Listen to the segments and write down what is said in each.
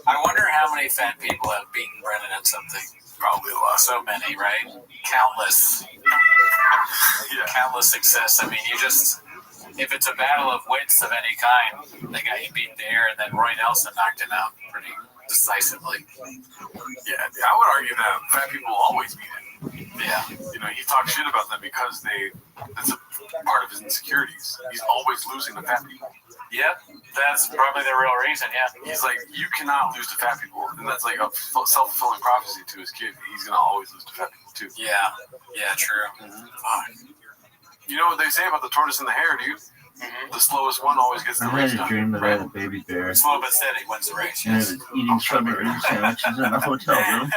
I wonder how many fat people have beaten Brennan at something. Probably a lot. So many, right? Countless. Yeah. Countless success. I mean, you just, if it's a battle of wits of any kind, the guy he beat there, and then Roy Nelson knocked him out pretty decisively. Yeah, I would argue that fat people always beat him. Yeah. You know, he talks shit about them because that's a part of his insecurities. He's always losing to fat people. Yep, that's probably the real reason, yeah. He's like, you cannot lose to fat people. And that's like a self-fulfilling prophecy to his kid. He's going to always lose to fat people, too. Yeah, true. Mm-hmm. You know what they say about the tortoise and the hare, dude? Mm-hmm. The slowest one always gets the race. I had a dream that I had a baby bear. Slow but steady wins the race, And I yes. was eating strawberry sandwiches in a hotel room.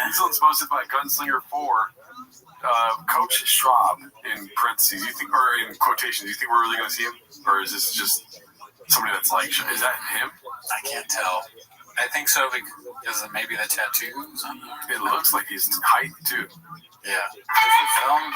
This one's posted by Gunslinger 4. Coach Schwab, in parentheses, you think, or in quotations, you think we're really going to see him? Or is this just somebody that's like, is that him? I can't tell. I think so because of maybe the tattoos. It looks like he's height, too. Yeah. Is it film?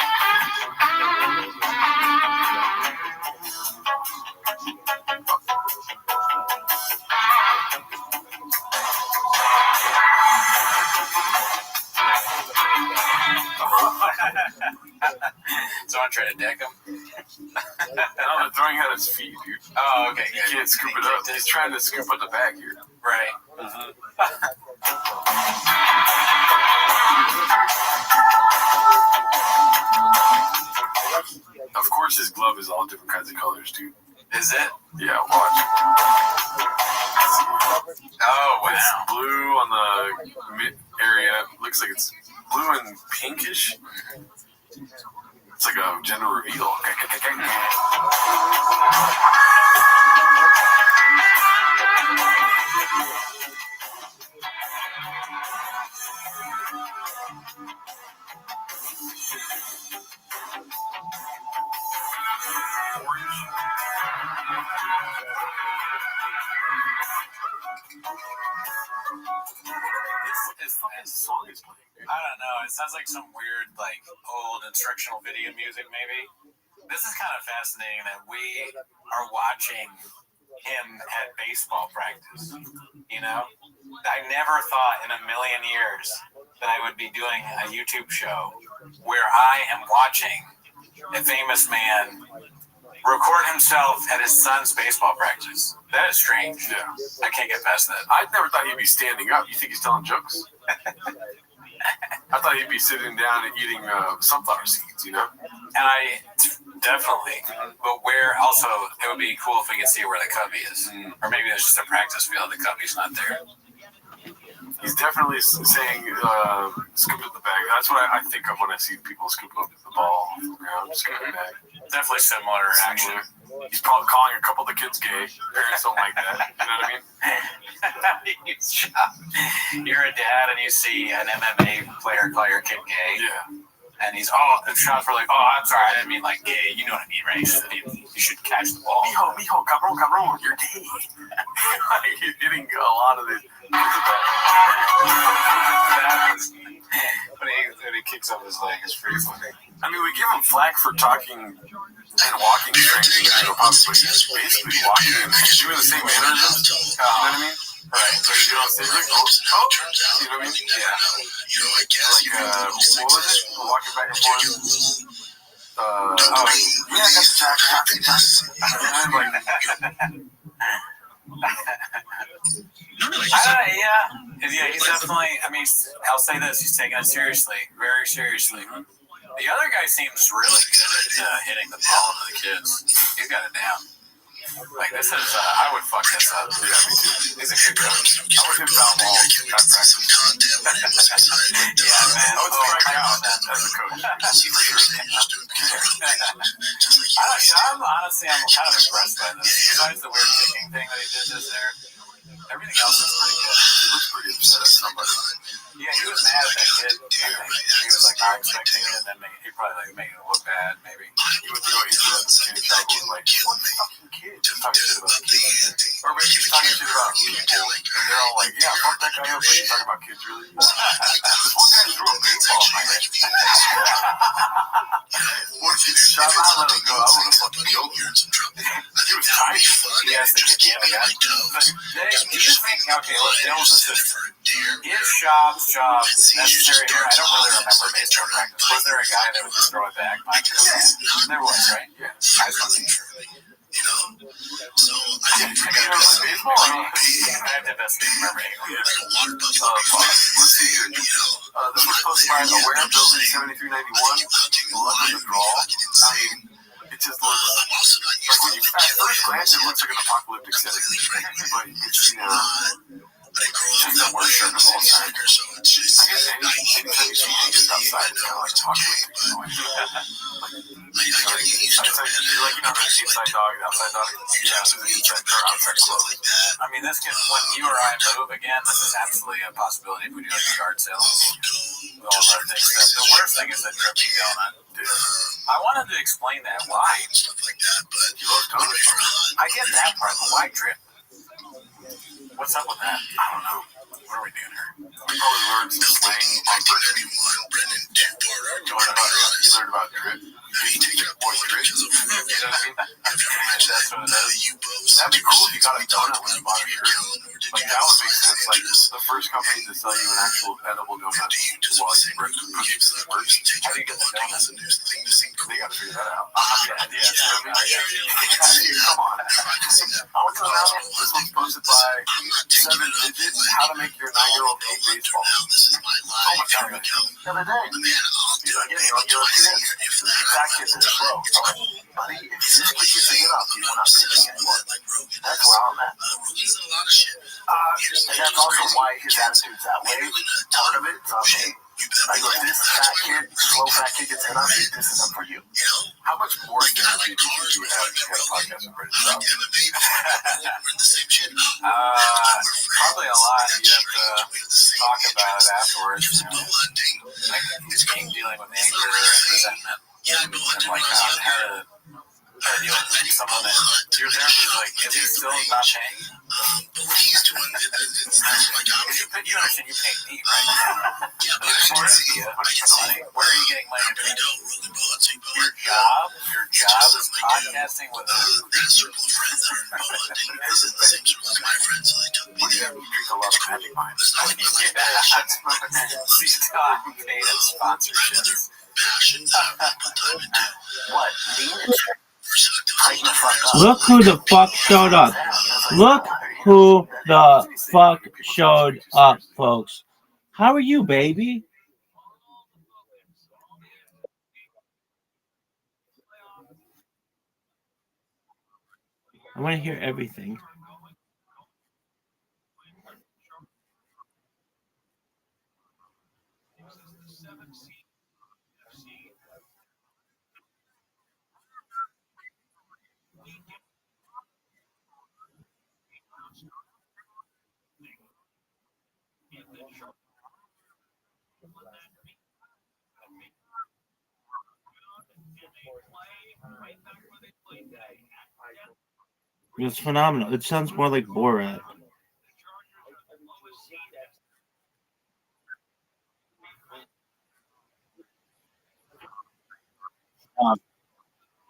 Someone try to deck him? No, they're throwing at his feet, dude. Oh, okay. He can't scoop it up. He's trying to scoop up the bag here. Right. Of course, his glove is all different kinds of colors, dude. Is it? Yeah, watch. Oh, wow. It's blue on the mid area. Looks like it's blue and pinkish. It's like a gender reveal. This song is playing. I don't know. It sounds like some weird, like, old instructional video music, maybe. This is kind of fascinating that we are watching him at baseball practice. You know? I never thought in a million years that I would be doing a YouTube show where I am watching a famous man record himself at his son's baseball practice. That is strange. Yeah. I can't get past that. I never thought he'd be standing up. You think he's telling jokes? I thought he'd be sitting down and eating sunflower seeds, you know? And I definitely, but where also, it would be cool if we could see where the cubby is. Or maybe there's just a practice field, the cubby's not there. He's definitely saying, scoop up the bag. That's what I think of when I see people scoop up the ball from the ground, scoop the bag. Definitely similar action. He's probably calling a couple of the kids gay. Parents don't like that. You know what I mean? You're a dad and you see an MMA player call your kid gay. Yeah. And he's, and shots were like, I'm sorry, I didn't mean like gay. You know what I mean, right? You should catch the ball. Mijo, cabrón, you're gay. You're getting a lot of this. When he kicks up his leg, it's pretty funny. I mean, we give him flack for talking and walking strength in the video, but he's basically walking and doing the same mannerisms. You know what I mean? Right. So you don't say like, you know what I mean? Yeah. Like, what was it? Walking back and forth. I got the jacket. Yeah, he's definitely, I mean, I'll say this, he's taking it seriously, very seriously. The other guy seems really good at hitting the ball to the kids. He's got it down. Like, this is, I would fuck this up. Yeah, me too. He's a good coach. I would hit foul ball. Yeah, man. I would strike out as a coach. I'm honestly, I'm kind of impressed by this. Besides the weird kicking thing that he did just there, everything else is pretty good. He looks pretty upset at somebody. Yeah, he was mad at that kid. He was like not expecting it, and then he probably like making it look bad, maybe. He would go into the kid trouble and like, what fucking kid? Just talking shit about kids. Or maybe he's talking shit about people. And they're all like, yeah, fuck that guy up. But he's talking about kids, really? This one guy threw a baseball, man. What if you shot him? I let him go. I would have fucking killed him. He was I yes, they get the other guy. But do you think, okay, let's assist. Is Schaub's job necessary here? I don't really remember baseball practice. Was there a guy that would just throw it back? There was, right? Yeah. I was not sure. You know? So I think for you ever play baseball? I have the best game memory. like a water buffalo. Let's see here. This was posted by Aware Building 7391. Luck of the draw. I mean, it just looks like when you at first glance, it looks like an apocalyptic setting. But it's, just the worst shirt of all time. I guess anytime you see things outside, it's kind of like apocalyptic. Like, the inside dog, outside dog. Yeah, inside or outside clothes. I mean, this can, when you or I move again, this is absolutely a possibility if we do like a yard sale. With all of our things. The worst thing is the dripping donut. Dude. I wanted to explain that. Why? Stuff like that, but you love donuts. I get that part, but why drip? What's up with that? I don't know. What are we doing here? We probably learned some slang on 1991, Brendan Porter. You learned about drip. He takes up boy drip. You know what I mean? That's what it is. That'd be cool if you got a donut when you bought a shirt. Like, that would make sense. Like, the first company to sell you an actual edible donut while you break cookies works. How do you get the donuts? They gotta figure that out. Yeah. Come on. Also, now, this one's posted by 7 Digits, How to Make Your 9-Year-Old Hate Baseball. This is my live. The other day. He's like, yeah, you're a kid. That kid's slow. Buddy, if you just keep using it up, you will not pitching anymore. That's where I'm at. Rookie's a lot of shit. And that's also why his attitude's that way. Part of it, it's on me. I go, this fat kid, slow fat kid gets hit on, this isn't for you. How much more energy do you have to get a podcast with British Rob? Probably a lot. You have to talk about it afterwards. Like, his game dealing with anger and resentment. And like how to deal with someone that your therapist is like, is he still not paying? But what he's doing is like, you understand you pay me, right? Yeah, but I can see it. Where are you getting money? Your job is podcasting with that circle of friends that are involved isn't the same circle as my friends, so they took me there. You drink a lot of magic wine. There's nothing like passion. She's talking paid sponsorships. Passion that I put time into. What? Look who the fuck showed up. Look who the fuck showed up, folks. How are you, baby? I want to hear everything. It's phenomenal. It sounds more like Borat.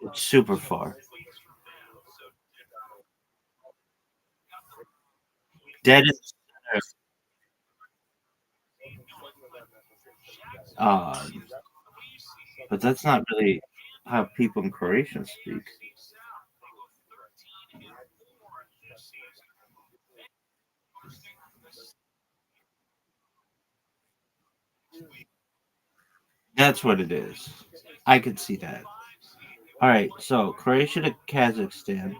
It's super far. Dead in the center. But that's not really how people in Croatia speak. That's what it is. I could see that. All right, so Croatia to Kazakhstan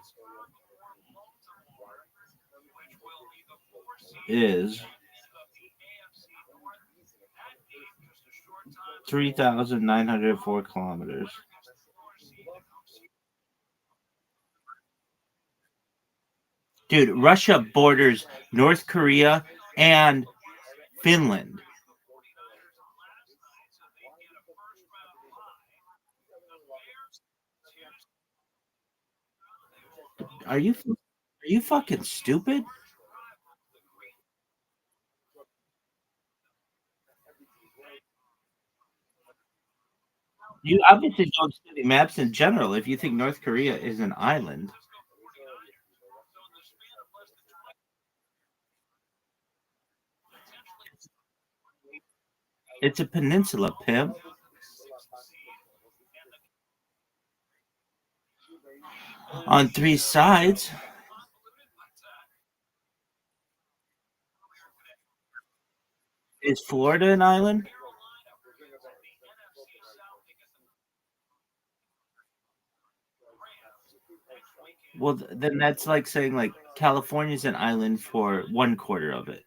is 3,904 kilometers. Dude, Russia borders North Korea and Finland. Are you fucking stupid? You obviously don't study maps in general if you think North Korea is an island. It's a peninsula, pimp. On three sides. Is Florida an island? Well, then that's like saying like California's an island for one quarter of it.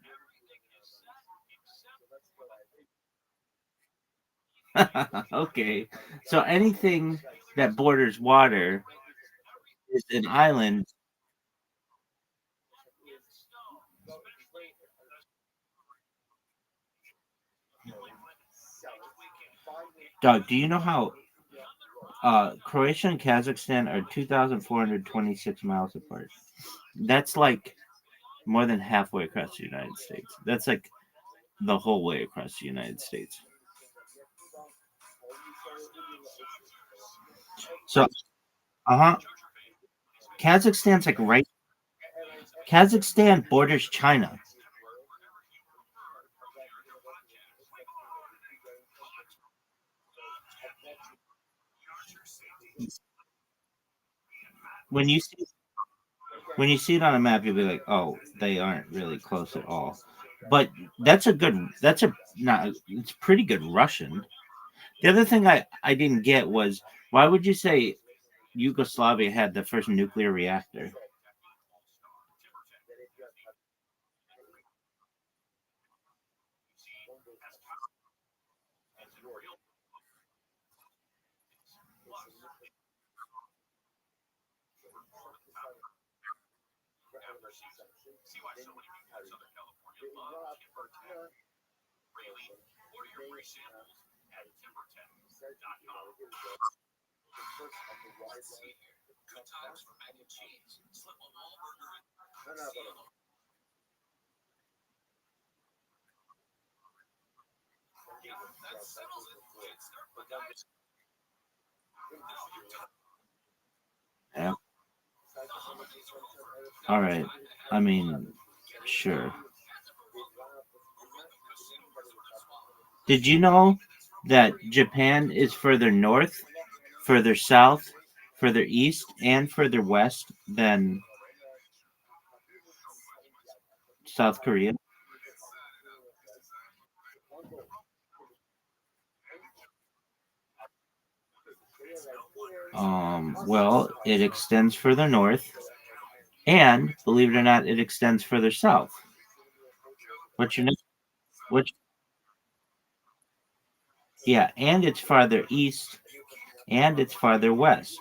Okay. So anything that borders water is an island. Doug, do you know how Croatia and Kazakhstan are 2,426 miles apart? That's like more than halfway across the United States. That's like the whole way across the United States. So, uh-huh. Kazakhstan's like right. Kazakhstan borders China. When you see when you see it on a map, you'll be like, "Oh, they aren't really close at all." But that's a good. That's a not. It's pretty good Russian. The other thing I didn't get was why would you say Yugoslavia had the first nuclear reactor? Yeah. All right. I mean, sure. Did you know that Japan is further north, further south, further east, and further west than South Korea? Well, it extends further north, and believe it or not, it extends further south. What's your next? Which? Yeah, and it's farther east, and it's farther west.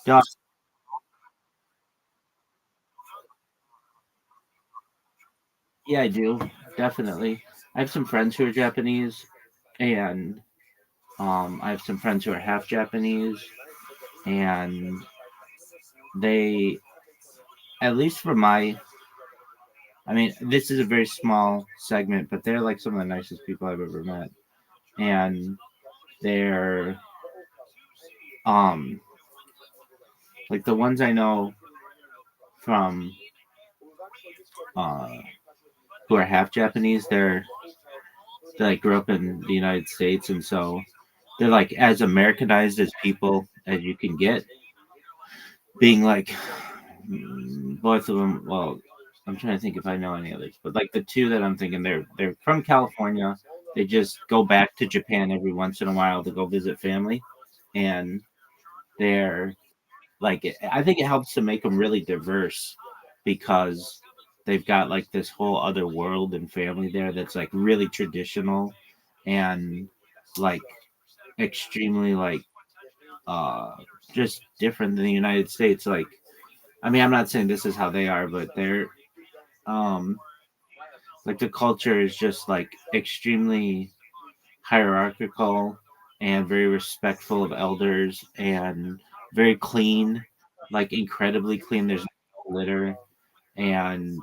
Yeah, yeah, I do definitely. I have some friends who are Japanese, and I have some friends who are half Japanese, and they, at least for my, I mean, this is a very small segment, but they're like some of the nicest people I've ever met, and they're um like the ones I know from uh who are half Japanese. They like grew up in the United States, and so they're like as Americanized as people as you can get. Being like both of them. Well, I'm trying to think if I know any others, but like the two that I'm thinking, they're from California. They just go back to Japan every once in a while to go visit family, and they're like I think it helps to make them really diverse because they've got like this whole other world and family there that's like really traditional and like extremely like uh just different than the United States. Like I mean, I'm not saying this is how they are, but they're um like the culture is just like extremely hierarchical and very respectful of elders and very clean, like incredibly clean. There's glitter, and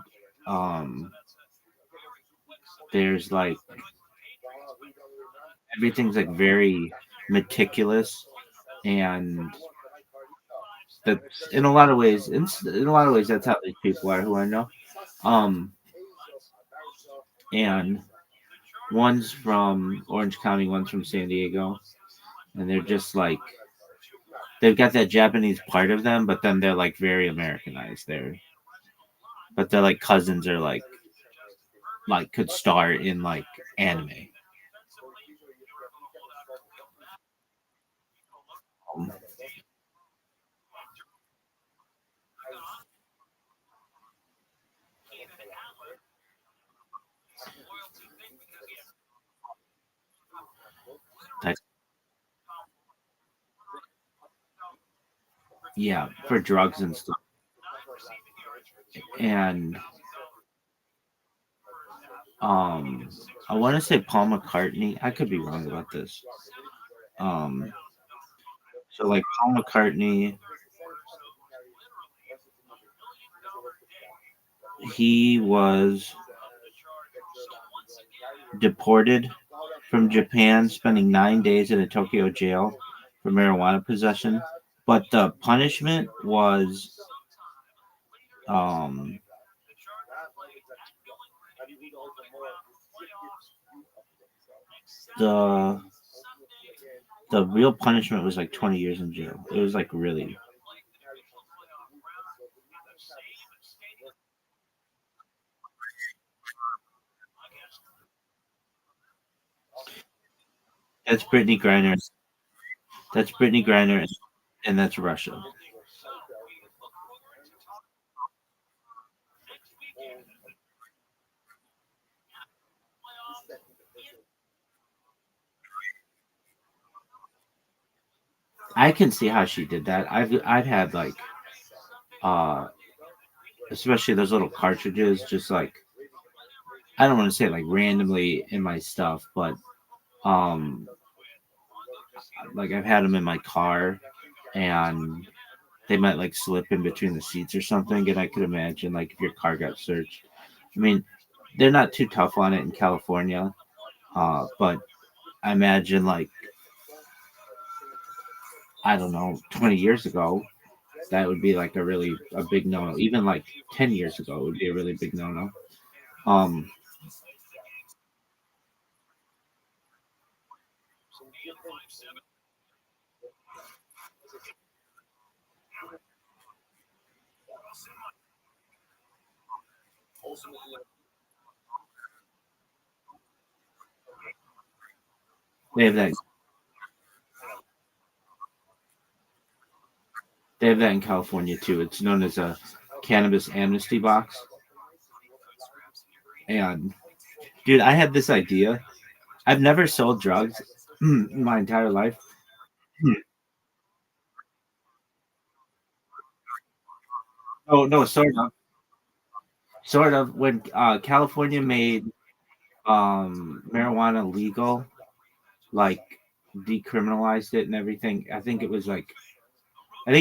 there's like everything's like very meticulous, and that's in a lot of ways. In a lot of ways, that's how these people are who I know. Um, and one's from Orange County, one's from San Diego, and they're just like they've got that Japanese part of them, but then they're like very Americanized. They're like cousins are like could star in like anime. Um, that- yeah, for drugs and stuff. And um, I want to say Paul McCartney. I could be wrong about this. Um, so like Paul McCartney, he was deported from Japan, spending 9 days in a Tokyo jail for marijuana possession. But the punishment was um, the the real punishment was like 20 years in jail. It was like really. That's Brittany Griner. That's Brittany Griner, and that's Russia. I can see how she did that. I've had like uh especially those little cartridges just like I don't want to say like randomly in my stuff, but um like I've had them in my car and they might like slip in between the seats or something, and I could imagine like if your car got searched. I mean, they're not too tough on it in California, but I imagine like I don't know, 20 years ago, that would be like a big no no. Even like 10 years ago, it would be a really big no no. Um, they have that. They have that in California too. It's known as a cannabis amnesty box. And dude, I had this idea. I've never sold drugs in my entire life. Oh no, sort of. When California made marijuana legal, like decriminalized it and everything. I think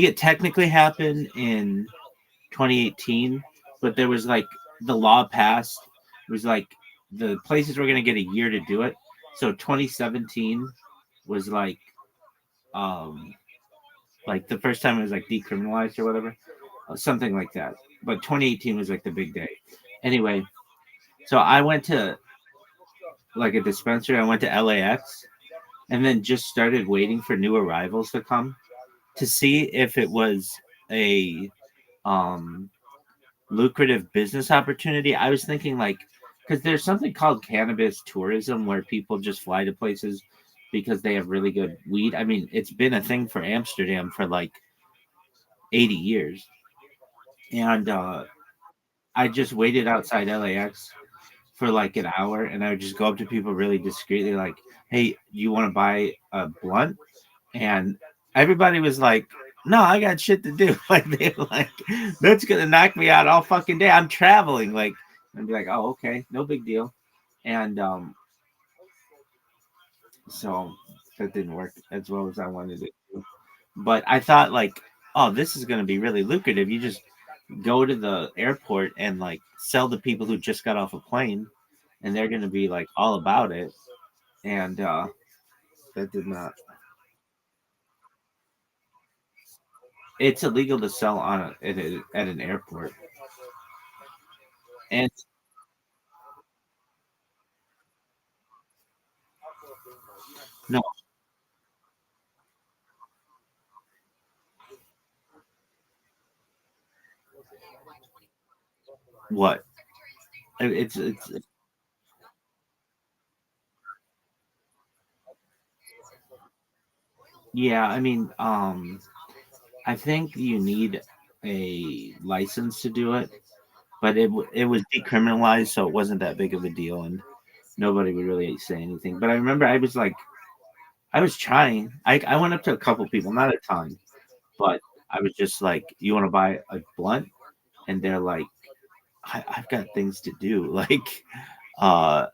it technically happened in 2018, but there was like the law passed. It was like the places were going to get a year to do it. So 2017 was like the first time it was like decriminalized or whatever, something like that. But 2018 was like the big day. Anyway, so I went to like a dispensary. I went to LAX and then just started waiting for new arrivals to come to see if it was a um lucrative business opportunity. I was thinking like because there's something called cannabis tourism where people just fly to places because they have really good weed. I mean, it's been a thing for Amsterdam for like 80 years. And I just waited outside LAX for like an hour and I would just go up to people really discreetly like, "Hey, you want to buy a blunt?" And everybody was like, "No, I got shit to do." Like they were like, "That's gonna knock me out all fucking day. I'm traveling." Like I'd be like, "Oh, okay, no big deal." And so that didn't work as well as I wanted it to. But I thought like, "Oh, this is gonna be really lucrative. You just go to the airport and like sell to people who just got off a plane, and they're gonna be like all about it. And that did not. It's illegal to sell on at an airport. And no, what? It's yeah. I mean, I think you need a license to do it, but it was decriminalized, so it wasn't that big of a deal, and nobody would really say anything. But I remember I was like, I was trying. I went up to a couple people, not a ton, but I was just like, "You want to buy a blunt?" And they're like, I've got things to do." Like, uh,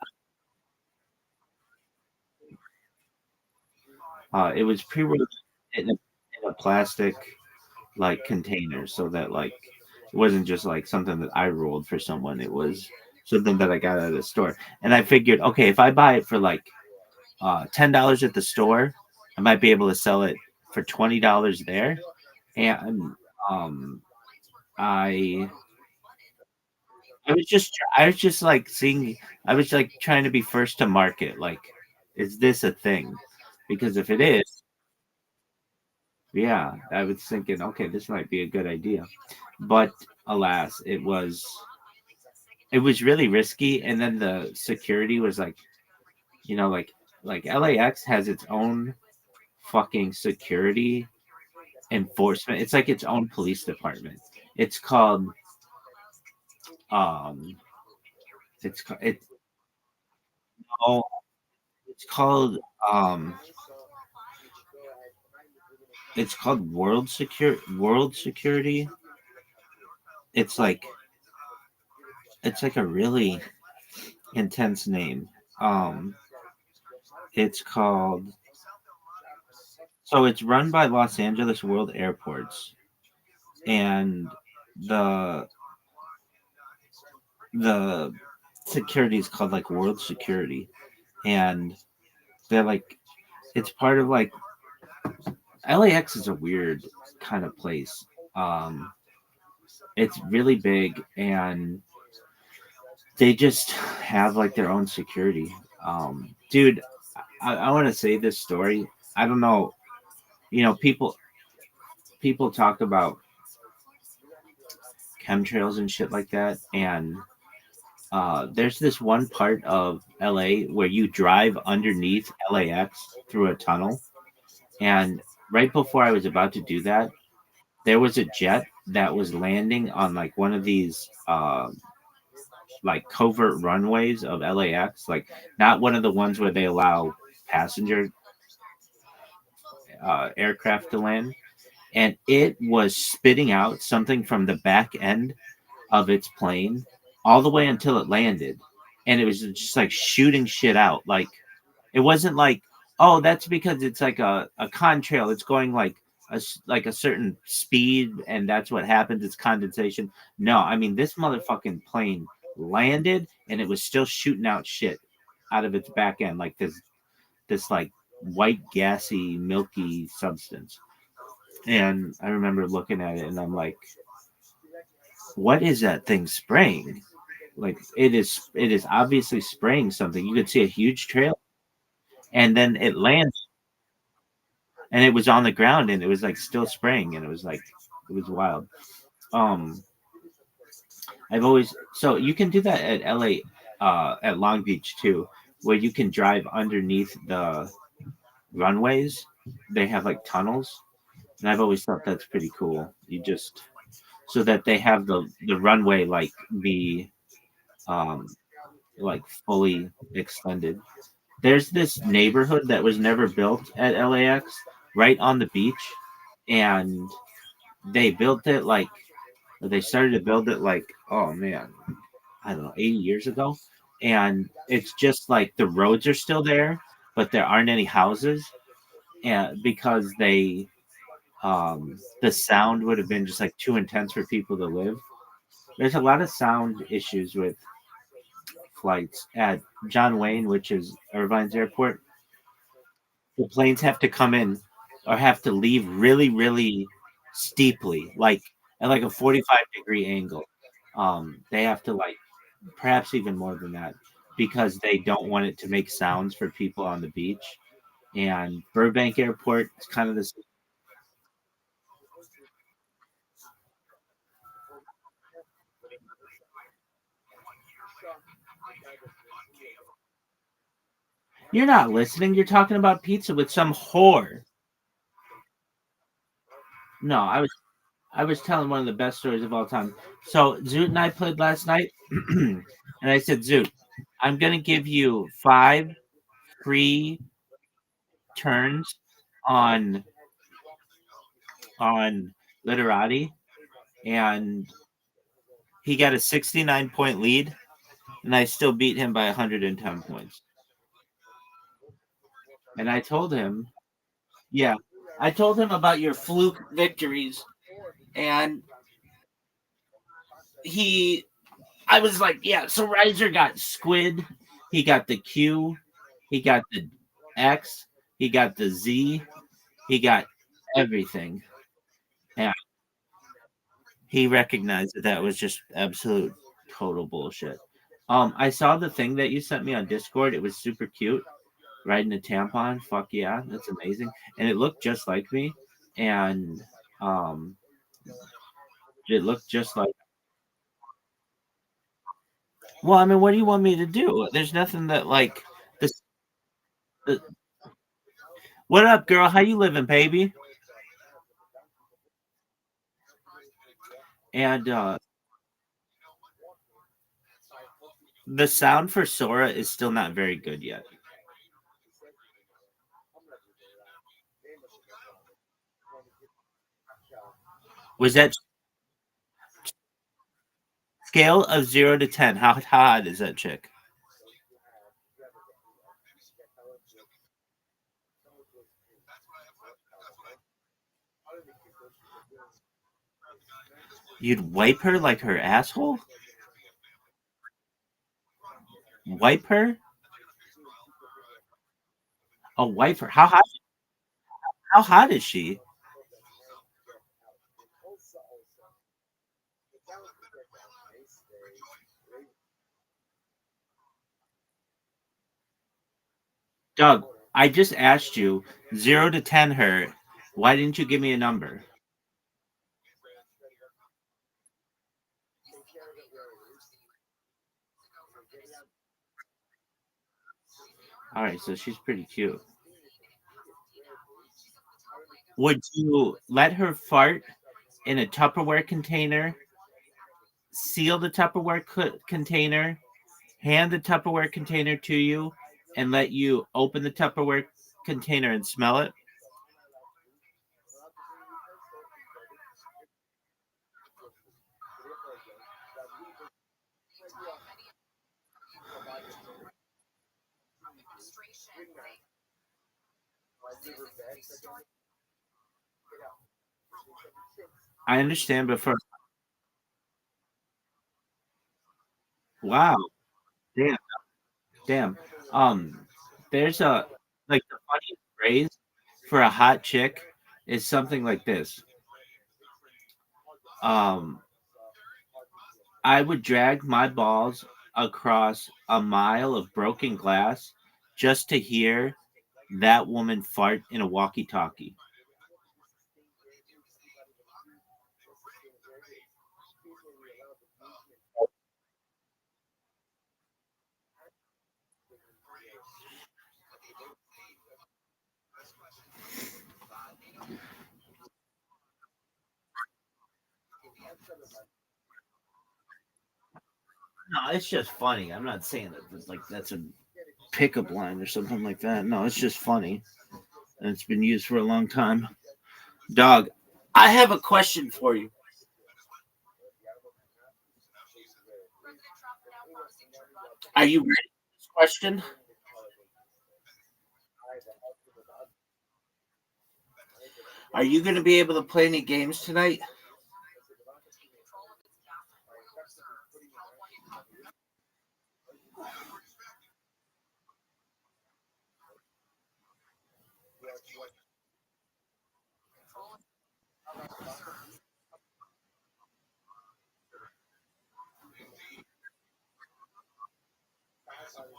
it was pre-rolled in a plastic like container, so that like it wasn't just like something that I rolled for someone. It was something that I got at a store, and I figured, okay, if I buy it for like $10 at the store, I might be able to sell it for $20 there. And um, I I was just like seeing. I was like trying to be first to market. Like, is this a thing? Because if it is, yeah, I was thinking, okay, this might be a good idea. But alas, it was really risky. And then the security was like, you know, like LAX has its own fucking security enforcement. It's like its own police department. It's called um, it's called it's called um it's called World Security. It's like it's like a really intense name. Um, it's called so it's run by Los Angeles World Airports, and the the security is called like World Security, and they're like it's part of like LAX is a weird kind of place. Um, it's really big, and they just have like their own security. Dude, I want to say this story. I don't know. You know, people talk about chemtrails and shit like that, and there's this one part of LA where you drive underneath LAX through a tunnel, and right before I was about to do that, there was a jet that was landing on like one of these like covert runways of LAX, like not one of the ones where they allow passenger aircraft to land, and it was spitting out something from the back end of its plane all the way until it landed, and it was just like shooting shit out. Like it wasn't like, oh, that's because it's like a contrail. It's going like like a certain speed, and that's what happens. It's condensation. No, I mean this motherfucking plane landed, and it was still shooting out shit out of its back end, like this like white gassy milky substance. And I remember looking at it, and I'm like, what is that thing spraying? Like it is obviously spraying something. You could see a huge trail, and then it lands, and it was on the ground, and it was like still spraying, and it was like it was wild. Um, I've always so you can do that at LA, at Long Beach too, where you can drive underneath the runways. They have like tunnels, and I've always thought that's pretty cool. You just so that they have the runway like be um like fully extended. There's this neighborhood that was never built at LAX right on the beach, and they built it like they started to build it like, oh man, I don't know, 80 years ago, and it's just like the roads are still there, but there aren't any houses, and because the sound would have been just like too intense for people to live. There's a lot of sound issues with flights at John Wayne, which is Irvine's airport. The planes have to come in or have to leave really, really steeply, like at like a 45-degree angle. They have to like perhaps even more than that because they don't want it to make sounds for people on the beach. And Burbank Airport is kind of this. You're not listening. You're talking about pizza with some whore. No, I was telling one of the best stories of all time. So Zoot and I played last night, and I said, Zoot, I'm gonna give you 5 free turns on literati, and he got a 69-point lead, and I still beat him by 110 points. And I told him, yeah, I told him about your fluke victories, and he I was like, yeah, so Riser got squid, he got the Q, he got the X, he got the Z, he got everything. And he recognized that that was just absolute total bullshit. I saw the thing that you sent me on Discord. It was super cute. Riding a tampon. Fuck yeah, that's amazing. And it looked just like me. And um, it looked just like. Well, I mean, what do you want me to do? There's nothing that like this. The, what up, girl? How you living, baby? And the sound for Sora is still not very good yet. Was that scale of 0 to 10? How hot is that chick? You'd wipe her like her asshole? Wipe her? A wipe her? How hot? How hot is she? Doug, I just asked you 0 to 10 her. Why didn't you give me a number? All right, so she's pretty cute. Would you let her fart in a Tupperware container, seal the Tupperware container, hand the Tupperware container to you, and let you open the Tupperware container and smell it? I understand, but for wow, damn, damn. Um, there's a like the funniest phrase for a hot chick is something like this. Um, I would drag my balls across a mile of broken glass just to hear that woman fart in a walkie-talkie. No, it's just funny. I'm not saying that it's like that's a pickup line or something like that. No, it's just funny. And it's been used for a long time. Dog, I have a question for you. Are you ready for this question? Are you going to be able to play any games tonight?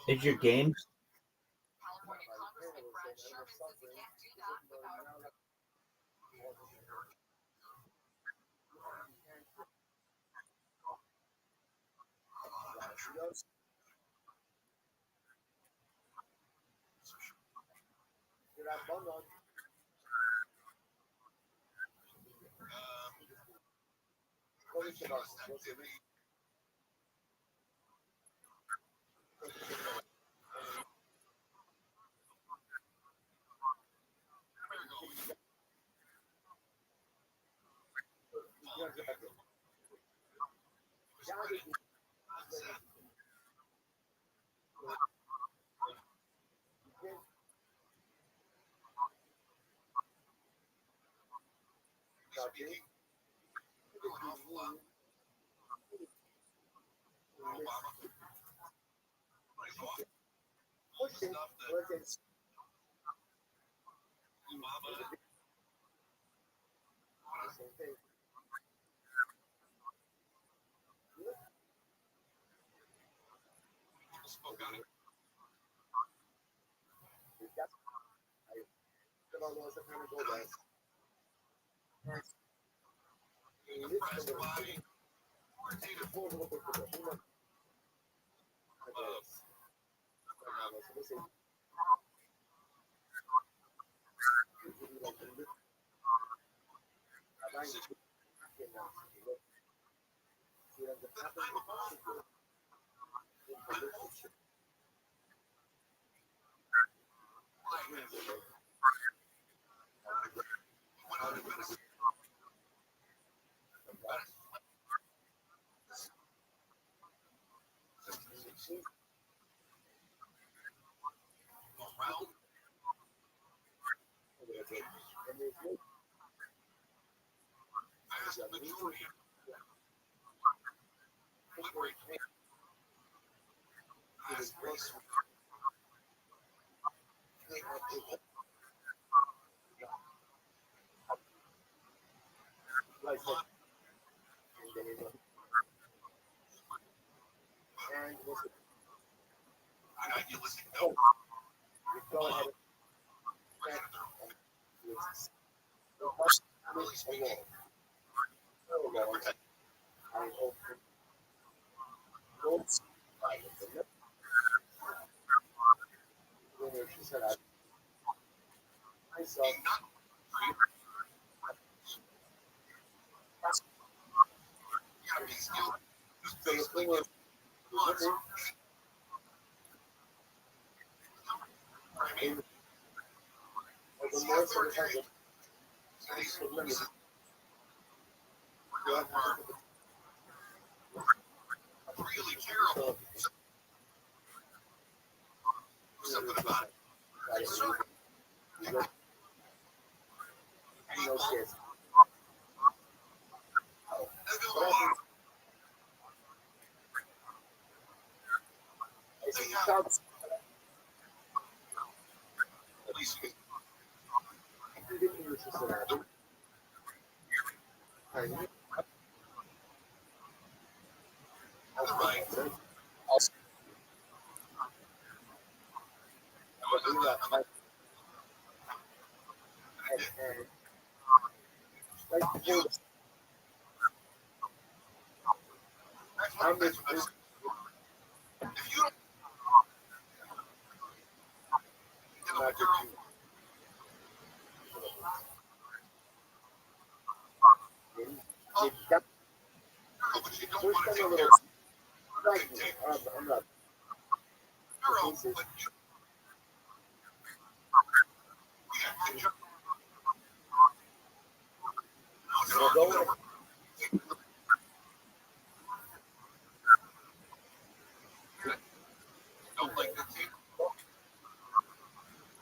Is your game?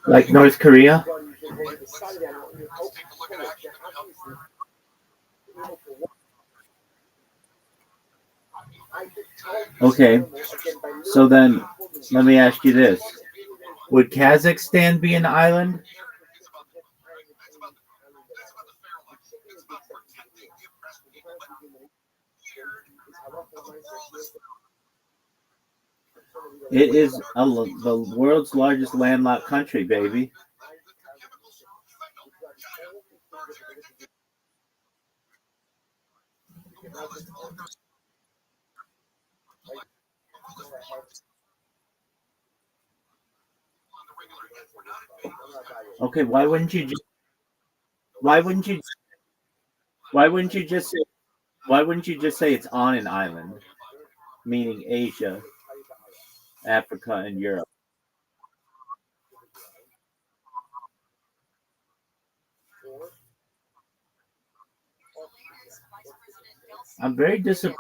Like North Korea? Okay, so then let me ask you this: would Kazakhstan be an island? It is the world's largest landlocked country, baby. Okay, why wouldn't you why wouldn't you just say why wouldn't you just say it's on an island, meaning Asia, Africa, and Europe? I'm very disappointed.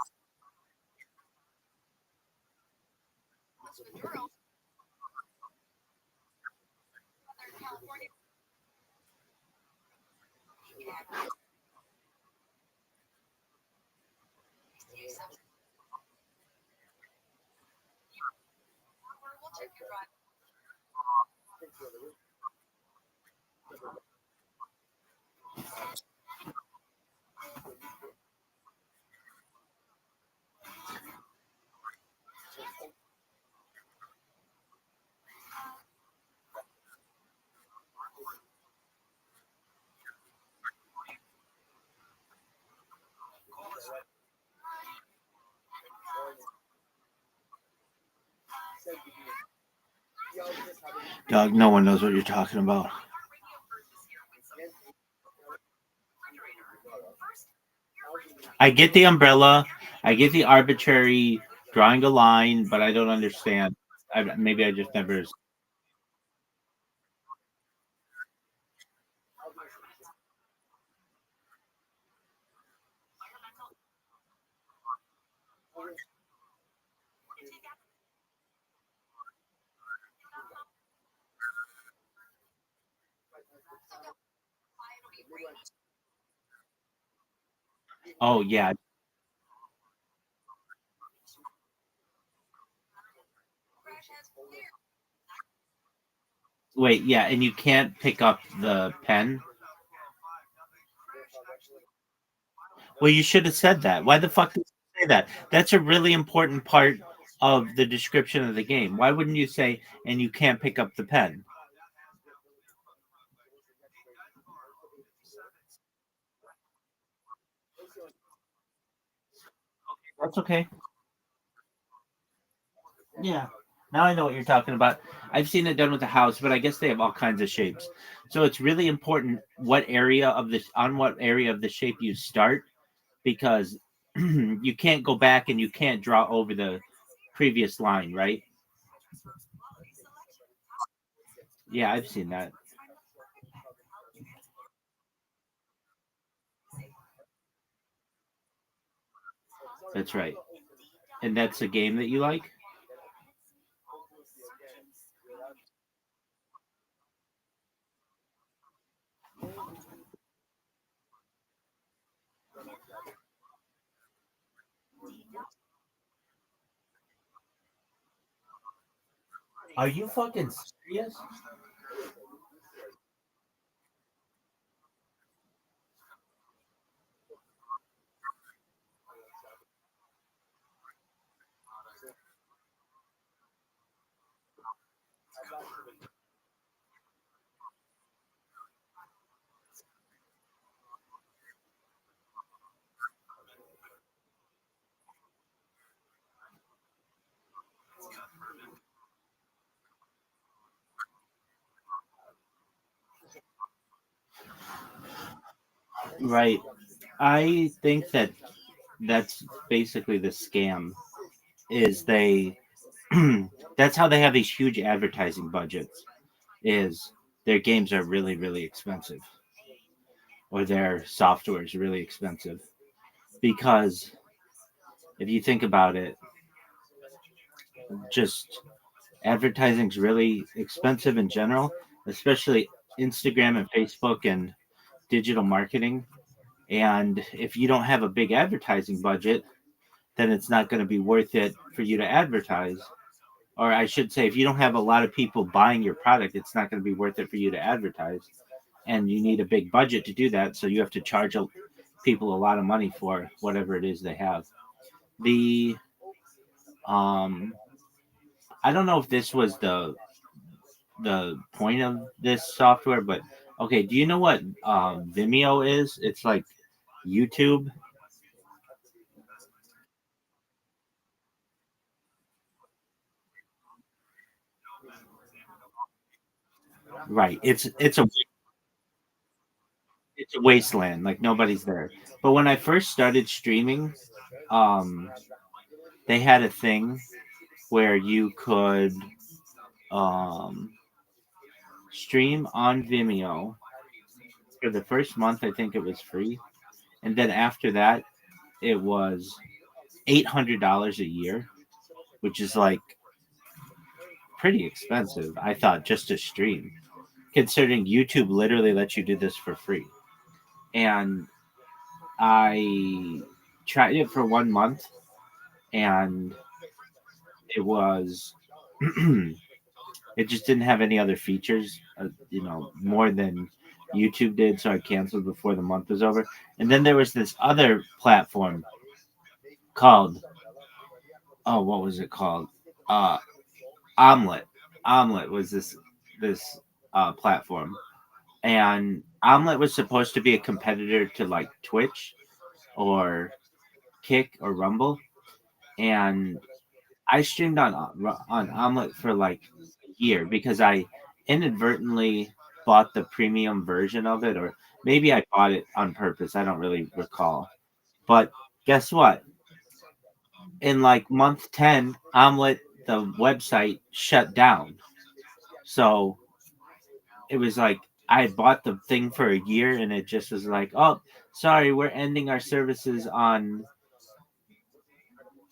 Doug, no one knows what you're talking about. I get the umbrella. I get the arbitrary drawing a line, but I don't understand. Maybe I just never. Oh yeah. Wait, yeah, and you can't pick up the pen. Well, you should have said that. Why the fuck did you say that? That's a really important part of the description of the game. Why wouldn't you say, and you can't pick up the pen? That's okay. Yeah. Now I know what you're talking about. I've seen it done with the house, but I guess they have all kinds of shapes. So it's really important what area of the shape you start, because you can't go back and you can't draw over the previous line, right? Yeah, I've seen that. That's right. And that's a game that you like? Are you fucking serious? Right. I think that's basically the scam is they that's how they have these huge advertising budgets is their games are really really expensive or their software is really expensive because if you think about it, just advertising is really expensive in general, especially Instagram and Facebook and digital marketing. And if you don't have a big advertising budget, then it's not going to be worth it for you to advertise. Or I should say, if you don't have a lot of people buying your product, it's not going to be worth it for you to advertise. And you need a big budget to do that, so you have to charge people a lot of money for whatever it is they have. The um, I don't know if this was the point of this software, but okay. Do you know what Vimeo is? It's like YouTube, right? It's a wasteland. Like nobody's there. But when I first started streaming, um, they had a thing where you could um, stream on Vimeo for the first month. I think it was free, and then after that, it was $800 a year, which is like pretty expensive. I thought just to stream, considering YouTube literally lets you do this for free. And I tried it for 1 month, and it was it just didn't have any other features, more than YouTube did. So I canceled before the month was over. And then there was this other platform called, oh, what was it called? Uh, Omelet. Omelet was this platform, and Omelet was supposed to be a competitor to like Twitch or Kick or Rumble, and I streamed on Omelet for like a year because I inadvertently bought the premium version of it, or maybe I bought it on purpose. I don't really recall. But guess what? In like month 10, Omelet, the website, shut down. So it was like I had bought the thing for a year, and it just was like, oh, sorry, we're ending our services on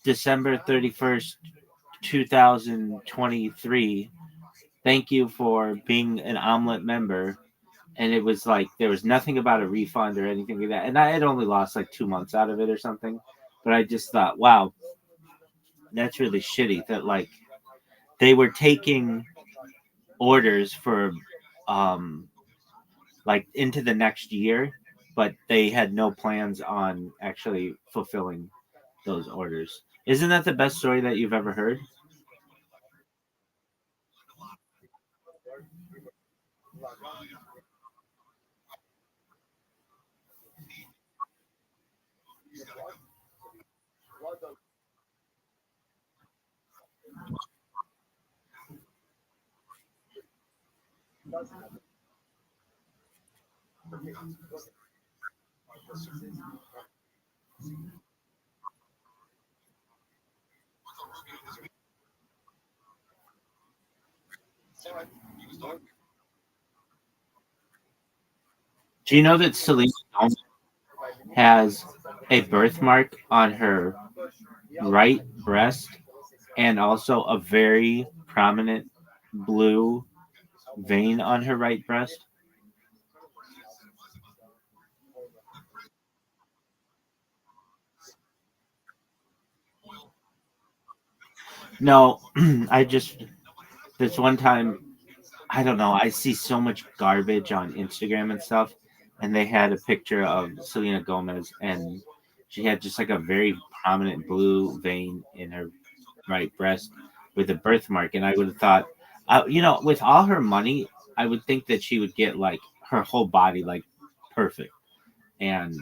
December 31st, 2023. Thank you for being an Omelet member. And it was like there was nothing about a refund or anything like that. And I had only lost like 2 months out of it or something. But I just thought, wow, that's really shitty that like they were taking orders for um like into the next year, but they had no plans on actually fulfilling those orders. Isn't that the best story that you've ever heard? Do you know that Selena Gomez has a birthmark on her right breast and also a very prominent blue vein on her right breast? No, I just this one time, I don't know. I see so much garbage on Instagram and stuff, and they had a picture of Selena Gomez, and she had just like a very prominent blue vein in her right breast with a birthmark. And I would have thought, with all her money, I would think that she would get like her whole body like perfect, and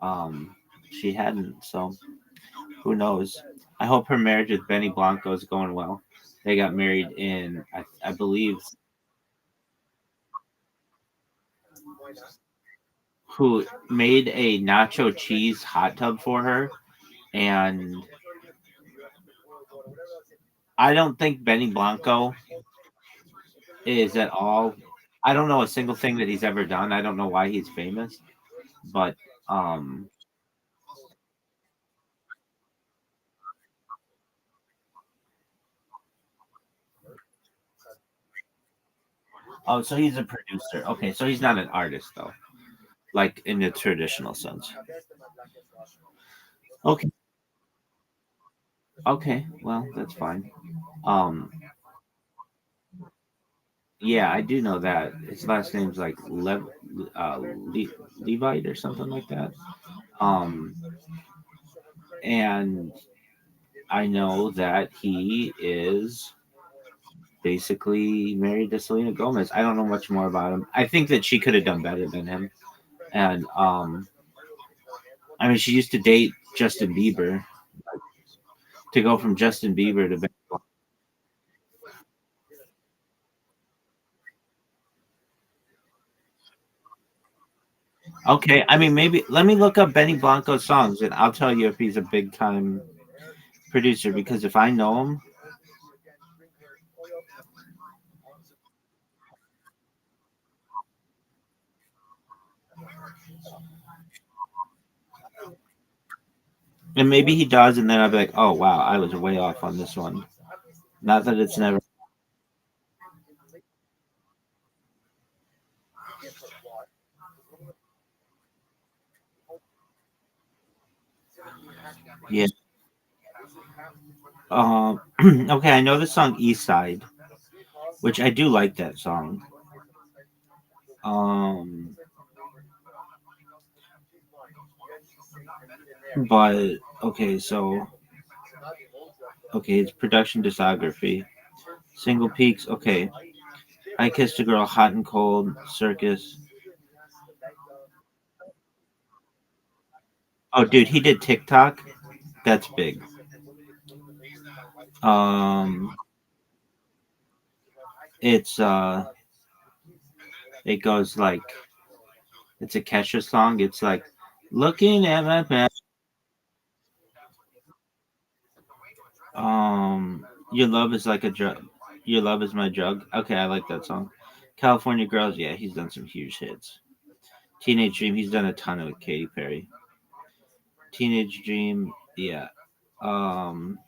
um, she hadn't. So who knows? I hope her marriage with Benny Blanco is going well. They got married in, I believe, who made a nacho cheese hot tub for her. And I don't think Benny Blanco is at all. I don't know a single thing that he's ever done. I don't know why he's famous, but um, oh, so he's a producer. Okay, so he's not an artist though, like in the traditional sense. Okay, Okay, well that's fine. Um, yeah, I do know that his last name's like Levite or something like that. Um, and I know that he is basically married to Selena Gomez. I don't know much more about him. I think that she could have done better than him. And I mean, she used to date Justin Bieber. To go from Justin Bieber to okay, I mean, maybe let me look up Benny Blanco's songs and I'll tell you if he's a big time producer because if I know him, and maybe he does, and then I'll be like, oh wow, I was way off on this one. Not that it's never, yeah. Okay, I know the song East Side, which I do like that song. Um, but okay, so okay, it's production discography, single peaks. Okay, I kissed a girl, hot and cold, circus. Oh, dude, he did TikTok. That's big. Um, it's it goes like it's a Kesha song. It's like looking at my back. Your love is like a drug. Your love is my drug. Okay, I like that song. California Girls. Yeah, he's done some huge hits. Teenage Dream. He's done a ton with Katy Perry. Teenage Dream. Yeah. Um,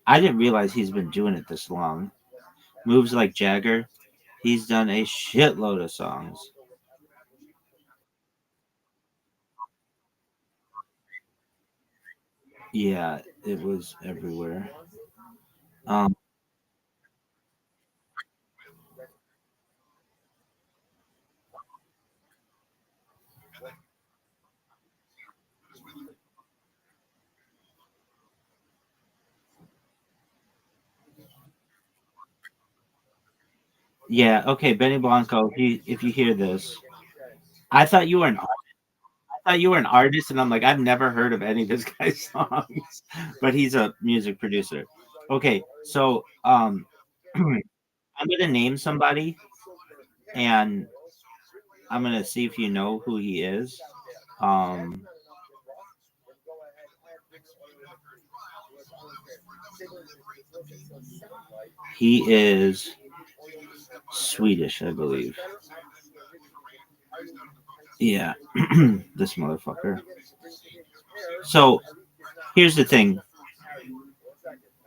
I didn't realize he's been doing it this long. Moves like Jagger. He's done a shitload of songs. Yeah, it was everywhere. Um, yeah, okay, Benny Blanco. If you hear this, I thought you were an I thought you were an artist, and I'm like, I've never heard of any of this guy's songs, but he's a music producer. Okay, so I'm gonna name somebody, and I'm gonna see if you know who he is. Um, he is Swedish, I believe. Yeah, this motherfucker. So here's the thing: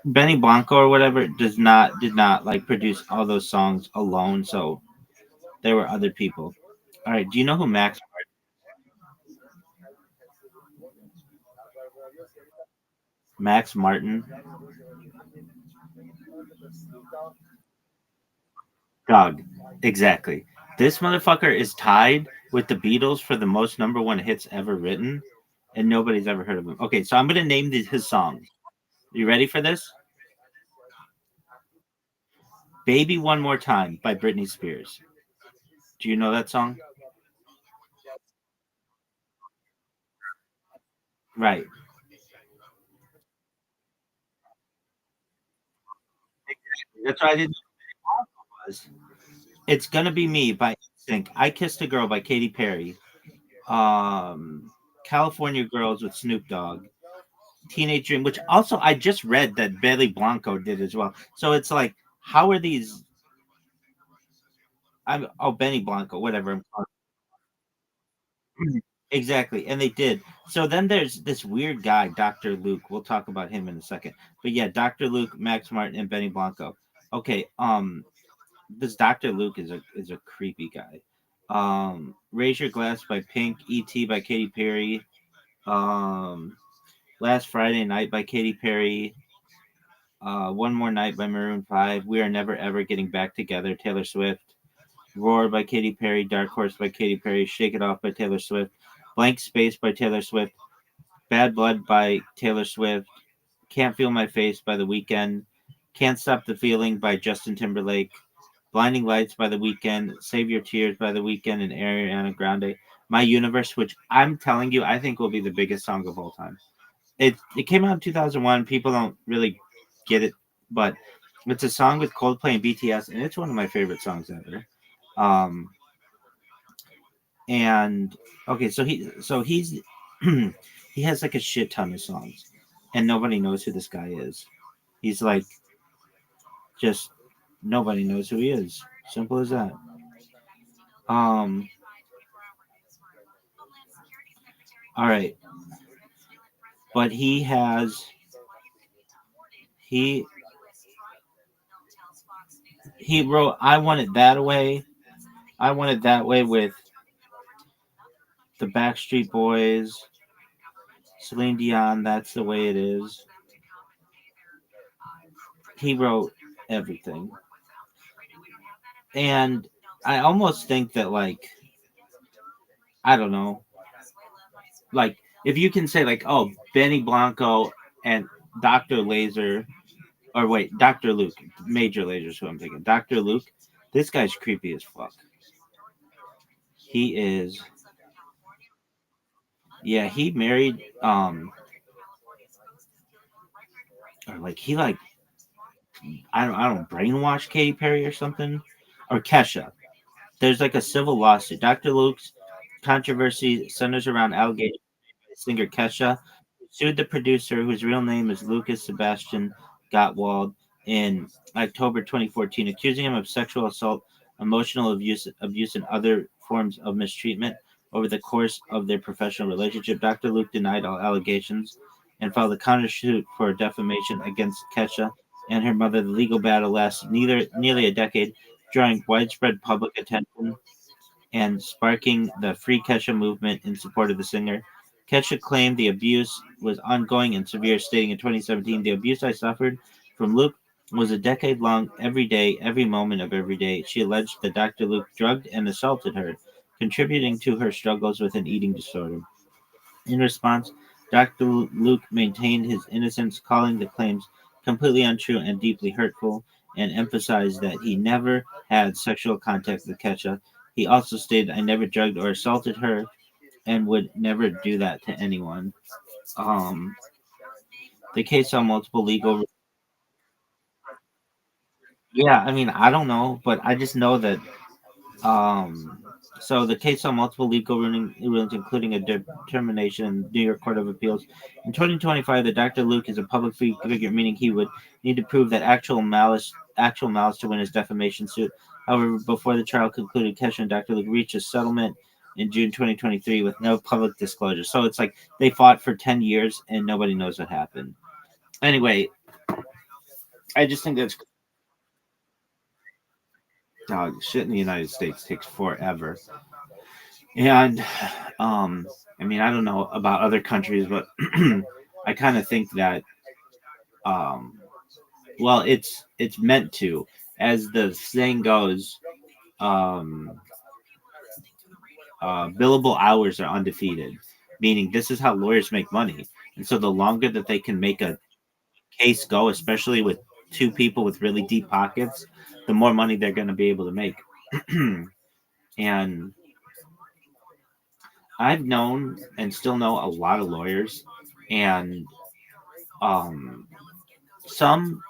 Benny Blanco or whatever did not like produce all those songs alone. So there were other people. All right, do you know who Max Martin? Dog, exactly. This motherfucker is tied with the Beatles for the most number one hits ever written, and nobody's ever heard of him. Okay, so I'm gonna name his songs. You ready for this? "Baby One More Time" by Britney Spears. Do you know that song? Right. That's why I didn't know it was. It's gonna be me by Instinct. I Kissed a Girl by Katy Perry. Um, California Girls with Snoop Dogg. Teenage Dream, which also I just read that Benny Blanco did as well. So it's like, how are these? I'm Benny Blanco, whatever. Exactly, and they did. So then there's this weird guy, Dr. Luke. We'll talk about him in a second. But yeah, Dr. Luke, Max Martin, and Benny Blanco. Okay, this Dr. Luke is a creepy guy. Raise Your Glass by Pink, E.T. by Katy Perry, um, Last Friday Night by Katy Perry. One More Night by Maroon 5. We Are Never Ever Getting Back Together, Taylor Swift. Roar by Katy Perry. Dark Horse by Katy Perry. Shake It Off by Taylor Swift. Blank Space by Taylor Swift. Bad Blood by Taylor Swift. Can't Feel My Face by The Weeknd. Can't Stop the Feeling by Justin Timberlake. Blinding Lights by The Weeknd. Save Your Tears by The Weeknd and Ariana Grande. My Universe, which I'm telling you, I think will be the biggest song of all time. It came out in 2001. People don't really get it, but it's a song with Coldplay and BTS, and it's one of my favorite songs ever. Um, and okay, he's he has like a shit ton of songs, and nobody knows who this guy is. He's like just nobody knows who he is. Simple as that. Um, all right, but he he wrote "I Want It That Way." I Want It That Way with the Backstreet Boys, Celine Dion. That's the way it is. He wrote everything, and I almost think that I don't know, like if you can say oh, Benny Blanco and Dr. Laser, or wait, Dr. Luke, Major Laser is who I'm thinking. Dr. Luke, this guy's creepy as fuck. He is. Yeah, he married or I don't brainwash Katy Perry or something, or Kesha. There's like a civil lawsuit. Dr. Luke's controversy centers around allegations by singer Kesha sued the producer, whose real name is Lucas Sebastian Gottwald, in October 2014, accusing him of sexual assault, emotional abuse, and other forms of mistreatment over the course of their professional relationship. Dr. Luke denied all allegations and filed a countersuit for defamation against Kesha and her mother. The legal battle lasted nearly a decade, drawing widespread public attention and sparking the Free Kesha movement in support of the singer. Kesha claimed the abuse was ongoing and severe, stating in 2017, "The abuse I suffered from Luke was a decade long, every day, every moment of every day." She alleged that Dr. Luke drugged and assaulted her, contributing to her struggles with an eating disorder. In response, Dr. Luke maintained his innocence, calling the claims completely untrue and deeply hurtful, and emphasized that he never had sexual contact with Kesha. He also stated, "I never drugged or assaulted her and would never do that to anyone." Um, the case saw multiple legal. Yeah, I mean, I don't know, but I just know that. Um, so the case saw multiple legal rulings, including a determination in New York Court of Appeals. In 2025, that Dr. Luke is a public figure, meaning he would need to prove that actual malice to win his defamation suit. However, before the trial concluded, Kesha and Dr. Luke reached a settlement in June 2023 with no public disclosure. So it's like they fought for 10 years and nobody knows what happened. Anyway, I just think that's dog shit in the United States takes forever. And I mean, I don't know about other countries, but I kind of think that um, well, it's meant to, as the saying goes, um, billable hours are undefeated, meaning this is how lawyers make money. And so the longer that they can make a case go, especially with two people with really deep pockets, the more money they're going to be able to make. And I've known and still know a lot of lawyers, and um, some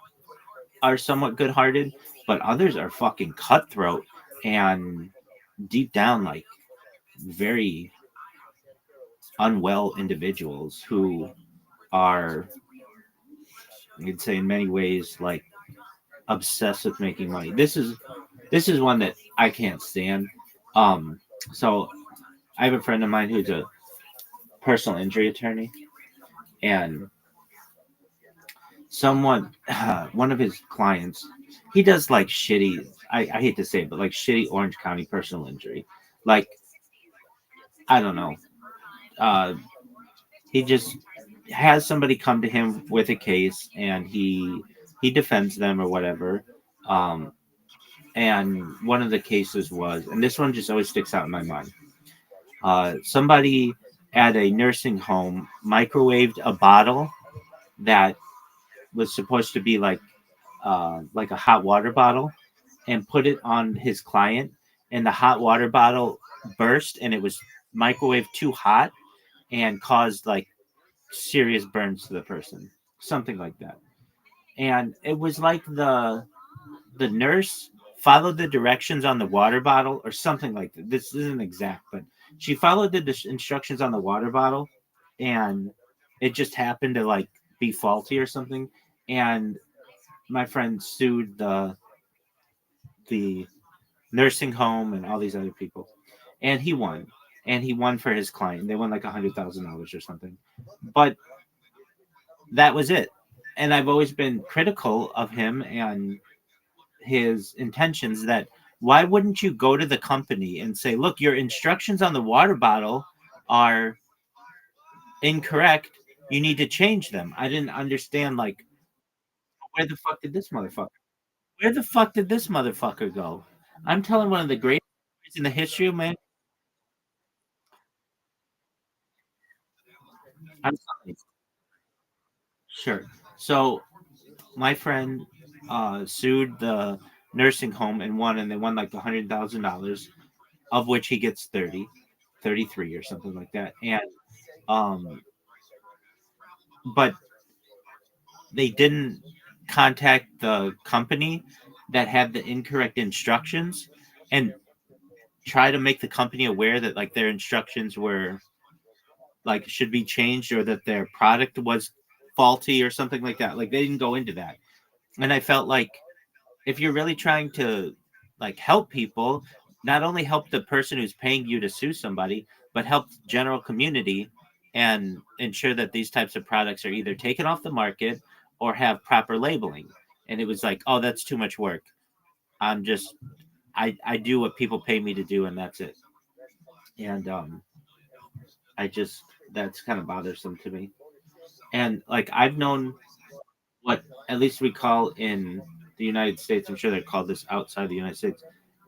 are somewhat good-hearted, but others are fucking cutthroat and deep down like very unwell individuals who are, you'd say, in many ways like obsessed with making money. This is one that I can't stand. Um, so I have a friend of mine who's a personal injury attorney, and someone, one of his clients, he does like shitty. I hate to say it, but like shitty Orange County personal injury. Like I don't know. Uh, he just has somebody come to him with a case, and he defends them or whatever. Um, and one of the cases was, and this one just always sticks out in my mind. Somebody at a nursing home microwaved a bottle that was supposed to be like a hot water bottle, and put it on his client, and the hot water bottle burst, and it was microwave too hot and caused like serious burns to the person, something like that. And it was like the nurse followed the directions on the water bottle or something like that. This isn't exact, but she followed the instructions on the water bottle, and it just happened to like be faulty or something. And my friend sued the nursing home and all these other people, and he won. And he won for his client. They won like $100,000 or something. But that was it. And I've always been critical of him and his intentions. That why wouldn't you go to the company and say, look, your instructions on the water bottle are incorrect, you need to change them. I didn't understand, like, where the fuck did this motherfucker where the fuck did this motherfucker go? I'm telling one of the greatest stories in the history of man. I'm sorry. Sure. So my friend sued the nursing home and won, and they won like $100,000, of which he gets 33 or something like that. And um, but they didn't contact the company that had the incorrect instructions, and try to make the company aware that like their instructions were like should be changed, or that their product was faulty or something like that. Like they didn't go into that. And I felt like if you're really trying to like help people, not only help the person who's paying you to sue somebody, but help the general community, and ensure that these types of products are either taken off the market or have proper labeling. And it was like, oh, that's too much work. I'm just I do what people pay me to do, and that's it. And I just that's kind of bothersome to me. And like I've known what at least we call in the United States, I'm sure they're called this outside the United States,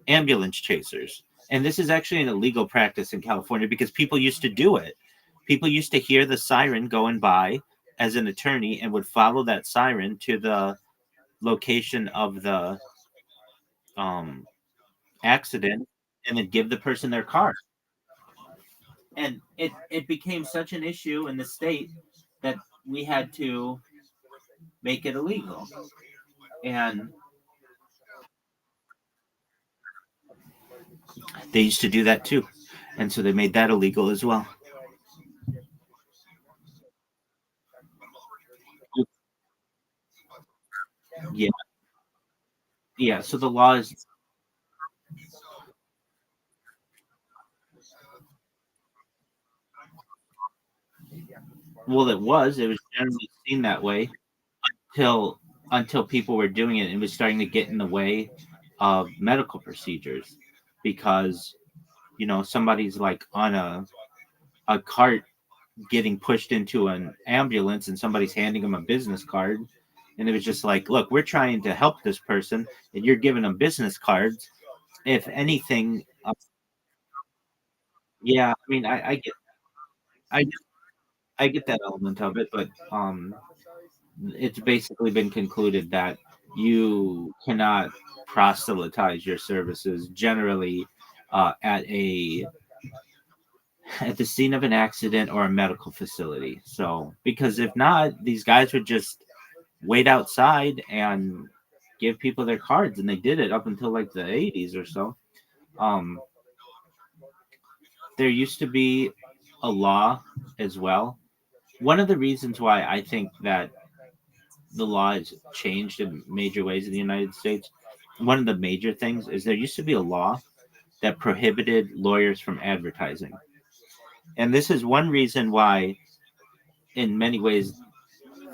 ambulance chasers. And this is actually an illegal practice in California because people used to do it. People used to hear the siren going by as an attorney and would follow that siren to the location of the um, accident, and then give the person their car. And it became such an issue in the state that we had to make it illegal. And they used to do that too. And so they made that illegal as well. Yeah. Yeah. So the law is, well, it was generally seen that way till until people were doing it, and it was starting to get in the way of medical procedures, because somebody's like on a cart getting pushed into an ambulance, and somebody's handing them a business card, and it was just like, look, we're trying to help this person, and you're giving them business cards. If anything, yeah, I mean, I I get that element of it, but it's basically been concluded that you cannot proselytize your services generally at the scene of an accident or a medical facility. So, because if not, these guys would just wait outside and give people their cards, and they did it up until like the 80s or so. Um, there used to be a law as well. One of the reasons why I think that the law has changed in major ways in the United States, one of the major things is there used to be a law that prohibited lawyers from advertising. And this is one reason why, in many ways,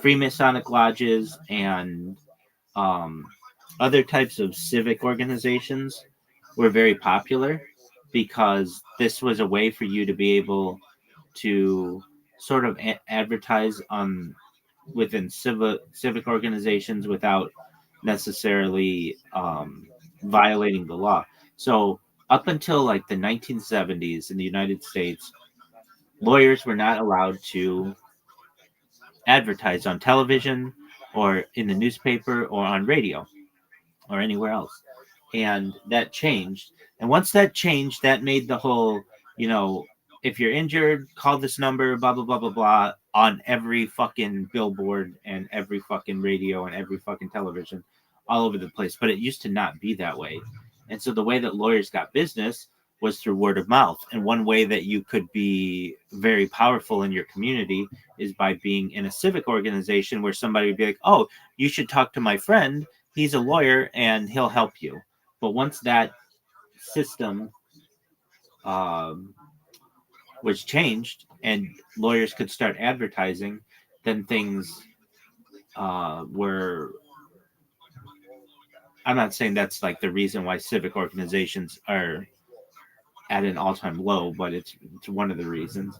Freemasonic lodges and um, other types of civic organizations were very popular, because this was a way for you to be able to sort of advertise on within civic organizations without necessarily violating the law. So up until like the 1970s in the United States, lawyers were not allowed to advertise on television or in the newspaper or on radio or anywhere else. And that changed. And once that changed, that made the whole, you know, if you're injured, call this number, blah, blah, blah, blah, blah, on every fucking billboard and every fucking radio and every fucking television all over the place. But it used to not be that way. And so the way that lawyers got business was through word of mouth. And one way that you could be very powerful in your community is by being in a civic organization where somebody would be like, oh, you should talk to my friend. He's a lawyer and he'll help you. But once that system um, was changed and lawyers could start advertising, then things were. I'm not saying that's like the reason why civic organizations are at an all-time low, but it's one of the reasons.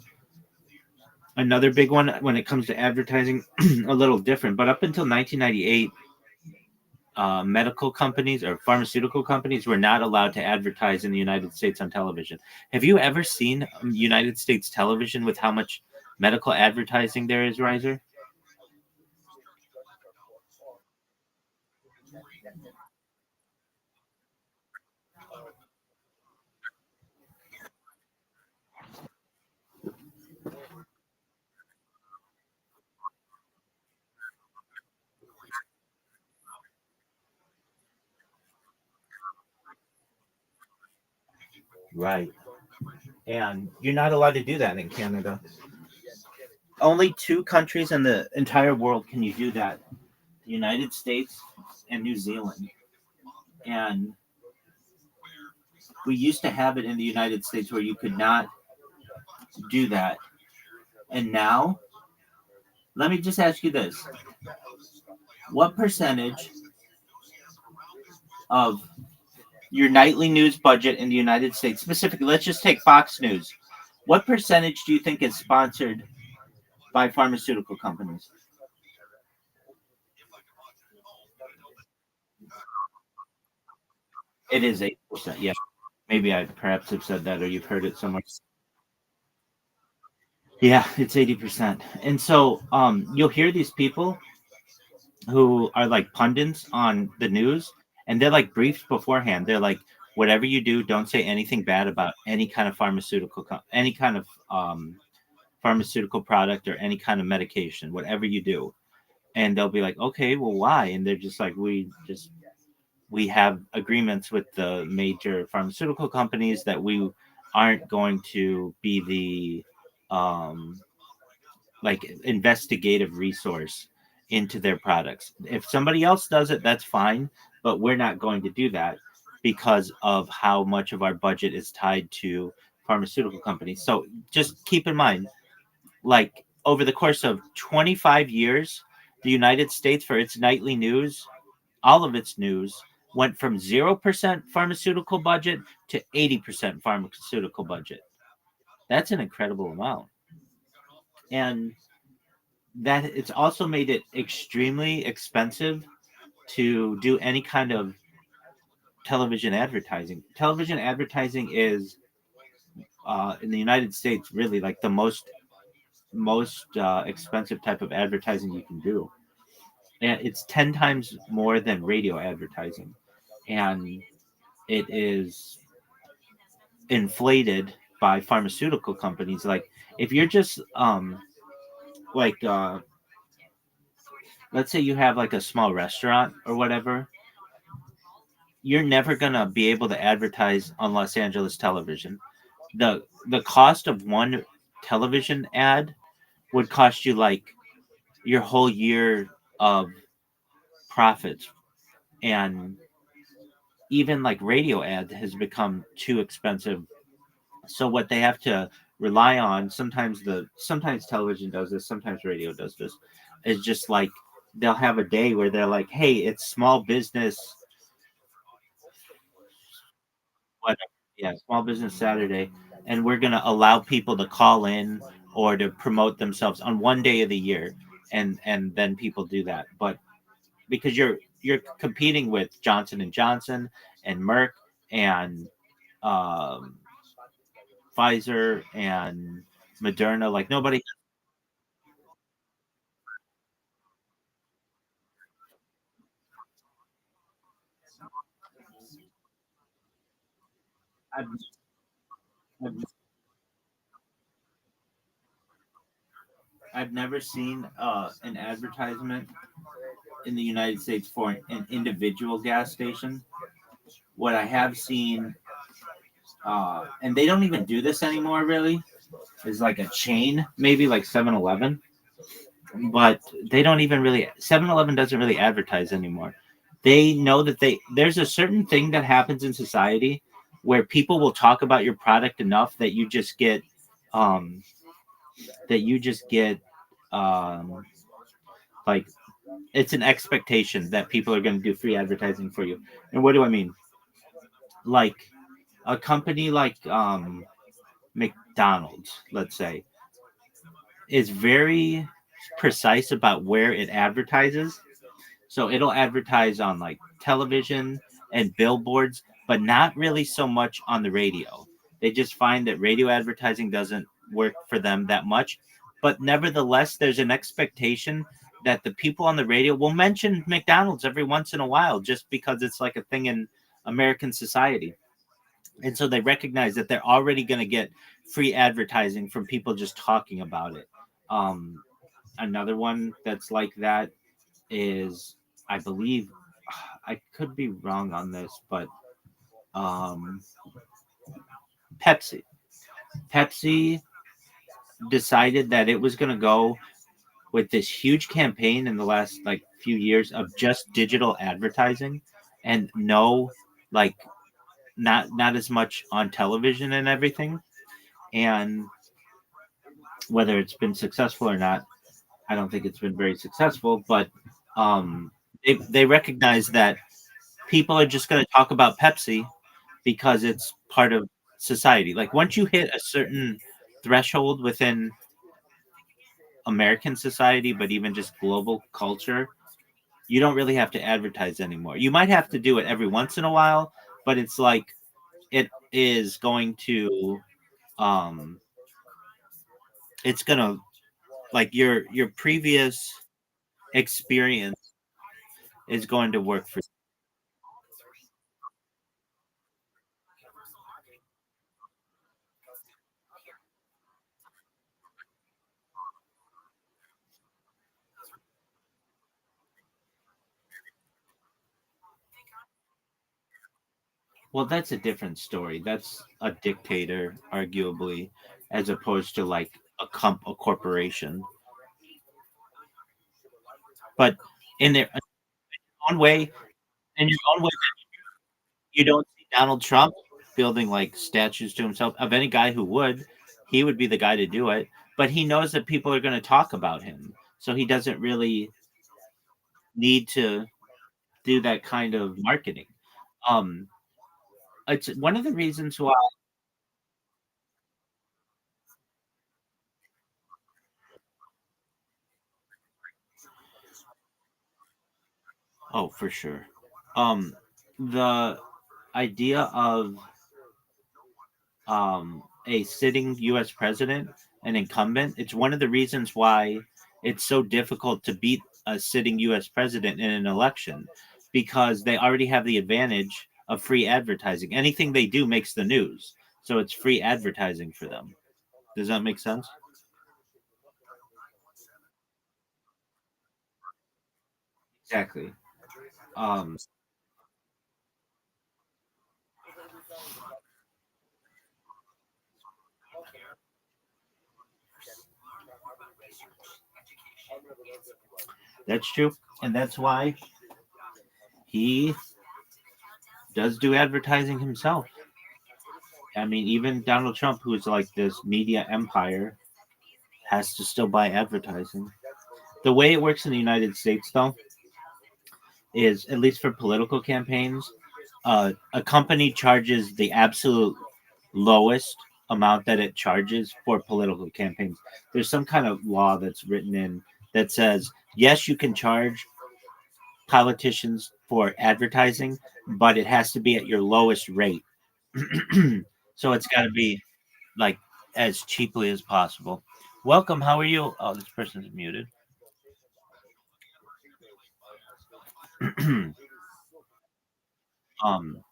Another big one when it comes to advertising, a little different, but up until 1998, medical companies or pharmaceutical companies were not allowed to advertise in the United States on television. Have you ever seen United States television with how much medical advertising there is, Riser? Right. And you're not allowed to do that in Canada. Only two countries in the entire world can you do that: the United States and New Zealand. And we used to have it in the United States where you could not do that. And now, let me just ask you this: what percentage of your nightly news budget in the United States, specifically, let's just take Fox News, what percentage do you think is sponsored by pharmaceutical companies? It is 8%. Yeah. Maybe I perhaps have said that or you've heard it somewhere. Yeah, it's 80%. And so you'll hear these people who are like pundits on the news and they're like briefed beforehand. They're like, whatever you do, don't say anything bad about any kind of any kind of pharmaceutical product or any kind of medication, whatever you do. And they'll be like, okay, well, why? And they're just like, we have agreements with the major pharmaceutical companies that we aren't going to be the like investigative resource into their products. If somebody else does it, that's fine, but we're not going to do that because of how much of our budget is tied to pharmaceutical companies. So just keep in mind, like over the course of 25 years, the United States, for its nightly news, all of its news went from 0% pharmaceutical budget to 80% pharmaceutical budget. That's an incredible amount. And that it's also made it extremely expensive to do any kind of television advertising. Television advertising is in the United States really like the most expensive type of advertising you can do, and it's 10 times more than radio advertising, and it is inflated by pharmaceutical companies. Like if you're just like let's say you have like a small restaurant or whatever, you're never gonna be able to advertise on Los Angeles television. The cost of one television ad would cost you like your whole year of profits. And even like radio ad has become too expensive. So what they have to rely on, sometimes television does this, sometimes radio does this, is just like they'll have a day where they're like, hey, it's small business, whatever. Yeah, small business Saturday, and we're gonna allow people to call in or to promote themselves on one day of the year, and then people do that. But because you're competing with Johnson and Johnson and Merck and um, Pfizer and Moderna, like nobody. I've, I've, I've never seen an advertisement in the United States for an individual gas station. What I have seen, and they don't even do this anymore, really, is like a chain, maybe like 7-Eleven, but they don't even really, 7-Eleven doesn't really advertise anymore. They know that there's a certain thing that happens in society where people will talk about your product enough that um, you just get, um, like, it's an expectation that people are going to do free advertising for you. And what do I mean? Like a company like McDonald's, let's say, is very precise about where it advertises. So it'll advertise on like television and billboards, but not really so much on the radio. They just find that radio advertising doesn't work for them that much. But nevertheless, there's an expectation that the people on the radio will mention McDonald's every once in a while just because it's like a thing in American society. And so they recognize that they're already going to get free advertising from people just talking about it. Um, Another one that's like that is, I believe, I could be wrong on this, but um, Pepsi. Pepsi decided that it was going to go with this huge campaign in the last like few years of just digital advertising and no, like, not as much on television and everything. And whether it's been successful or not, I don't think it's been very successful, but um, they recognize that people are just going to talk about Pepsi because it's part of society. Like once you hit a certain threshold within American society, but even just global culture, you don't really have to advertise anymore. You might have to do it every once in a while, but it's like it is going to um it's going to, like, your previous experience is going to work for. Well, that's a different story. That's a dictator, arguably, as opposed to like a corporation. But in their own way, in your own way, you don't see Donald Trump building like statues to himself. Of any guy who would, he would be the guy to do it. But he knows that people are going to talk about him, so he doesn't really need to do that kind of marketing. Um, it's one of the reasons why. Oh, for sure. The idea of a sitting U.S. president, an incumbent, it's one of the reasons why it's so difficult to beat a sitting U.S. president in an election because they already have the advantage of free advertising. Anything they do makes the news, so it's free advertising for them. Does that make sense? Exactly. Um, that's true, and that's why he does do advertising himself. I mean, even Donald Trump, who's like this media empire, has to still buy advertising. The way it works in the United States, though, is at least for political campaigns, a company charges the absolute lowest amount that it charges for political campaigns. There's some kind of law that's written in that says yes, you can charge politicians for advertising, but it has to be at your lowest rate. So it's got to be like as cheaply as possible. Welcome. How are you? Oh, this person's muted. um,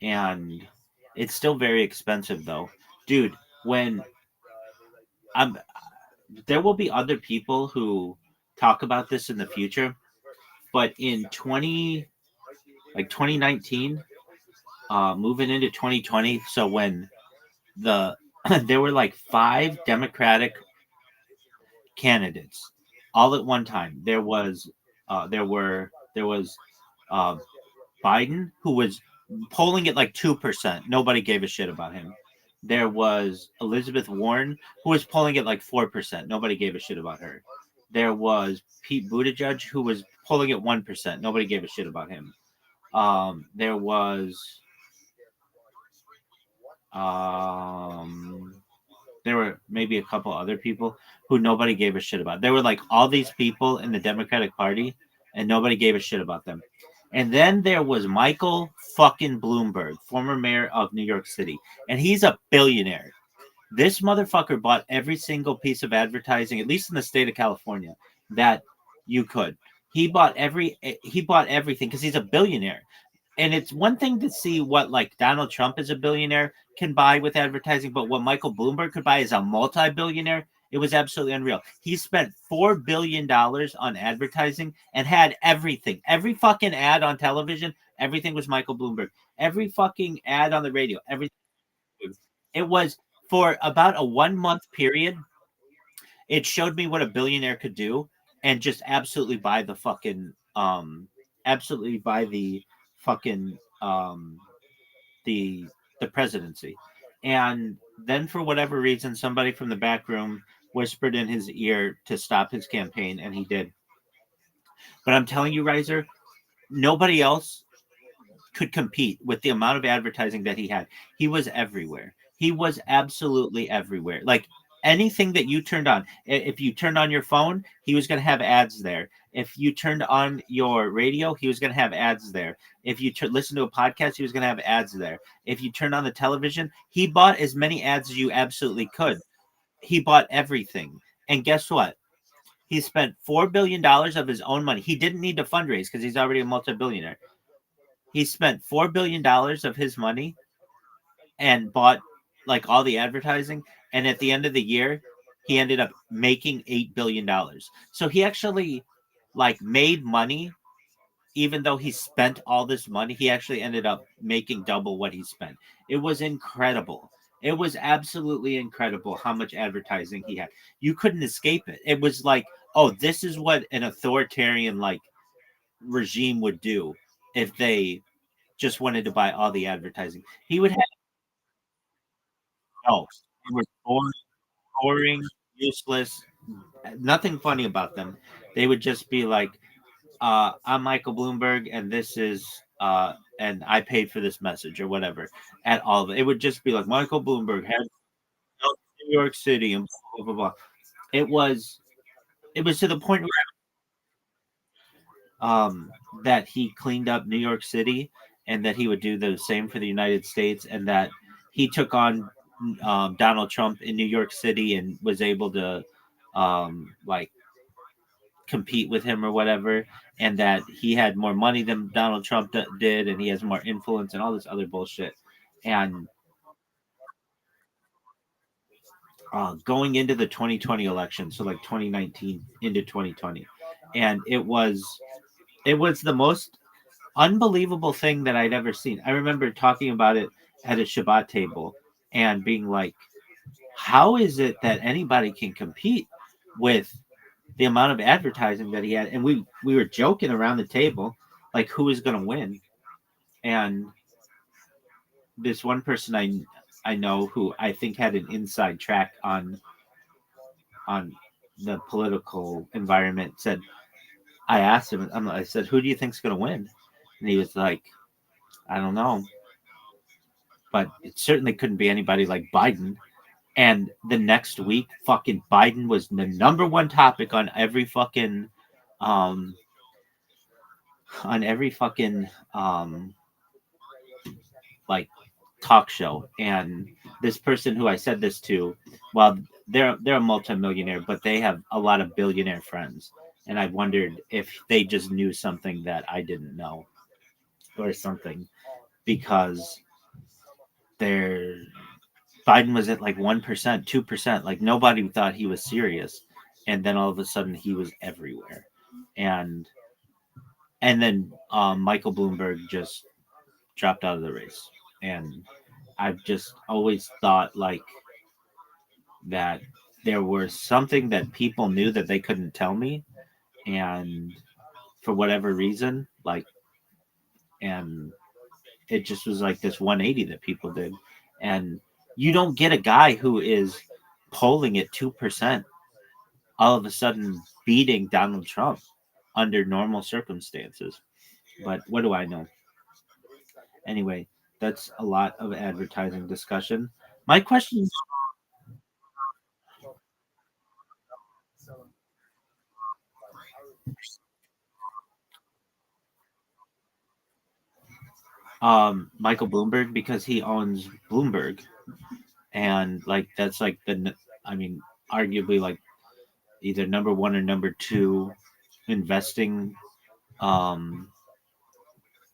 and it's still very expensive though, dude. When I'm, there will be other people who talk about this in the future, but in 2019, moving into 2020, so when the there were like 5 Democratic candidates all at one time. There was uh, Biden, who was polling at like 2%. Nobody gave a shit about him. There was Elizabeth Warren, who was polling at like 4%. Nobody gave a shit about her. There was Pete Buttigieg, who was polling at 1%. Nobody gave a shit about him. There was there were maybe a couple other people who nobody gave a shit about. There were like all these people in the Democratic Party, and nobody gave a shit about them. And then there was Michael fucking Bloomberg, former mayor of New York City, and he's a billionaire. This motherfucker bought every single piece of advertising, at least in the state of California, that you could. He bought everything because he's a billionaire. And it's one thing to see what like Donald Trump as a billionaire can buy with advertising, but what Michael Bloomberg could buy as a multi-billionaire, it was absolutely unreal. He spent $4 billion on advertising and had everything. Every fucking ad on television, everything was Michael Bloomberg. Every fucking ad on the radio, everything. It was for about a 1 month period. It showed me what a billionaire could do, and just absolutely buy the fucking absolutely buy the fucking the the presidency. And then for whatever reason, somebody from the back room whispered in his ear to stop his campaign, and he did. But I'm telling you, Riser, nobody else could compete with the amount of advertising that he had. He was everywhere. He was absolutely everywhere. Like anything that you turned on, if you turned on your phone, he was going to have ads there. If you turned on your radio, he was going to have ads there. If you listen to a podcast, he was going to have ads there. If you turned on the television, he bought as many ads as you absolutely could. He bought everything. And guess what? He spent $4 billion of his own money. He didn't need to fundraise because he's already a multi-billionaire. He spent $4 billion of his money and bought like all the advertising. And at the end of the year, he ended up making $8 billion. So he actually like made money, even though he spent all this money. He actually ended up making double what he spent. It was incredible. It was absolutely incredible how much advertising he had. You couldn't escape it. It was like, oh, this is what an authoritarian like regime would do if they just wanted to buy all the advertising. He would have no. They were boring, useless, nothing funny about them. They would just be like, I'm Michael Bloomberg, and this is and I paid for this message or whatever. At all of it, it would just be like Michael Bloomberg had New York City and blah blah blah. It was to the point where that he cleaned up New York City, and that he would do the same for the United States, and that he took on Donald Trump in New York City and was able to like compete with him or whatever, and that he had more money than Donald Trump did, and he has more influence and all this other bullshit. And going into the 2020 election, so like 2019 into 2020, and it was the most unbelievable thing that I'd ever seen. I remember talking about it at a Shabbat table and being like, how is it that anybody can compete with the amount of advertising that he had? And we were joking around the table, like who is going to win. And this one person I know who I think had an inside track on the political environment said, I asked him, I said, who do you think's going to win? And he was like, I don't know. but it certainly couldn't be anybody like Biden. And the next week, fucking Biden was the number one topic um, on every fucking like talk show. And this person who I said this to, well, they're a multimillionaire, but they have a lot of billionaire friends. And I wondered if they just knew something that I didn't know or something, because they're Biden was at like 1%, 2%. Like nobody thought he was serious. And then all of a sudden he was everywhere. And then Michael Bloomberg just dropped out of the race. And I've just always thought like that there was something that people knew that they couldn't tell me. And for whatever reason, like, and it just was like this 180 that people did. And you don't get a guy who is polling at 2% all of a sudden beating Donald Trump under normal circumstances. But what do I know? Anyway, that's a lot of advertising discussion. My question, Michael Bloomberg, because he owns Bloomberg, and like that's like I mean, arguably like either number one or number two investing um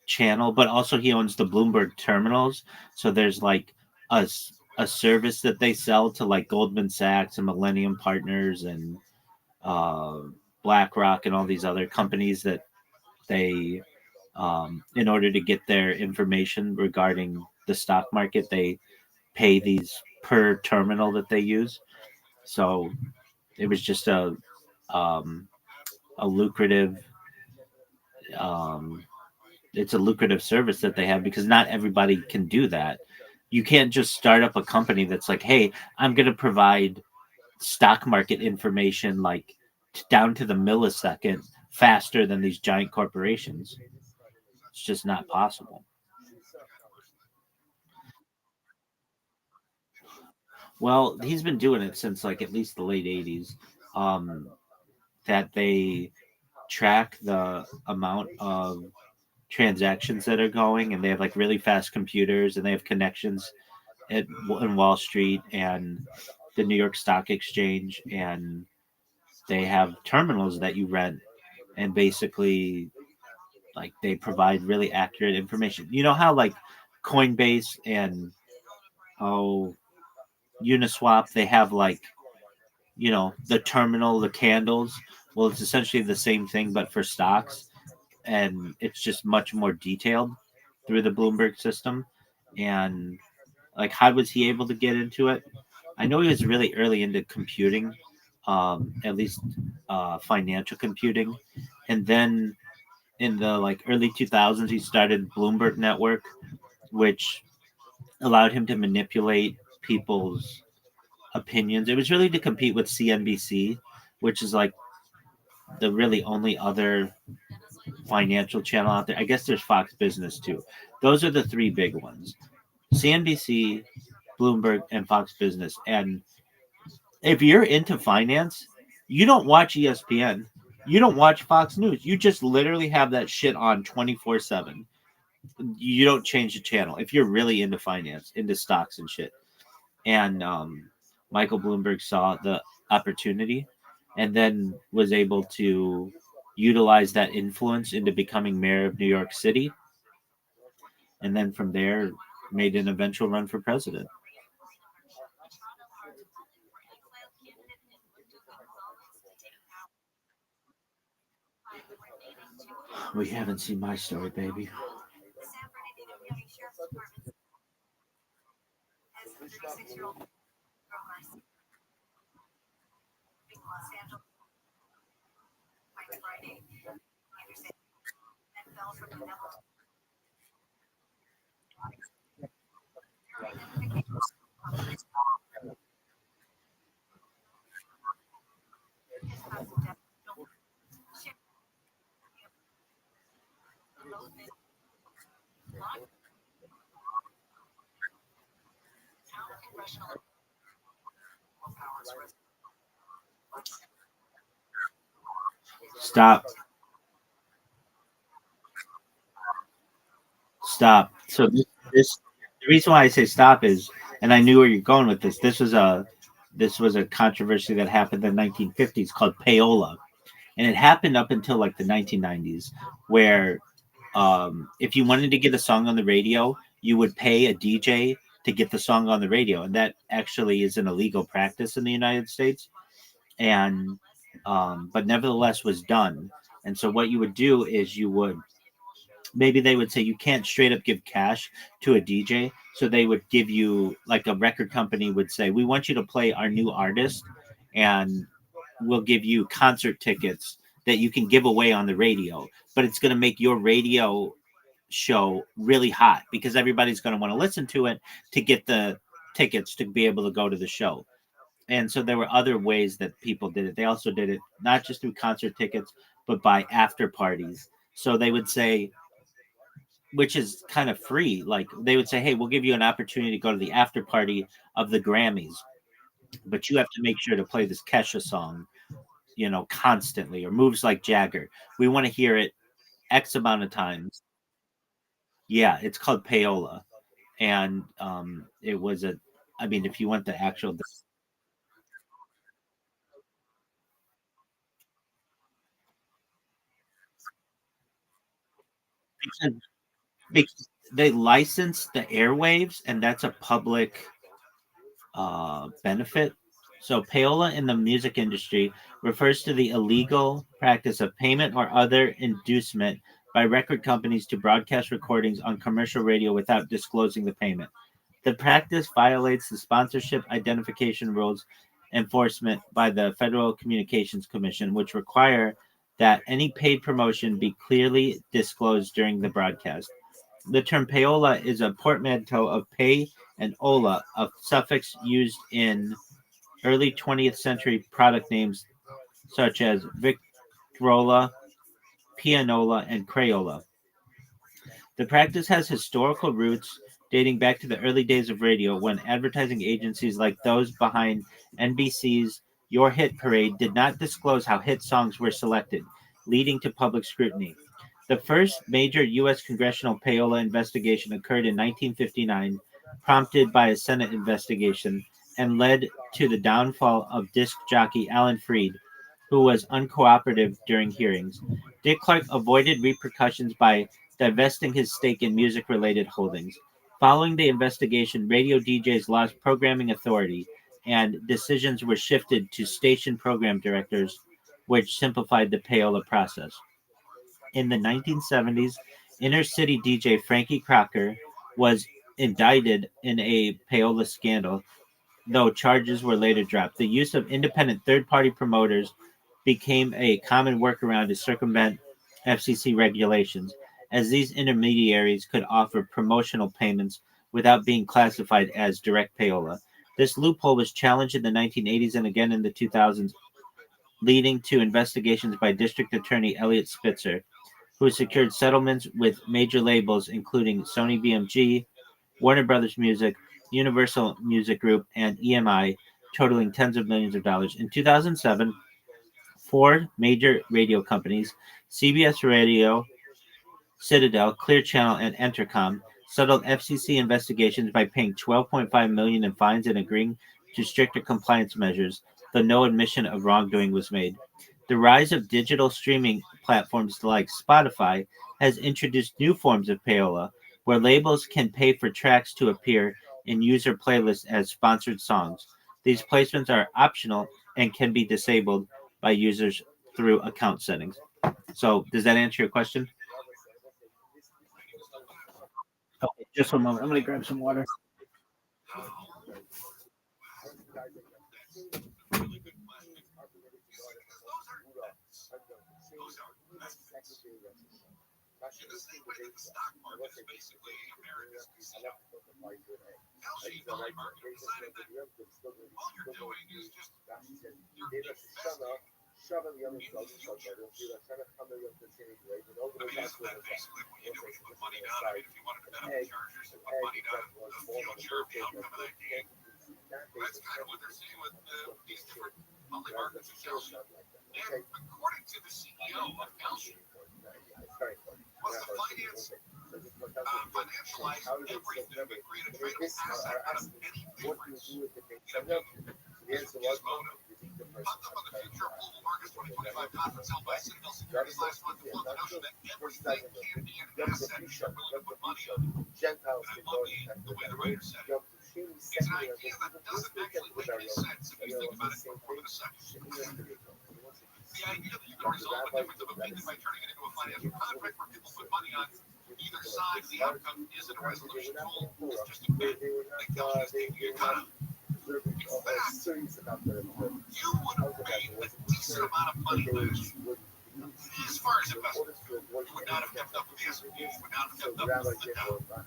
channel, but also he owns the Bloomberg terminals. So there's like a service that they sell to like Goldman Sachs and Millennium Partners and uh, BlackRock and all these other companies that they, in order to get their information regarding the stock market, they pay these per terminal that they use. So it was just um, a lucrative um, it's a lucrative service that they have, because not everybody can do that. You can't just start up a company that's like, hey, I'm going to provide stock market information like down to the millisecond faster than these giant corporations. It's just not possible. Well, he's been doing it since like at least the late 80s. Um, that they track the amount of transactions that are going, and they have like really fast computers, and they have connections in Wall Street and the New York Stock Exchange, and they have terminals that you rent, and basically like they provide really accurate information. You know how like Coinbase and oh Uniswap, they have like, you know, the terminal, the candles. Well, it's essentially the same thing but for stocks, and it's just much more detailed through the Bloomberg system. And like, how was he able to get into it? I know he was really early into computing, at least financial computing, and then in the like early 2000s, he started Bloomberg Network, which allowed him to manipulate people's opinions. It was really to compete with CNBC, which is like the really only other financial channel out there. I guess there's Fox Business too. Those are the three big ones: CNBC, Bloomberg, and Fox Business. And if you're into finance, you don't watch ESPN, you don't watch Fox News. You just literally have that shit on 24/7. You don't change the channel if you're really into finance, into stocks and shit. And Michael Bloomberg saw the opportunity and then was able to utilize that influence into becoming mayor of New York City. And then from there, made an eventual run for president. We haven't seen my story, baby. Stop. Stop. So this the reason why I say stop is, and I knew where you're going with this. This was a controversy that happened in the 1950s called payola, and it happened up until like the 1990s, where if you wanted to get a song on the radio, you would pay a DJ to get the song on the radio, and that actually is an illegal practice in the United States, and but nevertheless was done. And so what you would do is you would maybe they would say you can't straight up give cash to a DJ. So they would give you, like, a record company would say, we want you to play our new artist, and we'll give you concert tickets that you can give away on the radio. But it's going to make your radio show really hot because everybody's going to want to listen to it to get the tickets to be able to go to the show. And so there were other ways that people did it. They also did it not just through concert tickets, but by after parties. So they would say, which is kind of free. Like they would say, "Hey, we'll give you an opportunity to go to the after party of the Grammys, but you have to make sure to play this Kesha song, constantly, or Moves Like Jagger. We want to hear it X amount of times." Yeah, it's called payola, and it was a. I mean, if you want the actual, because, because they license the airwaves, and that's a public benefit. So, payola in the music industry refers to the illegal practice of payment or other inducement by record companies to broadcast recordings on commercial radio without disclosing the payment. The practice violates the sponsorship identification rules enforcement by the Federal Communications Commission, which require that any paid promotion be clearly disclosed during the broadcast. The term payola is a portmanteau of pay and ola, a suffix used in early 20th century product names such as Victrola, Pianola, and Crayola. The practice has historical roots dating back to the early days of radio when advertising agencies like those behind NBC's Your Hit Parade did not disclose how hit songs were selected, leading to public scrutiny. The first major U.S. congressional payola investigation occurred in 1959, prompted by a Senate investigation, and led to the downfall of disc jockey Alan Freed, who was uncooperative during hearings. Dick Clark avoided repercussions by divesting his stake in music related holdings. Following the investigation, radio DJs lost programming authority, and decisions were shifted to station program directors, which simplified the payola process. In the 1970s, inner city DJ Frankie Crocker was indicted in a payola scandal, though charges were later dropped. The use of independent third party promoters became a common workaround to circumvent FCC regulations, as these intermediaries could offer promotional payments without being classified as direct payola. This loophole was challenged in the 1980s and again in the 2000s, leading to investigations by District Attorney Elliot Spitzer, who secured settlements with major labels including Sony BMG, Warner Brothers Music, Universal Music Group, and EMI, totaling tens of millions of dollars. In 2007, four major radio companies, CBS Radio, Citadel, Clear Channel, and Entercom, settled FCC investigations by paying $12.5 million in fines and agreeing to stricter compliance measures, though no admission of wrongdoing was made. The rise of digital streaming platforms like Spotify has introduced new forms of payola, where labels can pay for tracks to appear in user playlists as sponsored songs. These placements are optional and can be disabled by users through account settings. So, does that answer your question? Okay, just one moment. I'm going to grab some water. That's kind of what they're saying with these different monthly markets in Calcium. And according to the CEO of Calcium, was to financialize everything and create a tradable asset out of any difference in opinion. This was his motive. Popped up on the Future of Global Markets 2025 conference held by Citadel Securities last month to float the notion that everything can be an asset if you're willing to put money on it. And I love the way the writer said it. It's an idea that doesn't actually make any sense if you think about it for more than a second. The idea that you can resolve a difference of opinion by turning it into a financial contract where people put money on either side of the outcome isn't a resolution tool. It's just a bet that Kelly is taking a cut of. In fact, you would have made a decent amount of money last year. As far as investments go, you would not have kept up with the S&P, you would not have kept up with the Dow. But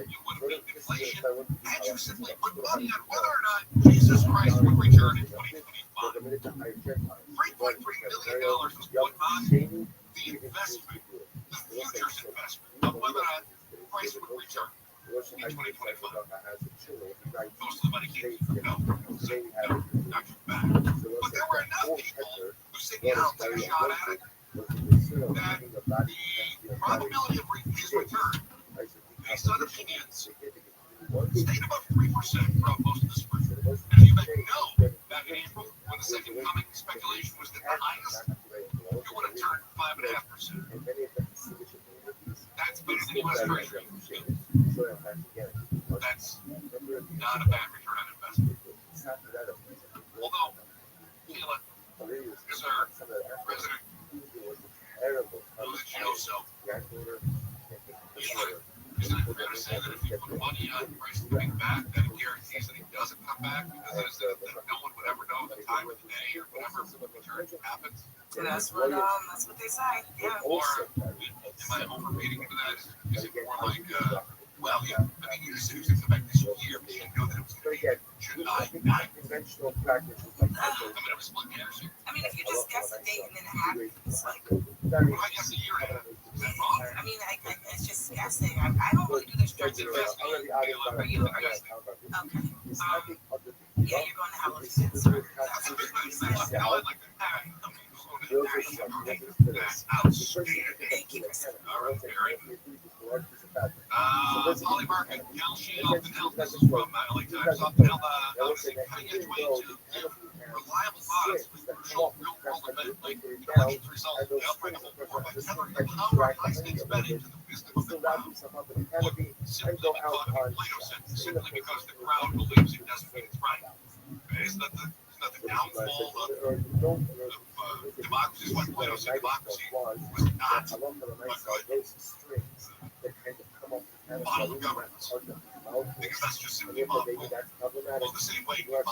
you would have beat inflation had you simply put money on whether or not Jesus Christ would return in 2025. $3.3 billion was put on the investment, the futures investment, of whether or not Christ would return in 2025. Most of the money came from no, not back. But there were enough people who said, yeah, I'll take a shot at it, that the probability of his return, based on opinions, stayed above 3% throughout most of the spring. And if you bet no back in April, when the second coming speculation was at the highest, you would have turned 5.5%. That's better than U.S. Treasury. That's not a bad return on investment. Although, feel it, because our president, Joseph, isn't it fair to say that if you put money on price coming back, that it guarantees that he doesn't come back because that no one would ever know the time of the day or whatever return happens? That's what they say. Yeah. Or am I overreading into that? Is it more like, well, yeah, I mean, you just said he was going to come back this year, but you didn't know that it was going to be July 9th. I'm going to split hairs here. I mean, if you just guess a date and then it happens, like, Well, I guess a year and a half. Is that wrong? I mean, it's just guessing. I don't really do this It's strategy. investing. Are you? I guess. Okay. Yeah, you're going to have a answer. That's a big question. No, I like that. All right. Okay. That's outstanding. All right, very good. Polymarket, Calcium, often held, this is from LA Times, often held as a cutting-edge way to give reliable odds with crucial real-world event like the election's result, the outbreak of a war, by tethering the power of high-stakes betting to the wisdom of the crowd. Look, simply because, Plato said, simply because the crowd believes it doesn't mean it's right. Okay? It's not the downfall of democracy. Is what Plato said democracy was not a good model of governance. Because that's just simply mob rule. Well, the same way mob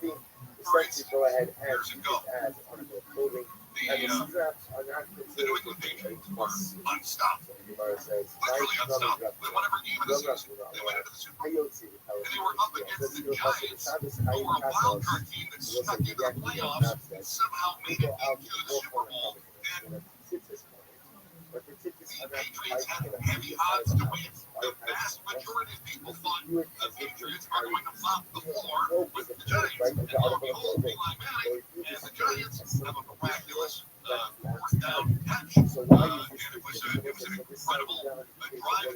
rule. For instance, years ago, the New England Patriots were unstoppable. Literally unstoppable. They won every game in the season. They went into the Super Bowl. And they were up against the Giants, who were a wild card team that snuck into the playoffs and somehow made it into the Super Bowl. And the Patriots had heavy odds to win. The vast majority of people thought the Patriots are going to flop the floor with the Giants. And lo and behold, Eli Manning and the Giants have a miraculous fourth down catch. And it was an incredible drive at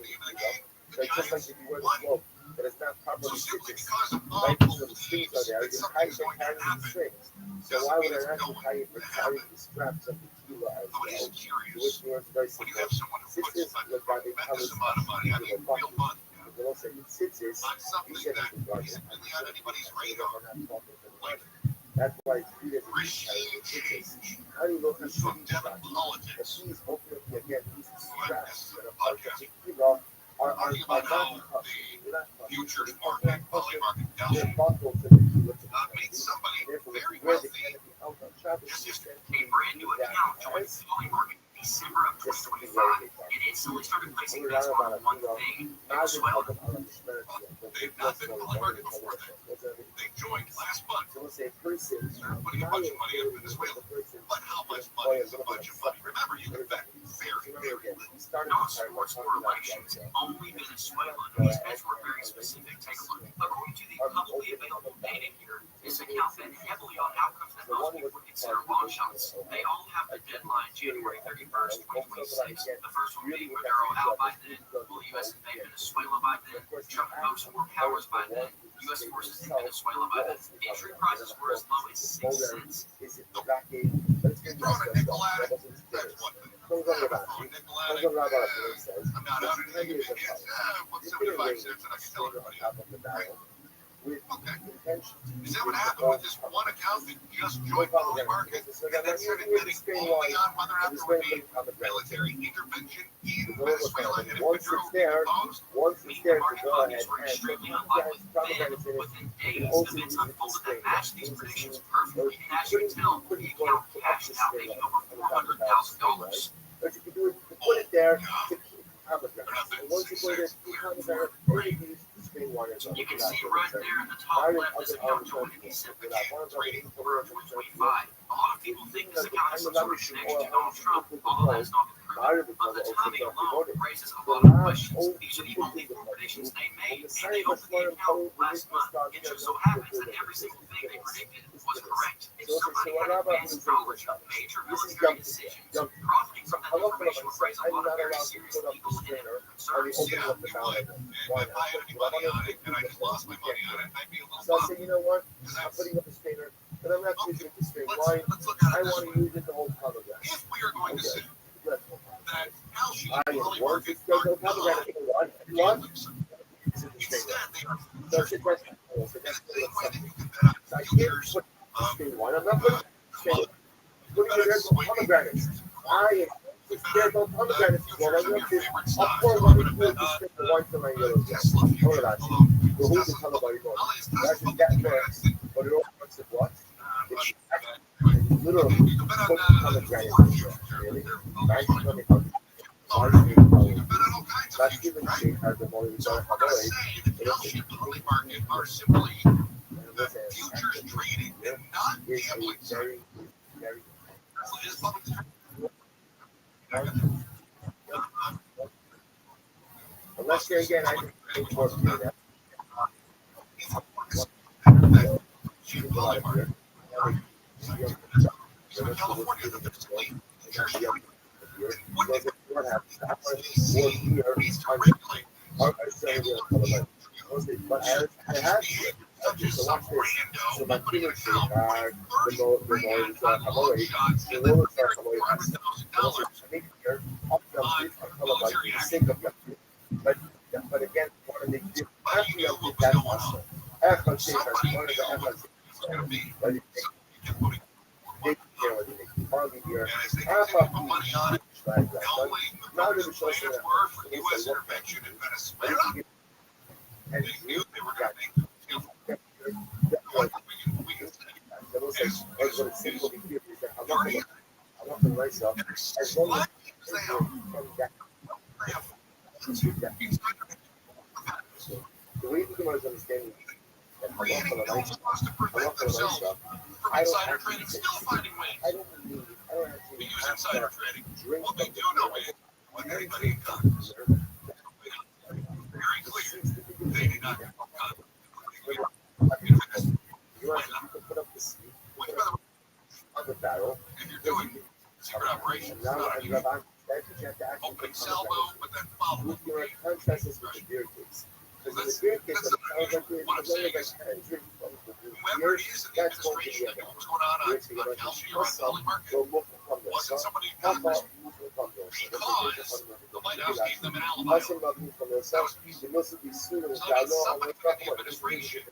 the end of the game. The Giants won. So simply because of mob believes that something's going to happen doesn't mean it's going to happen. Nobody's curious when you have someone who puts a tremendous amount of money, I mean real money, on something that isn't really on anybody's radar. Like regime change from Devon politics, who had this podcast, arguing about how the futures market, polymarket calcium, made somebody very wealthy just yesterday. A brand new account joined Polymarket in December of 2025 and instantly started placing bets on one thing. It was swelling. They've not been Polymarket before then. They joined last month. They're putting a bunch of money in Venezuela. But how much money is a bunch of money? Remember, you can bet Non-sports correlations, only Venezuela. These bets were very specific. Take a look. According to the publicly available data here, this account bet heavily on outcomes that most people would consider long shots. They all have the deadline January 31st, 2026. The first will be Maduro out by then. Will the U.S. invade Venezuela by then? Trump invokes more powers by then. U.S. forces in Venezuela by then. Entry prices were as low as 6 cents. Throwing a nickel at it, that's one thing. Throwing a nickel at it, I'm not out anything. If it hits, 75 cents, and I can tell everybody. Right? Okay. Is that what happened with this one account that just joined the holy market and then started betting only on whether or not there would be military intervention in Venezuela and if Maduro would be opposed? The market values were extremely unlikely. Then, within days, events unfolded that matched these predictions perfectly. And as you can tell, the account cashed out, making over $400,000. But you can do it, you put it there to keep Amazon. And once you put it in, you can see right there in the top left this account joined in December 2025. A lot of people think this account has some sort of connection to Donald Trump, although that is not been proven. But the timing alone raises a lot of questions. These are the only 4 predictions they made, and they opened the account last month. It just so happens that every single thing they predicted was correct. If somebody had advanced knowledge of major military decisions, profiting from that information would raise a lot of very serious legal and ethical concerns. Yeah, you would. And if I had any money on it and I just lost my money on it, I'd be a little So I bummed. said, you know what? Because I'm that's, putting up a strainer, but I'm not using the strain. let's Why? look at I it this want way. to use it the whole pomegranate. If we are going to say Let's go. that Algae I and want polymarket to go are pomegranate. not What? gambling sites, Use it the strain. instead they are So I futures said, market. that's And the that's same way that something. you can bet on So I can't futures put the of strain one. I'm not putting the strain. commodities. Putting it there for pomegranates. I am scared about pomegranates. Well, I want this. Of course, I'm going to put the strain one for my yellow. Tesla Hold future, on. although Well, who's the Tesla tell about it? not only is Tesla That's public, that but fair. it's the- But it all wants it what? but It's literally you can bet on put four pomegranates in there. futures. Really? They're Right? always Tell me funny. how. You can bet on all kinds of Not futures, even right? the hard the more you So got if we're going to say that Algae and polymarket are simply the futures trading and not is gambling a site, very, very. Tesla is public. Unless you're again, I can take more of that. Polymarket. So in California, there's only futures trading. Wouldn't it What happens? SEC needs to regulate But I have such as so some watch this. So rando my opening an Felix account, are putting the 30 more grand is on long shots, and then clearing $400,000 but again, one of the but you knew what was that going on. also. Somebody knew One of the what it was going to be. but So you kept putting more money on it. here. And as they continued to put money on it, knowing the president's plans were for U.S. intervention in Venezuela, And they knew they were going to make the deal. One thing we can say is I'm not going to myself. and as As long slightly as as they have the way you guys understand that I'm not creating going to new myself. laws to prevent themselves from insider trading, still finding I ways don't to actually use have insider to trading. drink What they from do the know is when anybody in Congress very clear they do not have Congress. You can put up the seed Which, by the way, on the barrel. if you're doing secret operations, And it's now not and unusual. Rabbi, that's what you have to actually Opening put on the salvo, but then follow barrel. up You're with in contrast this with the beer case. Because in the beer case, That's it sounds like unusual. What I'm saying is, whoever it is in the that's going to administration be that knew what was going on Algae or on Valley Market We'll move from there. wasn't somebody in How Congress about moving from there? because the White House gave them an alibi. Hustle about moving from there. So, you must be sooner than So I it's know. somebody in the administration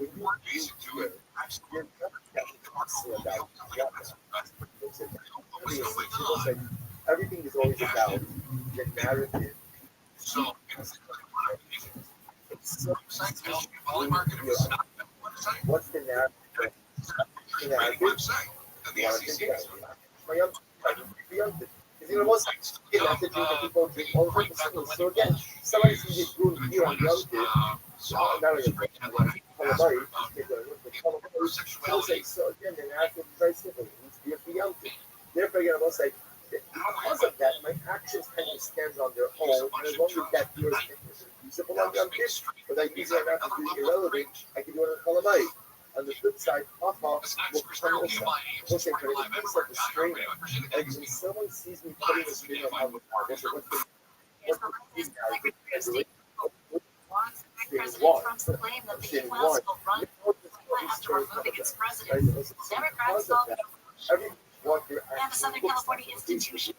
When who are adjacent to it. you're What was going on? everything is always about the narrative. So, It's so, website, Valley Market was not that website. what's the narrative? It's a trading website that the SEC is on. So again, somebody can get groomed here on young Sexuality. so again, the narrative is very simple. It needs to be for young people. Therefore, again, I was like, because of that, my on their own, and as long as that feels usable on them kids, but I use it not to be irrelevant, I can do it on Kalamai. On the flip side, pop-up will come also. We'll say, but it's just like a strain. Like when someone sees me putting a strain on the car, what's the thing President Trump's claim that the U.S. will run after removing its president. Democrats called and the Southern California Institution.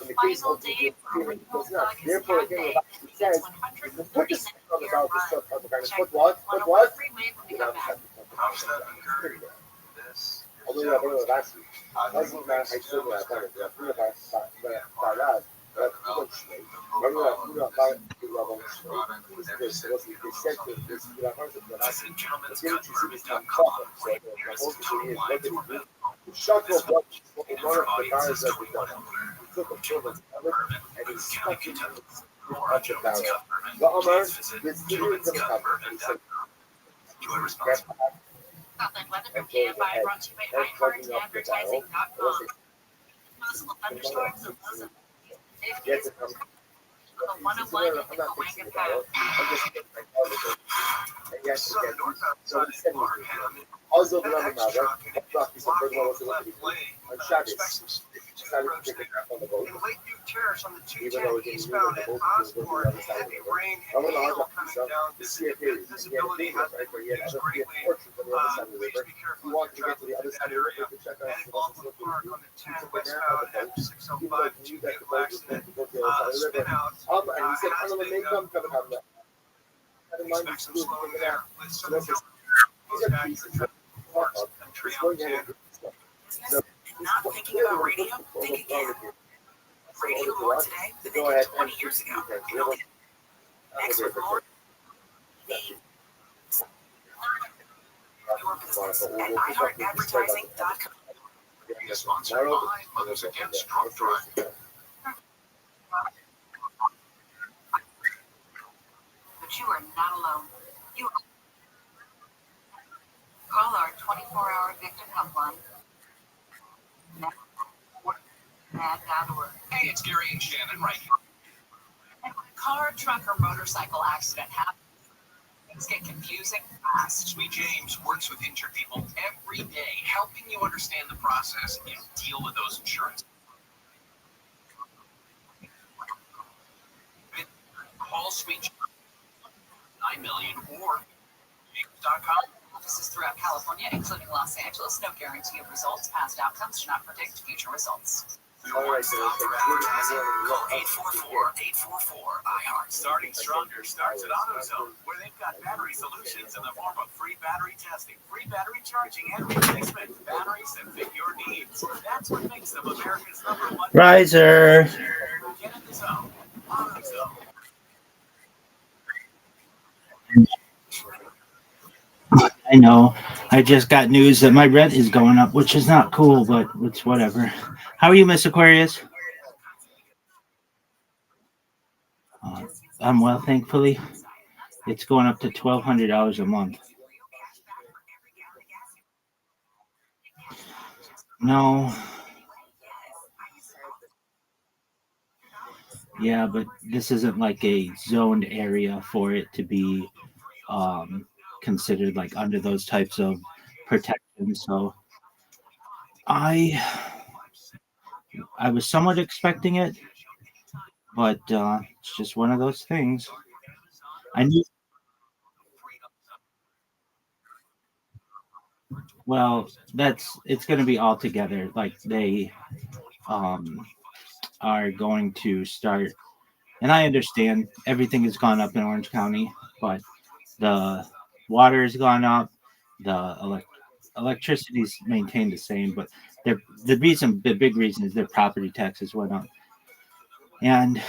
The final day for Renewal August campaign. It's 149 year run. Check 101 freeway when we come back. Although last week, I still got that. Scotland weather from KFI brought to you by iHeartAdvertising.com. Possible thunderstorms and lows of 50s. On the 101 in the Cahuenga Pass. Also, the number now, on Shabbos. Even though it's eastbound at Osborne, heavy rain and hail coming down. This visibility has been reduced greatly. Please be careful. You want to get to the other side of the area. Heading off the park on the 10 westbound at 605, two vehicle accident. Spin out. And he said, I'm going to make them come up. Expect some slowing there with some of the Not thinking about radio? Think again. Radio more today than they did 20 years ago. You'll get next with more. Your business at iHeartAdvertising.com. Sponsored by Mothers Against Drunk Driving. But you are not alone. You call our 24-hour victim helpline. Mad.org. Hey, it's Gary and Shannon right here. And when a car, truck, or motorcycle accident happens, things get confusing fast. Sweet James works with injured people every day, helping you understand the process and deal with those insurance. Call Sweet James 9 million or James.com. Offices throughout California, including Los Angeles. No guarantee of results. Past outcomes do not predict future results. Call 844-844-IHEART. Starting Stronger starts at AutoZone, where they've got battery solutions in the form of free battery testing, free battery charging, and replacement batteries that fit your needs. That's what makes them America's #1 Riser. Get in the zone. AutoZone. I know. I just got news that my rent is going up, which is not cool, but it's whatever. How are you, Miss Aquarius? I'm well, thankfully. It's going up to $1,200 a month. No. Yeah, but this isn't like a zoned area for it to be considered like under those types of protections. So I was somewhat expecting it, but it's just one of those things. I knew. Well, it's going to be all together. Like they are going to start, and I understand everything has gone up in Orange County, but the water has gone up, the electricity's maintained the same, but the big reason is their property taxes went up, and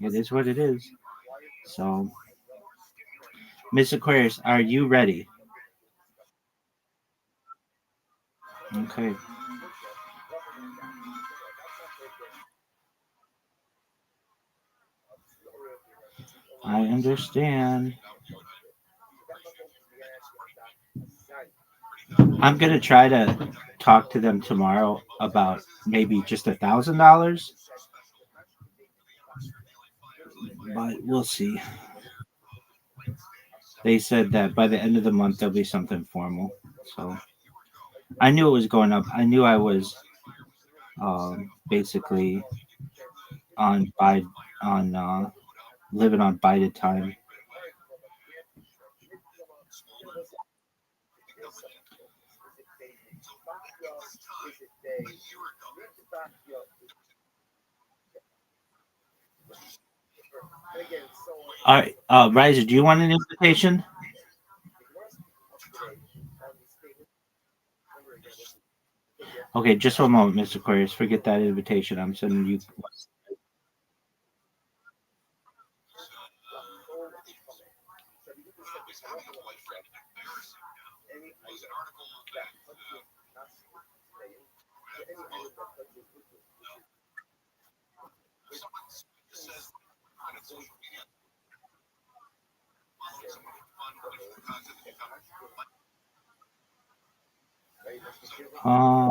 it is what it is. So, Miss Aquarius, are you ready? Okay. I understand. I'm gonna try to talk to them tomorrow about maybe just $1,000 but we'll see. They said that by the end of the month there'll be something formal. So I knew it was going up. I knew I was basically on by on living on bided time. All right, Riser, do you want an invitation? Okay, just one moment, Mr. Aquarius. Forget that invitation. I'm sending you. Uh,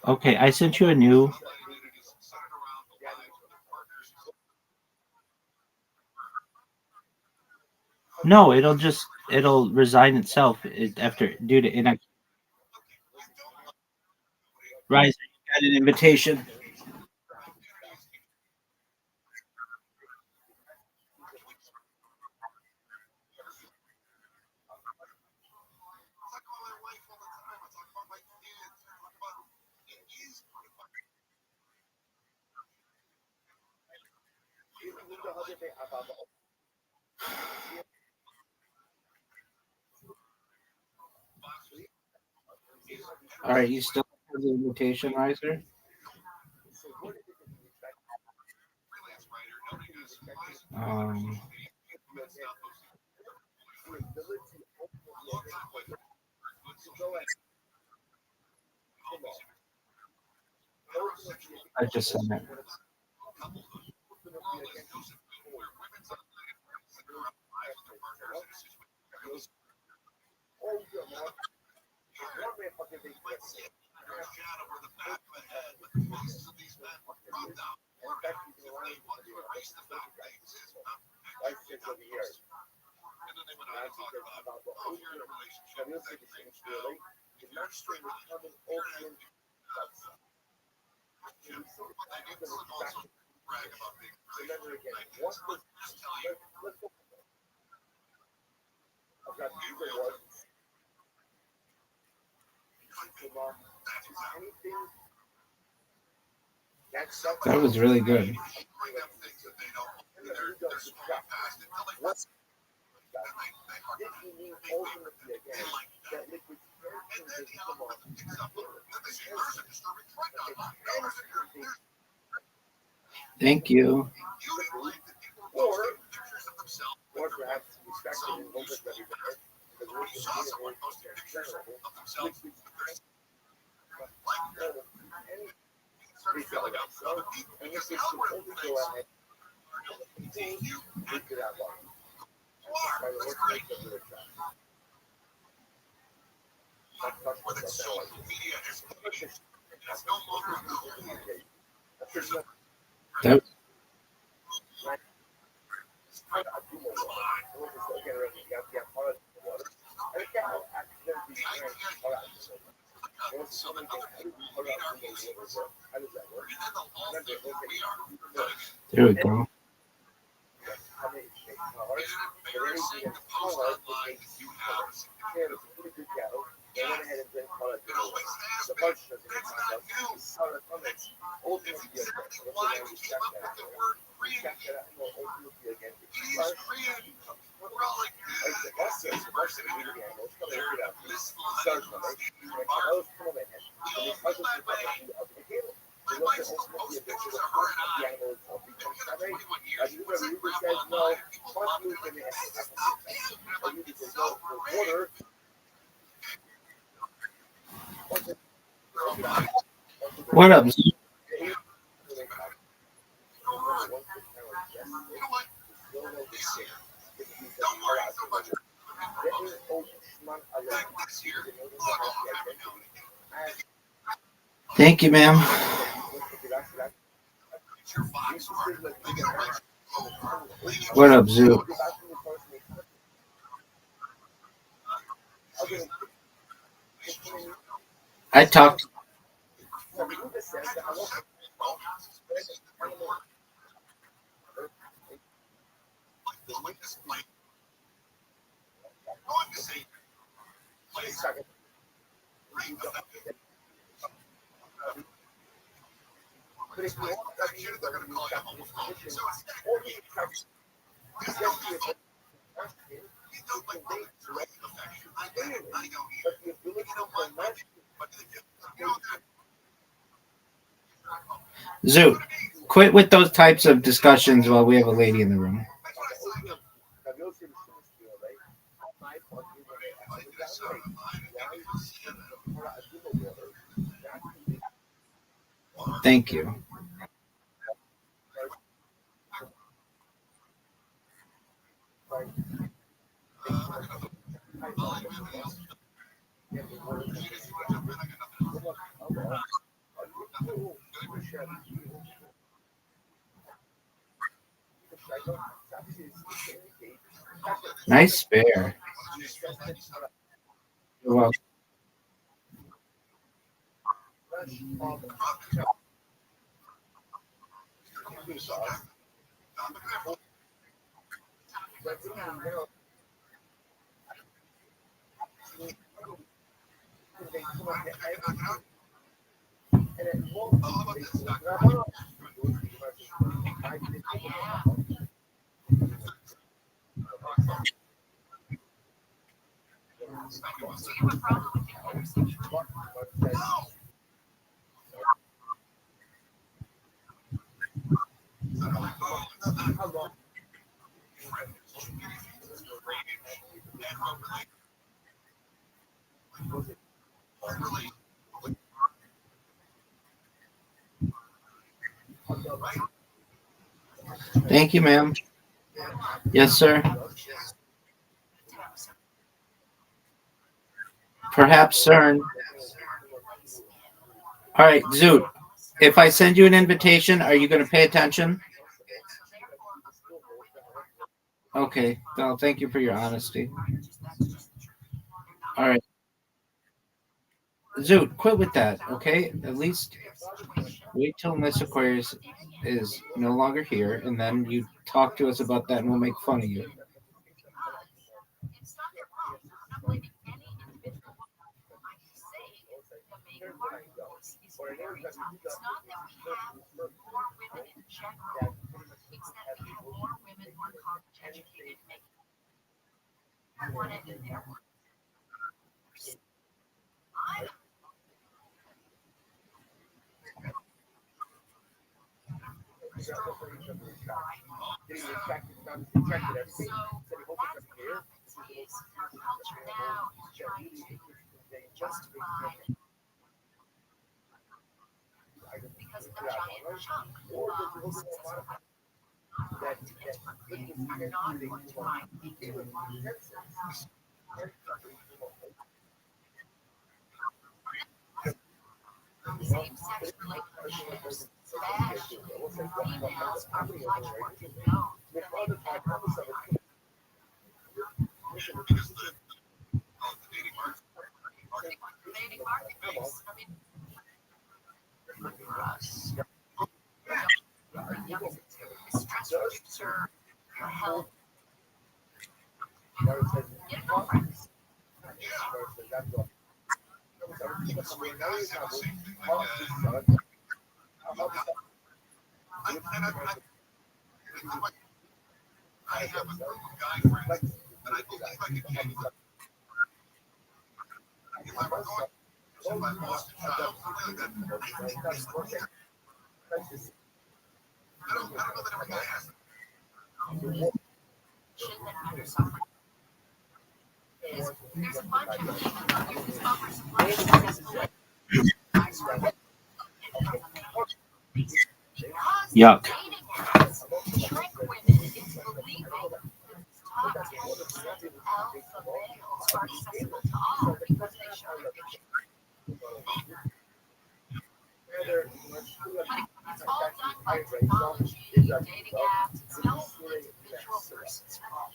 okay, I sent you a new. No, it'll resign itself after due to inact. Riser, you got an invitation. All right, you still have the invitation, Riser? Um, I just sent it. That was really good. Thank you. That, there we go. What up? Thank you, ma'am. What up, Zoo? I talked. Zoo, quit with those types of discussions while we have a lady in the room. Thank you. Nice spare. You're welcome. Thank you, ma'am. Yes, sir. Perhaps CERN. All right, Zoot. If I send you an invitation, are you going to pay attention? Okay. Well, thank you for your honesty. All right. Zoot, quit with that, okay? At least wait till Miss Aquarius is no longer here, and then you talk to us about that, and we'll make fun of you. Yuck. It's all done by technology, dating apps. It's no individual person's fault.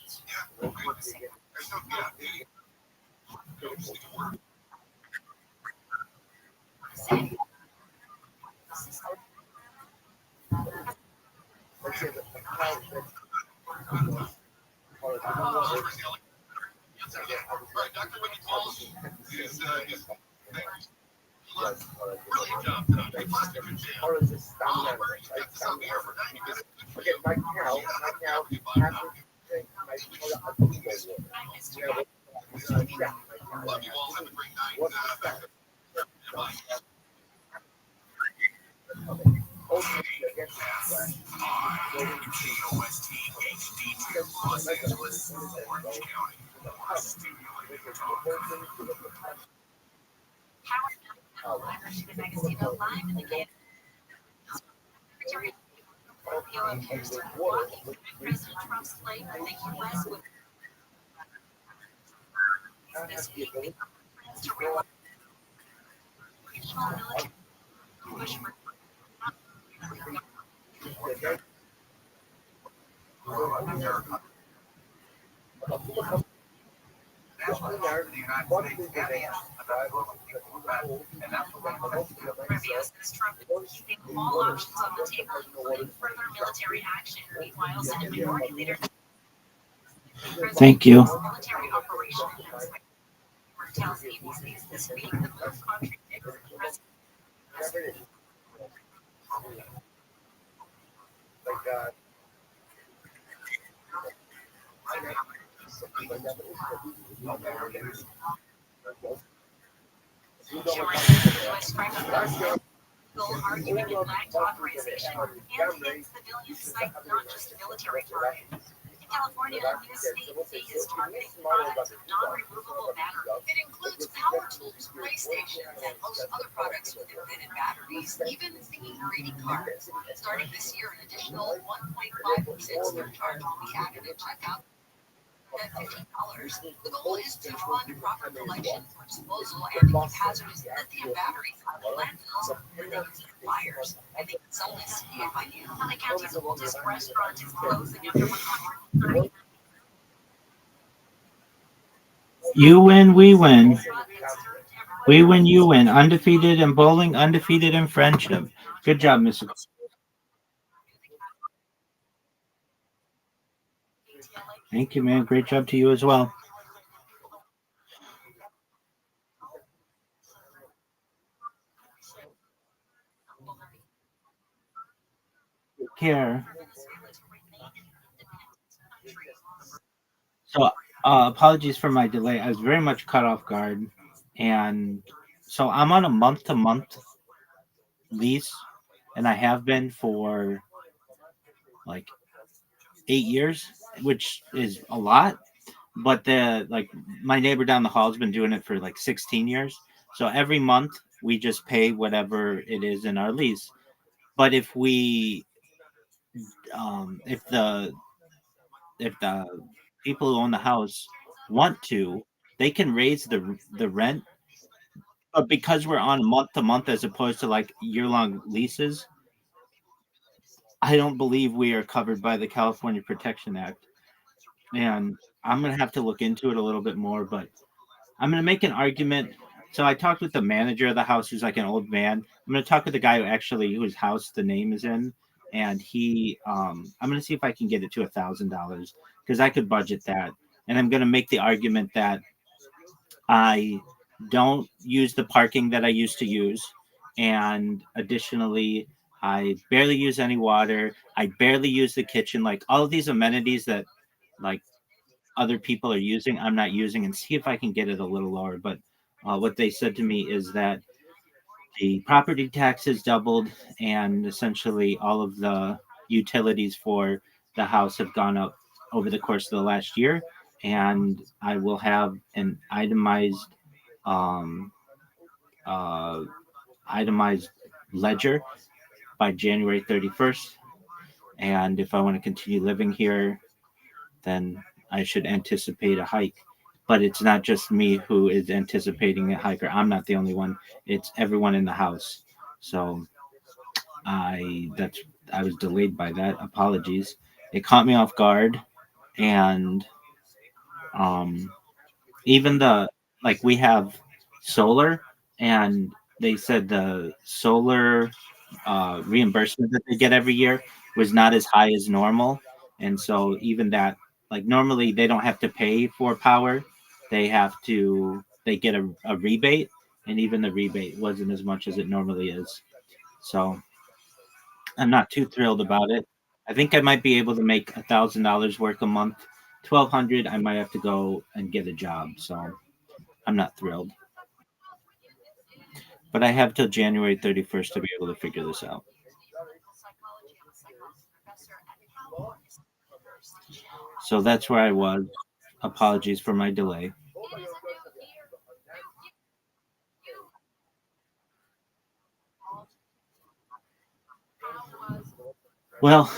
Appears to be walking through President Trump's claim that the U.S. would this week the plans to realize military push for Rabbi says Trump is keeping all options on the table, including further military action. Meanwhile, Senate Minority Leader Thank you. military operation tells ABC this week the move contradicts the president. Arguing in lacked authorization and hit civilian sites, not just military targets. In California, a new state fee is targeting products with non-removable batteries. It includes power tools, PlayStations, and most other products with embedded batteries, even thinking greeting cards. Starting this year, an additional 1.5% surcharge will be added at checkout at $15. The goal is to fund proper collection for disposal and keep hazardous lithium batteries out of landfills when they begin fires. I think some of this by you. LA County's oldest restaurant is closing after 130. You win, we win. We win, you win. Undefeated in bowling, undefeated in friendship. Good job, Mr. Thank you, man. Great job to you as well. Care. So, apologies for my delay. I was very much caught off guard, and so I'm on a month-to-month lease, and I have been for like 8 years, which is a lot. But my neighbor down the hall has been doing it for like 16 years. So every month we just pay whatever it is in our lease. But if we if the people who own the house want to, they can raise the rent. But because we're on month to month as opposed to like year-long leases, I don't believe we are covered by the California Protection Act. And I'm going to have to look into it a little bit more, but I'm going to make an argument. So I talked with the manager of the house, who's like an old man. I'm going to talk with the guy whose house the name is in, and I'm going to see if I can get it to $1,000 because I could budget that. And I'm going to make the argument that I don't use the parking that I used to use, and additionally, I barely use any water. I barely use the kitchen. Like all of these amenities that like other people are using, I'm not using, and see if I can get it a little lower. But what they said to me is that the property taxes doubled, and essentially all of the utilities for the house have gone up over the course of the last year, and I will have an um, itemized ledger by January 31st. And if I want to continue living here, then I should anticipate a hike. But it's not just me who is anticipating a hike. I'm not the only one. It's everyone in the house. So I was delayed by that. Apologies. It caught me off guard, and um, even we have solar, and they said the solar reimbursement that they get every year was not as high as normal, and so even that, like, normally they don't have to pay for power, they get a rebate, and even the rebate wasn't as much as it normally is. So I'm not too thrilled about it. I think I might be able to make $1,000 work a month. 1,200, I might have to go and get a job. So I'm not thrilled. But I have till January 31st to be able to figure this out. So that's where I was. Apologies for my delay. Well,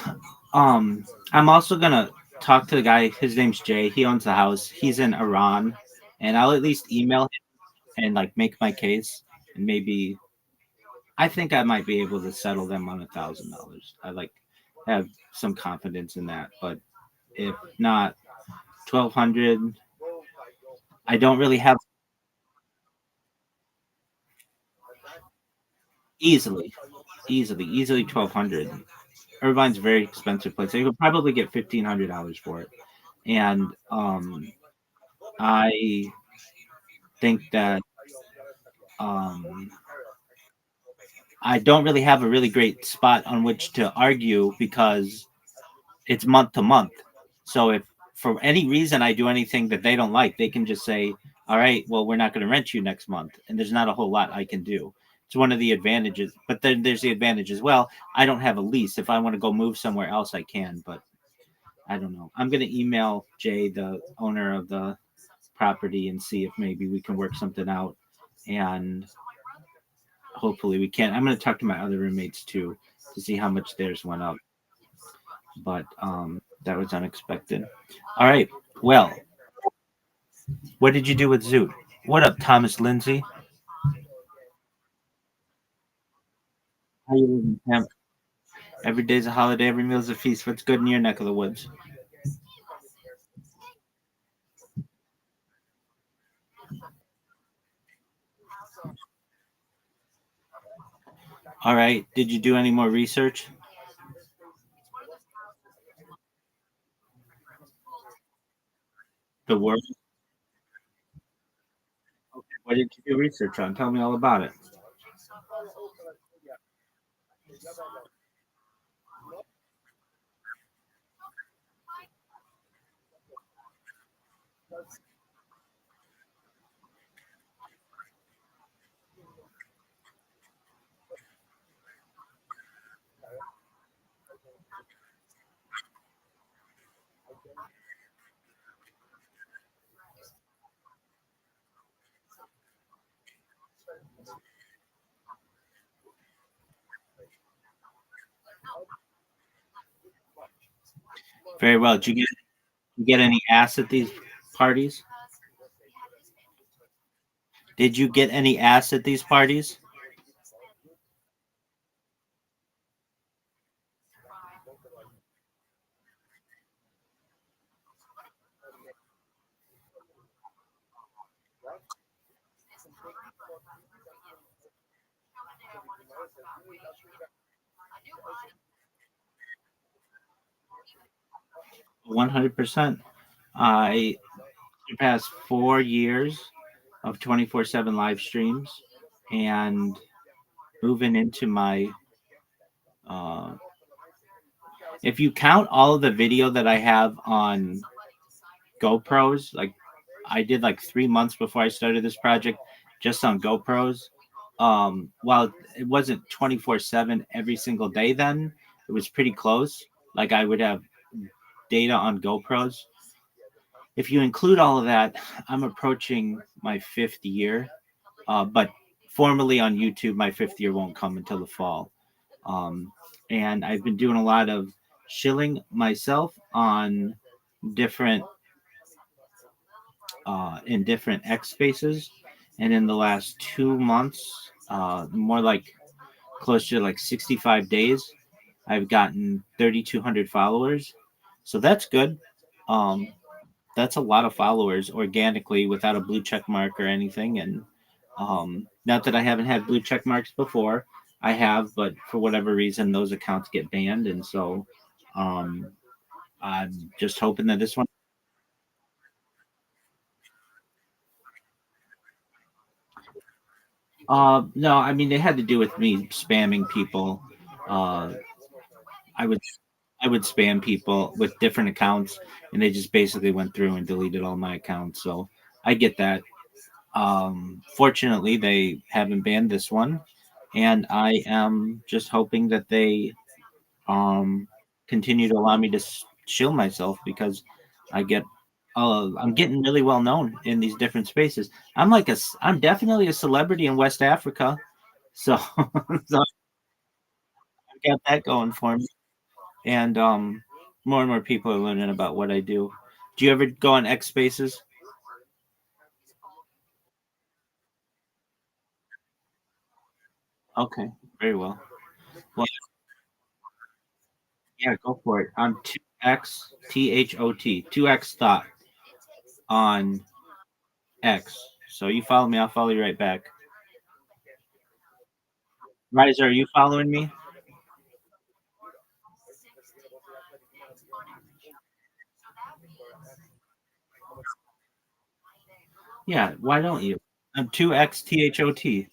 I'm also gonna talk to the guy. His name's Jay. He owns the house. He's in Iran, and I'll at least email him and like make my case, and maybe I think I might be able to settle them on $1,000. I like have some confidence in that, but if not, 1,200. I don't really have easily, easily 1,200. Irvine's a very expensive place. They could probably get $1,500 for it, and I think that um, I don't really have a really great spot on which to argue because it's month to month. So if for any reason I do anything that they don't like, they can just say, "All right, well, we're not going to rent you next month," and there's not a whole lot I can do. It's one of the advantages, but then there's the advantage as well. I don't have a lease. If I want to go move somewhere else, I can, but I don't know. I'm going to email Jay, the owner of the property, and see if maybe we can work something out. And hopefully we can. I'm going to talk to my other roommates too to see how much theirs went up. But that was unexpected. All right. Well, what did you do with Zoot? What up, Thomas Lindsay? How you living, Pam? Every day's a holiday, every meal's a feast. What's good in your neck of the woods? All right. Did you do any more research? The world. What did you do research on? Tell me all about it. 'Very well. Did you get any ass at these parties? Did you get any ass at these parties? 100%. I surpassed 4 years of 24/7 live streams and moving into my uh, if you count all of the video that I have on GoPros, like I did like 3 months before I started this project just on GoPros. While it wasn't 24/7 every single day, then it was pretty close. Like I would have data on GoPros. If you include all of that, I'm approaching my 5th year. But formally on YouTube, my 5th year won't come until the fall. And I've been doing a lot of shilling myself on different in different X spaces, and in the last 2 months, more like close to like 65 days, I've gotten 3,200 followers. So that's good. Um, that's a lot of followers organically without a blue check mark or anything. And not that I haven't had blue check marks before, I have, but for whatever reason, those accounts get banned. And so um, I'm just hoping that this one. No, I mean, they had to do with me spamming people. Uh, I would I would spam people with different accounts, and they just basically went through and deleted all my accounts. So I get that. Fortunately, they haven't banned this one, and I am just hoping that they um, continue to allow me to shield myself because I get. I'm getting really well known in these different spaces. I'm definitely a celebrity in West Africa, so, so I got that going for me. And more and more people are learning about what I do. Do you ever go on X Spaces? Okay, very well. Well, yeah, go for it. I'm 2XTHOT, 2X thought on X. So you follow me, I'll follow you right back. Riser, are you following me? Yeah, why don't you? I'm 2XTHOT.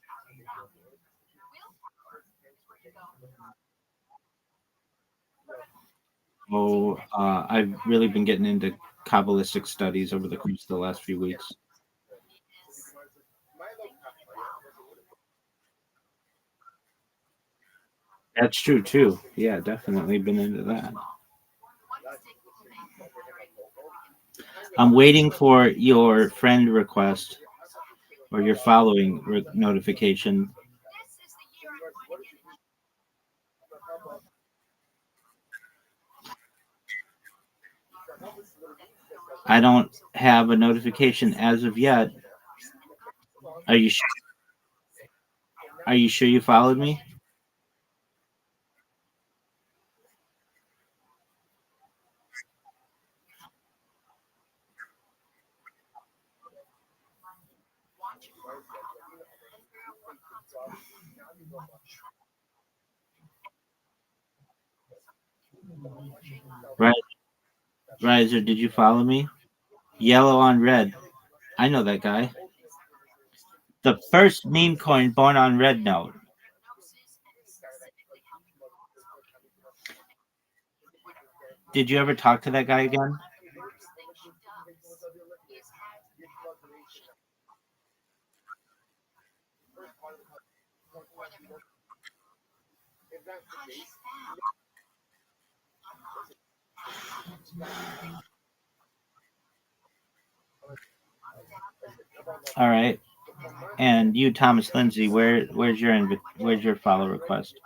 Oh, I've really been getting into Kabbalistic studies over the course of the last few weeks. That's true too. Yeah, definitely been into that. I'm waiting for your friend request or your following notification. I don't have a notification as of yet. Are you sure? Are you sure you followed me? Right, Riser, did you follow me? Yellow on red. I know that guy. The first meme coin born on red note. Did you ever talk to that guy again? All right. And you, Thomas Lindsay, where's your follow request?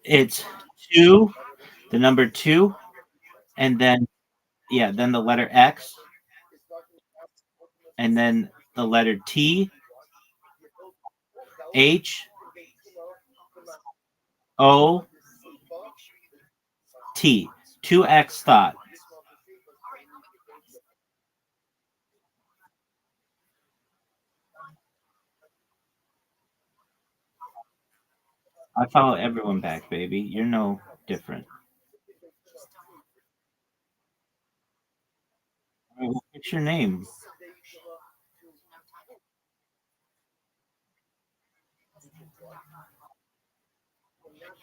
It's two, the number two, and then yeah, then the letter X, and then the letter THOT. 2X thought. I follow everyone back, baby. You're no different. What's your name?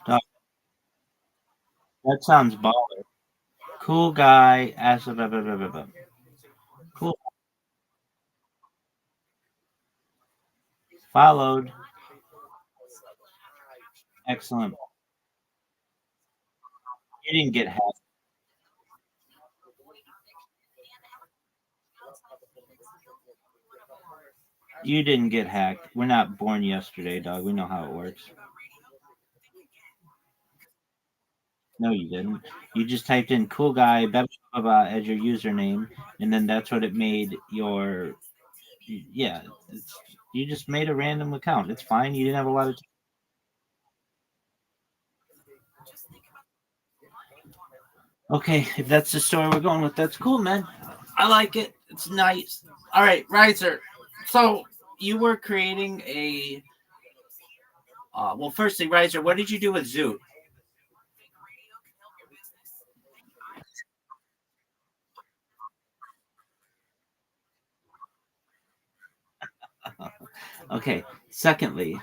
Dog, that sounds baller. Cool guy. Cool. Followed. Excellent. You didn't get hacked. You didn't get hacked. We're not born yesterday, dog. We know how it works. No, you didn't. You just typed in "cool guy" blah, blah, blah, as your username, and then that's what it made your. Yeah, you just made a random account. It's fine. You didn't have a lot of. Okay, if that's the story we're going with, that's cool, man. I like it. It's nice. All right, Riser. So you were creating a. Well, firstly, Riser, what did you do with Zoot? Okay. Secondly,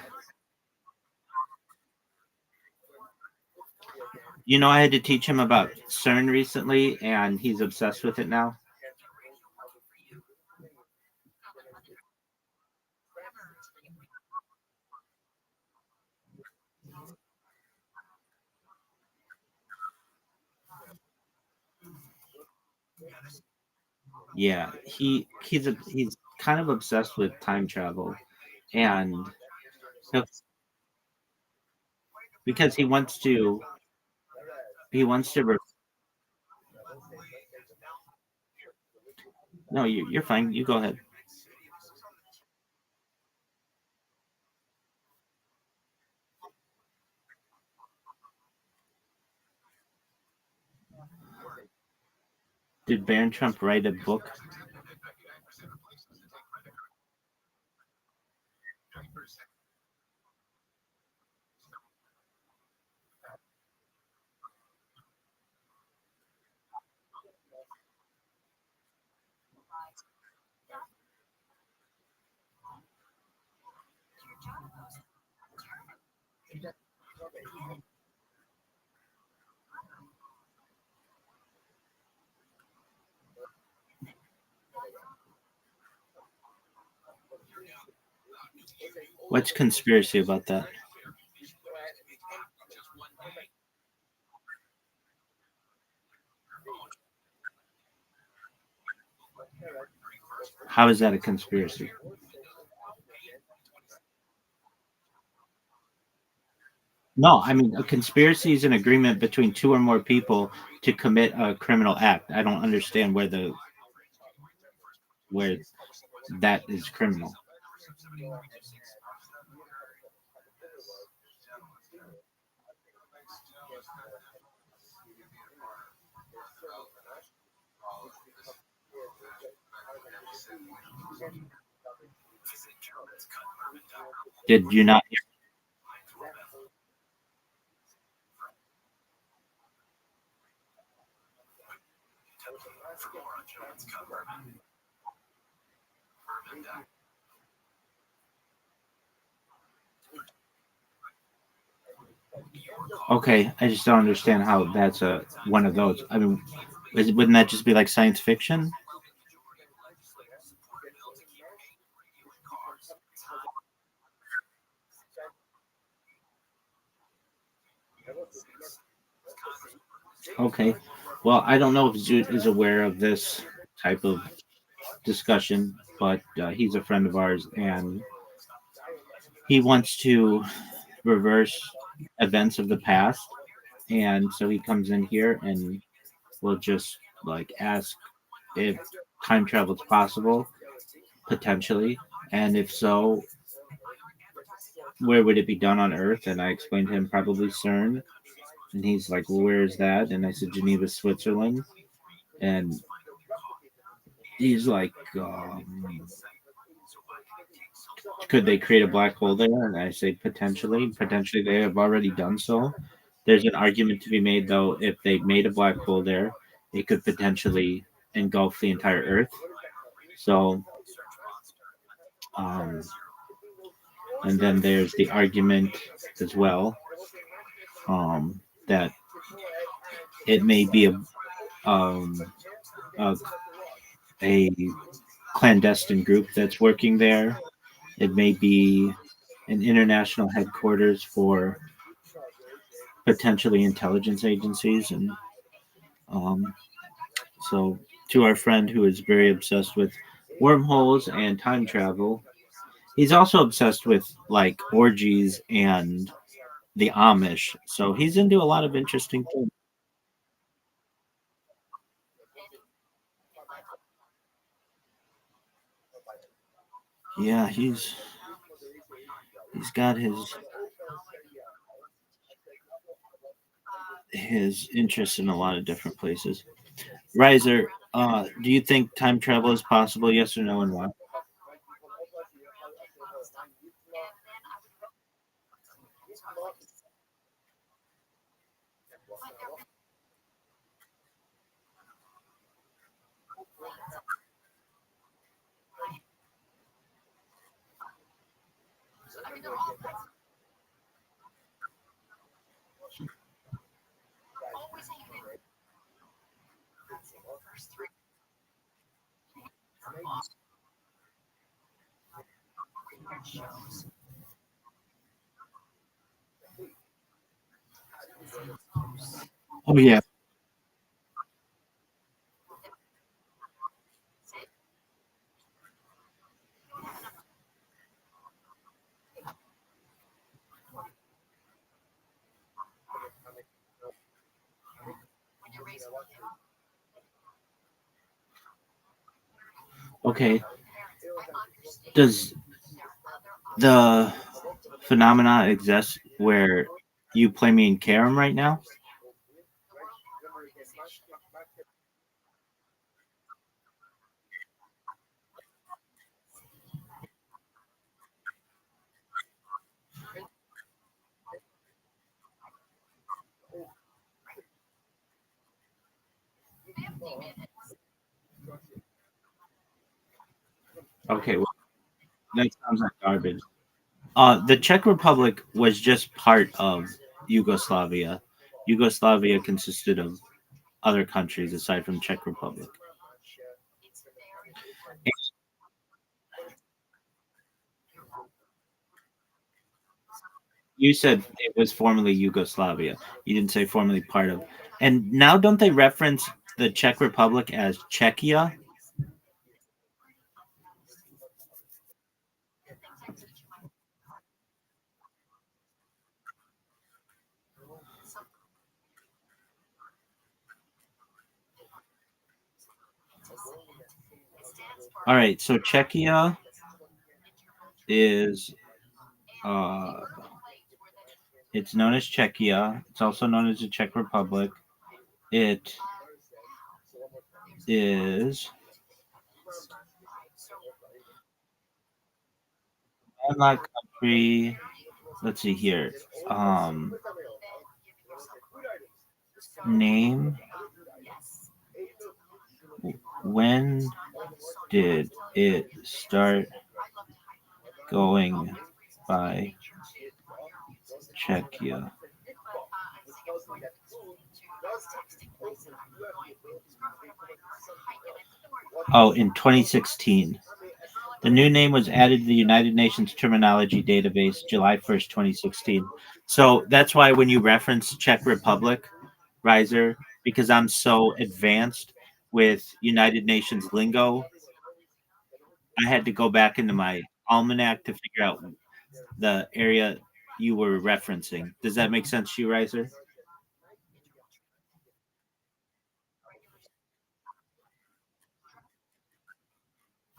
I had to teach him about CERN recently, and he's obsessed with it now. Yeah, he's kind of obsessed with time travel, and he'll- because he wants to. No, you're fine. You go ahead. Did Baron Trump write a book? What's conspiracy about that? How is that a conspiracy? No, I mean a conspiracy is an agreement between two or more people to commit a criminal act. I don't understand where that is criminal. Did you not? Okay, I just don't understand how that's a one of those. I mean, wouldn't that just be like science fiction? Okay, well, I don't know if Zoot is aware of this type of discussion, but he's a friend of ours, and he wants to reverse events of the past, and so he comes in here and will just like ask if time travel is possible, potentially, and if so, where would it be done on Earth? And I explained to him probably CERN, and he's like, well, where is that? And I said Geneva, Switzerland, and he's like, could they create a black hole there? And I say potentially they have already done so. There's an argument to be made though, if they made a black hole there, it could potentially engulf the entire Earth. So, um, and then there's the argument as well, that it may be um, a, a clandestine group that's working there. It may be an international headquarters for potentially intelligence agencies, and um, so to our friend who is very obsessed with wormholes and time travel, he's also obsessed with like orgies and the Amish. So he's into a lot of interesting things. Yeah, he's got his interests in a lot of different places. Riser, do you think time travel is possible? Yes or no, and why? Oh yeah. Okay. Does the phenomena exist where you play me in Karam right now? Okay, well, that sounds like garbage. The Czech Republic was just part of Yugoslavia. Yugoslavia consisted of other countries aside from Czech Republic. You said it was formerly Yugoslavia. You didn't say formerly part of. And now don't they reference the Czech Republic as Czechia? All right, so Czechia is uh it's known as Czechia. It's also known as the Czech Republic. It is a landlocked country. Let's see here. Um Name. When did it start going by Czechia? Oh, in 2016. The new name was added to the United Nations Terminology Database July 1st, 2016. So that's why when you reference Czech Republic, Riser, because I'm so advanced with United Nations lingo, I had to go back into my almanac to figure out the area you were referencing. Does that make sense to you, Riser?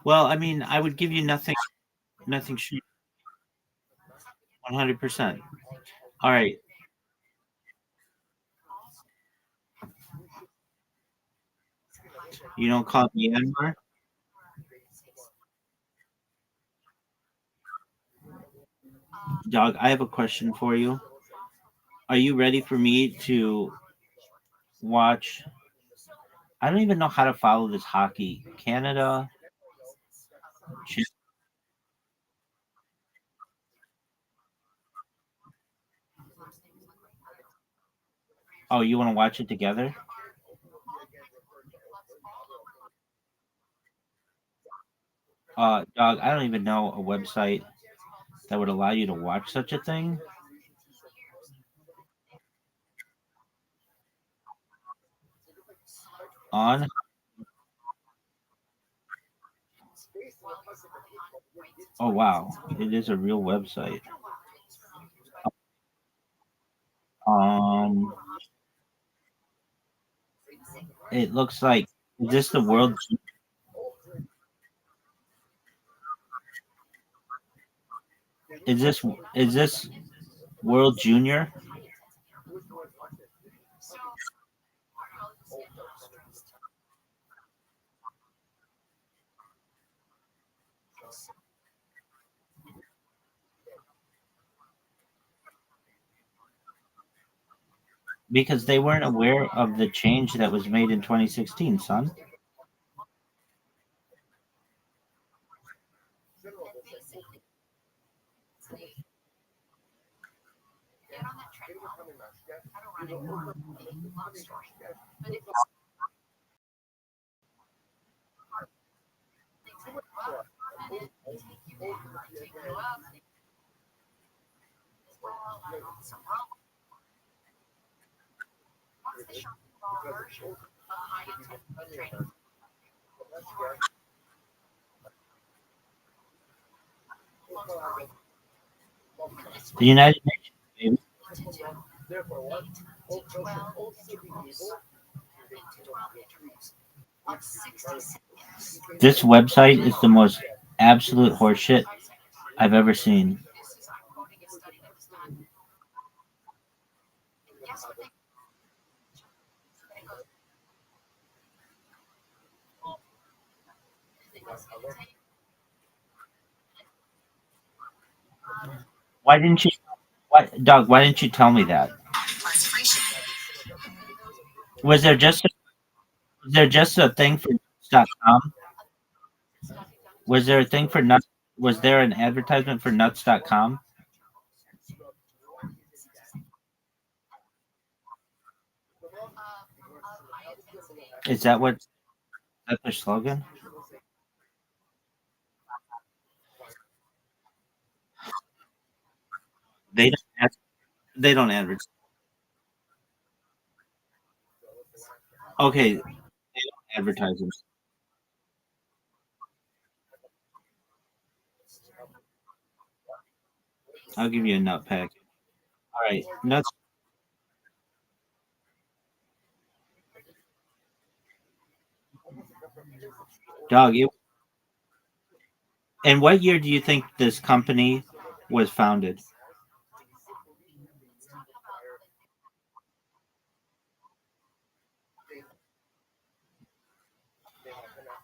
Well, I mean, I would give you nothing 100%. All right. You don't call me Myanmar? Dog, I have a question for you. Are you ready for me to watch? I don't even know how to follow this hockey. Canada. Oh, you want to watch it together? Dog, I don't even know a website that would allow you to watch such a thing. On. Oh wow, it is a real website. Um, it looks like is this the world? Is this World Junior? Because they weren't aware of the change that was made in 2016, son. The United Nations, baby. This website is the most absolute horseshit I've ever seen. Why didn't you, Doug? Why didn't you tell me that? Was there just a thing for nuts.com? Was there a thing for nuts? Was there an advertisement for nuts.com? Is that their slogan? They don't. They don't advertise. Okay, they don't advertise them. I'll give you a nut pack. All right, nuts, dog. And what year do you think this company was founded?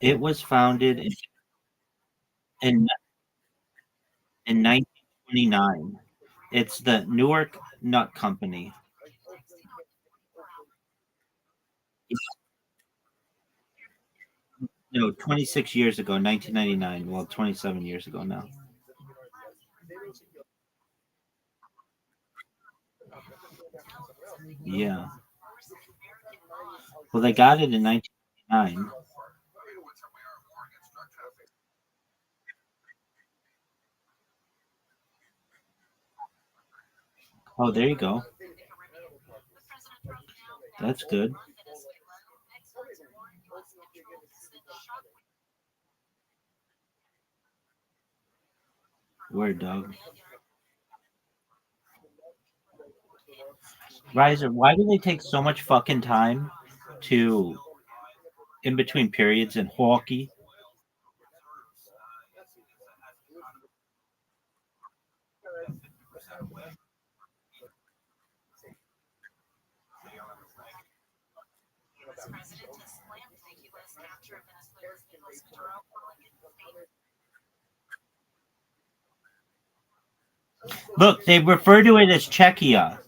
It was founded in in 1929. It's the Newark Nut Company. No, 26 years ago, 1999. Well, 27 years ago now. Yeah. Well, they got it in 1999. Oh, there you go. That's good. Word, dog. Riser, why do they take so much fucking time to in between periods in hockey? Look, they refer to it as Czechia.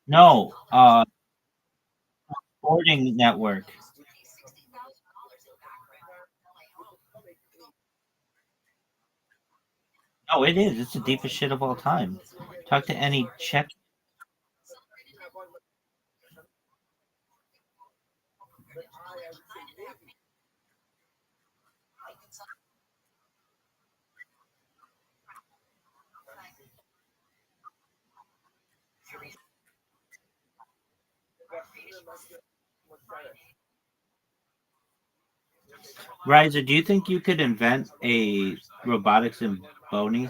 No, Sporting Network. No, it is. It's the deepest shit of all time. Talk to any Czech. Riser, do you think you could invent a robotics in Boney?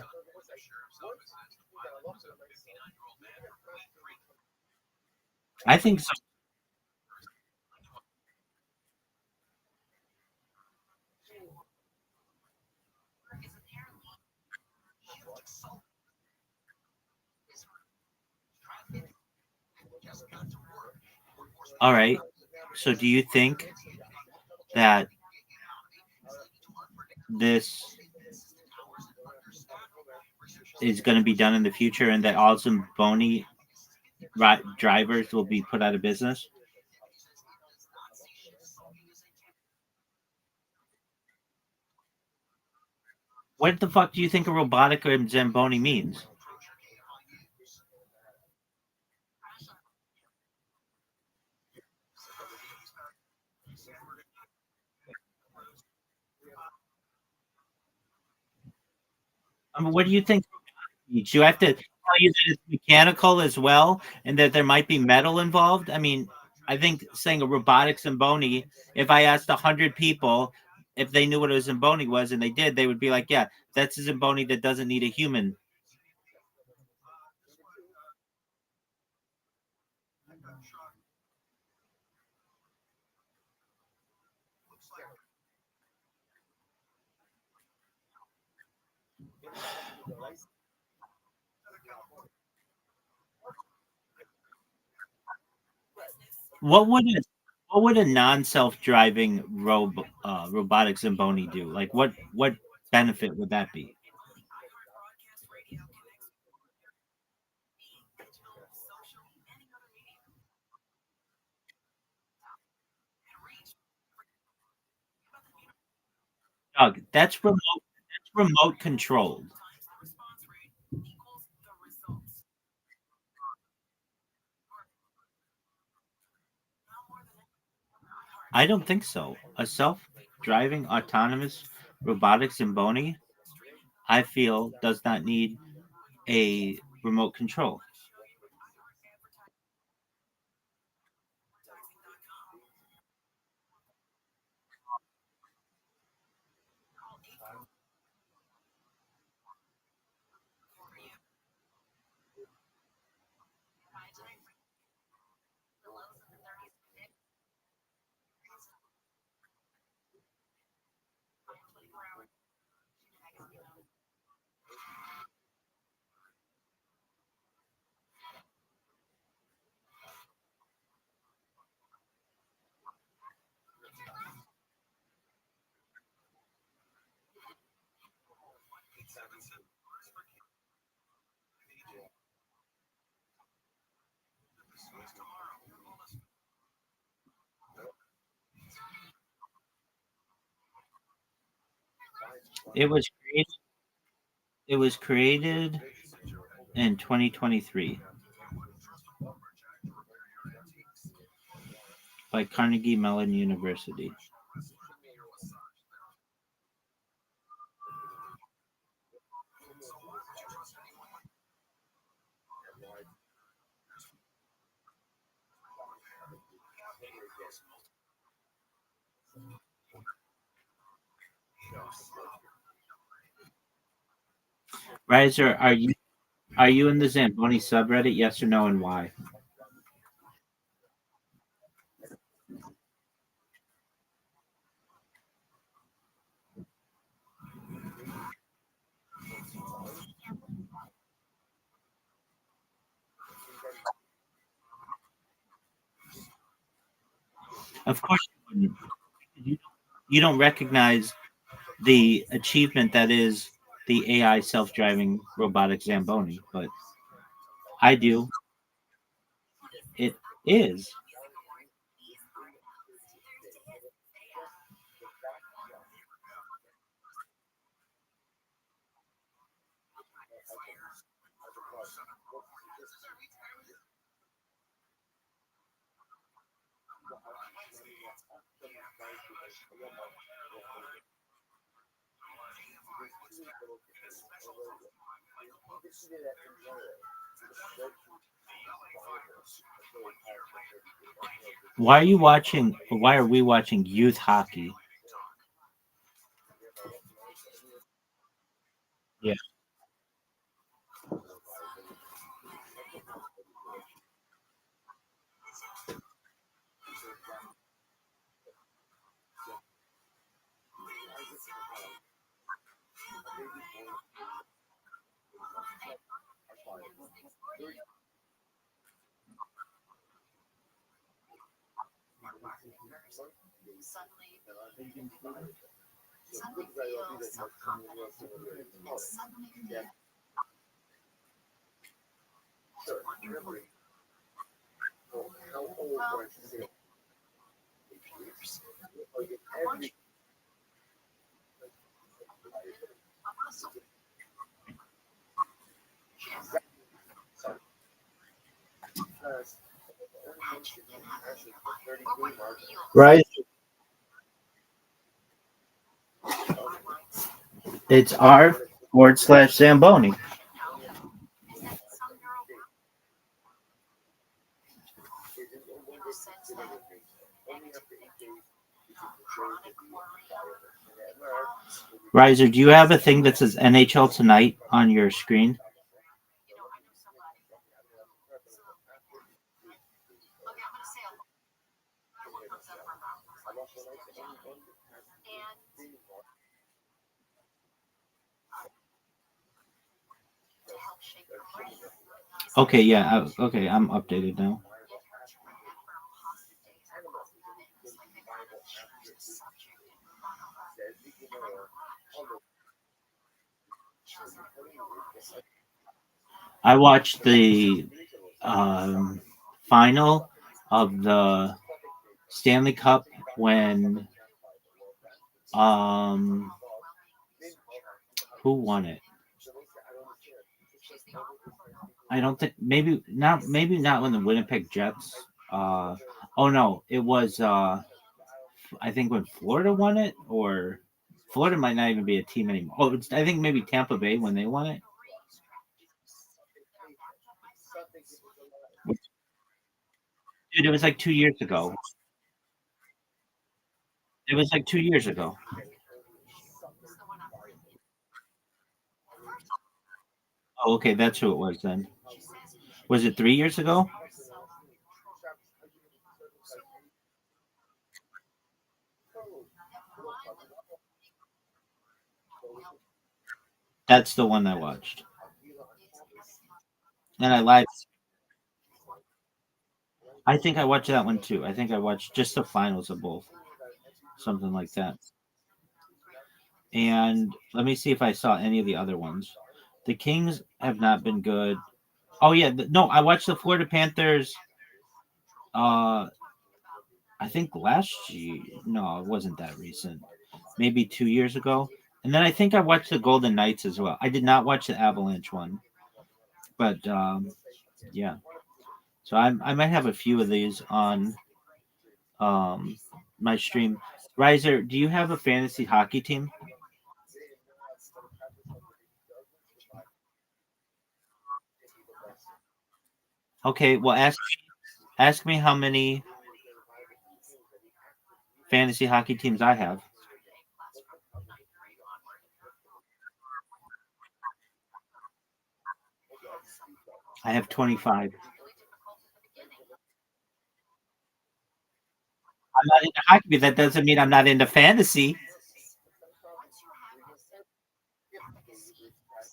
I think so. All right. So do you think that this is going to be done in the future and that all Zamboni drivers will be put out of business? What the fuck do you think a robotic or Zamboni means? I mean, what do you think? Do you have to tell you that it's mechanical as well and that there might be metal involved? I mean, I think saying a robotic Zamboni, if I asked 100 people if they knew what a Zamboni was and they did, they would be like, yeah, that's a Zamboni that doesn't need a human. What would a non-self-driving robotic Zamboni do? Like what benefit would that be? Doug, that's remote controlled. I don't think so. A self-driving autonomous robotic Zamboni, I feel, does not need a remote control. It was created. It was created in 2023 by Carnegie Mellon University. Riser, are you in the Zamboni subreddit? Yes or no, and why? Of course, you wouldn't. You, you don't recognize the achievement that is the AI self-driving robotic Zamboni, but I do. It is. Why are you watching? Why are we watching youth hockey? Yeah. suddenly feel self-confident, and suddenly feel wonderful. Well, fingers. I want you a muscle. Imagine you have it in your life, or what it feels. Right. Our minds. It's r/Zamboni. Now, is that some neurosense that negative chronic worry Riser, do you have a thing that says NHL tonight on your screen? I know somebody. Okay, I'm gonna say a lot. What comes out of our mouth is like just and to help shape your brain. Okay, yeah. Okay, I'm updated now. Get her to remember positive days and positive things. Like they kind of choose a subject and run on that. And then watch. She doesn't realize. I watched the um, final of the Stanley Cup when um who won it? I don't think maybe not when the Winnipeg Jets oh no, it was I think when Florida won it, or Florida might not even be a team anymore. Oh, I think maybe Tampa Bay when they won it. Dude, it was like 2 years ago. It was like 2 years ago. Oh, okay, that's who it was then. Was it 3 years ago? That's the one I watched. And I live. I think I watched that one too. I think I watched just the finals of both, something like that. And let me see if I saw any of the other ones. The Kings have not been good. Oh yeah, no, I watched the Florida Panthers. Uh, I think last year. No, it wasn't that recent. Maybe 2 years ago. And then I think I watched the Golden Knights as well. I did not watch the Avalanche one, but yeah. So I might have a few of these on um my stream. Riser, do you have a fantasy hockey team? Okay, well ask me how many fantasy hockey teams I have. I have 25. I'm not into hockey, but that doesn't mean I'm not into fantasy.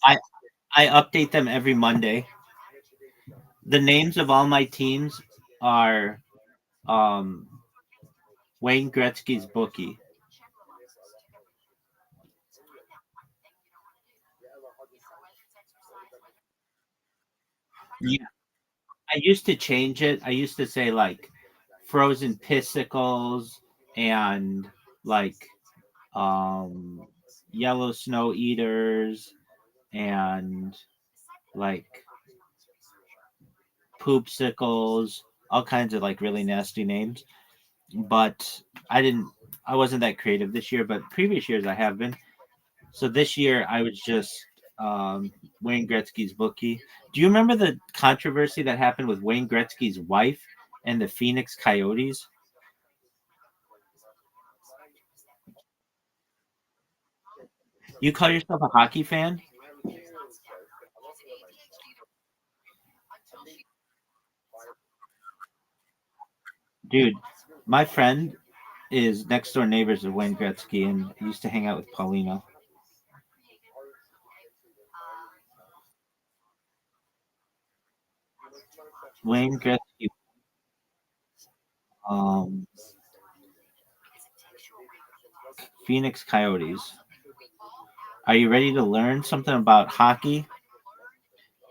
I I update them every Monday. The names of all my teams are um Wayne Gretzky's bookie. Yeah, I used to change it. I used to say like frozen pissicles and like um yellow snow eaters and like poopsicles, all kinds of like really nasty names. But I didn't I wasn't that creative this year, but previous years I have been. So this year I was just um Wayne Gretzky's bookie. Do you remember the controversy that happened with Wayne Gretzky's wife and the Phoenix Coyotes? You call yourself a hockey fan? Dude, my friend is next door neighbors with Wayne Gretzky and he used to hang out with Paulina. Wayne Gretzky. Um, Phoenix Coyotes. Are you ready to learn something about hockey?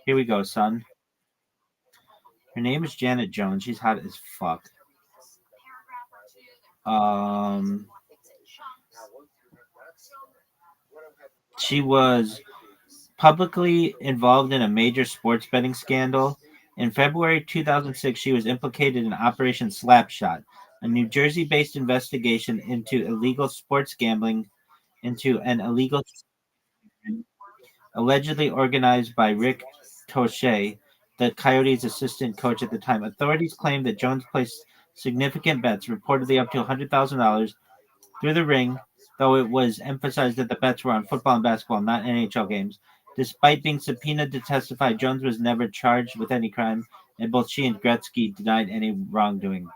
Here we go, son. Her name is Janet Jones. She's hot as fuck. Um, she was publicly involved in a major sports betting scandal. In February 2006, she was implicated in Operation Slapshot, a New Jersey-based investigation into illegal sports gambling into an illegal allegedly organized by Rick Toshe, the Coyotes' assistant coach at the time. Authorities claim that Jones placed significant bets, reportedly up to $100,000, through the ring, though it was emphasized that the bets were on football and basketball, not NHL games. Despite being subpoenaed to testify, Jones was never charged with any crime, and both she and Gretzky denied any wrongdoing.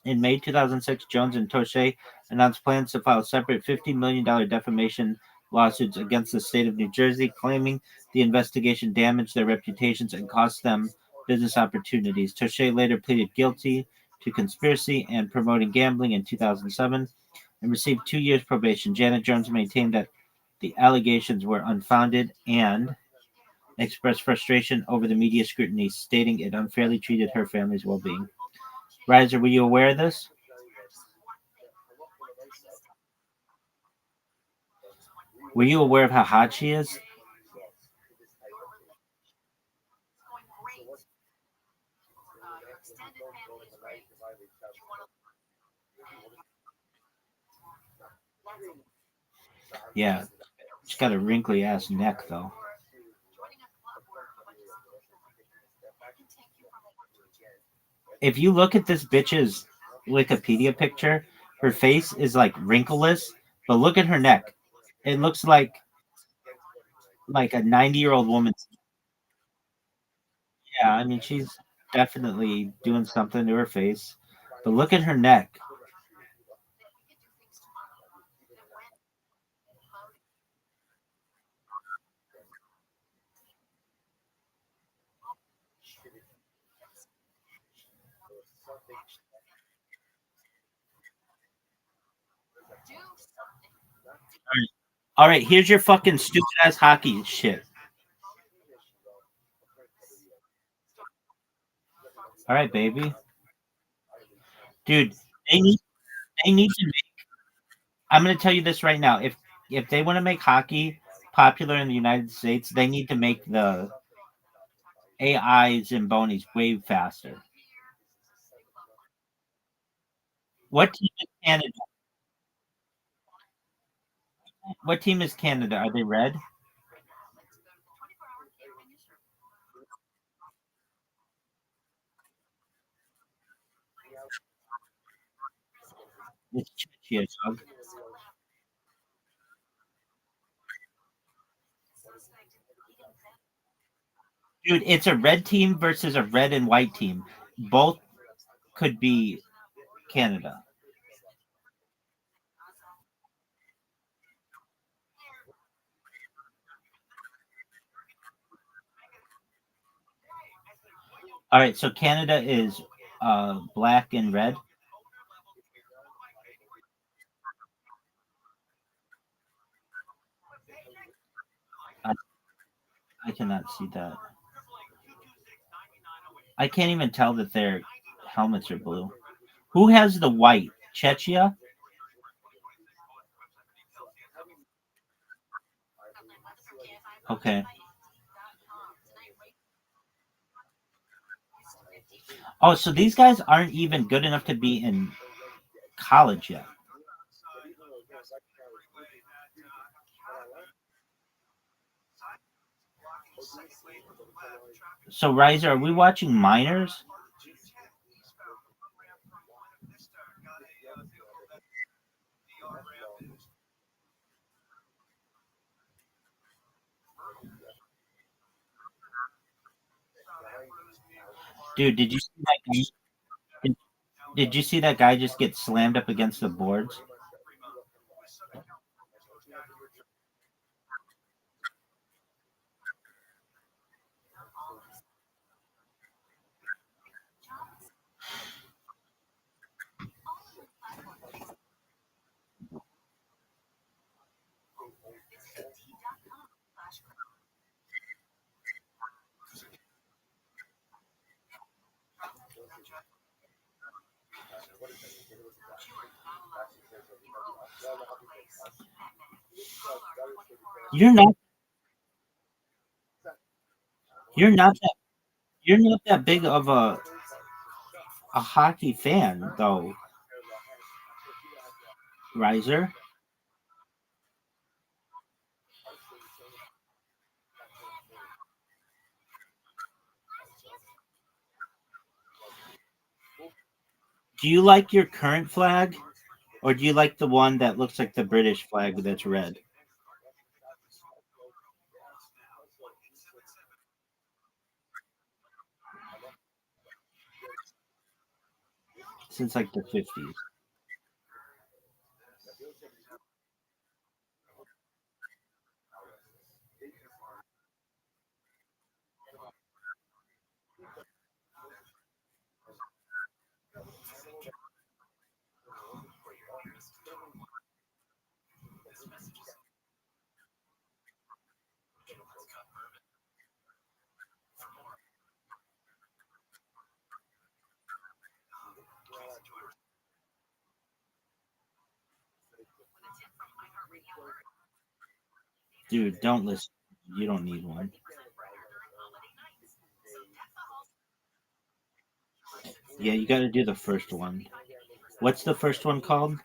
In May 2006, Jones and Toshe announced plans to file separate $50 million defamation lawsuits against the state of New Jersey, claiming the investigation damaged their reputations and cost them business opportunities. Toshe later pleaded guilty to conspiracy and promoting gambling in 2007 and received 2 years probation. Janet Jones maintained that the allegations were unfounded and expressed frustration over the media scrutiny, stating it unfairly treated her family's well-being. Riser, were you aware of this? Were you aware of how hot she is? Yeah, she's got a wrinkly ass neck, though. If you look at this bitch's Wikipedia picture, her face is like wrinkleless, but look at her neck. It looks like a 90-year-old woman. Yeah, I mean she's definitely doing something to her face, but look at her neck. All right, here's your fucking stupid ass hockey shit. All right, baby, dude, they need they need to. I'm going to tell you this right now. If they want to make hockey popular in the United States, they need to make the AIs and bonies way faster. What team is Canada? What team is Canada? Are they red? It's Czechia, dog. Dude, it's a red team versus a red and white team. Both could be Canada. All right, so Canada is black and red. I, I cannot see that. I can't even tell that their helmets are blue. Who has the white? Czechia? Okay. Oh, so these guys aren't even good enough to be in college yet. So, Riser, are we watching minors? Dude, did you see that guy? Did you see that guy just get slammed up against the boards? You're not. You're not that. You're not that big of a hockey fan, though, Riser. Do you like your current flag, or do you like the one that looks like the British flag that's red? Since like the 50s. Dude, don't listen. You don't need one. Yeah, you got to do the first one. What's the first one called?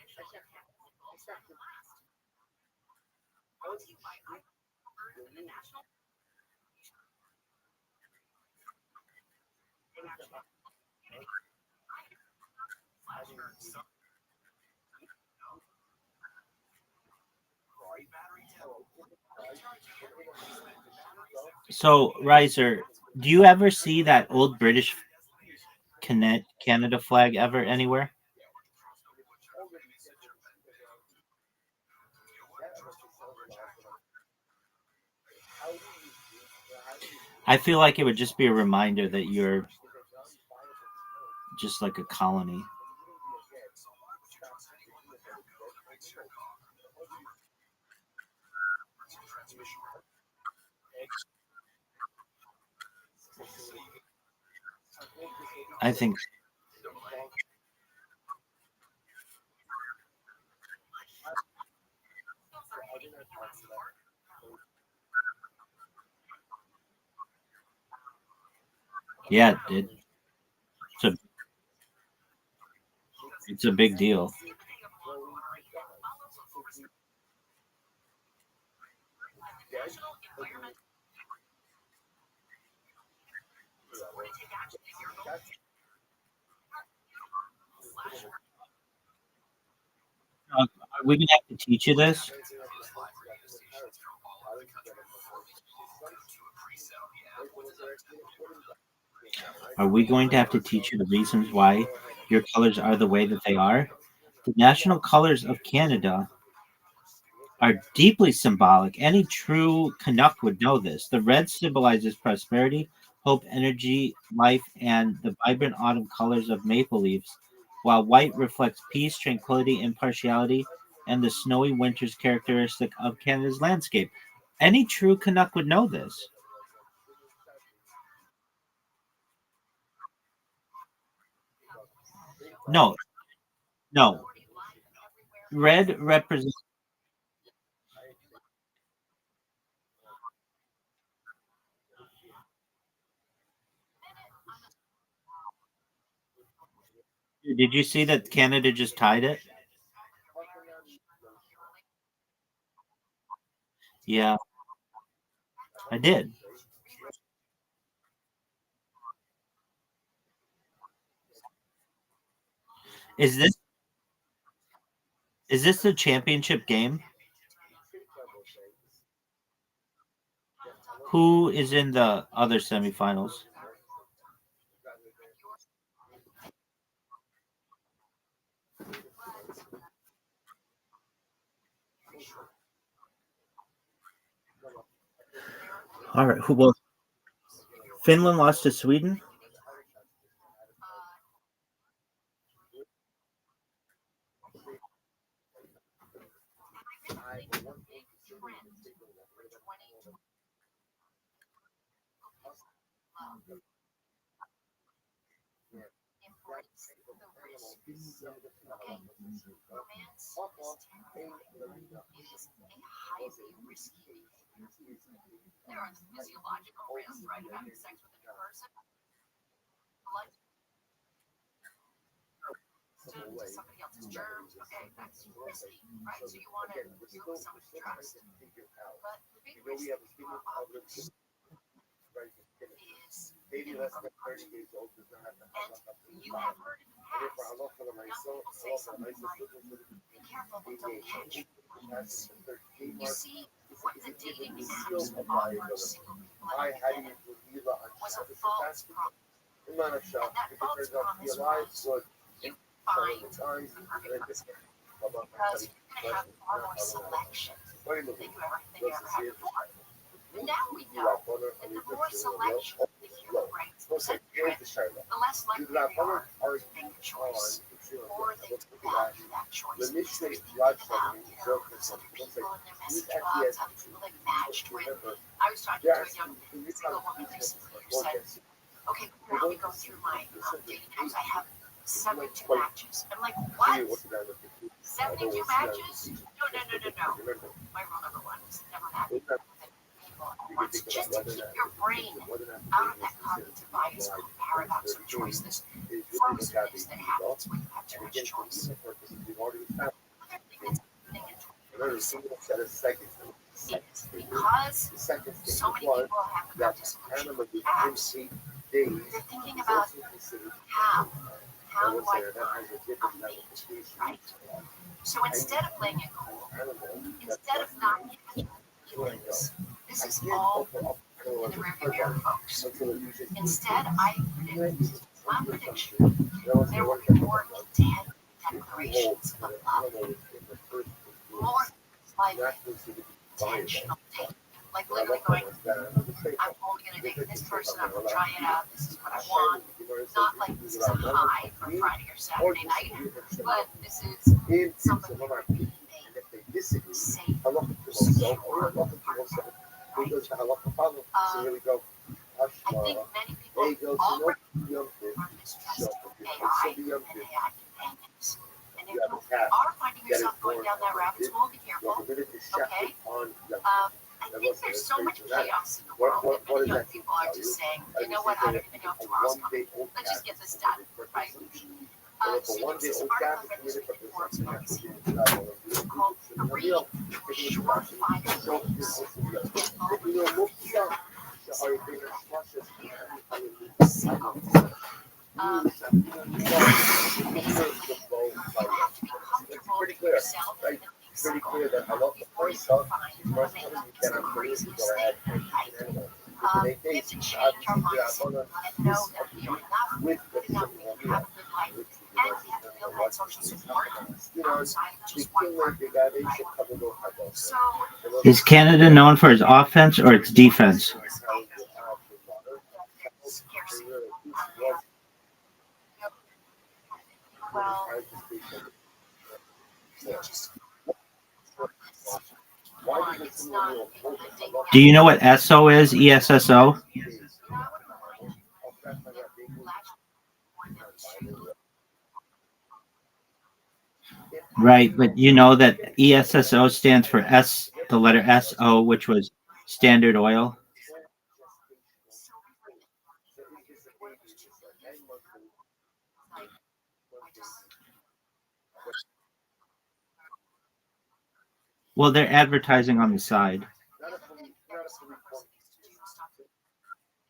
So, Riser, do you ever see that old British Canada flag ever anywhere? I feel like it would just be a reminder that you're just like a colony. I think, yeah, it's a it's a big deal. Are we gonna have to teach you this? Are we going to have to teach you the reasons why your colors are the way that they are? The national colors of Canada are deeply symbolic. Any true Canuck would know this. The red symbolizes prosperity, hope, energy, life, and the vibrant autumn colors of maple leaves, while white reflects peace, tranquility, impartiality, and the snowy winters characteristic of Canada's landscape. Any true Canuck would know this. No, no. Red represents. Did you see that Canada just tied it? Yeah, I did. Is this the championship game? Who is in the other semifinals? All right. Who? Well, Finland lost to Sweden. Okay, romance is temporary. It is a highly risky behavior. There are physiological risks, right, of having sex with a new person. Like to somebody else's germs. Okay, that's risky, right? So you want to deal with somebody's trust. But the big risk that you are obvious is Maybe less than 30 years old does not have to have and you have heard in the past, for a lot of them, young people say something like, be careful, but don't catch feelings. You see, what the dating apps offer single people at the beginning was a false promise. And that false promise was you find the perfect person because you're going to have far more selection than you ever had before. And now we know that the more selection that you bring to the trip, the less likely we are to make a choice or they to value that choice. Because there's thinking about, other people and their message box, other people they've matched with. I was talking to a young single woman recently who said, okay, let me go through my dating apps. I have 72 matches. I'm like, what? 72 matches? No. My rule number one is never match with people at once. Just to keep your brain out of that cognitive bias called paradox of choice, this frozeness that happens when you have too much choice. Another thing that's happening in 2026 is because so many people have about disillusion with apps, they're thinking about how do I find a mate, right? So instead of playing it cool, instead of not catching feelings, this is all in the rearview mirror, folks. Instead, I predict, my prediction, there will be more intent declarations of love, more like intentional dating, like literally going, I'm only going to date this person, I'm going to try it out, this is what I want. Not like this is a high for Friday or Saturday night, but this is somebody who can be made safe, secure, I think many people already are mistrusting AI and AI companions. And if you are finding yourself going down that rabbit hole, be careful, okay? I think there's so much chaos in the world that many young people are just saying, you know what, I don't even know if tomorrow's coming. Let's just get this done, right? So there's this article I read this week in Forbes magazine called 3 Surefire Ways Involving Fear. Basically, you have to be comfortable with yourself and being single before you can find a mate. It's the craziest thing, right? We have to change our mindset and know that we are enough, good enough, we can have a good life, and we have to feel that social support outside of just one partner, right? So, Is Canada known for its offense or its defense? scarcity. Well, just one, it's not in the dating Do you know what ESO is? ESSO? Right, but you know that ESSO stands for S, the letter SO, which was Standard Oil. Well, they're advertising on the side.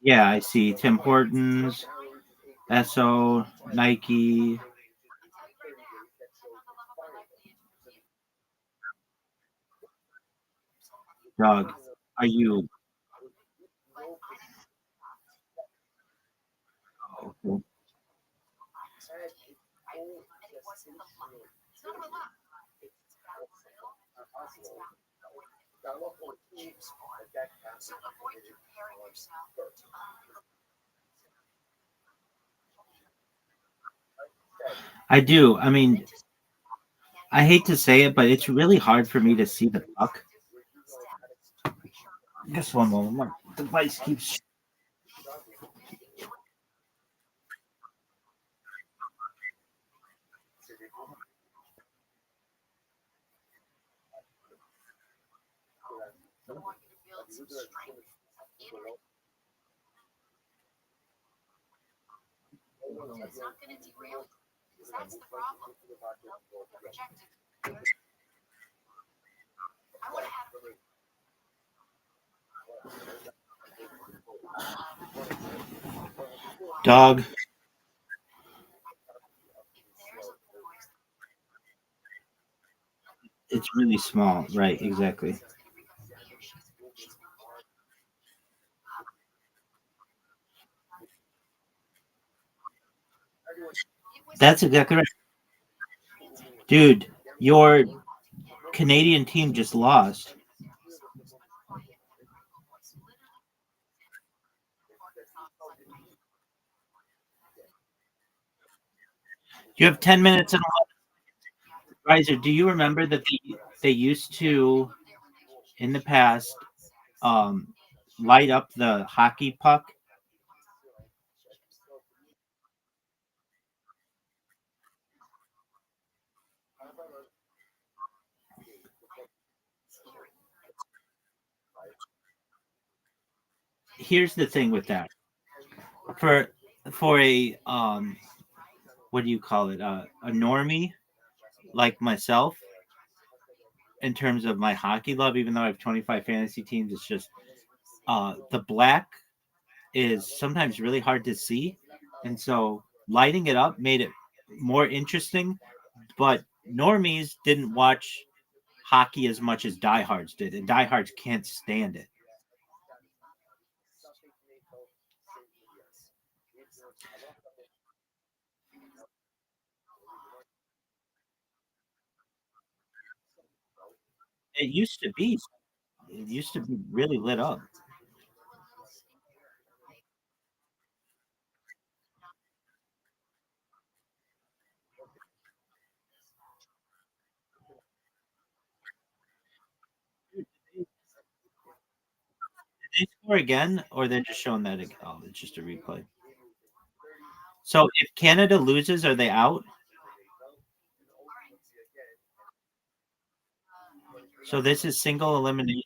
Yeah, I see Tim Hortons, Esso, Nike. Doug, are you? Oh, okay. So avoid comparing yourself to others. I do. I mean, I hate to say it, but it's really hard for me to see the puck. Just one moment. My device keeps. strength in it's not going to derail you. Because that's the problem. They're rejected. I want to have Dog. if there's a voice It's really small. Right, exactly. that's going to become he or she's That's exactly right. Dude, your Canadian team just lost. You have 10 minutes and 11. Riser, do you remember that they used to, in the past, light up the hockey puck? Here's the thing with that. For a what do you call it? A normie like myself, in terms of my hockey love, even though I have 25 fantasy teams, it's just the black is sometimes really hard to see, and so lighting it up made it more interesting. But normies didn't watch hockey as much as diehards did, and diehards can't stand it. It used to be. It used to be really lit up. Did they score again, or they're just showing that again? Oh, it's just a replay. So if Canada loses, are they out? So this is single elimination.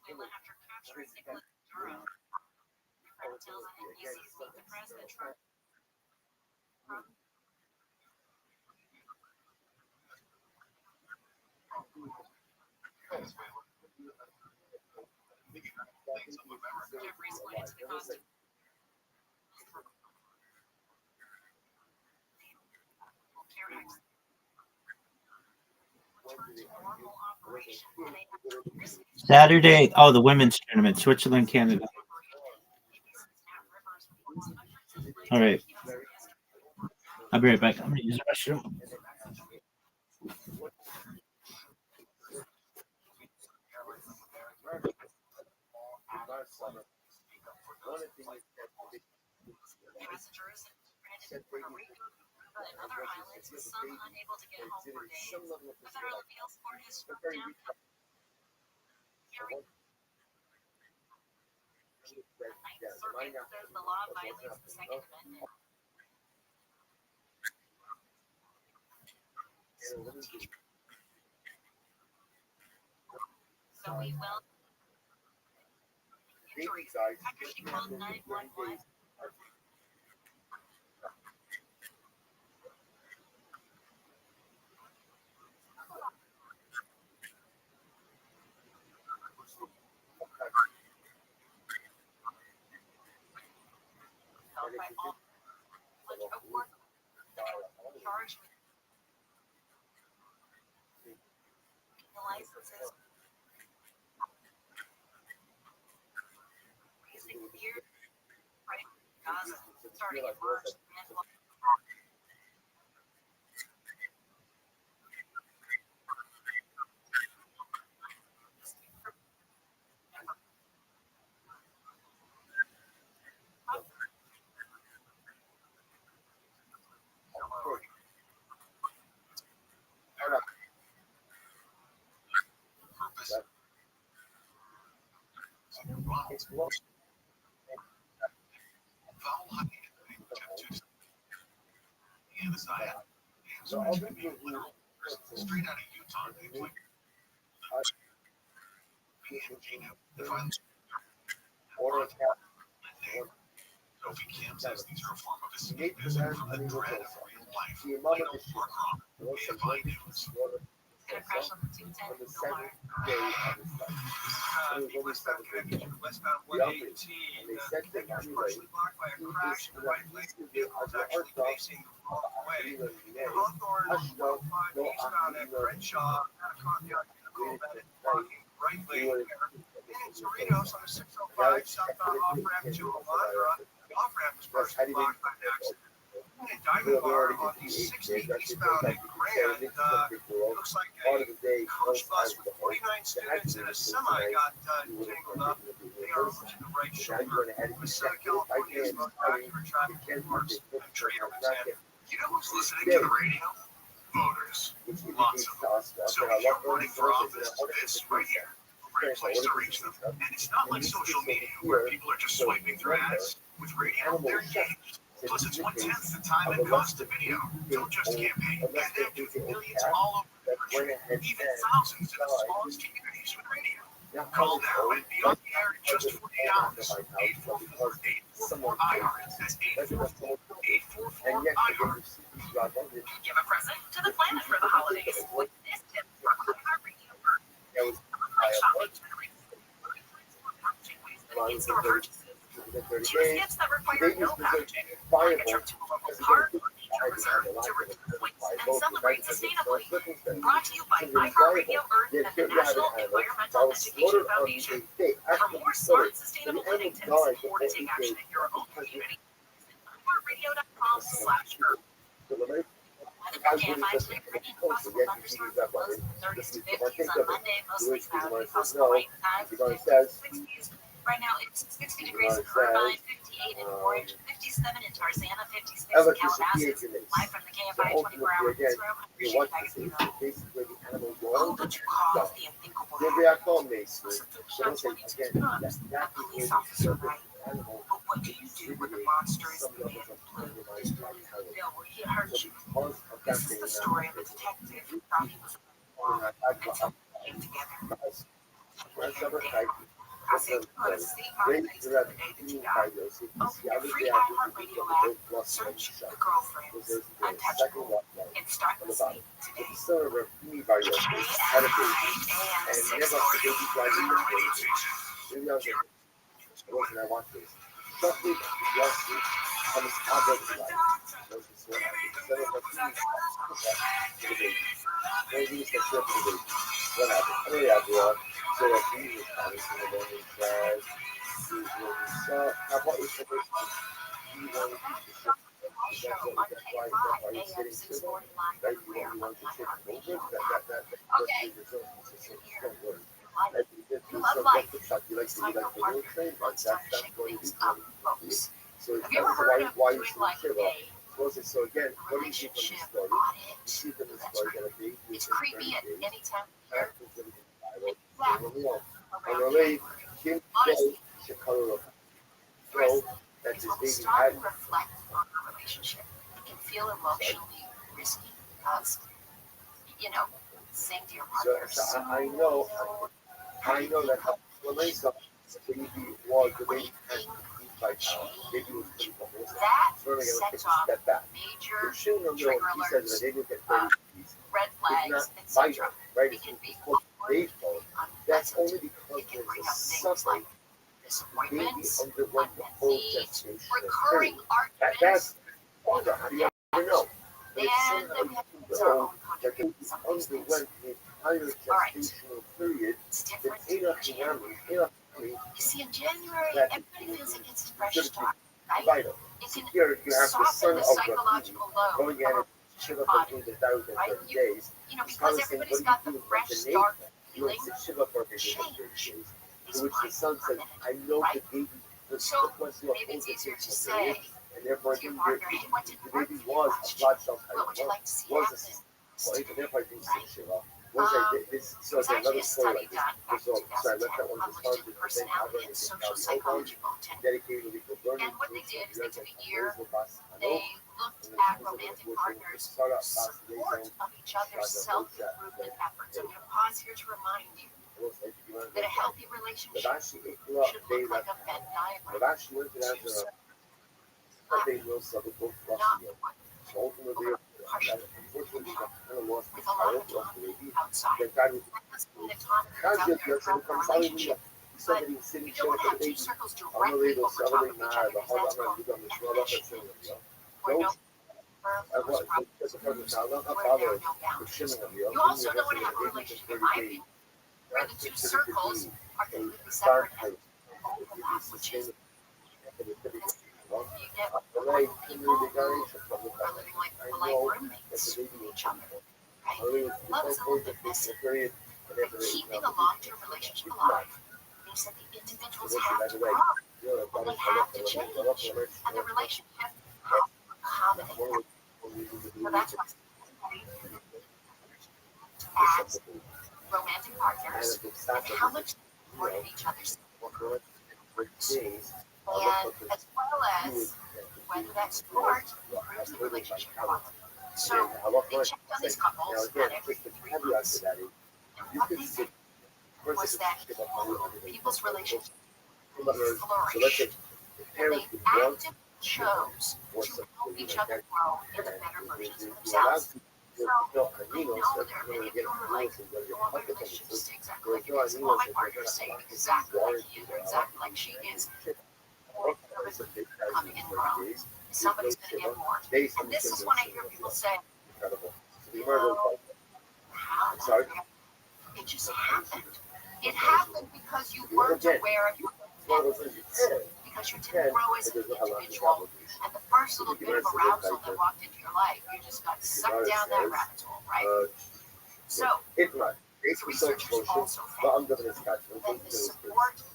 after capturing Nicholas Maduro. Tells NBC's Meet the Press that Trump Jeffrey's plans to cost care acts return to normal operation. Saturday. Oh, the women's tournament, Switzerland, Canada. All right. I'll be right back. I'm gonna use the restroom. Passengers stranded in Puerto Rico and other islands, with some unable to get home for days. The federal appeals court has struck down Ninth Circuit says the law violates the Second Amendment. So we will injuries after she called 911. By all of work charged with the licenses, raising fear, right? Gaza starting in March and It's low. Vowel high chapter 2. And the side. So I'll be with you. Straight out of Utah. Names like the violence. Order Sophie Kim says these are a form of Make the escapism man from the unusual. dread of real life. See, mama Little is or wrong. AFI News. Gonna crash on the 210 On the Philmar. seventh day of his life. The westbound connection to westbound The 118. and they said The that connector is anyway, partially blocked by a crash in the right lane. The vehicle is actually facing the wrong way. Hawthorne 115 eastbound at Crenshaw, Anaconda, that is blocking the right lane there. And in Cerritos on the 605 southbound off-ramp to Alondra, the off-ramp is partially blocked by an accident. And in Diamond Bar on the 60 eastbound at Grand, it looks like part a of the day, coach bus with 49 students and a semi got tangled up. They are over to the right shoulder. Southern California is most accurate traffic reports and trade representative. You know who's listening to the radio? Voters. Lots of them. So if you're running for office, this right here, a great place to reach them. And it's not like social media where people are just swiping through ads. With radio, they're engaged. Plus, it's 1/10 the time it costs to video. Don't just campaign. Connect with millions all over the country, even thousands in the smallest communities with radio. Call now and be on the air in just 48 hours. 844-844-IR. That's 844-844-IR. Give a present to the planet for the holidays with this tip from iHeartRadio. Online shopping generates 30 times more packaging waste than in-store purchases. Choose gifts that require no packaging. Like a trip to a local park or nature reserve to redeem points and celebrate sustainably. Brought to you by iHeartRadio Earth and the National Environmental Education Foundation. For more smart, sustainable living tips or to take action in your own community, visit iHeartRadio.com/earth. KFI today predicting possible thunderstorms and lows in the 30s to 50s on Monday, mostly cloudy, possible rain highs in the 50s to 60s. Right now it's 60 degrees in Irvine, 58 in Orange, 57 in Tarzana, 56 in Calabasas. Live from the KFI 24-hour newsroom, I'm Shane Magazine. Who would you call the unthinkable? A police officer, right? But what do you do when the monster is the man in blue? Bill, he hurt you. This is the story of a detective who thought he was until they came together. I said, put a seat on the face the day that you died. Open your free iHeartRadio app, search The Girlfriends, Untouchable, and start listening today. KFI AM 640. And I want this. Chocolate, rusty, on this object of life. Maybe it's a trip to the what happened? I mean, everyone. So that Jesus promised me that he says, so how about you say this? You want to keep the ship? That's what KFI AM 640 live everywhere on iHeartRadio. Okay. Don't worry. You love life. It's time for a partner. It's time to shake things up, folks. Have you ever heard of doing like a So again, what do you see relationship from the story? audit? You see from the That's story right. that a baby It's creepy at any time of year. On Around the way, January. Kim Honestly, should color Chris, that is this when we baby start had. to reflect on our relationship. It can feel emotionally risky because, you know, saying to your partner, So I know that when I saw the baby was the baby had to eat by now. Baby was pretty almost. that So we're gonna take a sets off step back. major Trigger trigger he says alerts, that they look at 30 red flags, it's etc. not right. It can be It's awkward, baseball. That's unpleasant. only because It can bring there's up a things suffering. like disappointments, Underwent the unmet whole needs, gestation. recurring That's arguments, father. How do you ever know? But if and somehow then we have you our know own that the contributions on these things. underwent the entire gestational period, It's then different ain't in nothing January. happening. Ain't nothing You see, in January, that everybody feels like it's a fresh should start, right? vital. It can Here you have the soften son the of Rabbi psychological load going in of and a shiva body, for 1,030 days. you know, because everybody's got the fresh start feeling. Shiva for 30 Change days. is To which the son said, I know the baby was So once you maybe it's easier to say, say and therefore to your partner, hey, what didn't the work baby for you was last a year? blood cell type. What would you like to see Was happen? a well, even if I do say Shiva, There's actually a study done back in 2010 published in Personality and Social Psychology Bulletin. And what they did is they took a year, they looked at romantic partners' support of each other's self-improvement efforts. I'm going to pause here to remind you that a healthy relationship should look like a Venn diagram. Two circles, not one. Partially with a lot of autonomy outside. That doesn't mean autonomy is out there throughout the relationship. But you don't want to have two circles directly over top of each other because that's called enmeshment. Or no where there are no boundaries. You also don't want to have a relationship, in my view, where the two circles are completely separate and overlap, which is you get people who are living like polite roommates with each other. Right? Love is a little bit messy. But keeping a long-term relationship alive means that the individuals have to grow, and they have to change, and the relationship has to accommodate that. So that's why as romantic partners and how much they support each other's and as well as whether that support improves the relationship quality. So they checked on these couples at every 3 months, and what they did was that people's relationships flourished, and they actively chose to help each other grow into better versions of themselves. So I know there are many of you who are like, I want my relationship to stay exactly like it is. I want my partner to stay exactly like he is or exactly like she is. Coming in wrong. Somebody's going to get more. And this is when I hear people say, how did that happen? It just happened. It happened because you weren't aware of your intentions, because you didn't grow as an individual. And the first little bit of arousal that walked into your life, you just got sucked down that rabbit hole, right? So, researchers also found that the support was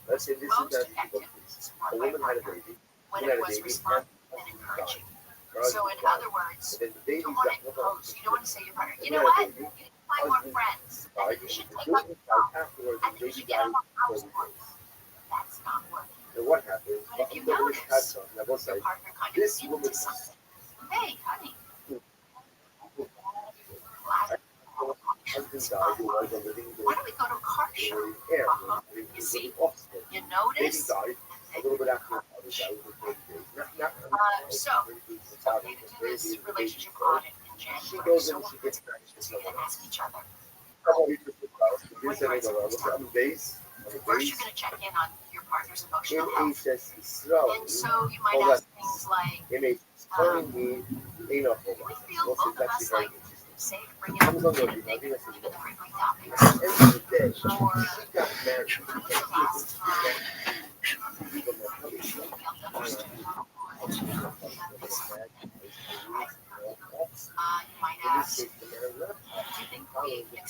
most effective support by a partner when it was responsive and encouraging. So, in other words, you don't want to impose. You don't want to say to your partner, you know what? You need to find more friends. And then you should take up yourself. And then you should get on house points. That's not working. But if you notice, your partner kind of into something. Hey, honey. Why don't we go to a car show? You see, you notice, and then you approach. So we need to do this relationship audit in January. So we'll ask each other. First, you're going to check in on your partner's emotional health. And so you might ask things like, we feel both of us like safe bringing up even the frequent topics. Or when was the last time you felt understood? You might ask,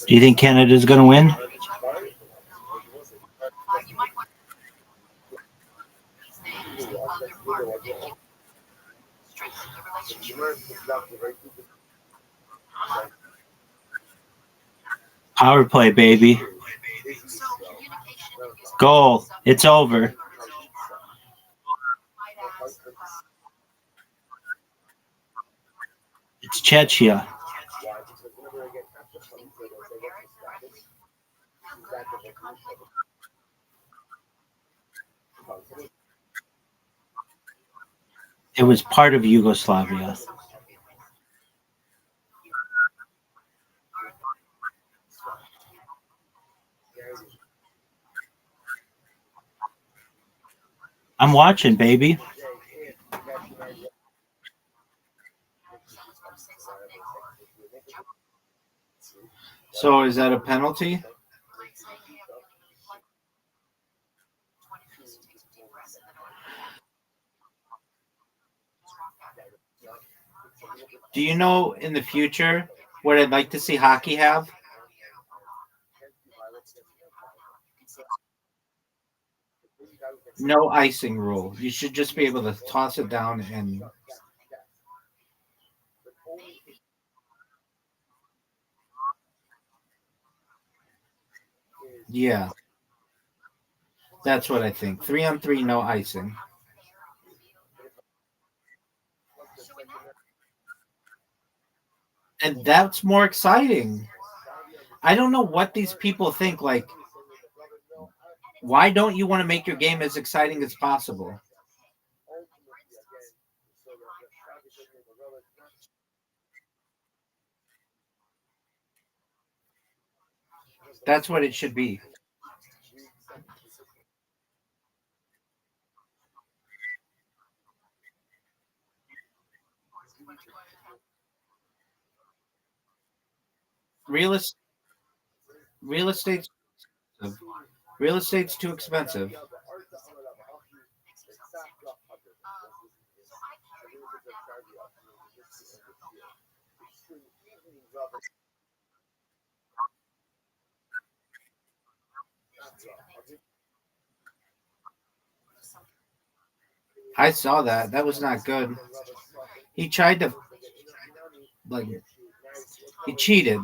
Do you think Canada's going to win? You might want these things to other partner to keep strengthening the relationship. Power play, baby. So communication is Goal. It's over. It's Chechia. It was part of Yugoslavia. I'm watching, baby. So is that a penalty? Do you know in the future what I'd like to see hockey have? No icing rule. You should just be able to toss it down and Yeah, that's what I think. 3-on-3, no icing. And that's more exciting. I don't know what these people think. Like, why don't you want to make your game as exciting as possible? That's what it should be. Real, es- real estate's real estate's too expensive. I saw that. That was not good. He tried to like he cheated.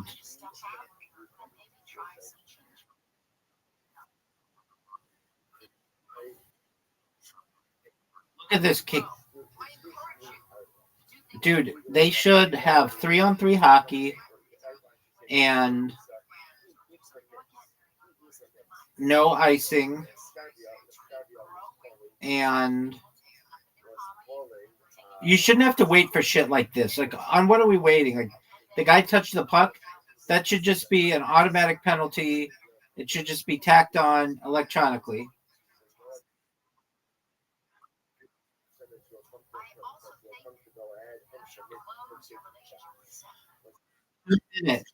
Look at this kick. Dude, they should have 3-on-3 hockey and no icing and you shouldn't have to wait for shit like this. Like, on what are we waiting? Like, the guy touched the puck. That should just be an automatic penalty. It should just be tacked on electronically. Minute,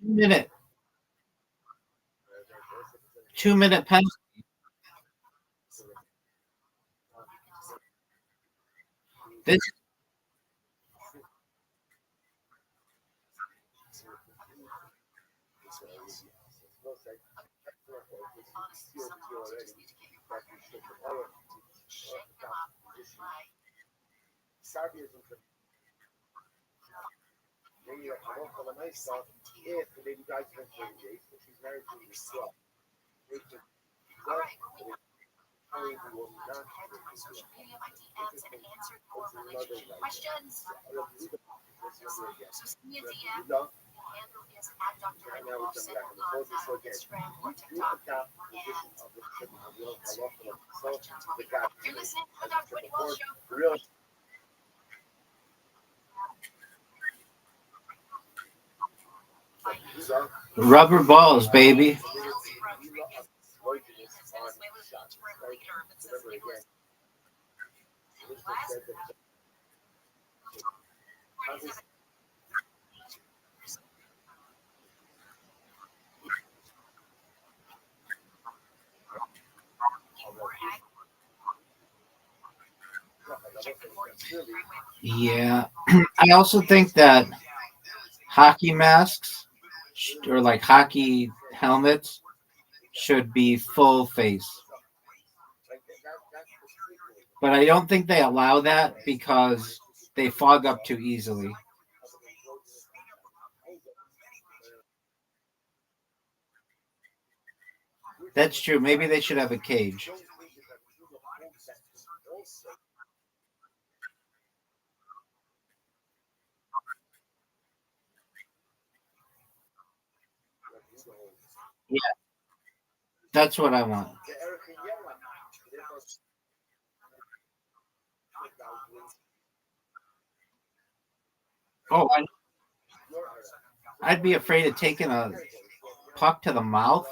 2 minute, 2 minute penalty. This rubber balls, baby. Yeah. I also think that hockey masks or like hockey helmets should be full face. But I don't think they allow that because they fog up too easily. That's true. Maybe they should have a cage. Yeah, that's what I want. Oh, I'd be afraid of taking a puck to the mouth.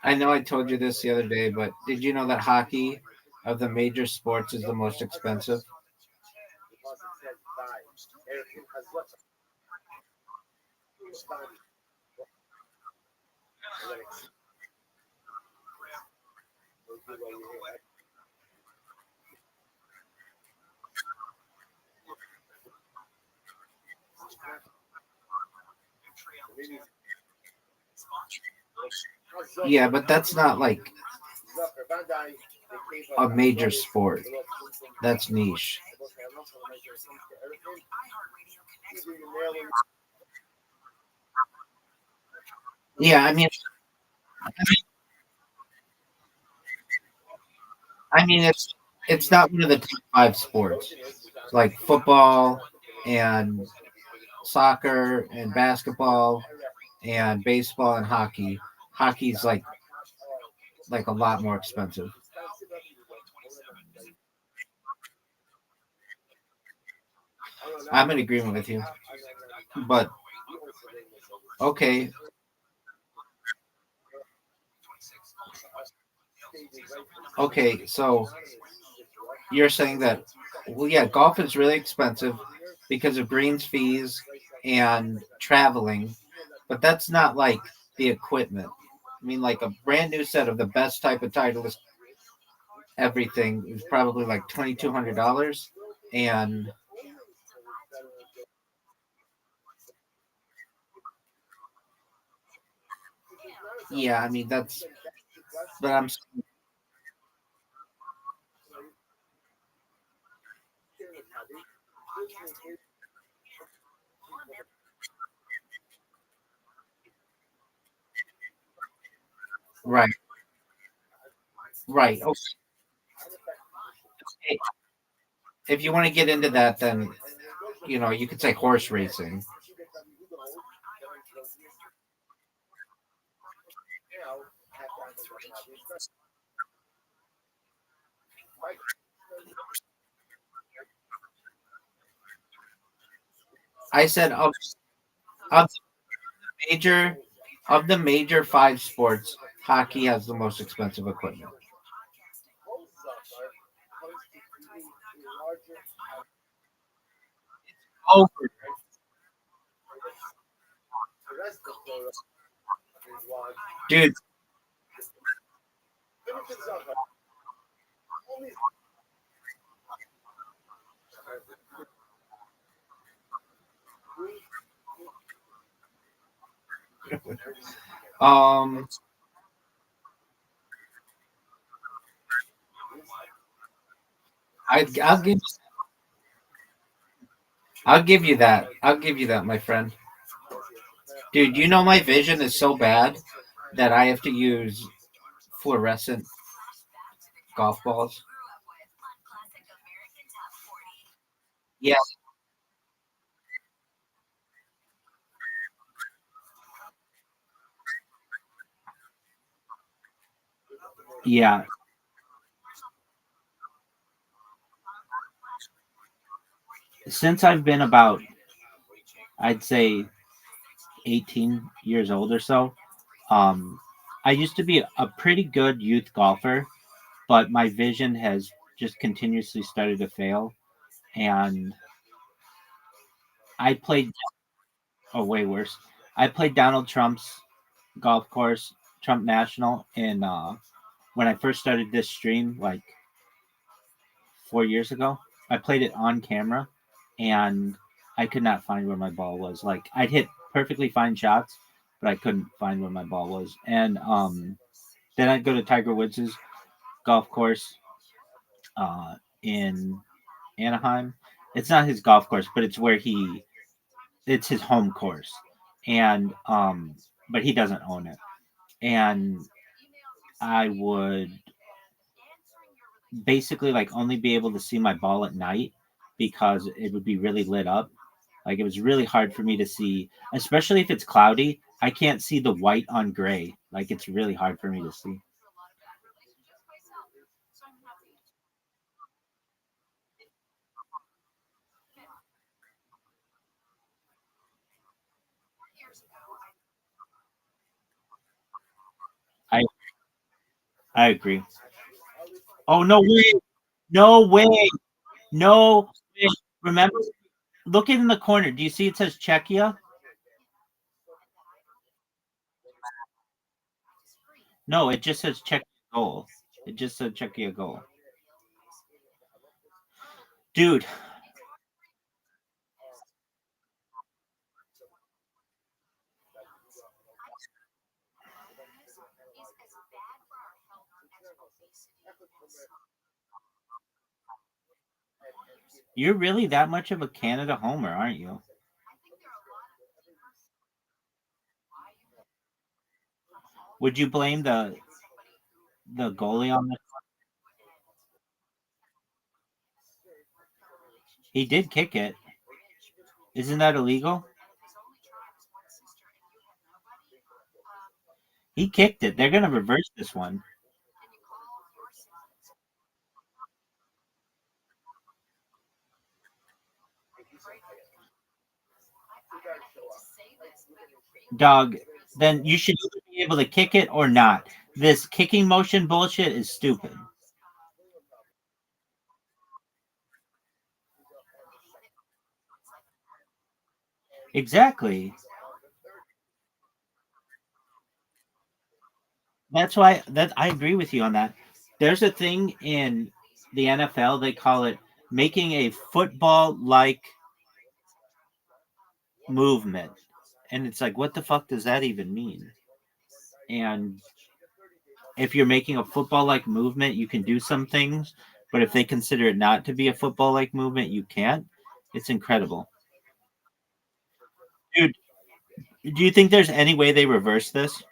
I know I told you this the other day, but did you know that hockey of the major sports is the most expensive? Yeah, but that's not like a major sport. That's niche. Yeah, I mean it's not one of the top five sports like football and soccer and basketball and baseball and hockey. Hockey's like a lot more expensive. I'm in agreement with you, but okay, okay. So you're saying that, well, yeah, golf is really expensive because of greens fees and traveling, but that's not like the equipment. I mean, like a brand new set of the best type of Titleist everything is probably like $2,200, and yeah, I mean that's. But I'm right, right. Okay. If you want to get into that, then you could say horse racing. I said of major of the major five sports, hockey has the most expensive equipment. Oh, dude. Um, I'll give you that. I'll give you that, my friend. Dude, my vision is so bad that I have to use fluorescent golf balls. Yeah, yeah. Since I've been about, I'd say, 18 years old or so, um, I used to be a pretty good youth golfer, but my vision has just continuously started to fail. And I played, oh, way worse. I played Donald Trump's golf course, Trump National, in when I first started this stream, like 4 years ago. I played it on camera, and I could not find where my ball was. Like I'd hit perfectly fine shots, but I couldn't find where my ball was. And then I'd go to Tiger Woods's golf course in Anaheim. It's not his golf course, but it's his home course, and but he doesn't own it. And I would basically like only be able to see my ball at night because it would be really lit up. Like it was really hard for me to see, especially if it's cloudy. I can't see the white on gray. Like it's really hard for me to see. I I agree. Oh no way! No way! No way! Remember, look in the corner. Do you see it says Czechia? No, it just says Czechia goal. It just said Czechia goal. Dude, You're really that much of a Canada homer, aren't you? Would you blame the goalie on this? He did kick it. Isn't that illegal? He kicked it. They're going to reverse this one. Dog, then you should either be able to kick it or not. This kicking motion bullshit is stupid. Exactly. That's why that I agree with you on that. There's a thing in the NFL, they call it making a football like movement. And it's like, what the fuck does that even mean? And if you're making a football like movement, you can do some things, but if they consider it not to be a football like movement, you can't. It's incredible. Dude, do you think there's any way they reverse this?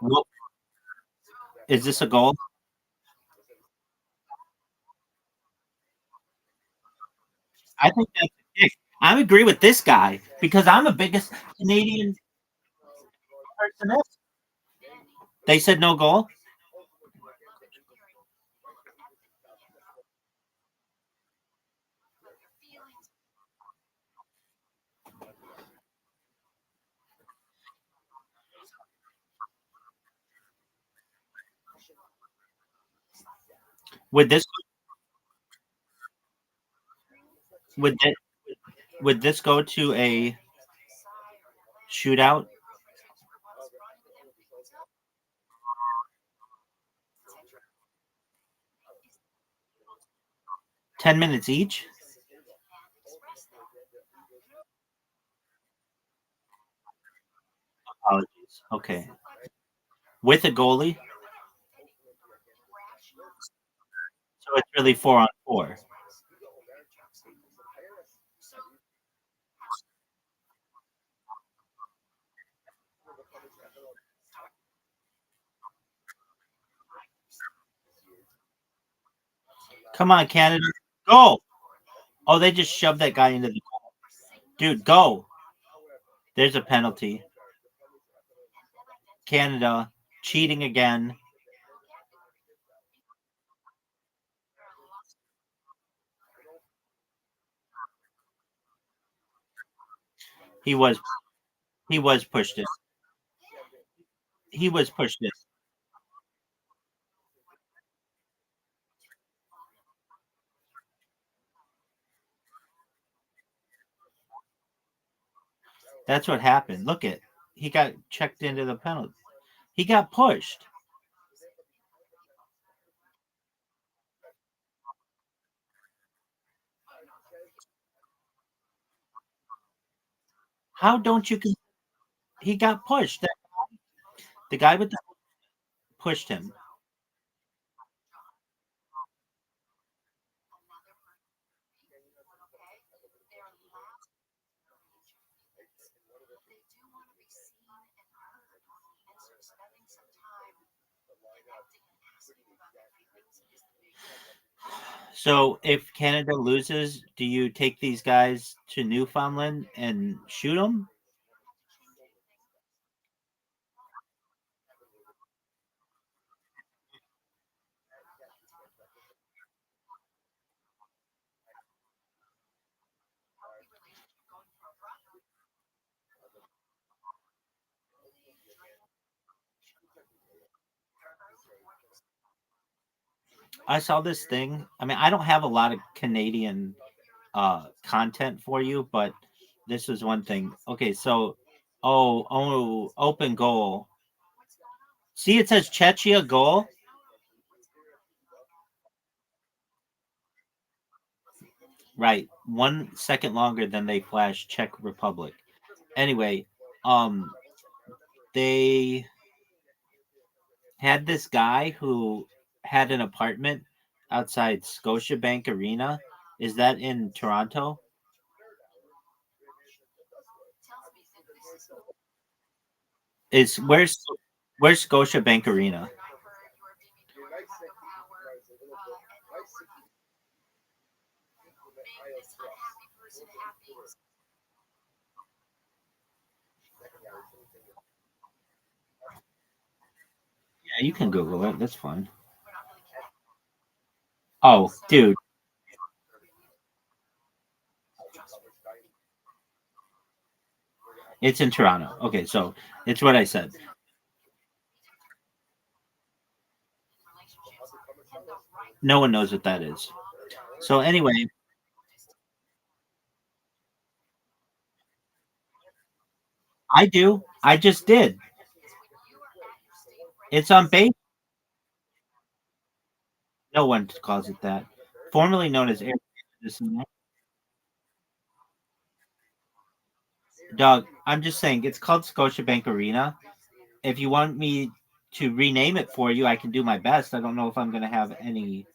Well, is this a goal? I think that's a kick. I agree with this guy because I'm the biggest Canadian person. They said no goal. Would this would this, would this go to a shootout? 10 minutes each? Apologies. Okay. With a goalie? So it's really 4-on-4. Come on, Canada. Go. Oh, they just shoved that guy into the goal. Dude, go. There's a penalty. Canada cheating again. He was he was pushed in. He was pushed in. That's what happened. Look at he got checked into the penalty. He got pushed. How don't you? He got pushed. The guy with the pushed him. So if Canada loses, do you take these guys to Newfoundland and shoot them? I saw this thing. I mean, I don't have a lot of Canadian content for you, but this was one thing. Okay, so open goal. See, it says Chechia goal. Right. 1 second longer than they flash Czech Republic. Anyway, they had this guy who had an apartment outside Scotiabank Arena. Is that in Toronto? Is where's Scotiabank Arena? Yeah, you can Google it. That's fine. Oh, dude, it's in Toronto. Okay, so it's what I said. No one knows what that is. So anyway, I do. I just did. It's on base. No one calls it that. Formerly known as Air. Dog, I'm just saying it's called Scotiabank Arena. If you want me to rename it for you, I can do my best. I don't know if I'm going to have any.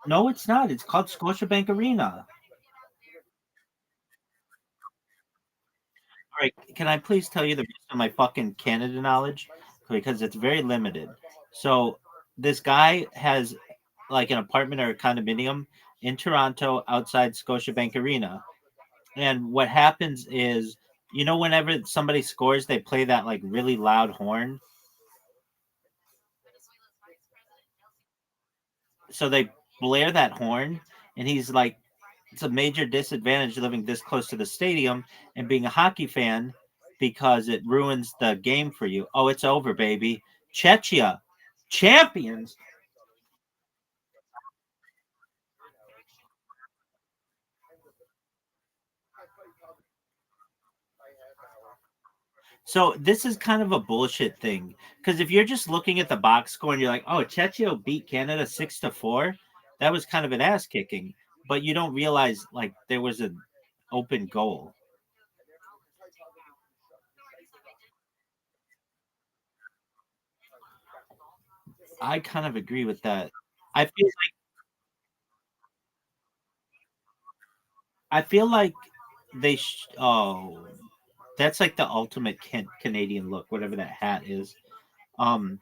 No, it's not. It's called Scotiabank Arena. All right, can I please tell you the rest of my fucking Canada knowledge? Because it's very limited. So, this guy has like an apartment or a condominium in Toronto outside Scotiabank Arena. And what happens is, whenever somebody scores, they play that like really loud horn. So they blare that horn, and he's like, it's a major disadvantage living this close to the stadium and being a hockey fan because it ruins the game for you. Oh, it's over, baby. Czechia, champions. So this is kind of a bullshit thing because if you're just looking at the box score and you're like, "Oh, Czechia beat Canada 6-4," that was kind of an ass kicking, but you don't realize like there was an open goal. I kind of agree with that. I feel like oh, that's like the ultimate Canadian look, whatever that hat is. Um,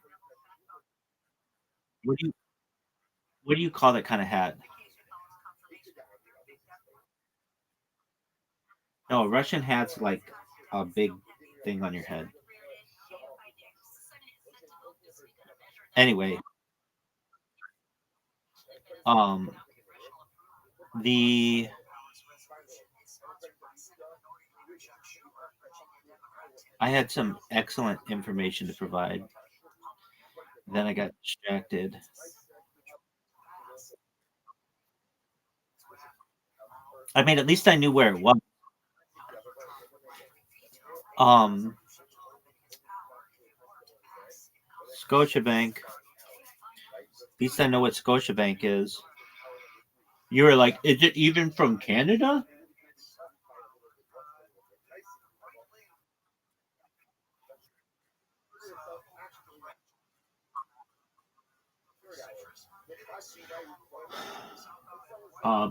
what do you call that kind of hat? No, a Russian hat's like a big thing on your head. Anyway, um, the I had some excellent information to provide. Then I got distracted. I mean, at least I knew where it was. Um, Scotiabank. At least I know what Scotiabank is. You were like, is it even from Canada?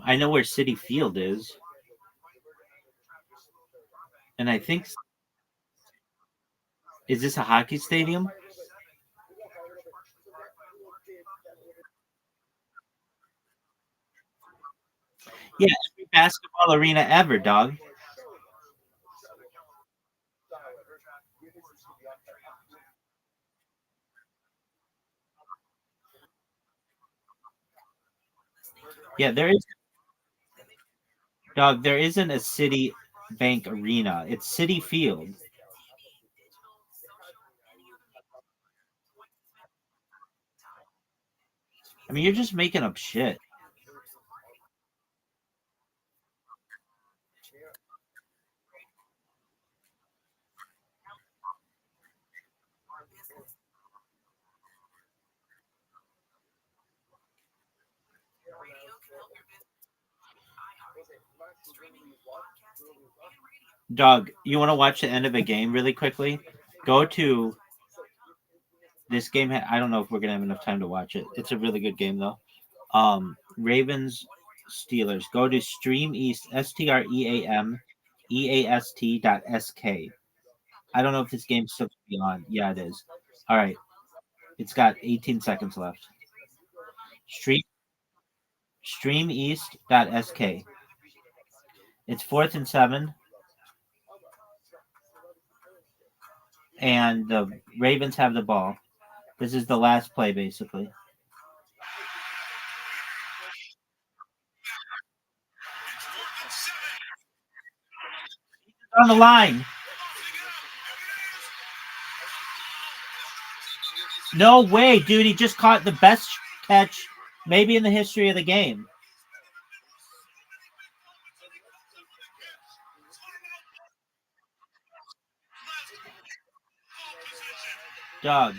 I know where City Field is, and I think is this a hockey stadium? Yeah, every basketball arena ever, dog. Yeah, there is, dog. There isn't a City Bank Arena. It's City Field. I mean, you're just making up shit. Dog, you want to watch the end of a game really quickly? Go to this game. I don't know if we're gonna have enough time to watch it. It's a really good game though. Ravens Steelers. Go to Stream East, StreamEast.sk. I don't know if this game's still gonna be on. Yeah, it is. All right. It's got 18 seconds left. Streameast.sk. It's 4th and 7. And the Ravens have the ball. This is the last play, basically. On the line. No way, dude. He just caught the best catch maybe in the history of the game. Doug.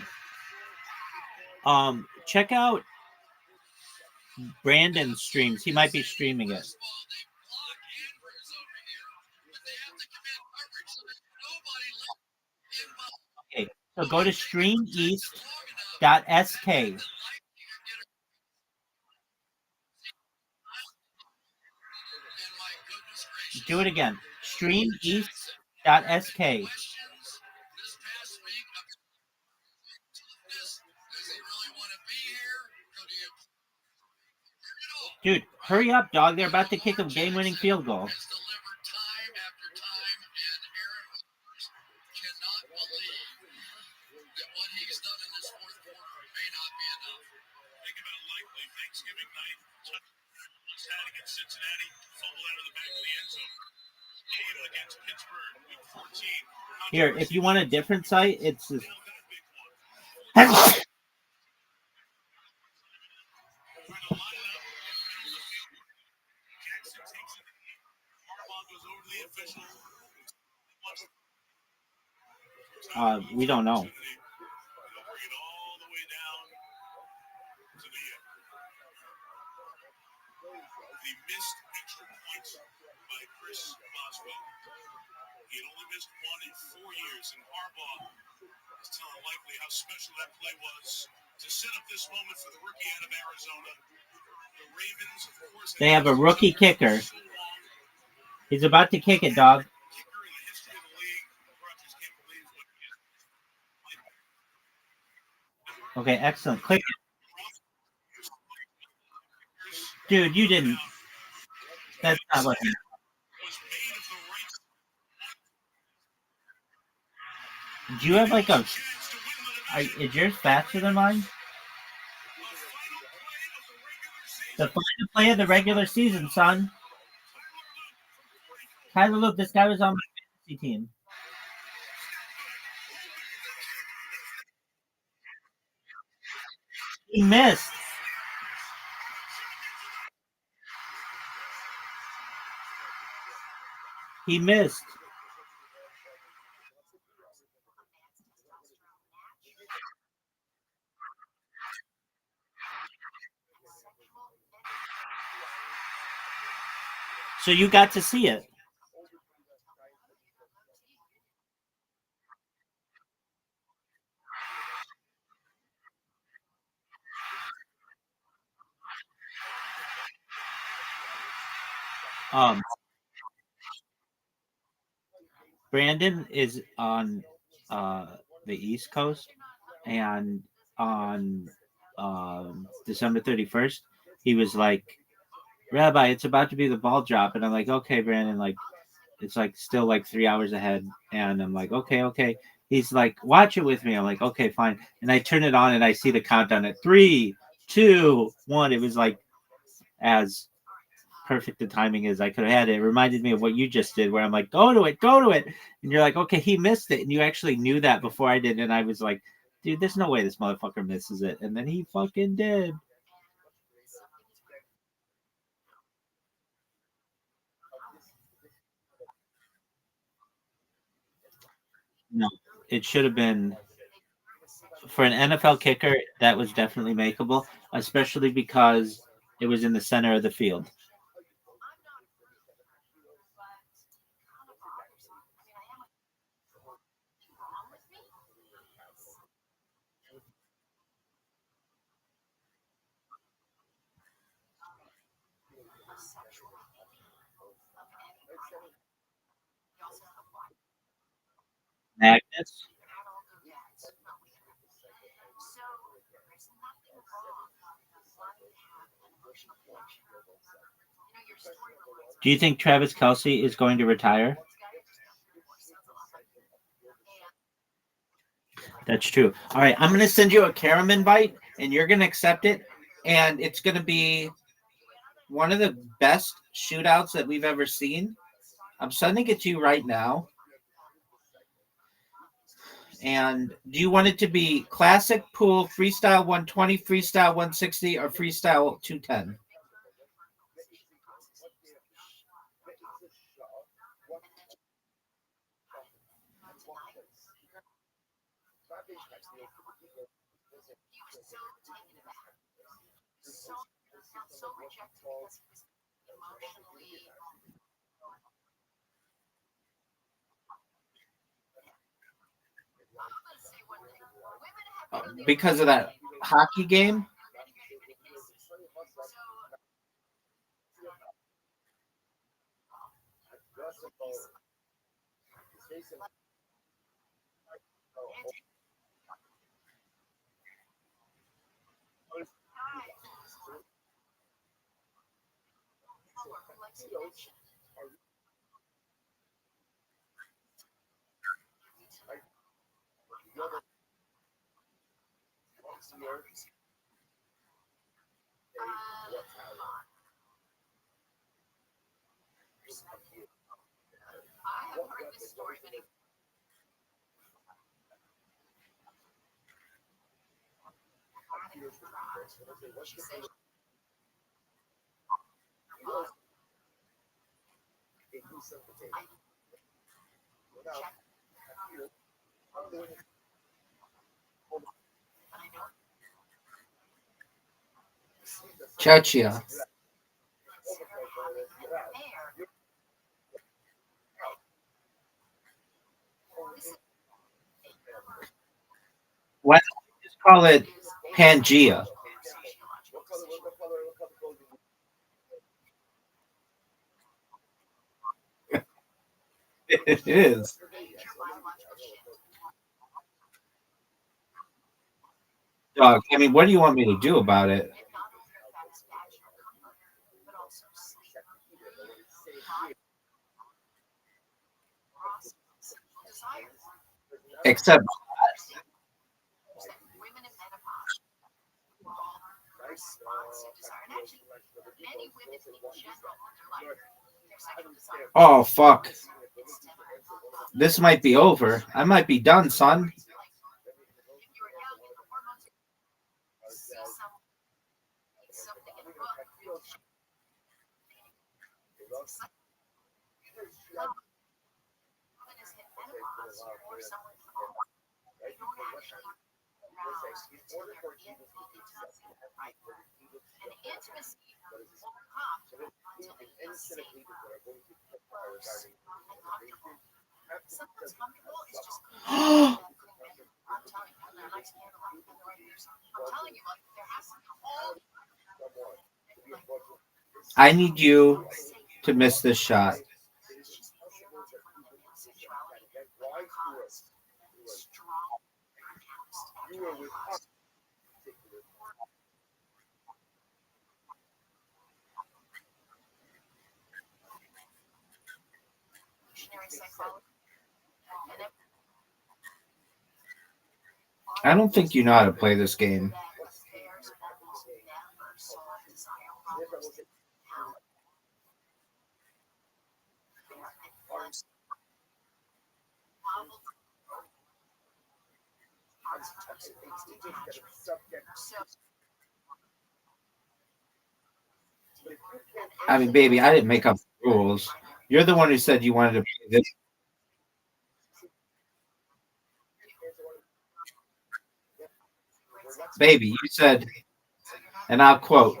Check out Brandon's streams. He might be streaming it. Okay, so go to streameast.sk. Do it again. Streameast.sk. Dude, hurry up, dog. They're about to kick a game-winning field goal. Here, if you want a different site, it's... we don't know. The missed extra points by Chris Boswell. He had only missed one in 4 years, and Harbaugh is telling Likely how special that play was to set up this moment for the rookie out of Arizona. The Ravens, of course, they have a rookie kicker. He's about to kick it, dog. Okay, excellent. Click it. Dude, you didn't. That's not what happened. Do you have like a... Is yours faster than mine? The final play of the regular season, son. Tyler, look, this guy was on my fantasy team. He missed. He missed. So you got to see it. Brandon is on the East Coast, and on December 31st, he was like, Rabbi, it's about to be the ball drop. And I'm like, okay, Brandon, like, it's like still like 3 hours ahead. And I'm like, okay. He's like, watch it with me. I'm like, okay, fine. And I turn it on and I see the countdown at 3, 2, 1. It was like as perfect the timing is I could have had it. It reminded me of what you just did, where I'm like, go to it. And you're like, okay, he missed it. And you actually knew that before I did. And I was like, dude, there's no way this motherfucker misses it. And then he fucking did. No, it should have been for an NFL kicker. That was definitely makeable, especially because it was in the center of the field. Magnets. Do you think Travis Kelce is going to retire? That's true. All right, I'm going to send you a Karam invite, and you're going to accept it, and it's going to be one of the best shootouts that we've ever seen. I'm sending it to you right now. And do you want it to be classic, pool, freestyle 120, freestyle 160, or freestyle 210? Because of that hockey game? Chechia. Why don't you just call it Pangea? It is. Dog, I mean, what do you want me to do about it? Except oh fuck. This might be over. I might be done, son. I need you to miss this shot. I don't think you know how to play this game. I mean, baby, I didn't make up the rules. You're the one who said you wanted to play this. Baby, you said, and I'll quote,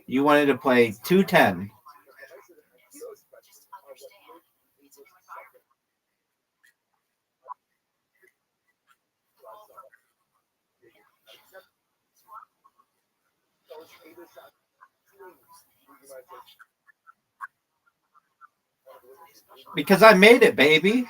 you wanted to play 210. Because I made it, baby.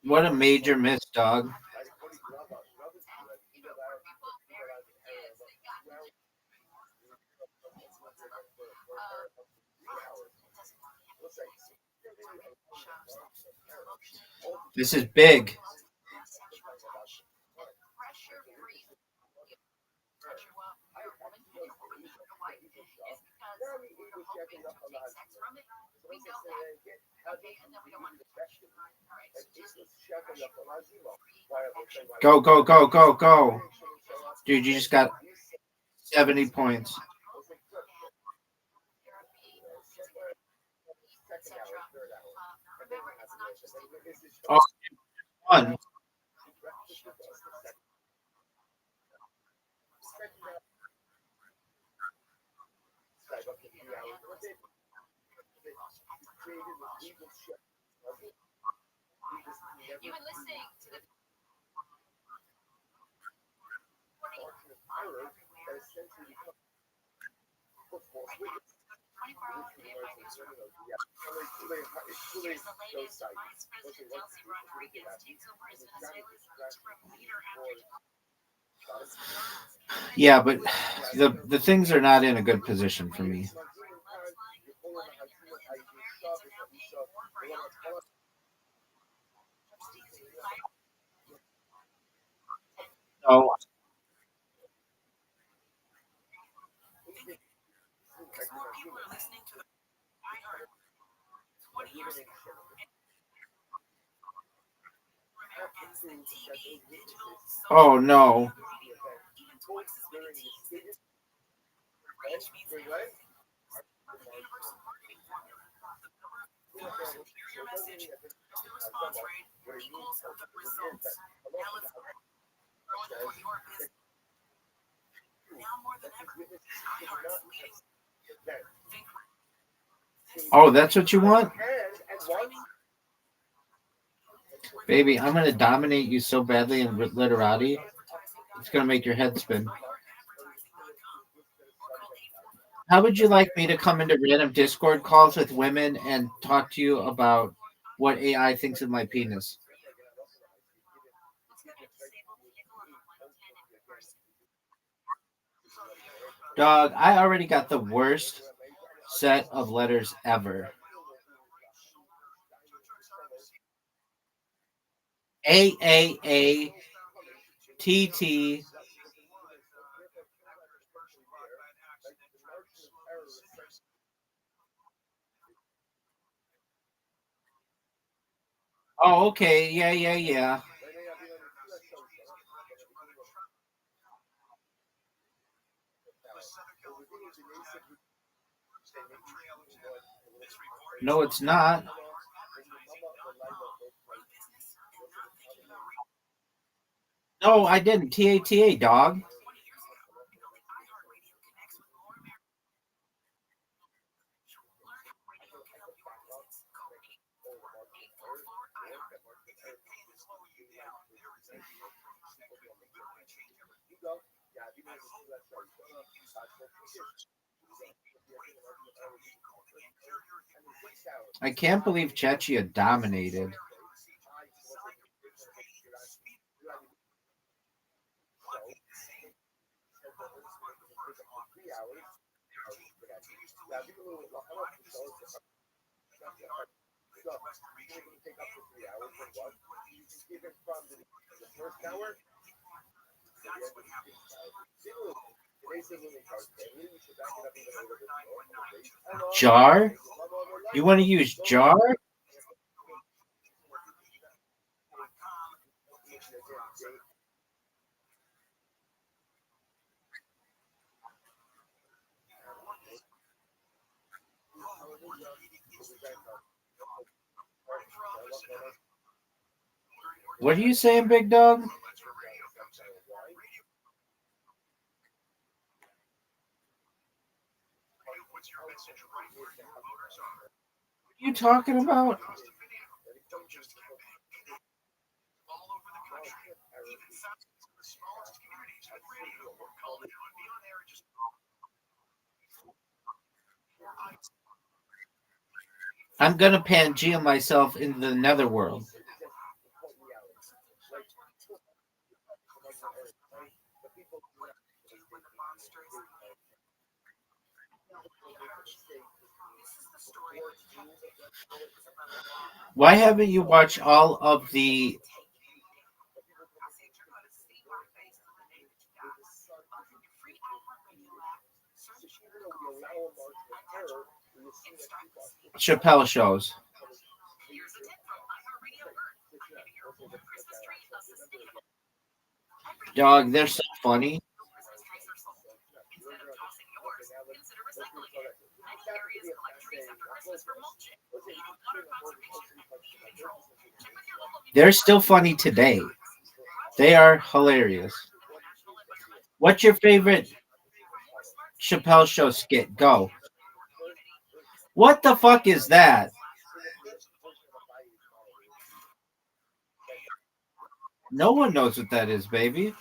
What a major miss, dog. This is big. Go, go, go, go, go. Dude, you just got 70 points. Oh, one. Yeah, but the things are not in a good position for me. No. Oh no. Oh, that's what you want? Baby, I'm going to dominate you so badly in literati. It's going to make your head spin. How would you like me to come into random Discord calls with women and talk to you about what AI thinks of my penis? Dog, I already got the worst set of letters ever. AAATT. Oh, okay. Yeah. No, it's not. No, I didn't. TATA, dog. I can't believe Chechia dominated. Jar? You want to use jar? What are you saying, big dog? you talking about? Don't just all over the country. Even thousands of the smallest communities with radio were called in and be on air and just I'm gonna Pangea myself into the netherworld. Why haven't you watched all of the Chappelle shows? Dog, they're so funny. They're still funny today. They are hilarious. What's your favorite Chappelle show skit? Go. What the fuck is that? No one knows what that is, baby.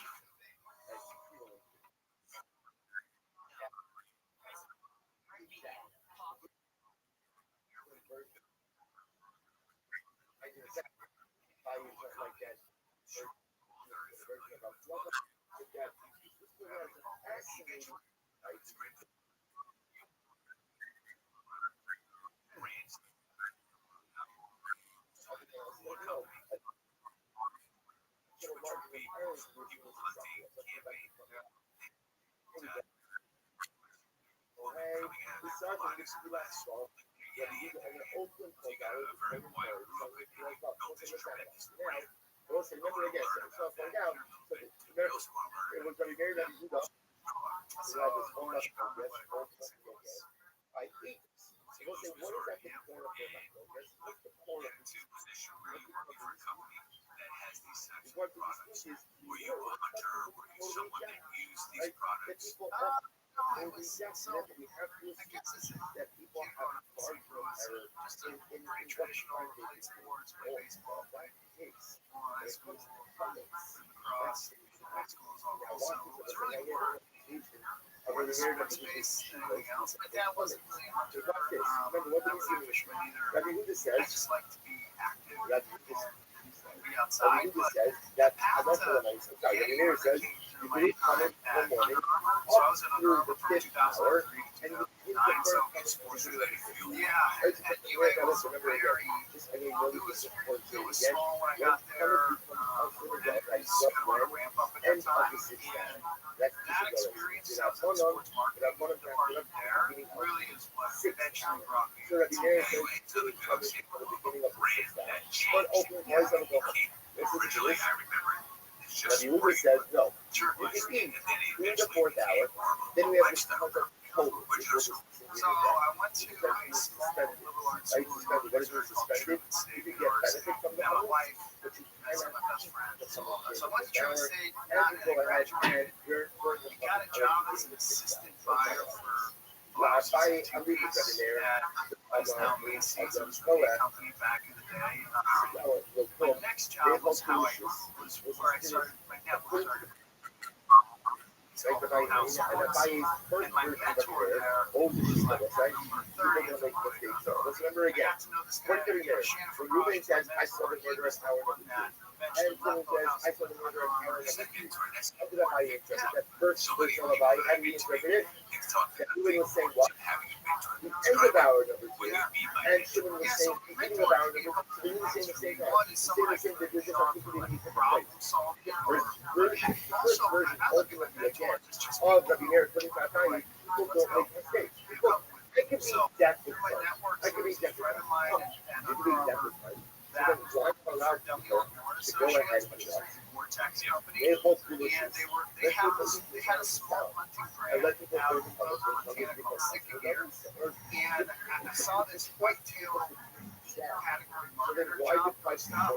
category marketer job by stuff.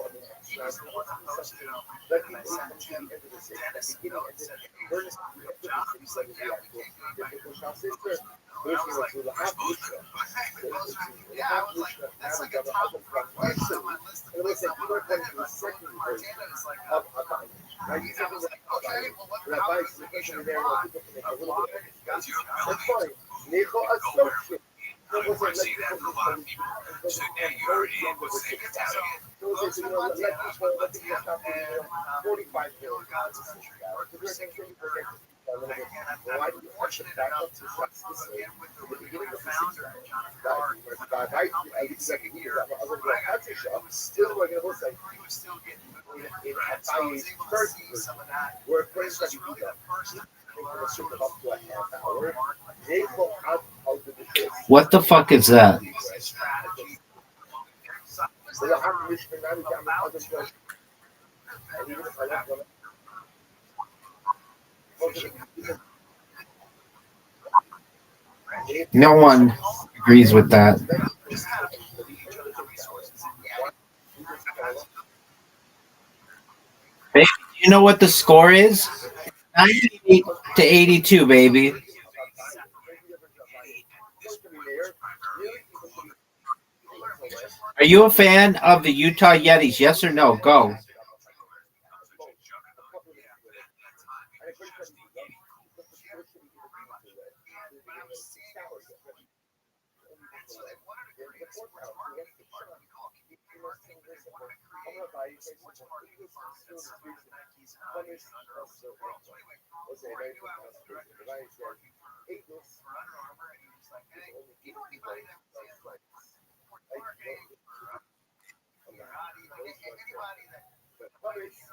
He was the one that posted it, and I sent Jim Dennis a note and said, hey, this is a real job. He's like, yeah, we can't do it by your poster. And I was like, we're supposed to. Yeah, I was like, that's like a top price on my list of things I want to do. But Montana is like, I was like, okay, well, what how is the issue of blog? That's your ability to go nowhere. I see that for a lot of people. So now you already able to take it down. Those in Montana, and 45 kilograms of century and I'm fortunate enough to work again with the founder, Jonathan Hart, company second year. When I got there, he was still getting good. So I was able to see some of that. This was really the first time I learned sort of more What the fuck is that? strategy. No one agrees with that. Baby, do you know what the score is? 98 to 82, baby. Are you a fan of the Utah Yetis? Yes or no? Go.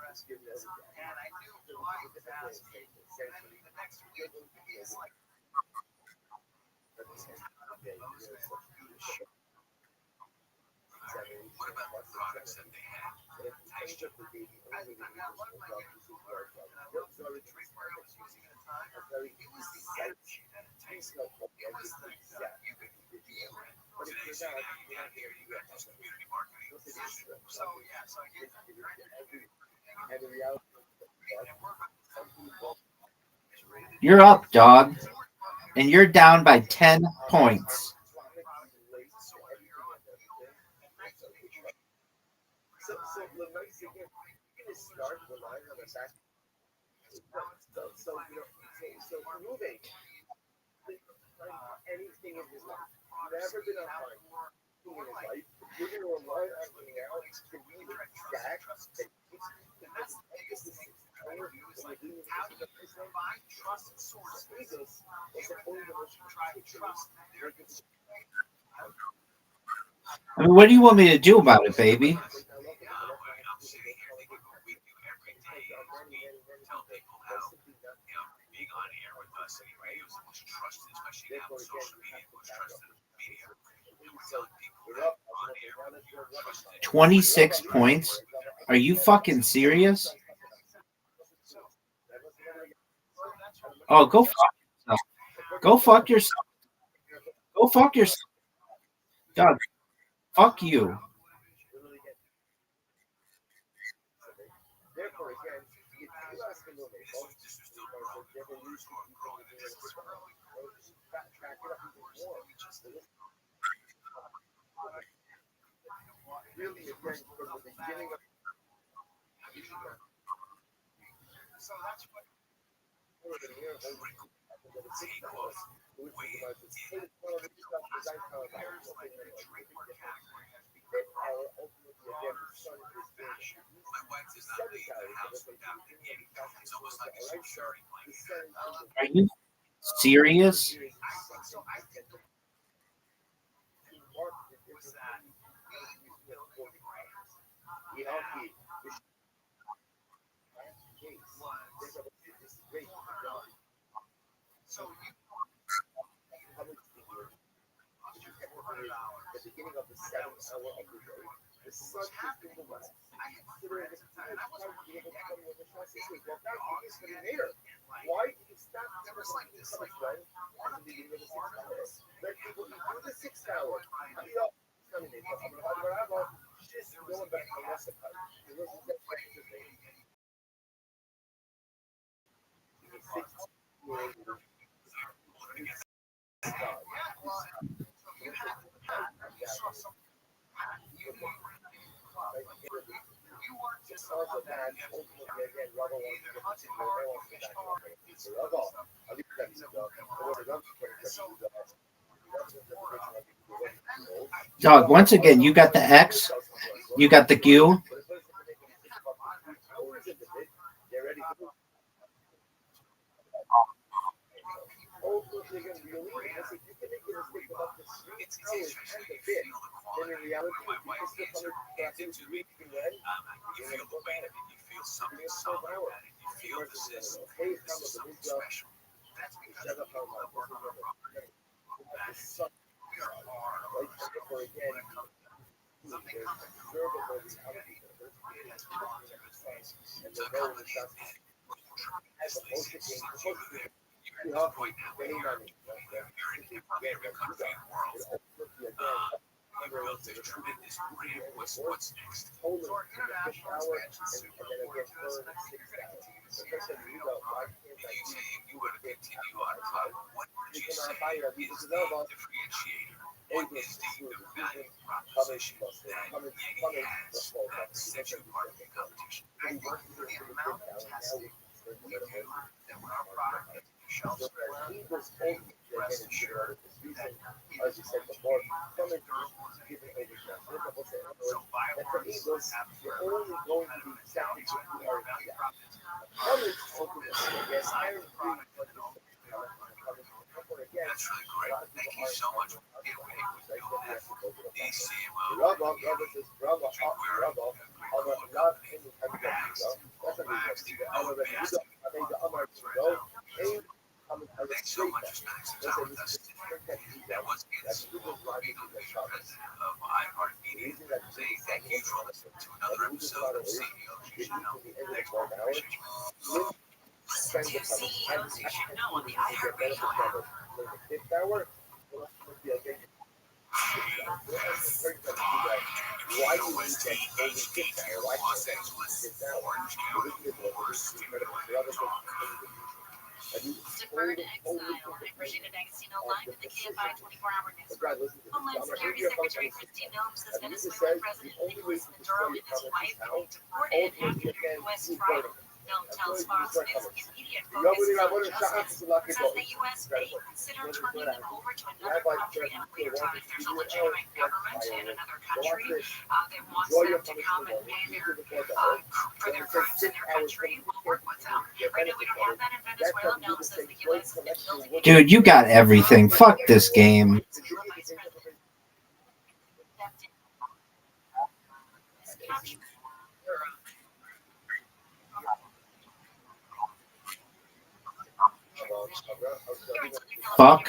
And I knew why he was asking. And then the next week, he's like, What about the products that they had? Texture. I got one of my years of work, and I looked at the drinkware I was using at the time. It was the energy that it tasted. It was the, you could feel it. Today's here, you got this community marketing. So, yeah, so I get You're up, dog. And you're down by 10 points. anything in his life. Never been on time in his life. You're going to rely on me now to be the stack that that's the biggest thing I do is like, how do you find trusted sources? Try to trust their I mean, what do you want me to do about it, baby? I'm sitting here thinking what we do every day is we tell people how, being on air with us anyway, it was the most trusted, especially now with social media, most trusted media. And we're telling people that on air with you, trusted. 26 points? Are you fucking serious? Oh, go fuck yourself. Go fuck yourself. Go fuck yourself. God, fuck you. So that's what Are you serious? So you the beginning of the 7th hour of the day. The sun happened. I had friends and I wasn't working yet. Why did you stop? There was like this like one of the beginning of the 6th hour. Let people do the 6th hour. Dog, once again, you got the X, you got the Q. You feel the weight of it. You feel something solid about it. You feel this is something special. That's because of the people that work on our property. We are hard on ourselves when it comes to something coming through. It has problems in its faces. It's a company that will tremendously succeed. You're at the point now where you're in probably every country in the world. You built a tremendous brand. What's next? So our international expansion is super important to us, and I think you're going to continue to see it. If you say you want to continue on cloud, what would you say is the differentiator? What is the value proposition that Yeti has that sets you apart from the competition? I think the amount of testing we do that when our product gets to the shelves, rest assured that it is going to be as durable as anything. So bioworks have medical benefits now, so our value prop is focus inside the product and all the available. That's really great. Thank you so much for being with the CMO. Thanks so much for spending some time with us today. That was Rabbi, the president of iHeartMedia, saying thank you for listening to another episode of CEOs You Should Know. Thanks for appreciate you. Listen to CEOs You Should Know on the iHeartRadio app. Los Angeles, Orange County, Deferred exile. I appreciate it. Agostino live in the KFI 24-hour news room. Homeland Security Secretary Christine Noem says Venezuelan President Nicolas Maduro and his wife will be deported after their U.S. trial. Noem tells Fox News the immediate focus is on justice. Says the U.S. may consider turning them over to another country at a later time if there's a legitimate government in another country that wants them to come and pay for their crimes in their country. We'll work with them. Right now, we don't have that in Venezuela. Noem says the U.S. has been building. Dude, you got everything. Fuck this game. Fuck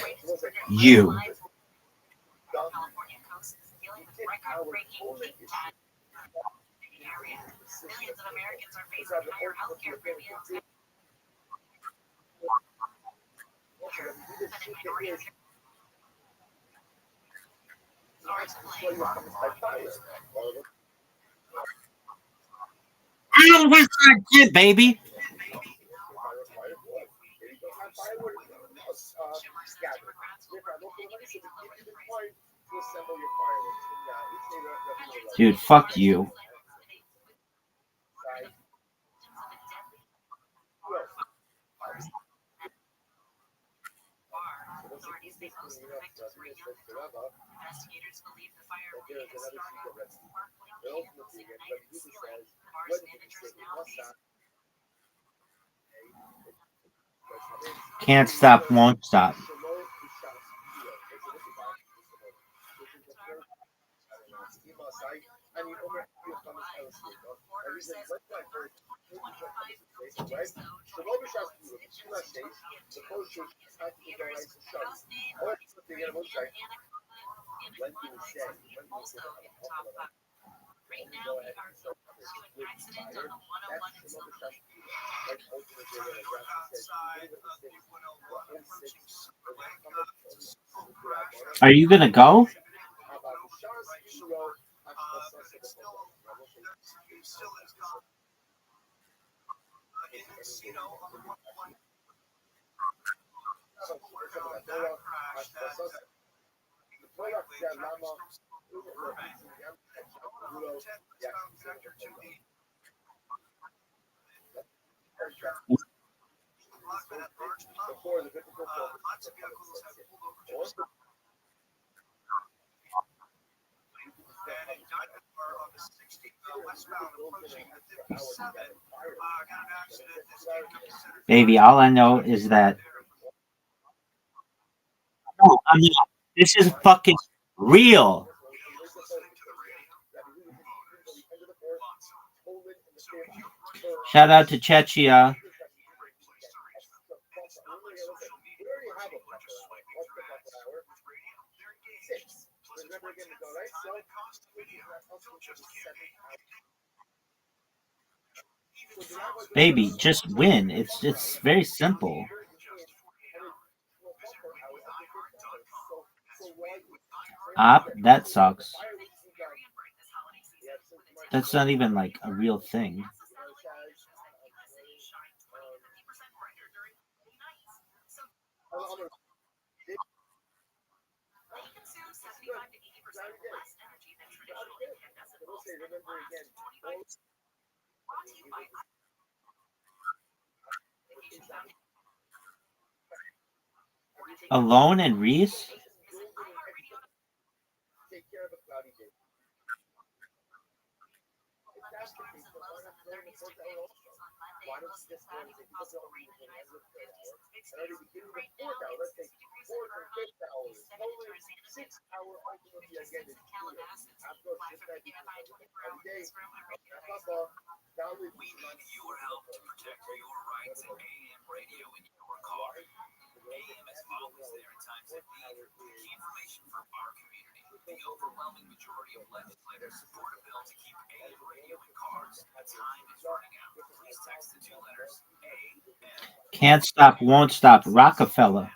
you. California coast is dealing with record-breaking heat area. Millions of Americans are facing higher healthcare premiums. I don't wish I did, baby. Dude, fuck you. Authorities say most of the victims were young adults. Investigators believe the fire may have started with sparkling candles ignited ceiling. The bar's managers now face. Can't stop, won't stop. Right now, we are close to an accident on the 101 in Silver Lake. Are you gonna go? crash that likely traffic from Burbank. Over 10 westbound connector to the block that had large potholes. Lots of vehicles have pulled over to the side. And a diamond car on the 60 westbound approaching the 57 got an accident. This came to the center. Baby, all I know is that. No, I'm not. This is fucking real. Shout out to Chechia. Baby, just win. It's very simple. That sucks. That's not even like a real thing. Alone and Reese? We need your help to protect your rights in AM radio in your car. AM is always there in times of need. Key information for our community. The overwhelming majority of legislators support a bill to keep AM radio in cars. Time is running out. Please text the two letters AM. Can't stop, won't stop. Rockefeller.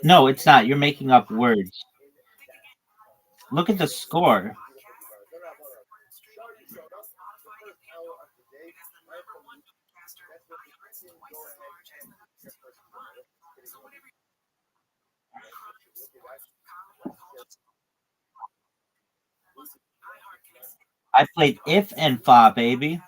No, it's not. You're making up words. Look at the score. I played if and fa, baby.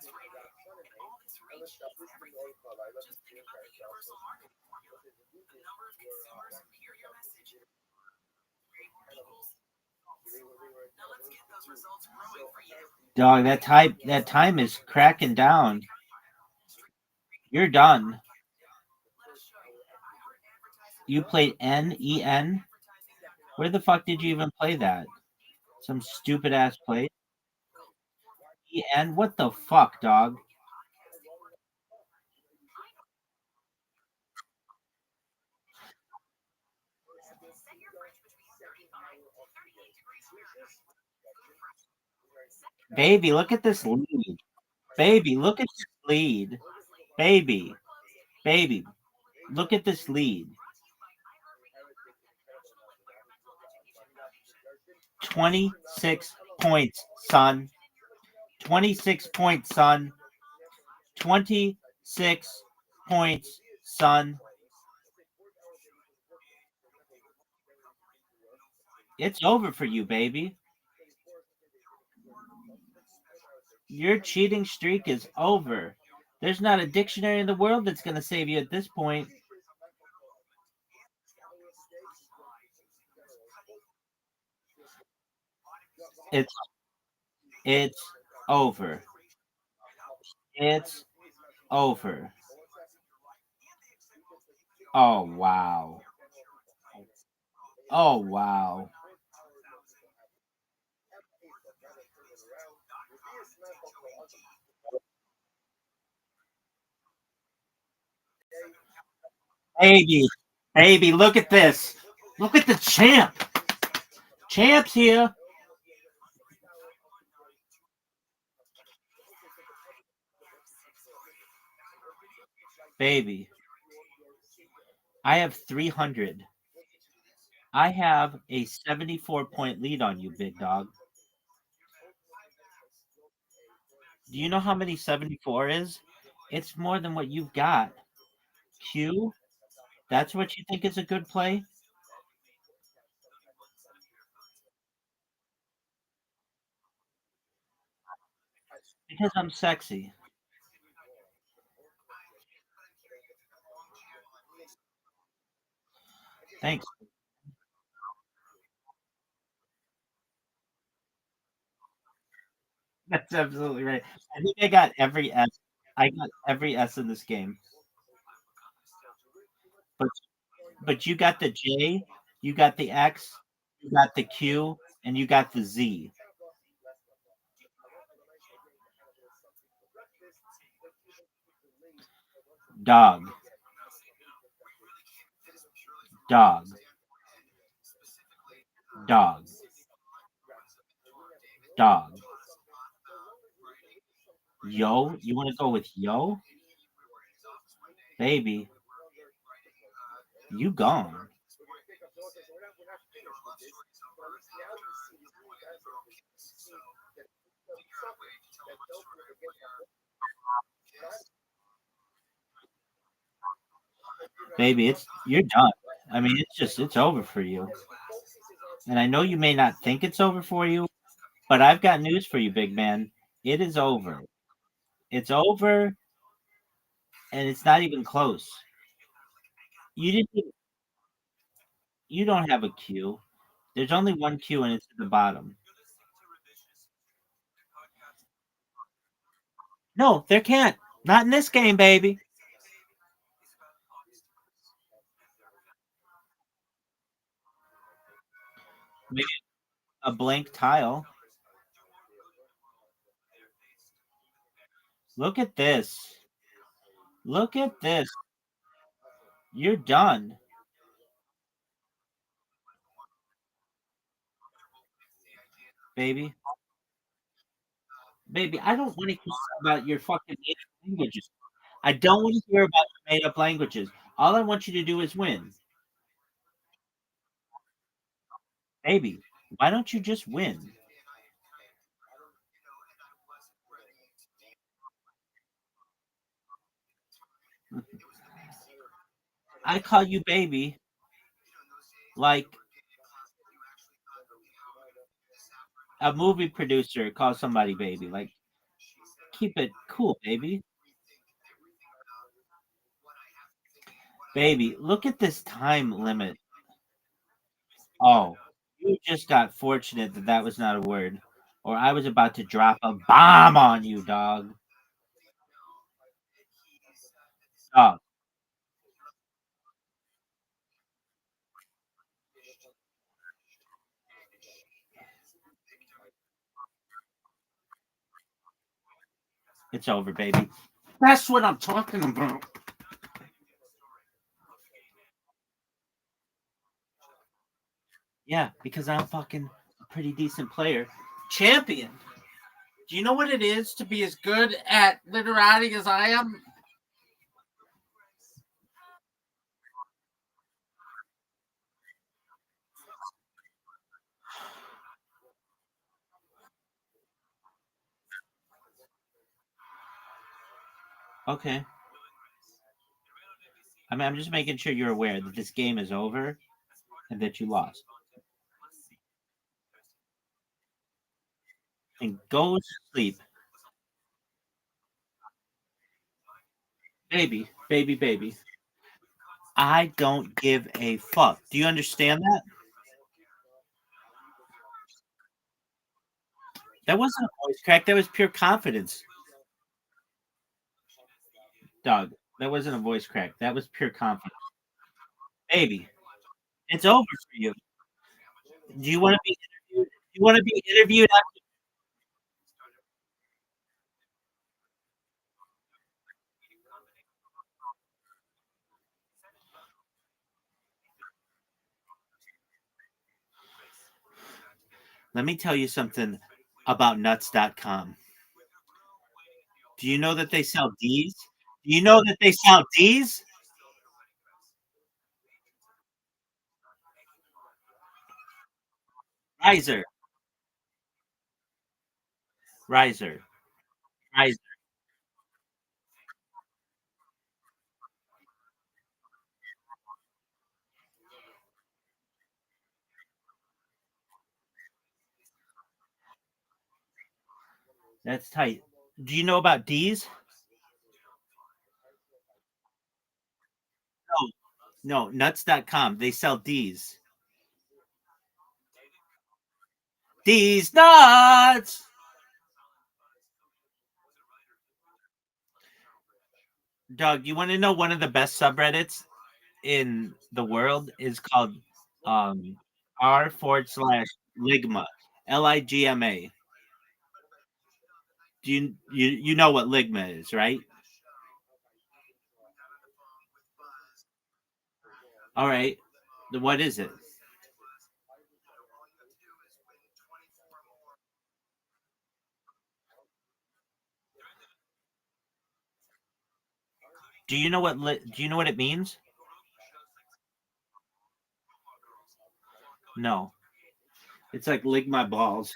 Dog, that time is cracking down. You're done. You played NEN? Where the fuck did you even play that? Some stupid ass play. EN? What the fuck, dog? Baby, look at this lead. Baby, look at this lead. Baby, look at this lead. 26 points, son. 26 points, son. 26 points, son. It's over for you, baby. Your cheating streak is over. There's not a dictionary in the world that's going to save you at this point. It's over. It's over. Oh, wow. Oh, wow. Baby, look at this. Look at the champ. Champ's here. Baby, I have 300. I have a 74-point lead on you, big dog. Do you know how many 74 is? It's more than what you've got. Q, that's what you think is a good play? Because I'm sexy. Thanks. That's absolutely right. I think I got every S. I got every S in this game. But you got the J, you got the X, you got the Q, and you got the Z. Dog, dog, dog, dog. Yo, you want to go with yo? Baby, you gone. Baby, you're done. I mean, it's over for you. And I know you may not think it's over for you, but I've got news for you, big man. It is over. It's over, and it's not even close. You didn't. You don't have a Q. There's only one Q, and it's at the bottom. No, there can't. Not in this game, baby. Maybe a blank tile. Look at this. Look at this. You're done, baby. Baby, I don't want to hear about your fucking native languages. I don't want to hear about your made up languages. All I want you to do is win. Baby, why don't you just win? I call you baby like a movie producer calls somebody baby. Like, keep it cool, baby. Baby, look at this time limit. Oh, you just got fortunate that that was not a word, or I was about to drop a bomb on you, dog. Dog, it's over, baby. That's what I'm talking about. Yeah, because I'm fucking a pretty decent player. Champion. Do you know what it is to be as good at literati as I am? Okay. I mean, I'm just making sure you're aware that this game is over and that you lost. And go to sleep. Baby, baby, baby. I don't give a fuck. Do you understand that? That wasn't a voice crack. That was pure confidence, dog. That wasn't a voice crack. That was pure confidence. Baby, it's over for you. Do you want to be interviewed? Do you want to be interviewed? Let me tell you something about nuts.com. Do you know that they sell D's? Do you know that they sell D's? Riser. Riser. Pfizer. That's tight. Do you know about D's? No, nuts.com. They sell D's. D's nuts. Doug, you want to know one of the best subreddits in the world is called um r/ligma, Ligma. Do you know what Ligma is, right? All right. What is it? Do you know what do you know what it means? No. It's like lick my balls.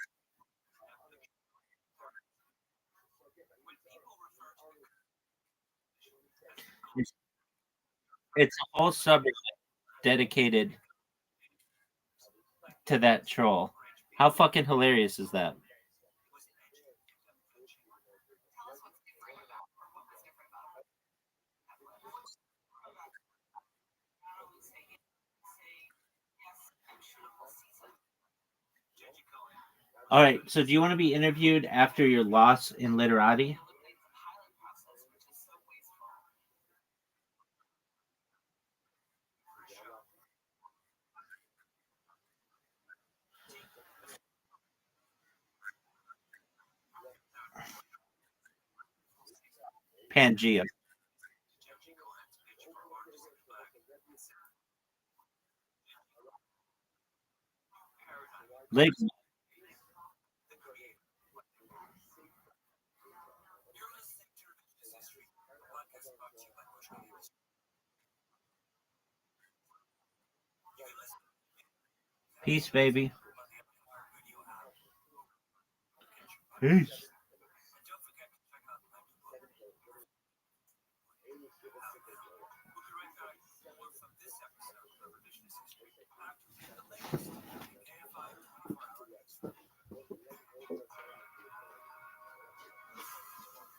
It's, it's a whole subject dedicated to that troll. How fucking hilarious is that? All right. So, do you want to be interviewed after your loss in literati? Pangea. Ligma. Peace, baby. Peace.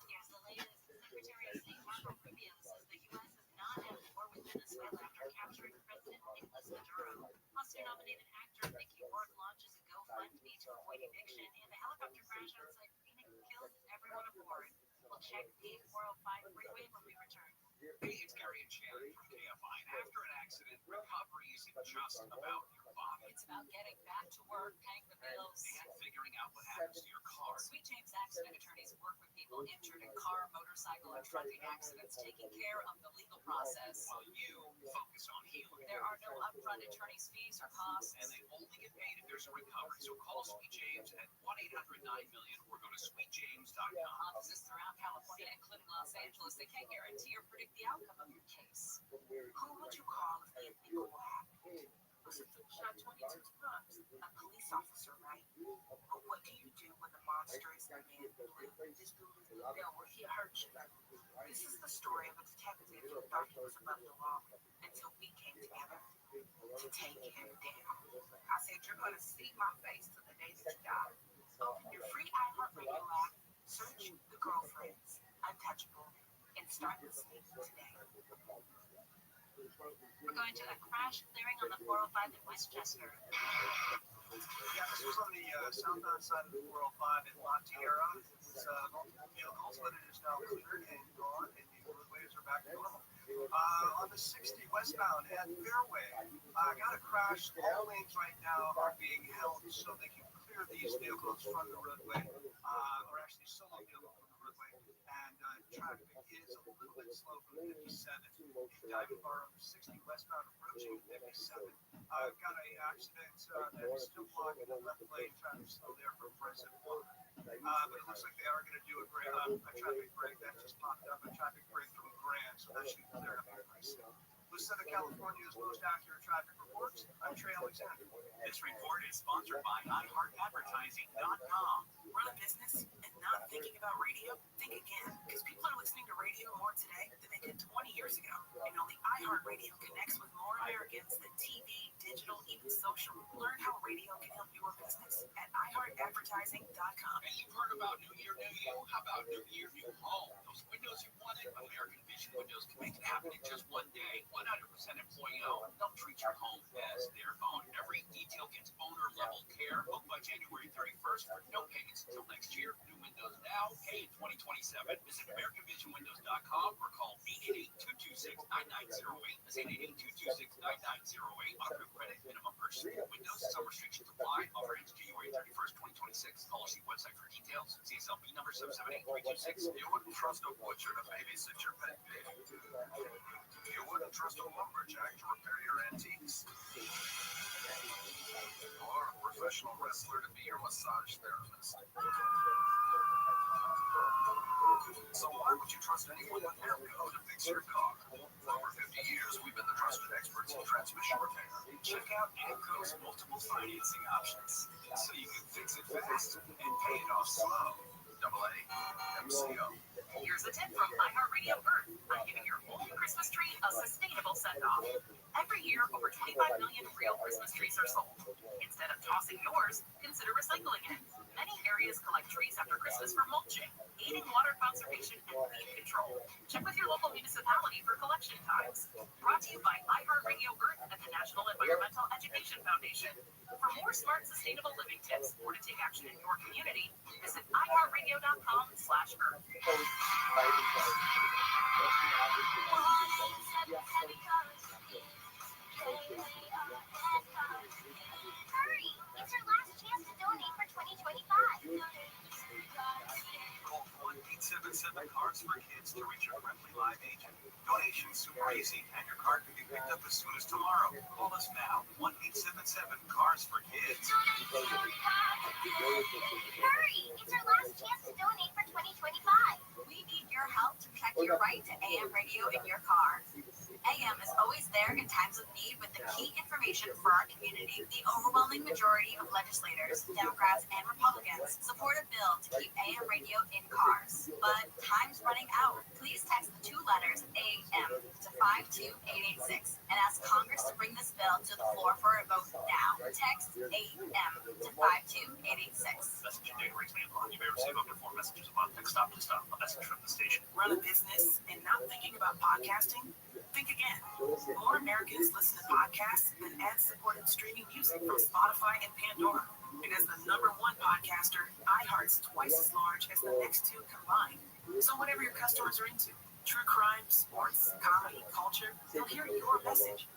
Here's the latest. Secretary of State Marco Rubio says the U.S. is not at war with Venezuela after capturing President Nicolas Maduro. Oscar-nominated actor Mickey Rourke launches a GoFundMe to avoid eviction, and the helicopter crash outside Phoenix killed everyone aboard. We'll check the 405 freeway when we return. Hey, it's Gary and Shannon from KFI. After an accident, recovery isn't just about your body. It's about getting back to work, paying the bills, And figuring out what happens to your car. Sweet James accident attorneys work with people injured in car, motorcycle, and trucking accidents, taking care of the legal process. While you focus on healing. There are no upfront attorney's fees or costs. And they only get paid if there's a recovery. So call Sweet James at 1-800-9-million or go to sweetjames.com. Offices throughout California, including Los Angeles, they can't guarantee or predict the outcome of your case. Who would you call if they think what happened? Was it the shot 22 times? A police officer, right? But what do you do when the monster is the man who he hurt you? This is the story of a detective who thought he was above the law until we came together to take him down. I said, you're going to see my face till the day that you die. Open your free iHeartRadio app, search The Girlfriends, Untouchable, and start listening today. We're going to a crash clearing on the 405 in Westchester. Yeah, this was on the southbound side of the 405 in La Tierra. It's multiple vehicles, but it is now cleared and gone, and the roadways are back to normal. On the 60 westbound at Fairway, got a crash. All lanes right now are being held so they can clear these vehicles from the roadway, or actually solo vehicles from the roadway. And traffic is a little bit slow from 57. Diving bar on the 60 westbound approaching 57. Got a accident that is still blocking the left lane. Traffic still there for President Walker. But it looks like they are going to do a traffic break that just popped up, a traffic break from Grand, so that should clear up pretty soon. With Southern California's most accurate traffic reports, I'm Trey Alexander. This report is sponsored by iHeartAdvertising.com. Run a business and not thinking about radio? Think again, because people are listening to radio more today than they did 20 years ago. And only iHeartRadio connects with more Americans than TV, digital, even social. Learn how radio can help your business at iHeartAdvertising.com. And you've heard about New Year, New You. How about New Year, New Home? Those windows you wanted, American Vision Windows can make it happen in just one day. 100% employee owned. Don't treat your home as their own. Every detail gets owner-level care. Book by January 31st for no payments until next year. New windows now, pay in 2027. Visit AmericanVisionWindows.com or call 888-226-9908. That's 888-226-9908. Auto credit, minimum purchase of windows. Some restrictions apply. Offer ends January 31st, 2026. Call or see website for details. CSLB number 778326. You wouldn't trust a butcher to babysit your pet baby. You wouldn't trust a lumberjack to repair your antiques. Or a professional wrestler to be your massage therapist. So why would you trust anyone but Amco to fix your car? For over 50 years, we've been the trusted experts in transmission repair. Check out Amco's multiple financing options so you can fix it fast and pay it off slow. AA MCO. Here's a tip from iHeartRadio Earth on giving your whole Christmas tree a sustainable send-off. Every year, over 25 million real Christmas trees are sold. Instead of tossing yours, consider recycling it. Many areas collect trees after Christmas for mulching, aiding water conservation and weed control. Check with your local municipality for collection times. Brought to you by iHeartRadio Earth and the National Environmental Education Foundation. For more smart, sustainable living tips or to take action in your community, visit iHeartRadio.com/Earth. Hurry! It's your last chance to donate for 2025. Call 1-877-CARS for Kids to reach a friendly live agent. Donations super easy, and your card can be picked up as soon as tomorrow. Call us now. 1-877-CARS for Kids. Hurry! It's your last chance to donate for 2025. We need your help to protect your right to AM radio in your car. AM is always there in times of need with the key information for our community. The overwhelming majority of legislators, Democrats and Republicans, support a bill to keep AM radio in cars. But time's running out. Please text the two letters AM to 52886 and ask Congress to bring this bill to the floor for a vote now. Text AM to 52886. Messaging data rates may apply. You may receive up to 4 messages upon next stop to stop. A message from the station. Run a business and not thinking about podcasting? Think again. More Americans listen to podcasts than ad-supported streaming music from Spotify and Pandora. And as the #1 podcaster, iHeart's twice as large as the next two combined. So whatever your customers are into, true crime, sports, comedy, culture, they'll hear your message.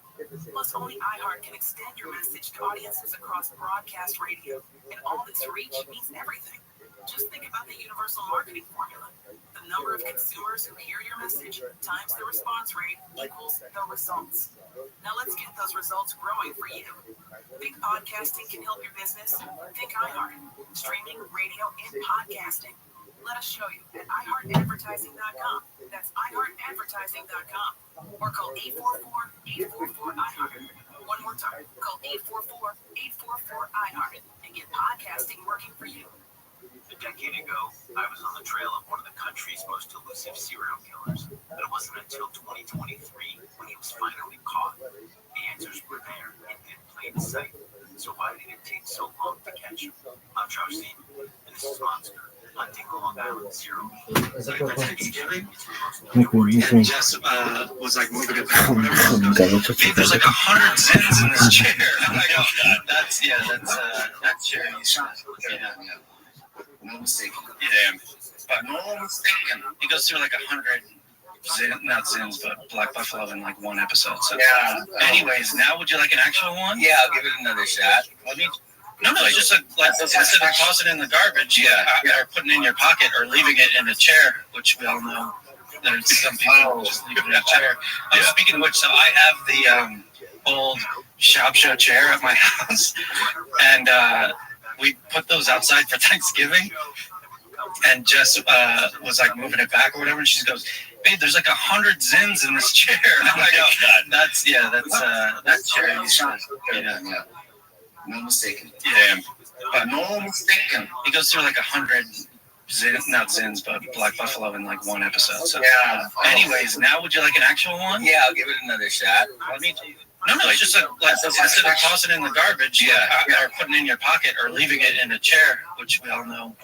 Plus, only iHeart can extend your message to audiences across broadcast radio. And all this reach means everything. Just think about the universal marketing formula. The number of consumers who hear your message times the response rate equals the results. Now let's get those results growing for you. Think podcasting can help your business? Think iHeart. Streaming, radio, and podcasting. Let us show you at iHeartAdvertising.com. That's iHeartAdvertising.com. Or call 844-844-iHeart. One more time. Call 844-844-iHeart and get podcasting working for you. A decade ago, I was on the trail of one of the country's most elusive serial killers. But it wasn't until 2023 when he was finally caught. The answers were there in plain sight. So why did it take so long to catch him? I'm Josh Seaton, and this is Monster, hunting Long Island Zero. And Jess was like moving it back. There's like 100 Zens in this chair. I go, that's chair. No mistake. Yeah, but no mistaken. He goes through like 100 not Zins, but Black Buffalo in like one episode. So, yeah. Anyways, now would you like an actual one? Yeah, I'll give it another shot. No, it's just instead of tossing it in the garbage, or putting it in your pocket or leaving it in a chair, which we all know there's some people just leave it in a chair. Speaking of which, so I have the old shop show chair at my house, and we put those outside for Thanksgiving. And Jess was like moving it back or whatever, and she goes, "Babe, there's like 100 zins in this chair." I'm like, "Oh, that's chair used to, yeah. No mistaken. Yeah, but No mistaken. he goes through like 100 not zins, but Black Buffalo in like one episode. So, anyways, now would you like an actual one? Yeah, I'll give it another shot. No, it's just like instead of tossing it in the garbage, or putting it in your pocket, or leaving it in a chair, which we all know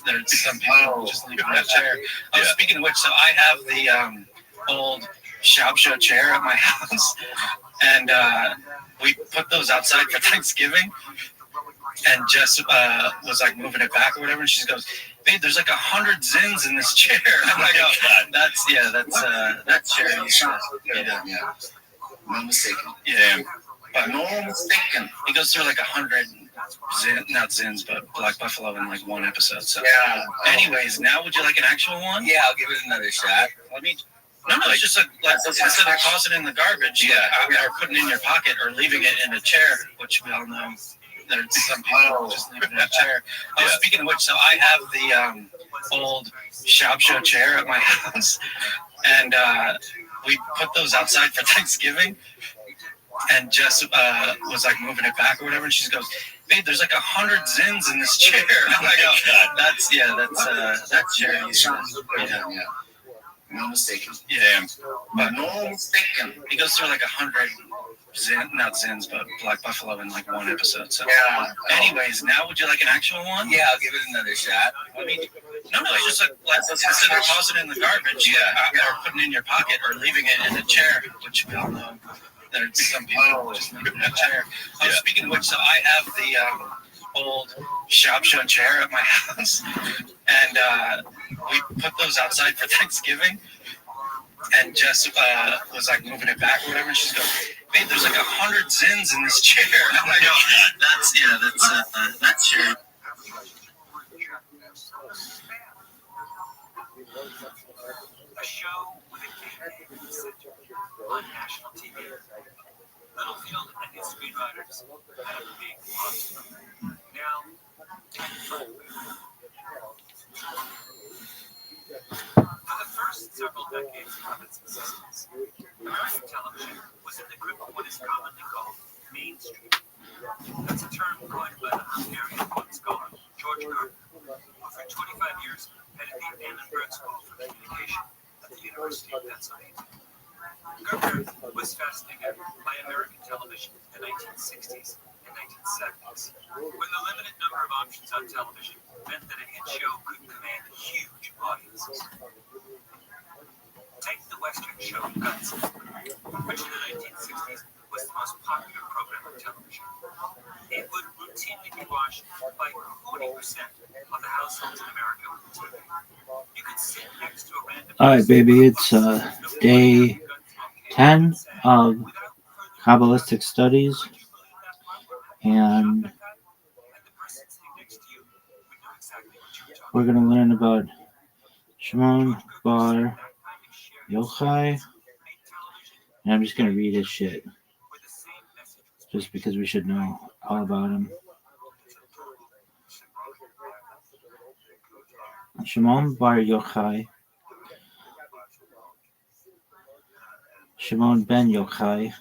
there's some people just leave it in a chair. Speaking of which, so I have the old shop show chair at my house, and we put those outside for Thanksgiving. And Jess was like moving it back or whatever, and she goes, "Babe, there's like 100 zins in this chair." I'm like, "Oh, that's chair used to, yeah. No mistaken. Yeah, but No mistaken. he goes through like 100 not zins, but Black Buffalo in like one episode. So, anyways, now would you like an actual one? Yeah, I'll give it another shot. No, it's just like instead of tossing it in the garbage, or putting it in your pocket, or leaving it in a chair, which we all know there's some people just leave it in a chair. Speaking of which, so I have the old shop show chair at my house, and we put those outside for Thanksgiving. And Jess was like moving it back or whatever, and she goes, "Babe, there's like 100 zins in this chair." I'm like, "Oh, that's chair used to, yeah. No mistaken. Yeah, but No mistaken. he goes through like 100 not zins, but Black Buffalo in like one episode. So, anyways, now would you like an actual one? Yeah, I'll give it another shot. No, it's just like instead of tossing it in the garbage, or putting it in your pocket, or leaving it in a chair, which we all know there's some people just leave it in a chair. Speaking of which, so I have the old shop show chair at my house, and we put those outside for Thanksgiving. And Jess was like moving it back or whatever, and she goes, "Babe, there's like 100 zins in this chair." I'm like, "Oh, that's chair." A show with a game in the center on national TV. Littlefield and his screenwriters had a big monster. Now, for the first several decades of its existence, American television was in the grip of what is commonly called mainstream. That's a term coined by the Hungarian film scholar George Gardner, who for 25 years headed the Annenberg School for Communication at the University of Pennsylvania. Gardner was fascinated by American television in the 1960s and 1970s, when the limited number of options on television meant that a hit show could command huge audiences. Take the Western show Guts, which in the 1960s was the most popular program on television. It would routinely be watched by 40% of the households in America with TV. You could sit next to a random. All right, baby, it's day 10 of Kabbalistic Studies, and we're going to learn about Shimon Bar Yochai, and I'm just going to read his shit, just because we should know all about him. Shimon Bar Yochai, Shimon ben Yochai,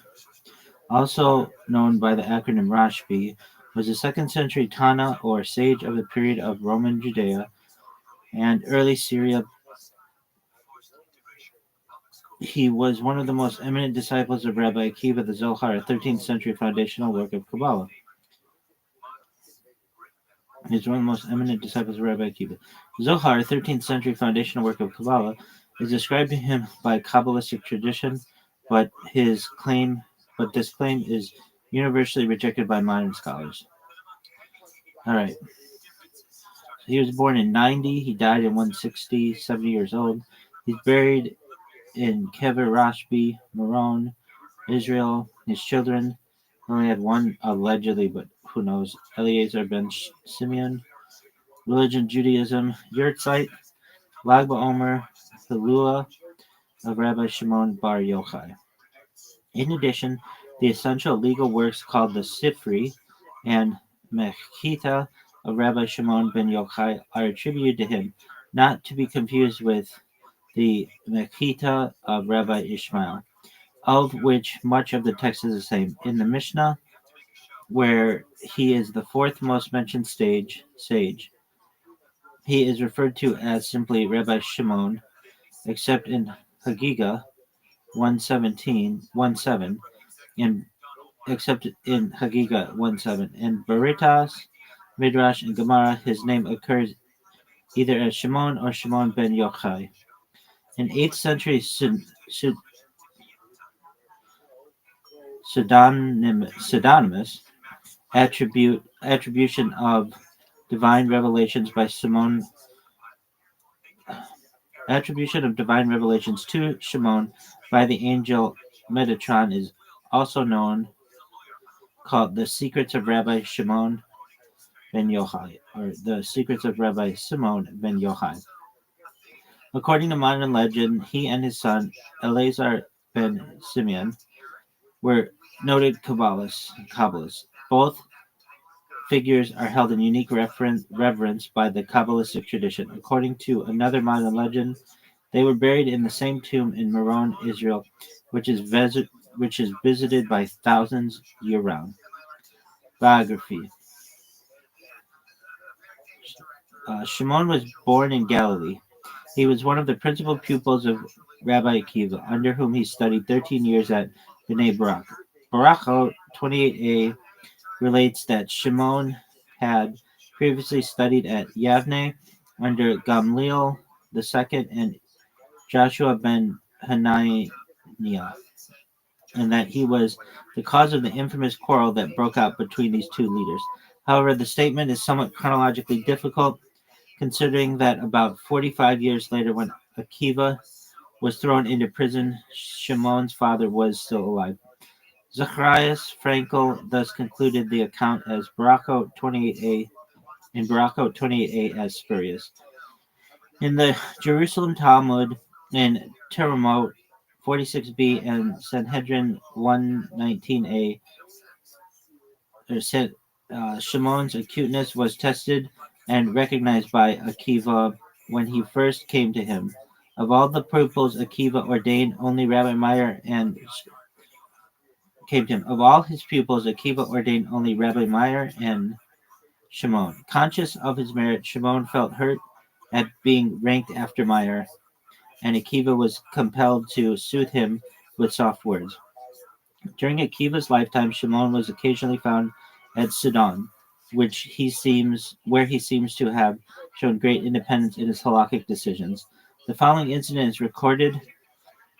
also known by the acronym Rashbi, was a 2nd century Tana or sage of the period of Roman Judea and early Syria. He was one of the most eminent disciples of Rabbi Akiva the Zohar, a 13th century foundational work of Kabbalah. He's one of the most eminent disciples of Rabbi Akiva. Zohar, a 13th century foundational work of Kabbalah, is described to him by Kabbalistic tradition, but this claim is universally rejected by modern scholars. All right. So he was born in 90. He died in 160, 70 years old. He's buried in Kever Rashbi, Meron, Israel. His children only had one, allegedly, but who knows, Eliezer ben Simeon. Religion, Judaism, Yurtzeit, Lag BaOmer, the Lula of Rabbi Shimon Bar Yochai. In addition, the essential legal works called the Sifri and Mechita of Rabbi Shimon ben Yochai are attributed to him. not to be confused with the Mechita of Rabbi Ishmael, of which much of the text is the same. In the Mishnah, where he is the fourth most mentioned sage, he is referred to as simply Rabbi Shimon, except in Hagiga 1:7, and except in Hagiga 1:7. In Baritas, Midrash, and Gemara, his name occurs either as Shimon or Shimon ben Yochai. In 8th century pseudonymous attribution of divine revelations by Shimon to Shimon by the angel Metatron is also called the Secrets of Rabbi Shimon ben Yochai, or the Secrets of Rabbi Simon ben Yochai. According to modern legend, he and his son Eleazar ben Simeon were noted Kabbalists. Both figures are held in unique reverence by the Kabbalistic tradition. According to another modern legend, they were buried in the same tomb in Meron, Israel, which is visited by thousands year-round. Biography. Shimon was born in Galilee. He was one of the principal pupils of Rabbi Akiva, under whom he studied 13 years at Bnei Barak. Barak 28a relates that Shimon had previously studied at Yavne under Gamliel II and Joshua ben Hananiah, and that he was the cause of the infamous quarrel that broke out between these two leaders. However, the statement is somewhat chronologically difficult, considering that about 45 years later, when Akiva was thrown into prison, Shimon's father was still alive. Zacharias Frankel thus concluded the account as Barako 28a as spurious. In the Jerusalem Talmud, in Terumot 46b and Sanhedrin 119a, Shimon's acuteness was tested and recognized by Akiva when he first came to him. Of all the pupils Akiva ordained, only Rabbi Meir and Of all his pupils, Akiva ordained only Rabbi Meir and Shimon. Conscious of his merit, Shimon felt hurt at being ranked after Meir, and Akiva was compelled to soothe him with soft words. During Akiva's lifetime, Shimon was occasionally found at Sidon, where he seems to have shown great independence in his halakhic decisions. The following incident is recorded,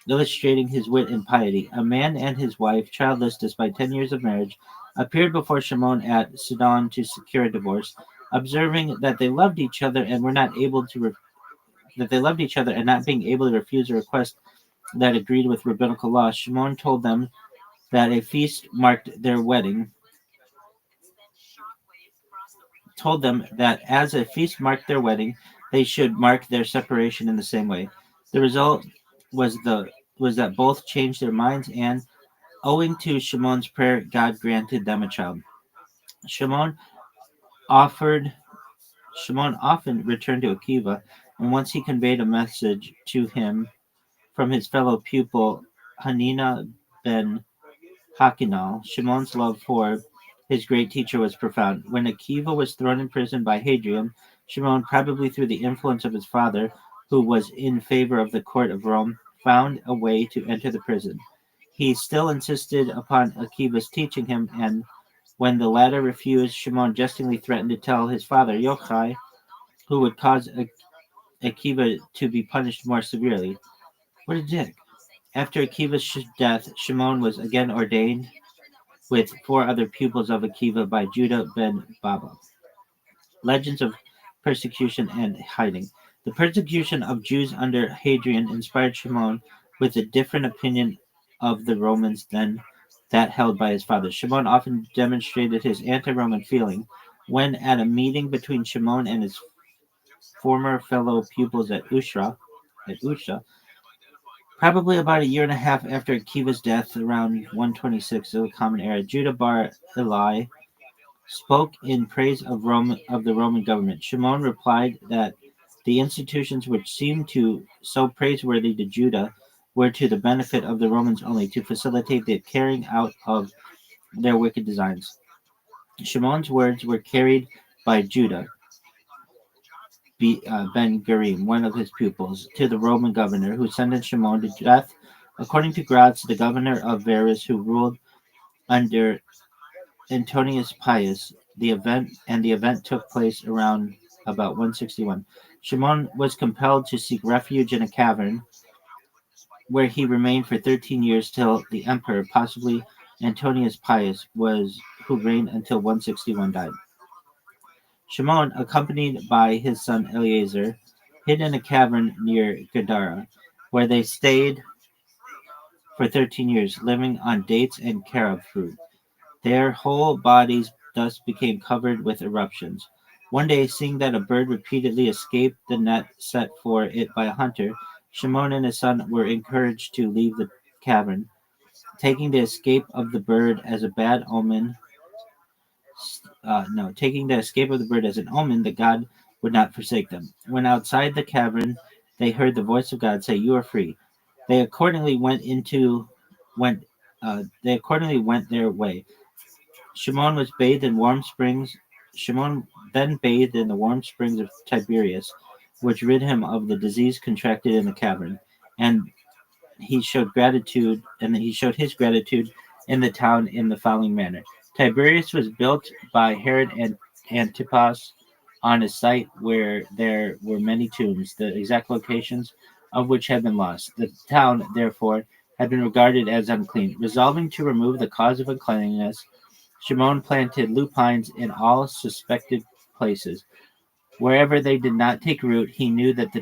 illustrating his wit and piety. A man and his wife, childless despite 10 years of marriage, appeared before Shimon at Sidon to secure a divorce. Observing that they loved each other and were not able to and not being able to refuse a request that agreed with rabbinical law, Shimon told them that a feast marked their wedding. Told them that as a feast marked their wedding, they should mark their separation in the same way. The result was that both changed their minds, and owing to Shimon's prayer, God granted them a child. Shimon often returned to Akiva, and once he conveyed a message to him from his fellow pupil Hanina ben Hakinal. Shimon's love for his great teacher was profound. When Akiva was thrown in prison by Hadrian, Shimon, probably through the influence of his father, who was in favor of the court of Rome, found a way to enter the prison. He still insisted upon Akiva's teaching him, and when the latter refused, Shimon jestingly threatened to tell his father, Yochai, who would cause Akiva to be punished more severely. What a dick. After Akiva's death, Shimon was again ordained with 4 other pupils of Akiva by Judah ben Baba. Legends of persecution and hiding. The persecution of Jews under Hadrian inspired Shimon with a different opinion of the Romans than that held by his father. Shimon often demonstrated his anti-Roman feeling when, at a meeting between Shimon and his former fellow pupils at Usha, probably about a year and a half after Akiva's death, around 126 of the Common Era, Judah bar Eli spoke in praise of the Roman government. Shimon replied that The institutions which seemed to so praiseworthy to Judah were to the benefit of the Romans only, to facilitate the carrying out of their wicked designs. Shimon's words were carried by Judah Ben Gerim, one of his pupils, to the Roman governor, who sentenced Shimon to death. According to Gratz, the governor of Varus, who ruled under Antonius Pius, the event took place around about 161. Shimon was compelled to seek refuge in a cavern, where he remained for 13 years till the emperor, possibly Antonius Pius, who reigned until 161 died. Shimon, accompanied by his son Eleazar, hid in a cavern near Gadara, where they stayed for 13 years, living on dates and carob fruit. Their whole bodies thus became covered with eruptions. One day, seeing that a bird repeatedly escaped the net set for it by a hunter, Shimon and his son were encouraged to leave the cavern. Taking the escape of the bird as a bad omen, taking the escape of the bird as an omen that God would not forsake them. When outside the cavern, they heard the voice of God say, "You are free." They accordingly went their way. Shimon was bathed in warm springs. Shimon then bathed in the warm springs of Tiberias, which rid him of the disease contracted in the cavern, and he showed his gratitude in the town in the following manner. Tiberias was built by Herod and Antipas on a site where there were many tombs, the exact locations of which had been lost. The town, therefore, had been regarded as unclean. Resolving to remove the cause of uncleanliness, Shimon planted lupines in all suspected places. Wherever they did not take root, he knew that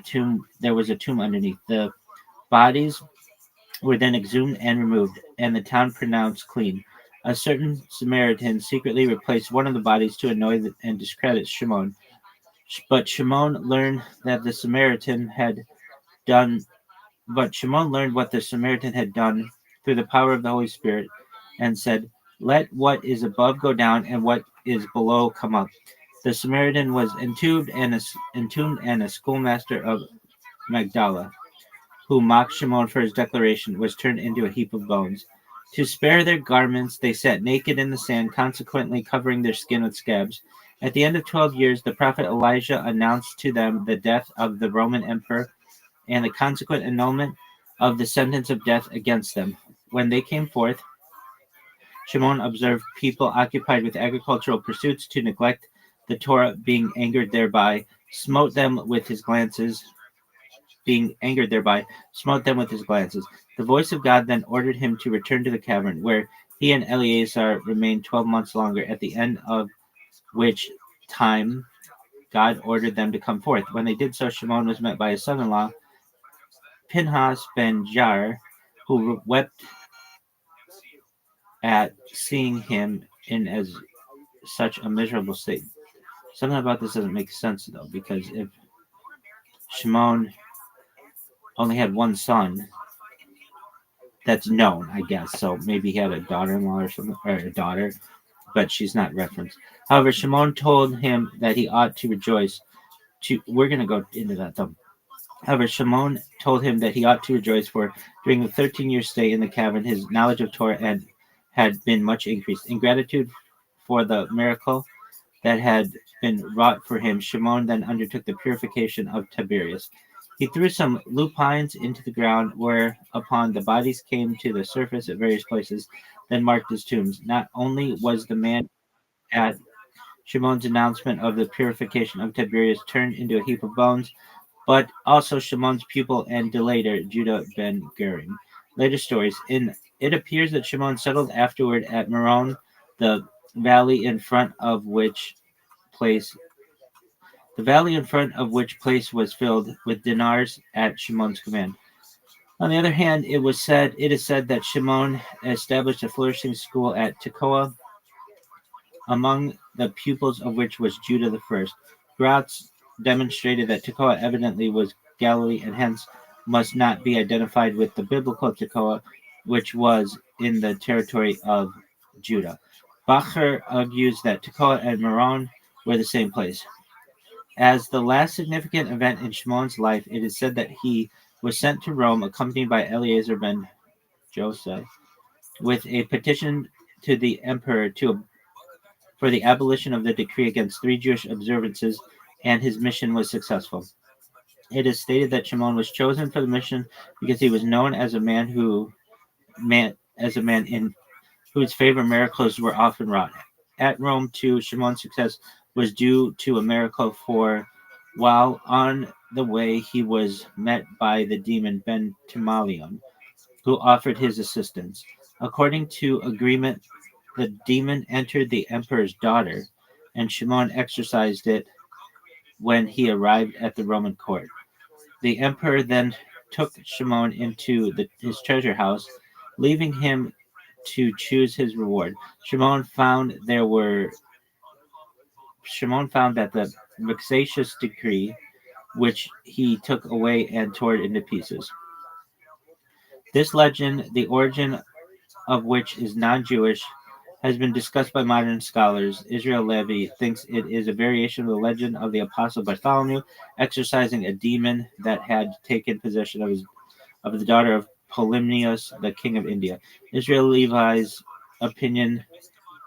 there was a tomb underneath. The bodies were then exhumed and removed, and the town pronounced clean. A certain Samaritan secretly replaced one of the bodies to annoy and discredit Shimon. But Shimon learned what the Samaritan had done through the power of the Holy Spirit, and said, "Let what is above go down, and what is below come up." The Samaritan was entombed, and a schoolmaster of Magdala, who mocked Shimon for his declaration, was turned into a heap of bones. To spare their garments, they sat naked in the sand, consequently covering their skin with scabs. At the end of 12 years, the prophet Elijah announced to them the death of the Roman emperor and the consequent annulment of the sentence of death against them. When they came forth, Shimon observed people occupied with agricultural pursuits to neglect the Torah, being angered thereby, smote them with his glances. The voice of God then ordered him to return to the cavern, where he and Eleazar remained 12 months longer, at the end of which time God ordered them to come forth. When they did so, Shimon was met by his son-in-law, Pinhas ben Jair, who wept at seeing him in such a miserable state. Something about this doesn't make sense, though, because if Shimon only had one son, that's known, I guess. So maybe he had a daughter-in-law or something, or a daughter, but she's not referenced. However, Shimon told him that he ought to rejoice. We're going to go into that, though. However, Shimon told him that he ought to rejoice, for during the 13-year stay in the cavern, his knowledge of Torah had been much increased. In gratitude for the miracle that had been wrought for him, Shimon then undertook the purification of Tiberias. He threw some lupines into the ground, whereupon the bodies came to the surface at various places, then marked as tombs. Not only was the man at Shimon's announcement of the purification of Tiberias turned into a heap of bones, but also Shimon's pupil and delator, Judah ben Gerim. Later stories. It appears that Shimon settled afterward at Meron, the valley in front of which place was filled with dinars at Shimon's command. On the other hand, it is said that Shimon established a flourishing school at Tekoa, among the pupils of which was Judah the first. Gratz demonstrated that Tekoa evidently was Galilee, and hence must not be identified with the biblical Tekoa, which was in the territory of Judah. Bacher argues that Tekoa and Meron were the same place. As the last significant event in Shimon's life, it is said that he was sent to Rome accompanied by Eleazar ben Joseph with a petition to the emperor for the abolition of the decree against 3 Jewish observances, and his mission was successful. It is stated that Shimon was chosen for the mission because he was known as a man in whose favor miracles were often wrought. At Rome, too, Shimon's success was due to a miracle, for while on the way he was met by the demon Ben Timalion, who offered his assistance. According to agreement, the demon entered the emperor's daughter, and Shimon exorcised it when he arrived at the Roman court. The emperor then took Shimon into his treasure house, leaving him to choose his reward. Shimon found that the vexatious decree, which he took away and tore it into pieces. This legend, the origin of which is non-Jewish, has been discussed by modern scholars. ViralRabbi thinks it is a variation of the legend of the apostle Bartholomew exorcising a demon that had taken possession of the daughter of Polymnius, the king of India. ViralRabbi's opinion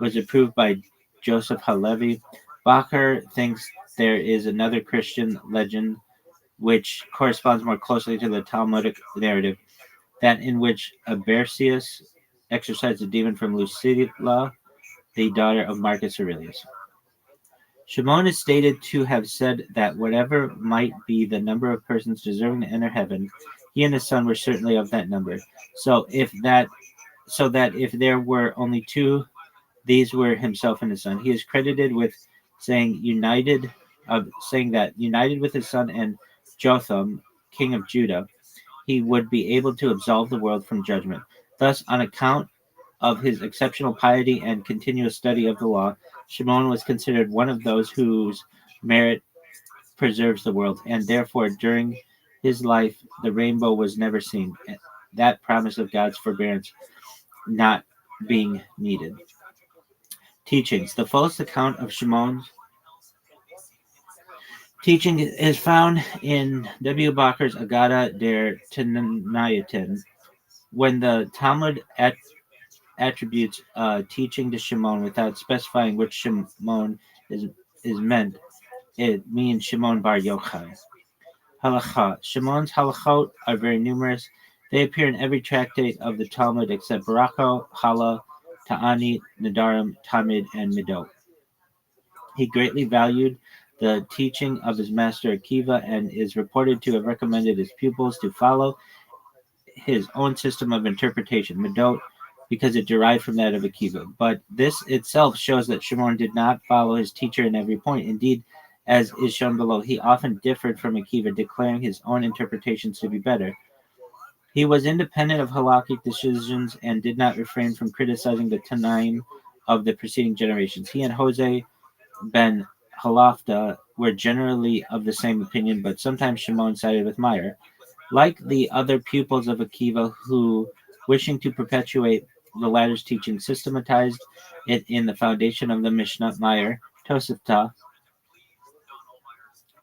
was approved by Joseph Halevi. Bacher thinks there is another Christian legend which corresponds more closely to the Talmudic narrative, that in which Abercius exorcised a demon from Lucilla, the daughter of Marcus Aurelius. Shimon is stated to have said that whatever might be the number of persons deserving to enter heaven, he and his son were certainly of that number. So that if there were only 2, these were himself and his son. He is credited with saying that united with his son and Jotham, king of Judah, he would be able to absolve the world from judgment. Thus, on account of his exceptional piety and continuous study of the law, Shimon was considered one of those whose merit preserves the world, and therefore during his life the rainbow was never seen, that promise of God's forbearance not being needed. Teachings. The fullest account of Shimon's teaching is found in W. Bacher's Agada der Tanayatin. When the Talmud attributes teaching to Shimon without specifying which Shimon is meant, it means Shimon bar Yochai. Halacha. Shimon's halachot are very numerous. They appear in every tractate of the Talmud except Barako, Hala, Ta'ani, Nadarim, Tamid, and Midot. He greatly valued the teaching of his master Akiva and is reported to have recommended his pupils to follow his own system of interpretation, Midot, because it derived from that of Akiva. But this itself shows that Shimon did not follow his teacher in every point. Indeed, as is shown below, he often differed from Akiva, declaring his own interpretations to be better. He was independent of halakhic decisions and did not refrain from criticizing the Tanaim of the preceding generations. He and Jose ben Halafta were generally of the same opinion, but sometimes Shimon sided with Meir. Like the other pupils of Akiva who, wishing to perpetuate the latter's teaching, systematized it in the foundation of the Mishnah, Meir, Tosefta,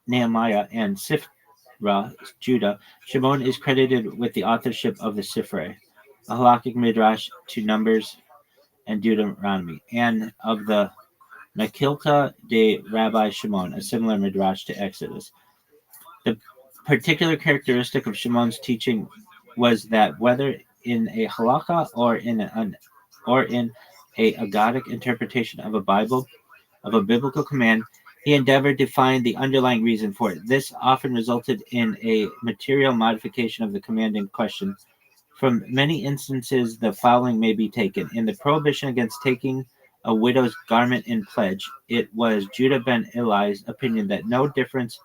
Nehemiah, and Sifra, Judah, Shimon is credited with the authorship of the Sifrei, a halakhic midrash to Numbers and Deuteronomy, and of the Makilta de Rabbi Shimon, a similar midrash to Exodus. The particular characteristic of Shimon's teaching was that whether in a halakha or in a agadic interpretation of a biblical command, he endeavored to find the underlying reason for it. This often resulted in a material modification of the command in question. From many instances, the following may be taken. In the prohibition against taking a widow's garment in pledge, it was Judah ben Eli's opinion that no difference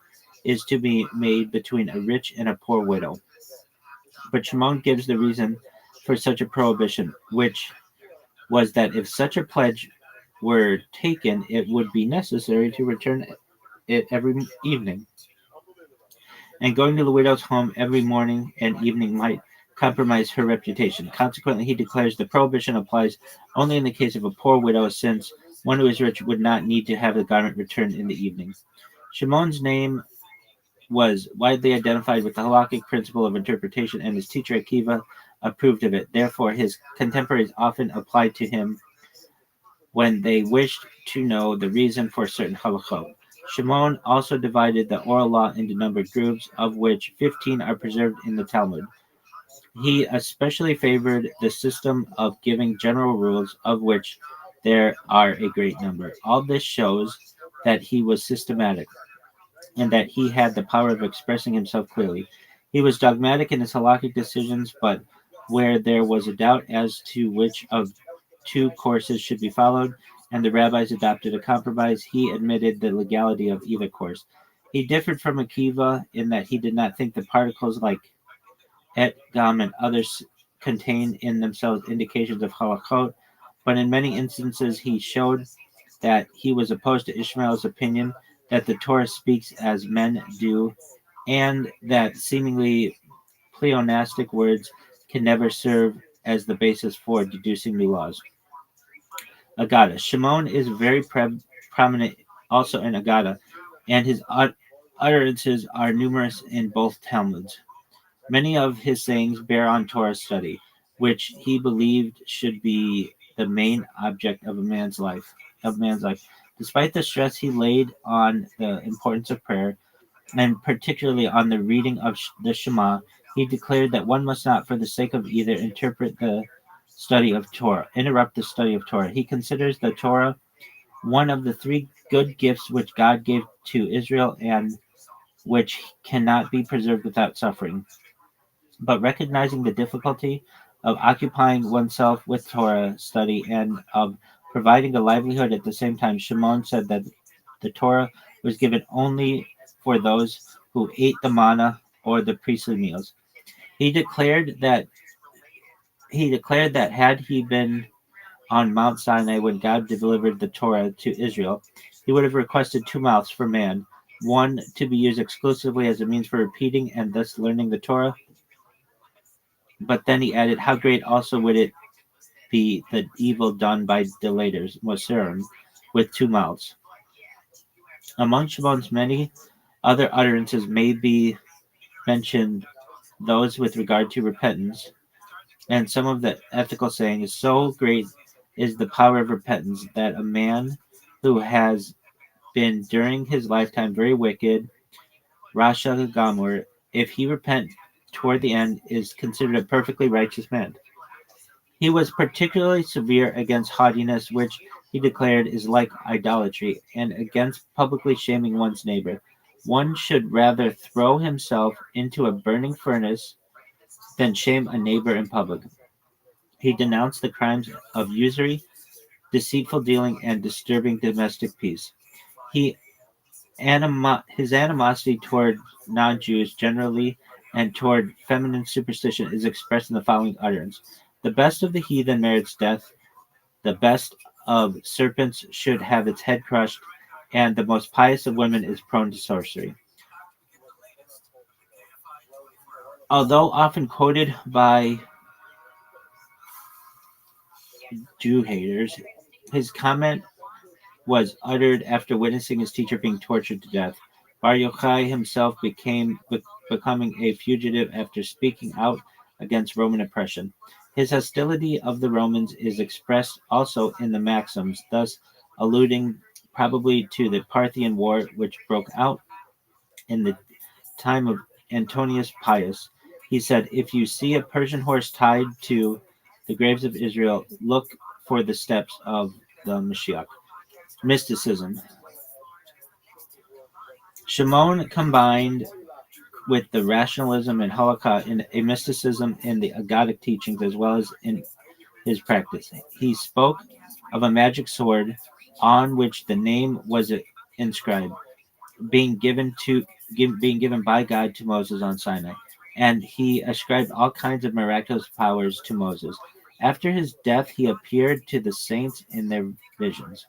is to be made between a rich and a poor widow. But Shimon gives the reason for such a prohibition, which was that if such a pledge were taken, it would be necessary to return it every evening. And going to the widow's home every morning and evening might compromise her reputation. Consequently, he declares the prohibition applies only in the case of a poor widow, since one who is rich would not need to have the garment returned in the evening. Shimon's name was widely identified with the halakhic principle of interpretation, and his teacher Akiva approved of it. Therefore, his contemporaries often applied to him when they wished to know the reason for certain halachot. Shimon also divided the oral law into numbered groups, of which 15 are preserved in the Talmud. He especially favored the system of giving general rules, of which there are a great number. All this shows that he was systematic and that he had the power of expressing himself clearly. He was dogmatic in his halakhic decisions, but where there was a doubt as to which of two courses should be followed, and the rabbis adopted a compromise, he admitted the legality of either course. He differed from Akiva in that he did not think the particles like et, gam, and others contain in themselves indications of halachot, but in many instances he showed that he was opposed to Ishmael's opinion that the Torah speaks as men do, and that seemingly pleonastic words can never serve as the basis for deducing new laws. Agada. Shimon is very prominent also in Agada, and his utterances are numerous in both Talmuds. Many of his sayings bear on Torah study, which he believed should be the main object of a man's life. Despite the stress he laid on the importance of prayer, and particularly on the reading of the Shema, he declared that one must not, for the sake of either, interrupt the study of Torah. He considers the Torah one of the three good gifts which God gave to Israel and which cannot be preserved without suffering. But recognizing the difficulty of occupying oneself with Torah study and of providing a livelihood at the same time, Shimon said that the Torah was given only for those who ate the manna or the priestly meals. He declared that had he been on Mount Sinai when God delivered the Torah to Israel, he would have requested 2 mouths for man, one to be used exclusively as a means for repeating and thus learning the Torah. But then he added, how great also would it be the evil done by delators, Moserim, with 2 mouths. Among Shimon's many other utterances may be mentioned those with regard to repentance, and some of the ethical sayings. So great is the power of repentance that a man who has been during his lifetime very wicked, Rasha Gamur, if he repent toward the end, is considered a perfectly righteous man. He was particularly severe against haughtiness, which he declared is like idolatry, and against publicly shaming one's neighbor. One should rather throw himself into a burning furnace than shame a neighbor in public. He denounced the crimes of usury, deceitful dealing, and disturbing domestic peace. His animosity toward non-Jews generally and toward feminine superstition is expressed in the following utterance. The best of the heathen merits death, the best of serpents should have its head crushed, and the most pious of women is prone to sorcery. Although often quoted by Jew haters, his comment was uttered after witnessing his teacher being tortured to death. Bar Yochai himself becoming a fugitive after speaking out against Roman oppression. His hostility of the Romans is expressed also in the Maxims, thus alluding probably to the Parthian War which broke out in the time of Antonius Pius. He said, if you see a Persian horse tied to the graves of Israel, look for the steps of the Mashiach. Mysticism. Shimon combined with the rationalism and halakha in a mysticism in the Agadic teachings as well as in his practice. He spoke of a magic sword on which the name was inscribed, being given by God to Moses on Sinai, and he ascribed all kinds of miraculous powers to Moses. After his death, he appeared to the saints in their visions.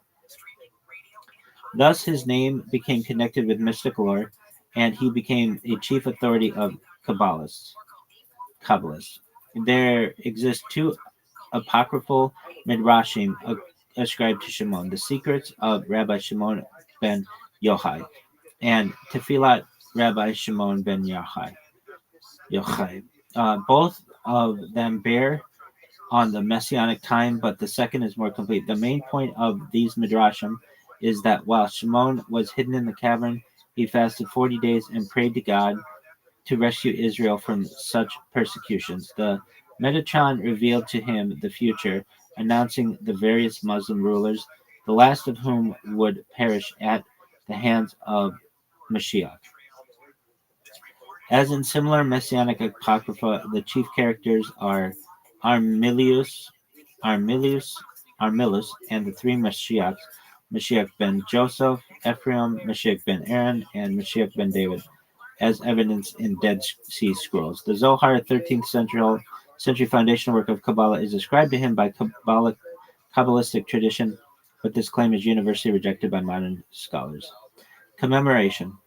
Thus, his name became connected with mystical lore, and he became a chief authority of Kabbalists. There exist 2 apocryphal midrashim ascribed to Shimon, the secrets of Rabbi Shimon ben Yochai and Tefillat Rabbi Shimon ben Yochai. Both of them bear on the messianic time, but the second is more complete. The main point of these midrashim is that while Shimon was hidden in the cavern, he fasted 40 days and prayed to God to rescue Israel from such persecutions. The Metatron revealed to him the future, announcing the various Muslim rulers, the last of whom would perish at the hands of Mashiach. As in similar messianic apocrypha, the chief characters are Armilius, and the three Mashiachs, Mashiach ben Joseph, Ephraim, Mashiach ben Aaron, and Mashiach ben David, as evidenced in Dead Sea Scrolls. The Zohar, 13th century foundational work of Kabbalah, is ascribed to him by Kabbalistic tradition, but this claim is universally rejected by modern scholars. Commemoration.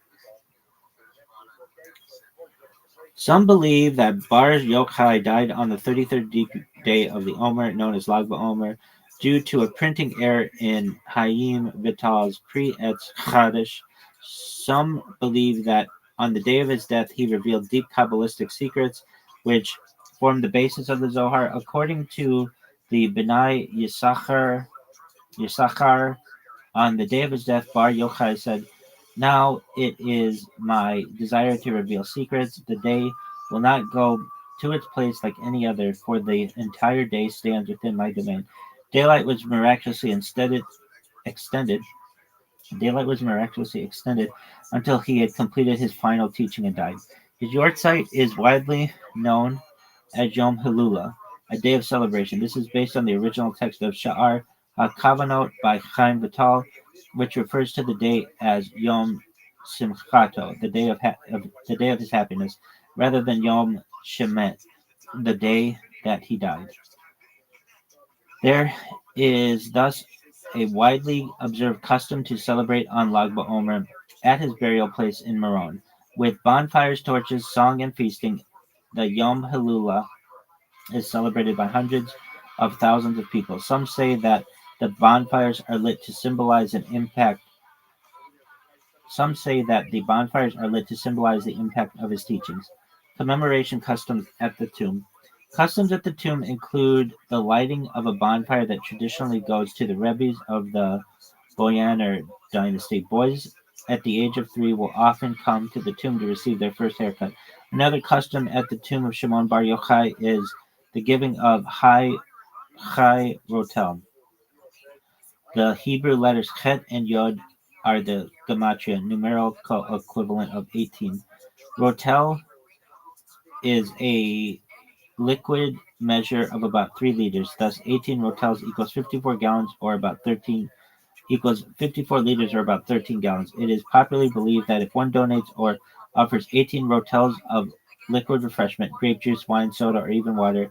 Some believe that Bar Yochai died on the 33rd day of the Omer, known as Lag BaOmer, due to a printing error in Hayim Vital's Pri-Etz Chadash. Some believe that on the day of his death, he revealed deep Kabbalistic secrets, which formed the basis of the Zohar. According to the B'nai Yisachar, on the day of his death, Bar Yochai said, "Now it is my desire to reveal secrets. The day will not go to its place like any other, for the entire day stands within my domain." Daylight was miraculously extended. Daylight was miraculously extended until he had completed his final teaching and died. His yortzeit is widely known as Yom Hilula, a day of celebration. This is based on the original text of Sha'ar HaKavanot by Chaim Vital, which refers to the day as Yom Simchato, the day of his happiness, rather than Yom Shemet, the day that he died. There is thus a widely observed custom to celebrate on Lag BaOmer at his burial place in Meron, with bonfires, torches, song, and feasting. The Yom Hilula is celebrated by hundreds of thousands of people. Some say that the bonfires are lit to symbolize the impact of his teachings. Commemoration customs at the tomb. Customs at the tomb include the lighting of a bonfire that traditionally goes to the Rabbis of the Boyaner dynasty. Boys at the age of 3 will often come to the tomb to receive their first haircut. Another custom at the tomb of Shimon Bar Yochai is the giving of Chai Rotel. The Hebrew letters Chet and Yod are the gematria numerical equivalent of 18. Rotel is a liquid measure of about 3 liters. Thus, 18 rotels equals 54 gallons, or about 13 equals 54 liters, or about 13 gallons. It is popularly believed that if one donates or offers 18 rotels of liquid refreshment, grape juice, wine, soda, or even water,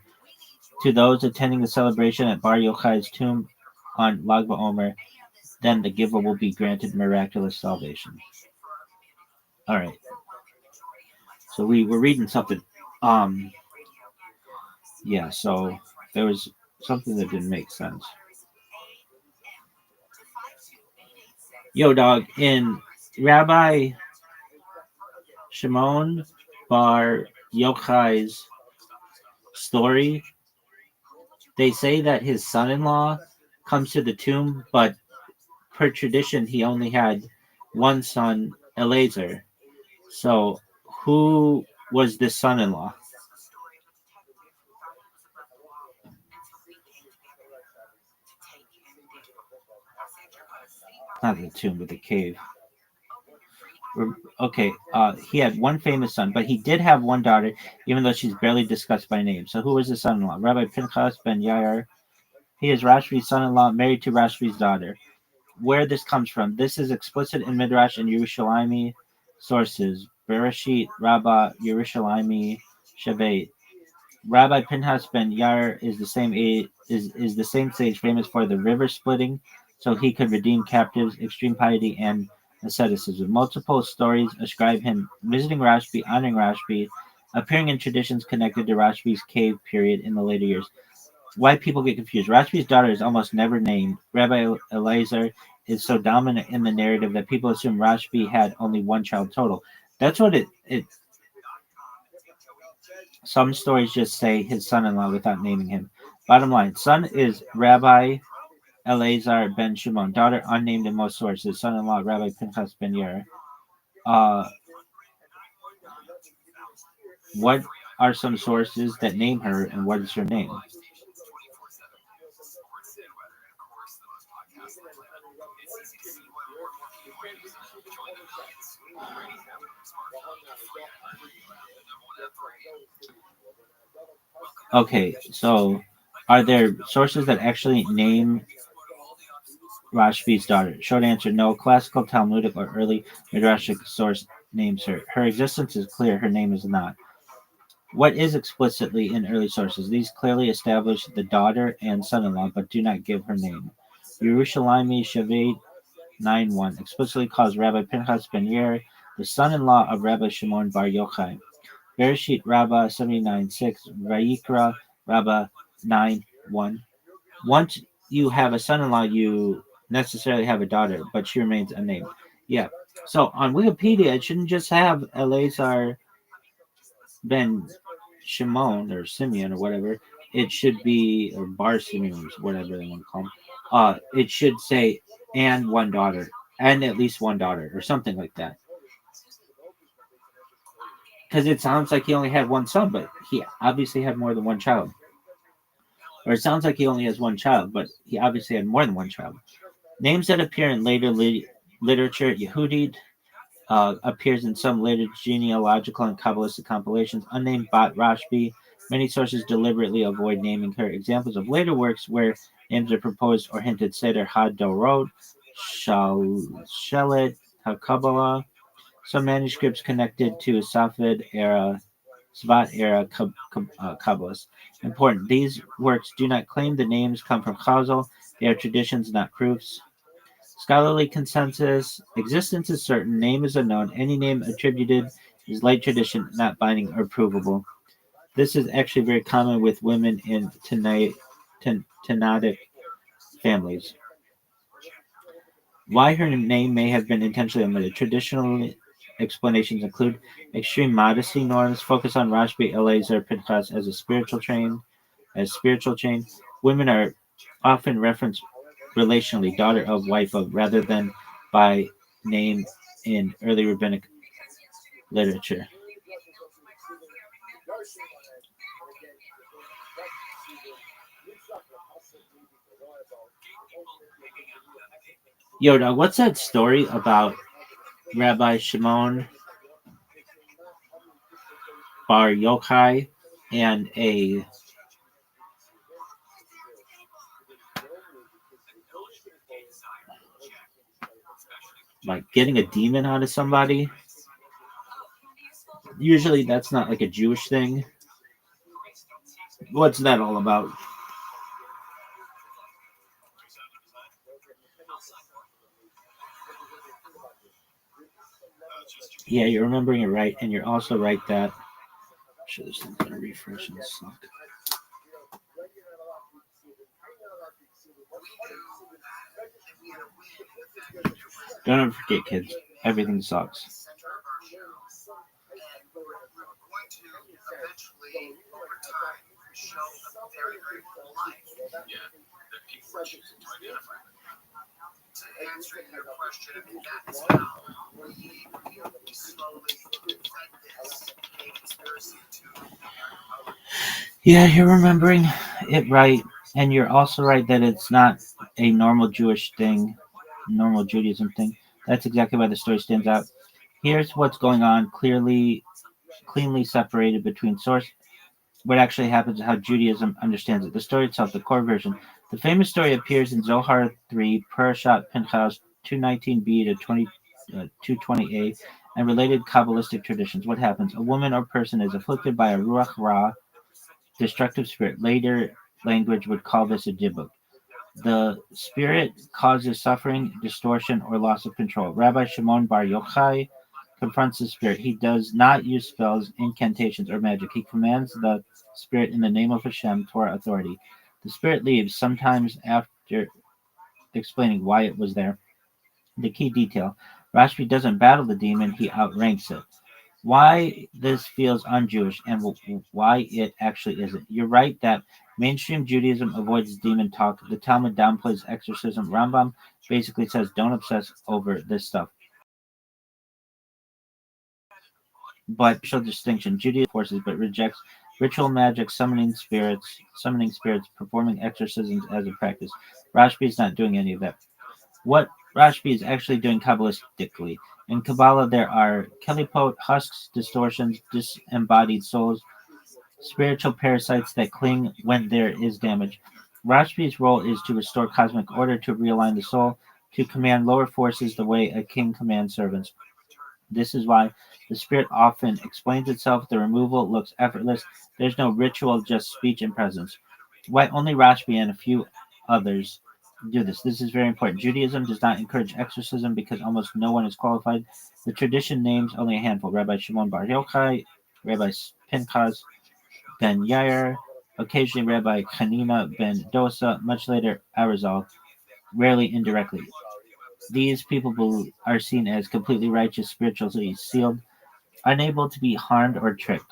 to those attending the celebration at Bar Yochai's tomb on Lag BaOmer, then the giver will be granted miraculous salvation. All right. So we were reading something. Yeah, so there was something that didn't make sense. Yo, dog, in Rabbi Shimon Bar Yochai's story, they say that his son-in-law comes to the tomb, but per tradition, he only had one son, Eliezer. So who was this son-in-law? Not the tomb, but the cave. Okay, he had one famous son, but he did have one daughter, even though she's barely discussed by name. So who was his son-in-law? Rabbi Pinchas ben Yair. He is Rashbi's son-in-law, married to Rashbi's daughter. Where this comes from, this is explicit in Midrash and Yerushalmi sources. Bereshit, Rabbah, Yerushalmi, Shevet. Rabbi Pinchas ben Yair is the same sage famous for the river splitting, so he could redeem captives, extreme piety, and asceticism. Multiple stories ascribe him visiting Rashbi, honoring Rashbi, appearing in traditions connected to Rashbi's cave period in the later years. Why people get confused. Rashbi's daughter is almost never named. Rabbi Elazar is so dominant in the narrative that people assume Rashbi had only one child total. That's what it. Some stories just say his son-in-law without naming him. Bottom line, son is Rabbi Elazar ben Shimon. Daughter unnamed in most sources. Son-in-law Rabbi Pinchas ben Yair. What are some sources that name her, and what is her name? Okay, so are there sources that actually name Rashbi's daughter? Short answer, no. Classical, Talmudic, or early Midrashic source names her. Her existence is clear, her name is not. What is explicitly in early sources? These clearly establish the daughter and son-in-law, but do not give her name. Yerushalmi Shavet 9:1 explicitly calls Rabbi Pinchas ben Yair the son-in-law of Rabbi Shimon bar Yochai. Bereshit Rabbah 79:6, Vayikra Rabbah 9:1. Once you have a son-in-law, you necessarily have a daughter, but she remains unnamed. Yeah. So on Wikipedia, it shouldn't just have Eleazar ben Shimon or Simeon or whatever. It should be, or Bar Simeon, whatever they want to call him. It should say and one daughter, and at least one daughter, or something like that. Because it sounds like he only had one son, but he obviously had more than one child. Or it sounds like he only has one child, but he obviously had more than one child. Names that appear in later literature, Yehudit appears in some later genealogical and Kabbalistic compilations. Unnamed Bat Rashbi. Many sources deliberately avoid naming her. Examples of later works where names are proposed or hinted: Seder HaDorot, Shelet HaKabbalah. Some manuscripts connected to Safed era, Svat era Kabbalists. Important. These works do not claim the names come from Chazal. They are traditions, not proofs. Scholarly consensus: existence is certain, name is unknown. Any name attributed is late tradition, not binding or provable. This is actually very common with women in Tanaitic families. Why her name may have been intentionally omitted. Traditional explanations include extreme modesty norms, focus on Rashbi Elazar Pinchas as a spiritual chain. Women are often referenced relationally, daughter of, wife of, rather than by name in early rabbinic literature. Yo, dog, what's that story about Rabbi Shimon bar Yochai and a like getting a demon out of somebody? Usually that's not like a Jewish thing. What's that all about? Yeah, you're remembering it right, and you're also right that. Sure, this thing's gonna refresh and suck. Don't ever forget, kids. Everything sucks. To answer your question, that's how we slowly fed this a conspiracy to. Yeah, you're remembering it right, and you're also right that it's not a normal Jewish thing, normal Judaism thing. That's exactly why the story stands out. Here's what's going on, cleanly separated between source. What actually happens, how Judaism understands it. The story itself, the core version. The famous story appears in Zohar 3, Parashat Pinchas 219b to 220a, and related Kabbalistic traditions. What happens? A woman or person is afflicted by a Ruach Ra, destructive spirit. Later language would call this a Dibuk. The spirit causes suffering, distortion, or loss of control. Rabbi Shimon bar Yochai confronts the spirit. He does not use spells, incantations, or magic. He commands the spirit in the name of Hashem, Torah authority. The spirit leaves sometimes after explaining why it was there. The key detail: Rashbi doesn't battle the demon, he outranks it. Why this feels un-Jewish and why it actually isn't. You're right that mainstream Judaism avoids demon talk. The Talmud downplays exorcism. Rambam basically says don't obsess over this stuff. But racial distinction. Judaism forces but rejects ritual magic, summoning spirits, performing exorcisms as a practice. Rashbi is not doing any of that. What Rashbi is actually doing Kabbalistically. In Kabbalah, there are kelipot, husks, distortions, disembodied souls, spiritual parasites that cling when there is damage. Rashbi's role is to restore cosmic order, to realign the soul, to command lower forces the way a king commands servants. This is why the spirit often explains itself. The removal looks effortless. There's no ritual, just speech and presence. Why only Rashbi and a few others do this? This is very important. Judaism does not encourage exorcism because almost no one is qualified. The tradition names only a handful: Rabbi Shimon Bar Yochai, Rabbi Pinchas ben Yair, occasionally Rabbi Hanina ben Dosa, much later Arizal, rarely indirectly. These people are seen as completely righteous, spiritually sealed, unable to be harmed or tricked.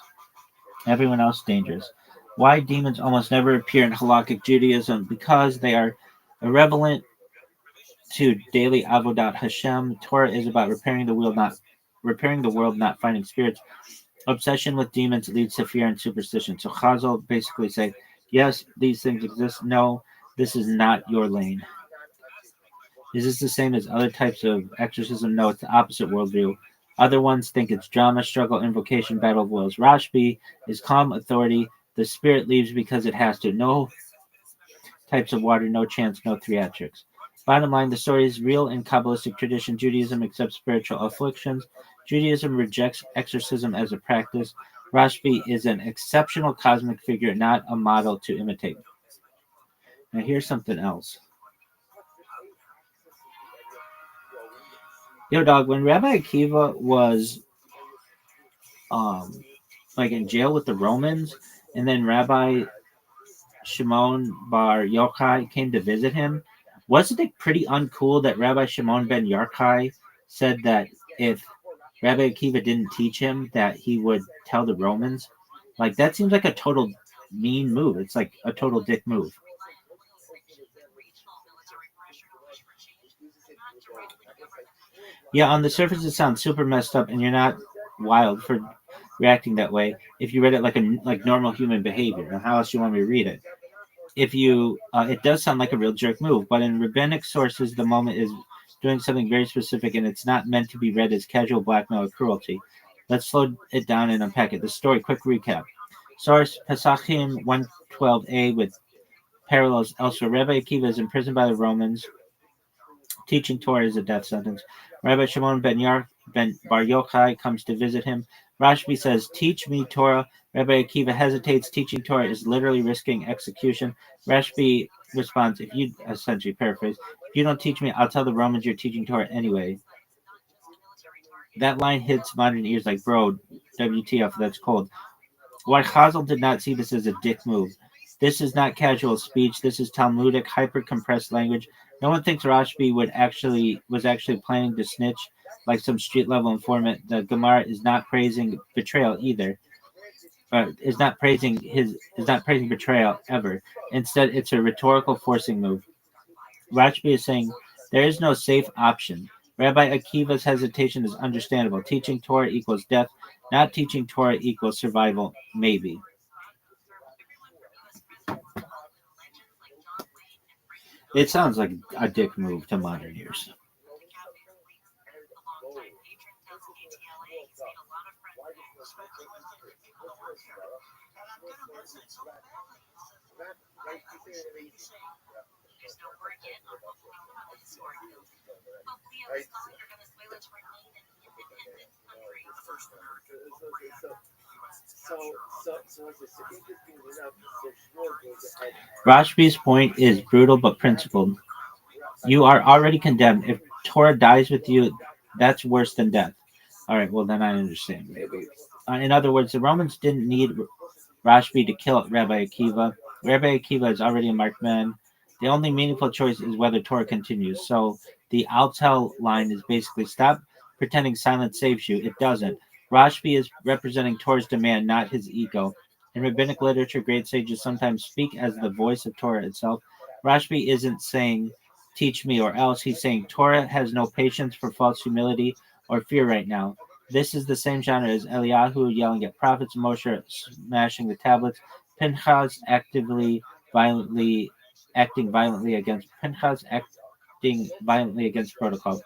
Everyone else dangerous. Why demons almost never appear in halakhic Judaism? Because they are irrelevant to daily avodat Hashem. Torah is about repairing the world, not fighting spirits. Obsession with demons leads to fear and superstition. So Chazal basically say, yes, these things exist. No, this is not your lane. Is this the same as other types of exorcism? No, it's the opposite worldview. Other ones think it's drama, struggle, invocation, battle of wills. Rashbi is calm authority. The spirit leaves because it has to. No types of water, no chance, no theatrics. Bottom line, the story is real in Kabbalistic tradition. Judaism accepts spiritual afflictions. Judaism rejects exorcism as a practice. Rashbi is an exceptional cosmic figure, not a model to imitate. Now here's something else. Yo, dog, when Rabbi Akiva was like in jail with the Romans, and then Rabbi Shimon Bar Yochai came to visit him, wasn't it pretty uncool that Rabbi Shimon ben Yochai said that if Rabbi Akiva didn't teach him, that he would tell the Romans? Like, that seems like a total mean move. It's like a total dick move. Yeah, on the surface it sounds super messed up, and you're not wild for reacting that way if you read it like normal human behavior. And how else do you want me to read it? If you, it does sound like a real jerk move, but in rabbinic sources, the moment is doing something very specific, and it's not meant to be read as casual blackmail or cruelty. Let's slow it down and unpack it. The story, quick recap. Source, Pesachim 112a with parallels elsewhere. Rabbi Akiva is imprisoned by the Romans. Teaching Torah is a death sentence. Rabbi Shimon ben Bar Yochai comes to visit him. Rashbi says, teach me Torah. Rabbi Akiva hesitates. Teaching Torah is literally risking execution. Rashbi responds, if you, essentially paraphrase, if you don't teach me, I'll tell the Romans you're teaching Torah anyway. That line hits modern ears like, bro, WTF, that's cold. Why Chazal did not see this as a dick move. This is not casual speech. This is Talmudic, hyper-compressed language. No one thinks Rashbi was actually planning to snitch like some street-level informant. The Gemara is not praising betrayal either. Is not praising betrayal ever. Instead, it's a rhetorical forcing move. Rashbi is saying there is no safe option. Rabbi Akiva's hesitation is understandable. Teaching Torah equals death. Not teaching Torah equals survival, maybe. It sounds like a dick move to modern ears. Rashbi's point is brutal but principled. You are already condemned. If Torah dies with you, that's worse than death. All right, well, then I understand, maybe. In other words, the Romans didn't need Rashbi to kill Rabbi Akiva. Rabbi Akiva is already a marked man. The only meaningful choice is whether Torah continues. So the Altel line is basically stop pretending silence saves you. It doesn't. Rashbi is representing Torah's demand, not his ego. In rabbinic literature, great sages sometimes speak as the voice of Torah itself. Rashbi isn't saying, teach me or else. He's saying, Torah has no patience for false humility or fear right now. This is the same genre as Eliyahu yelling at prophets, Moshe smashing the tablets, Pinchas acting violently against protocol.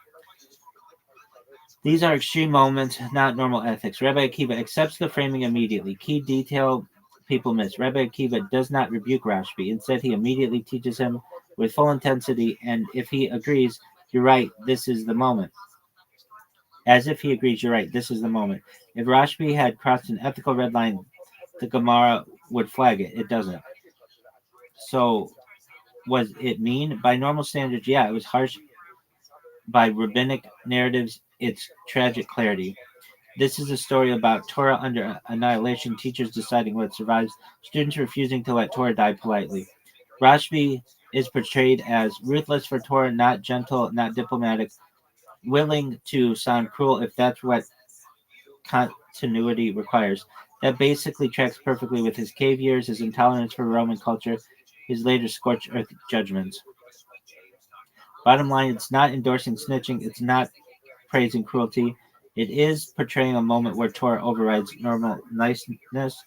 These are extreme moments, not normal ethics. Rabbi Akiva accepts the framing immediately. Key detail people miss. Rabbi Akiva does not rebuke Rashbi. Instead, he immediately teaches him with full intensity, and if he agrees, you're right, this is the moment. As if he agrees, you're right, this is the moment. If Rashbi had crossed an ethical red line, the Gemara would flag it. It doesn't. So, was it mean? By normal standards, yeah, it was harsh. By rabbinic narratives, it's tragic clarity. This is a story about Torah under annihilation, teachers deciding what survives, students refusing to let Torah die politely. Rashbi is portrayed as ruthless for Torah, not gentle, not diplomatic, willing to sound cruel if that's what continuity requires. That basically tracks perfectly with his cave years, his intolerance for Roman culture, his later scorched earth judgments. Bottom line, it's not endorsing snitching, it's not praising cruelty. It is portraying a moment where Torah overrides normal niceness.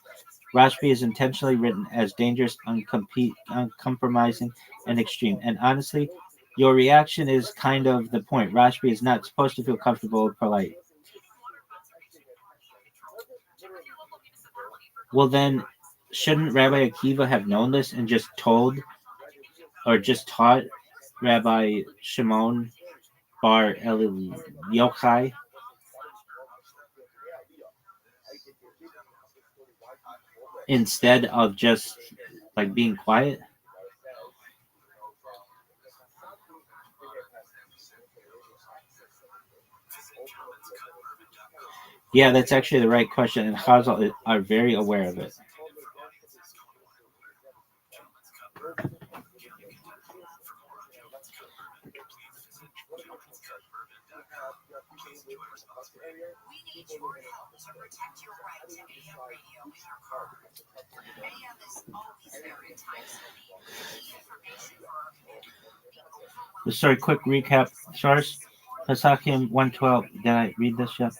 Rashbi is intentionally written as dangerous, uncompromising, and extreme. And honestly, your reaction is kind of the point. Rashbi is not supposed to feel comfortable or polite. Well, then, shouldn't Rabbi Akiva have known this and just told or just taught Rabbi Shimon Bar Yochai? Instead of just like being quiet? Yeah, that's actually the right question, and Chazal are very aware of it. We need your help to protect your right to AM radio in our car. AM is always there in times of need. Key information for our community. Sorry, quick recap. Source, Hasakim 112. Did I read this yet?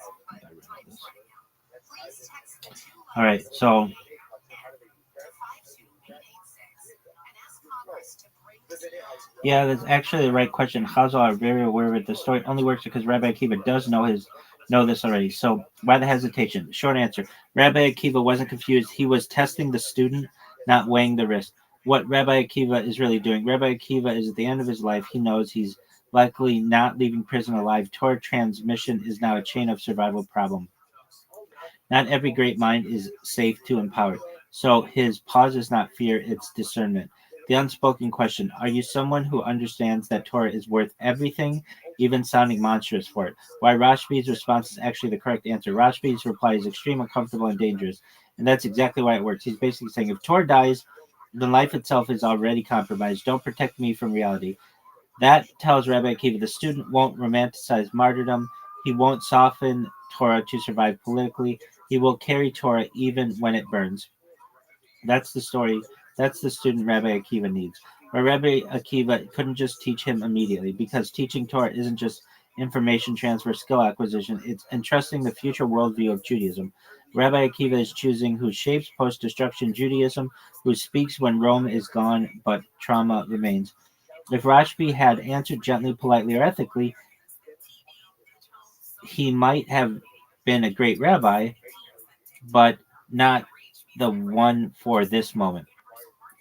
All right, so yeah, that's actually the right question. Chazal are very aware of it. The story only works because Rabbi Akiva does know this already. So why the hesitation? Short answer: Rabbi Akiva wasn't confused. He was testing the student, not weighing the risk. What Rabbi Akiva is really doing. Rabbi Akiva is at the end of his life. He knows he's likely not leaving prison alive. Torah transmission is now a chain of survival problem. Not every great mind is safe to empower. So his pause is not fear, it's discernment. The unspoken question: are you someone who understands that Torah is worth everything, even sounding monstrous for it? Why Rashbi's response is actually the correct answer. Rashbi's reply is extreme, uncomfortable, and dangerous. And that's exactly why it works. He's basically saying if Torah dies, then life itself is already compromised. Don't protect me from reality. That tells Rabbi Akiva the student won't romanticize martyrdom. He won't soften Torah to survive politically. He will carry Torah even when it burns. That's the story. That's the student Rabbi Akiva needs. But Rabbi Akiva couldn't just teach him immediately because teaching Torah isn't just information transfer, skill acquisition. It's entrusting the future worldview of Judaism. Rabbi Akiva is choosing who shapes post-destruction Judaism, who speaks when Rome is gone but trauma remains. If Rashbi had answered gently, politely, or ethically, he might have been a great rabbi, but not the one for this moment.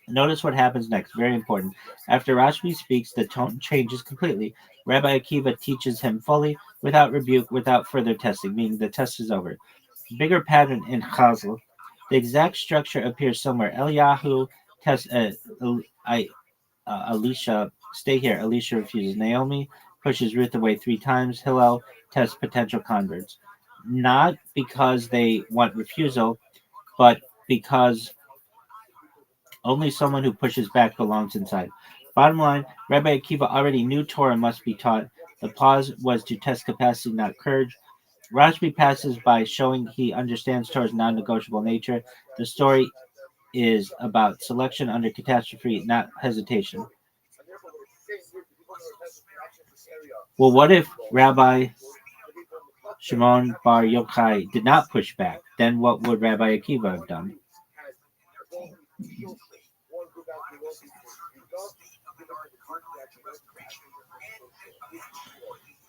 Notice what happens next. Very important. After Rashbi speaks, the tone changes completely. Rabbi Akiva teaches him fully, without rebuke, without further testing, meaning the test is over. Bigger pattern in Chazal. The exact structure appears somewhere. Eliyahu tests Elisha, stay here. Elisha refuses. Naomi pushes Ruth away 3 times. Hillel tests potential converts. Not because they want refusal, but because Only someone who pushes back belongs inside. Bottom line, Rabbi Akiva already knew Torah must be taught. The pause was to test capacity, not courage. Rashbi passes by showing he understands Torah's non-negotiable nature. The story is about selection under catastrophe, not hesitation. Well, what if Rabbi Shimon Bar Yochai did not push back? Then what would Rabbi Akiva have done?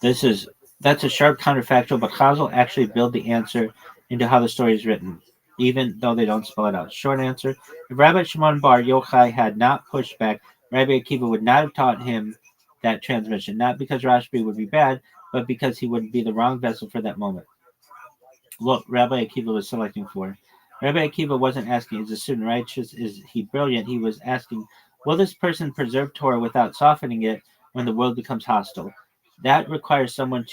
That's a sharp counterfactual, but Chazal actually build the answer into how the story is written, even though they don't spell it out. Short answer: if Rabbi Shimon Bar Yochai had not pushed back, Rabbi Akiva would not have taught him that transmission. Not because Rashbi would be bad, but because he would be the wrong vessel for that moment. Look, Rabbi Akiva was selecting for. Rabbi Akiva wasn't asking, is the student righteous? Is he brilliant? He was asking, will this person preserve Torah without softening it when the world becomes hostile? That requires someone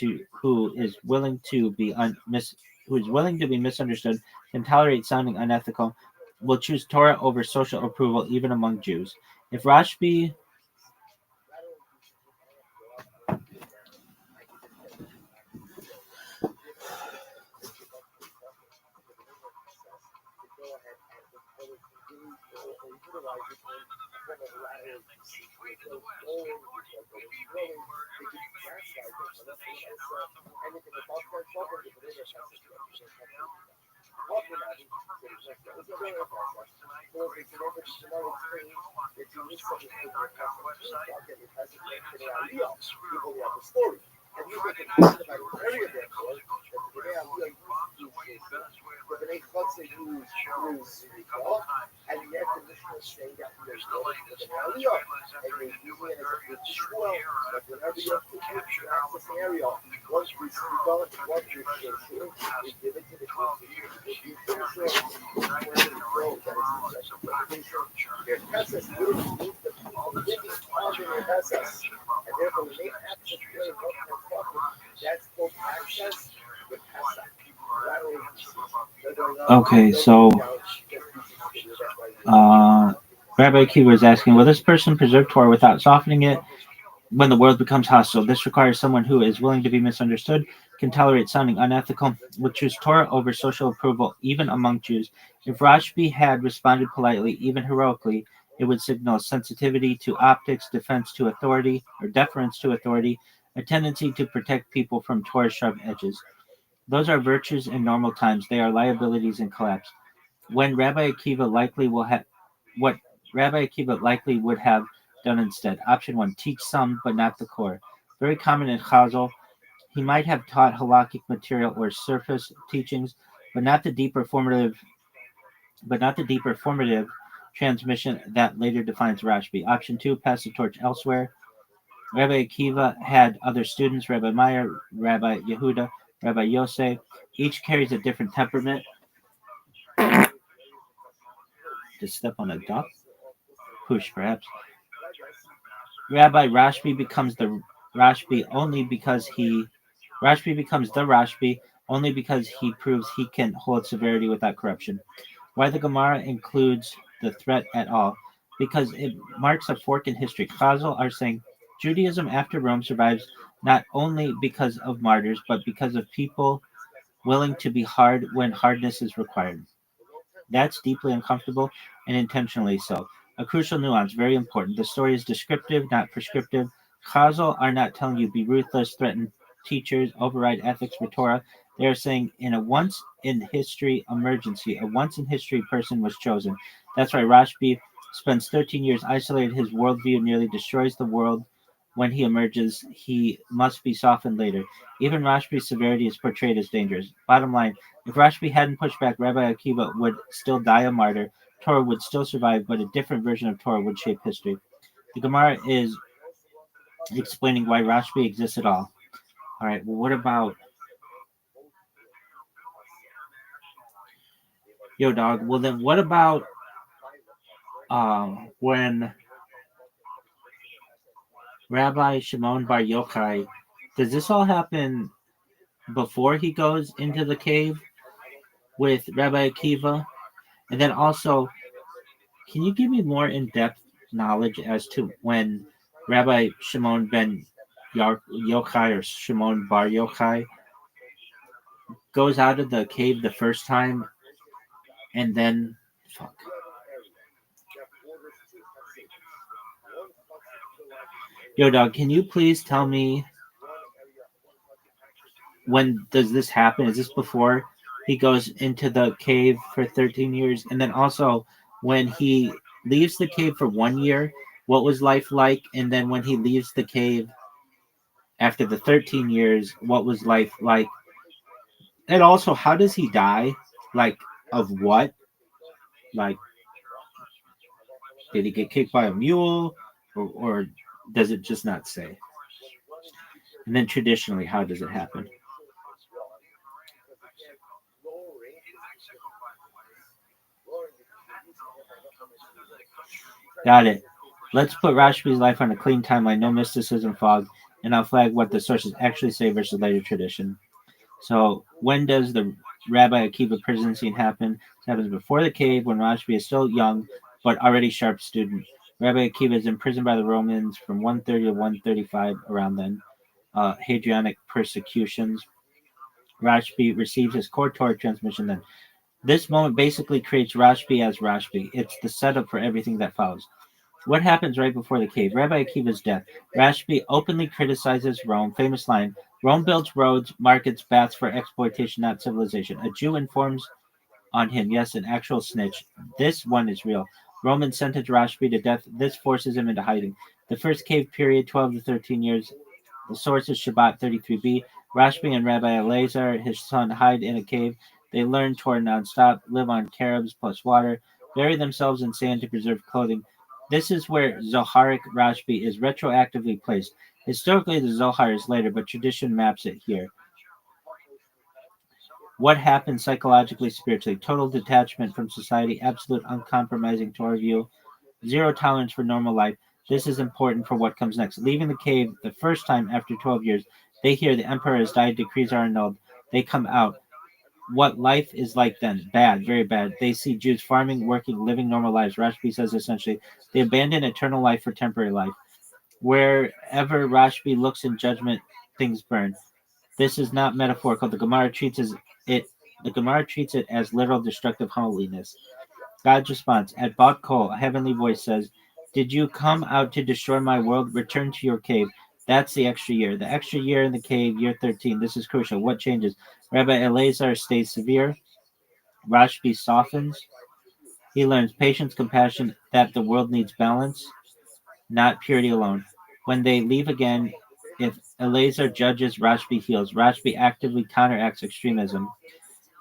who is willing to be misunderstood, can tolerate sounding unethical, will choose Torah over social approval even among Jews. If Rashbi Okay, so Rabbi Akiva is asking, will this person preserve Torah without softening it when the world becomes hostile? This requires someone who is willing to be misunderstood, can tolerate sounding unethical, will choose Torah over social approval, even among Jews. If Rashbi had responded politely, even heroically, it would signal sensitivity to optics, defense to authority, or deference to authority, a tendency to protect people from Torah's sharp edges. Those are virtues in normal times. They are liabilities in collapse. What Rabbi Akiva likely would have done instead. Option 1, teach some but not the core. Very common in Chazal. He might have taught halakhic material or surface teachings, but not the deeper formative transmission that later defines Rashbi. Option 2, pass the torch elsewhere. Rabbi Akiva had other students, Rabbi Meir, Rabbi Yehuda, Rabbi Yosef. Each carries a different temperament. To step on a duck? Push, perhaps. Rabbi Rashbi becomes the Rashbi only because he proves he can hold severity without corruption. Why the Gemara includes the threat at all? Because it marks a fork in history. Chazal are saying Judaism after Rome survives not only because of martyrs, but because of people willing to be hard when hardness is required. That's deeply uncomfortable and intentionally so. A crucial nuance, very important. The story is descriptive, not prescriptive. Chazal are not telling you be ruthless, threaten teachers, override ethics for Torah. They are saying in a once in history emergency, a once in history person was chosen. That's why Rashbi spends 13 years isolated. His worldview nearly destroys the world. When he emerges, he must be softened later. Even Rashbi's severity is portrayed as dangerous. Bottom line, if Rashbi hadn't pushed back, Rabbi Akiva would still die a martyr. Torah would still survive, but a different version of Torah would shape history. The Gemara is explaining why Rashbi exists at all. All right, well, what about... Yo, dog, well then what about when Rabbi Shimon Bar Yochai, does this all happen before he goes into the cave with Rabbi Akiva? And then also, can you give me more in-depth knowledge as to when Rabbi Shimon ben Yochai or Shimon bar Yochai goes out of the cave the first time and then fuck. Yo, dog, can you please tell me when does this happen? Is this before he goes into the cave for 13 years? And then also when he leaves the cave for 1 year, what was life like? And then when he leaves the cave after the 13 years, what was life like? And also, how does he die? Like, of what? Like, did he get kicked by a mule? Or does it just not say? And then traditionally, how does it happen? Got it. Let's put Rashbi's life on a clean timeline, no mysticism fog, and I'll flag what the sources actually say versus later tradition. So, when does the Rabbi Akiva prison scene happen? It happens before the cave when Rashbi is still young, but already sharp student. Rabbi Akiva is imprisoned by the Romans from 130 to 135, around then. Hadrianic persecutions. Rashbi receives his core Torah transmission then. This moment basically creates Rashbi as Rashbi. It's the setup for everything that follows. What happens right before the cave? Rabbi Akiva's death. Rashbi openly criticizes Rome. Famous line: Rome builds roads, markets, baths for exploitation, not civilization. A Jew informs on him. Yes, an actual snitch. This one is real. Romans sentence Rashbi to death. This forces him into hiding. The first cave period, 12 to 13 years. The source is Shabbat 33b. Rashbi and Rabbi Elazar, his son, hide in a cave. They learn Torah nonstop, live on carobs plus water, bury themselves in sand to preserve clothing. This is where Zoharic Rashbi is retroactively placed. Historically, the Zohar is later, but tradition maps it here. What happens psychologically, spiritually? Total detachment from society, absolute uncompromising Torah view, zero tolerance for normal life. This is important for what comes next. Leaving the cave the first time after 12 years, they hear the emperor has died, decrees are annulled. They come out. What life is like then? Bad, very bad. They see Jews farming, working, living normal lives. Rashbi says essentially, they abandon eternal life for temporary life. Wherever Rashbi looks in judgment, things burn. This is not metaphorical. The Gemara treats it as literal destructive holiness. God's response: at Bat Kol, a heavenly voice says, "Did you come out to destroy my world? Return to your cave." That's the extra year. The extra year in the cave, year 13. This is crucial. What changes? Rabbi Elazar stays severe. Rashbi softens. He learns patience, compassion, that the world needs balance, not purity alone. When they leave again, if Elazar judges, Rashbi heals. Rashbi actively counteracts extremism.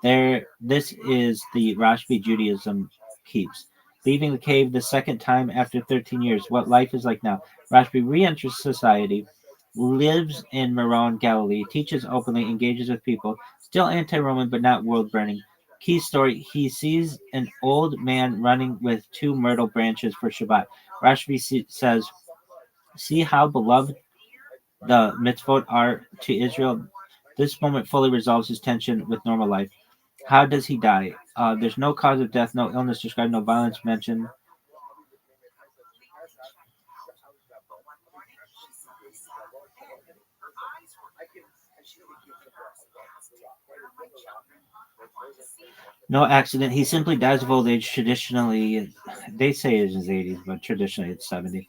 This is the Rashbi Judaism keeps. Leaving the cave the second time after 13 years. What life is like now. Rashbi re-enters society, lives in Meron, Galilee, teaches openly, engages with people, still anti-Roman but not world-burning. Key story: he sees an old man running with two myrtle branches for Shabbat. Rashbi says, "See how beloved the mitzvot are to Israel." This moment fully resolves his tension with normal life. How does he die? There's no cause of death, no illness described, no violence mentioned. No accident. He simply dies of old age. Traditionally, they say it's his 80s, but traditionally it's 70.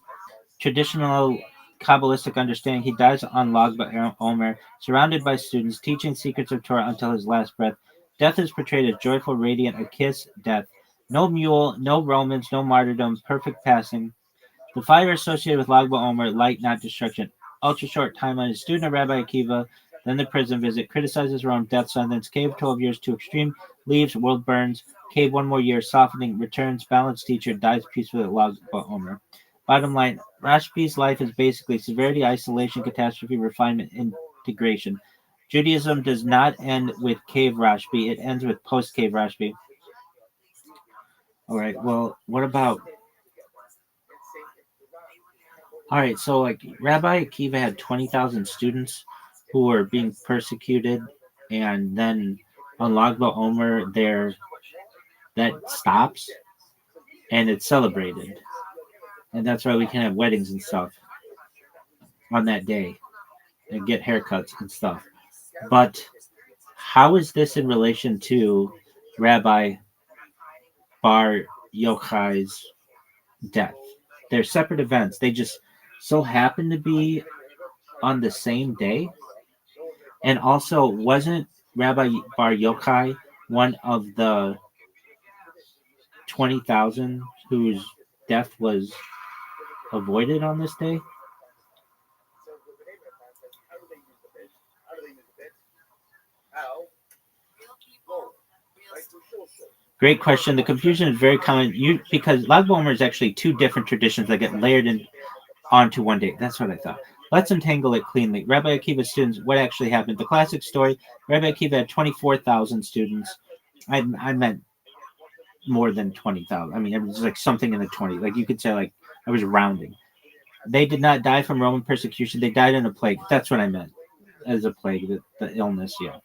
Traditional Kabbalistic understanding, he dies on Lag BaOmer, surrounded by students, teaching secrets of Torah until his last breath. Death is portrayed as joyful, radiant, a kiss, death. No mule, no Romans, no martyrdom, perfect passing. The fire associated with Lag BaOmer, light, not destruction. Ultra short timeline: student of Rabbi Akiva, then the prison visit, criticizes Rome, death sentence, cave 12 years, too extreme, leaves, world burns, cave 1 more year, softening, returns, balanced teacher, dies peacefully at Lag BaOmer. Bottom line: Rashbi's life is basically severity, isolation, catastrophe, refinement, integration. Judaism does not end with cave Rashbi, it ends with post-cave Rashbi. All right, well, what about... All right, so like Rabbi Akiva had 20,000 students who were being persecuted, and then on Lag BaOmer, that stops. and it's celebrated. And that's why we can have weddings and stuff on that day and get haircuts and stuff. But how is this in relation to Rabbi Bar Yochai's death? They're separate events. They just so happen to be on the same day. And also, wasn't Rabbi Bar Yochai one of the 20,000 whose death was avoided on this day? Great question. The confusion is very common because Lag BaOmer is actually two different traditions that get layered in onto one day. That's what I thought. Let's untangle it cleanly. Rabbi Akiva's students, what actually happened? The classic story, Rabbi Akiva had 24,000 students. I meant more than 20,000. I mean, it was like something in the 20. Like you could say, like, I was rounding. They did not die from Roman persecution. They died in a plague. That's what I meant as a plague, the illness, yeah.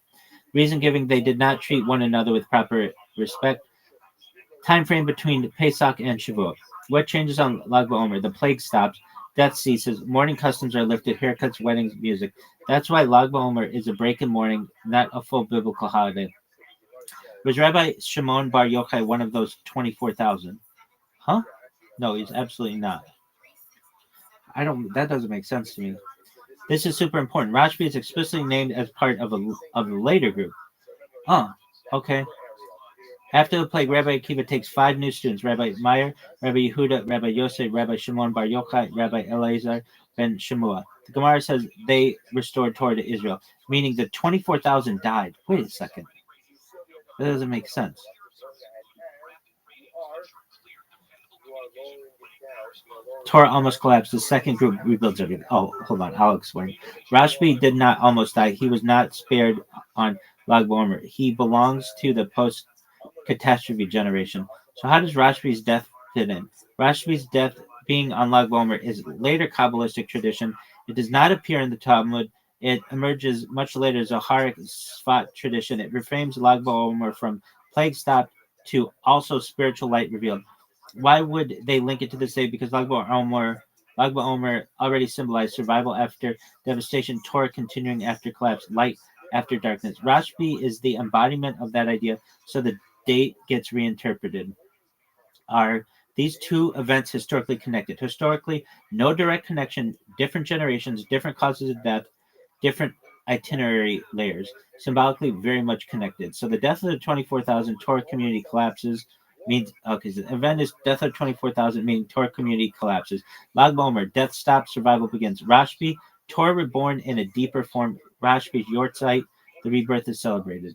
Reason giving, they did not treat one another with proper respect. Time frame between Pesach and Shavuot. What changes on Lag BaOmer? The plague stops. Death ceases. Mourning customs are lifted. Haircuts, weddings, music. That's why Lag BaOmer is a break in mourning, not a full biblical holiday. Was Rabbi Shimon Bar Yochai one of those 24,000? Huh? No, he's absolutely not. That doesn't make sense to me. This is super important. Rashbi is explicitly named as part of a later group. Okay. After the plague, Rabbi Akiva takes 5 new students: Rabbi Meir, Rabbi Yehuda, Rabbi Yosef, Rabbi Shimon Bar Yochai, Rabbi Elazar ben Shemua. The Gemara says they restored Torah to Israel, meaning the 24,000 died. Wait a second. That doesn't make sense. Torah almost collapsed. The second group rebuilds everything. Oh, hold on. I'll explain. Rashbi did not almost die. He was not spared on Lag BaOmer. He belongs to the post-catastrophe generation. So how does Rashbi's death fit in? Rashbi's death being on Lag BaOmer is later Kabbalistic tradition. It does not appear in the Talmud. It emerges much later as a Zoharic Sfat tradition. It reframes Lag BaOmer from plague stopped to also spiritual light revealed. Why would they link it to this day? Because Lag BaOmer already symbolized survival after devastation, Torah continuing after collapse, light after darkness. Rashbi is the embodiment of that idea, so the date gets reinterpreted. Are these two events historically connected? Historically, no direct connection, different generations, different causes of death, different itinerary layers, symbolically very much connected. So the death of the 24,000 Torah community collapses means, okay, so the event is death of 24,000, meaning Torah community collapses. Lag BaOmer, death stops, survival begins. Rashbi, Torah reborn in a deeper form. Rashbi's Yortzeit, the rebirth is celebrated.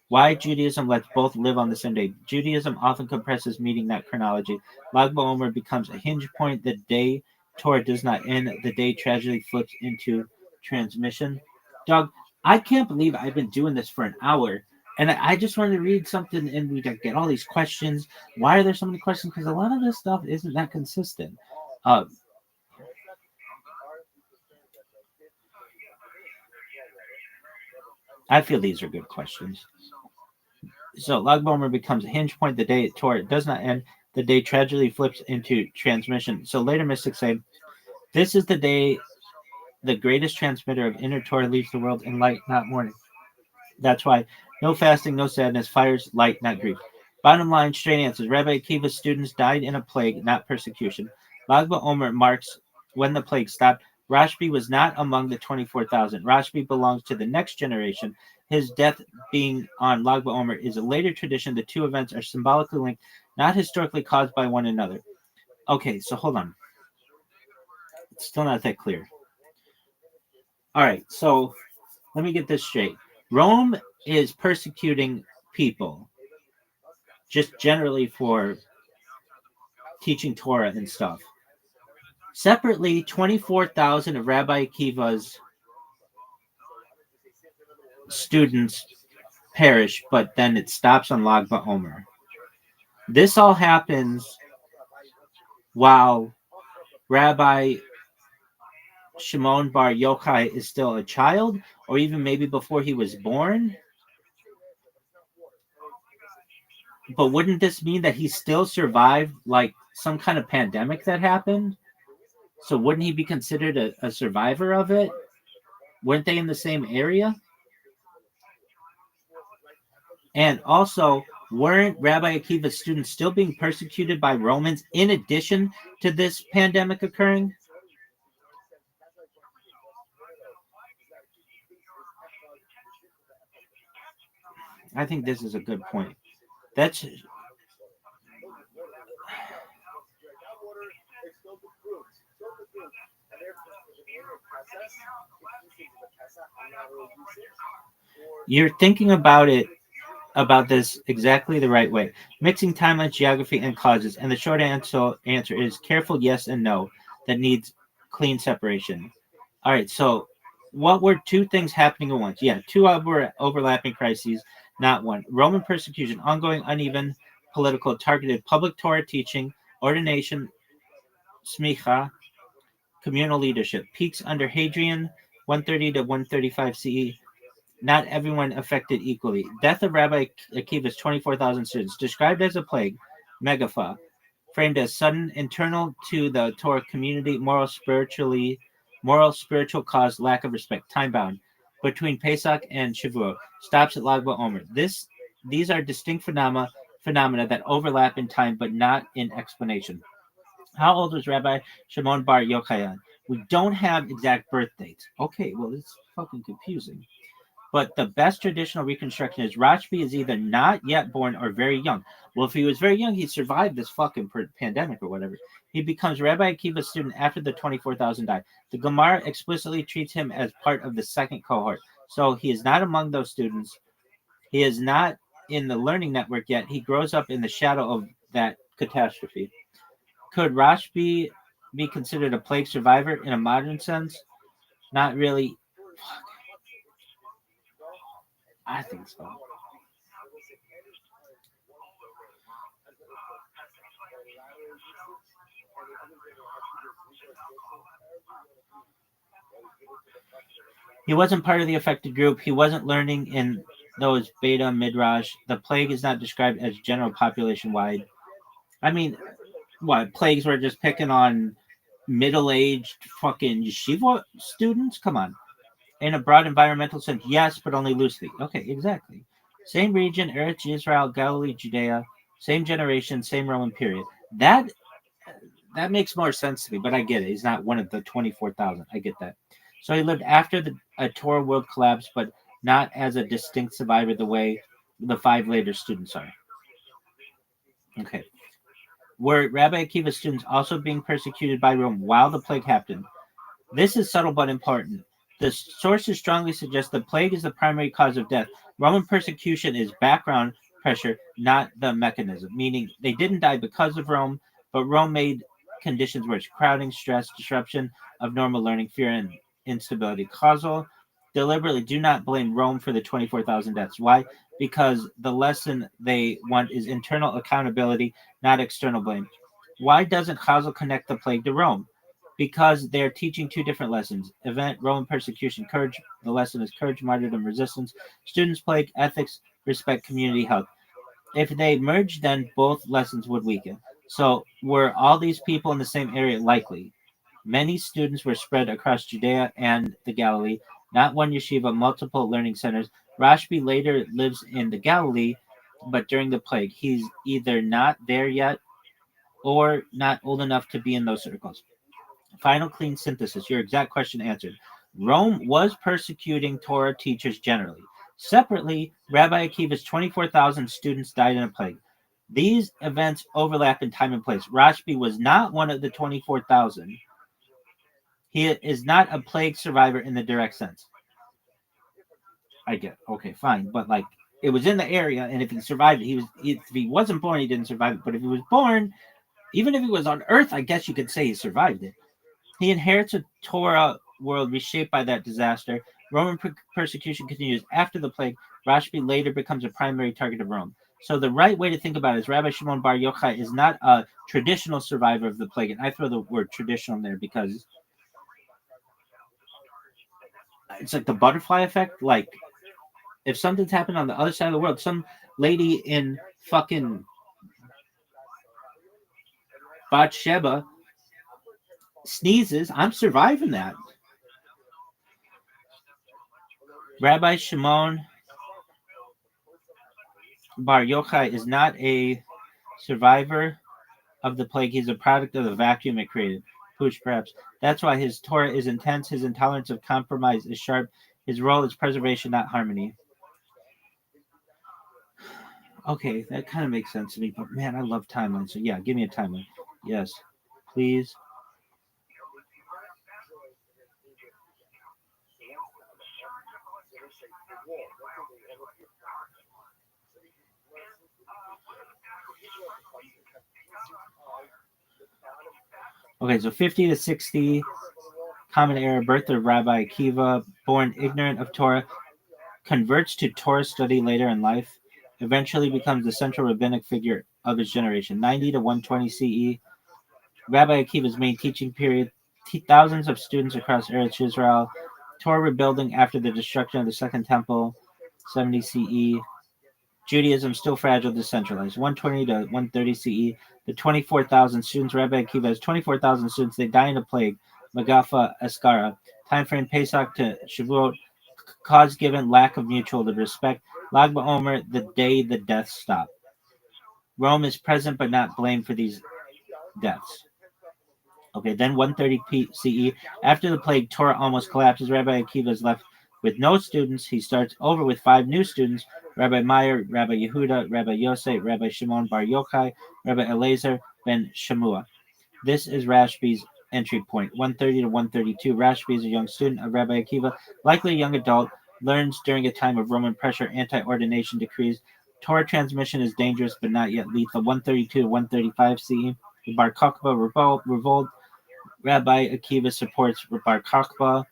Why Judaism lets both live on the same day? Judaism often compresses meaning, not chronology. Lag BaOmer becomes a hinge point. The day Torah does not end. The day tragedy flips into transmission. Doug, I can't believe I've been doing this for an hour. And I just wanted to read something, and we get all these questions. Why are there so many questions? Because a lot of this stuff isn't that consistent. I feel these are good questions. So Lag BaOmer becomes a hinge point. The day Torah does not end. The day tragedy flips into transmission. So later mystics say, this is the day the greatest transmitter of inner Torah leaves the world in light, not mourning. That's why no fasting, no sadness, fires, light, not grief. Bottom line, straight answers. Rabbi Akiva's students died in a plague, not persecution. Lag BaOmer marks when the plague stopped. Rashbi was not among the 24,000. Rashbi belongs to the next generation. His death being on Lag BaOmer is a later tradition. The two events are symbolically linked, not historically caused by one another. Okay, so hold on. It's still not that clear. All right, so let me get this straight. Rome is persecuting people just generally for teaching Torah and stuff. Separately, 24,000 of Rabbi Akiva's students perish, but then it stops on Lag BaOmer. This all happens while Rabbi Shimon Bar Yochai is still a child, or even maybe before he was born. But wouldn't this mean that he still survived like some kind of pandemic that happened? So wouldn't he be considered a survivor of it? Weren't they in the same area? And also, weren't Rabbi Akiva's students still being persecuted by Romans in addition to this pandemic occurring? I think this is a good point. That's you're thinking about this exactly the right way. Mixing timeline, geography, and causes. And the short answer is careful yes and no that needs clean separation. All right, so what were two things happening at once? Yeah, two overlapping crises, not one. Roman persecution, ongoing, uneven, political, targeted public Torah teaching, ordination, smicha, communal leadership. Peaks under Hadrian, 130 to 135 CE. Not everyone affected equally. Death of Rabbi Akiva's 24,000 students, described as a plague, megapha, framed as sudden, internal to the Torah community, moral, spiritual cause, lack of respect, time bound, between Pesach and Shavuot, stops at Lag BaOmer. These are distinct phenomena that overlap in time but not in explanation. How old was Rabbi Shimon Bar Yochai? We don't have exact birth dates. Okay, well, it's fucking confusing. But the best traditional reconstruction is Rashbi is either not yet born or very young. Well, if he was very young, he survived this fucking pandemic or whatever. He becomes Rabbi Akiva's student after the 24,000 died. The Gemara explicitly treats him as part of the second cohort. So he is not among those students. He is not in the learning network yet. He grows up in the shadow of that catastrophe. Could Rashbi be considered a plague survivor in a modern sense? Not really. I think so. He wasn't part of the affected group. He wasn't learning in those beta midrash. The plague is not described as general population wide. I mean, what plagues were just picking on middle-aged fucking yeshiva students? Come on. In a broad environmental sense, yes, but only loosely. Okay, exactly. Same region, Eretz Israel, Galilee, Judea, same generation, same Roman period. That makes more sense to me, but I get it. He's not one of the 24,000. I get that. So he lived after the Torah world collapsed, but not as a distinct survivor the way the five later students are. Okay. Were Rabbi Akiva's students also being persecuted by Rome while the plague happened? This is subtle but important. The sources strongly suggest the plague is the primary cause of death. Roman persecution is background pressure, not the mechanism, meaning they didn't die because of Rome, but Rome made conditions worse. Crowding, stress, disruption of normal learning, fear, and instability. Causal, deliberately do not blame Rome for the 24,000 deaths. Why? Because the lesson they want is internal accountability, not external blame. Why doesn't Chazal connect the plague to Rome? Because they're teaching two different lessons. Event, Roman persecution, courage. The lesson is courage, martyrdom, resistance. Students, plague, ethics, respect, community, health. If they merge, then both lessons would weaken. So were all these people in the same area? Likely. Many students were spread across Judea and the Galilee, not one yeshiva, multiple learning centers. Rashbi later lives in the Galilee, but during the plague, he's either not there yet or not old enough to be in those circles. Final clean synthesis. Your exact question answered. Rome was persecuting Torah teachers generally. Separately, Rabbi Akiva's 24,000 students died in a plague. These events overlap in time and place. Rashbi was not one of the 24,000. He is not a plague survivor in the direct sense. I get okay, fine, but like it was in the area, and if he survived it, if he wasn't born, he didn't survive it. But if he was born, even if he was on Earth, I guess you could say he survived it. He inherits a Torah world reshaped by that disaster. Roman persecution continues after the plague. Rashbi later becomes a primary target of Rome. So the right way to think about it is Rabbi Shimon Bar Yochai is not a traditional survivor of the plague. And I throw the word traditional in there because it's like the butterfly effect. Like if something's happened on the other side of the world, some lady in fucking Bathsheba sneezes, I'm surviving that. Rabbi Shimon Bar Yochai is not a survivor of the plague. He's a product of the vacuum it created. Push, perhaps. That's why his Torah is intense. His intolerance of compromise is sharp. His role is preservation, not harmony. Okay, that kind of makes sense to me. But man, I love timelines. So yeah, give me a timeline. Yes, please. Okay, so 50 to 60, Common Era, birth of Rabbi Akiva, born ignorant of Torah, converts to Torah study later in life, eventually becomes the central rabbinic figure of his generation. 90 to 120 CE, Rabbi Akiva's main teaching period, thousands of students across Eretz Israel, Torah rebuilding after the destruction of the Second Temple, 70 CE, Judaism still fragile, decentralized. 120 to 130 CE, the 24,000 students, Rabbi Akiva has 24,000 students, they die in a plague, Magafa Eskara, time frame Pesach to Shavuot, cause given, lack of mutual respect, Lag BaOmer, the day the deaths stop. Rome is present but not blamed for these deaths. Okay, then 130 CE, after the plague, Torah almost collapses. Rabbi Akiva is left with no students. He starts over with 5 new students, Rabbi Meir, Rabbi Yehuda, Rabbi Yosef, Rabbi Shimon Bar Yochai, Rabbi Eliezer ben Shemua. This is Rashbi's entry point. 130 to 132. Rashbi is a young student of Rabbi Akiva, likely a young adult, learns during a time of Roman pressure, anti-ordination decrees. Torah transmission is dangerous but not yet lethal. 132 to 135 CE. The Bar Kokhba revolt. Rabbi Akiva supports Bar Kokhba.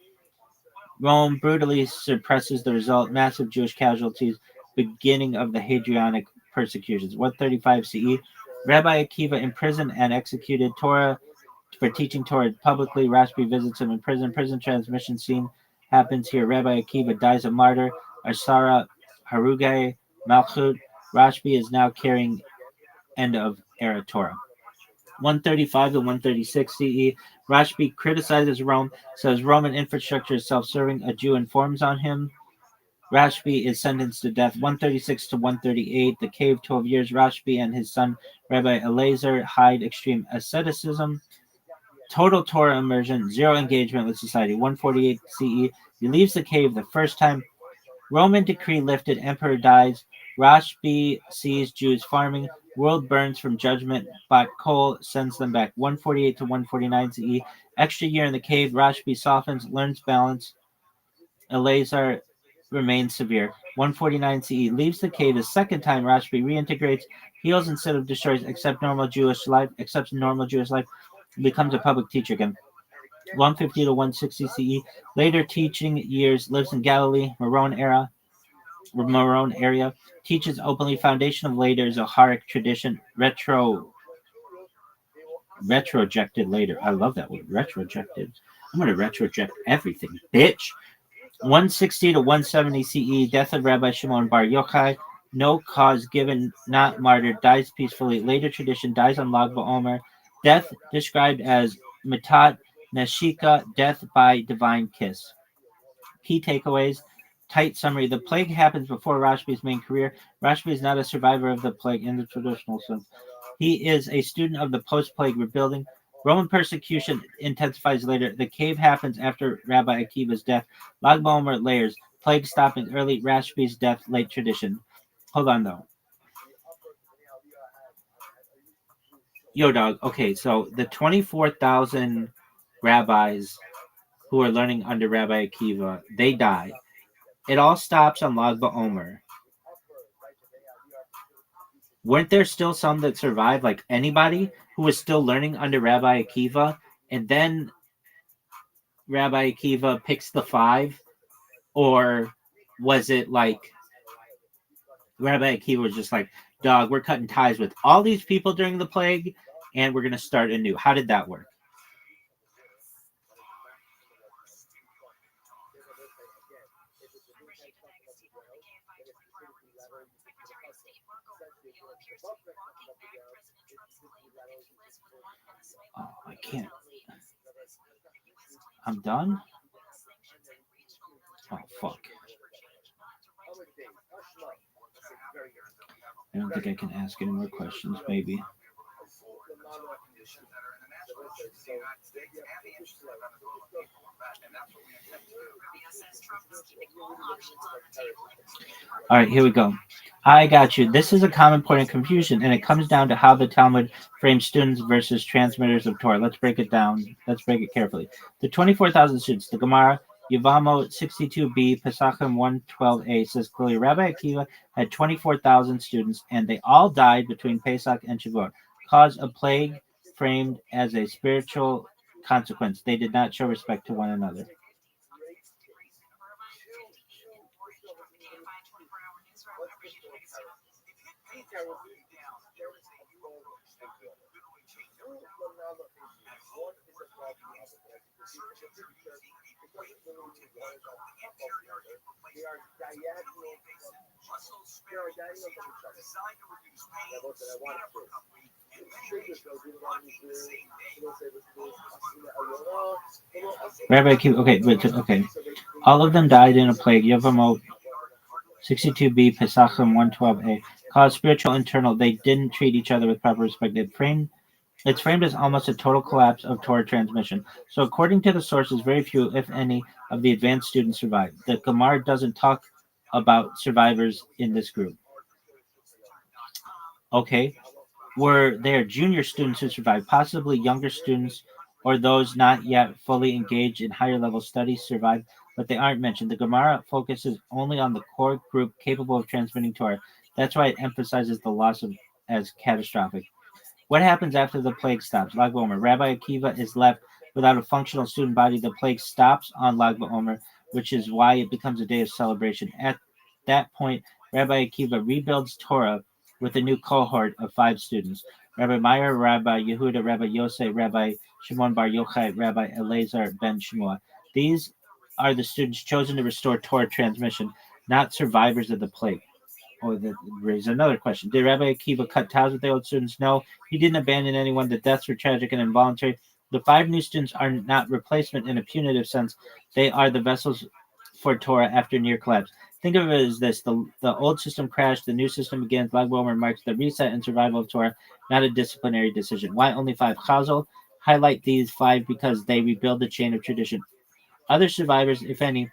Rome brutally suppresses the result, massive Jewish casualties, beginning of the Hadrianic persecutions. 135 CE. Rabbi Akiva imprisoned and executed Torah for teaching Torah publicly. Rashbi visits him in prison. Prison transmission scene happens here. Rabbi Akiva dies a martyr. Asara Haruge Malchut. Rashbi is now carrying end of era Torah. 135 to 136 CE. Rashbi criticizes Rome, says Roman infrastructure is self-serving. A Jew informs on him. Rashbi is sentenced to death. 136 to 138. The cave, 12 years. Rashbi and his son, Rabbi Eliezer, hide extreme asceticism. Total Torah immersion, zero engagement with society. 148 CE. He leaves the cave the first time. Roman decree lifted. Emperor dies. Rashbi sees Jews farming. World burns from judgment. Bat Kol sends them back. 148 to 149 CE. Extra year in the cave. Rashbi softens, learns balance. Eleazar remains severe. 149 CE. Leaves the cave a second time. Rashbi reintegrates, heals instead of destroys. Accepts normal Jewish life. Becomes a public teacher again. 150 to 160 CE. Later teaching years. Lives in Galilee. Maron area. Teaches openly. Foundation of later Zoharic tradition. Retrojected later. I love that word. Retrojected. I'm going to retroject everything, bitch. 160 to 170 CE. Death of Rabbi Shimon Bar Yochai. No cause given, not martyred. Dies peacefully. Later tradition. Dies on Lag BaOmer. Death described as Mitat Nashika. Death by divine kiss. Key takeaways. Tight summary. The plague happens before Rashbi's main career. Rashbi is not a survivor of the plague in the traditional sense. He is a student of the post-plague rebuilding. Roman persecution intensifies later. The cave happens after Rabbi Akiva's death. Lag BaOmer layers. Plague stopping early. Rashbi's death late tradition. Hold on though. Yo dog. Okay, so the 24,000 rabbis who are learning under Rabbi Akiva, they die. It all stops on Lag BaOmer. Weren't there still some that survived, like anybody who was still learning under Rabbi Akiva, and then Rabbi Akiva picks the 5? Or was it like Rabbi Akiva was just like, dog, we're cutting ties with all these people during the plague, and we're going to start anew? How did that work? Oh, I can't. I'm done? Oh, fuck. I don't think I can ask any more questions, maybe. All right, here we go. I got you. This is a common point of confusion, and it comes down to how the Talmud frames students versus transmitters of Torah. Let's break it down. Let's break it carefully. The 24,000 students, the Gemara, Yevamo 62b, Pesachim 112a says clearly, Rabbi Akiva had 24,000 students, and they all died between Pesach and Shavuot, caused a plague framed as a spiritual consequence. They did not show respect to one another. Rabbi Akiva, okay. All of them died in a plague. Yevamo 62b, Pesachim 112a, caused spiritual internal. They didn't treat each other with proper respect. It's framed as almost a total collapse of Torah transmission. So according to the sources, very few, if any, of the advanced students survived. The Gemara doesn't talk about survivors in this group. Okay. Were there junior students who survived, possibly younger students or those not yet fully engaged in higher level studies survived, but they aren't mentioned. The Gemara focuses only on the core group capable of transmitting Torah. That's why it emphasizes the loss of as catastrophic. What happens after the plague stops? Lag BaOmer. Rabbi Akiva is left without a functional student body. The plague stops on Lag BaOmer, which is why it becomes a day of celebration. At that point, Rabbi Akiva rebuilds Torah with a new cohort of 5 students. Rabbi Meir, Rabbi Yehuda, Rabbi Yosef, Rabbi Shimon Bar Yochai, Rabbi Elazar ben Shmuel. These are the students chosen to restore Torah transmission, not survivors of the plague. That raises another question. Did Rabbi Akiva cut ties with the old students? No, he didn't abandon anyone. The deaths were tragic and involuntary. The 5 new students are not replacement in a punitive sense. They are the vessels for Torah after near collapse. Think of it as this. The old system crashed. The new system begins. Lag BaOmer marks the reset and survival of Torah, not a disciplinary decision. Why only 5? Chazal highlight these 5 because they rebuild the chain of tradition. Other survivors, if any,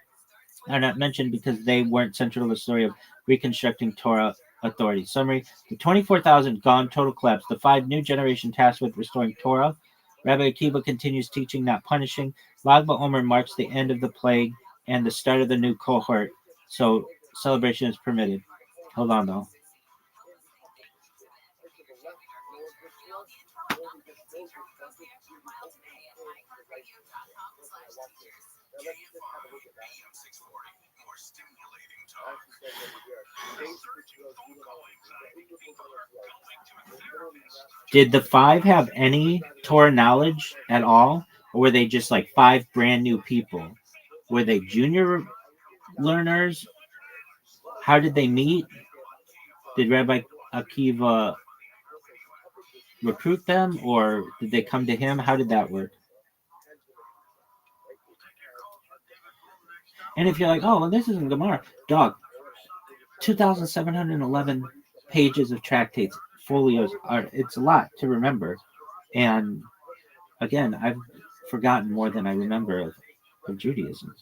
are not mentioned because they weren't central to the story of reconstructing Torah authority. Summary: the 24,000 gone, total collapse. The 5 new generation tasked with restoring Torah. Rabbi Akiva continues teaching, not punishing. Lag BaOmer marks the end of the plague and the start of the new cohort. So celebration is permitted. Hold on, though. Did the 5 have any Torah knowledge at all? Or were they just like 5 brand new people? Were they junior learners? How did they meet? Did Rabbi Akiva recruit them, or did they come to him? How did that work? And if you're like, oh, well, this isn't Gemara, dog, 2,711 pages of tractates, folios, it's a lot to remember. And again, I've forgotten more than I remember of Judaism.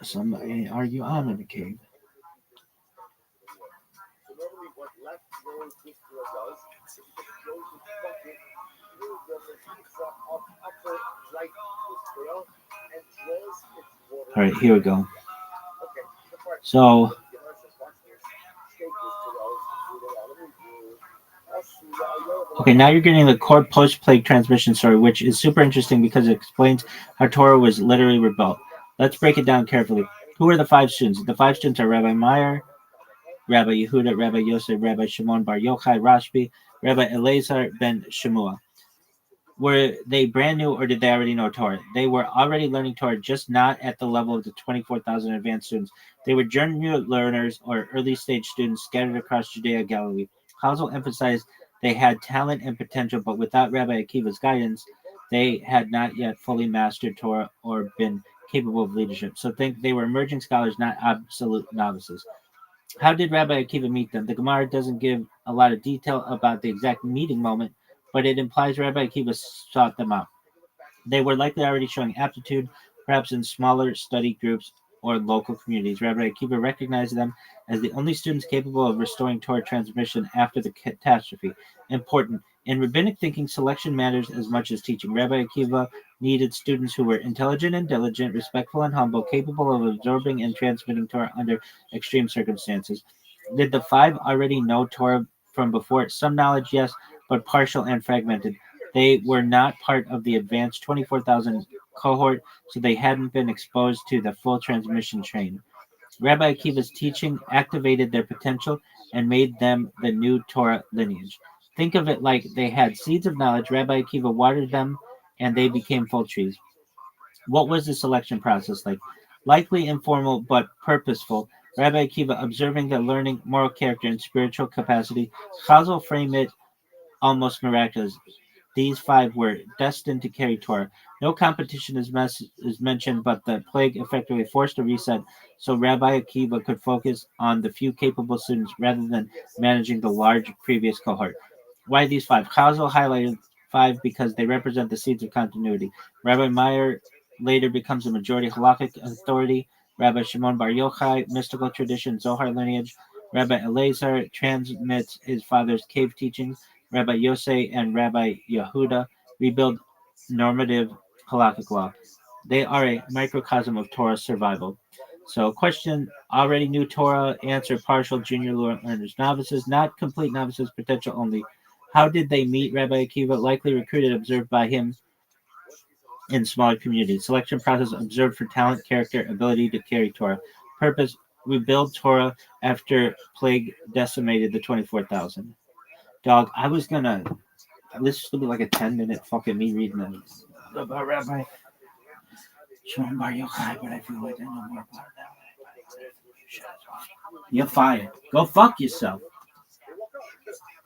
Somebody argue I'm in a cave. All right, here we go. So, okay, now you're getting the core post-plague transmission story, which is super interesting because it explains how Torah was literally rebuilt. Let's break it down carefully. Who are the 5 students? The 5 students are Rabbi Meir, Rabbi Yehuda, Rabbi Yosef, Rabbi Shimon Bar Yochai, Rashbi, Rabbi Elazar ben Shmuel. Were they brand new, or did they already know Torah? They were already learning Torah, just not at the level of the 24,000 advanced students. They were junior learners or early stage students scattered across Judea, Galilee. Chazal emphasized They had talent and potential, but without Rabbi Akiva's guidance, they had not yet fully mastered Torah or been capable of leadership. So think they were emerging scholars, not absolute novices. How did Rabbi Akiva meet them? The Gemara doesn't give a lot of detail about the exact meeting moment, but it implies Rabbi Akiva sought them out. They were likely already showing aptitude, perhaps in smaller study groups or local communities. Rabbi Akiva recognized them as the only students capable of restoring Torah transmission after the catastrophe. Important. In rabbinic thinking, selection matters as much as teaching. Rabbi Akiva needed students who were intelligent and diligent, respectful and humble, capable of absorbing and transmitting Torah under extreme circumstances. Did the five already know Torah from before? Some knowledge, yes, but partial and fragmented. They were not part of the advanced 24,000 cohort, so they hadn't been exposed to the full transmission chain. Rabbi Akiva's teaching activated their potential and made them the new Torah lineage. Think of it like they had seeds of knowledge. Rabbi Akiva watered them, and they became full trees. What was the selection process like? Likely informal but purposeful. Rabbi Akiva observing their learning, moral character, and spiritual capacity. Chazal frame it almost miraculous. These five were destined to carry Torah. No competition is mentioned, but the plague effectively forced a reset so Rabbi Akiva could focus on the few capable students rather than managing the large previous cohort. Why these five? Chazal highlighted five because they represent the seeds of continuity. Rabbi Meir later becomes a majority halakhic authority. Rabbi Shimon Bar Yochai, mystical tradition, Zohar lineage. Rabbi Elazar transmits his father's cave teachings. Rabbi Yosei and Rabbi Yehuda rebuild normative halakhic law. They are a microcosm of Torah survival. So, question: already knew Torah? Answer: partial, junior learners, novices, not complete novices, potential only. How did they meet Rabbi Akiva? Likely recruited, observed by him in smaller communities. Selection process: observed for talent, character, ability to carry Torah. Purpose: rebuild Torah after plague decimated the 24,000. Dog, I was gonna. This is gonna be like a 10-minute fucking me reading about Rabbi Shimon Bar Yochai, but I feel like I know more about it now. You're fired. Go fuck yourself.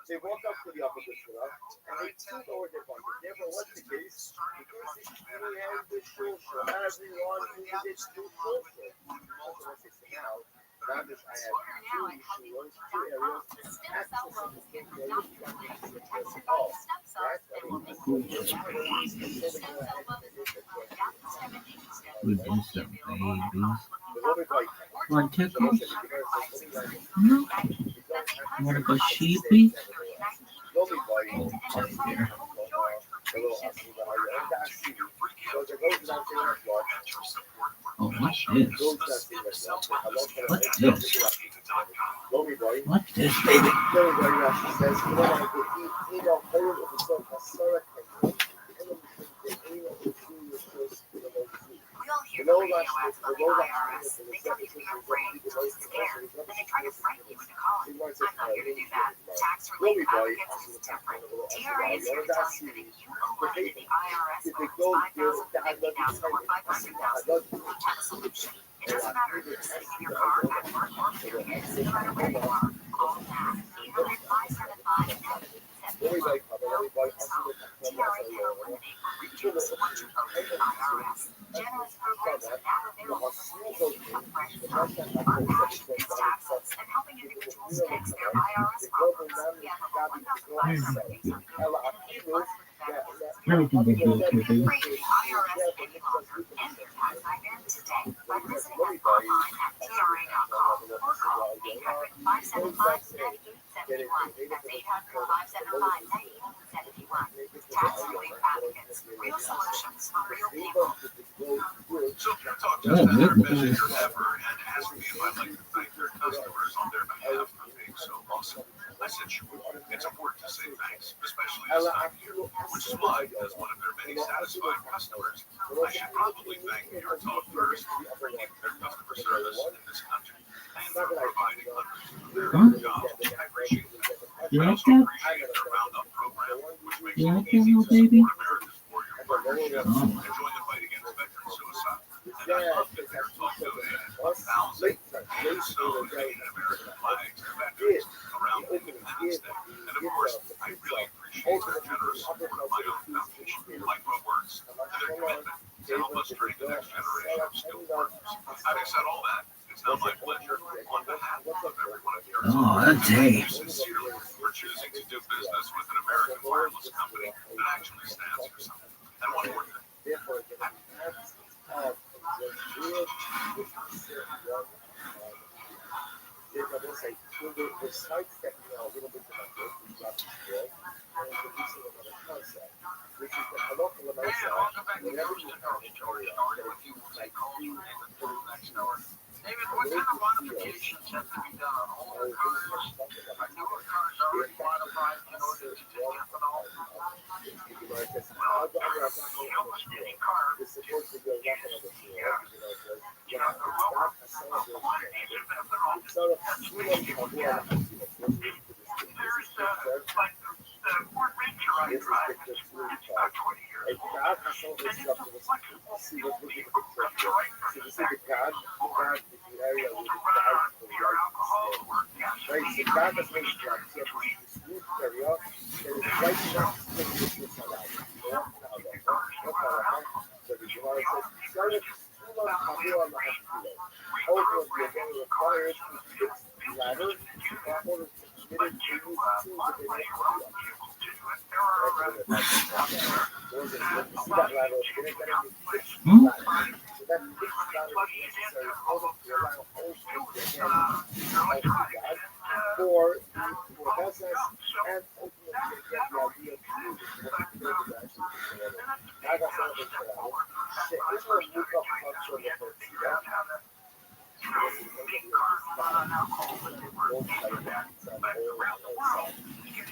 They walk up to the opposite shul and they stood over their bunch. Therefore, what's the case? Because it's really has this shul, so everyone needs to shul. That's what it's now. Not just I have two shuls, two areas. We did some babies. Want tickles? No. You want to go sheepy? Oh, fuck there. Oh, what's this? What's this? What's this, baby? We all hear the radio ads from the IRS. They tell you to be afraid, to be scared. Then they try to frighten you into calling. I'm not here to do that. Tax relief advocates is different. TRA is here to tell you that if you owe money to the IRS for $5,000, $50,000, or $500,000, we have a solution. It doesn't matter if you're sitting in your car, at work, or with your kids, no matter where you are. Call now. 800-575-9871. TRA can eliminate or reduce what you owe to the IRS. Generous programs are now available for paying a fresh start, unpacking these taxes, and helping individuals fix their IRS problems. We have over 1,500 days on and pay less for the benefits. Everything they do Be to do. afraid of the IRS any longer. End your tax nightmare today by visiting us online at TRA.com or call 800-575-9871. That's 800-575-9871. Tax relief advocates. Real solutions for real people. So if you talk to us better messenger ever and ask me if I'd like to thank their customers on their behalf for being so awesome, I said sure. It's important to say thanks, especially this time of year, which is why, as one of their many satisfied customers, I should probably thank Your Talk first for keeping their customer service in this country and for providing hundreds of their jobs. I appreciate that. You I like also that? appreciate their Roundup program, which makes You it like that, easy little to baby? support America's warrior partnership and join the fight against veteran suicide. And I love that Your Talk donated 1,000 so American flags to veterans around Independence Day. And of course, I really like what works, and their commitment to help us train the next generation of skilled workers. Having said all that, it's now my pleasure, on behalf of everyone at Virtual, Oh, that day. sincerely for choosing to do business with an American wireless company that actually stands for something. And one more thing. David, what kind of modifications have to be done on older cars? Are newer cars already modified in order to take ethanol? Well, almost any car is the robot quantity of ethanol. That's what people get. There's like the Ford Ranger I drive. It's about 20 years old. And it's a flexible fuel vehicle. That's right for the pure alcohol or gasoline.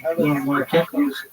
You want more tickles?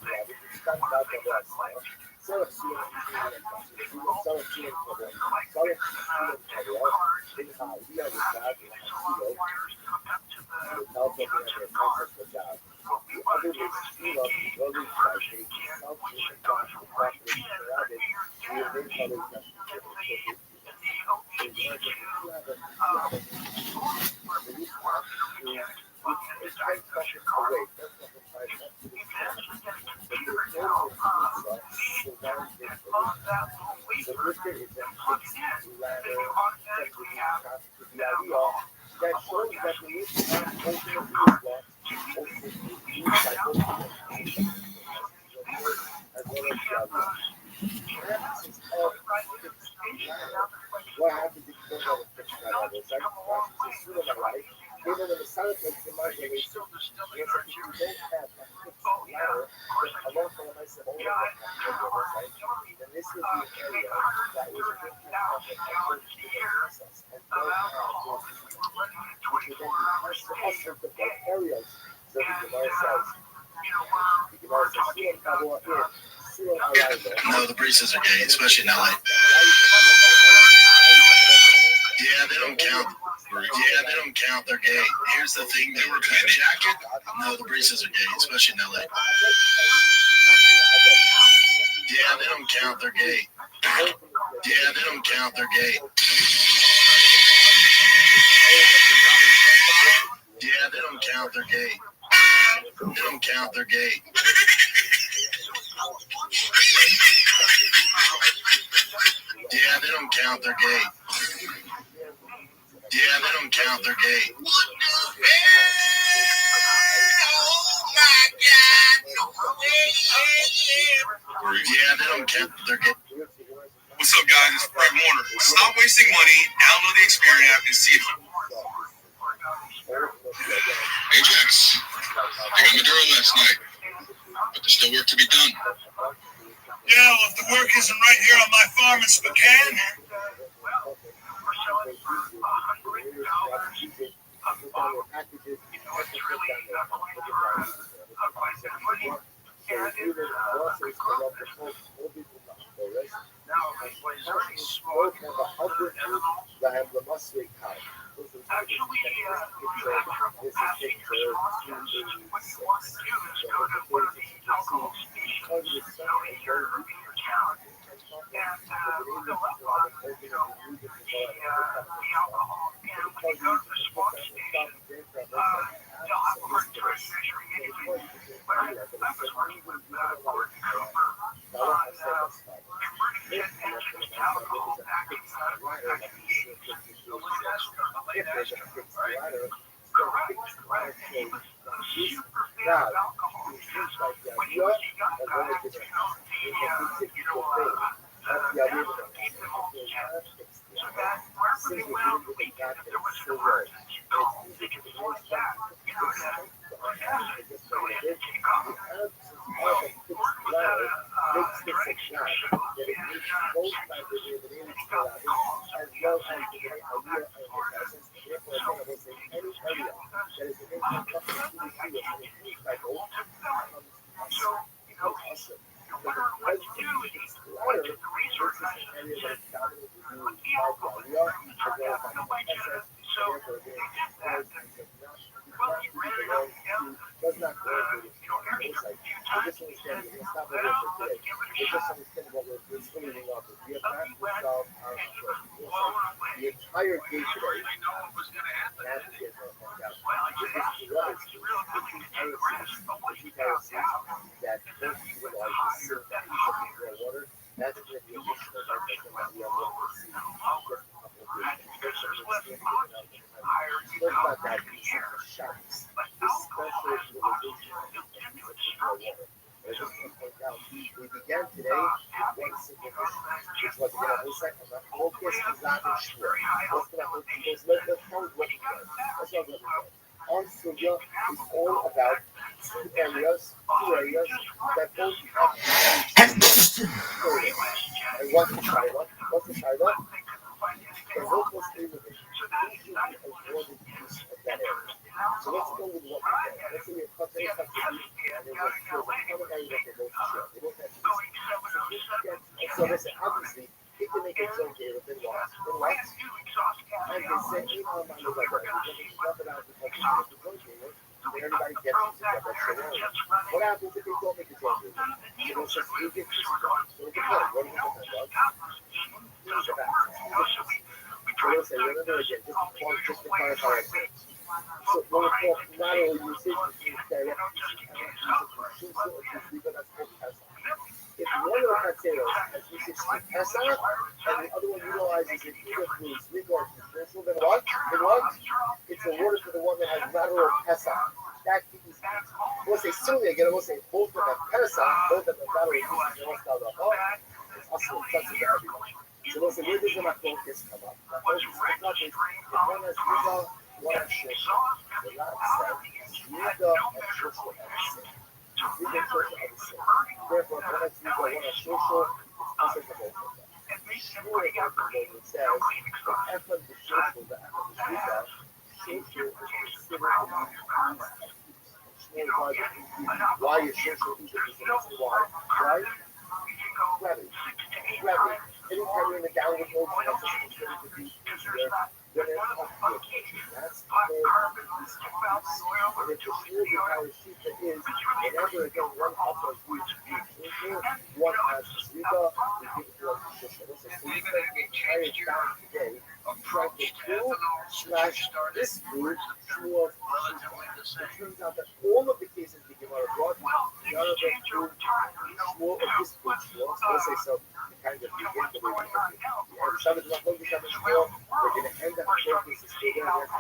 No, the breezes are gay, especially in LA. Yeah, they don't count. Yeah, they don't count. They're gay. Here's the thing. They were a jacket. No, the breezes are gay, especially in LA. Yeah, they don't count. They're gay. Yeah, they don't count. They're gay. Yeah, they don't count. They're gay. They don't count. They're gay. Yeah, they don't count. They're gay. Yeah, they don't count. They're gay. What the hell? Oh my God! Yeah, they don't count. They're gay. What's up, guys? It's Fred Warner. Stop wasting money. Download the Experian app and see if. Hey, Jax. I got Maduro last night, but there's still work to be done. Yeah, well, if the work isn't right here on my farm in Spokane.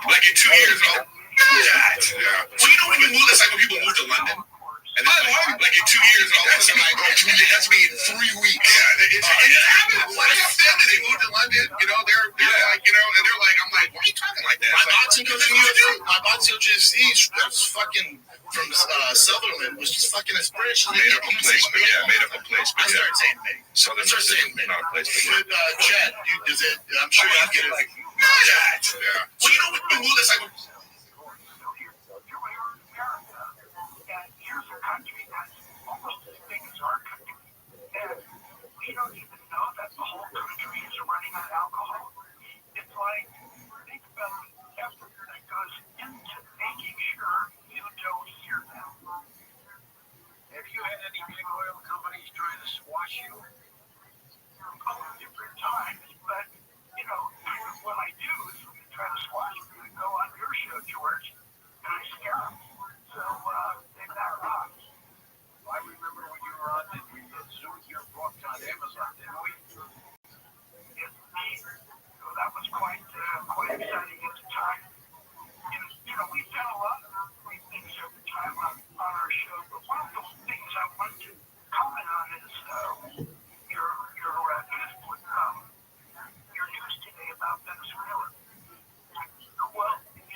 Like in 2 years, I'll do that. Yeah. Well, you know when you move, that's like when people move to London. And then like in 2 years, all of a sudden, like, that's me in 3 weeks. Yeah, it's happened. What is family? They moved to London, you know, they're like, you know, and they're like, I'm like, why are you talking like that? My Botsil just, he's fucking from Sutherland, was just fucking as British. Made up a place, but made up a place. I started saying May. Start saying May. Not a place, but Chad, is it, I'm sure you get it like, that. Yeah. Well, you know what we move, that's like, we don't even know that the whole country is running on alcohol. It's like, think about the effort that goes into making sure you don't hear them. Have you had any big oil companies trying to squash you? Different times, but, you know, what I do is try to squash you and go on your show, George, and I scare them. So, they back off. Amazon did. So that was quite exciting at the time. And, we've done a lot of great things over time on our show, but one of those things I want to comment on is your news today about Venezuela. Well, this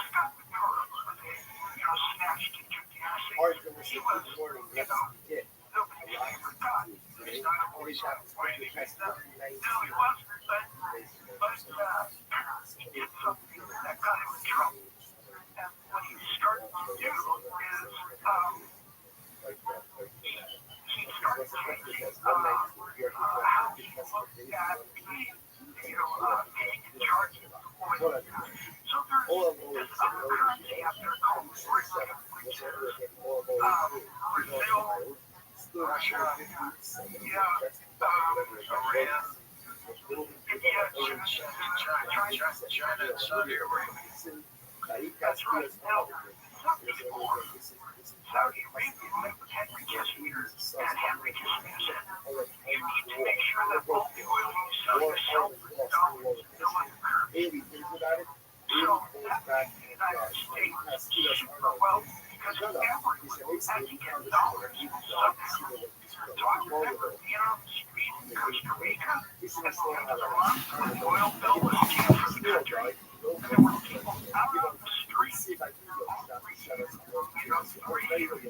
guy was snatched and took the assay. He was, nobody's favorite guy. He's not always fighting against them. No, he wasn't, but he did something that got him in trouble. And what he started to do is he started changing how he looked at taking charge of the oil. So there's other currency out there called Restream, which is Brazil, Russia, Iran, India, China, and Saudi Arabia. That's right. Now, before Saudi Arabia with Henry Kissinger, and Henry Kissinger said, you need to make sure that all the oil you sell yourself is dollars, no other currency. So that made the United States super wealthy because everyone had to get dollars somehow. So I remember being on the street in Costa Rica at the end of the month when the oil bill was due for the country. And there were people out on the street, ready for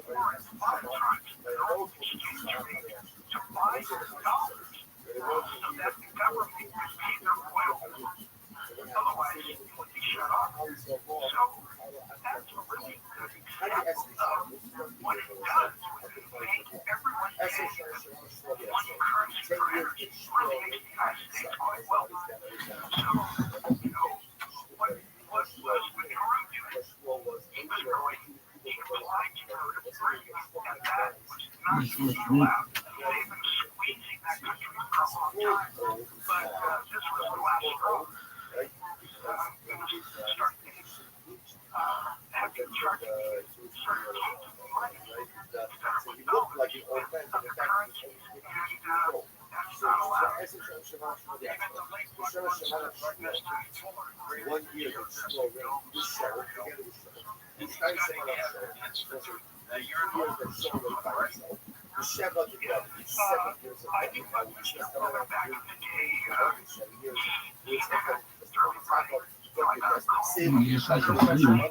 farm trucks and old exchange rates to buy their dollars so that the government could pay their oil bills. Otherwise, it would be shut off. So that's a really good example of what it does when you make everyone pay one currency credit. It really makes the United States quite wealthy. So, what was Maduro doing? He was going to go to free, and that was not to be allowed. They've been squeezing that country for a long time, but this was the last straw. Start having charging certain amounts of money with dollars of the currency, and that's not allowed. Even the late Mr. Fuller, great years ago, and he's got to get that you're not right. I think my Fuller back in the day, he had Yes, I can see you.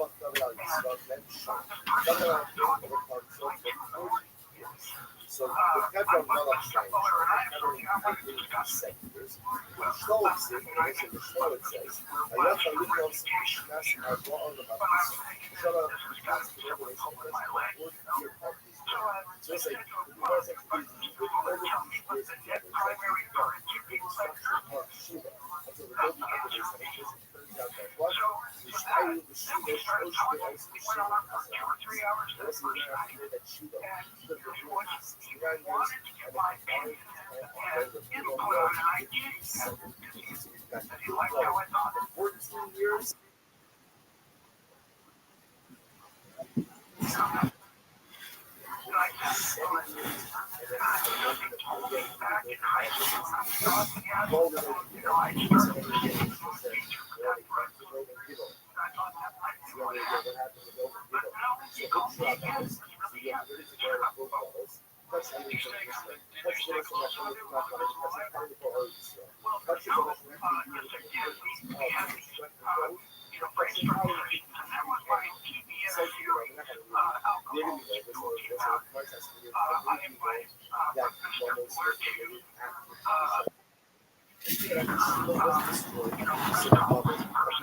So the federal Rothschild sectors, the Stoic says,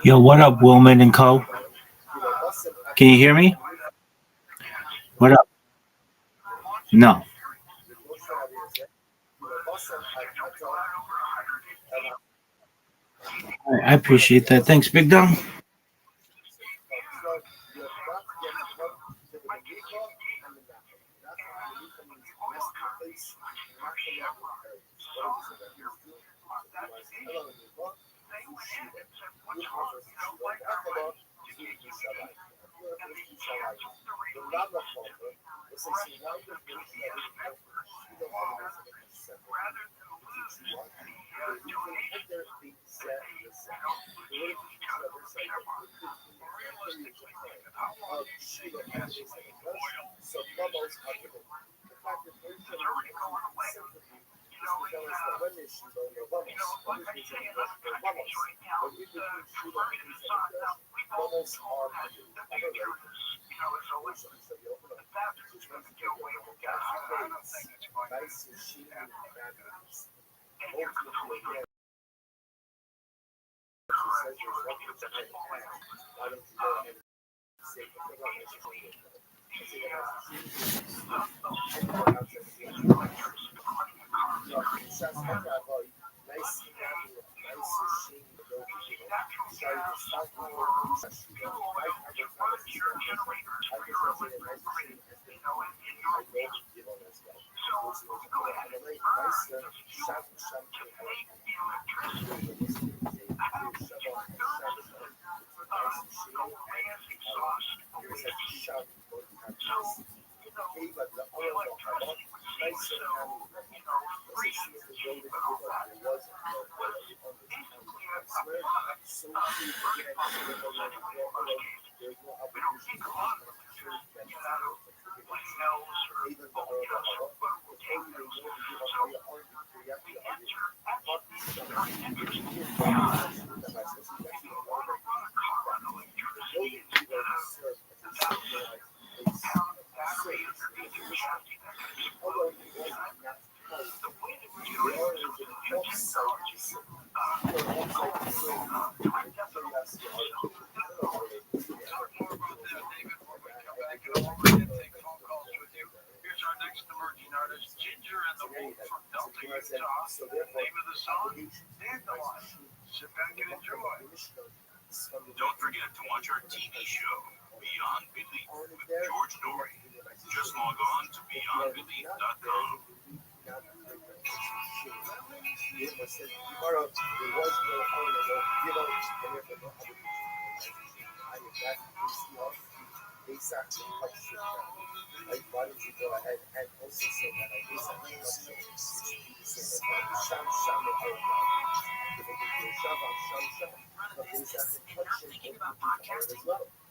Yo, what up, Willman and Co? Can you hear me? What up? No. I appreciate that. Thanks, Big Dom. Don't forget to watch our TV show, Beyond Belief, with George Norrie. Just log on to beyondbelief.com. Run a business and not thinking about podcasting?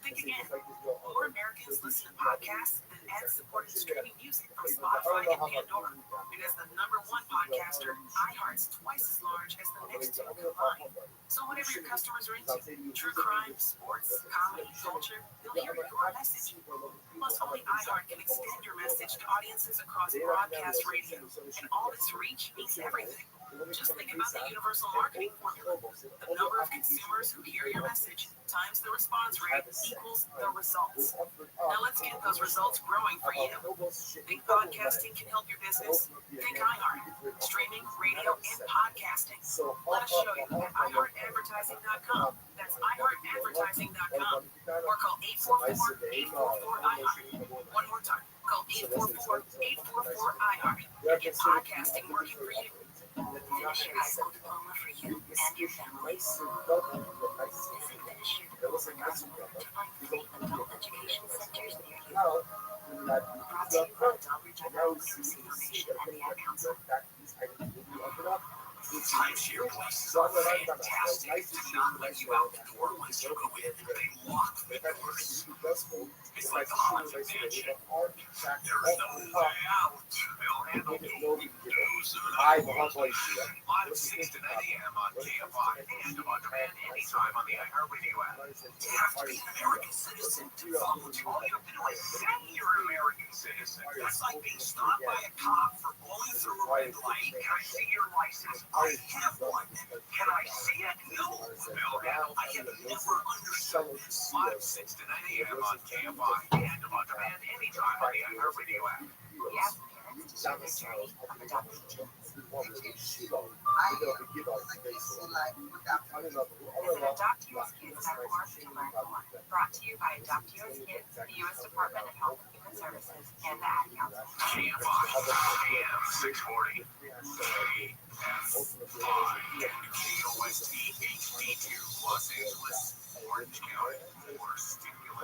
Think again. More Americans listen to podcasts than ad-supported streaming music from Spotify and Pandora. Because the #1 podcaster, iHeart's twice as large as the next two combined. So whatever your customers are into, true crime, sports, comedy, culture, they'll hear your message. Plus, only iHeart can extend your message to audiences across broadcast radio. And all this reach means everything. Just think about the universal marketing formula. The number of consumers who hear your message times the response rate equals the results. Now let's get those results growing for you. Think podcasting can help your business? Think iHeart. Streaming, radio, and podcasting. Let us show you at iHeartAdvertising.com. That's iHeartAdvertising.com. Or call 844-844-iHeart. One more time. Call 844-844-iHeart. Get podcasting working for you. Finish your high school diploma for you and your family. Visit FinishYourDiploma.com to find free adult education centers near you. Brought to you by the Dollridge Literacy Foundation and the Ad Council. Timeshare places are fantastic to not let you out the door once you go in. They lock the doors. It's like the haunted mansion. There's no way out. They'll handle you. Live at 6 to 9 a.m. on KFI and on demand anytime on the iHeartRadio app. You have to be an American citizen to follow Antonio. I say you're an American citizen. That's like being stopped by a cop for blowing through a red light. Can I see your license? I have one. Can I see it? No. I have never understood this. Live 6 to 9 a.m. on KFI and on demand anytime on the iHeartRadio app. Yeah. So this journey of adopting children. Visit AdoptUSKids.org to learn more. Brought to you by Adopt US Kids, the U.S. Department of Health and Human Services, and the Ad Council. KFI AM 640. KFI KOST HD2 Los Angeles, Orange County, or stimulate.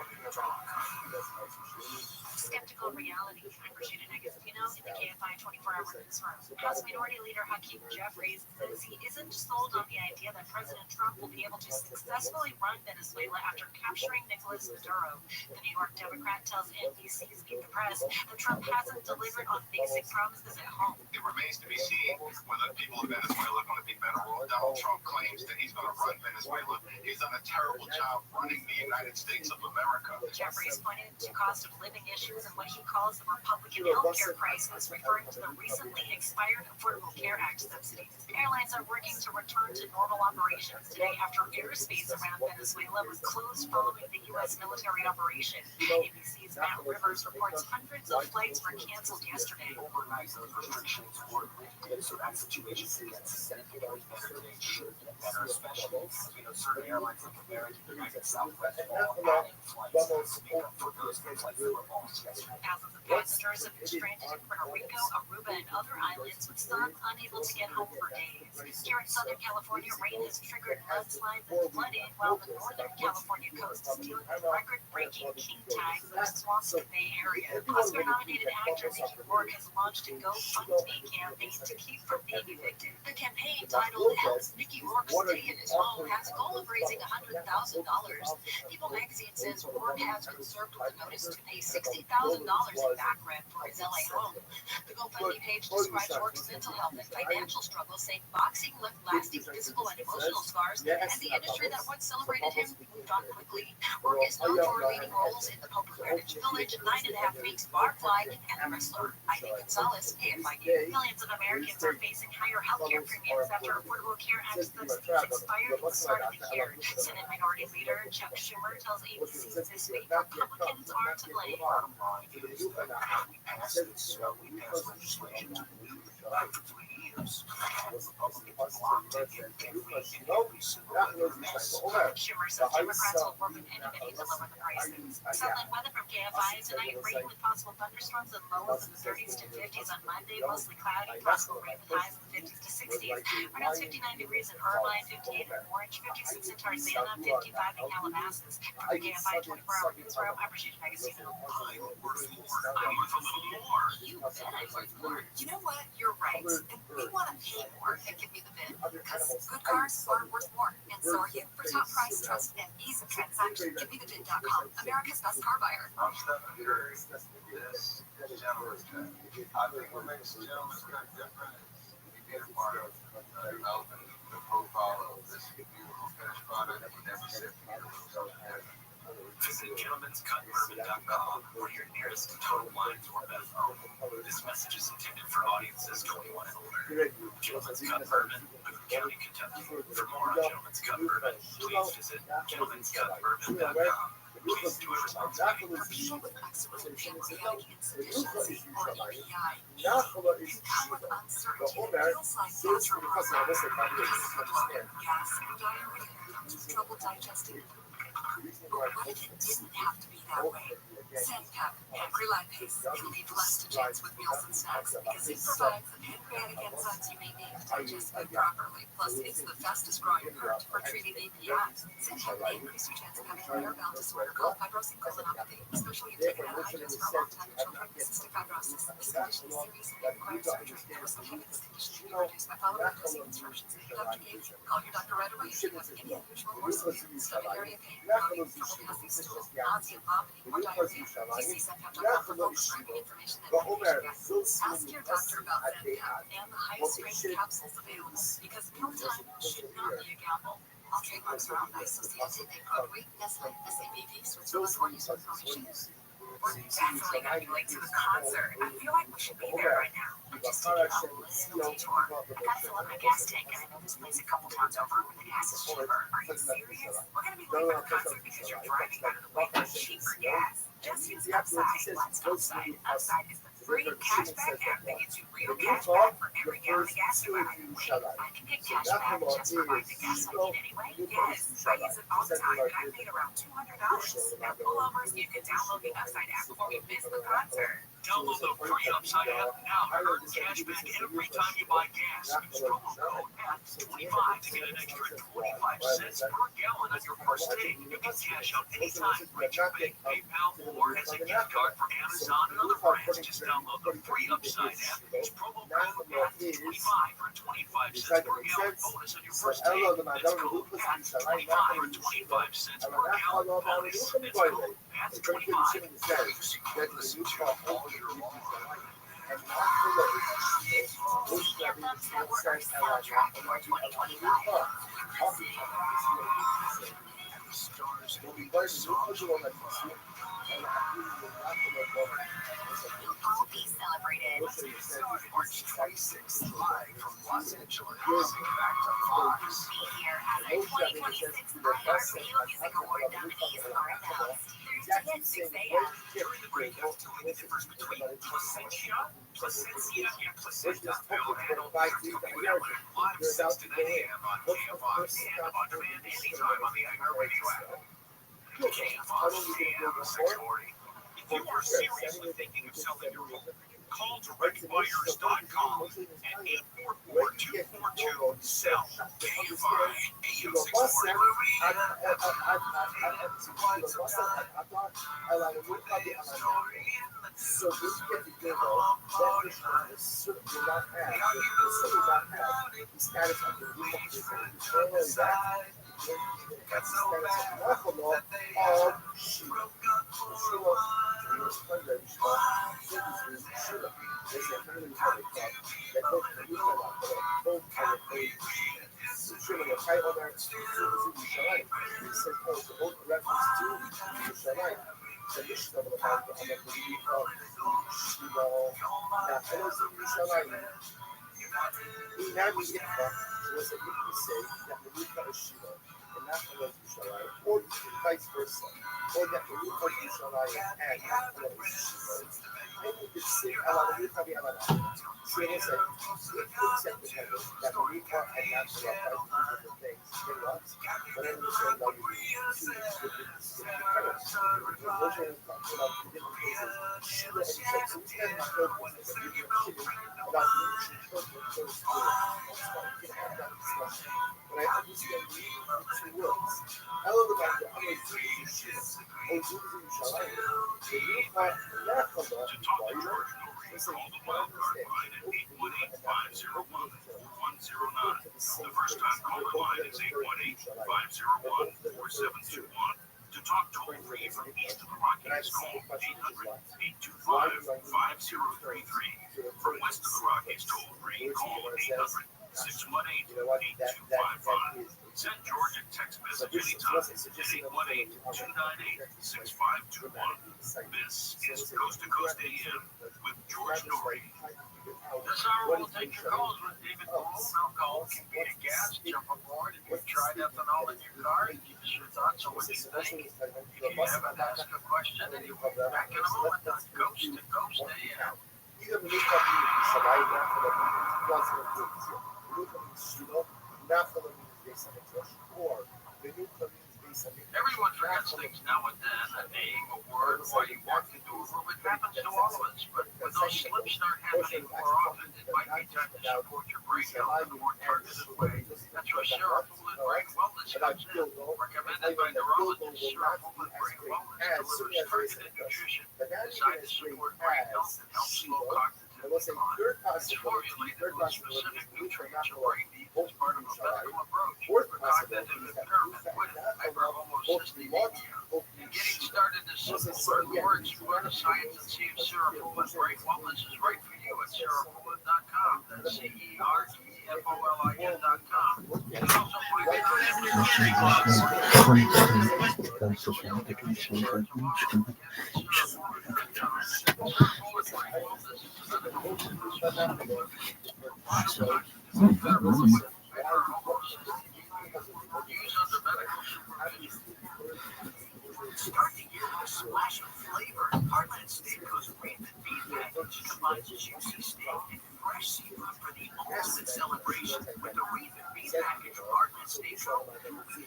Skeptical Reality, I'm Rashida Negastino in the KFI 24-hour newsroom. House Minority Leader Hakeem Jeffries says he isn't sold on the idea that President Trump will be able to successfully run Venezuela after capturing Nicolas Maduro. The New York Democrat tells NBC's Meet the Press that Trump hasn't delivered on basic promises at home. It remains to be seen whether the people of Venezuela are going to be better off. Donald Trump claims that he's going to run Venezuela. He's done a terrible job running the United States of America. Jeffries pointed to cost of living issues and what he calls the Republican healthcare crisis, referring to the recently expired Affordable Care Act subsidies. Airlines are working to return to normal operations today after airspace around Venezuela was closed following the U.S. military operation. ABC's Matt Rivers reports hundreds of flights were canceled yesterday. Overnight, those restrictions were lifted, so that situation gets significantly better today. Should get better, especially certain airlines like American, United, Southwest, all adding flights to make up for those flights that were lost yesterday. Thousands of passengers have been stranded in Puerto Rico, Aruba, and other islands, with some unable to get home for days. Here in Southern California, rain has triggered mudslides and flooding, while the Northern California coast is dealing with record-breaking king tides in the Swampscott Bay area. Oscar-nominated actor Mickey Rourke has launched a GoFundMe campaign to keep from being evicted. The campaign, titled Help Mickey Rourke Stay in His Home, has a goal of raising $100,000. People magazine says Rourke has been served with a notice to pay $60,000 in back rent for his LA home. The GoFundMe page describes Rourke's mental health and financial struggles, saying boxing left lasting physical and emotional scars, and the industry that once celebrated him moved on quickly. Rourke is known for leading roles in The Pope of Greenwich Village, 9.5 Weeks, Barfly, and The Wrestler. Ivy Gonzalez, KFI News. Millions of Americans are facing higher healthcare premiums after Affordable Care Act subsidies expired at the start of the year. Senate Minority Leader Chuck Schumer tells ABC this week Republicans are to blame. Bottom line is that we passed legislation to renew the for 3 years. Republicans blocked it in every single one. Schumer says Democrats will work with anybody to lower the prices. Sunlight weather from KFI tonight, rain with possible thunderstorms and lows in the 30s to 50s on Monday, mostly cloudy, possible rain with highs in the 50s to 60s. Right now it's 59 degrees in Irvine, 58 in Orange, 56 in Tarzana, 55 in Calabasas. From the KFI 24-hour newsroom, I'm Rashida Negastino. I'm worth more. I'm worth a little more. You bet I'm worth more. You know what? You're right. And we want to pay more and give you the bid. Because good cars are worth more. And so are you. For top price, trust, and ease of transaction, GiveMeTheBid.com, America's best car buyer. I'm Stephen Curry. This gentleman's cut. I think what makes the gentleman's cut different is he being a part of developing the profile of this beautiful finished product with every sip here. Visit gentleman'scutbourbon.com or your nearest Total Wines or Bev home. This message is intended for audiences 21 and older. Gentleman's Cut Bourbon, Boone County, Kentucky. For more on Gentleman's Cut Bourbon, please visit gentleman'scutbourbon.com. Please do it responsibly. For people with excellent pancreatic insufficiency or EPI, you come with uncertainty that feels like gastroparesis. Gas and diarrhea comes with trouble digesting food. But what if it didn't have to be that way? Sandcup pancreolipase can leave less to chance with meals and snacks because it provides the pancreatic enzymes you may need to digest food properly. Plus, it's the fastest growing fruit for treating APIs. Sandcup may increase your chance of having a rare bowel disorder called fibrosing colonopathy, especially if taken antihydrates for a long time in children with cystic fibrosis. This condition is serious and may require surgery. The risk of having this condition can be reduced by following dosing instructions that your doctor gave you. Call your doctor right away if you have any unusual or severe stomach area pain, bloating, trouble passing stool, nausea, vomiting, or diarrhea. Please see Sandcup.com for full prescribing information and medication. Ask your doctor about Sandcup and the high-strength capsules available, because mealtime should not be a gamble. All trademarks are owned by Societe de Produits Nestlé, SABV, Switzerland, or use with permission. We're definitely going to be late to the concert. I feel like we should be there right now. I'm just taking a little detour. I gotta fill up my gas tank, and I know this place a couple towns over where the gas is cheaper. Are you serious? We're going to be late for the concert because you're driving out of the way for cheaper gas. Just use Upside. Let's Upside. Upside is the free cashback app that gets you real cash back for every gallon of gas you buy. Wait, I can get cash back just for buying the gas I need anyway? Yes, I use it all the time, and I paid around $200. Now pull over so you can download the Upside app before we miss the concert. Download the free Upside app now to earn cash back every time you buy gas. Use promo code APP25 to get an extra 25 cents per gallon on your first tank. You can cash out anytime with your bank, PayPal, or as a gift card for Amazon and other brands. Just download the free Upside app. Use promo code APP25 for 25 cents per gallon bonus on your first tank. That's code APP25 for 25 cents per gallon bonus. That's code APP25. Be celebrated. March 26th, live from Los Angeles. Back to Fox. Be here as the 2026 iHeartRadio Music Award nominees are announced. Thursday at 6 a.m. During the breakout, telling the difference between placentia, and placenta. Bill handled live 6 to 9 a.m. on KFOX and on demand anytime on the iHeartRadio app. KFOX AM 640. If you are seriously thinking of selling your home, call directbuyers.com at 844-242-SELL. KFI AM 640. So this get together, that is will not have the status of the legal position. Not only that, the status of Buffalo of Sheila. Sheila, there's a family club that both the legal both are Sheila was right on there to Yerushalayim. He said, oh, so both reference to Yerushalayim. The mission of the Bible, and the belief of Shiva, that follows in Yerushalayim. We now we get that, so it's a good to say that the Luka is Shiva, and not follows Yerushalayim, or vice versa, or that the Luka is Yerushalayim and not follows Shiva. And we could say, Allah, the Luka be Allah. So it is a good accept the heaven that the Luka and not the Luka are two different things. In what? But I understand why you choose to do this. The first time caller line is 818-501-4721. To talk toll free from east of the Rockies, call 800-825-5033. From west of the Rockies, toll free, call 800-618-8255. Send George a text message anytime at 818-298-6521. This is Coast to Coast AM with George Norrie. This hour will take your calls with David Gold. Alcohol can be a gas. Jump aboard. If you've tried ethanol in your car, give us your thoughts on what you think. If you haven't asked a question, and you'll be back in a moment on Coast to Coast AM. Everyone forgets things now and then, a name, a word, why you walked into a room. It happens to all of us, but when those slips start happening more often, it might be time to support your brain health in a more targeted way. That's where Serotonin Brain Wellness comes in. Recommended by neurologists, Serotonin Brain Wellness delivers targeted nutrition designed to support brain health and help slow cognitive decline. It's formulated with specific nutrients your brain needs as part of a medical approach for cognitive impairment with hyperhomocysteine. Getting started is simple. Learn more, explore the science, and see if Serotonin Brain Wellness is right for you at serotonin.com. That's CEREFOLIN.com. You can also find it on every country clubs. Start the year with a splash of flavor. Heartland Steakhouse Reef and Beef Package combines juicy steak and fresh seafood for the ultimate celebration with the Reef and Beef Package of Heartland Steakhouse.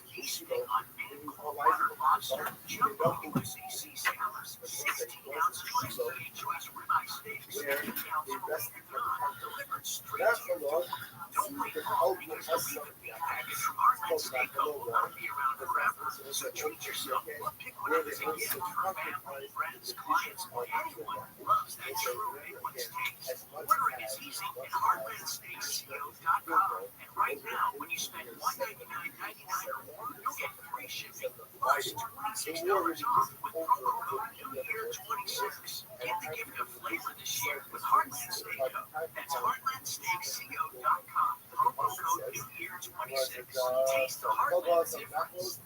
Feasting on cold water lobster, jumbo USAC sailors, 16-ounce choice U.S. ribeye Don't wait for all the years to be a package from Heartland Steakco will not be around forever. So treat yourself or pick one up as a gift for family, friends, clients, or anyone who loves that true Big One steak. Ordering is easy at HeartlandSteakCO.com. And right now, when you spend $199.99 or more, you'll get free shipping plus $26 off with promo code NEWYEAR26. Get the gift of flavor this year with Heartland Steakco. That's HeartlandSteakCO.com. Promo code NEWYEAR26. Taste the Heartland difference.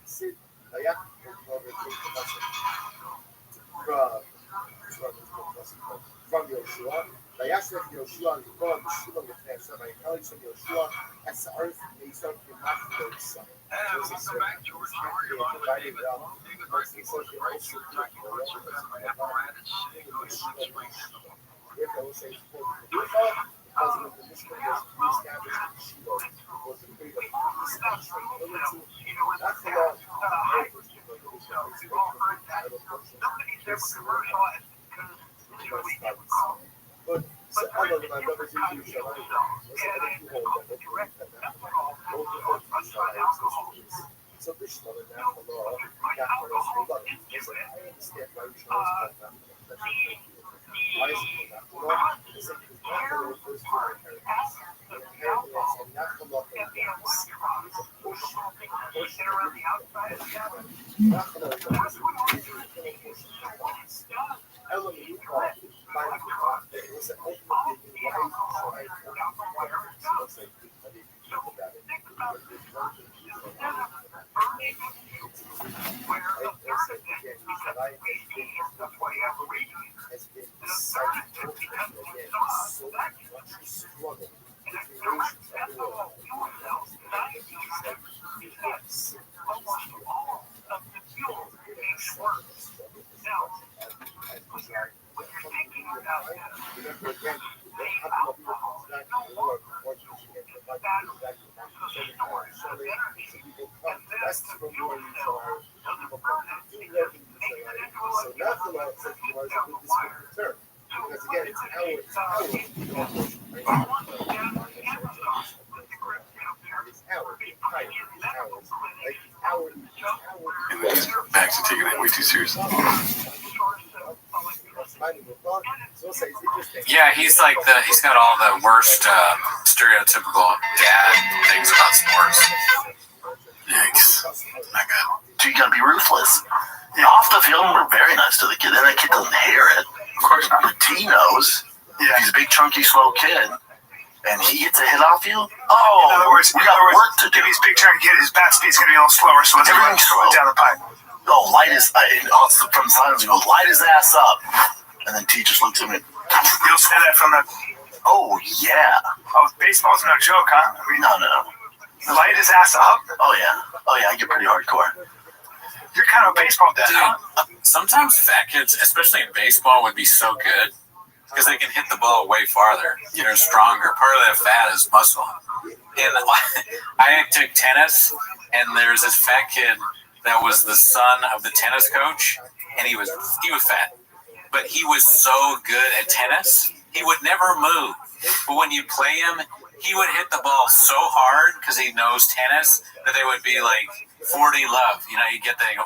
From Yoshua, וישלח יהושע לכל משולם לפני השם, ויקרא לשם יהושע אסער מעשיו כמעט לא יישא. Welcome back, George. How are you? David Murphy, right? You're talking about some apparatus. Go ahead, explain Nobody's ever commercialized. Max is taking it way too seriously. Yeah, he's got all the worst stereotypical dad things about sports. Yikes. Not good. So you gotta be ruthless. Off the field, we're very nice to the kid. Then that kid doesn't hear it. Of course not. But T knows. Yeah. He's a big, chunky, slow kid. And he gets a hit off you? Oh, in other words, we got work to do. If he's big chunky kid, his bat speed's going to be a little slower, so let's everything's slow down the pipe. Oh, light his, from the silence, he goes, light his ass up. And then T just looks at me. You'll say that from the... Oh, yeah. Oh, baseball's no joke, huh? I mean, no. Light his ass up? Oh, yeah. I get pretty hardcore. You're kind of a baseball dad, huh? Sometimes fat kids, especially in baseball, would be so good because they can hit the ball way farther. They're stronger. Part of that fat is muscle. And I took tennis, and there's this fat kid that was the son of the tennis coach, and he was fat, but he was so good at tennis, he would never move. But when you play him, he would hit the ball so hard because he knows tennis that they would be like 40 love. You know, you get that, you go,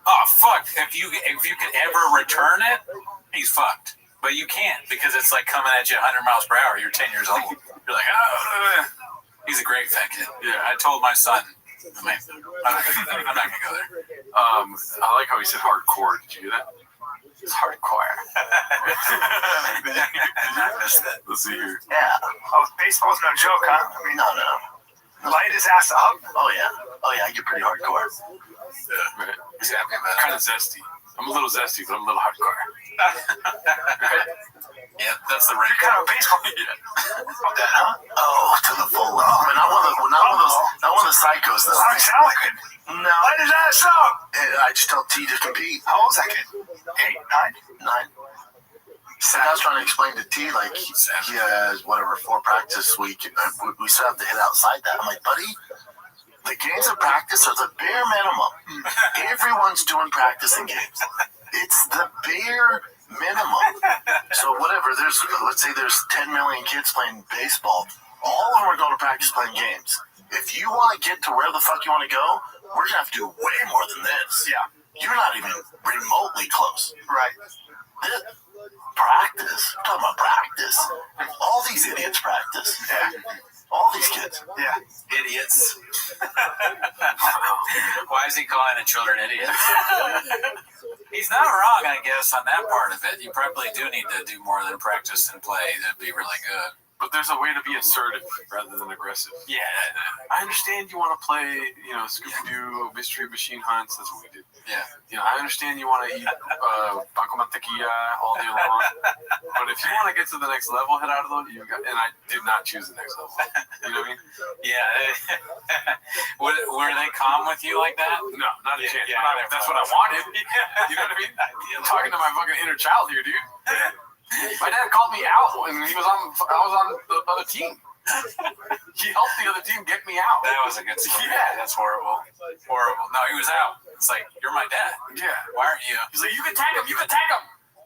oh fuck! If you could ever return it, he's fucked. But you can't because it's like coming at you 100 miles per hour. You're 10 years old. You're like, oh, he's a great fat kid. Yeah, I told my son, I'm not gonna go there. I like how he said hardcore. Did you hear that? It's hardcore. I missed that. Let's see here. Yeah. Oh, baseball's no joke, huh? I mean, no. Light his ass up? Oh, yeah, I get pretty hardcore. Yeah, right. Exactly. Kind of zesty. I'm a little zesty, but I'm a little hardcore. Yeah, that's the right. You're kind of a baseball dad, huh? Oh, to the full. Not one of the psychos, though. I sound like it. No. Light his ass up! I just tell T to compete. How old's that kid? 8, 9? 9. So I was trying to explain to T, like, he has, 4 practice week. We still have to hit outside that. I'm like, buddy, the games of practice are the bare minimum. Everyone's doing practice in games. It's the bare Minimum. So whatever, let's say there's 10 million kids playing baseball. All of them are going to practice playing games. If you want to get to where the fuck you want to go, we're going to have to do way more than this. Yeah. You're not even remotely close. Right. Practice. We're talking about practice. All these idiots practice. Yeah. All these kids. Yeah. Idiots. Why is he calling the children idiots? He's not wrong, I guess, on that part of it. You probably do need to do more than practice and play to be really good. But there's a way to be assertive rather than aggressive. Yeah. I understand you want to play, Scooby-Doo, Mystery Machine Hunts. That's what we did. Yeah. I understand you want to eat Paco Mantequilla all day long. But if you want to get to the next level, head out of those. And I did not choose the next level. You know what I mean? Yeah. Were they calm with you like that? No, not a chance. Yeah, that's what I wanted. You know what I mean? I'm talking to my fucking inner child here, dude. My dad called me out when I was on the other team. He helped the other team get me out. That was a good story. Yeah. That's horrible. Horrible. No, he was out. It's like, you're my dad. Yeah. Why aren't you? He's like, you can tag him.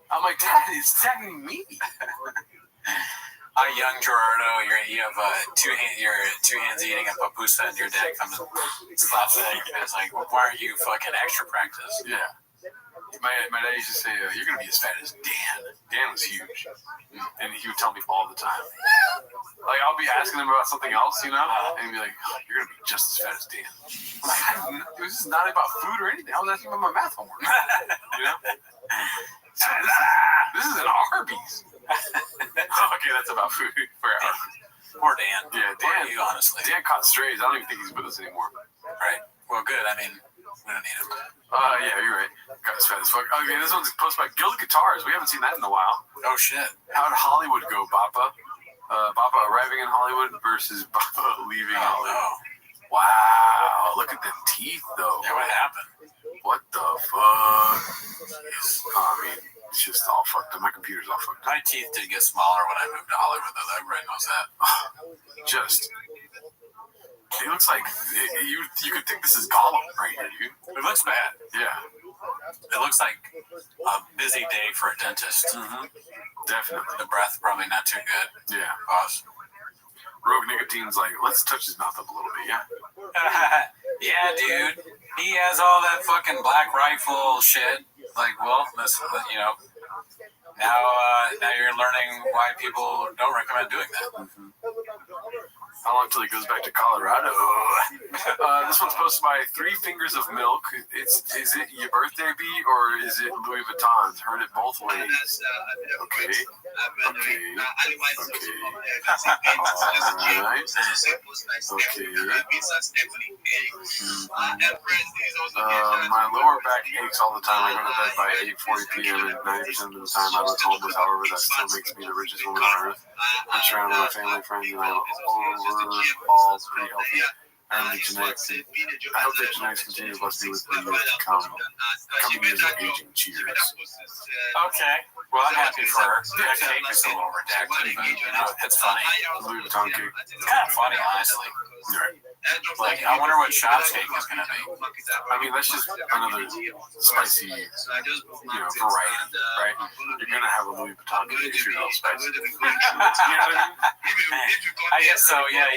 I'm like, Dad, he's tagging me. Young Gerardo, you have two hands eating a papusa, and your dad comes and slaps it. And it's like, well, why aren't you fucking extra practice? Yeah. My dad used to say, you're going to be as fat as Dan. Dan was huge. And he would tell me all the time. Like, I'll be asking him about something else, and he'd be like, you're going to be just as fat as Dan. I'm like, it was just not about food or anything. I was asking about my math homework. This is an Arby's. Okay, that's about food for Arby's. Poor Dan. Yeah, Dan. You, honestly. Dan caught strays. I don't even think he's with us anymore. Right. Well, good. I mean, we don't need him. Yeah, you're right. Got as fat as fuck. Okay, this one's posted by Guild Guitars. We haven't seen that in a while. Oh, shit. How did Hollywood go, Bappa? Bappa arriving in Hollywood versus Bappa leaving Hollywood. No. Wow, look at them teeth, though. Yeah, what happened? What the fuck? I mean, it's just all fucked up. My computer's all fucked up. My teeth did get smaller when I moved to Hollywood, though. Everybody knows that. It looks like you could think this is Gollum right here, dude. It looks bad. Yeah. It looks like a busy day for a dentist. Mm-hmm. Definitely. The breath probably not too good. Yeah. Pause. Rogue Nicotine's like, let's touch his mouth up a little bit, yeah? Yeah, dude. He has all that fucking Black Rifle shit. Like, well, listen, now you're learning why people don't recommend doing that. Mm-hmm. How long till he goes back to Colorado? This one's posted by 3 Fingers of Milk. Is it your birthday beat or is it Louis Vuitton's? Heard it both ways. Okay. My lower back aches all the time. I go to bed by 8:40 p.m. and 90% of the time I look homeless. However, that still makes me the richest woman on earth. I'm surrounded by family, friends, and I'm overall pretty healthy. I hope the genetics continue to bless me with the years to come. Coming years of aging. Cheers. Okay. Well, I'm happy for her. That cake is a little redacted, but it's funny. Louis Vuitton cake. It's kind of funny, honestly. Like, I wonder what Shop's cake is going to be. I mean, that's just another spicy, variety, right? You're going to have a Louis Vuitton cake if you're all spicy. You know what I mean? I guess so, yeah.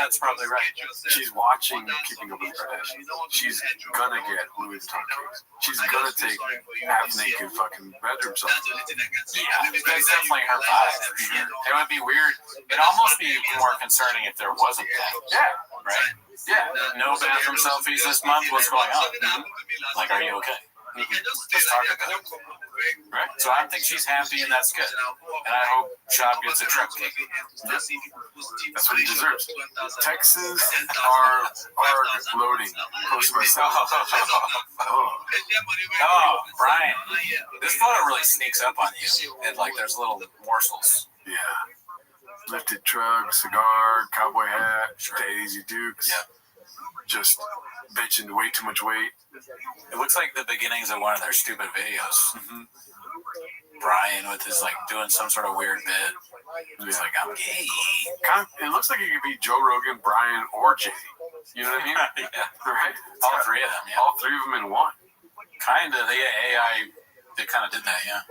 That's probably right. She's watching Keeping Up with the Kardashians. She's going to get Louis Vuitton cakes. She's going to take half-naked fucking bedroom stuff. Yeah, that's definitely her vibe, for sure. It would be weird. It'd almost be more concerning if there wasn't that. Yeah. Right? Yeah. No bathroom selfies this month. What's going on? Like, are you okay? Let's talk about it. Right? So I think she's happy, and that's good. And I hope Shop gets a truck cake. That's what he deserves. Texans are loading. Post myself. Oh, Brian. This photo really sneaks up on you. And, there's little morsels. Yeah. Lifted truck, cigar, cowboy hat, Daisy Dukes. Yeah. Just bitching way too much weight. It looks like the beginnings of one of their stupid videos. Mm-hmm. Brian with his, doing some sort of weird bit. He's like, I'm gay. It looks like it could be Joe Rogan, Brian, or Jay. You know what I mean? Yeah. Right? All 3 of them, yeah. All 3 of them in one. Kind of. The AI, they kind of did that, yeah.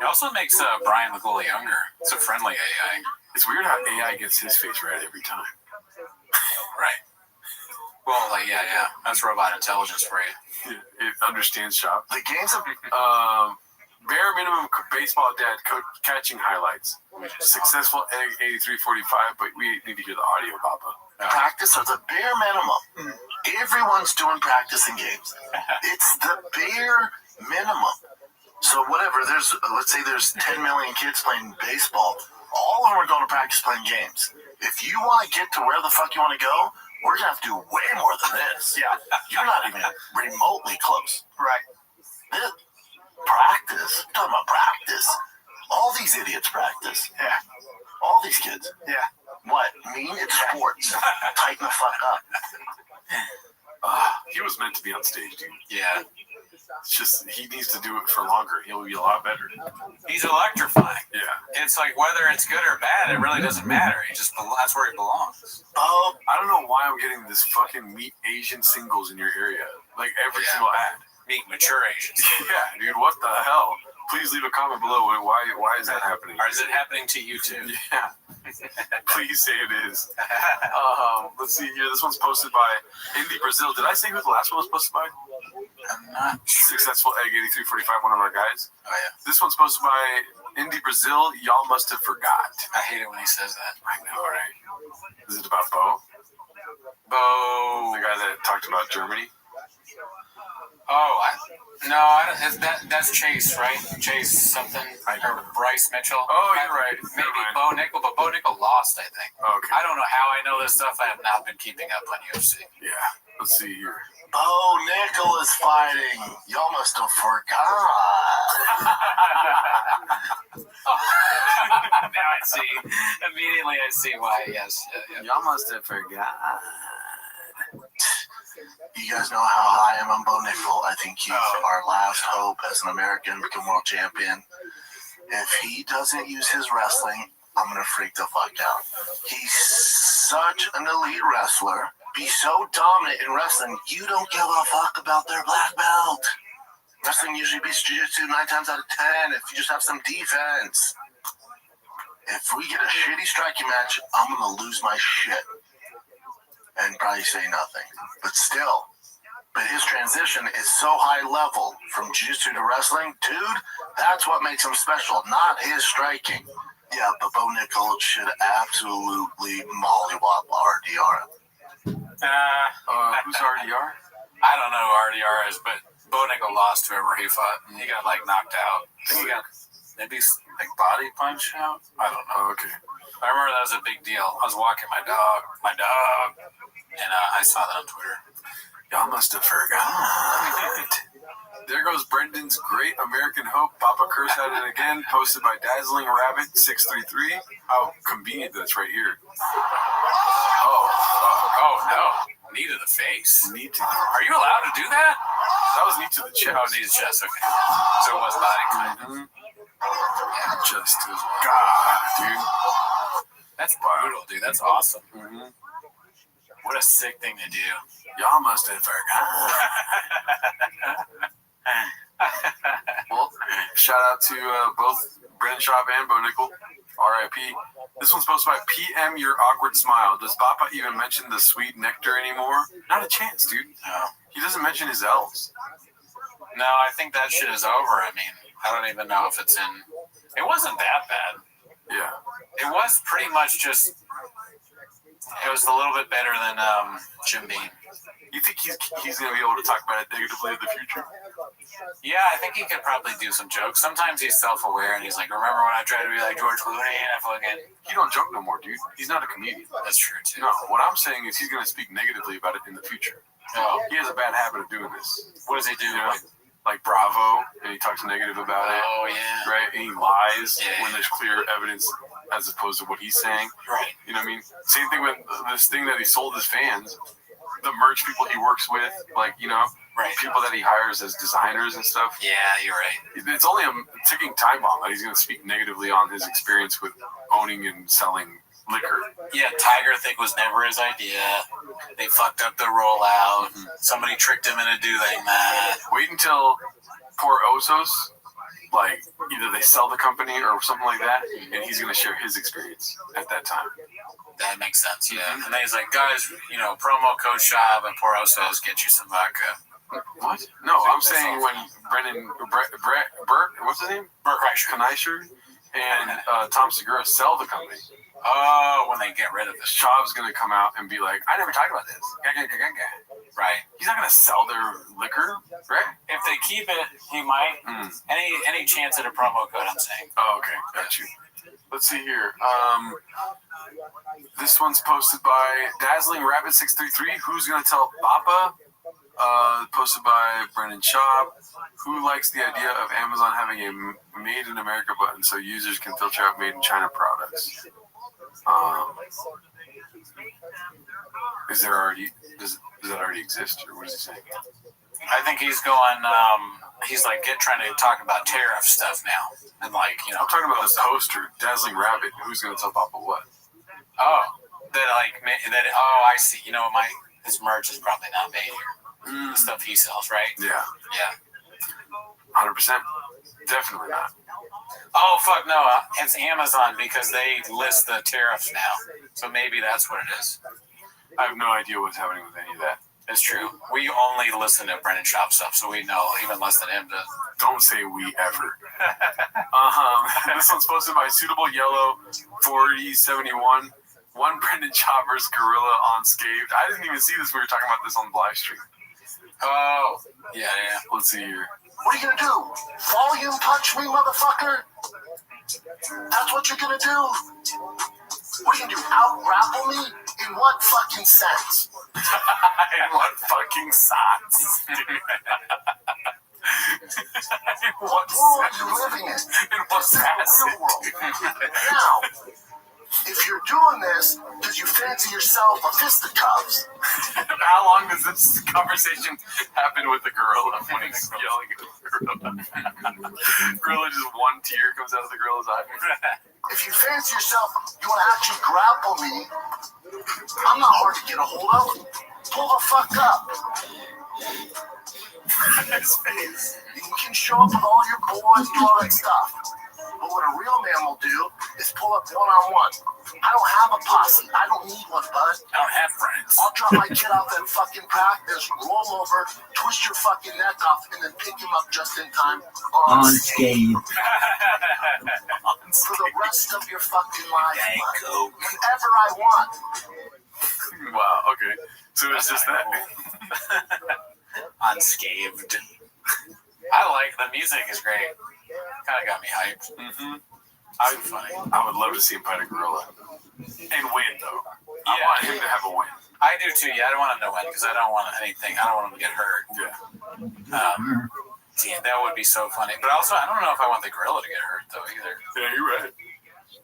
It also makes Brian look a little younger. It's a friendly AI. It's weird how AI gets his face right every time. Right. Well, like, yeah. That's robot intelligence for you. It understands shop. The games of bare minimum baseball dad catching highlights. Successful egg 8345, but we need to hear the audio, Papa. practice are the bare minimum. Everyone's doing practice in games. It's the bare minimum. So whatever, let's say there's 10 million kids playing baseball. All of them are going to practice playing games. If you want to get to where the fuck you want to go, we're going to have to do way more than this. Yeah. You're not even remotely close. Right. Practice? You're talking about practice. All these idiots practice. Yeah. All these kids. Yeah. What? Me? It's sports. Tighten the fuck up. He was meant to be on stage, dude. Yeah. It's just, he needs to do it for longer. He'll be a lot better. He's electrifying. Yeah. It's like whether it's good or bad, it really doesn't matter. That's where he belongs. Oh, I don't know why I'm getting this fucking meet Asian singles in your area. Like every single ad. Meet mature Asians. Yeah, dude, what the hell? Please leave a comment below. Why is that happening? Or is it happening to you too? Yeah. Please say it is. Let's see here. This one's posted by Indy Brazil. Did I say who the last one was posted by? I'm not sure. Successful Egg 8345, one of our guys. Oh, yeah. This one's posted by Indy Brazil. Y'all must have forgot. I hate it when he says that. I know, right? Is it about Bo? Bo. The guy that talked about Germany? Oh, that's Chase, right? Chase something, or Bryce Mitchell. Oh, you're right. Maybe Bo Nickel, but Bo Nickel lost, I think. Okay. I don't know how I know this stuff. I have not been keeping up on UFC. Yeah. Let's see here. Oh, Nickel is fighting. Y'all must have forgot. Now I see. Immediately I see why, yes. Y'all must have forgot. You guys know how high I am on Bo Nickel. I think he's our last hope as an American to become world champion. If he doesn't use his wrestling, I'm going to freak the fuck out. He's such an elite wrestler. Be so dominant in wrestling, you don't give a fuck about their black belt. Wrestling usually beats jiu-jitsu 9 times out of 10 if you just have some defense. If we get a shitty striking match, I'm going to lose my shit and probably say nothing. But still, his transition is so high level from jiu-jitsu to wrestling. Dude, that's what makes him special, not his striking. Yeah, but Bo Nickel should absolutely mollywop RDR. Who's RDR? I don't know who RDR is, but Bo Nickel lost whoever he fought. He got knocked out. I think he got maybe body punch out. I don't know. Oh, okay. I remember that was a big deal. I was walking my dog, and I saw that on Twitter. Y'all must have forgot. There goes Brendan's Great American Hope. Papa Curse at it again. Posted by Dazzling Rabbit 633. How convenient that's right here. Oh no! Knee to the face. Knee to. Are you allowed to do that? That was knee to the chest. Oh, knee to the chest. Okay. So it was body kind. Just God, dude. That's brutal, dude. That's awesome. Mm-hmm. What a sick thing to do. Y'all must have forgot. Well, shout out to both Brendan Schaub and Bo Nickel. R.I.P. This one's posted by PM Your Awkward Smile. Does Papa even mention the sweet nectar anymore? Not a chance, dude. No. He doesn't mention his L's. No, I think that shit is over. I mean, I don't even know if it's in. It wasn't that bad. Yeah. It was pretty much just. It was a little bit better than Jim Beam. You think he's going to be able to talk about it negatively in the future? Yeah, I think he could probably do some jokes. Sometimes he's self-aware and he's like, remember when I tried to be like George Clooney and I fucking... He don't joke no more, dude. He's not a comedian. That's true, too. No, what I'm saying is he's going to speak negatively about it in the future. Oh. He has a bad habit of doing this. What does he do? You know, like Bravo, and he talks negative about it. Oh, yeah. Right? And he lies when Yeah. there's clear evidence as opposed to what he's saying. Right. You know what I mean? Same thing with this thing that he sold his fans. The merch people he works with, like, you know, right. People that he hires as designers and stuff. Yeah, you're right. It's only a ticking time bomb that he's going to speak negatively on his experience with owning and selling liquor. Yeah, Tiger Thick was never his idea. They fucked up the rollout. Somebody tricked him into doing that. Wait until poor Osos like either they sell the company or something like that, and he's going to share his experience at that time. That makes sense, yeah. And then he's like, guys, promo code SHAB at Porosa's, get you some vodka. What? No, I'm saying when Bert, what's his name? Bert Kreischer and Tom Segura sell the company. Oh, when they get rid of it. Schaub's going to come out and be like, I never talked about this. Right. He's not going to sell their liquor, right? If they keep it, he might. Any chance at a promo code, I'm saying. Oh, okay. Got you. Let's see here. This one's posted by Dazzling Rabbit 633. Who's going to tell Papa? Posted by Brendan Schaub. Who likes the idea of Amazon having a Made in America button so users can filter out Made in China products? Does that already exist, or what is he saying? I think he's going. He's like trying to talk about tariff stuff now, and like I'm talking about this poster, Dazzling Rabbit. Who's going to tell Papa what? Oh, that. Oh, I see. His merch is probably not made here. The stuff he sells, right? Yeah. 100%. Definitely not. Oh, fuck no. It's Amazon because they list the tariffs now. So maybe that's what it is. I have no idea what's happening with any of that. It's true. We only listen to Brendan Schaub stuff, so we know even less than him does. Don't say we ever. This one's posted by Suitable Yellow 4071. One Brendan Schaub versus Gorilla on Scathed. I didn't even see this. We were talking about this on the live stream. Oh, yeah. Let's see here. What are you gonna do? Volume punch me, motherfucker? That's what you're gonna do? What are you gonna do? Out-grapple me? In what fucking sense? In what fucking sense? What world are you living in? In what real world? Now, if you're doing this because you fancy yourself a fisticuffs. How long does this conversation happen with the gorilla when he's yelling at the gorilla? Gorilla, just one tear comes out of the gorilla's eye. If you fancy yourself, you want to actually grapple me, I'm not hard to get a hold of. Pull the fuck up. His face. You can show up with all your boys and all that stuff. But what a real man will do is pull up one-on-one. I don't have a posse. I don't need one, bud. I don't have friends. I'll drop my kid off at fucking practice, roll over, twist your fucking neck off, and then pick him up just in time Unscathed. for the rest of your fucking life, bud. Whenever I want. Wow, okay. So it's just that. Unscathed. I like the music is great. Kind of got me hyped. That'd be funny. I would love to see him fight a gorilla. And win, though. I Yeah. want him to have a win. I do too. Yeah, I don't want him to win because I don't want anything. I don't want him to get hurt. Yeah. That would be so funny. But also, I don't know if I want the gorilla to get hurt though either. Yeah, you're right.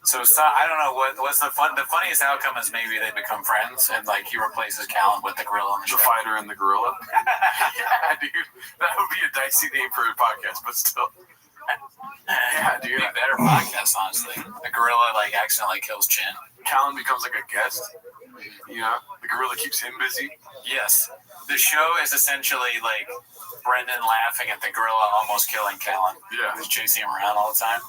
So I don't know what's the funniest outcome is maybe they become friends and like he replaces Callan with the gorilla on the show. The fighter and the gorilla. Yeah, dude. That would be a dicey name for a podcast, but still. Yeah, dude. Be a better podcast, honestly. The gorilla like accidentally kills Chin. Callan becomes like a guest. You know, the gorilla keeps him busy. Yes. The show is essentially like Brendan laughing at the gorilla almost killing Callan. Yeah. He's chasing him around all the time.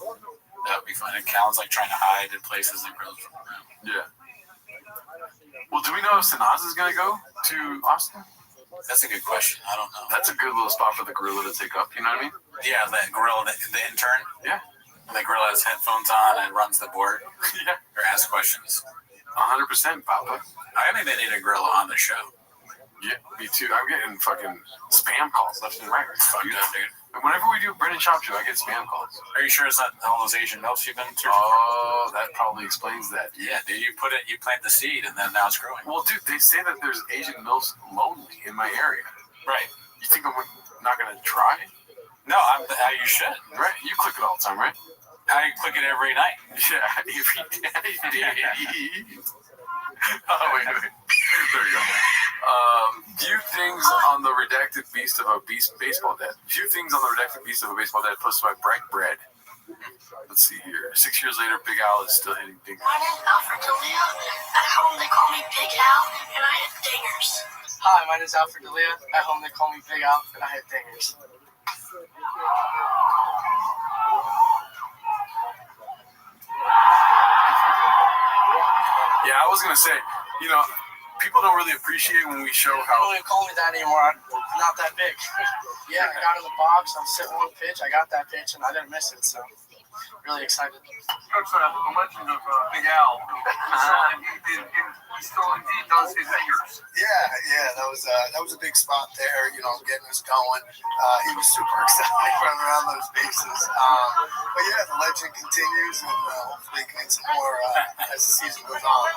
That would be fun. And Callan's like trying to hide in places and gorilla's around. Yeah. Well, do we know if Sanaz is going to go to Austin? That's a good question. I don't know. That's a good little spot for the gorilla to take up. You know what I mean? Yeah, the gorilla, the intern. Yeah. And the gorilla has headphones on and runs the board. Yeah. Or asks questions. 100%, Papa. I think they need a gorilla on the show. Yeah, me too. I'm getting fucking spam calls left and right. Fucked up, dude. And whenever we do a Brendan Schaub show, I get spam calls. Are you sure it's not all those Asian milfs you've been searching Oh, that probably explains that. for? Yeah, dude. You plant the seed and then now it's growing. Well, dude, they say that there's Asian milfs lonely in my area. Right. You think I'm not going to try? No, you should. Right? You click it all the time, right? I click it every night. Yeah, every day. Oh, wait. There we go. Few things on the redacted beast of a baseball dad. Few things on the redacted beast of a baseball dad posted by Bright Bread. Let's see here. 6 years later, Big Al is still hitting dingers. My name's Alfred D'Elia. At home, they call me Big Al, and I hit dingers. Hi, my name's Alfred D'Elia. At home, they call me Big Al, and I hit dingers. Yeah, I was gonna say, people don't really appreciate when we show They how. don't even call me that anymore. I'm not that big. Yeah, I got in the box. I'm sitting on the pitch. I got that pitch, and I didn't miss it. So, really excited. That's the legend of Big Al. He still indeed does his fingers. Yeah, that was a big spot there. Getting us going. He was super excited running around those bases. But yeah, the legend continues, and hopefully get some more as the season goes on.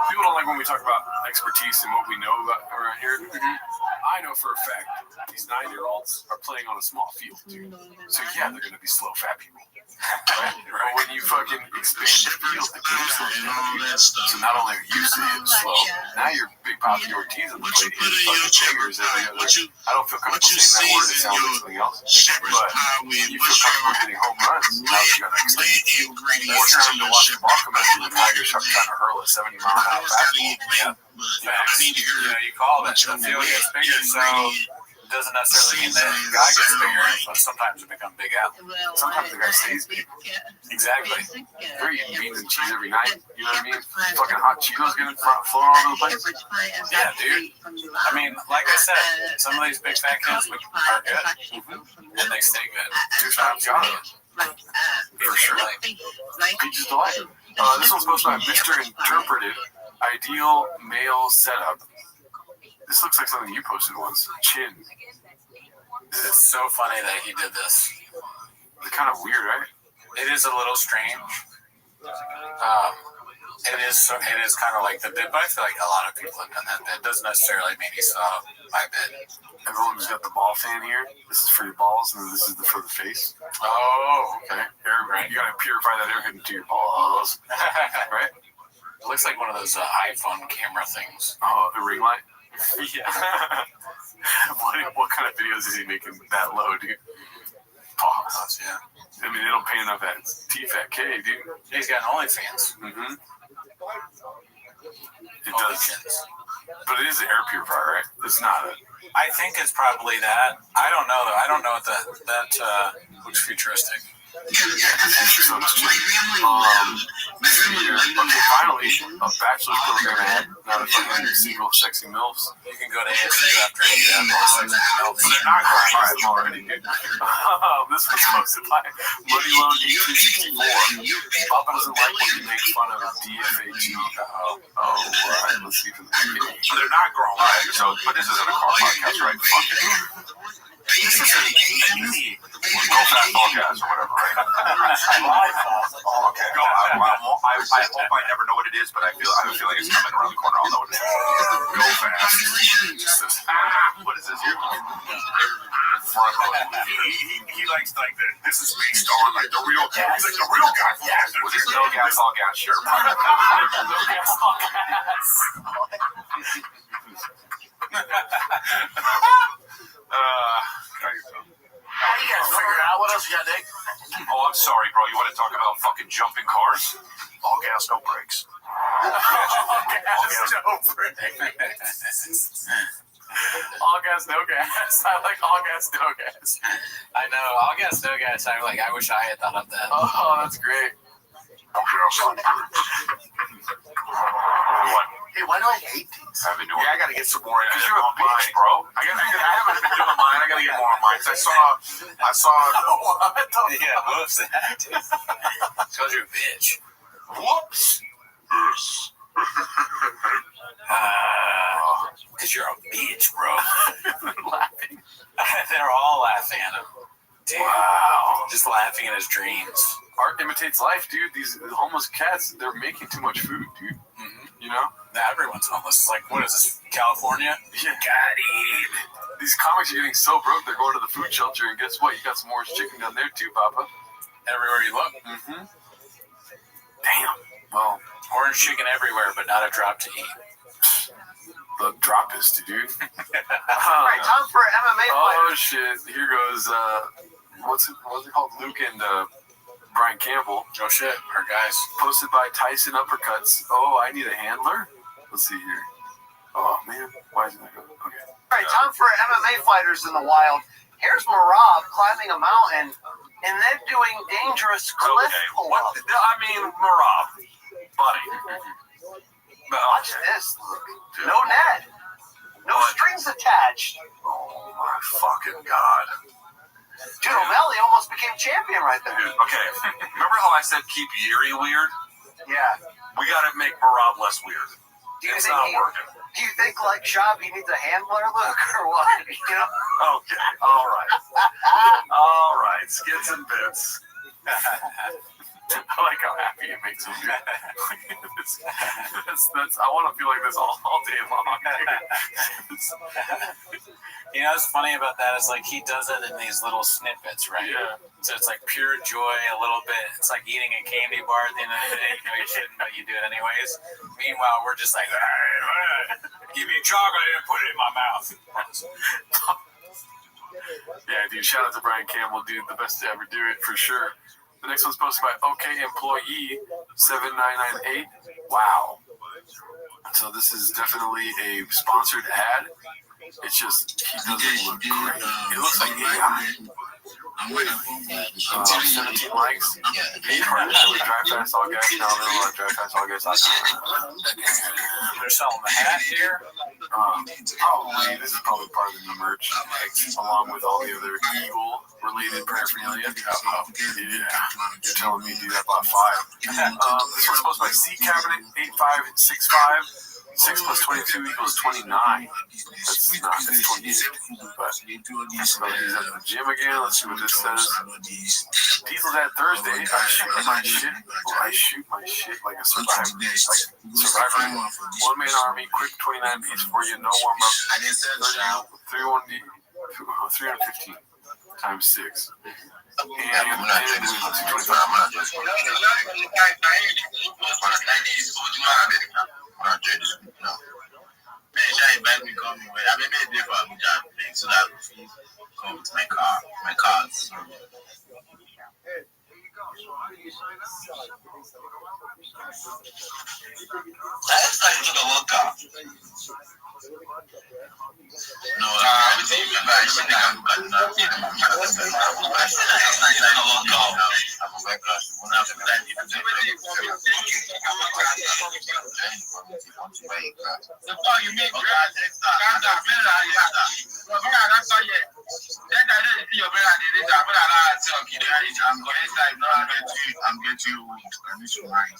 People don't like when we talk about expertise and what we know about around here. I know for a fact these 9-year-olds are playing on a small field, dude. So yeah, they're gonna be slow fat people. Right? But when you fucking expand the field, the game slows down. So not only are you sitting slow, now you're Big Poppy Ortiz on the plate hitting fucking fingers every other. I don't feel comfortable saying that word. It sounds like something else. But you feel comfortable hitting home runs. Now that you got to extend more time to watch the ball come out to the Tigers trying to hurl a 70-mile-an-hour fastball. Facts. You called it. The field gets bigger, so it doesn't necessarily mean that the guy gets bigger, but sometimes it becomes Big Al. Sometimes the guy stays big. Exactly. They're eating beans and cheese every night. You know what I mean? Fucking hot Cheetos getting flown all over the place. Yeah, dude. I mean, like I said, some of these big fat kids are good, and they stay good. 2 times got it. For sure. Peaches Delight. This one's posted by Mr. Interpreted. Ideal male setup. This looks like something you posted once. Chin. It's so funny that he did this. It's kind of weird, right? It is a little strange. It is kind of like the bit, but I feel like a lot of people have done that bit. It doesn't necessarily mean he saw my bit. Everyone's got the ball fan here. This is for your balls, and this is for the face. Oh, okay. Right. You gotta purify that air into your balls, right? It looks like one of those iPhone camera things. Oh, the ring light. Yeah. What kind of videos is he making that low, dude? Pause. Yeah. I mean, they don't pay enough at T-Fat-K, dude. He's got OnlyFans. Mm-hmm. It does. But it is an air purifier, right? It's not a... I think it's probably that. I don't know, though. I don't know what that looks futuristic. So it's okay, finally, a bachelor's program ahead, not a fucking single sexy MILFs. You can go to ASU after you have more sexy MILFs. They're not going already. This was posted by Money Loan 1864. Papa doesn't like when you make fun of DFAG. Let's see from the beginning. They're not grown. Alright, so, but this isn't a car podcast, right? Fuck it. This is a Go Fast Podcast or whatever, right? Oh, okay. No, I hope I never know what it is, but I have a feeling it's coming around the corner. I'll know what it is. Go Fast. What is this here? He likes like the. This is based on like the real. He's like the real guy. Yeah. This is no gas, all gas shirt. No gas, all gas. How you guys figure it out? What else you got, Nick? Oh, I'm sorry, bro. You want to talk about fucking jumping cars? All gas, no brakes. All gas, no brakes. All gas, no gas. I like all gas, no gas. I know. All gas, no gas. I wish I had thought of that. Oh, that's great. What? Hey, why do I hate these? I've been doing. Yeah, I gotta get some more. Because you're a bitch, bro. I haven't been doing mine. I gotta get more on mine. I saw. What? Yeah, whoops. Because you're a bitch. Whoops. Because you're a bitch, bro. Laughing. They're all laughing at him. Dude. Wow. Just laughing at his dreams. Art imitates life, dude. These homeless cats, they're making too much food, dude. Mm-hmm. You know? Everyone's homeless. It's like, what is this, California? Yeah. Got it. These comics are getting so broke, they're going to the food shelter, and guess what? You got some orange chicken down there, too, Papa. Everywhere you look. Mm-hmm. Damn. Well, orange chicken everywhere, but not a drop to eat. The droppist, dude. Right, time for MMA fight. Oh, shit. Here goes, what's it called? Luke and, Brian Campbell. Oh shit, our guys. Posted by Tyson Uppercuts. Oh, I need a handler? Let's see here. Oh, man. Why isn't that going? Okay. All right, time for MMA fighters in the wild. Here's Marab climbing a mountain and then doing dangerous cliff pull-ups. I mean, Marab, buddy. Watch this. Look. No net. No strings attached. Oh my fucking god. Dude, O'Malley almost became champion right there. Dude, okay. Remember how I said keep Yuri weird? Yeah. We gotta make Marab less weird. It's not working. Do you think, like, Shabby needs a handler look or what? You know? Okay. All right. All right. Skits and bits. I like how happy it makes me. That's, I want to feel like this all day long. You know what's funny about that is, like, he does it in these little snippets, right? Yeah. So it's like pure joy, a little bit. It's like eating a candy bar at the end of the day. You know you shouldn't, but you do it anyways. Meanwhile, we're just like, give me chocolate and put it in my mouth. Yeah, dude. Shout out to Brian Campbell, dude. The best to ever do it, for sure. The next one's posted by OK Employee 7998. Wow. So this is definitely a sponsored ad. It's just, he doesn't look great. It looks like AI. 17 likes. 800 drive fast all gas. Now they're like drive fast all gas. They're selling the hat here. Probably, this is probably part of the new merch, along with all the other Eagle-related paraphernalia. Yeah, you're telling me, dude, I bought 5. This one's posted by C Cabinet 8565. 6 plus 22 equals 29. That's not, that's 28. But he's at the gym again. Let's see what this says. Diesel that Thursday. I shoot my shit like a survivor. Survivor. One man army, quick 29 piece for you, no warm up. 315 times 6. So that we come with my car, my cards. That's like to the World Cup. No, I would say even by shit, I look at nothing. I said that's like the World Cup. I'm a record. One of the time, if you the far you make, I'm getting old. I need to mind.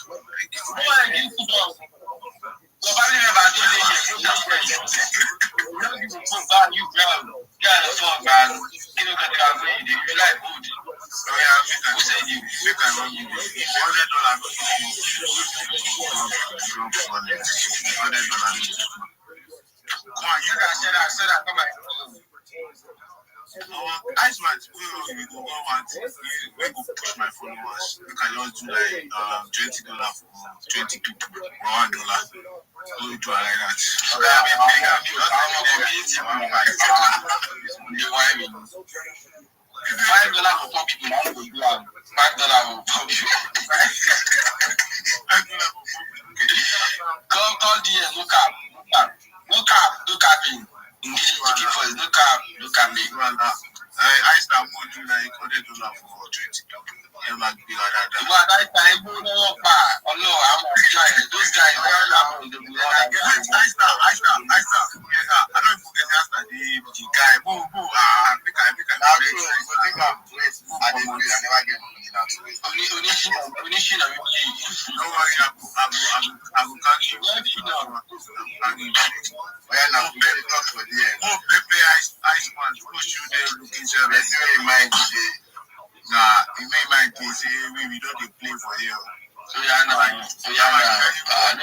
I smart. We go want we go push my followers. We can just do like $20 for 20 people or $1. We do like that. $5 for 4 people. $5 for 4 people. Call DM. Look up. Looking for it. Look at me. I start moving like $100 for 20 people. Those guys, you may mind say we don't play for you. So I know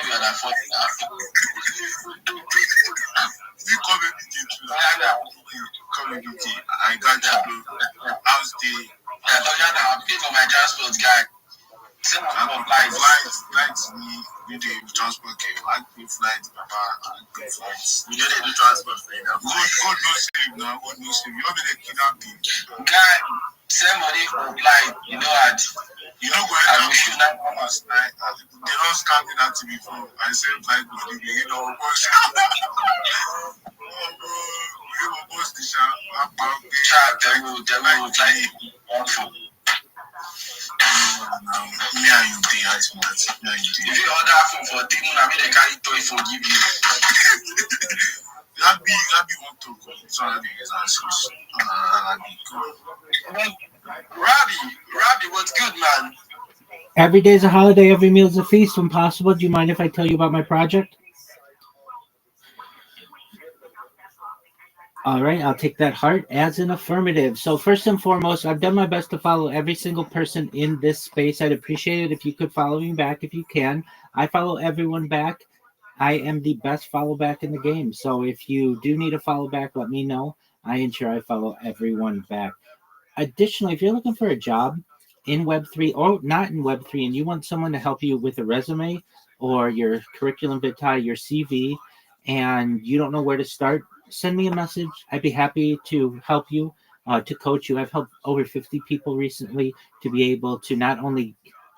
you're that fault. You come with it. I got you. How's the I'm paying for my transport guy. I'm flights me with the transport came. I pay flights, Papa. I pay flights. We don't do transport for you now. God no sleep now. God no sleep. You don't be the kidnapping. Guy, send money for flight. You know what? You know where I shoot that almost. They don't scam me that before. I said flight money. You know what's we will post the shop. They will fly. Me and you dey high smart. Me and you dey. If you order phone for 3 months, I mean they carry toy phone give you. Rabbi want to go. So I dey use answers. Rabbi, what's good, man? Every day is a holiday, every meal is a feast when possible. Do you mind if I tell you about my project? All right, I'll take that heart as an affirmative. So first and foremost, I've done my best to follow every single person in this space. I'd appreciate it if you could follow me back if you can. I follow everyone back. I am the best follow back in the game. So if you do need a follow back, let me know. I ensure I follow everyone back. Additionally, if you're looking for a job in Web3 or not in Web3 and you want someone to help you with a resume or your curriculum vitae, your CV, and you don't know where to start, send me a message. I'd be happy to help you, to coach you. I've helped over 50 people recently to be able to not only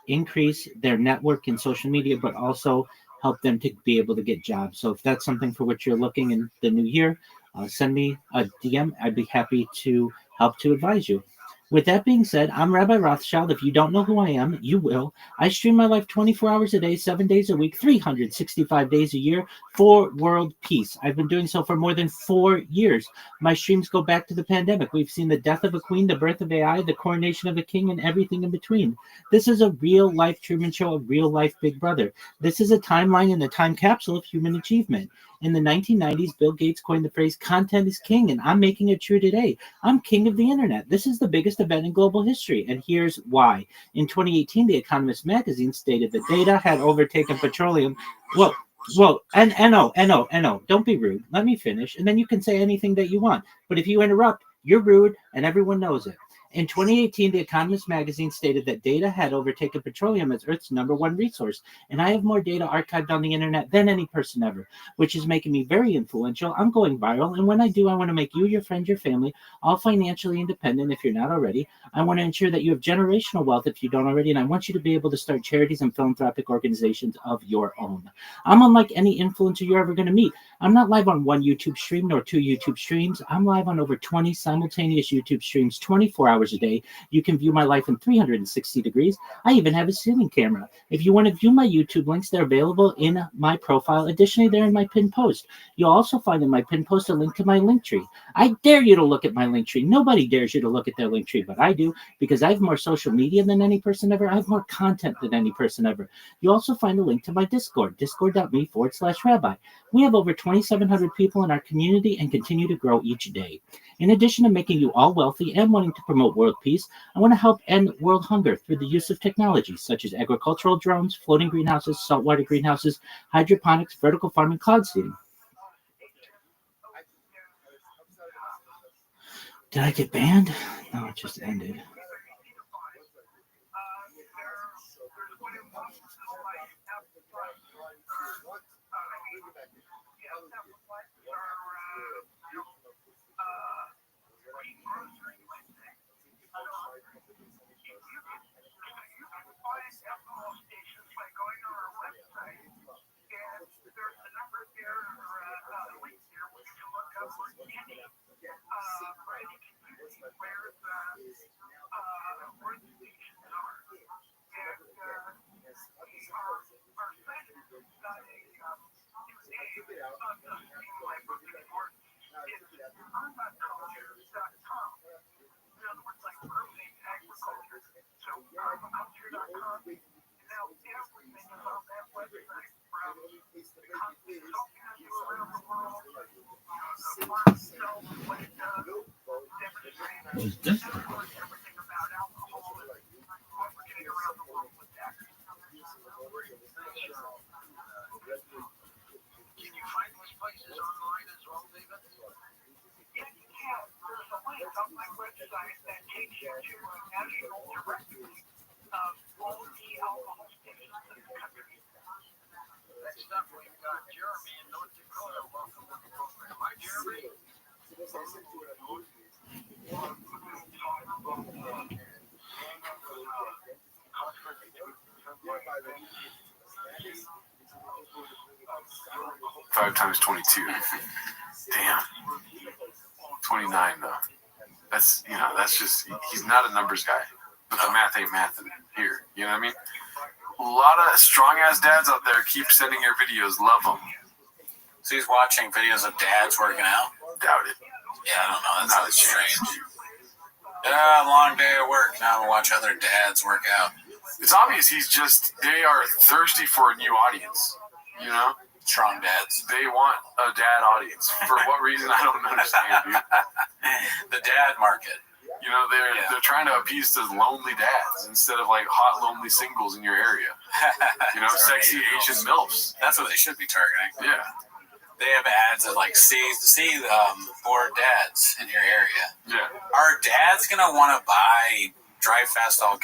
increase their network in social media, but also help them to be able to get jobs. So if that's something for which you're looking in the new year, send me a DM. I'd be happy to help to advise you. With that being said, I'm Rabbi Rothschild. If you don't know who I am, you will. I stream my life 24 hours a day, 7 days a week, 365 days a year for world peace. I've been doing so for more than 4 years. My streams go back to the pandemic. We've seen the death of a queen, the birth of AI, the coronation of a king, and everything in between. This is a real life Truman Show, a real life Big Brother. This is a timeline in the time capsule of human achievement. In the 1990s, Bill Gates coined the phrase content is king, and I'm making it true today. I'm king of the internet. This is the biggest event in global history, and here's why. In 2018, The Economist magazine stated that data had overtaken petroleum. No, don't be rude. Let me finish, and then you can say anything that you want. But if you interrupt, you're rude, and everyone knows it. In 2018, The Economist magazine stated that data had overtaken petroleum as Earth's #1 resource, and I have more data archived on the internet than any person ever, which is making me very influential. I'm going viral, and when I do, I want to make you, your friends, your family, all financially independent if you're not already. I want to ensure that you have generational wealth if you don't already, and I want you to be able to start charities and philanthropic organizations of your own. I'm unlike any influencer you're ever going to meet. I'm not live on one YouTube stream nor 2 YouTube streams. I'm live on over 20 simultaneous YouTube streams, 24 hours a day. You can view my life in 360 degrees. I even have a ceiling camera. If you want to view my YouTube links, they're available in my profile. Additionally, they're in my pinned post. You'll also find in my pinned post a link to my Linktree. I dare you to look at my Linktree. Nobody dares you to look at their Linktree, but I do, because I have more social media than any person ever. I have more content than any person ever. You'll also find a link to my Discord, discord.me/Rabbi. We have over 2,700 people in our community and continue to grow each day. In addition to making you all wealthy and wanting to promote world peace, I want to help end world hunger through the use of technology such as agricultural drones, floating greenhouses, saltwater greenhouses, hydroponics, vertical farming, cloud seeding. Did I get banned? No, it just ended. What is this? Next up, we've got Jeremy in North Dakota. Welcome to the program. Hi, Jeremy. 5 times 22. Damn. 29 though. That's just, he's not a numbers guy, but the math ain't math. here. You know what I mean? A lot of strong ass dads out there keep sending your videos. Love them. So he's watching videos of dads working out? Doubt it. Yeah, I don't know. That's not strange. Yeah, long day at work. Now I'm going to watch other dads work out. It's obvious they are thirsty for a new audience. You know? Strong dads. They want a dad audience. For what reason, I don't understand, dude. The dad market. You know, they're trying to appease those lonely dads instead of like hot, lonely singles in your area. You know, sexy Asian MILFs. That's what they should be targeting. Yeah. They have ads that like see bored dads in your area. Yeah. Are dads gonna want to buy Drive Fast All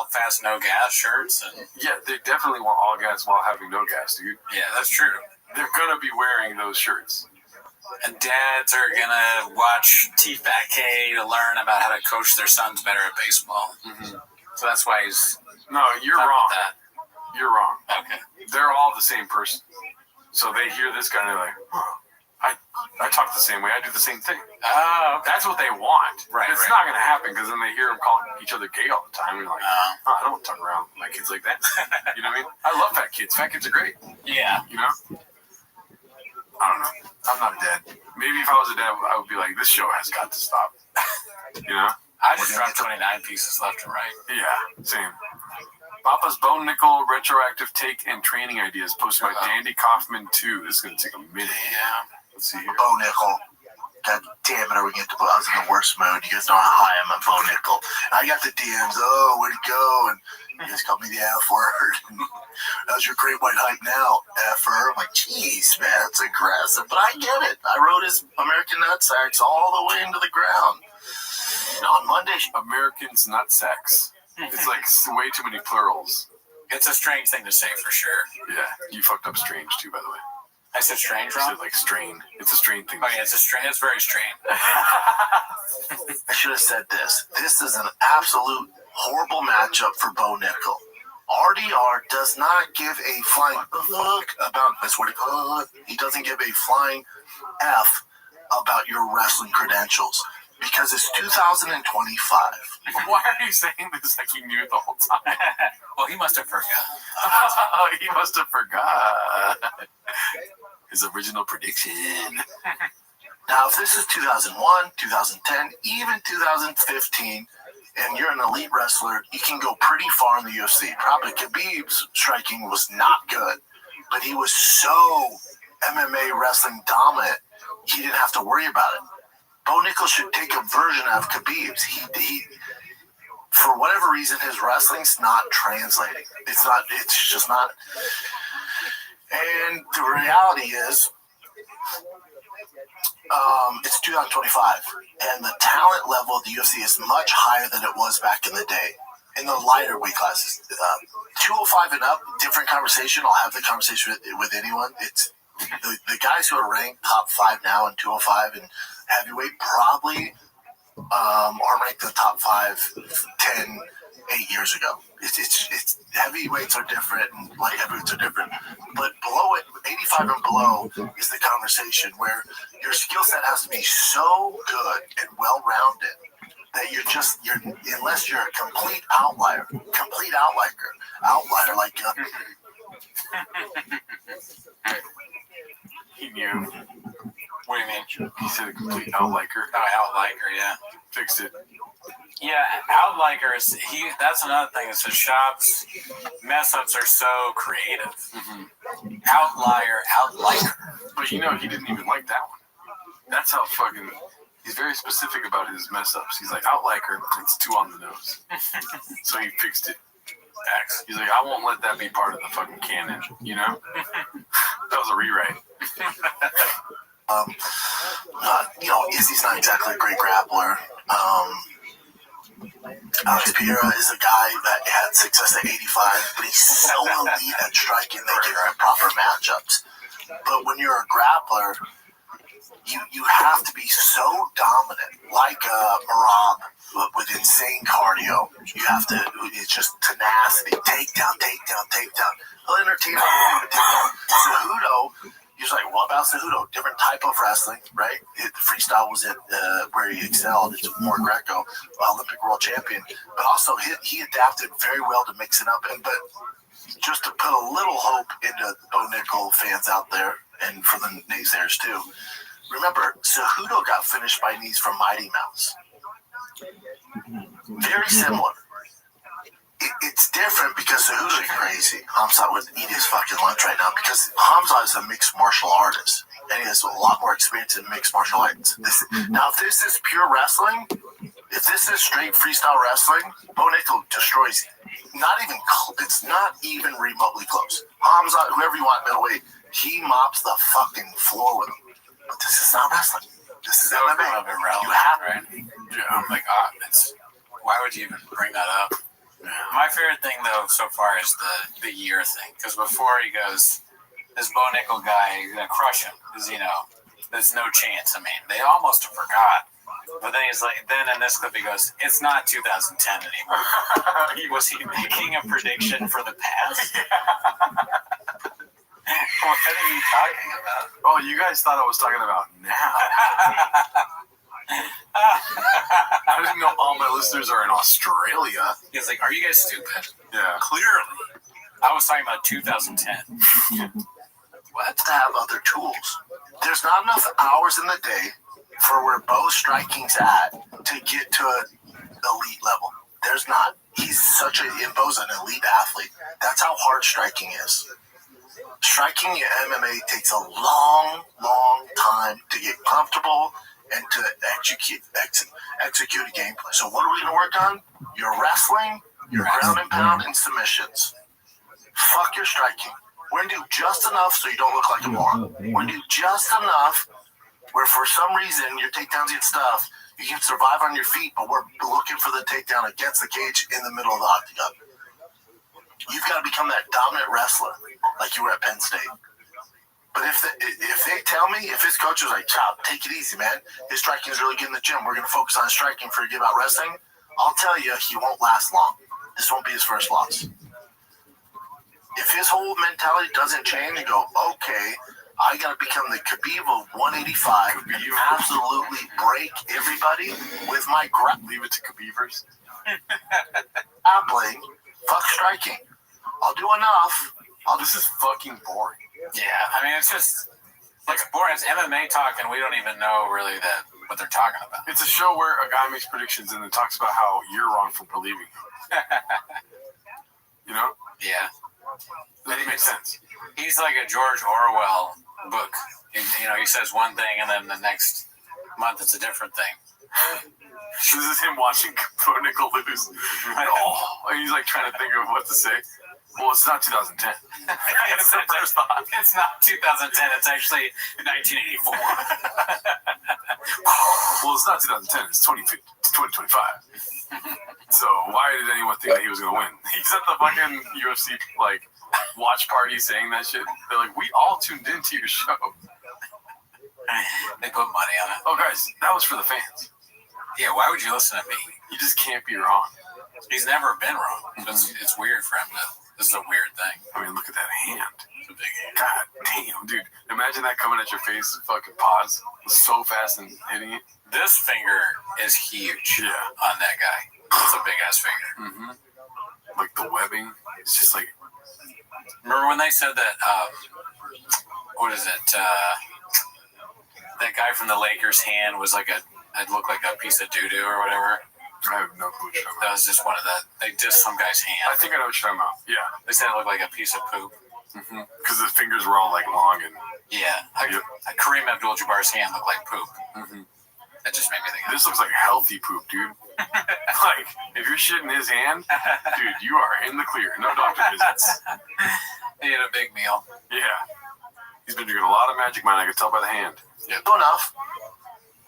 Fast No Gas shirts? And yeah, they definitely want all gas while having no gas, dude. Yeah, that's true. They're gonna be wearing those shirts. And dads are gonna watch T-Fat-K to learn about how to coach their sons better at baseball. Mm-hmm. So that's why he's. No, you're wrong. That. You're wrong. Okay. They're all the same person. So they hear this guy and they're like, oh, I talk the same way. I do the same thing. Oh, okay. That's what they want. Right. It's not going to happen because then they hear them calling each other gay all the time. And you're like, I don't want to talk around my kids like that. You know what I mean? I love fat kids. Fat kids are great. Yeah. You know? I don't know. I'm not a dad. Maybe if I was a dad, I would be like, this show has got to stop. You know? I just dropped 29 pieces left and right. Yeah, same. Papa's Bone Nickel retroactive take and training ideas posted by Dandy Kaufman 2. This is going to take a minute. Yeah. Let's see here. Bone Nickel. God damn it, are we getting to I was in the worst mood. You guys know how high I'm at Bone Nickel. I got the DMs, where'd it go? And you guys called me the F word. How's your great white hype now, F-er? I'm like, jeez, man, that's aggressive. But I get it. I rode his American Nutsacks all the way into the ground. And on Monday, Americans Nutsacks. It's like way too many plurals. It's a strange thing to say for sure. Yeah, you fucked up strange too, by the way. I said strange You wrong? said like strain. It's a strain thing. Oh yeah, it's very strange. I should have said this. This is an absolute horrible matchup for Bo Nickel. RDR does not give a flying fuck about, I swear to God, he doesn't give a flying F about your wrestling credentials. Because it's 2025. Why are you saying this like you knew it the whole time? Well, he must have forgot. He must have forgot. His original prediction. Now, if this is 2001, 2010, even 2015, and you're an elite wrestler, you can go pretty far in the UFC. Probably Khabib's striking was not good, but he was so MMA wrestling dominant, he didn't have to worry about it. Bo Nickel should take a version of Khabib's. He, for whatever reason, his wrestling's not translating. It's just not. And the reality is, it's 2025, and the talent level of the UFC is much higher than it was back in the day. In the lighter weight classes, 205 and up, different conversation. I'll have the conversation with anyone. It's the guys who are ranked top 5 now in 205 and heavyweight probably are ranked in the top 5 10, 8 years ago. It's heavyweights are different and light heavyweights are different, but below it, 85 and below is the conversation where your skill set has to be so good and well rounded that you're unless you're a complete outlier like. He knew. What do you mean? He said a complete outliker. Oh, outliker, yeah. Fixed it. Yeah, outlikers. That's another thing. Is the shop's mess ups are so creative. Mm-hmm. Outliker. But he didn't even like that one. That's how fucking. He's very specific about his mess ups. He's like, outliker, it's too on the nose. So he fixed it. He's like, I won't let that be part of the fucking canon, you know? That was a rewrite. Izzy's not exactly a great grappler. Alex Pereira is a guy that had success at 85, but he's so elite at striking, they give him proper matchups. But when you're a grappler, you have to be so dominant, like Marab with insane cardio. You have to, it's just tenacity, takedown. He'll entertain him. Cejudo, he's like, what about Cejudo? Different type type of wrestling, right? Freestyle was where he excelled. It's more Greco, Olympic world champion. But also he adapted very well to mix it up. But just to put a little hope into Bo Nickel fans out there, and for the naysayers too, remember, Cejudo got finished by knees from Mighty Mouse. Very similar. It's different because Cejudo's crazy. Hamza would eat his fucking lunch right now because Hamza is a mixed martial artist. And he has a lot more experience in mixed martial arts. Now, if this is pure wrestling, if this is straight freestyle wrestling, Bo Nickel destroys you. It's not even remotely close. Hamza, whoever you want middleweight, he mops the fucking floor with him. But this is not wrestling. This is MMA. You have right? Yeah, I'm like, why would you even bring that up? Yeah. My favorite thing, though, so far is the year thing. Because before he goes, this Bo Nickel guy, he's going to crush him. Because, there's no chance. I mean, they almost forgot. But then he's like, then in this clip he goes, it's not 2010 anymore. Was he making a prediction for the past? What are you talking about? Oh, you guys thought I was talking about now. I didn't know all my listeners are in Australia. He's like, are you guys stupid? Yeah. Clearly. I was talking about 2010. What? To have other tools. There's not enough hours in the day for where Bo striking's at to get to an elite level. There's not. Bo's an elite athlete. That's how hard striking is. Striking in MMA takes a long, long time to get comfortable and to execute a game plan. So what are we going to work on? Your wrestling, your ground and pound, and submissions. Fuck your striking. We're going to do just enough so you don't look like a moron. We're going to do just enough where for some reason your takedowns get stuff. You can survive on your feet, but we're looking for the takedown against the cage in the middle of the octagon. You've got to become that dominant wrestler like you were at Penn State. But if they tell me, if his coach was like, Chop, take it easy, man. His striking is really good in the gym. We're going to focus on striking, forget about wrestling. I'll tell you, he won't last long. This won't be his first loss. If his whole mentality doesn't change and go, okay, I got to become the Khabib of 185. You absolutely break everybody with my leave it to Khabibers. I'm playing. Fuck striking. I'll do enough. This is fucking boring. Yeah, I mean, it's just like boring. It's MMA talk, and we don't even know really what they're talking about. It's a show where a guy makes predictions and then talks about how you're wrong for believing him. Yeah. That makes sense. He's like a George Orwell book. He says one thing, and then the next month it's a different thing. This is him watching Bo Nickel lose. He's like trying to think of what to say. Well, it's not 2010. It's the first thought. It's not 2010. It's actually 1984. Well, it's not 2010. It's 2025. So why did anyone think that he was going to win? He's at the fucking UFC watch party saying that shit. They're like, we all tuned into your show. They put money on it. Oh, guys, that was for the fans. Yeah, why would you listen to me? You just can't be wrong. He's never been wrong. It's weird for him to. This is a weird thing. I mean, look at that hand. It's a big hand. God damn, dude. Imagine that coming at your face, fucking pause, so fast and hitting it. This finger is huge on that guy. It's a big-ass finger. Mm-hmm. Like the webbing. It's just like... Remember when they said that, what is it? That guy from the Lakers' hand was like it looked like a piece of doo-doo or whatever. I have no clue. That was just one of the. They dissed some guy's hand. I think I know what you're talking about. Yeah. They said it looked like a piece of poop. Mm-hmm. Because the fingers were all like long and. Yeah. Kareem Abdul-Jabbar's hand looked like poop. Mm-hmm. That just made me think. This looks like healthy poop, dude. Like if you're shitting his hand, dude, you are in the clear. No doctor visits. He had a big meal. Yeah. He's been drinking a lot of Magic Mine. I can tell by the hand. Yeah. Good enough.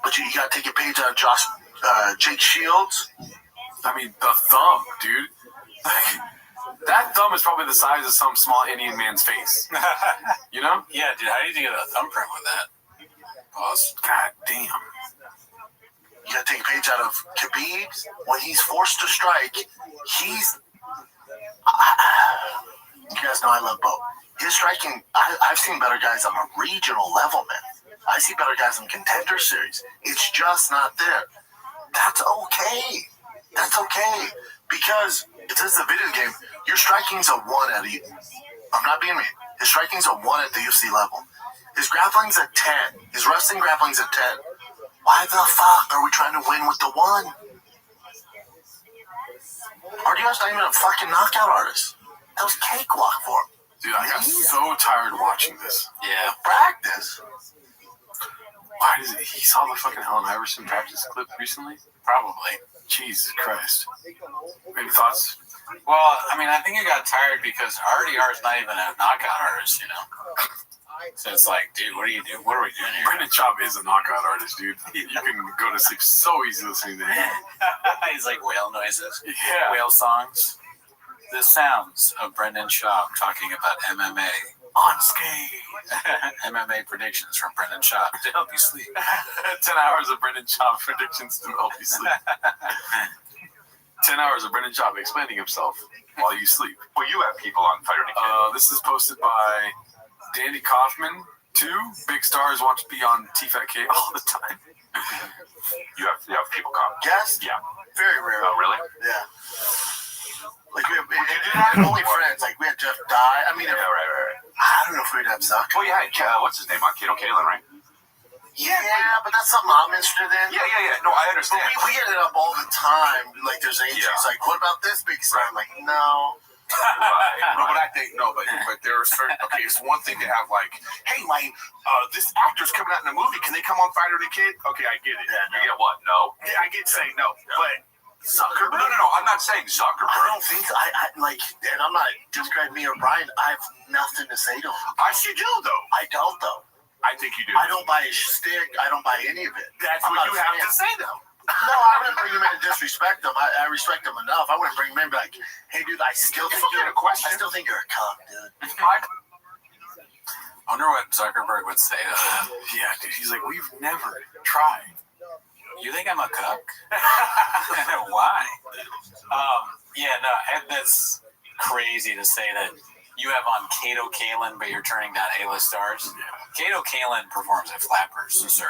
But you got to take a page out of Jake Shields. I mean, the thumb, dude. That thumb is probably the size of some small Indian man's face. You know? Yeah, dude. How did you get a thumbprint with that? Pause. God damn. You got to take a page out of Khabib. When he's forced to strike, he's... you guys know I love Bo. His striking, I've seen better guys on a regional level, man. I see better guys in Contender Series. It's just not there. That's okay. That's okay. Because if this is a video game, your striking's a 1 at Eaton. I'm not being mean. His striking's a 1 at the UFC level. His grappling's a 10. His wrestling grappling's a 10. Why the fuck are we trying to win with the 1? RDR's not even a fucking knockout artist. That was cakewalk for him. Dude, I got so tired watching this. Yeah, practice. Why does it? He saw the fucking Allen Iverson practice clip recently? Probably. Jesus Christ. Any thoughts? Well, I mean, I think he got tired because RDR is not even a knockout artist, you know? So it's like, dude, what are you doing? What are we doing here? Brendan Schaub is a knockout artist, dude. You can go to sleep so easy listening to him. He's like whale noises. Yeah. Whale songs. The sounds of Brendan Schaub talking about MMA. Unscathed. MMA predictions from Brendan Schaub to help you sleep. 10 hours of Brendan Schaub predictions to help you sleep. 10 hours of Brendan Schaub explaining himself while you sleep. Well, you have people on Fighter to Kid. This is posted by Danny Kaufman. 2 big stars want to be on TFATK all the time. You have people come. Yes? Yeah. Very rare. Oh, really? Yeah. Like, we have only friends. Like, we had Jeff Dye. I mean, Yeah, right. I don't know if we'd have Zuck. Well, yeah, what's his name on Kato Kalin, right? Yeah, but that's something I'm interested in. Yeah. No, I understand. But we get it up all the time. Like, there's agents like, what about this big star? I'm like, no. Right. No, but I think but there are certain. Okay, it's one thing to have like, hey, this actor's coming out in a movie. Can they come on Fighter the Kid? Okay, I get it. Yeah, You get what? No. Yeah, I get saying no, but Zuckerberg. No. I'm not saying Zuckerberg. I don't think so. I like, and I'm not describing me or Brian. I have nothing to say to him. I should do though. I don't though. I think you do. I don't buy his stick. I don't buy any of it. That's I'm what not you a have fan. to say though. No, I wouldn't bring him in to disrespect him. I respect him enough. I wouldn't bring him in and be like, hey, dude, I still think you're a question. I still think you're a cuck, dude. I wonder what Zuckerberg would say to that. Yeah, dude. He's like, we've never tried. You think I'm a cuck? Why? That's crazy to say that you have on Kato Kalin, but you're turning down A-list stars. Kato Kalin performs at Flappers, sir.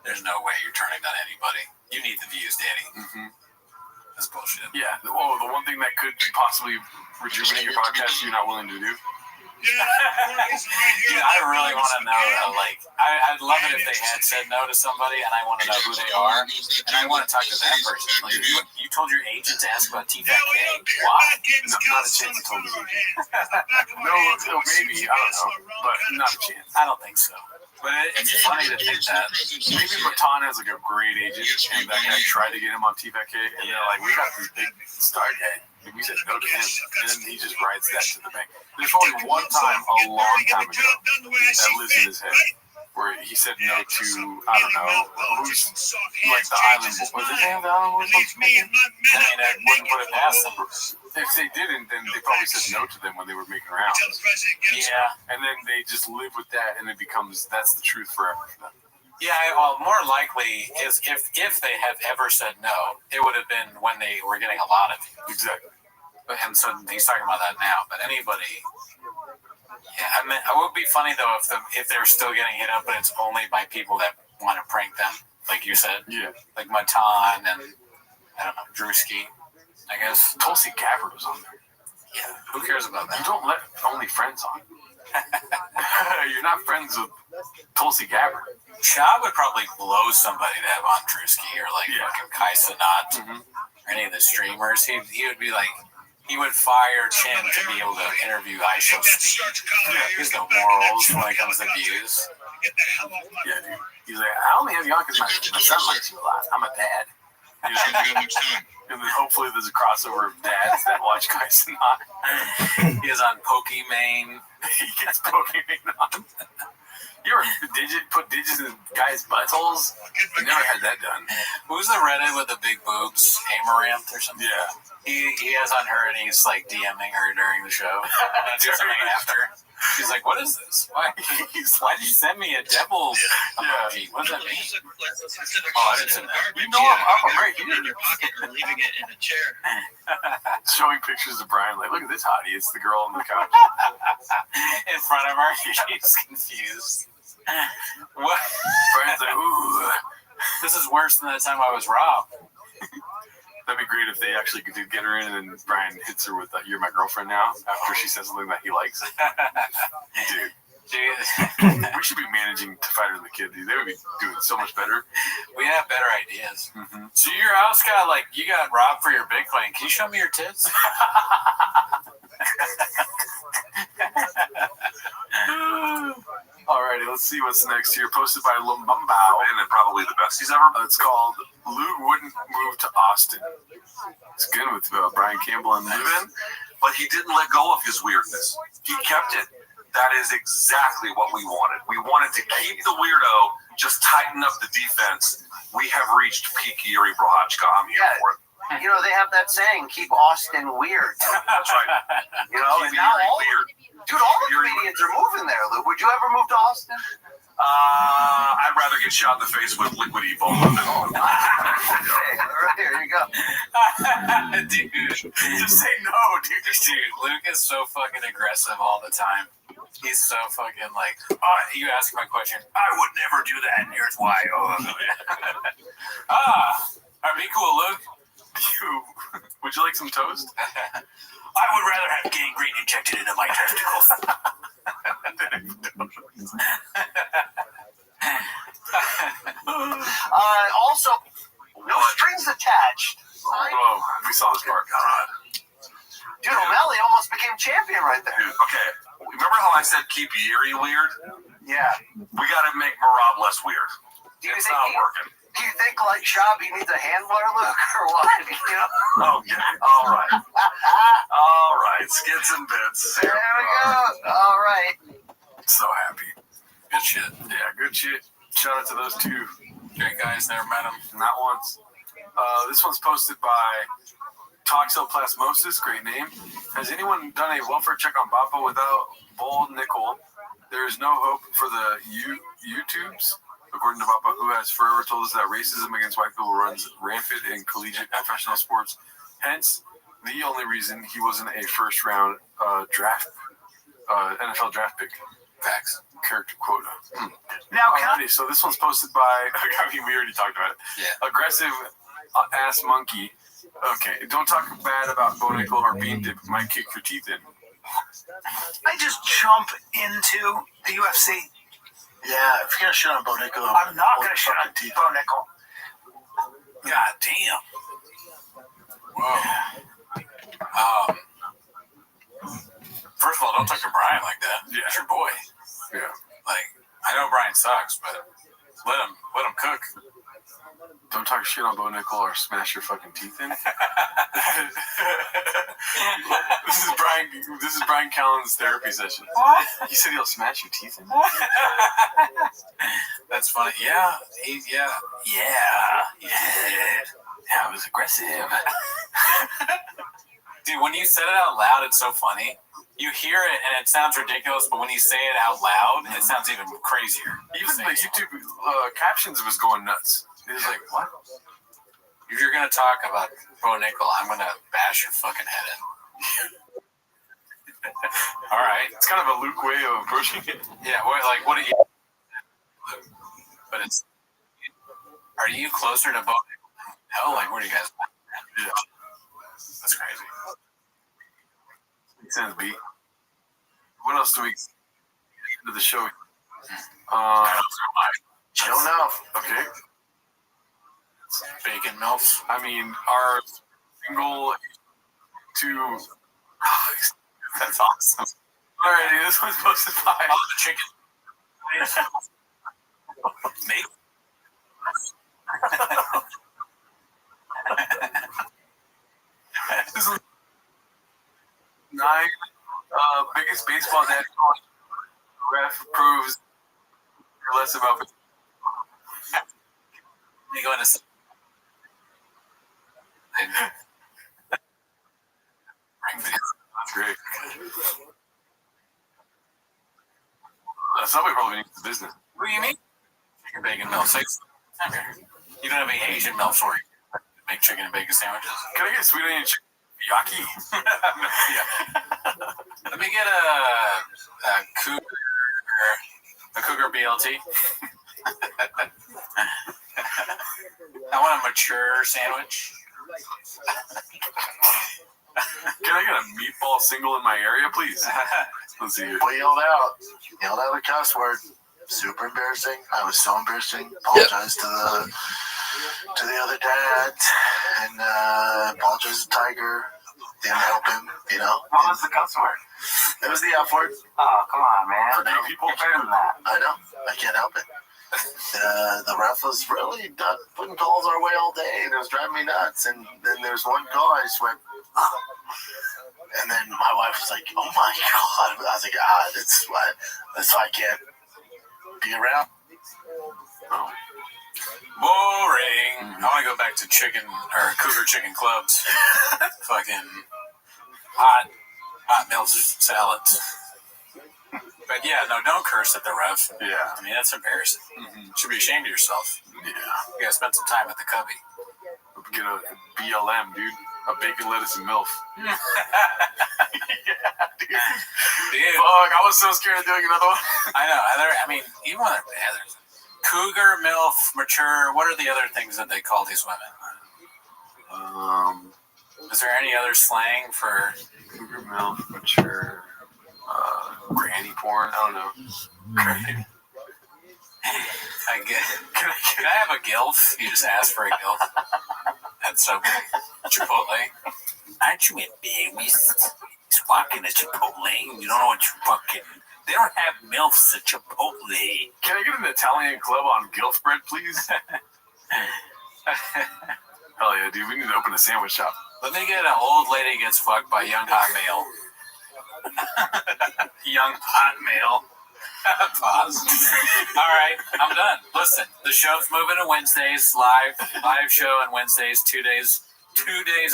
There's no way you're turning down anybody. You need the views, Danny. Mm-hmm. That's bullshit. Yeah. Oh, the one thing that could possibly rejuvenate your podcast you're not willing to do? Dude, I really want to know, I'd love it if they had said no to somebody, and I want to know who they are, and I want to talk to that person. Like, you told your agent to ask about TFATK? Why? No, not a chance he told his agent. No, maybe. I don't know. But not a chance. I don't think so. But it's funny to think that. Maybe Matan has like a great agent, and that guy tried to get him on TFATK, and they're like, we got this big star guy. And we said no to him, and then he just writes that to the bank. There's only one time, a long time ago, that lives in his head, where he said no to, I don't know, who's like the island. Was it the island boys? I mean, I wouldn't put it past them. If they didn't, then they probably said no to them when they were making rounds. Yeah. And then they just live with that, and it becomes, that's the truth forever for them. Yeah, well, more likely is if they have ever said no, it would have been when they were getting a lot of views. Exactly. And so he's talking about that now. But anybody, yeah, I mean, it would be funny though if they're still getting hit up, but it's only by people that want to prank them, like you said. Yeah. Like Matan and I don't know, Drewski, I guess. Tulsi Gabbard was on there. Yeah, who cares about that? You don't let only friends on. You're not friends with Tulsi Gabbard. Shaw would probably blow somebody to have on Drewski or like fucking Kai Cenat or any of the streamers. He would be like, he would fire Chin to be able to interview ISO Speed. He has no morals when it comes to views. Yeah, dude. He's like, I only have you on because my son likes you a lot. I'm a dad. And then hopefully there's a crossover of dads that watch Kai Cenat. He is on Pokimane. He gets Pokimane on. You ever put digits in guys' buttholes? I never had that done. Who's the redhead with the big boobs? Amaranth or something? Yeah. He has on her and he's like DMing her during the show. And do something after. She's like, what is this? Why did you send me a devil emoji? What does that mean? Oh, I didn't send that. You know I'm right here. In your pocket or leaving it in a chair. Showing pictures of Brian, like, look at this hottie. It's the girl on the couch. In front of her, she's confused. What? Brian's like, ooh. This is worse than the time I was robbed. That'd be great if they actually did get her in and then Brian hits her with "You're my girlfriend now" after she says something that he likes. Dude. We should be managing to fight her and the kid, dude. They would be doing so much better. We have better ideas. Mm-hmm. So your house got you got robbed for your Bitcoin. Can you show me your tits? Alrighty, let's see what's next here. Posted by Lumbambao. And probably the best he's ever. It's called Luke Wouldn't Move to Austin. It's good with Brian Campbell and Luke. But he didn't let go of his weirdness. He kept it. That is exactly what we wanted. We wanted to keep the weirdo, just tighten up the defense. We have reached peak Yuri Prohachka. I'm here for it. You know, they have that saying, keep Austin weird. That's right. You know, and now weird. Dude, all the comedians are moving there, Luke. Would you ever move to Austin? I'd rather get shot in the face with liquid Ebola than all. Hey, right here you go. Dude, just say no, dude. Dude, Luke is so fucking aggressive all the time. He's so fucking you ask my question, I would never do that, and here's why. Alright, be cool, Luke. Would you like some toast? I would rather have gangrene injected into my testicles. Also, no strings attached. Oh, we saw this part. God. Dude, O'Malley almost became champion right there. Dude, okay. Remember how I said keep Yuri weird? Yeah. We got to make Marab less weird. It's not working. Do you think Shabby needs a handler, Luke, or what? You know? Okay. All right. All right. Skits and bits. There we go. All right. So happy. Good shit. Yeah, good shit. Shout out to those two. Great guys. Never met them. Not once. This one's posted by Toxoplasmosis. Great name. Has anyone done a welfare check on Bappa without Bold Nickel? There is no hope for the YouTubes. According to Bappa, who has forever told us that racism against white people runs rampant in collegiate professional sports. Hence, the only reason he wasn't a first-round NFL draft pick. Facts. Character quota. Now, so this one's posted by, I mean, we already talked about it. Yeah. Aggressive ass monkey. Okay, don't talk bad about Bo Nickel or Bean Dip. Might kick your teeth in. I just jump into the UFC. Yeah, if you're gonna shit on Bo Nickel, I'm not gonna shit on Bo Nickel. God damn. Whoa. First of all, don't talk to Brian like that. Yeah. It's your boy. Yeah. I know Brian sucks, but let him cook. Don't talk shit on Bo Nickel or smash your fucking teeth in. This is Brian Callen's therapy session. He said he'll smash your teeth in. That's funny. Yeah. Yeah, it was aggressive. Dude, when you said it out loud, it's so funny. You hear it and it sounds ridiculous, but when you say it out loud, it sounds even crazier. Even the YouTube captions was going nuts. It was like, what? If you're going to talk about Bo Nickel, I'm going to bash your fucking head in. All right. It's kind of a Luke way of approaching it. Yeah, what do you... But it's... Are you closer to Bo Nickel? Hell, where do you guys... Yeah. That's crazy. Makes sense, B. What else do we... Into the show? Don't know. Okay. Bacon milfs. I mean, our single to... That's awesome. Alrighty, this one's posted by... Oh, the chicken. Mate. This is 9 biggest baseball dad. Ref proves less about it. You going to... That's great. Subway probably needs the business. What do you mean? Chicken bacon milk. You don't have any Asian milk for you. Make chicken and bacon sandwiches. Can I get sweet onion chicken? Yaki. Yeah. Let me get a cougar BLT. I want a mature sandwich. Can I get a meatball single in my area, please? Let's see here. We yelled out a cuss word. Super embarrassing. I was so embarrassing. Apologize to the other dads and apologize to Tiger. Didn't help him, you know. What was the cuss word? It was the F word. Oh, come on, man. For gay people. You're better than that. I know. I can't help it. The ref was really putting calls our way all day, and it was driving me nuts. And then there's one call, I just went, oh. And then my wife was like, oh my God. I was like, that's why I can't be around. Oh. Boring. I want to go back to cougar chicken clubs. Fucking hot meals salads. But yeah, no, don't curse at the ref. Yeah. I mean, that's embarrassing. You should be ashamed of yourself. Yeah. You gotta spend some time at the cubby. Get a BLM, dude. A bacon, lettuce, and MILF. Yeah, dude. Fuck, I was so scared of doing another one. I know. I mean, even when they're cougar, MILF, mature, what are the other things that they call these women? Is there any other slang for cougar, MILF, mature, granny porn? I don't know. Granny. I get. Can I have a gilf? You just ask for a gilf. That's so Chipotle. Aren't you embarrassed? He's walking at Chipotle. You don't know what you fucking. They don't have MILFs at Chipotle. Can I get an Italian club on gilf bread, please? Hell yeah, dude. We need to open a sandwich shop. Let me get an old lady gets fucked by young hot male. Young hot male. Pause. All right, I'm done. Listen, the show's moving to Wednesdays, live show on Wednesdays, 2 days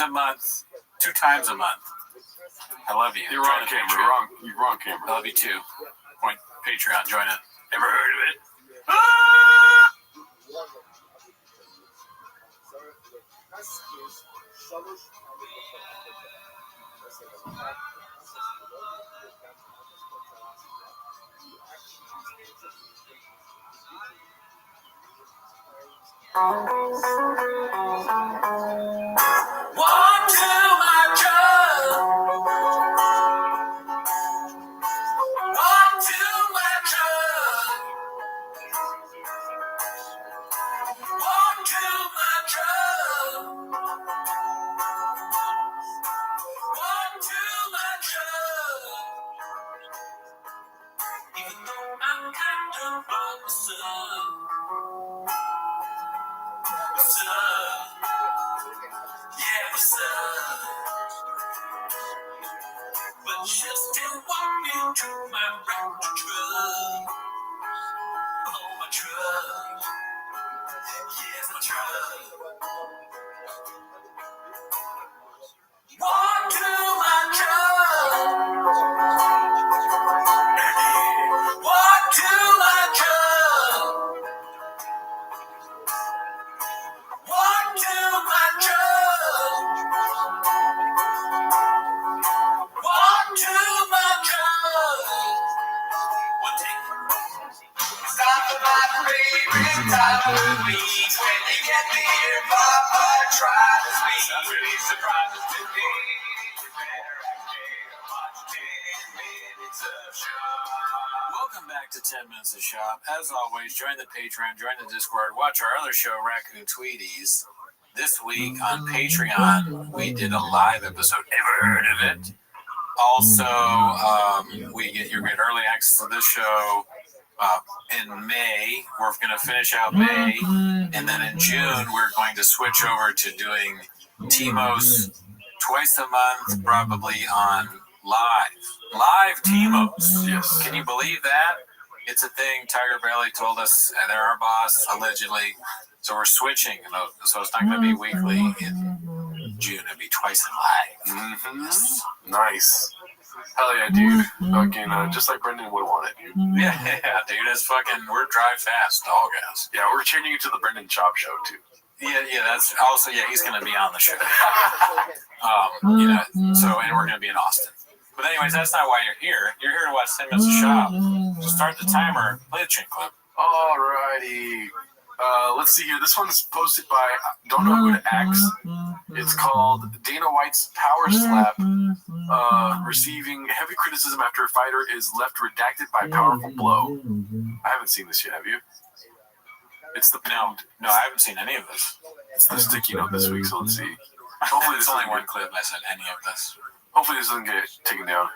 a month, 2 times a month. I love you. You're wrong, Cameron. You're wrong, Cameron. I love you too. Patreon, join it. Never heard of it? Walk to my truck. Walk to my truck. Walk to my truck. Walk to my truck. Even though I'm kind of wrong, what's up? What's up? Yeah, what's up? But just to walk me to my round truck. Oh, my truck. Yes, my truck. Walk to my truck. Walk to my truck. Walk to my truck. Walk to my truck. One take. Stop my favorite time of the week when you get me here, Papa. Try to speak. Really surprises to me. Welcome back to 10 Minutes of Shop. As always, join the Patreon, join the Discord, watch our other show, Raccoon Tweeties. This week on Patreon, we did a live episode. Ever heard of it? Also, you get early access to this show in May. We're going to finish out May, and then in June, we're going to switch over to doing Timos twice a month, probably on live Timos. Yes. Can you believe that? It's a thing. Tiger Belly told us, and they're our boss, allegedly. So we're switching. So it's not going to be weekly in June. It'll be twice in live. Mm-hmm. Yes. Nice. Hell yeah, dude. Fucking, just like Brendan would want it, dude. Yeah, dude. It's fucking. We're drive fast, dog ass. Yeah, we're changing it to the Brendan Chop show too. Yeah. That's also he's gonna be on the show. So and we're gonna be in Austin. But anyways, that's not why you're here. You're here to watch 10 minutes of shop. So start the timer. Play the chin clip. Alrighty. Let's see here. This one's posted by don't know who to ask. It's called Dana White's Power Slap, receiving heavy criticism after a fighter is left redacted by powerful blow. I haven't seen this yet. Have you? It's the pound. No, I haven't seen any of this. It's the sticky note this week. So let's see. Hopefully, it's only one clip. I said any of this. Hopefully, this doesn't get taken down.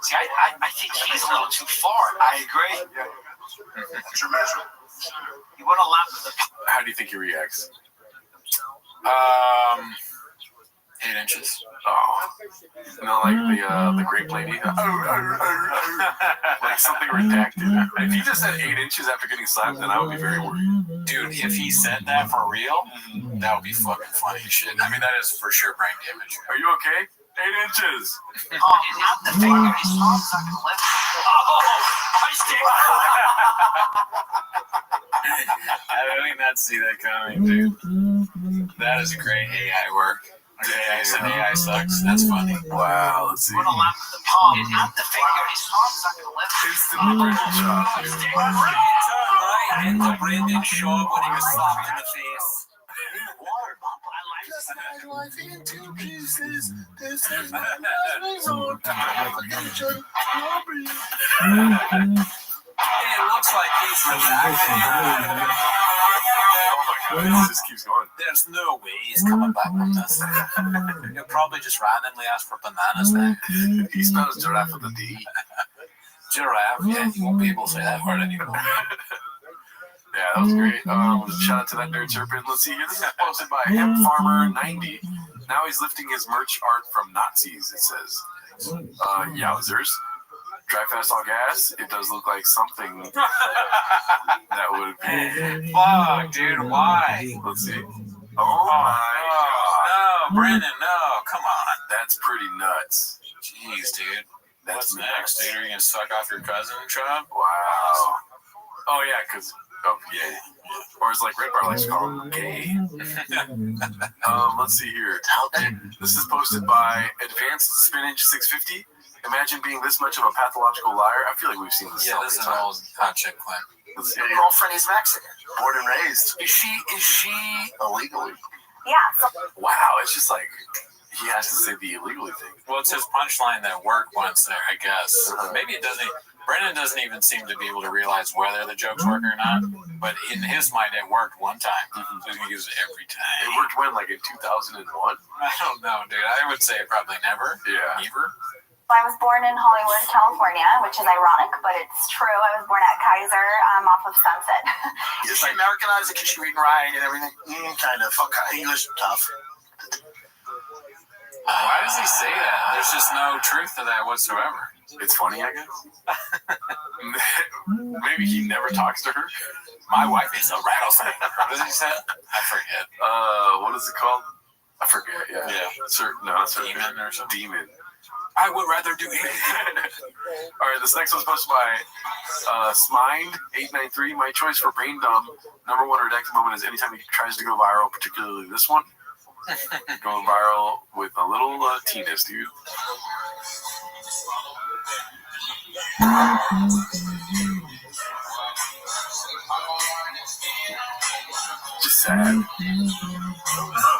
See, I think he's a little too far. I agree. Yeah. That's your measure. You want to laugh at the. How do you think he reacts? 8 inches. Oh, no, like the grape lady. Like something redacted. If he just said 8 inches after getting slapped, then I would be very worried. Dude, if he said that for real, that would be fucking funny shit. I mean, that is for sure brain damage. Are you okay? 8 inches. Not the finger. His palm's not gonna lift. I did not see that coming, dude. That is great AI work. Okay, I said AI sucks. That's funny. Wow, let's see. You want to laugh at the palm, not the finger. His palm's not gonna lift. Instantly Brendan shot. Right into Brendan Shaw when he was slapped in the face. It looks like he's relaxing. This keeps going. There's no way he's coming back from this. He'll probably just randomly ask for bananas then. He spells giraffe with a D. Giraffe, yeah, you won't be able to say that word anymore. Yeah, that was great. Shout out to that nerd serpent. Let's see here. This is posted by Hemp Farmer 90. Now he's lifting his merch art from Nazis, it says. Yowzers. Drive fast all gas. It does look like something that would be. Fuck, dude, why? Let's see. Oh my god. No, Brandon, no, come on. That's pretty nuts. Jeez, dude. That's What's next, dude? Are you gonna suck off your cousin, Chubb? Wow. Oh yeah, because gay. Or as like Red Bar likes to call him, gay. Let's see here. This is posted by Advanced Spinach 650. Imagine being this much of a pathological liar. I feel like we've seen this. Yeah, this is an old hot chick clip. Your girlfriend is Mexican. Born and raised. Is she Illegally. Yeah. So wow, it's just like he has to say the illegally thing. Well, it's his punchline that worked once there, I guess. Maybe it doesn't. Brendan doesn't even seem to be able to realize whether the jokes work or not. But in his mind, it worked one time. So he's gonna use it every time. It worked when, like in 2001? I don't know, dude. I would say probably never. Yeah. Never. I was born in Hollywood, California, which is ironic, but it's true. I was born at Kaiser off of Sunset. Is she Americanized because she read and write and everything? Kind of. Okay. English tough. Why does he say that? There's just no truth to that whatsoever. It's funny, I guess. Maybe he never talks to her. My wife is a rattlesnake. What does he say? I forget. What is it called? I forget. Yeah. No, it's Demon or something. Demon. I would rather do anything. All right, this next one's posted by Smind893. My choice for brain dump, #1 redacted moment is anytime he tries to go viral, particularly this one. Going viral with a little teenus, dude. Just sad.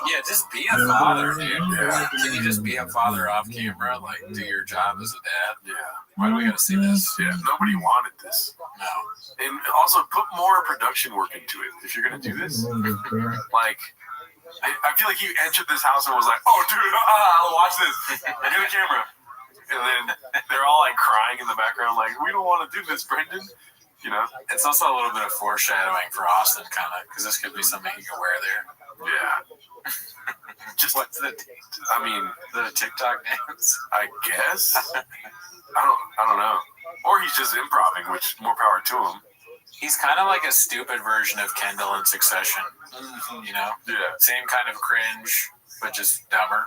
Yeah, just be a father, dude. Yeah. Can you just be a father off camera? Like, do your job as a dad? Yeah. Why do we gotta see this? Yeah, nobody wanted this. No. And also, put more production work into it. If you're gonna do this, like, I feel like he entered this house and was like, "Oh, dude, watch this. Get a camera." And then they're all like crying in the background, like, "We don't want to do this, Brendan." You know? It's also a little bit of foreshadowing for Austin, kind of, because this could be something he could wear there. Yeah. Just what's the? I mean, the TikTok dance. I guess. I don't know. Or he's just improvising, which more power to him. He's kind of like a stupid version of Kendall in Succession. You know? Yeah. Same kind of cringe, but just dumber.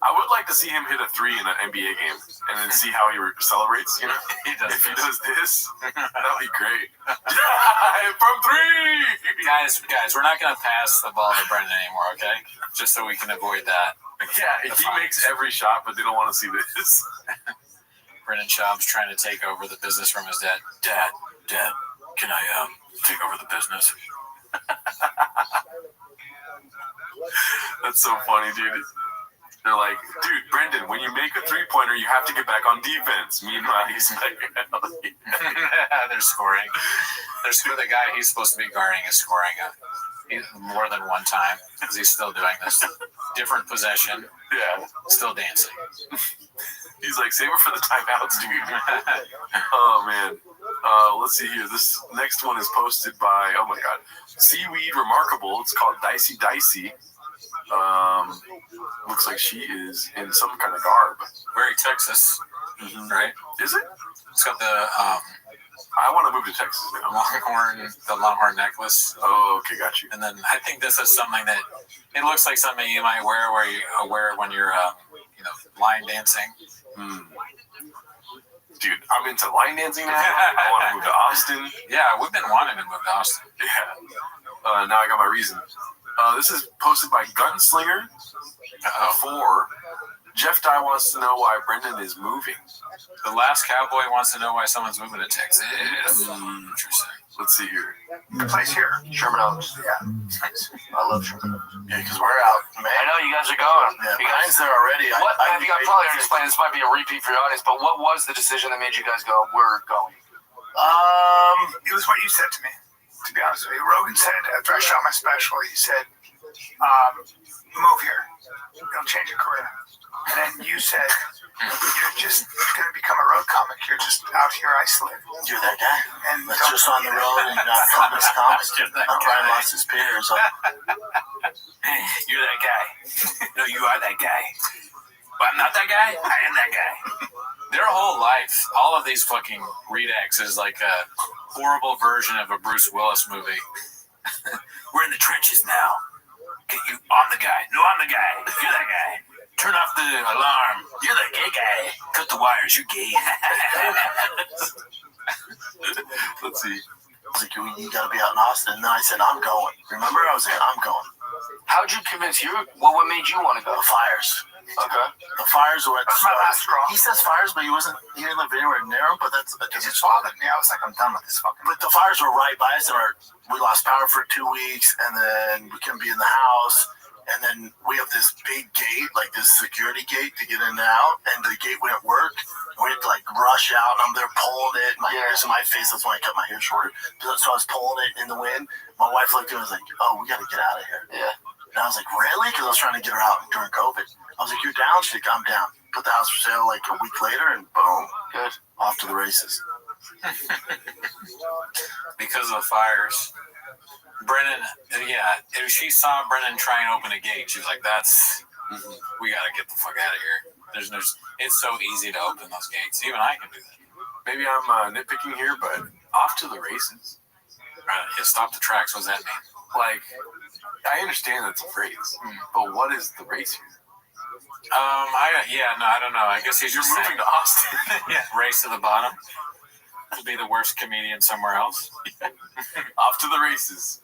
I would like to see him hit a 3 in an NBA game and then see how he celebrates, you know? He does if he does this, that'd be great. From 3! Guys, we're not going to pass the ball to Brendan anymore, okay? Just so we can avoid that. Yeah, he makes every shot, but they don't want to see this. Brendan Schaub's trying to take over the business from his dad. Dad, can I take over the business? That's so funny, dude. They're like, dude, Brendan, when you make a 3-pointer, you have to get back on defense. Meanwhile, he's like, they're scoring. The guy he's supposed to be guarding is scoring more than one time because he's still doing this. Different possession. Yeah. Still dancing. He's like, save it for the timeouts, dude. Oh, man. Let's see here. This next one is posted by, oh my God, Seaweed Remarkable. It's called Dicey Dicey. Looks like she is in some kind of garb. Very Texas, right? Is it? It's got the I want to move to Texas now. Longhorn necklace. Oh, okay, got you. And then I think this is something that it looks like something you might wear when you're line dancing. Dude, I'm into line dancing now. I want to move to Austin. Yeah, we've been wanting to move to Austin. Yeah. Now I got my reason. This is posted by Gunslinger. For Jeff Dye wants to know why Brendan is moving. The last cowboy wants to know why someone's moving to Texas. Interesting. Let's see here. The place here, Sherman Oaks. Yeah. I love Sherman Oaks. Yeah, because we're out, man. I know you guys are going. Yeah, you guys mine's there already. I probably already explained. This might be a repeat for your audience, but what was the decision that made you guys go, we're going? It was what you said to me, to be honest with you. Rogan said, after I shot my special, he said, move here. It'll change your career. And then you said, you're just going to become a road comic. You're just out here isolated. You're that guy. And that's just on the road and not comics. Brian lost his peers. You're that guy. No, you are that guy. But I'm not that guy. I am that guy. Their whole life, all of these fucking redacts is like a horrible version of a Bruce Willis movie. We're in the trenches now. Get you on the guy. No, I'm the guy. You're that guy. Turn off the alarm. You're the gay guy. Cut the wires. You're gay. Let's see. I was like, you gotta be out in Austin. And then I said, I'm going. Remember? I was like, I'm going. How'd you convince you? What made you want to go? The fires. Okay. The fires were. That's my last straw. He says fires, but he didn't live anywhere near them. But that's it just bothered me. I was like, I'm done with this fucking. But the fires were right by us, and we lost power for 2 weeks, and then we couldn't be in the house. And then we have this big gate, like this security gate to get in and out, and the gate wouldn't work. We had to like rush out, and I'm there pulling it. My hair's in my face. That's when I cut my hair shorter. So I was pulling it in the wind. My wife looked at me and was like, "Oh, we got to get out of here." Yeah. And I was like, "Really?" Because I was trying to get her out during COVID. I was like, "You're down?" She's like, "I'm down." Put the house for sale like a week later, and boom, good, off to the races. Because of the fires. Brennan, if she saw Brennan try and open a gate, she was like, we got to get the fuck out of here. It's so easy to open those gates. Even I can do that. Maybe I'm nitpicking here, but off to the races. Stop the tracks. What does that mean? Like, I understand that's a phrase, but what is the race here? I don't know. I guess he's just moving to Austin. Yeah, race to the bottom. To be the worst comedian somewhere else. Off to the races.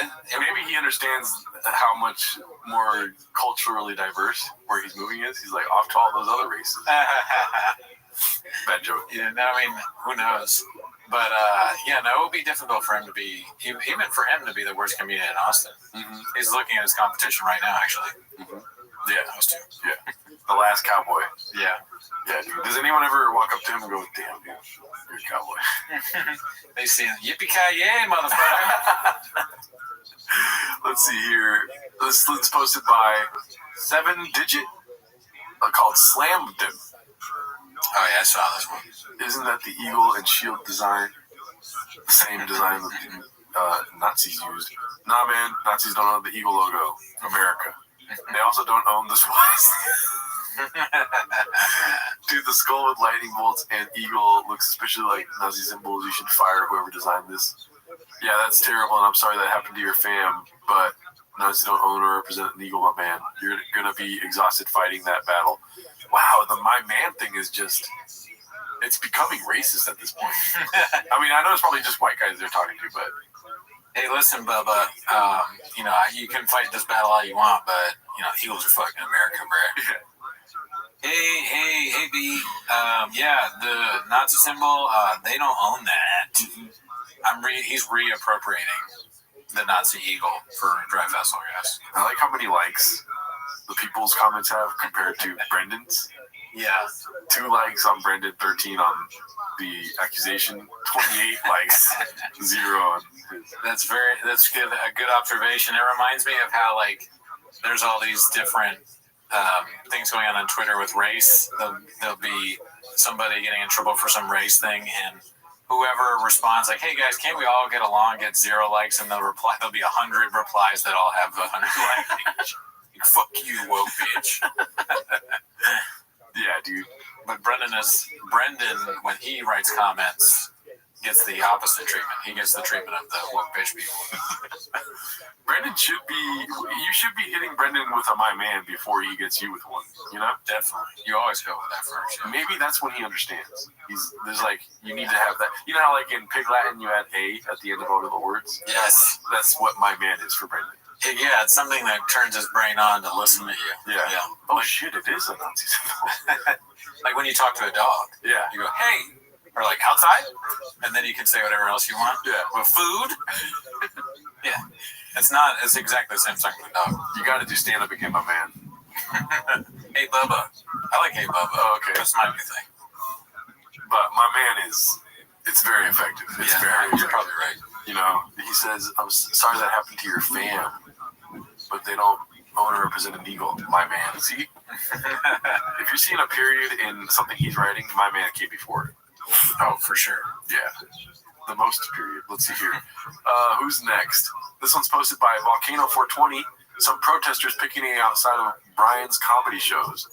And maybe he understands how much more culturally diverse where he's moving is. He's like, off to all those other races. Bad joke. Yeah, no, I mean, who knows? But, it would be difficult for him to be, even for him to be the worst comedian in Austin. Mm-hmm. He's looking at his competition right now, actually. Mm-hmm. Yeah, those two. Yeah. The last cowboy. Yeah. Yeah, dude. Does anyone ever walk up to him and go, damn, dude, you're a cowboy? They say, yippee-ki-yay, motherfucker. Let's see here. This is posted by 7-Digit called Slammed Him. Oh, yeah, I saw this one. Isn't that the eagle and shield design? The same design that Nazis used. Nah, man, Nazis don't own the eagle logo. America. They also don't own the swastika. Dude, the skull with lightning bolts and eagle looks especially like Nazi symbols. You should fire whoever designed this. Yeah, that's terrible, and I'm sorry that happened to your fam, but Nazis don't own or represent an eagle, my man. You're gonna be exhausted fighting that battle. Wow, the my man thing is just, it's becoming racist at this point. I mean, I know it's probably just white guys they're talking to, but hey, listen, Bubba, you know, you can fight this battle all you want, but, you know, eagles are fucking America, bro. Hey, B. Yeah, the Nazi symbol, they don't own that. He's reappropriating the Nazi eagle for Dry Vessel, guys. I like how many likes the people's comments have compared to Brendan's. Yeah. 2 likes on Brendan, 13 on the accusation, 28 likes, 0 on his. That's good. A good observation. It reminds me of how, like, there's all these different things going on Twitter with race. There'll be somebody getting in trouble for some race thing, and whoever responds like, "Hey guys, can't we all get along?" Gets 0 likes, and there'll be 100 replies that all have 100 likes. Fuck you, woke bitch. Yeah, dude. But Brendan, when he writes comments, gets the opposite treatment. He gets the treatment of the woke bitch people. Brendan you should be hitting Brendan with a my man before he gets you with one, you know? Definitely. You always go with that first. Yeah. Maybe that's when he understands. There's like, you need to have that. You know how like in Pig Latin you add A at the end of all of the words? Yes. That's what my man is for Brendan. Yeah, it's something that turns his brain on to listen to you. Yeah. Oh shit, it is a Nazi symbol. Like when you talk to a dog. Yeah. You go, hey, or like outside, and then you can say whatever else you want. Yeah. With food. Yeah. It's exactly the same thing with a dog. You got to do stand up again, my man. Hey Bubba. I like Hey Bubba. Oh, okay. That's my new thing. But my man it's very effective. It's very effective. You're probably right. You know, he says, I'm sorry that happened to your fam, but they don't own or represent an eagle. My man. See? If you're seeing a period in something he's writing, my man came before it. Oh, for sure. Yeah. The most period. Let's see here. Who's next? This one's posted by Volcano 420. Some protesters picketing outside of Brian's comedy shows.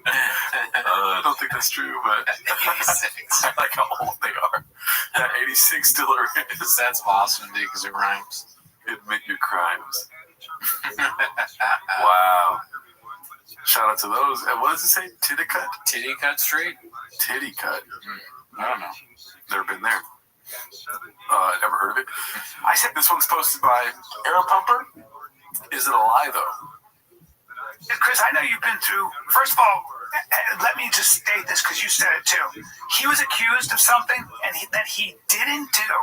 I don't think that's true, but 86. I like how old they are. That 86 still is. That's awesome, dude, because it rhymes. Admit your crimes. Wow. Shout out to those. What does it say? Tittycut? Tittycut Street? Tittycut. I don't know. Never been there. Never heard of it. I said this one's posted by Arrow Pumper. Is it a lie, though? Chris, I know you've been through. First of all, let me just state this because you said it too. He was accused of something that he didn't do.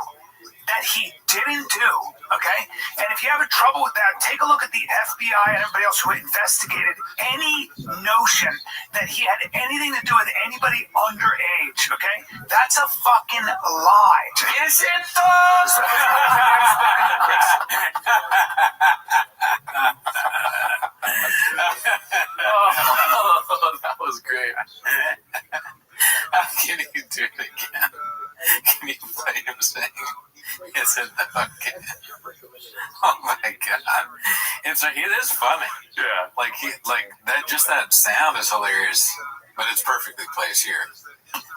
Okay? And if you have trouble with that, take a look at the FBI and everybody else who investigated any notion that he had anything to do with anybody underage. Okay? That's a fucking lie. Is it though? Oh, that was great. Can you do it again? Can you play him saying, is it okay? Oh my god. It is funny. Yeah. Like that, just that sound is hilarious, but it's perfectly placed here.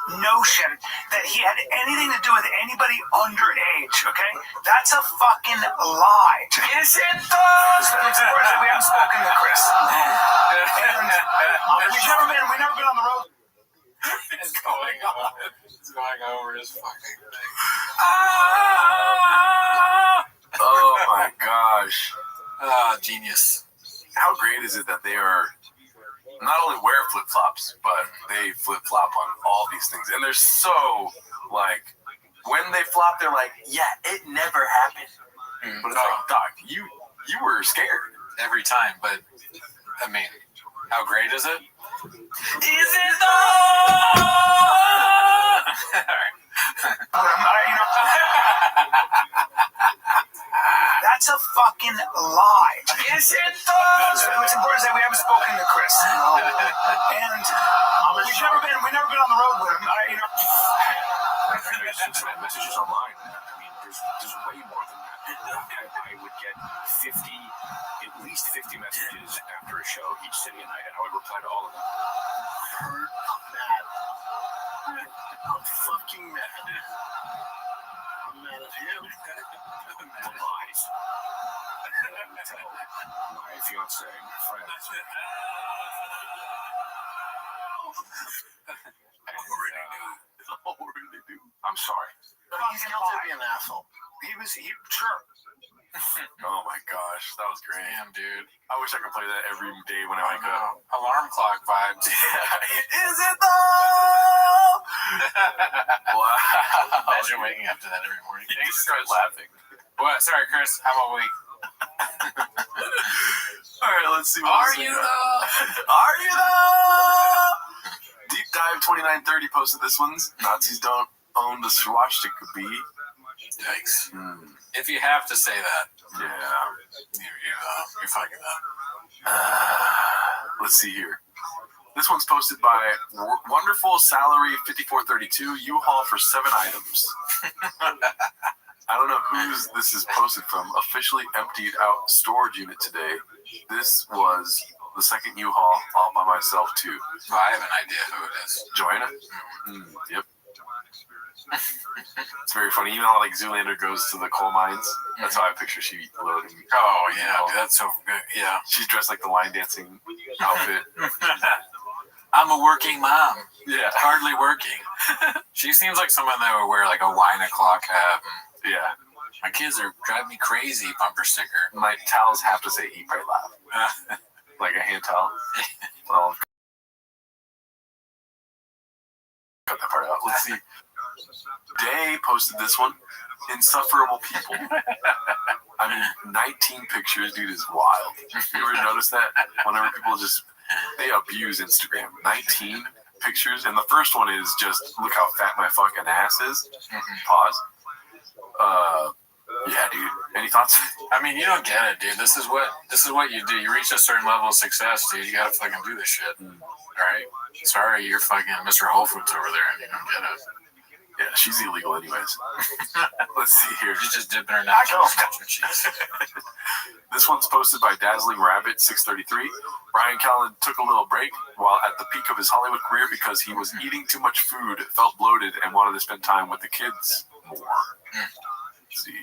Notion that he had anything to do with anybody underage, okay? That's a fucking lie. Is it though? We haven't spoken to Chris. And we've never been on the road. It's going on. It's going over his fucking thing. Oh my gosh. Genius. How great is it that they are not only wear flip-flops, but they flip-flop on all these things. And they're so, like, when they flop, they're like, yeah, it never happened. But it's like, Doc, you were scared. Every time, but, I mean, how great is it? Is it though? That's a fucking lie. Is it though? It's important that we haven't spoken to Chris. And we've never been on the road with him. Messages online. I mean, there's way more than that. I would get at least 50 messages after a show each city and night, and I would reply to all of them. I'm mad. I'm fucking mad. I'm mad. Lies. My fiance, my friend. I already knew. I'm sorry. He's guilty of being an asshole. Sure. Oh my gosh, that was great. Damn, dude. I wish I could play that every day when I wake up. Alarm clock vibes. Is it though? Wow. Imagine waking up to that every morning. You Thanks, just start Chris. laughing. What? Sorry, Chris. I'm awake. All right, let's see. Are you though? Are you though? Deep Dive 2930 posted this one's. Nazis don't own the swastika bee. Yikes. If you have to say that, Yeah. you're fucking up. Let's see here. This one's posted by Wonderful Salary 5432 U-Haul for 7 items. I don't know whose this is posted from. Officially emptied out storage unit today. This was the second U-Haul all by myself too. Well, I have an idea who it is. Joanna? Yep. It's very funny. You know how like Zoolander goes to the coal mines? That's how I picture she loading. Oh yeah, dude, that's so good. Yeah. She's dressed like the line dancing outfit. I'm a working mom. Yeah. Hardly working. She seems like someone that would wear like a wine o'clock hat. Yeah. My kids are driving me crazy bumper sticker. My towels have to say eat, pray, laugh. Like a hand towel. Well, cut that part out. Let's see. Day posted this one. Insufferable people. I mean, 19 pictures, dude, is wild. You ever notice that? Whenever people just, they abuse Instagram. 19 pictures, and the first one is just, look how fat my fucking ass is. Pause. Yeah, dude. Any thoughts? I mean, you don't get it, dude. This is what you do. You reach a certain level of success, dude. You gotta fucking do this shit. All right. Sorry, you're fucking Mr. Whole Foods over there, and you don't get it. Yeah, she's illegal anyways. Let's see here. She's just dipping her nachos in cheese. This one's posted by Dazzling Rabbit 633. Brian Callen took a little break while at the peak of his Hollywood career because he was eating too much food, felt bloated, and wanted to spend time with the kids more.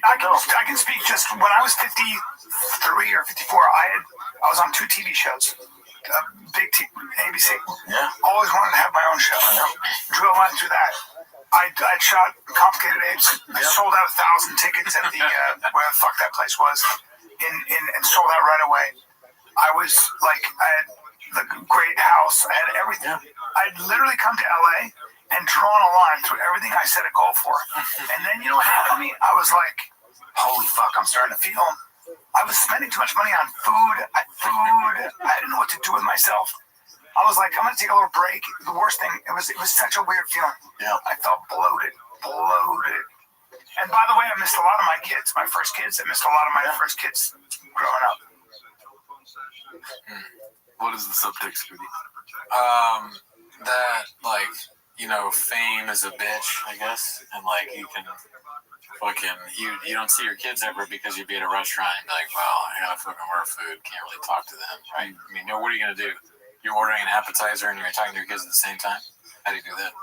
I can speak just when I was 53 or 54. I was on 2 TV shows, big ABC. Yeah. Always wanted to have my own show. Drew went through that. I shot Complicated Apes. I sold out 1,000 tickets at the where the fuck that place was, and sold out right away. I was like, I had the great house. I had everything. I'd literally come to LA and drawn a line through everything I set a goal for. And then you know what happened to me? I was like, holy fuck, I'm starting to feel. I was spending too much money on food. I didn't know what to do with myself. I was like, I'm gonna take a little break. The worst thing, it was such a weird feeling. Yeah. I felt bloated. And by the way, I missed a lot of my kids, my first kids. I missed a lot of my first kids growing up. What is the subtext, Goody? That like, you know, fame is a bitch, I guess, and like you can fucking you don't see your kids ever because you'd be at a restaurant and be like, well, I gotta fucking order food, can't really talk to them, right? I mean, what are you gonna do? You're ordering an appetizer and you're talking to your kids at the same time? How do you do that?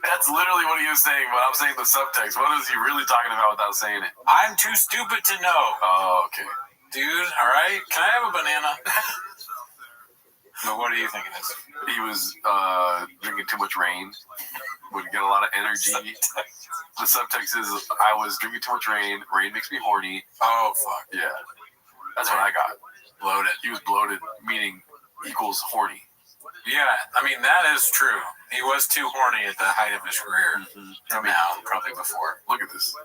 That's literally what he was saying, but I'm saying the subtext. What is he really talking about without saying it? I'm too stupid to know. Oh, okay. Dude, all right. Can I have a banana? But what do you think it is? He was drinking too much rain. Would get a lot of energy. The subtext is, I was drinking too much rain. Rain makes me horny. Oh, fuck. Yeah. That's what I got. Bloated. He was bloated, meaning equals horny. Yeah, I mean, that is true. He was too horny at the height of his career. Now, probably before. Look at this.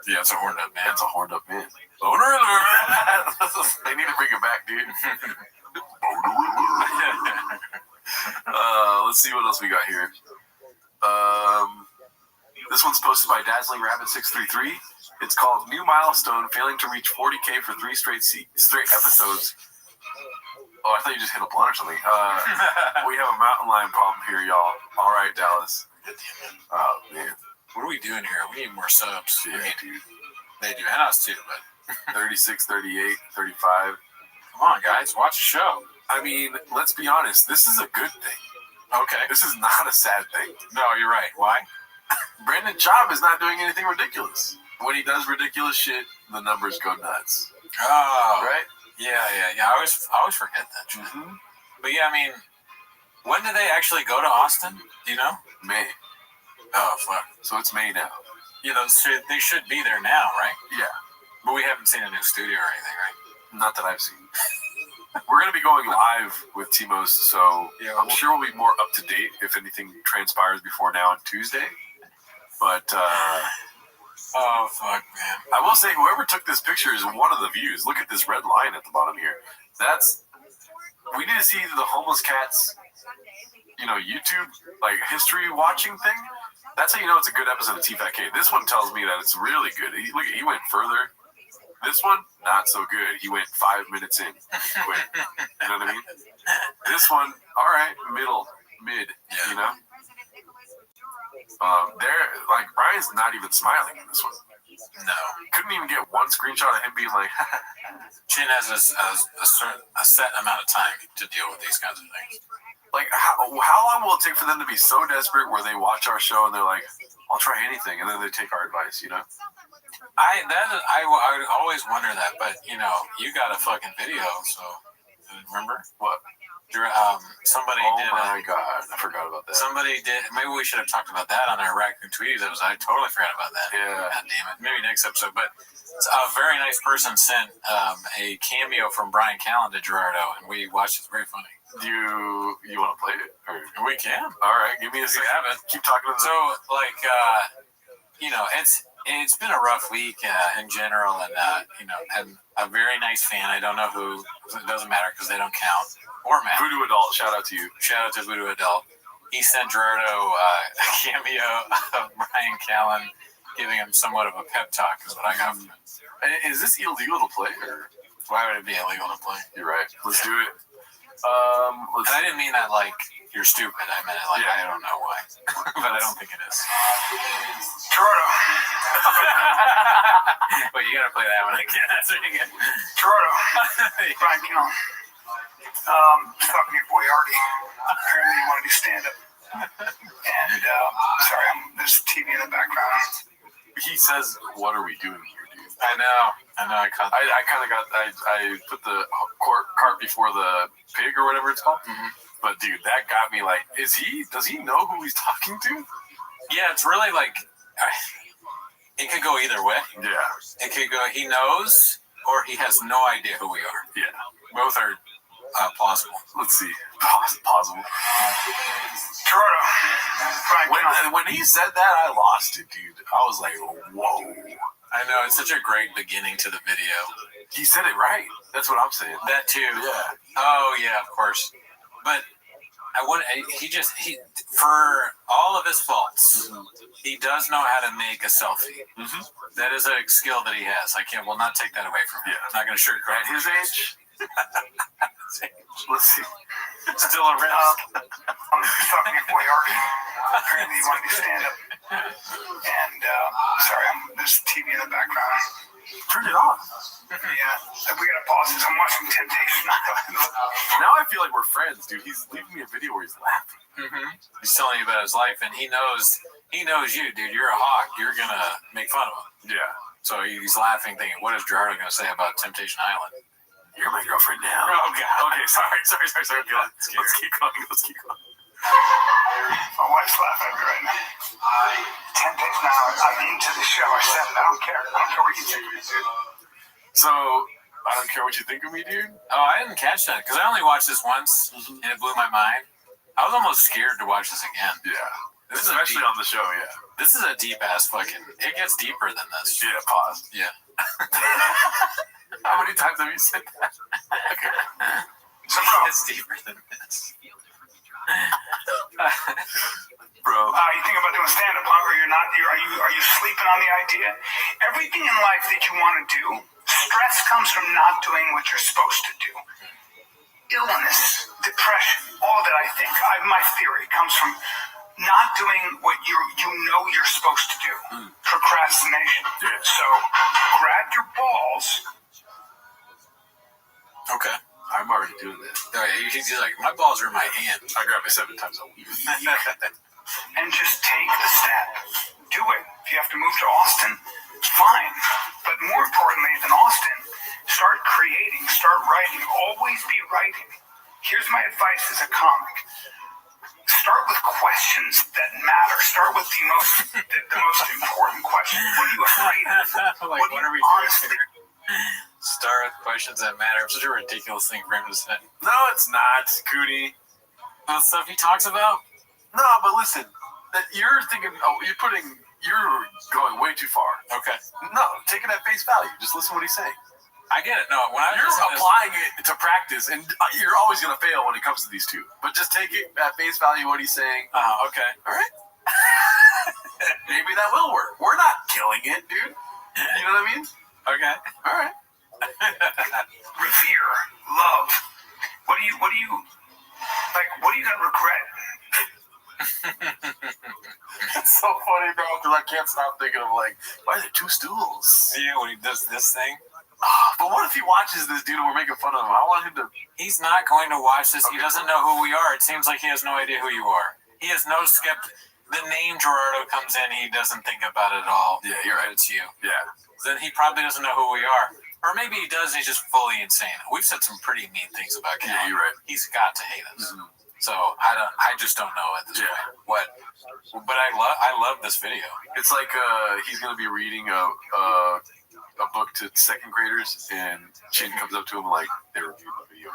Yeah, it's a horned up man. It's a horned up man. Boner alert. They need to bring it back, dude. Let's see what else we got here. This one's posted by Dazzling Rabbit 633. It's called New Milestone, failing to reach 40K for 3 straight episodes. Oh, I thought you just hit a blunt or something. We have a mountain lion problem here, y'all. All right, Dallas. Oh, man. What are we doing here? We need more subs. Yeah, dude. They do. And us, too, but 36, 38, 35. Come on, guys. Watch the show. I mean, let's be honest. This is a good thing. Okay. This is not a sad thing. No, you're right. Why? Brandon Schaub is not doing anything ridiculous. When he does ridiculous shit, the numbers go nuts. Oh, right? Yeah. I always forget that. Mm-hmm. But yeah, I mean, when do they actually go to Austin? Do you know? May. Oh fuck. So it's May now. Yeah, they should be there now, right? Yeah. But we haven't seen a new studio or anything, right? Not that I've seen. We're going to be going live with Timos, so I'm sure we'll be more up to date if anything transpires before now on Tuesday. But, oh, fuck, man. I will say, whoever took this picture is one of the views. Look at this red line at the bottom here. We need to see the homeless cats, YouTube, history watching thing. That's how you know it's a good episode of T5K. This one tells me that it's really good. He went further. This one, not so good. He went 5 minutes in. Quit. You know what I mean? This one, all right, mid, Brian's not even smiling in this one. No. Couldn't even get one screenshot of him being like, Chin has a set amount of time to deal with these kinds of things. How long will it take for them to be so desperate where they watch our show and they're like, I'll try anything, and then they take our advice, I would always wonder that, but you got a fucking video, so remember what? Somebody did. Oh my god, I forgot about that. Somebody did. Maybe we should have talked about that on our Raccoon Tweeties. I totally forgot about that. Yeah. God damn it. Maybe next episode. But a very nice person sent a cameo from Brian Callen to Gerardo, and we watched it. It's very funny. Do you want to play it? Or? We can. All right, give me a second. Keep talking to them. So, it's been a rough week in general, and and a very nice fan. I don't know who. It doesn't matter because they don't count. Or Matt. Voodoo Adult, shout out to you. Shout out to Voodoo Adult. He sent Gerardo a cameo of Brian Callen giving him somewhat of a pep talk, is what I got from it. Is this illegal to play? Or? Why would it be illegal to play? You're right. Let's do it. And I didn't mean that like you're stupid. I meant it like I don't know why. But I don't think it is. Gerardo. Wait, you gotta play that one again. That's what you get. Gerardo. Brian Callen. Fucking your boy Artie. Apparently you want to do stand-up. And, sorry, there's TV in the background. He says, what are we doing here, dude? I know. I caught that. I kind of got, I put the cart before the pig or whatever it's called. Mm-hmm. But, dude, that got me like, does he know who he's talking to? Yeah, it's really like, it could go either way. Yeah. It could go, he knows, or he has no idea who we are. Yeah. Both are plausible. Let's see. Plausible. Gerardo. When he said that, I lost it, dude. I was like, whoa. I know, it's such a great beginning to the video. He said it right. That's what I'm saying. That too. Yeah. Oh, yeah, of course. But for all of his faults, he does know how to make a selfie. Mm-hmm. That is a skill that he has. I will not take that away from him. Yeah. I'm not going to sugarcoat At his age? Let's see. Still a risk. Fucking your boy Artie. Apparently you want to do stand-up. And, sorry, there's TV in the background. Turn it off. Yeah. We gotta pause this. I'm watching Temptation Island. Now I feel like we're friends, dude. He's leaving me a video where he's laughing. Mm-hmm. He's telling you about his life, and he knows you, dude. You're a hawk. You're gonna make fun of him. Yeah. So he's laughing, thinking, "What is Gerardo gonna say about Temptation Island?" You're my girlfriend now. Oh God. Okay, sorry. Let's keep going. My wife's laughing at me right now. 10 days now. I'm into the show. I said it. I don't care. I don't care what you think of me, dude. So, I don't care what you think of me, dude. Oh, I didn't catch that because I only watched this once, and it blew my mind. I was almost scared to watch this again. Yeah. Especially on the show, yeah. This is a deep-ass fucking... It gets deeper than this. Yeah, pause. Yeah. How many times have you said that? Okay. It gets deeper than this. Bro. You think about doing stand-up, huh? Or you're not? Are you sleeping on the idea? Everything in life that you want to do, stress comes from not doing what you're supposed to do. Illness, depression, all of it, I think. My theory comes from not doing what you're supposed to do. Procrastination. Yeah. So, grab your balls. Okay. I'm already doing that. Oh, yeah, he's like, my balls are in my hand. I grab it 7 times a week. And just take the step. Do Here's my advice as a comic. Start with questions that matter. Start with the most important questions. What are you afraid of? Like, what are we doing here? Start with questions that matter. It's such a ridiculous thing for him to say. No, it's not, Cootie. The stuff he talks about? No, but listen, you're thinking, you're going way too far. Okay. No, take it at face value. Just listen to what he's saying. I get it. No, when you're applying it to practice, and you're always going to fail when it comes to these two. But just take it at face value what he's saying. Okay. All right. Maybe that will work. We're not killing it, dude. You know what I mean? Okay. All right. Revere, love. What are you gonna regret? It's so funny, bro, because I can't stop thinking of like, why are there two stools? Yeah, when he does this thing. But what if he watches this dude and we're making fun of him? I want him to. He's not going to watch this. Okay. He doesn't know who we are. It seems like he has no idea who you are. He has no The name Gerardo comes in, he doesn't think about it at all. Yeah, you're right. It's you. Yeah. Then he probably doesn't know who we are. Or maybe he does, he's just fully insane. We've said some pretty mean things about Cal. Yeah, you're right. He's got to hate us. Mm-hmm. So I just don't know at this point. But I love this video. It's like he's gonna be reading a book to second graders, and Shane comes up to him like they reviewed the video.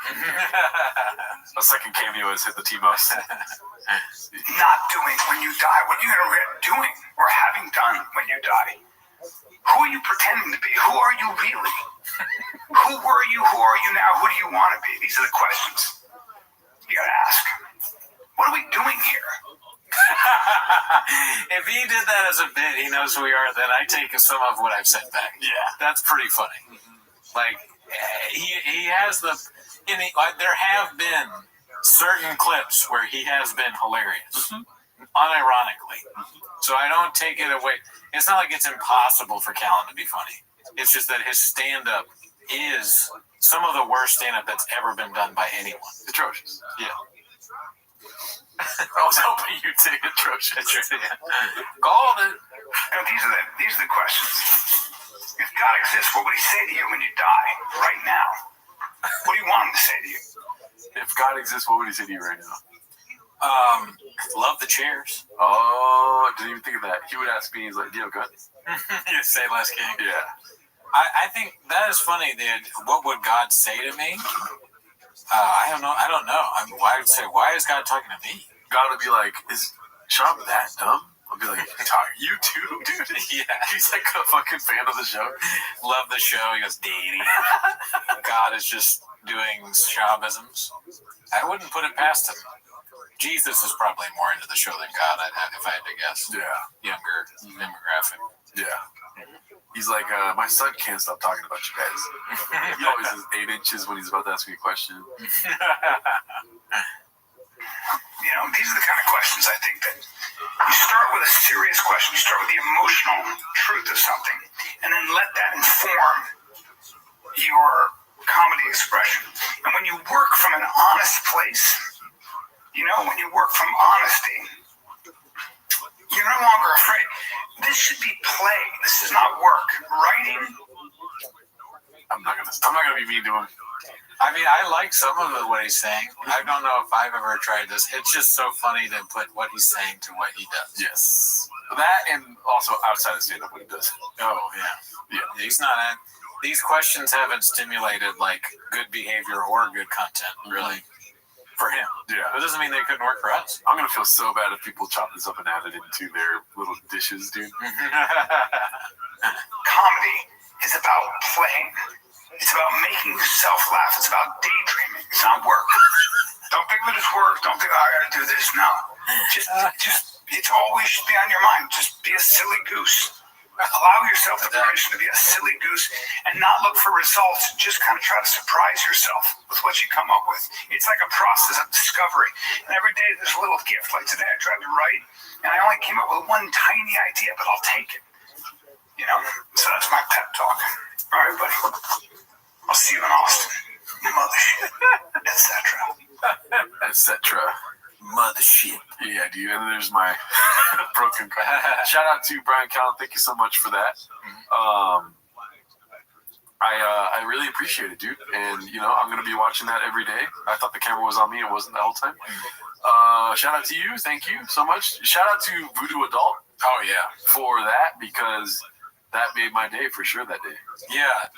A second cameo has hit the T-Most. Not doing when you die. What are you gonna regret doing or having done when you die? Who are you pretending to be? Who are you really? Who were you? Who are you now? Who do you want to be? These are the questions you gotta ask. What are we doing here? If he did that as a bit, he knows who we are, then I take some of what I've said back. Yeah. That's pretty funny. Mm-hmm. Like, he has there have been certain clips where he has been hilarious, unironically. So I don't take it away. It's not like it's impossible for Callan to be funny. It's just that his stand-up is some of the worst stand-up that's ever been done by anyone. Atrocious. Yeah. I was hoping you'd say atrocious. Called it. These are the questions. If God exists, what would he say to you when you die right now? What do you want him to say to you? If God exists, what would he say to you right now? Love the chairs. Oh, I didn't even think of that. He would ask me, he's like, do you have guns? You say less king. Yeah. I think that is funny. What would God say to me? I don't know. Why is God talking to me? God would be like, is Sean that dumb? I'll be like, you too, dude? Yeah. He's like a fucking fan of the show. Love the show. He goes, Daddy. God is just doing Shabbisms. I wouldn't put it past him. Jesus is probably more into the show than God, if I had to guess. Yeah. Younger demographic. Yeah. He's like, my son can't stop talking about you guys. He always is 8 inches when he's about to ask me a question. You know, these are the kind of questions I think that you start with a serious question. You start with the emotional truth of something, and then let that inform your comedy expression. And when you work from an honest place, when you work from honesty, you're no longer afraid. This should be play. This is not work. Writing. I'm not gonna be mean to him. I mean, I like some of what he's saying. I don't know if I've ever tried this. It's just so funny to put what he's saying to what he does. Yes. That and also outside of stand-up what he does. Oh, yeah. He's not. These questions haven't stimulated like good behavior or good content, really, for him. Yeah. That doesn't mean they couldn't work for us. I'm gonna feel so bad if people chop this up and add it into their little dishes, dude. Comedy is about playing. It's about making yourself laugh. It's about daydreaming. It's not work. Don't think of it as work. Don't think, I gotta do this. No. Just, it's always should be on your mind. Just be a silly goose. Allow yourself the permission to be a silly goose and not look for results. Just kind of try to surprise yourself with what you come up with. It's like a process of discovery. And every day there's a little gift. Like today I tried to write, and I only came up with one tiny idea, but I'll take it. So that's my pep talk. All right, buddy. I'll see you in Austin. Mothership. Etc. Mothership. Yeah, dude. And there's my broken card. Shout out to Brian Callen. Thank you so much for that. I really appreciate it, dude. And, I'm going to be watching that every day. I thought the camera was on me. It wasn't the whole time. Shout out to you. Thank you so much. Shout out to Voodoo Adult. Oh, yeah. For that, because that made my day for sure that day. Yeah.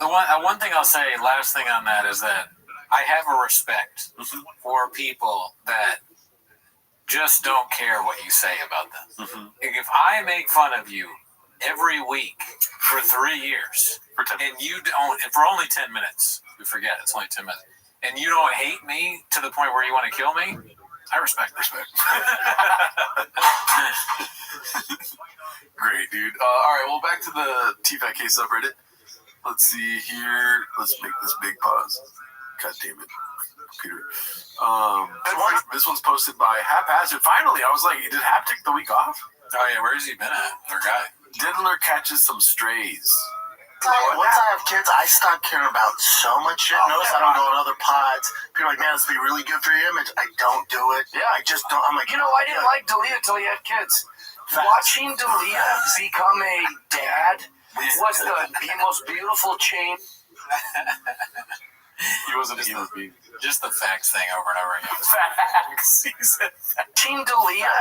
One thing I'll say, last thing on that, is that I have a respect for people that just don't care what you say about them. Mm-hmm. If I make fun of you every week for 3 years, and you don't, for only 10 minutes, you forget it's only 10 minutes, and you don't hate me to the point where you want to kill me, I respect. Great, dude. All right, well, back to the TFAK subreddit. Let's see here. Let's make this big pause. God damn it, computer. This one's posted by Haphazard. Finally, I was like, did Hap take the week off? Oh, yeah, where's he been at? Our guy. Diddler catches some strays. Once I have kids, I stop caring about so much shit. Notice I don't go on other pods. People are like, man, this would be really good for your image. I don't do it. Yeah, I just don't. I'm like, I didn't like Dalia till he had kids. Watching Dalia become a dad was the most beautiful change. He wasn't just the facts thing over and over again. Facts. He said facts. Watching Dalia.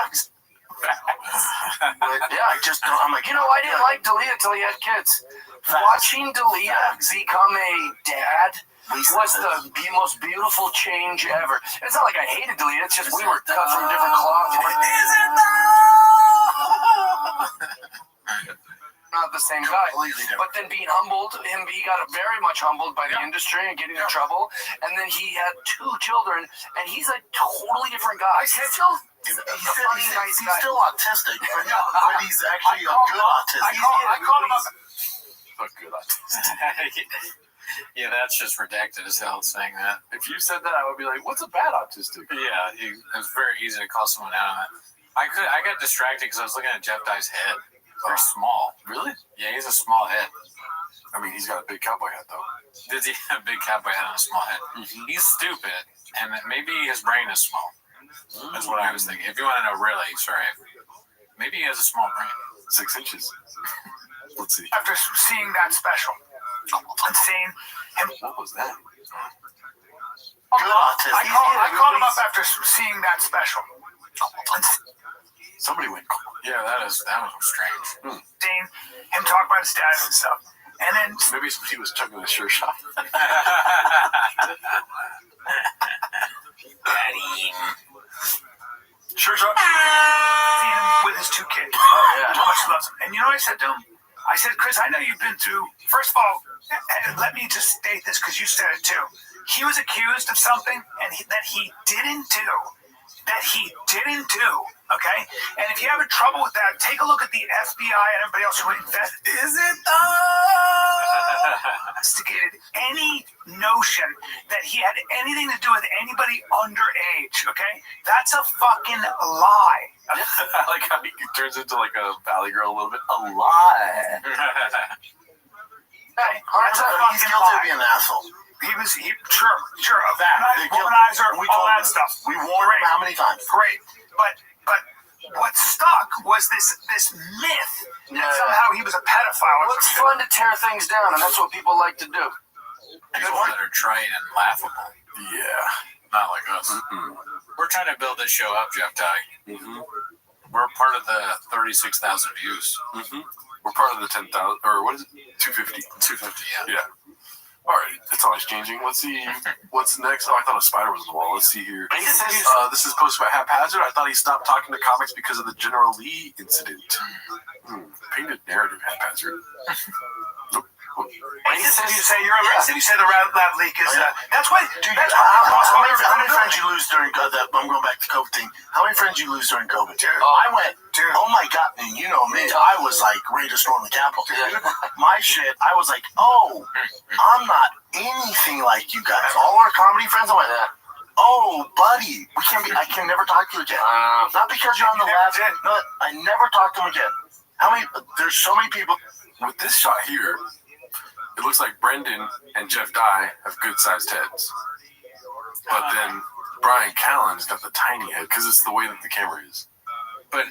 Yeah, I just don't. I'm like, I didn't like Dalia till he had kids. Watching Dalia become a dad was the most beautiful change ever. It's not like I hated Dalia. It's just we were cut from different cloth. Is it though? Not the same guy, but then being humbled, he got very much humbled by the industry and getting in trouble, and then he had 2 children, and he's a totally different guy. He's still autistic, but he's actually a good autistic. I called him up. A good autistic. Yeah, that's just redacted as hell saying that. If you said that, I would be like, what's a bad autistic? Yeah, it's very easy to call someone out on that. I got distracted because I was looking at Jeff Dye's head. Very small. Really? Yeah, he's a small head. I mean, he's got a big cowboy hat, though. Does he have a big cowboy hat and a small head? Mm-hmm. He's stupid, and maybe his brain is small. That's what I was thinking. If you want to know really, sorry. Maybe he has a small brain. 6 inches. Let's see. After seeing that special, and seeing him. What was that? Good autism. I called him up after seeing that special. Somebody went. Yeah, that was strange. Seeing him talk about his status and stuff, and then maybe he was chugging a sure shot. Sure shot. Seeing him with his 2 kids. How much he loves them. And what I said to him? I said, Chris, I know you've been through. First of all, let me just state this because you said it too. He was accused of something that he didn't do. Okay? And if you're having trouble with that, take a look at the FBI and everybody else who investigated any notion that he had anything to do with anybody underage. Okay? That's a fucking lie. I like how he turns into like a valley girl a little bit. A lie. Hey, he's guilty of being an asshole. Sure, of that. Womanizer, all that stuff. We warned him how many times? Great. But what stuck was this myth that somehow he was a pedophile. Well, it's fun to tear things down, and that's what people like to do. People that are trite and laughable. Yeah. Not like us. Mm-mm. We're trying to build this show up, Jeff Dye. Mm-hmm. We're part of the 36,000 views. Mm-hmm. We're part of the 10,000, or what is it? 250. 250, yeah. All right, it's always changing. Let's see what's next. Oh, I thought a spider was on the wall. Let's see here. This is posted by Haphazard. I thought he stopped talking to comics because of the General Lee incident. Painted narrative, Haphazard. Nope. You say the lab leak is that's what. Dude, how many friends you lose during that? I'm going back to COVID thing. How many friends you lose during COVID? I went. Oh my God, man, you know me. I was like ready to storm the Capitol. My shit, I was like, oh, I'm not anything like you guys. All our comedy friends, I went, oh, buddy, I can never talk to you again. Not because you're on the left. No, I never talked to him again. There's so many people. With this shot here, it looks like Brendan and Jeff Dye have good-sized heads. But then Brian Callen's got the tiny head because it's the way that the camera is. But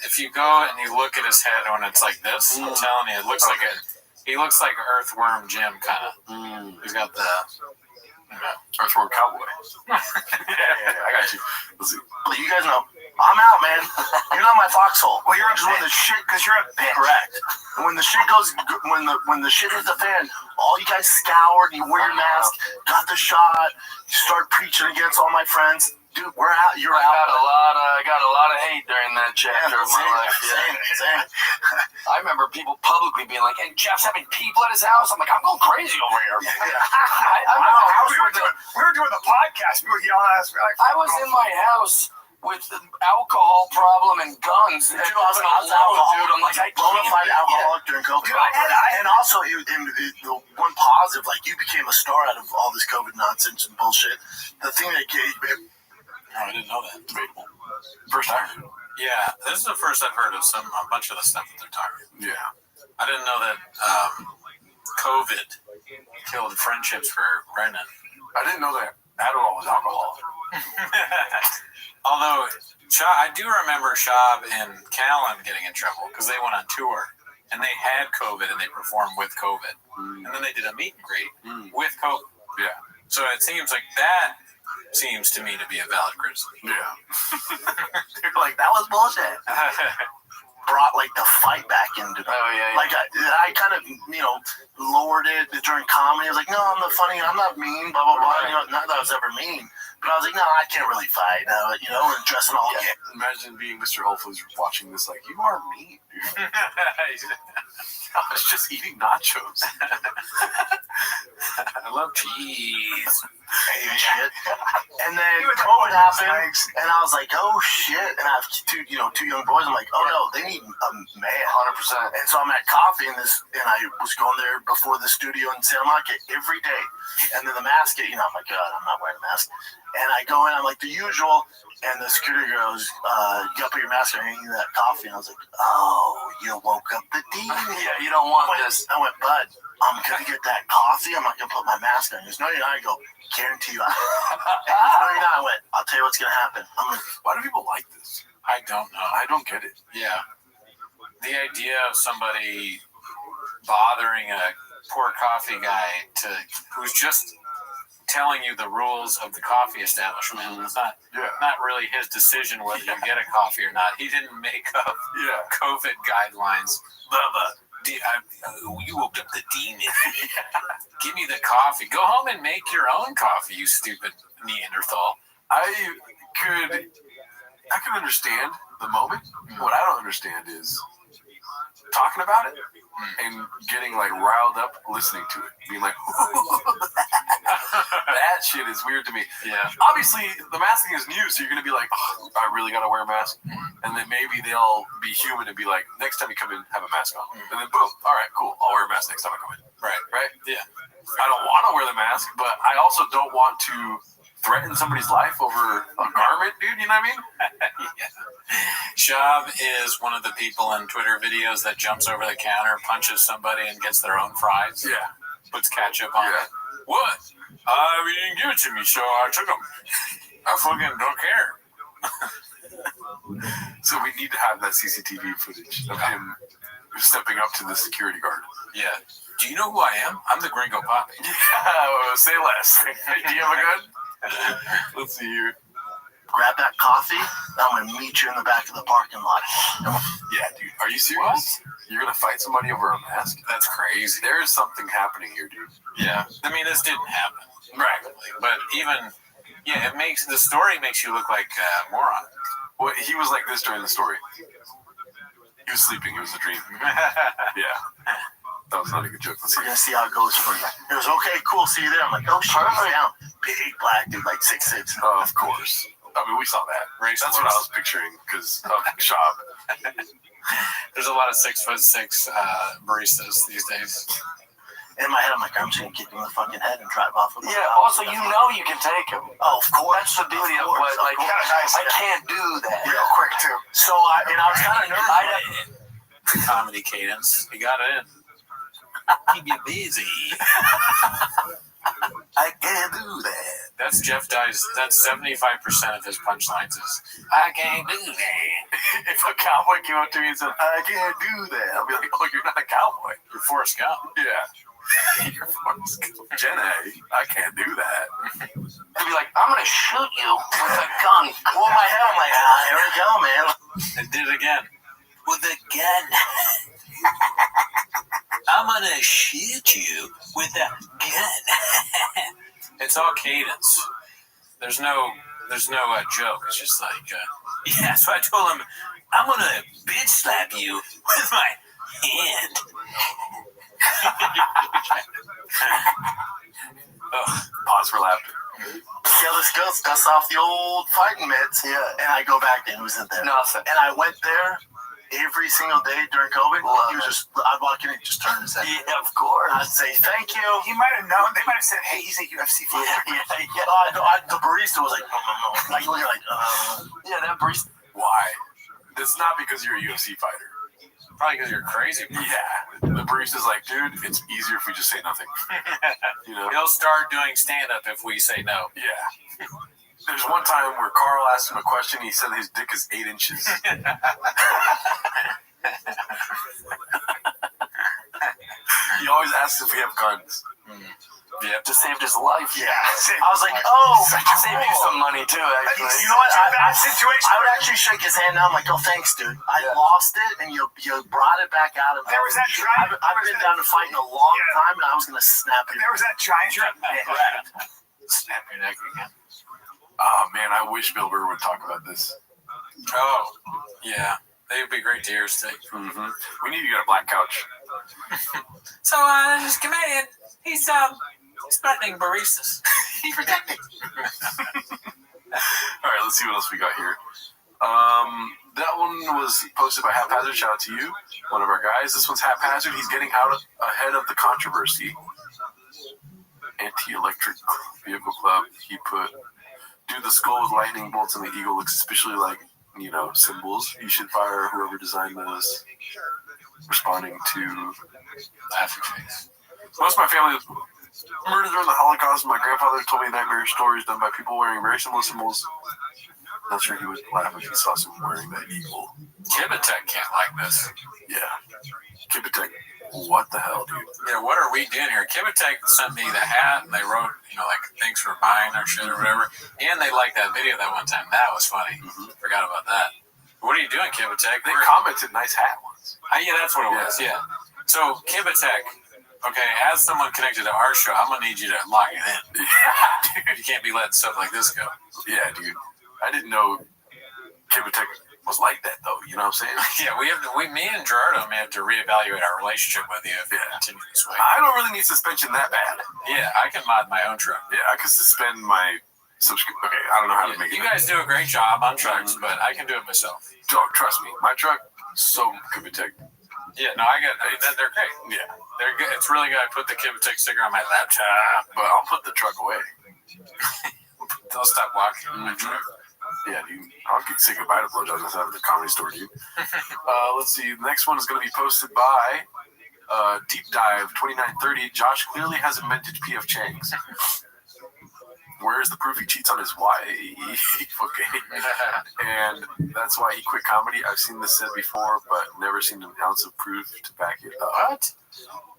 if you go and you look at his head when it's like this, I'm telling you, it looks like He looks like Earthworm Jim, kind of. He's got the Earthworm Cowboy. yeah, I got you. Let's see. But you guys know, I'm out, man. You're not my foxhole. Well, you're just when the shit, because you're a bitch. Correct. And when the shit goes, when the shit hits the fan, all you guys scoured, you wear your mask, got the shot, you start preaching against all my friends. Dude, we're out. You're out. I got a lot of hate during that chapter of my life. Same. I remember people publicly being like, "And Jeff's having people at his house." I'm like, "I'm going crazy over here." We were doing the podcast. We were yelling at us. I was in my house with an alcohol problem and guns. Dude, I was alcoholic. I'm like, I bona fide can't. alcoholic during COVID. And also, the one positive, like you became a star out of all this COVID nonsense and bullshit. The thing that I didn't know that. Debatable. First I heard. Yeah, this is the first I've heard of a bunch of the stuff that they're talking. Yeah. I didn't know that COVID killed friendships for Brendan. I didn't know that Adderall was alcohol. Although, I do remember Shab and Callan getting in trouble because they went on tour and they had COVID and they performed with COVID. And then they did a meet and greet with COVID. Yeah. So it seems like that seems to me to be a valid criticism. Yeah. They're like, that was bullshit. Brought like the fight back into it. Oh, yeah. Like I kind of, lowered it during comedy. I was like, no, I'm not funny. I'm not mean, blah, blah, blah. Not that I was ever mean. But I was like, no, I can't really fight. And dressing all gay. Imagine being Mr. Whole Foods watching this like, you are mean, dude. I was just eating nachos. I love cheese. Shit. And then COVID happened, and I was like, oh shit. And I have two young boys. I'm like, oh no, they need a man. 100%. And so I'm at coffee and I was going there before the studio in Santa Monica every day. And then the mask, I'm like, God, I'm not wearing a mask. And I go in, I'm like the usual, and the security girl goes, you gotta put your mask on, you need that coffee. And I was like, oh, you woke up the demon. Yeah, you don't want this. I went, bud, I'm gonna get that coffee. I'm not gonna put my mask on. He goes, no, you're not. I go, guarantee you. No, you're not. I went, I'll tell you what's gonna happen. I'm like, why do people like this? I don't know. I don't get it. Yeah. The idea of somebody bothering a poor coffee guy who's just telling you the rules of the coffee establishment. It's not really his decision whether you get a coffee or not. He didn't make up COVID guidelines. You woke up the demon. Give me the coffee. Go home and make your own coffee, you stupid Neanderthal. I could understand the moment. What I don't understand is talking about it and getting like riled up listening to it, being like, that shit is weird to me. Yeah. Obviously, the masking is new, so you're gonna be like, oh, I really gotta wear a mask, and then maybe they'll be human and be like, next time you come in, have a mask on, and then boom, all right, cool, I'll wear a mask next time I come in. Right? Yeah. I don't want to wear the mask, but I also don't want to threaten somebody's life over a garment, dude. You know what I mean? Yeah. Shab is one of the people in Twitter videos that jumps over the counter, punches somebody, and gets their own fries. Yeah. Puts ketchup on it. What? You didn't give it to me, so I took them. I fucking don't care. So we need to have that CCTV footage of him stepping up to the security guard. Yeah. Do you know who I am? I'm the Gringo Poppy. Yeah, say less. Do you have a gun? Let's see here. Grab that coffee, I'm gonna meet you in the back of the parking lot. Yeah, dude. Are you serious? What? You're gonna fight somebody over a mask? That's crazy. There's something happening here, dude. Yeah. I mean, this didn't happen. Practically. But even, it makes, the story makes you look like a moron. Well, he was like this during the story. He was sleeping. It was a dream. Yeah. That was not a good joke. We're gonna see how it goes for you. It was okay, cool, see you there. I'm like, oh shit, he's down. Big black dude, like 6'6". Oh, of course. I mean, we saw that. That's what I was picturing because of Shab. There's a lot of 6'6" baristas these days. In my head, I'm like, I'm just gonna kick him in the fucking head and drive off with him. Yeah. Also, you know you can take him. Oh, of course. That's the beauty of what. Like, I can't do that. Real quick too. So I was kind of nervous. Comedy cadence. You got it in. Keep you busy. I can't do that. That's Jeff Dye's. That's 75% of his punchlines is, I can't do that. If a cowboy came up to me and said, I can't do that, I'll be like, oh, you're not a cowboy. You're Forrest Gump. Yeah. You're Forrest Gump. Jenna, I can't do that. They'd be like, I'm going to shoot you with a gun. Pull my head. I'm like, here we go, man. And did it again. With a gun. I'm going to shoot you with a gun. It's all cadence. There's no joke. It's just like, yeah, so I told him, I'm going to bitch slap you with my hand. Pause for laughter. Yeah, this girl dusts off the old fighting mitts. Yeah. And I go back there. Who's in there? Nothing. And I went there every single day during COVID. He was just, I'd walk in and just turn his head. Yeah, of course. I'd say, thank you. He might have known. They might have said, hey, he's a UFC fighter. Yeah. The barista was like, no. Like, you're like, yeah, that barista. Why? It's not because you're a UFC fighter. Probably because you're crazy. Yeah. The barista's like, dude, it's easier if we just say nothing. You know? He'll start doing stand-up if we say no. Yeah. There's one time where Carl asked him a question. He said his dick is 8 inches. He always asks if we have guns. Yeah. Just saved his life. Yeah. I was like, oh, saved you some money too, actually. You know what? Bad situation. I would actually shake his hand now. I'm like, oh, thanks, dude. I lost it, and you brought it back out of me. There was that giant. I've been down to fighting a long time, and I was going to snap it. There was that giant. Snap your neck again. Oh, man, I wish Bill Burr would talk about this. Oh, yeah. They would be great to hear, Steve. Mm-hmm. We need to get a black couch. So, this comedian, he's threatening baristas. He's protecting. All right, let's see what else we got here. That one was posted by Haphazard. Shout out to you, one of our guys. This one's Haphazard. He's getting out ahead of the controversy. Anti-electric vehicle club. He put, do the skull with lightning bolts and the eagle looks especially like, you know, symbols. You should fire whoever designed those. Responding to laughing face. Most of my family was murdered during the Holocaust. My grandfather told me nightmare stories done by people wearing very similar symbols. Not sure he would laugh if he saw someone wearing that eagle. Kibitek can't like this. Yeah. Kibitek, what the hell, dude? Yeah, what are we doing here? Kibitek sent me the hat, and they wrote, you know, like, thanks for buying our shit or whatever. And they liked that video that one time. That was funny. Mm-hmm. Forgot about that. What are you doing, Kibitek? They commented nice hat once. Yeah, that's what it was, yeah. So, Kibitek, okay, as someone connected to our show, I'm going to need you to lock it in. Dude, you can't be letting stuff like this go. Yeah, dude. I didn't know Kibitek was like that, though. You know what I'm saying? Yeah, me and Gerardo may have to reevaluate our relationship with you if you continue this way. I don't really need suspension that bad. Yeah, I can mod my own truck. Yeah, I could suspend my subscription. Okay, I don't know how to make it. You guys do a great job on trucks, but I can do it myself. Don't trust me. My truck, so Kibitek. Yeah, no, they're great. Yeah. They're good. It's really good. I put the Kibitek sticker on my laptop. But I'll put the truck away. They'll stop walking in my truck. Yeah, dude. I'll say goodbye to blowjobs outside of the Comedy Store, dude. Let's see. The next one is going to be posted by Deep Dive 2930. Josh clearly has a vintage PF Chang's. Where is the proof he cheats on his wife? Okay. And that's why he quit comedy. I've seen this said before, but never seen an ounce of proof to back it up.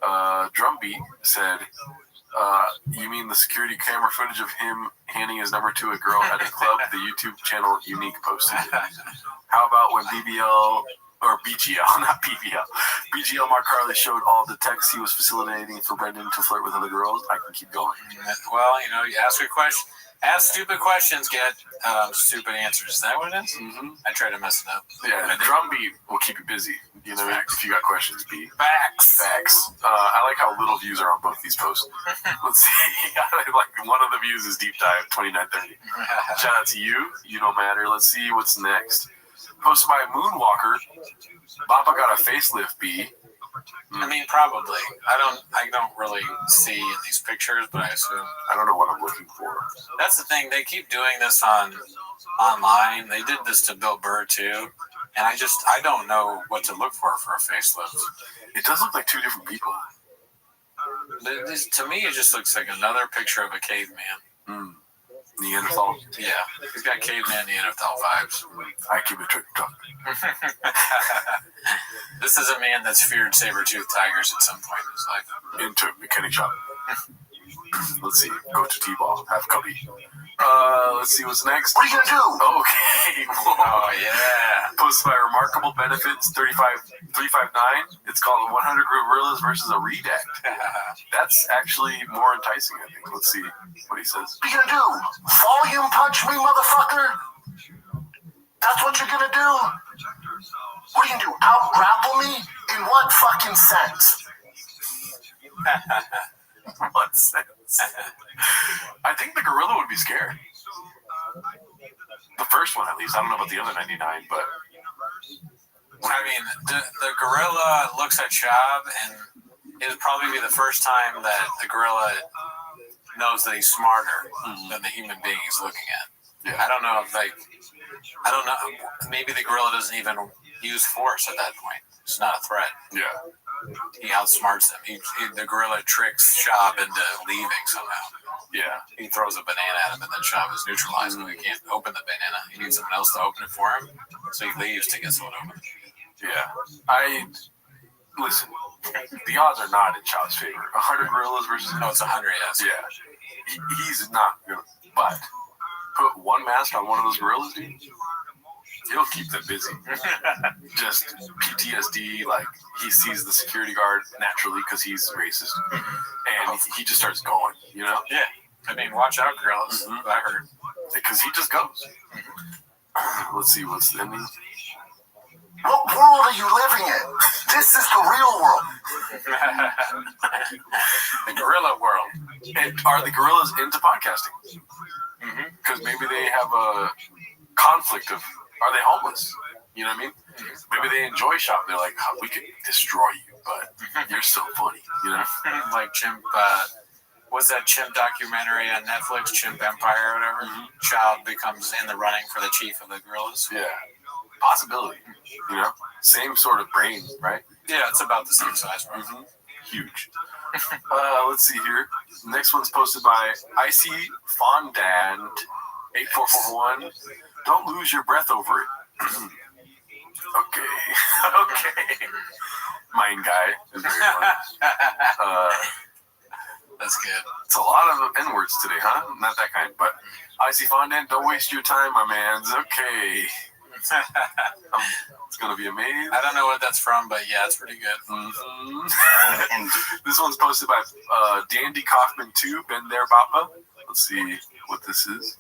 What? Drumbeat said, you mean the security camera footage of him handing his number to a girl at a club? The YouTube channel Unique posted it. How about when BBL, or BGL, not BBL, BGL Mark Carly showed all the texts he was facilitating for Brendan to flirt with other girls? I can keep going. Well, you know, you ask a question, ask stupid questions, get stupid answers. Is that what it is? Mm-hmm. I try to mess it up. Yeah, the Drumbeat will keep you busy. You know, if you got questions, B. Facts. I like how little views are on both these posts. Let's see. Like one of the views is Deep Dive 2930. Shout out to you. You don't matter. Let's see what's next. Posted by Moonwalker. Bappa got a facelift, B. I mean, probably. I don't really see in these pictures, but I assume. I don't know what I'm looking for. That's the thing. They keep doing this online. They did this to Bill Burr too, and I don't know what to look for a facelift. It does look like two different people. To me, it just looks like another picture of a caveman. Neanderthal. Yeah, he's got caveman Neanderthal vibes. I keep it tricked up. This is a man that's feared saber-toothed tigers at some point in his life. Into a mechanic shop. Let's see. Go to T-ball. Have cubby. Let's see what's next. What are you gonna do? Okay. Oh yeah. Posted by Remarkable Benefits 359. It's called 100 Gorillas versus a Redact. That's actually more enticing, I think. Let's see what he says. What are you gonna do? Volume punch me, motherfucker? That's what you're gonna do? What are you gonna do? Out grapple me? In what fucking sense? What sense? I think the gorilla would be scared. The first one, at least. I don't know about the other 99, but I mean, the gorilla looks at Chab, and it would probably be the first time that the gorilla knows that he's smarter than the human being he's looking at. Yeah. I don't know if I don't know. Maybe the gorilla doesn't even use force at that point. It's not a threat. Yeah. He outsmarts them. The gorilla tricks Chab into leaving somehow. Yeah. He throws a banana at him, and then Chab is neutralized when he can't open the banana. He needs someone else to open it for him, so he leaves to get someone to open it. Yeah. Listen, the odds are not in Chab's favor. 100 gorillas versus... No, it's 100, yes. Yeah. He's not going to... But put one mask on one of those gorillas, dude. He'll keep them busy. Just PTSD, like he sees the security guard naturally because he's racist, and he just starts going. You know? Yeah. I mean, watch out, gorillas. I heard. Because he just goes. Let's see what's in these. What world are you living in? This is the real world. The gorilla world. And are the gorillas into podcasting? Because maybe they have a conflict of, are they homeless? You know what I mean? Maybe they enjoy shopping. They're like, oh, we can destroy you, but you're so funny, you know? Like Chimp, what's that Chimp documentary on Netflix, Chimp Empire or whatever? Child becomes in the running for the chief of the gorillas. Yeah. Possibility, you know? Same sort of brain, right? Yeah, it's about the same size, bro. Huge. Let's see here. Next one's posted by Icy Fondant 8441. Don't lose your breath over it. Okay. Mine guy is very fun. That's good. It's a lot of N-words today, huh? Not that kind, but Icy Fondant, don't waste your time, my mans. Okay. It's gonna be amazing. I don't know what that's from, but yeah, it's pretty good. And this one's posted by Dandy Kaufman 2, Been There Papa. Let's see what this is.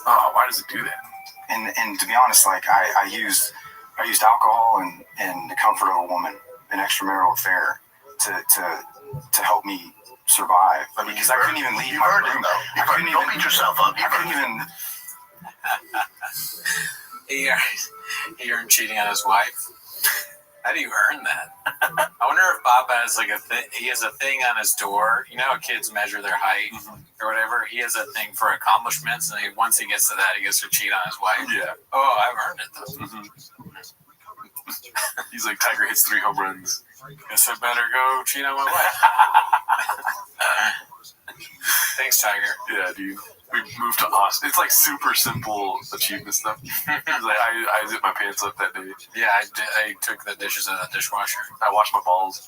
Oh, why does it do that? And to be honest, like I used alcohol and the comfort of a woman, an extramarital affair, to help me survive. Because I couldn't even leave my room. Don't beat yourself up. I couldn't even. He earned cheating on his wife. How do you earn that? I wonder if Papa has like he has a thing on his door. You know how kids measure their height or whatever? He has a thing for accomplishments, and once he gets to that, he gets to cheat on his wife. Yeah. Oh, I've earned it though. He's like, Tiger hits 3 home runs. Guess I better go cheat on my wife. Thanks, Tiger. Yeah, dude. We moved to Austin. It's like super simple achievement stuff. It's like I zipped my pants up that day. Yeah, I took the dishes out of the dishwasher. I washed my balls.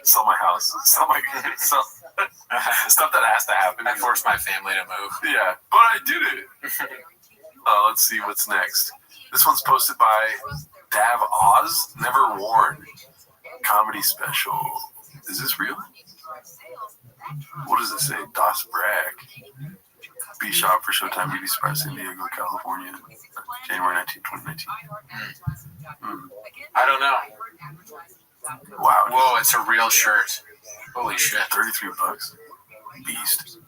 Sell my house. Sell stuff that has to happen. I forced my family to move. Yeah, but I did it. Let's see what's next. This one's posted by Dav Oz. Never Worn. Comedy special. Is this real? What does it say? Das Bragg. B Shop for Showtime BBC Press, San Diego, California, January 19, 2019. I don't know. Wow. Whoa, it's a real shirt. Holy shit. $33. Beast.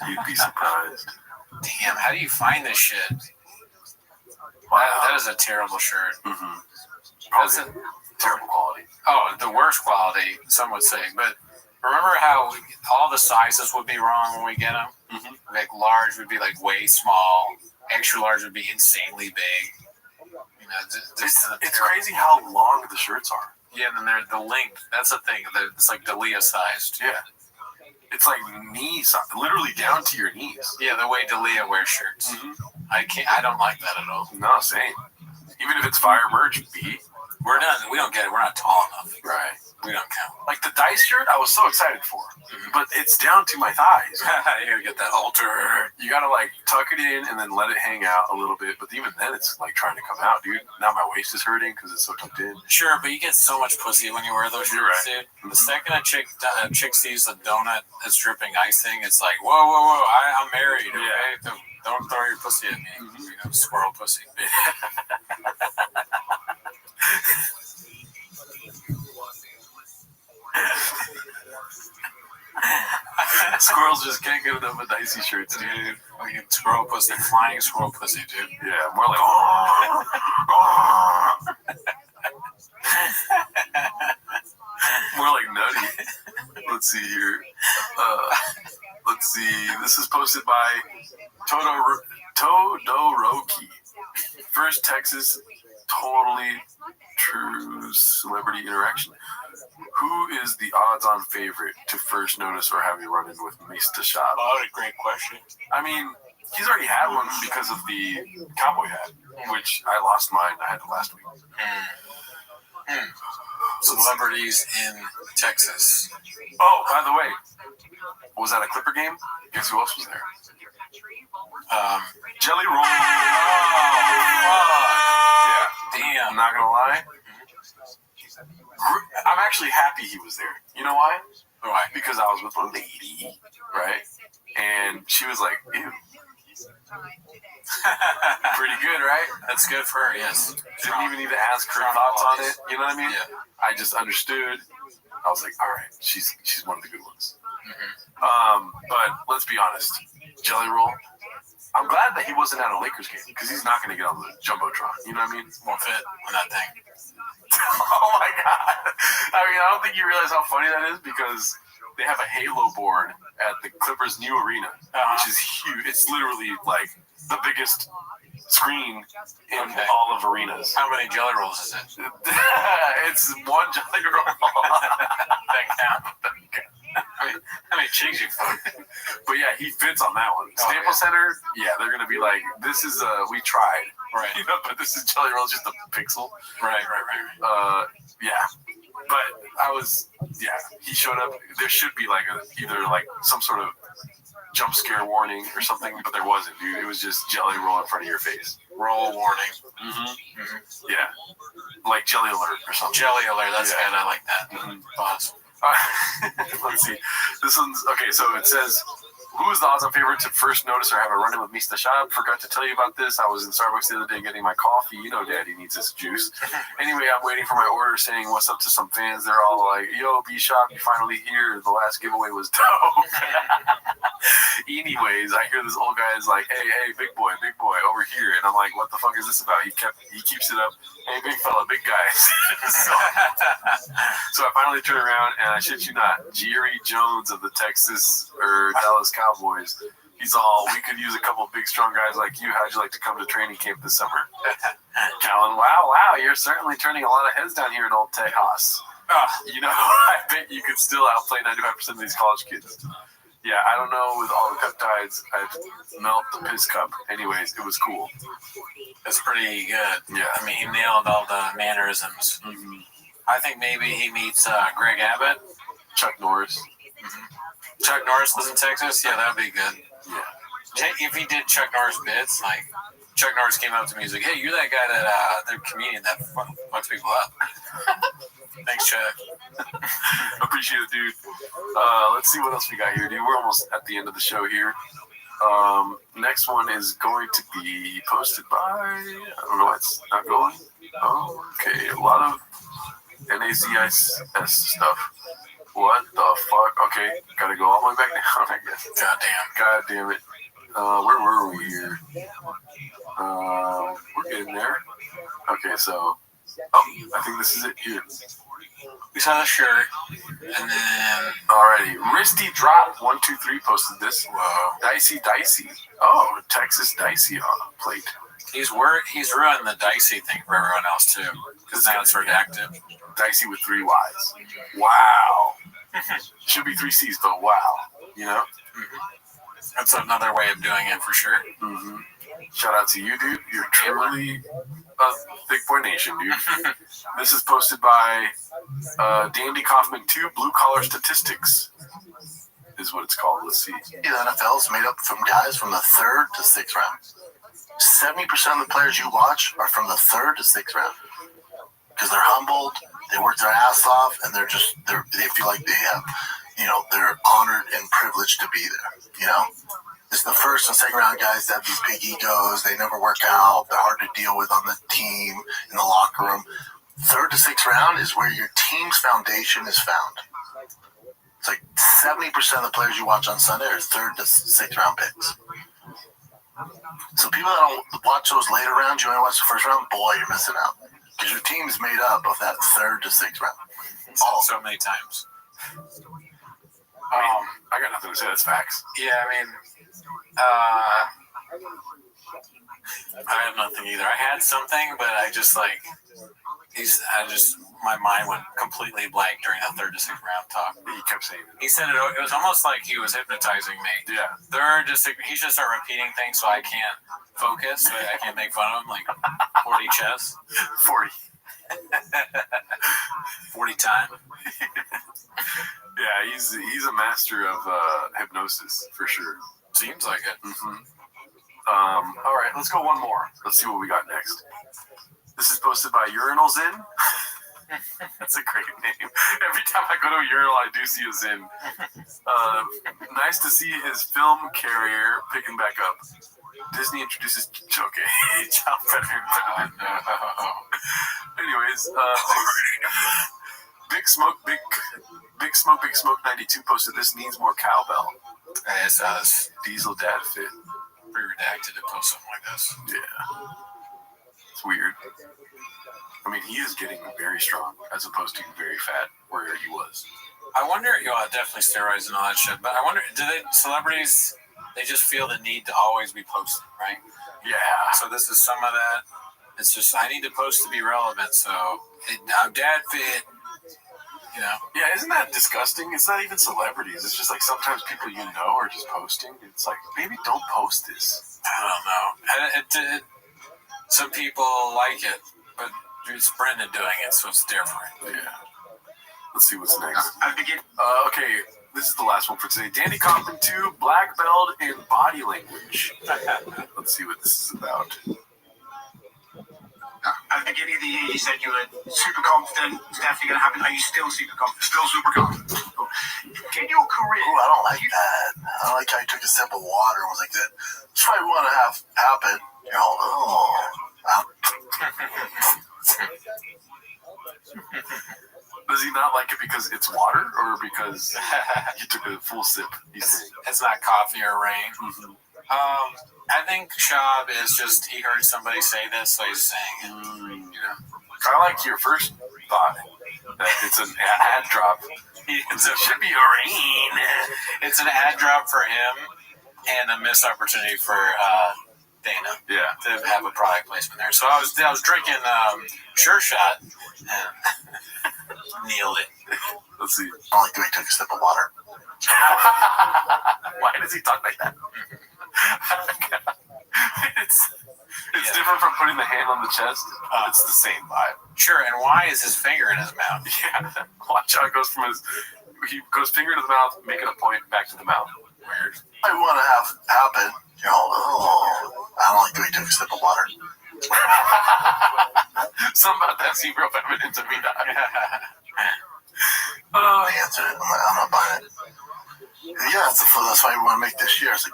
You'd be surprised. Damn, how do you find this shit? Wow. That is a terrible shirt. Probably terrible quality. Oh, the worst quality, some would say. But remember how all the sizes would be wrong when we get them? Like large would be like way small. Extra large would be insanely big. You know, it's crazy how long the shirts are. Yeah, and then they're the length. That's the thing. It's like Dalia sized. Yeah. It's like knees, literally down to your knees. Yeah, the way D'Elia wears shirts. I don't like that at all. No, same. Even if it's fire merch, B. We don't get it. We're not tall enough. Right. We don't count. Like the dice shirt, I was so excited for, but it's down to my thighs. You gotta get that halter. You gotta like tuck it in and then let it hang out a little bit. But even then, it's like trying to come out, dude. Now my waist is hurting because it's so tucked in. Sure, but you get so much pussy when you wear those shirts, dude. The second a chick sees a donut that's dripping icing, it's like, whoa, I'm married. Okay, don't throw your pussy at me. You know, squirrel pussy. Squirrels just can't get enough of dicey shirts, dude. Fucking squirrel pussy, flying squirrel pussy, dude. Yeah, more like. More like nutty. Let's see here. Let's see. This is posted by Todoroki. First Texas totally true celebrity interaction. Who is the odds-on favorite to first notice or have you run in with Mr. Shab? Oh, what a great question. I mean, he's already had one because of the cowboy hat, which I lost mine. I had it last week. Celebrities in Texas. Oh, by the way, was that a Clipper game? Guess who else was there? Jelly Roll. Yeah. Damn. I'm not gonna lie. I'm actually happy he was there. You know why? Why? Because I was with a lady, right? And she was like, ew. Pretty good, right? That's good for her, yes. Didn't even need to ask her thoughts on it. You know what I mean? Yeah. I just understood. I was like, all right, she's one of the good ones. But let's be honest. Jelly Roll, I'm glad that he wasn't at a Lakers game because he's not going to get on the Jumbotron. You know what I mean? Won't fit on that thing. Oh my God. I mean, I don't think you realize how funny that is because they have a Halo board at the Clippers' new arena, which is huge. It's literally like the biggest screen in all of arenas. How many Jelly Rolls is it? It's one Jelly Roll. That count. How many cheeks you fuck? But yeah, he fits on that one. Staples Center, yeah, they're gonna be like, this is we tried, right? You know, but this is Jelly Roll, just a pixel, right. Yeah, but he showed up. There should be like either like some sort of jump scare warning or something, but there wasn't, dude. It was just Jelly Roll in front of your face. Roll warning. Yeah, like Jelly Alert or something. Jelly Alert. That's good. I like that. Awesome. Let's see. This one's okay. So it says, who is the odds-on favorite to first notice or have a run-in with Mr. Shab? Forgot to tell you about this. I was in Starbucks the other day getting my coffee. You know, Daddy needs his juice. Anyway, I'm waiting for my order, saying what's up to some fans. They're all like, "Yo, B Shab, you finally here? The last giveaway was dope." Anyways, I hear this old guy is like, "Hey, big boy, over here," and I'm like, "What the fuck is this about?" He keeps it up. Hey, big fella, big guys. So I finally turn around, and I shit you not, Jerry Jones of the Texas or Dallas Cowboys. He's all, "We could use a couple big, strong guys like you. How'd you like to come to training camp this summer?" Callan, wow, you're certainly turning a lot of heads down here in Old Tejas. You know, I bet you could still outplay 95% of these college kids. Yeah, I don't know, with all the peptides, I'd melt the piss cup. Anyways, it was cool. That's pretty good. Yeah. I mean, he nailed all the mannerisms. I think maybe he meets Greg Abbott. Chuck Norris. Chuck Norris lives in Texas? Yeah, that would be good. Yeah. If he did Chuck Norris bits, like Chuck Norris came up to me, he's like, "Hey, you're that guy that, the comedian that fucks people up." Thanks, Chuck. Appreciate it, dude. Let's see what else we got here, dude. We're almost at the end of the show here. Next one is going to be posted by, I don't know why it's not going. Oh, okay, a lot of NACIS stuff. What the fuck? Okay, gotta go all the way back down, I guess. God damn it. Where were we here? We're getting there. Okay, so, I think this is it here. We saw the shirt, and then... Alrighty, Risty Drop 123 posted this. Whoa. Dicey. Oh, Texas Dicey plate. He's ruined the Dicey thing for everyone else, too, because now it's redacted. Dicey with 3 Ys. Wow. Should be 3 Cs, but wow. You know? That's another way of doing it for sure. Mm-hmm. Shout out to you, dude. You're truly a Thick Boy Nation, dude. This is posted by Dandy Kaufman 2, Blue Collar Statistics is what it's called. Let's see. The NFL is made up from guys from the 3rd to 6th round. 70% of the players you watch are from the 3rd to 6th round because they're humbled, they work their ass off, and they feel like they have, they're honored and privileged to be there. You know, it's the 1st and 2nd round guys that have these big egos. They never work out. They're hard to deal with on the team, in the locker room. 3rd to 6th round is where your team's foundation is found. It's like 70% of the players you watch on Sunday are 3rd to 6th round picks. So people that don't watch those later rounds, you only watch the 1st round, boy, you're missing out. Because your team is made up of that 3rd to 6th round. So many times. I got nothing to say. That's facts. Yeah, I mean, I have nothing either. I had something, but my mind went completely blank during that 3rd to 6th round talk. He kept saying it. He said it was almost like he was hypnotizing me. Yeah. 3rd to 6th, he should start repeating things so I can't focus, so I can't make fun of him, like 40 chess. 40. 40 time. Yeah, he's a master of hypnosis for sure. Seems like it. Mm-hmm. All right, let's go one more. Let's see what we got next. This is posted by Urinals In. That's a great name. Every time I go to a urinal, I do see a Zin. Nice to see his film career picking back up. Disney introduces child predator. Anyways, Big Smoke 92 posted this needs more cowbell. I saw this. Diesel dad fit. Pre-redacted to post something like this. Yeah. It's weird. I mean, he is getting very strong as opposed to very fat where he was. I wonder, definitely steroids and all that shit, but I wonder, celebrities, they just feel the need to always be posting, right? Yeah. So this is some of that. It's just, I need to post to be relevant, so I'm dad fit, Yeah, isn't that disgusting? It's not even celebrities. It's just like sometimes people are just posting. It's like, maybe don't post this. I don't know. Some people like it, but it's Brendan doing it, so it's different. Yeah. Let's see what's next. Okay, this is the last one for today. Dandy Compton 2, Black Belt in Body Language. Let's see what this is about. At the beginning of the year, you said you were super confident. It's definitely going to happen. Are you still super confident? Still super confident. In your career... Ooh, I don't like that. I don't like how you took a sip of water and was like that. That's what I want to have happen. Does he not like it because it's water or because he took a full sip? It's not coffee or rain. Mm-hmm. I think Shab is just, he heard somebody say this, so he's saying it. Kind of like your first thought, that it's an ad drop. It should be a rain. It's an ad drop for him and a missed opportunity for Dana. Yeah. To have a product placement there. So I was drinking Sure Shot and nailed it. Let's see. I don't like the way he took a sip of water. Why does he talk like that? It's different from putting the hand on the chest. It's the same vibe. Sure, and why is his finger in his mouth? Yeah. Watch how it goes he goes finger to the mouth, making a point back to the mouth. Weird. I want to have happen. I don't like the way he took a sip of water. Something about that seemed real feminine to me. I answered it. I'm not buying it. Yeah, that's why we want to make this year. It's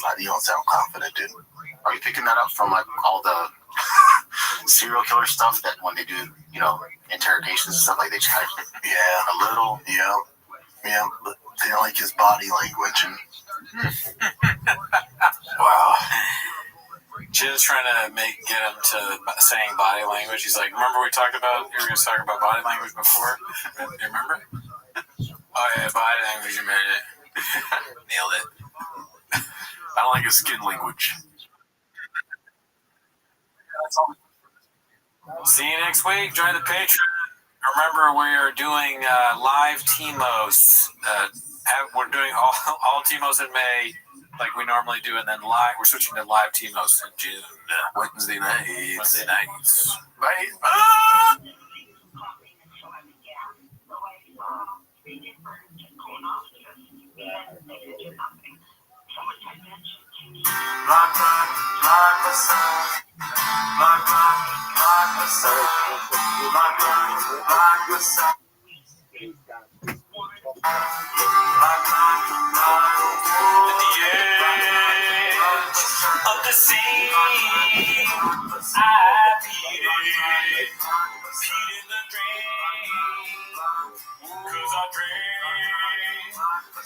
like, you don't sound confident, dude. Are you picking that up from like all the serial killer stuff that when they do, interrogations and stuff like they try a little? Yeah, but they don't like his body language. Wow. Jim's trying to get him to saying body language. He's like, remember we were going to talk about body language before? You remember? Oh yeah, body language, you made it. Nailed it. I don't like his skin language. See you next week. Join the Patreon. Remember, we are doing live Teamos we're doing all TMOs in May, like we normally do, and then live. We're switching to live TMOs in June. Wednesday nights. Right? Of the sea, I peed in the drain, 'cause I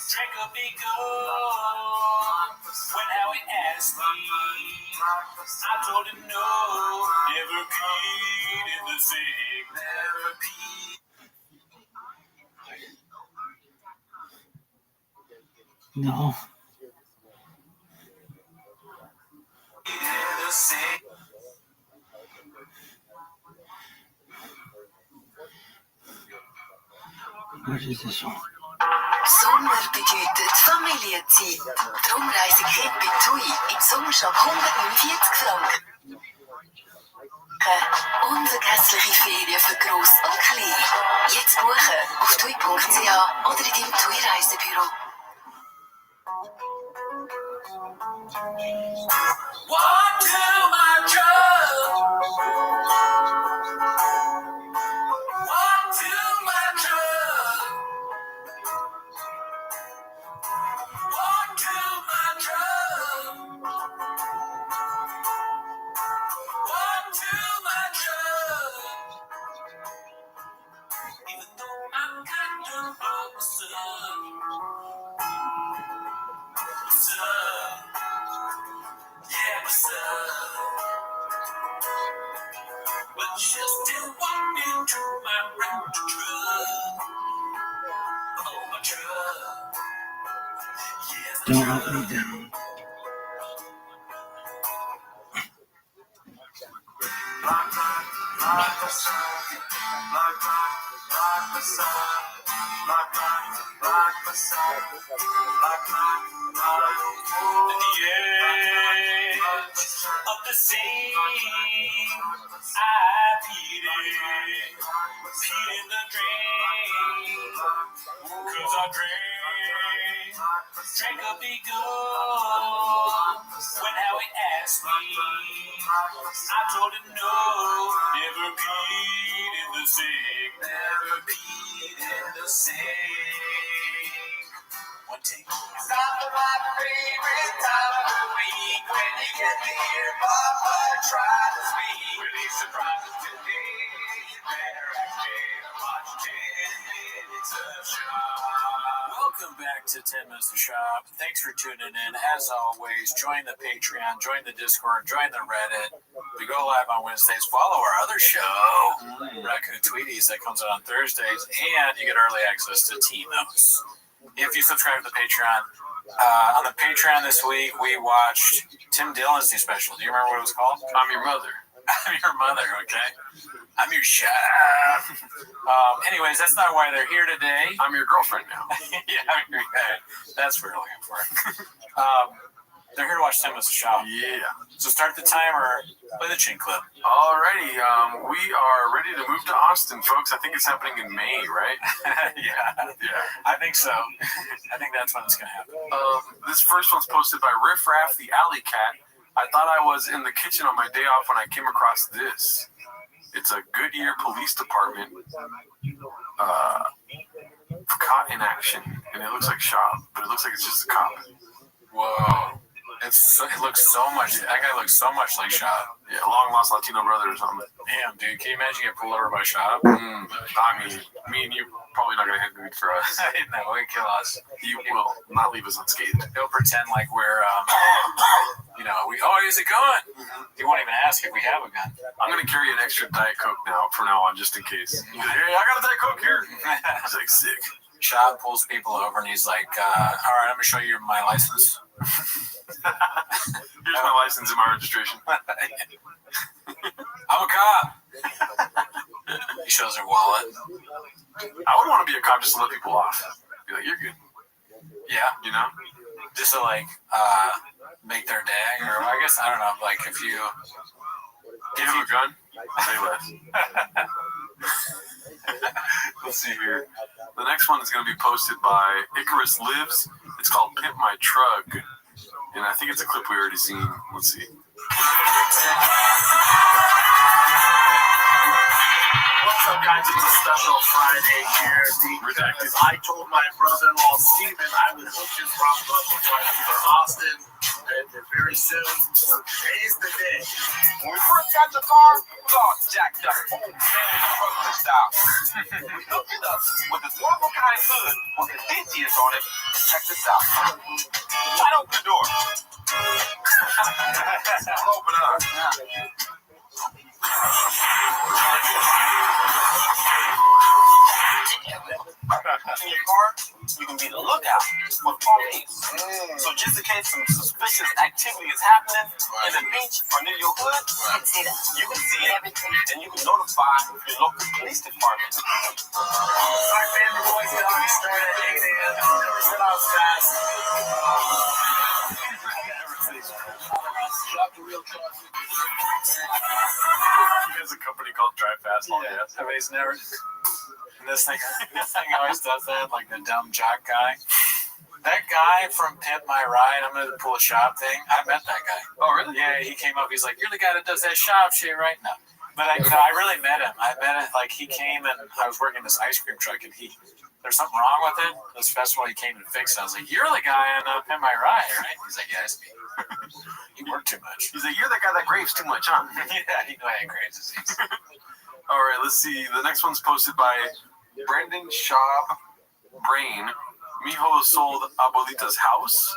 drank a big gulp. When Howie asked me, I told him no, never peed in the sink, never peed. No. What is this one? Sommer bedeutet Familienzeit. Darum reise ich bei TUI im Sommershop 149 Franken. Unvergessliche Ferien für Gross und Klein. Jetzt buchen auf tui.ch oder in deinem TUI-Reisebüro. Walk to my truck. Walk to my truck. Walk to my truck. Walk to my truck. Even though I'm kind of awesome. What's up? Yeah, what's up? But you still walk into my rental truck. Oh, my truck. Yeah, my Don't truck. let me down. Of the sea, I peed in the drain, 'cause I drank a big gulp. When Howie asked me, I told him no, never peed in the sink, never peed in the sink. One take. It's not my favorite time of the week when you get to hear Papa try to speak. Really surprises today. You better actually watch 10 minutes of shop. Welcome back to 10 Minutes of Shop. Thanks for tuning in. As always, join the Patreon, join the Discord, join the Reddit. We go live on Wednesdays. Follow our other show, Raccoon Tweeties, that comes out on Thursdays, and you get early access to T-Notes if you subscribe to the Patreon. On the Patreon this week, we watched Tim Dillon's new special. Do you remember what it was called? I'm Your Mother. I'm Your Mother, okay? I'm your chef. Anyways, that's not why they're here today. I'm your girlfriend now. Yeah, that's what we're looking for. They're here to watch 10 Minutes of Shop. Yeah. So start the timer, play the chin clip. Alrighty, we are ready to move to Austin, folks. I think it's happening in May, right? Yeah, I think so. I think that's when it's going to happen. This first one's posted by Riff Raff, the Alley Cat. I thought I was in the kitchen on my day off when I came across this. It's a Goodyear Police Department caught in action, and it looks like shop, but it looks like it's just a cop. Whoa. It looks so much. That guy looks so much like Shop. Yeah, long lost Latino brother or something. Damn, dude. Can you imagine getting pulled over by Shop? I mean, me and you probably not gonna hit good for us. No, he'll kill us. He will not leave us unscathed. He'll pretend like we're, here's a gun. He won't even ask if we have a gun. I'm gonna carry an extra Diet Coke from now on, just in case. He's like, hey, I got a Diet Coke here. He's like, sick. Shop pulls people over and he's like, all right, I'm gonna show you my license. Here's my license and my registration. I'm a cop. He shows her wallet. I would want to be a cop just to let people off. Be like, you're good. Yeah. You know? Just to like make their day, or I guess I don't know. Like if you give you a gun, say less. Let's see here. The next one is going to be posted by Icarus Lives. It's called Pimp My Trug. And I think it's a clip we already seen. Let's see. What's up, guys? It's a special Friday here because I told my brother-in-law Steven I would hook his rock up before I leave for Austin and very soon. So today's the day. When we first got the car, we was all jacked up. Oh, man, this style. We hooked it up with this normal kind of hood with the dentiers on it. Check this out. Try to open the door. I'll open it up. In your car, you can be the lookout for police. So just in case some suspicious activity is happening in the beach or near your hood, you can see it, and you can notify your local police department. Our family boys get already started at 8 a.m. Never sit outside. There's a company called Drive Fast. Yeah, everybody's never. And this thing always does that, like the dumb jock guy. That guy from Pimp My Ride, I'm gonna pull a shop thing. I met that guy. Oh, really? Yeah, he came up. He's like, "You're the guy that does that shop shit right now." But I really met him. I met it like he came and I was working this ice cream truck and there's something wrong with it. This festival he came and fixed it. I was like, "You're the guy on Pimp My Ride, right?" He's like, "Yeah, it's me." He worked too much. He's like, "You're the guy that graves too much, huh?" Yeah, he knew I had Graves' disease. All right, let's see. The next one's posted by Brendan Schaub Brain. Mijo sold Abuelita's house.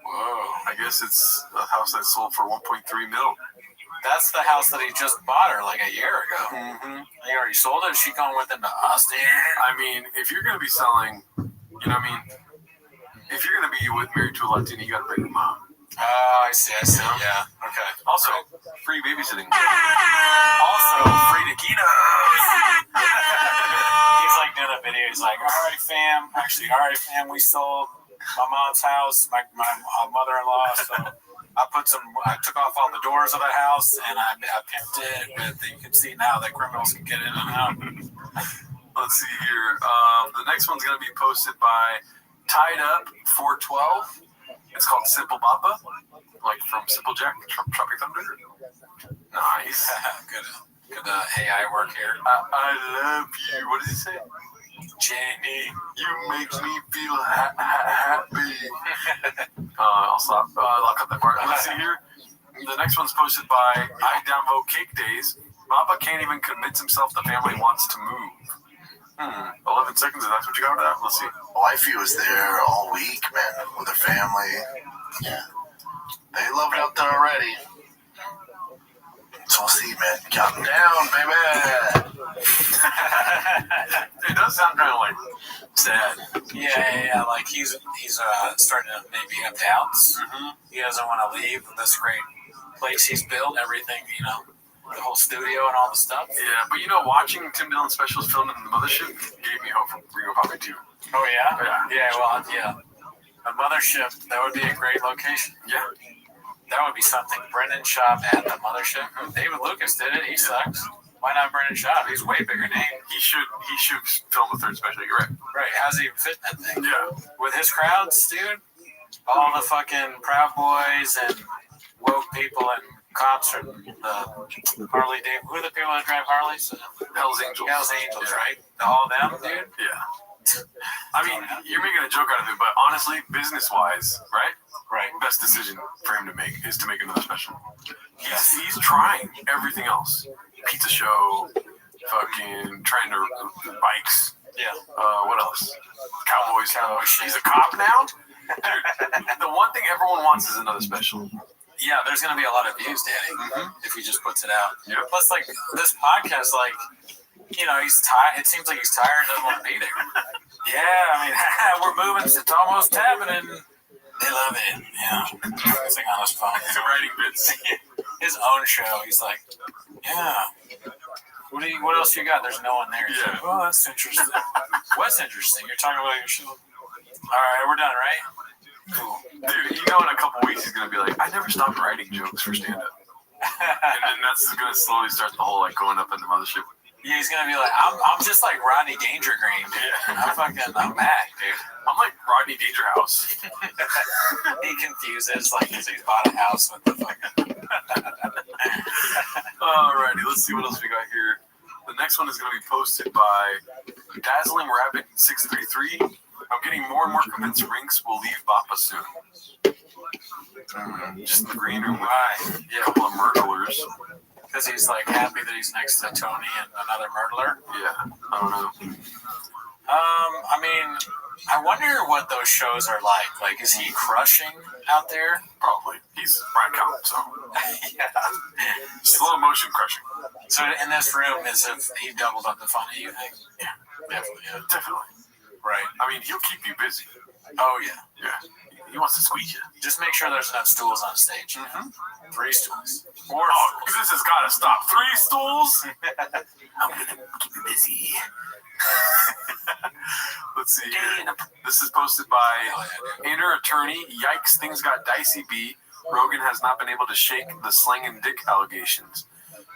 Whoa. I guess it's a house that sold for 1.3 mil. That's the house that he just bought her like a year ago. Mm-hmm. He already sold it. Is she going with him to Austin? I mean, if you're going to be selling, you know what I mean? If you're going to be married to a Latina, you got to bring your mom. Oh, I see. Yeah. Okay. Also, free babysitting. Also, free taquitos. He's like doing a video. He's like, all right, fam, we sold my mom's house, my mother-in-law. So I took off all the doors of the house and I pimped it. But you can see now that criminals can get in and out. Let's see here. The next one's going to be posted by Tied Up 412. It's called Simple Papa, like from Simple Jack, Tropic Thunder. Nice. Good AI work here. I love you. What does he say? Jenny, you make me feel happy. I'll stop. I'll cut that part. Let's see here. The next one's posted by I Downvote Cake Days. Papa can't even convince himself the family wants to move. 11 seconds, if that's what you got for that. Let's see. Wifey was there all week, man, with her family. Yeah. They love it out there already. So we'll see, man. Count down, baby. It does sound kind of like sad. Yeah. Like he's starting to maybe have doubts. Mm-hmm. He doesn't want to leave this great place he's built. Everything, the whole studio and all the stuff. Yeah, but watching Tim Dillon specials filmed in the Mothership gave me hope for Ringo Poppy too. Oh yeah? Yeah. The Mothership, that would be a great location. Yeah. That would be something. Brendan Schaub at the Mothership. David Lucas did it. He sucks. Why not Brendan Schaub? He's way bigger name. He should film a third special. You're right. Right. How's he even fit in that thing? Yeah. With his crowds, dude. All the fucking Proud Boys and woke people and cops are the Harley Davidson. Who are the people that drive Harleys? Hell's Angels. Hell's Angels, right? All of them, dude? Yeah. I mean, you're making a joke out of it, but honestly, business-wise, right? Right. Best decision for him to make is to make another special. He's trying everything else. Pizza show, fucking trying to bikes. Yeah. What else? Cowboys. He's a cop now? Dude, the one thing everyone wants is another special. Yeah, there's going to be a lot of views, Danny, if he just puts it out. Yeah. Plus, like, this podcast, like, he's tired. It seems like he's tired and doesn't want to be there. Yeah, I mean, we're moving. It's almost happening. They love it. It's like on his phone. He's writing bits. His own show. He's like, yeah. What else you got? There's no one there. He's like, well, that's interesting. What's interesting? You're talking about your show. All right, we're done, right? Cool. Dude, in a couple weeks he's gonna be like, I never stopped writing jokes for stand-up. And then that's gonna slowly start the whole going up in the mothership. Yeah, he's gonna be like, I'm just like Rodney Dangergreen, dude. I'm mad, dude. I'm like Rodney Dangerhouse. He confuses because he's bought a house with the fucking. Alrighty, let's see what else we got here. The next one is going to be posted by Dazzling Rabbit 633. I'm getting more and more convinced Rinks will leave Bappa soon. Just in the green room with a couple of murderers. Because he's like happy that he's next to Tony and another murderer. Yeah, I don't know. I mean, I wonder what those shows are like. Like, is he crushing out there? Probably. He's Brian Callen, so. Yeah. Slow motion crushing. So in this room, is if he doubled up the funny, you think? Yeah, definitely. Right. I mean, he'll keep you busy. Oh, yeah. Yeah. He wants to squeeze you. Just make sure there's enough stools on stage. 3 stools. 4 this has got to stop. 3 stools? I'm going to keep you busy. Let's see here. This is posted by Inner Attorney. Yikes, things got dicey, B. Rogan has not been able to shake the sling and dick allegations.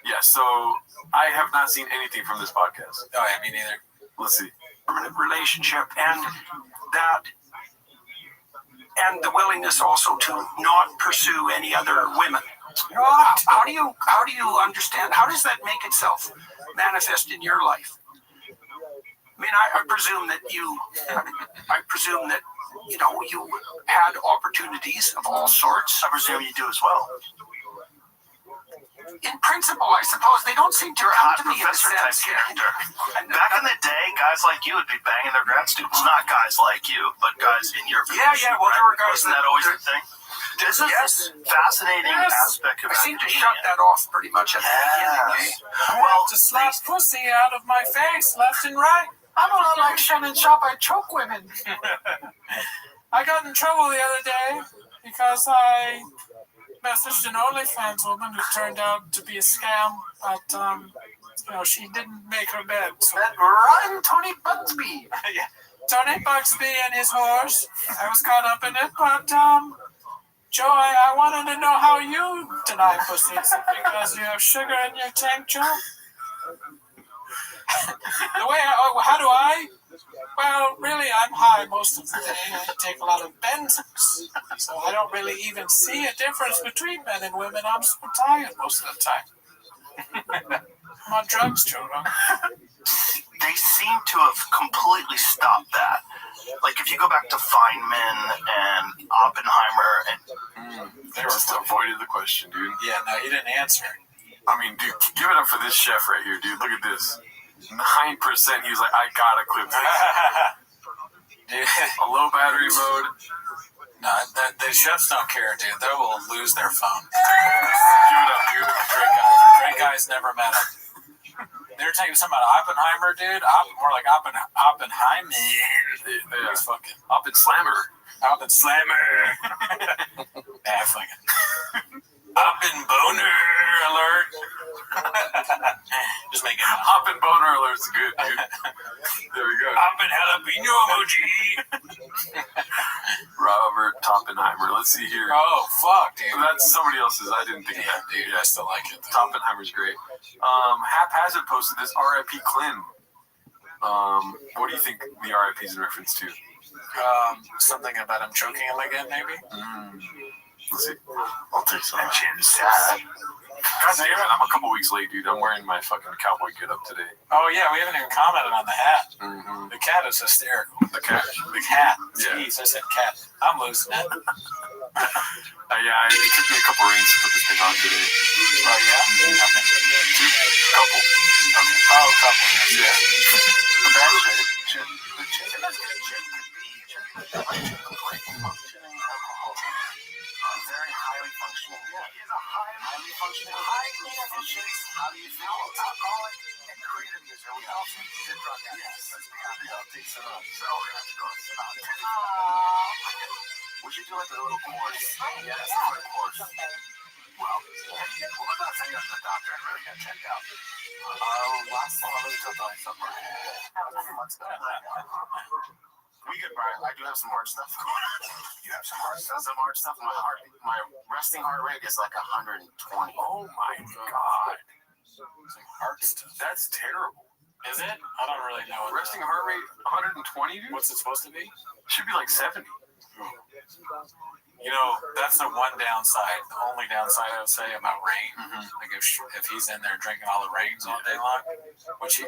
Yeah, so I have not seen anything from this podcast. Oh, yeah, me neither. Let's see. Permanent relationship, and the willingness also to not pursue any other women. How do you understand? How does that make itself manifest in your life? I mean, I presume that you had opportunities of all sorts. I presume you do as well. In principle, I suppose they don't seem to come to me in a sense. Back in the day, guys like you would be banging their grad students. Not guys like you, but guys in your position. Yeah. Well, there were guys. Wasn't that always the thing? This is fascinating aspect of I seem to shut that off pretty much at the beginning. Well, to slap pussy out of my face, left and right. I'm a lot like Shannon Sharp. I choke women. I got in trouble the other day because I messaged an OnlyFans woman who turned out to be a scam, but she didn't make her bed. So. That rotten Tony Bugsby. Yeah. Tony Bugsby and his horse. I was caught up in it, but Joe, I wanted to know how you deny pussy. Because you have sugar in your tank, Joe? How do I? Well, really, I'm high most of the day. I take a lot of Benzos, so I don't really even see a difference between men and women. I'm so tired most of the time. I'm on drugs, Joe. They seem to have completely stopped that. Like, if you go back to Feynman and Oppenheimer and... They just avoided the question, dude. Yeah, no, he didn't answer. I mean, dude, give it up for this chef right here, dude. Look at this. 9%, he was like, I gotta clip this. A low battery mode. No, the chefs don't care, dude. They will lose their phone. Give it up, dude. Great guys never met him. They were talking something about Oppenheimer, dude. More like Oppenheimer. Yeah. Fucking Oppenslammer. Yeah, fucking. Oppen boner alert. Just make it. Oppen boner alert's good, dude. There we go. Oppen jalapeno emoji. Robert Oppenheimer. Let's see here. Oh, fuck, dude. That's somebody else's. I didn't think of that. Dude, I still like it. Oppenheimer's great. Haphazard posted this R.I.P. Clem. What do you think the R.I.P. is in reference to? Something about him choking him again, maybe? Let's see. I'll take some. Sad. God damn it, I'm a couple weeks late, dude. I'm wearing my fucking cowboy get up today. Oh, yeah, we haven't even commented on the hat. Mm-hmm. The cat is hysterical. The cat. Yeah. Jeez, I said cat. I'm losing it. Yeah, it took me a couple rings to put this thing on today. Oh, yeah? Okay. Couple. Okay. Oh, couple. Yeah. The bad chick. Very highly functioning. Yeah, he's a highly functioning, highly efficient. How do you feel? Alcoholic and creative user. We also need to drug that. Yes, let's be happy to update some of them. So let's go. It's about it. We should do like a little course. Yes, a little course. Well, I'm not saying I'm the doctor. I really got checked out. Last fall I was somewhere. 2 months ago. We good, Brian. I do have some hard stuff going on. You have some hard stuff? Some hard stuff. My resting heart rate is like 120. Oh my God. Heart stuff. That's terrible. Is it? I don't really know. Resting heart rate 120, dude? What's it supposed to be? Should be like 70. You know, that's the one downside, the only downside I would say about rain. Like if he's in there drinking all the rains all day long,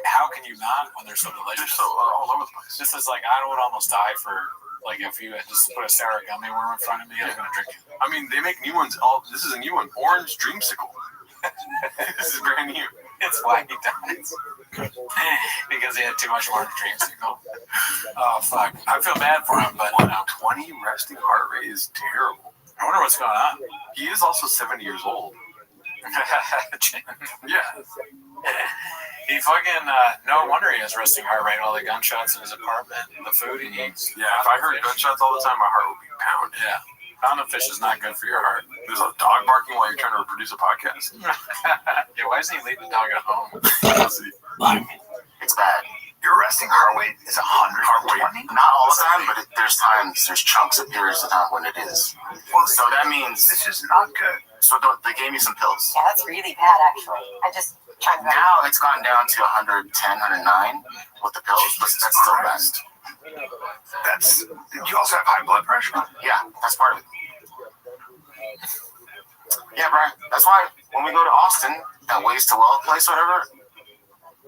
how can you not when they're so delicious? They're so all over the place. This is like, I would almost die for, like, if you had just put a sour gummy worm in front of me, I'm going to drink it. I mean, they make new ones. This is a new one. Orange Dreamsicle. This is brand new. It's why he dies. Because he had too much orange dreamsicle. Oh, fuck. I feel bad for him, but, 20 resting heart rate is terrible. I wonder what's going on. He is also 70 years old. Yeah. He fucking, no wonder he has resting heart rate, all the gunshots in his apartment, the food he eats. Yeah, if I heard gunshots all the time, my heart would be pounding. Yeah. Pound of fish is not good for your heart. There's a dog barking while you're trying to reproduce a podcast. Yeah, why doesn't he leave the dog at home? It's bad. Your resting heart rate is 120? Not all the time, but there's chunks of periods of time when it is. Well, so that means this is not good. So they gave me some pills. Yeah, that's really bad, actually. I just tried that. Now it's gone down to 110, 109 with the pills, but that's still best. You also have high blood pressure? Yeah, that's part of it. Yeah, Brian. That's why when we go to Austin, that Ways to Wealth place, whatever.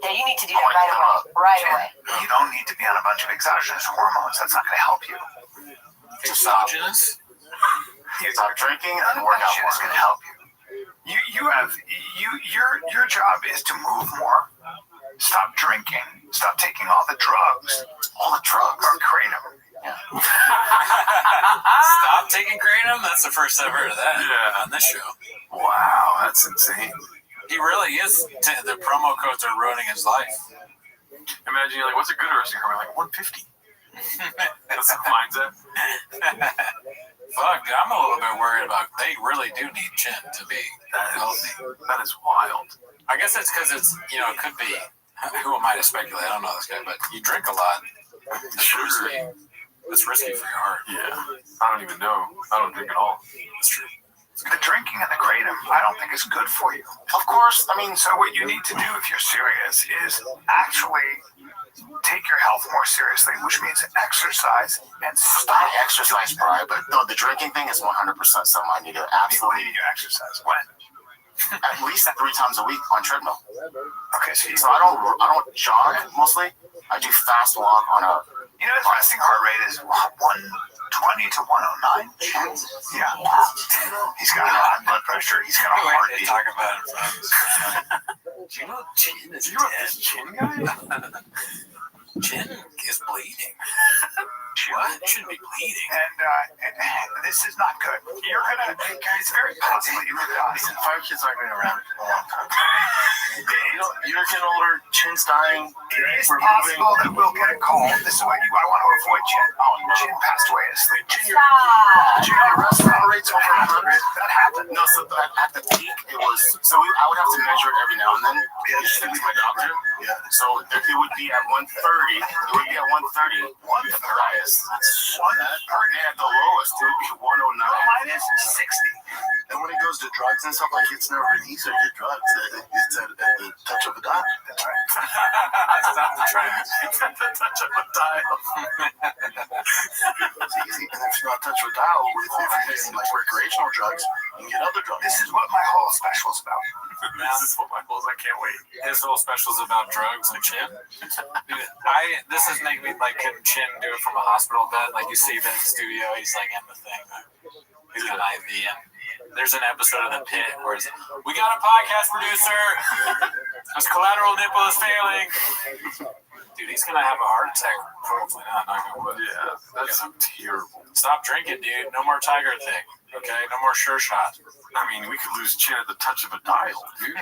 Yeah, you need to do that right away. Right away. You don't need to be on a bunch of exogenous hormones. That's not going to help you. Exogenous? Stop drinking and work out more. It's going to help you. Your job is to move more. Stop drinking. Stop taking all the drugs. All the drugs? Or kratom. Yeah. Stop taking kratom? That's the first I've heard of that. Yeah. On this show. Wow, that's insane. He really is. The promo codes are ruining his life. Imagine you're like, what's a good resting heart rate? Like 150. That's the mindset. Fuck, I'm a little bit worried about. They really do need Chin to be healthy. That is wild. I guess it's because it's, it could be. Who am I to speculate? I don't know this guy, but you drink a lot. It's risky for your heart. Yeah. I don't even know. I don't drink at all. That's true. The drinking and the kratom, I don't think is good for you. Of course. I mean, so what you need to do if you're serious is actually take your health more seriously, which means exercise and stop. I exercise, Brian, but no, the drinking thing is 100% something I need to absolutely. When do you exercise? When? At least 3 times a week on treadmill. Okay, so I don't jog mostly. I do fast walk on a. His resting heart rate is 120 to 109. Yeah. He's got high blood pressure. He's got a heartbeat. Talk about it, friends. Do you know Chin is dead? This Chin guy? Chin is bleeding. What? Shouldn't be bleeding. And this is not good. You're gonna. It's very possible you could die. Listen, 5 kids aren't been around a long time. You're getting older. Chin's dying. It is possible that we'll get a call. This is what I want to avoid, Chin. Chin passed away in sleep. Your resting heart rate's over 100. That happened. No, so at the peak it was. So I would have to measure it every now and then. Usually with my doctor. Yeah. So it would be at 130. It would be at 130. At the highest. That's 130. At the lowest, it would be 109. Mine is 60. And when it goes to drugs and stuff, like it's never been easy to get drugs. It's at the touch of a dial. That's right. Stop the drugs. It's at the touch of a dial. It's easy. And if you're not touch of a dial, if you're getting like recreational drugs, you can get other drugs. This is what my whole special's about. This is what my goals. I can't wait. His whole special's about drugs and Chin. This is making me like, can Chin do it from a hospital bed? Like you see him in the studio, he's like in the thing. He's got an IV in. There's an episode of The Pit where it's, we got a podcast producer. His collateral nipple is failing. Dude, he's gonna have a heart attack. Hopefully not. Not gonna wood. Yeah, that's terrible. Stop drinking, dude. No more Tiger Thick. Okay, no more Sure Shot. I mean, we could lose Chin at the touch of a dial, dude.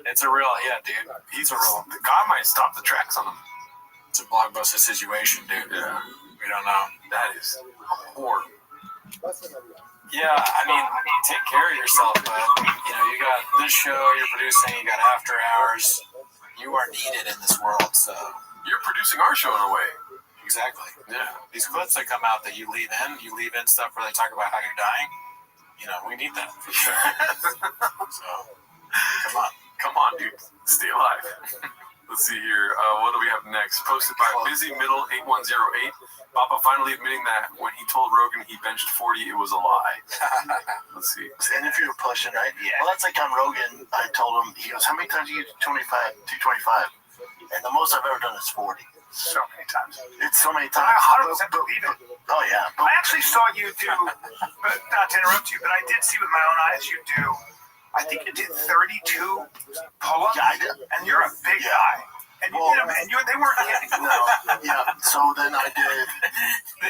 It's a real, dude. He's a real. The guy might stop the tracks on him. It's a blockbuster situation, dude. Yeah. We don't know. That is horrible. Yeah, I mean, take care of yourself, bud. You got this show you're producing, you got After Hours. You are needed in this world, so. You're producing our show in a way. Exactly. Yeah. These clips that come out that you leave in stuff where they talk about how you're dying. We need that for sure. So, come on, dude, stay alive. Let's see here. What do we have next? Posted by Busy Middle 8108. Papa finally admitting that when he told Rogan he benched 40, it was a lie. Let's see. And if you're pushing, right? Yeah. Well, that's like on Rogan. I told him, he goes, how many times do you do 225? And the most I've ever done is 40. So many times. It's so many times. I 100% believe it. Oh, yeah. I actually saw you do, but not to interrupt you, but I did see with my own eyes you do, I think you did 32 pull-ups. Yeah, I did. And you're a big guy. And you did them, and they weren't kidding. No, yeah. So then I did.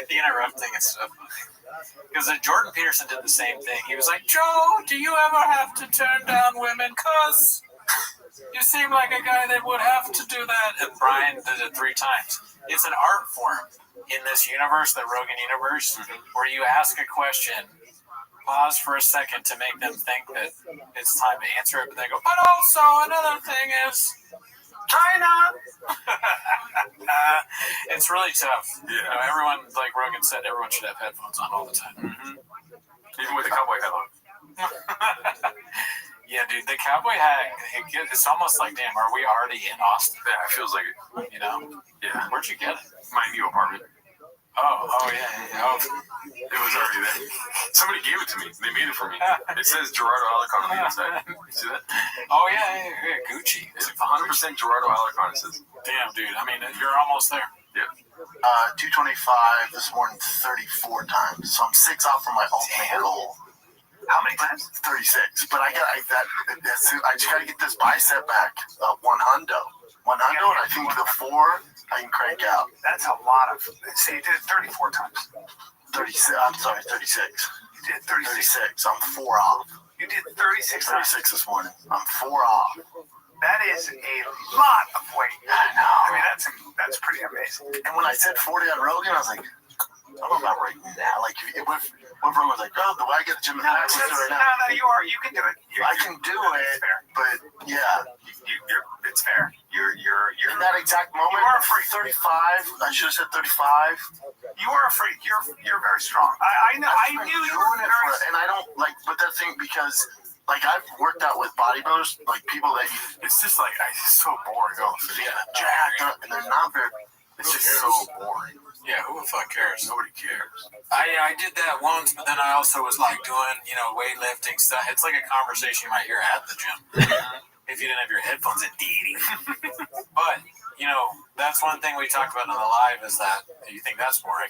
The interrupting is so funny. Because Jordan Peterson did the same thing. He was like, Joe, do you ever have to turn down women? Because you seem like a guy that would have to do that. And Brian did it 3 times. It's an art form in this universe, the Rogan universe, where you ask a question, pause for a second to make them think that it's time to answer it, but they go, but also another thing is China. It's really tough. Yeah. Everyone, like Rogan said, everyone should have headphones on all the time. Even with the cowboy hat on. Yeah, dude, the cowboy hat, it's almost like, damn, are we already in Austin? Yeah, it feels like it. Yeah. Where'd you get it? My new apartment. Oh, yeah. Oh. It was already there. Somebody gave it to me. They made it for me. It says Gerardo Alarcon on the inside. You see that? Oh, yeah, Gucci. It's 100% Gerardo Alarcon, it says. Damn, dude. I mean, you're almost there. Yeah. 225 this morning 34 times. So I'm 6 off from my ultimate goal. How many times? 36. But I just got to get this bicep back. One hundo, and I think the 4 I can crank out. That's a lot of. So you did it 34 times. 36. I'm sorry, 36. You did 36. I'm 4 off. You did 36 times. 36 this morning. I'm 4 off. That is a lot of weight. I know. I mean, that's pretty amazing. And when I said 40 on Rogan, I was like, I'm about right now. Like, if Rogan was like, oh, the way I get the gym in the back, right now. No, you can do it. I can do it, but yeah. It's fair. You're in that exact moment. You are a freak. 35. I should have said 35. You are a freak. You're very strong. I know. I knew you were very. And I don't like, but that thing because. Like, I've worked out with bodybuilders, like people that it's just like, it's so boring going for jacked up, and they're not very, it's just so boring. Yeah, who the fuck cares? Nobody cares. I did that once, but then I also was like doing, weightlifting stuff. It's like a conversation you might hear at the gym if you didn't have your headphones in. But, that's one thing we talked about on the live is that you think that's boring.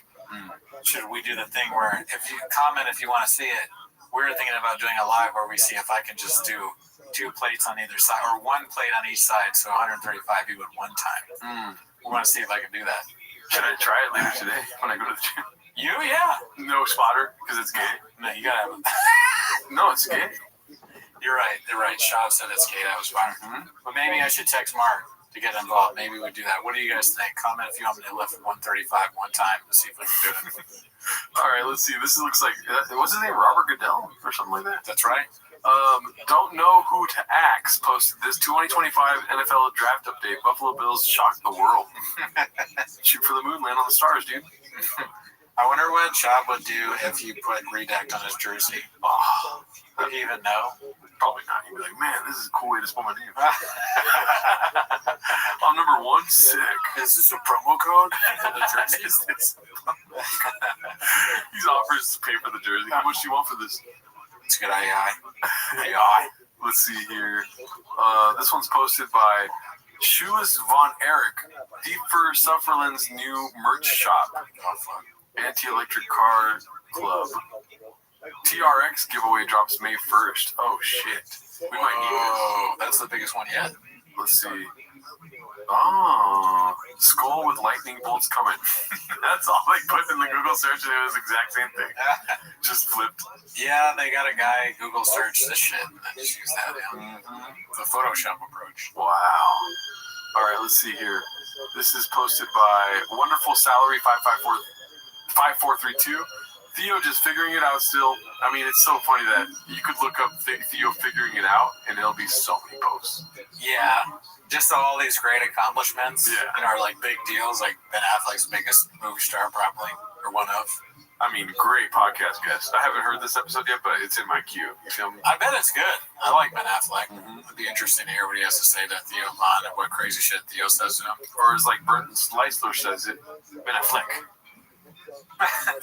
Should we do the thing where if you comment if you want to see it? We were thinking about doing a live where we see if I can just do 2 plates on either side or 1 plate on each side, so 135 people at one time. We want to see if I can do that. Should I try it later today when I go to the gym? Yeah. No spotter because it's gay. No, you gotta have it. No, it's gay. You're right. Shaw said it's gay. That was fine. But maybe I should text Mark to get involved. Maybe we do that. What do you guys think? Comment if you want me to lift 135 one time to see if I can do it. All right, let's see. This looks like, what's his name? Robert Goodell or something like that? That's right. Don't know who to axe. Posted this 2025 NFL draft update. Buffalo Bills shocked the world. Shoot for the moon, land on the stars, dude. I wonder what Chop would do if you put Redacted on his jersey. Oh, would he even know? Probably not. He'd be like, man, this is a cool way to spell my name. I'm number 1, sick. Is this a promo code for the jersey? He offers to pay for the jersey. How much do you want for this? It's good AI. Let's see here. This one's posted by Shoes Von Erich. Deep for Sufferland's new merch shop. Anti-electric car club. TRX giveaway drops May 1st. Oh, shit. We might need this. That's the biggest one yet. Let's see. Oh, skull with lightning bolts coming. That's all they put in the Google search, and it was the exact same thing. Just flipped. Yeah, they got a guy Google search this shit and then just use that in the Photoshop approach. Wow. All right, let's see here. This is posted by Wonderful Salary 5432. Theo just figuring it out still. I mean, it's so funny that you could look up Theo figuring it out, and it'll be so many posts. Yeah. Just all these great accomplishments, Yeah. and are like big deals, like Ben Affleck's biggest movie star, probably, or one of. I mean, great podcast guest. I haven't heard this episode yet, but it's in my queue. You feel me? I bet it's good. I like Ben Affleck. It'd be interesting to hear what he has to say to Theo Von and what crazy shit Theo says to him. Or as like Burton Leisler says it, Ben Affleck.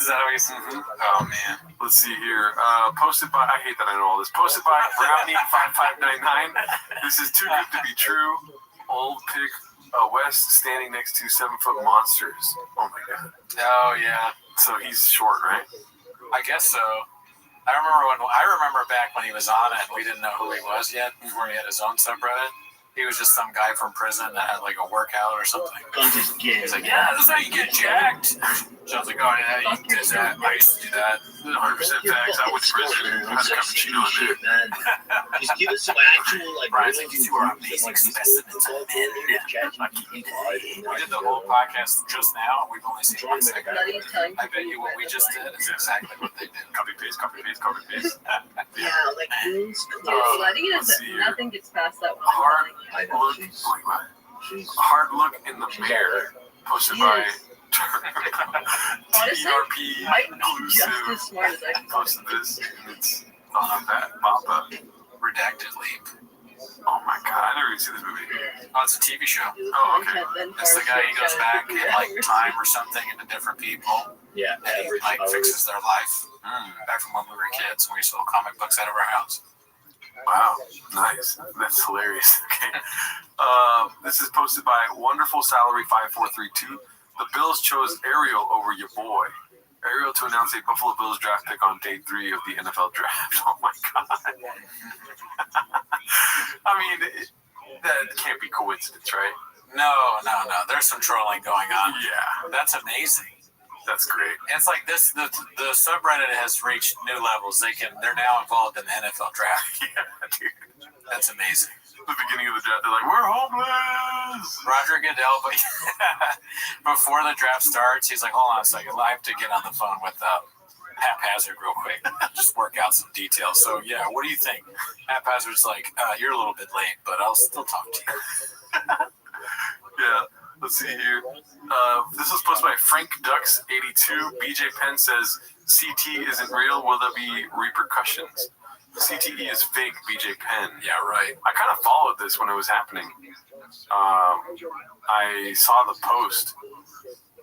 Is that how he says it? Oh, man. Let's see here. Posted by, I hate that I know all this. Posted by Brownie5599. This is too good to be true. Old pig West standing next to 7-foot monsters. Oh my god. Oh, yeah. So he's short, right? I guess so. I remember back when he was on it, we didn't know who he was yet before he had his own subreddit. He was just some guy from prison that had like a workout or something. He's like, yeah, this is how you get jacked. So I was like, oh yeah, you can do that. I used to do that. 100% facts. I went to prison. I had a cappuccino in there. Just give us some actual, like, Brian's like, you are amazing specimens of men. We did the whole podcast just now. We've only seen 1 second. I bet you what we just did is exactly what they did. Copy paste, copy paste, copy paste. Yeah, like goons. Nothing gets past that one. Hard look in the mirror. Posted by Honestly, TRP might be just as smart as I can. Posted this, and it's that Papa. Redacted Leap. Oh my god, I never even seen this movie. Oh, it's a TV show. Oh, okay. It's the guy, he goes back in like time or something into different people. Yeah. And he like fixes their life. Back from when we were kids and we sold comic books out of our house. Wow, nice. That's hilarious. Okay. This is posted by Wonderful Salary 5432. The Bills chose Ariel over your boy. Ariel to announce a Buffalo Bills draft pick on day 3 of the NFL draft. Oh my god. I mean, that can't be coincidence, right? No. There's some trolling going on. Yeah. That's amazing. That's great. It's like this. The subreddit has reached new levels. They're now involved in the NFL draft. Yeah, dude. That's amazing. The beginning of the draft, they're like, we're homeless. Roger Goodell, but before the draft starts, he's like, hold on a second, I have to get on the phone with Haphazard real quick, just work out some details. So yeah, what do you think? Haphazard's like, you're a little bit late, but I'll still talk to you. Yeah. Let's see here. This was posted by Frank Ducks 82. BJ Penn says CT isn't real. Will there be repercussions? CTE is fake, BJ Penn. Yeah, right. I kind of followed this when it was happening. I saw the post.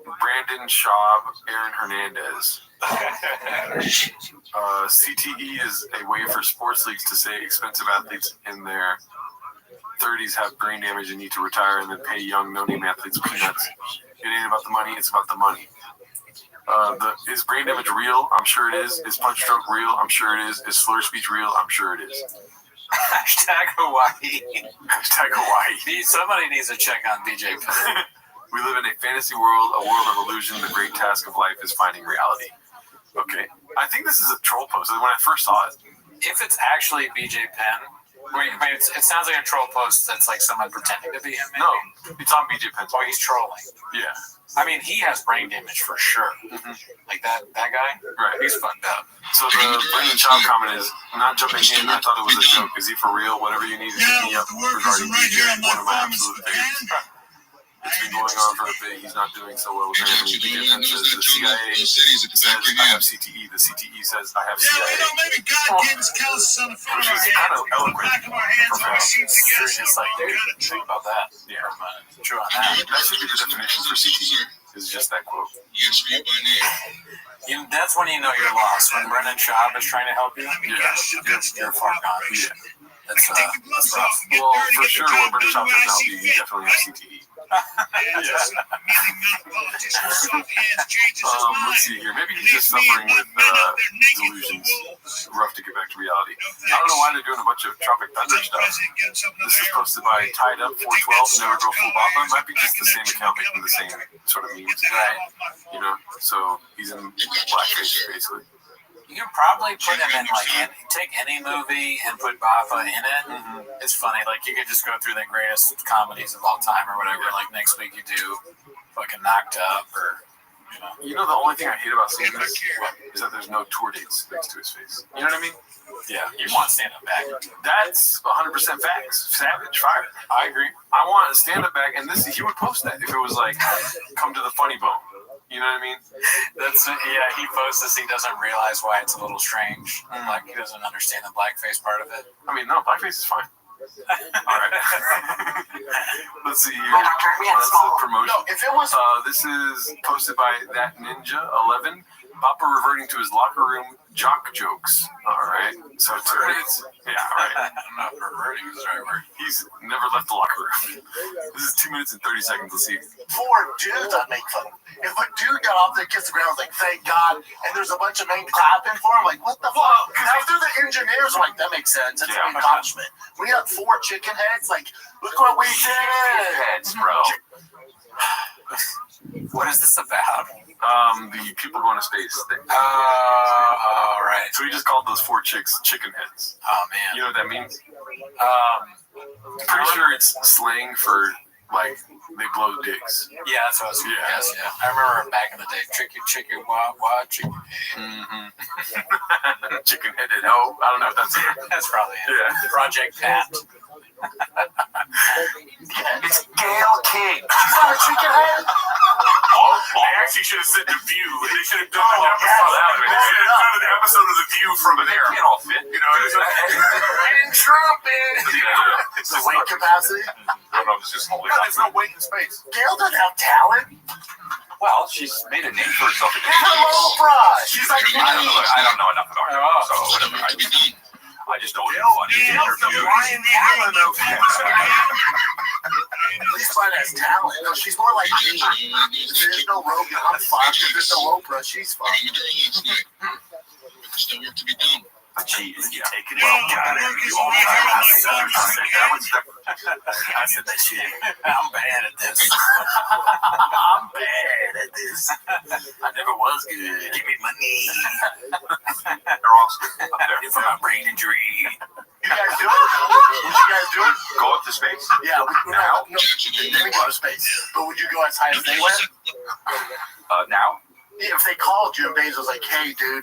Brandon Schaub, Aaron Hernandez. CTE is a way for sports leagues to say expensive athletes in their 30s have brain damage and need to retire and then pay young no-name athletes peanuts. It ain't about the money, it's about the money. Is brain damage real? I'm sure it is. Is punch stroke real? I'm sure it is. Is slur speech real? I'm sure it is. Hashtag Hawaii. Hashtag Hawaii. Somebody needs to check on BJ Penn. We live in a fantasy world, a world of illusion. The great task of life is finding reality. Okay. I think this is a troll post. When I first saw it. If it's actually BJ Penn, it sounds like a troll post that's like someone pretending to be him, maybe? No, it's on BJ Penn's. Oh, he's trolling. Yeah. I mean, he has brain damage for sure. Mm-hmm. Like that guy? Right. He's fucked up. So the Brandon Schaub comment is, not jumping in, I thought it was a joke. Is he for real? Whatever you need to hit me up regarding BJ, one of my absolute favorites. It's been going on for a bit. He's not doing so well with family. BJ Penn says the CIA says I have CTE. The CTE says I have CIA. Maybe God gave us calluses on the front of our Which is kind of head, eloquent. back of our hands, and our sheets together. It's like, dude, think about that. Yeah. True on that. That should be the definition for CTE. Is just that quote. That's when you know you're lost. When Brendan Schaub is trying to help you, you're far gone. Yeah. That's rough. Well, for sure, when Brendan Schaub doesn't help you, you definitely have CTE. Let's see here. Maybe he's just suffering with delusions. Rough to get back to reality. I don't know why they're doing a bunch of Tropic Thunder stuff. This is posted by Tied Up 412. Never Go Full Boppa. It might be just the same account making the same sort of memes. Right. You know, so he's in blackface basically. You can probably put him in take any movie and put Baffa in it. Mm-hmm. It's funny. Like you could just go through the greatest comedies of all time or whatever. Like next week you do fucking Knocked Up or You know, the only thing I hate about seeing this is that there's no tour dates next to his face. You know what I mean? Yeah, you want stand-up back. That's 100% facts. Savage, fire. I agree. I want a stand-up back, and he would post that if it was like, come to the funny bone. You know what I mean? He posts this. He doesn't realize why it's a little strange. Like, he doesn't understand the blackface part of it. I mean, no, blackface is fine. All right. Let's see here. That's the promotion. No, if it was... this is posted by That Ninja 11. Papa reverting to his locker room jock jokes. All right. So 2 minutes. Yeah, all right. I'm not reverting. Is the right word. He's never left the locker room. This is 2 minutes and 30 seconds. Let's see. For dudes, I'd make fun of him. If a dude got off there, kissed the ground, like, thank God, and there's a bunch of men clapping for him, like, what the fuck? After the engineers are like, that makes sense. It's an accomplishment. We got 4 chicken heads, like, look what we did. Heads, bro. What is this about? The people going to space thing. Oh, right. So he just called those 4 chicks chicken heads. Oh, man. You know what that means? Pretty sure it's slang for, like, they blow dicks. Yeah, that's what I was going to guess, yeah. I remember back in the day, tricky, wah, chicken head. Chicken-headed hoe. I don't know if that's it. That's probably it. Yeah. Project Pat. It's Gail King. She's not a chicken head? They actually should have said The View. They should have done an episode. They should have done an episode of The View from there. They can't all fit, you know. And trumpet. The weight capacity? I don't know if it's just holding up. There's no weight in space. Gail doesn't have talent. Well, she's made a name for herself. She's a Oprah. She's like me. I don't know enough about her, so whatever. I just know it's funny. At least Brian has talent. No, she's more like me. There's no Rogan. I'm fucked. If there's no Oprah, she's fucked. There's still work to be done. Jeez, you taking it. Got it. You all I said that shit. I'm bad at this. I'm bad at this. I never was good. Give me money. They're all stupid up there. For my brain injury. You guys do it? Would you guys do it? Go up to space? Yeah, no, they didn't go to space. But would you go as high as they went? Now? Yeah, if they called you and Bezos was like, hey, dude,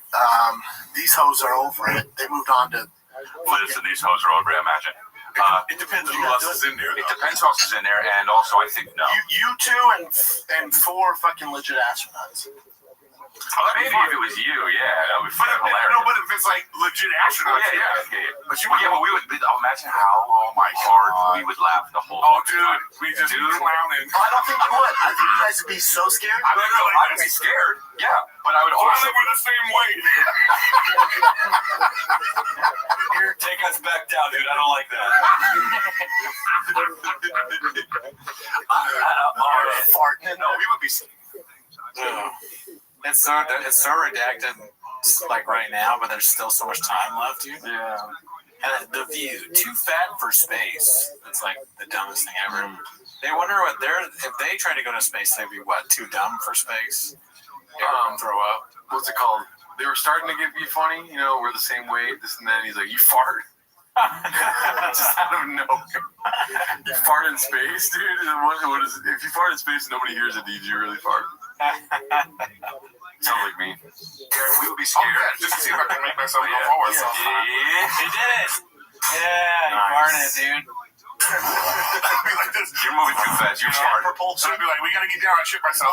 these hoes are over it. They moved on to... Listen, these hoes are over it, imagine. It depends on who else is in there. It depends who else is in there, and also I think no. You 2 and 4 fucking legit astronauts. Maybe if it was you, yeah, that would be hilarious. No, but if it's like legit astronauts, yeah. But we would. Imagine how hard we would laugh the whole. Oh, dude, we just clowning. I don't think you would. I think you guys would be so scared. I'd be scared. Yeah, but I would also. We're the same way. Here, take us back down, dude. I don't like that. Farting. No, we would be. It's so redacted, like right now, but there's still so much time left, dude. Yeah. And The View, too fat for space. It's like the dumbest thing ever. They wonder if they try to go to space, they'd be too dumb for space? Throw up. What's it called? They were starting to get me funny, you know, we're the same weight, this and that. He's like, you fart? Just out of nowhere. You fart in space, dude? What is it? If you fart in space and nobody hears it, did you really fart? Sounds like me. We would be scared. Just to see if I can make myself go forward. He did it. Yeah, you farted, dude. You're moving too fast. You're smart. So I'd be like, we gotta get down and shit myself.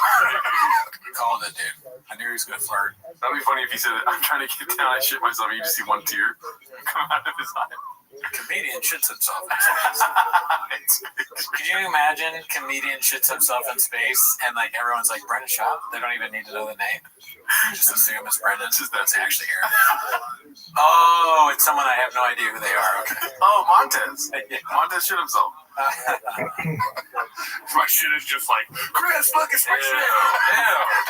Called it, dude. I knew he was gonna flirt. That'd be funny if he said, I'm trying to get down and shit myself, and you just see one tear come out of his eye. Comedian shits himself in space. Could you imagine comedian shits himself in space and like everyone's like Brendan Schaub? They don't even need to know the name. You just assume it's Brendan. That's actually here. Oh, it's someone I have no idea who they are. Okay. Oh, Montez. Montez shit himself. My shit is just like, Chris, look, it's my shit.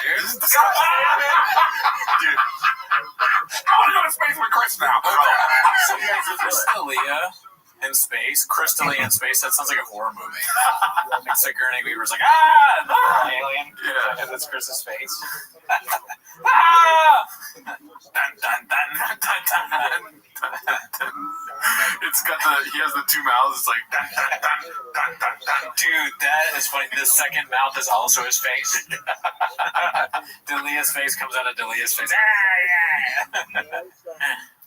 Dude. Dude. I want to go to space with Chris now. Crystalia in space. Crystalia in space. That sounds like a horror movie. Like Sigourney Weaver's like, alien. Yeah. And it's Chris's face. Dun, dun, dun, dun, dun, dun. It's got he has the two mouths. It's like, dun, dun, dun, dun, dun, dun. Dude, that is funny. The second mouth is also his face. Delia's face comes out of Delia's face.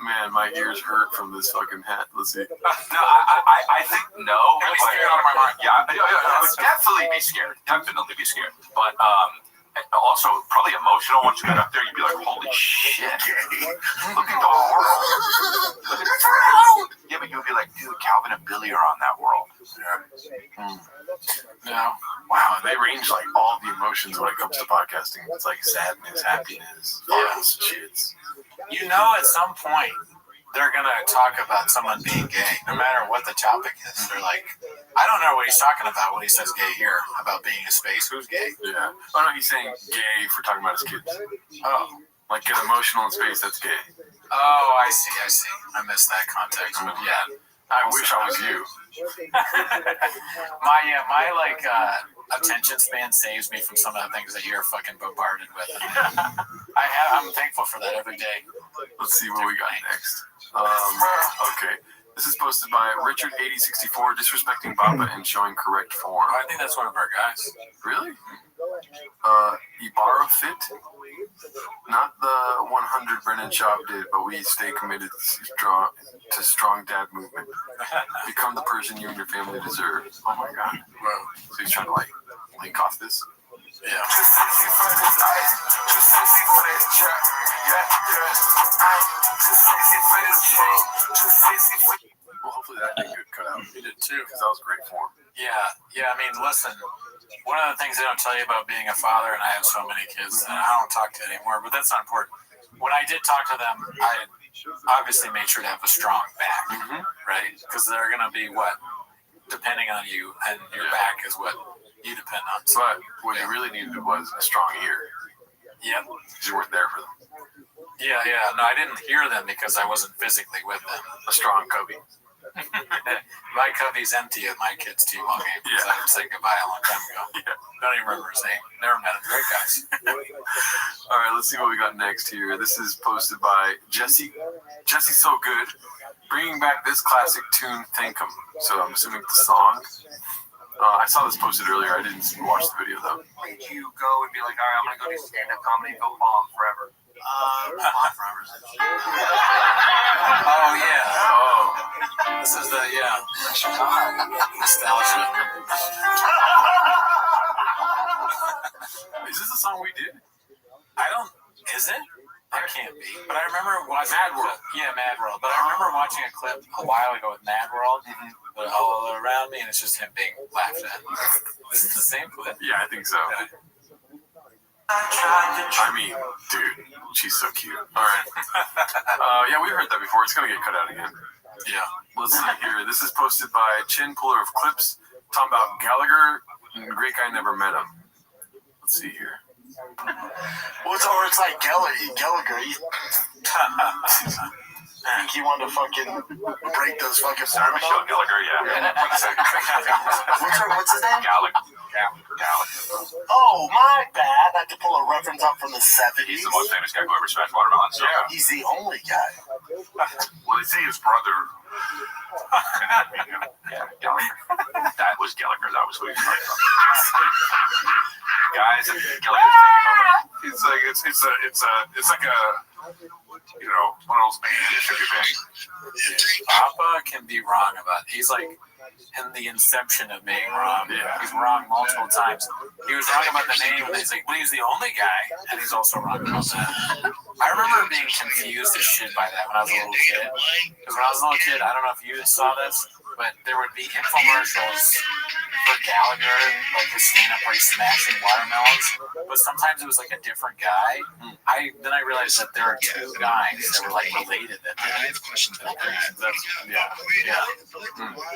Man, my ears hurt from this fucking hat. Let's see. No, I think no. I'd be scared out of my mind. Yeah, I would definitely be scared. Definitely be scared. But also probably emotional. Once you get up there, you'd be like, holy shit. Look at the world. Look at the world. Yeah, but you'd be like, dude, Calvin and Billy are on that world. No. Wow, they range like all the emotions when it comes to podcasting. It's like sadness, happiness, shits. You know, at some point, they're going to talk about someone being gay, no matter what the topic is. They're like, I don't know what he's talking about when he says gay here, about being in space. Who's gay? Yeah. Oh, no, he's saying gay for talking about his kids. Oh. Like get emotional in space, that's gay. Oh, I see. I missed that context, but yeah. I wish I was you. my attention span saves me from some of the things that you're fucking bombarded with. I'm thankful for that every day. Let's see what we got next. Okay. This is posted by Richard8064, disrespecting Baba and showing correct form. I think that's one of our guys. Really? Ibarra Fit? Not the 100 Brennan Schaub did, but we stay committed to strong dad movement. Become the person you and your family deserve. Oh my God. So he's trying to like link off this? Yeah. Well, hopefully that didn't get cut out. You did too. Because that was great form. Yeah. I mean, listen, one of the things they don't tell you about being a father, and I have so many kids that I don't talk to anymore, but that's not important. When I did talk to them, I obviously made sure to have a strong back, right? Because they're going to be depending on you, and your back is what you depend on. But what you really needed was a strong ear. Yep. Because you weren't there for them. Yeah. No, I didn't hear them because I wasn't physically with them. A strong cubby. My cubby's empty at my kids' T-ball game because I said goodbye a long time ago. Don't even remember his name. Never met him. Great guys. All right, let's see what we got next here. This is posted by Jesse. Jesse's so good. Bringing back this classic tune, Thank 'Em. So I'm assuming it's the song. I saw this posted earlier. I didn't watch the video though. Did you go and be like, all right, I'm gonna go do stand-up comedy, go bomb forever? Bomb forever. Oh yeah. Oh. This is the nostalgia. Is this a song we did? Is it? That can't be. But I remember watching Mad World. Yeah, Mad World. But I remember watching a clip a while ago with Mad World. But all around me, and it's just him being laughed at. Is it the same clip? Yeah, I think so. I mean, dude, she's so cute. All right. Yeah, we heard that before. It's gonna get cut out again. Yeah. Let's see here. This is posted by Chin Puller of Clips. Talking about Gallagher. Great guy, never met him. Let's see here. It's like Gallagher. I think he wanted to fucking break those fucking. Sarah Michelle Gallagher, yeah. What's his name? Gallagher. Oh, my bad. I had to pull a reference up from the 70s. He's the most famous guy who ever smashed watermelon. So. Yeah. He's the only guy. Well, they say his brother. Gallagher. That was Gallagher. That was who he was talking about. Guys, and Gallagher's taking over. It's like a one of those bands. Papa can be wrong about it. He's like in the inception of being wrong. Yeah. He's wrong multiple times. He was wrong about the name, and he's like, well, he's the only guy, and he's also wrong about that. I remember being confused as shit by that when I was a little kid. Because when I was a little kid, I don't know if you saw this, but there would be infomercials for Gallagher, like his stand-up where he's smashing watermelons. But sometimes it was like a different guy. Then I realized that there are two guys that were like related. I have questions about that.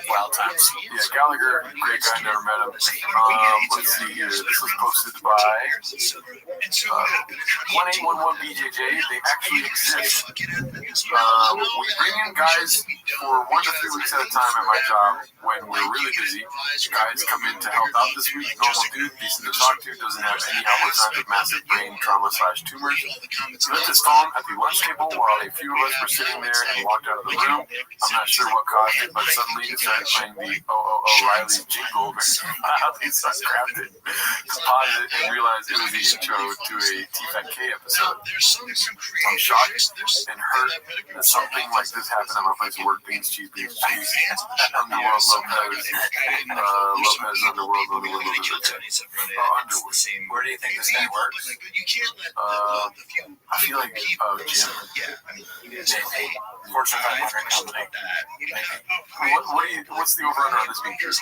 Wild times. Yeah, Gallagher, great guy, never met him. Let's see here. This was posted by 1811 BJJ. They actually exist. We bring in guys for 1 to 3 weeks at a time at my job when we're really busy. Guys come in to help out this week. Normal dude, decent to talk to, doesn't have any outward signs of massive brain trauma/tumors. He left his phone at the lunch table while a few of us were sitting there and walked out of the room. I'm not sure what caused it, but suddenly it started playing the O'Reilly jingle very loudly, so I grabbed it, paused it, and realized it was the intro to a T-Fat K episode. I'm shocked and hurt that something like this happened at my place of work. Beans, cheese, Underworld, Lopez, Underworld. Where do you think this guy works? I feel like Jim. Fortune 500 company. What's the over-under on this being true?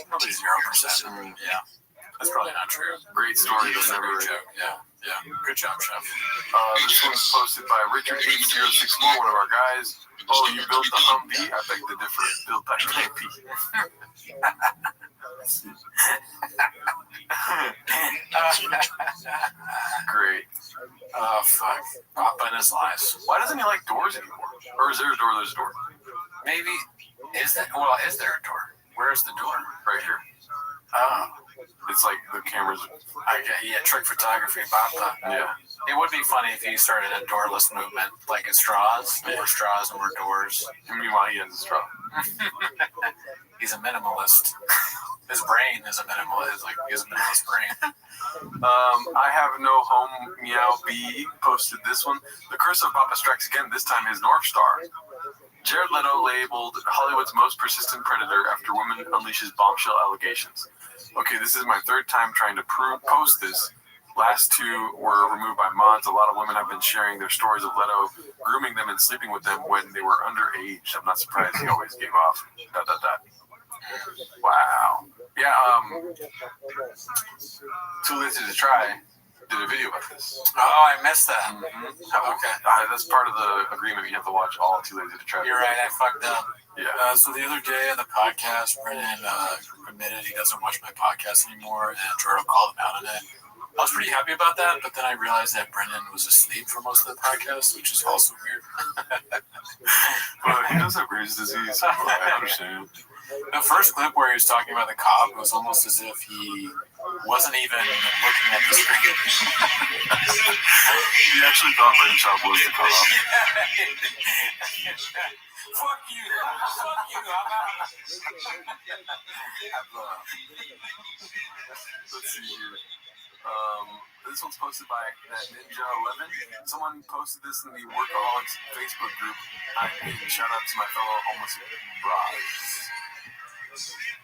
Probably 0%. Yeah. That's probably not true. Great story, though. Never joke. Yeah. Good job, Chef. This one's posted by Richard8064, one of our guys. Oh, you built the Humvee? I beg to differ. Built that campy. Great. Oh, fuck. Papa and his lies. Why doesn't he like doors anymore? Or is there a door? There's a door. Maybe. Is there a door? Where's the door? Right here. Oh. It's like the cameras. Trick photography, Papa. Yeah. It would be funny if he started a doorless movement, like at straws. More straws and more doors. Meanwhile, he has a straw. He's a minimalist. His brain is a minimalist. He has a minimalist brain. I have no home. Meow B posted this one. The curse of Papa strikes again. This time his North Star. Jared Leto labeled Hollywood's most persistent predator after woman unleashes bombshell allegations. Okay, this is my third time trying to post this. Last two were removed by mods. A lot of women have been sharing their stories of Leto grooming them and sleeping with them when they were underage. I'm not surprised he always gave off. ... Wow. Yeah, Too Lazy to Try did a video about this. Oh, I missed that. Mm-hmm. Okay. That's part of the agreement. You have to watch all Too Lazy to Try. You're right, I fucked up. Yeah. So the other day on the podcast, Brennan admitted he doesn't watch my podcast anymore, and Jordan called him out on it. I was pretty happy about that, but then I realized that Brendan was asleep for most of the podcast, which is also weird. Well, he does have Graves' disease, so I understand. The first clip where he was talking about the cop, it was almost as if he wasn't even looking at the screen. He actually thought Lane Shop was the cop. Fuck you. I'm out. Let's see here. This one's posted by that Ninja11. Someone posted this in the Workaholics Facebook group. Shout out to my fellow homeless bros.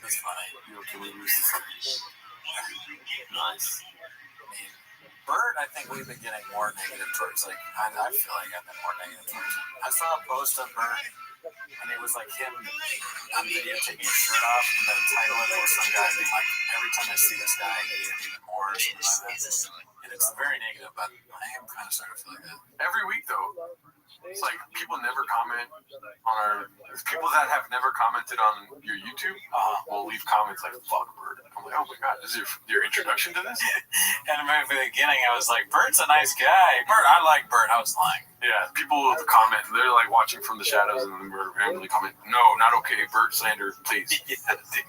That's funny. Can we lose this? Nice. Bird, I think we've been getting more negative towards. I feel like I've been more negative towards him. I saw a post of Bird, and it was like him on video taking his shirt off, and the title of it was some guy being like, every time I see this guy, I hate him even more, or something like that. And it's very negative, but I am kind of starting to feel like that. Every week, though. It's like people never comment on our... People that have never commented on your YouTube will leave comments like, fuck Bird. I'm like, oh my god, this is your introduction to this? And in the beginning, I was like, Bird's a nice guy. Bird, I like Bird. I was lying. Yeah, people will comment. They're like watching from the shadows and then we're randomly comment, no, not okay. Bird slander, please. Yeah, dude.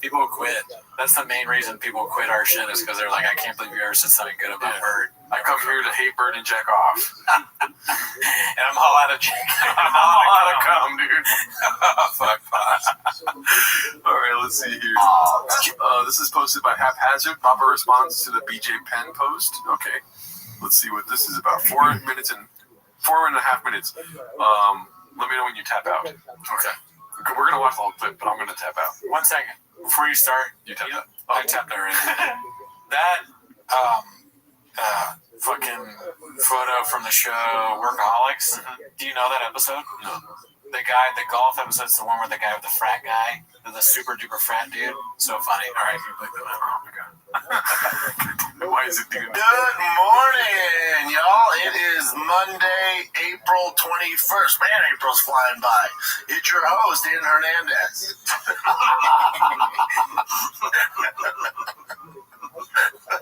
People quit. That's the main reason people quit our shit is because they're like, I can't believe you ever said something good about Bird. I come here to hate Bird and jack off. And I'm all out of jack. I'm all out of cum, dude. Fuck. All right, let's see here. This is posted by Haphazard. Papa responds to the BJ Penn post. Okay, let's see what this is about. 4.5 minutes. Let me know when you tap out. Okay. We're gonna watch the whole clip, but I'm gonna tap out. 1 second before you start. You tapped out. I tapped already. That fucking photo from the show Workaholics. Do you know that episode? No. The golf episode's the one where the guy with the frat guy, the super duper frat dude. So funny. All right, you click that out. Oh my god. Why is it doing that? Good morning, y'all. It is Monday, April 21st. Man, April's flying by. It's your host, Ian Hernandez.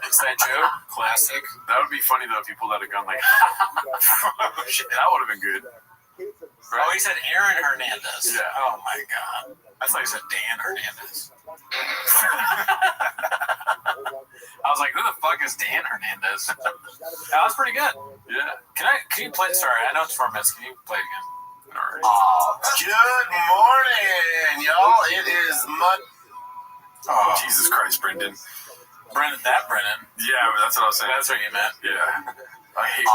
Inside joke? Classic. That would be funny though if you pulled out a gun like. Shit, that would have been good. Right? Oh, he said Aaron Hernandez. Yeah. Oh my God. I thought he said Dan Hernandez. I was like, who the fuck is Dan Hernandez? That was pretty good. Yeah. Can you play? Sorry, I know it's 4 minutes. Can you play it again? Good morning, y'all. It is Oh, Jesus Christ, Brendan. Brendan. Yeah, that's what I was saying. That's what you meant. Yeah. I hate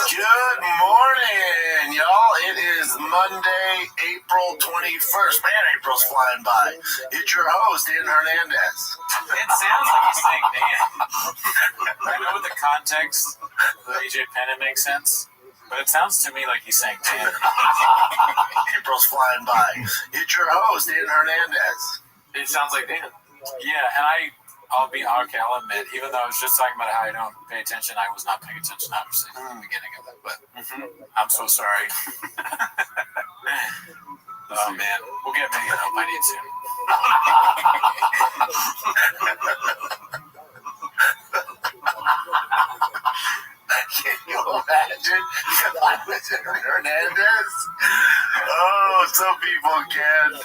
Good morning, y'all. It is Monday, April 21st. Man, April's flying by. It's your host, Dan Hernandez. It sounds like he's saying Dan. I know with the context of AJ Penn, it makes sense. But it sounds to me like he's saying Dan. April's flying by. It's your host, Dan Hernandez. It sounds like Dan. Yeah, and I'll admit, even though I was just talking about how I don't pay attention, I was not paying attention, obviously, from the beginning of it, but I'm so sorry. Oh, man. We'll get maybe help I need soon. Can you imagine if I was Hernandez? Oh, some people can.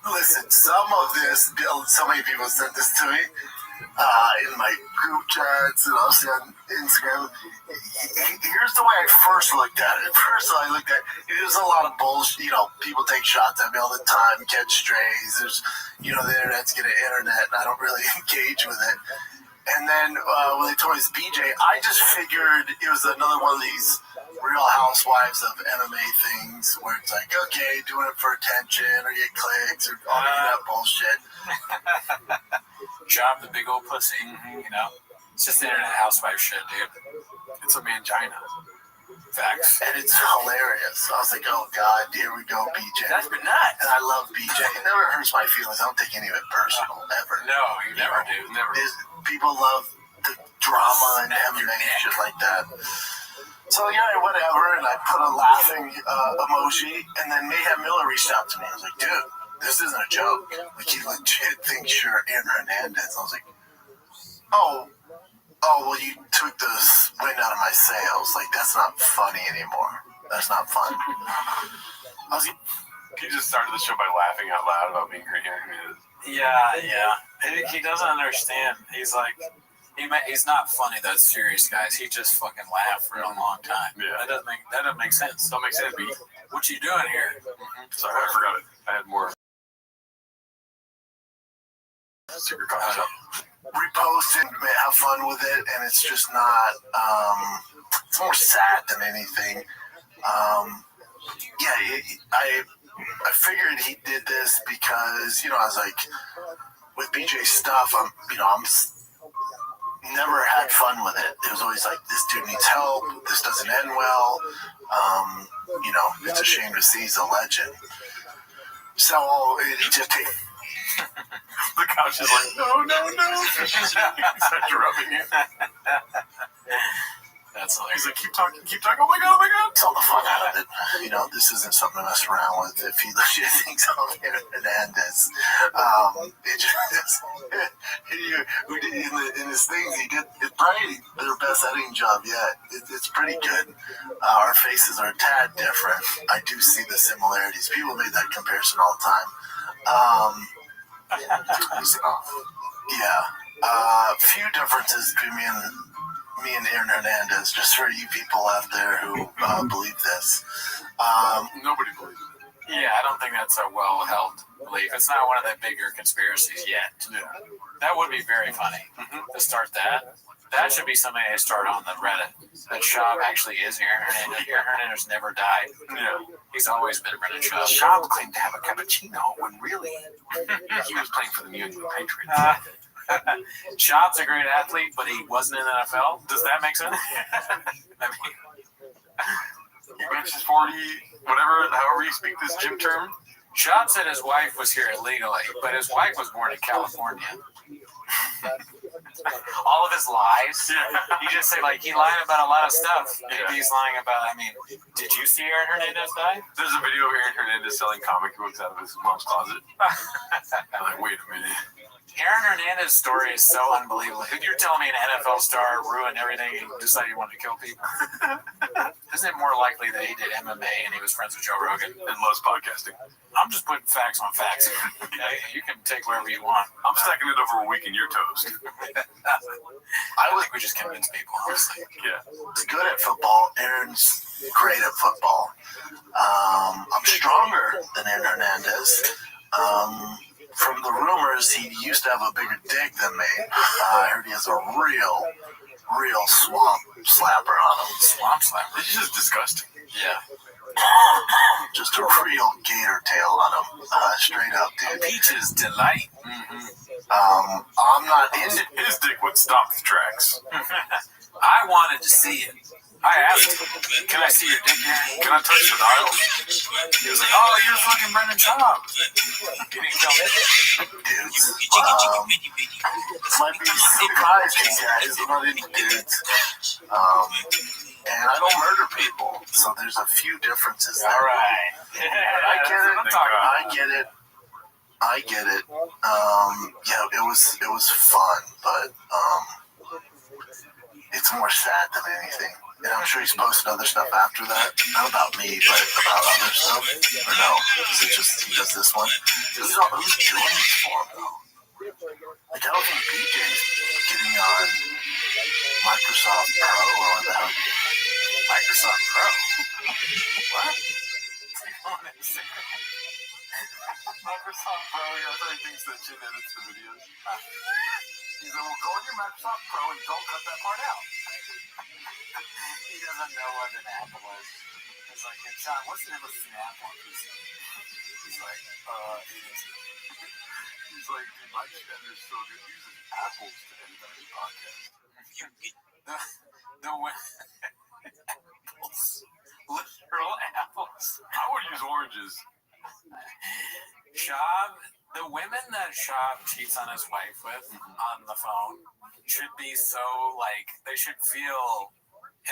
Listen, some of this, so many people sent this to me in my group chats and also on Instagram. Here's the way I first looked at it. First, I looked at it was a lot of bullshit. You know, people take shots at me all the time, catch strays. There's, the internet's getting internet, and I don't really engage with it. And then when they told me it's BJ, I just figured it was another one of these Real Housewives of anime things where it's like, okay, doing it for attention or get clicks or all that bullshit. Job the big old pussy, It's just internet housewife shit, dude. It's a mangina. Facts. And it's hilarious. I was like, oh, God, here we go, BJ. That's been nuts. And I love BJ. It never hurts my feelings. I don't take any of it personal, ever. No, you never do. Never. People love the drama and MMA and shit like that. So, yeah, whatever. And I put a laughing emoji. And then Mayhem Miller reached out to me. I was like, dude, this isn't a joke. Like, he legit thinks you're Aaron Hernandez. I was like, oh, well, you took the wind out of my sails. Like, that's not funny anymore. That's not fun. He just started the show by laughing out loud about being great Aaron Hernandez. Yeah. He doesn't understand. He's like, he's not funny, those serious guys. He just fucking laughed for a long time. Yeah. That doesn't make sense. Don't make sense, B. What you doing here? Sorry, I forgot it. I had more. Secret coffee shop. Repost it, have fun with it, and it's just not, it's more sad than anything. I figured he did this because, I was like, with BJ's stuff, I'm never had fun with it. It was always like, this dude needs help, this doesn't end well, it's a shame to see he's a legend. So, it just takes... The couch is like, no. He's like rubbing it. That's hilarious. He's like, keep talking. Oh my god. It's all the fun out of it. This isn't something to mess around with. If he legit thinks I'm Aaron Hernandez, it just in his things he did. It's probably their best editing job yet. It's pretty good. Our faces are a tad different. I do see the similarities. People made that comparison all the time. A few differences between me and Aaron Hernandez, just for you people out there who believe this. Nobody believes it. Yeah, I don't think that's a well-held belief. It's not one of the bigger conspiracies yet. Yeah. That would be very funny to start that. That should be something I start on the Reddit. That Shab actually is Aaron Hernandez. Aaron Hernandez never died. Yeah. He's always been Brennan Shab. Shab claimed to have a cappuccino when really he was playing for the New England Patriots. Shab's a great athlete, but he wasn't in the NFL. Does that make sense? He benches 40, whatever, however you speak this gym term. Shab said his wife was here illegally, but his wife was born in California. All of his lies. He just said, he lied about a lot of stuff. Maybe he's lying about, did you see Aaron Hernandez die? There's a video of Aaron Hernandez selling comic books out of his mom's closet. I'm like, wait a minute. Aaron Hernandez's story is so unbelievable. You're telling me an NFL star ruined everything and decided he wanted to kill people? Isn't it more likely that he did MMA and he was friends with Joe Rogan and loves podcasting? I'm just putting facts on facts. You can take whatever you want. I'm stacking it over a week in your toast. I think we just convince people, honestly. Yeah. He's good at football. Aaron's great at football. I'm stronger than Aaron Hernandez. From the rumors, he used to have a bigger dick than me. I heard he has a real swamp slapper on him. Swamp slapper? This is just disgusting. Yeah. Just a real gator tail on him. Straight up, dude. Peach's delight. I'm not into... His dick would stop the tracks. I wanted to see it. I asked him, can I see your dick? Can I touch the dial? He was like, oh, you're fucking Brendan Schaub. You didn't tell me. Might be surprising, guys. I'm not into dudes. And I don't murder people, so there's a few differences there. All right. I get it. Yeah, it was fun, but it's more sad than anything. And I'm sure he's posted other stuff after that. Not about me, but about other stuff. Or no? Is it just he does this one? Who's doing this for him, though? Like, I don't think BJ's getting on Microsoft Pro or what the hell. Microsoft Pro? What? Microsoft Pro, yeah, so he thinks that shit edits the videos. He's like, well, go on your Microsoft Pro and don't cut that part out. He doesn't know what an Apple is. He's like, hey, John, what's the name of Snap on PC? He's like, he's like, dude, my editor's so good. He uses apples to edit his podcast. Apples. Literal apples. I would use oranges. Schaub, the women that Schaub cheats on his wife with on the phone should be so, like, they should feel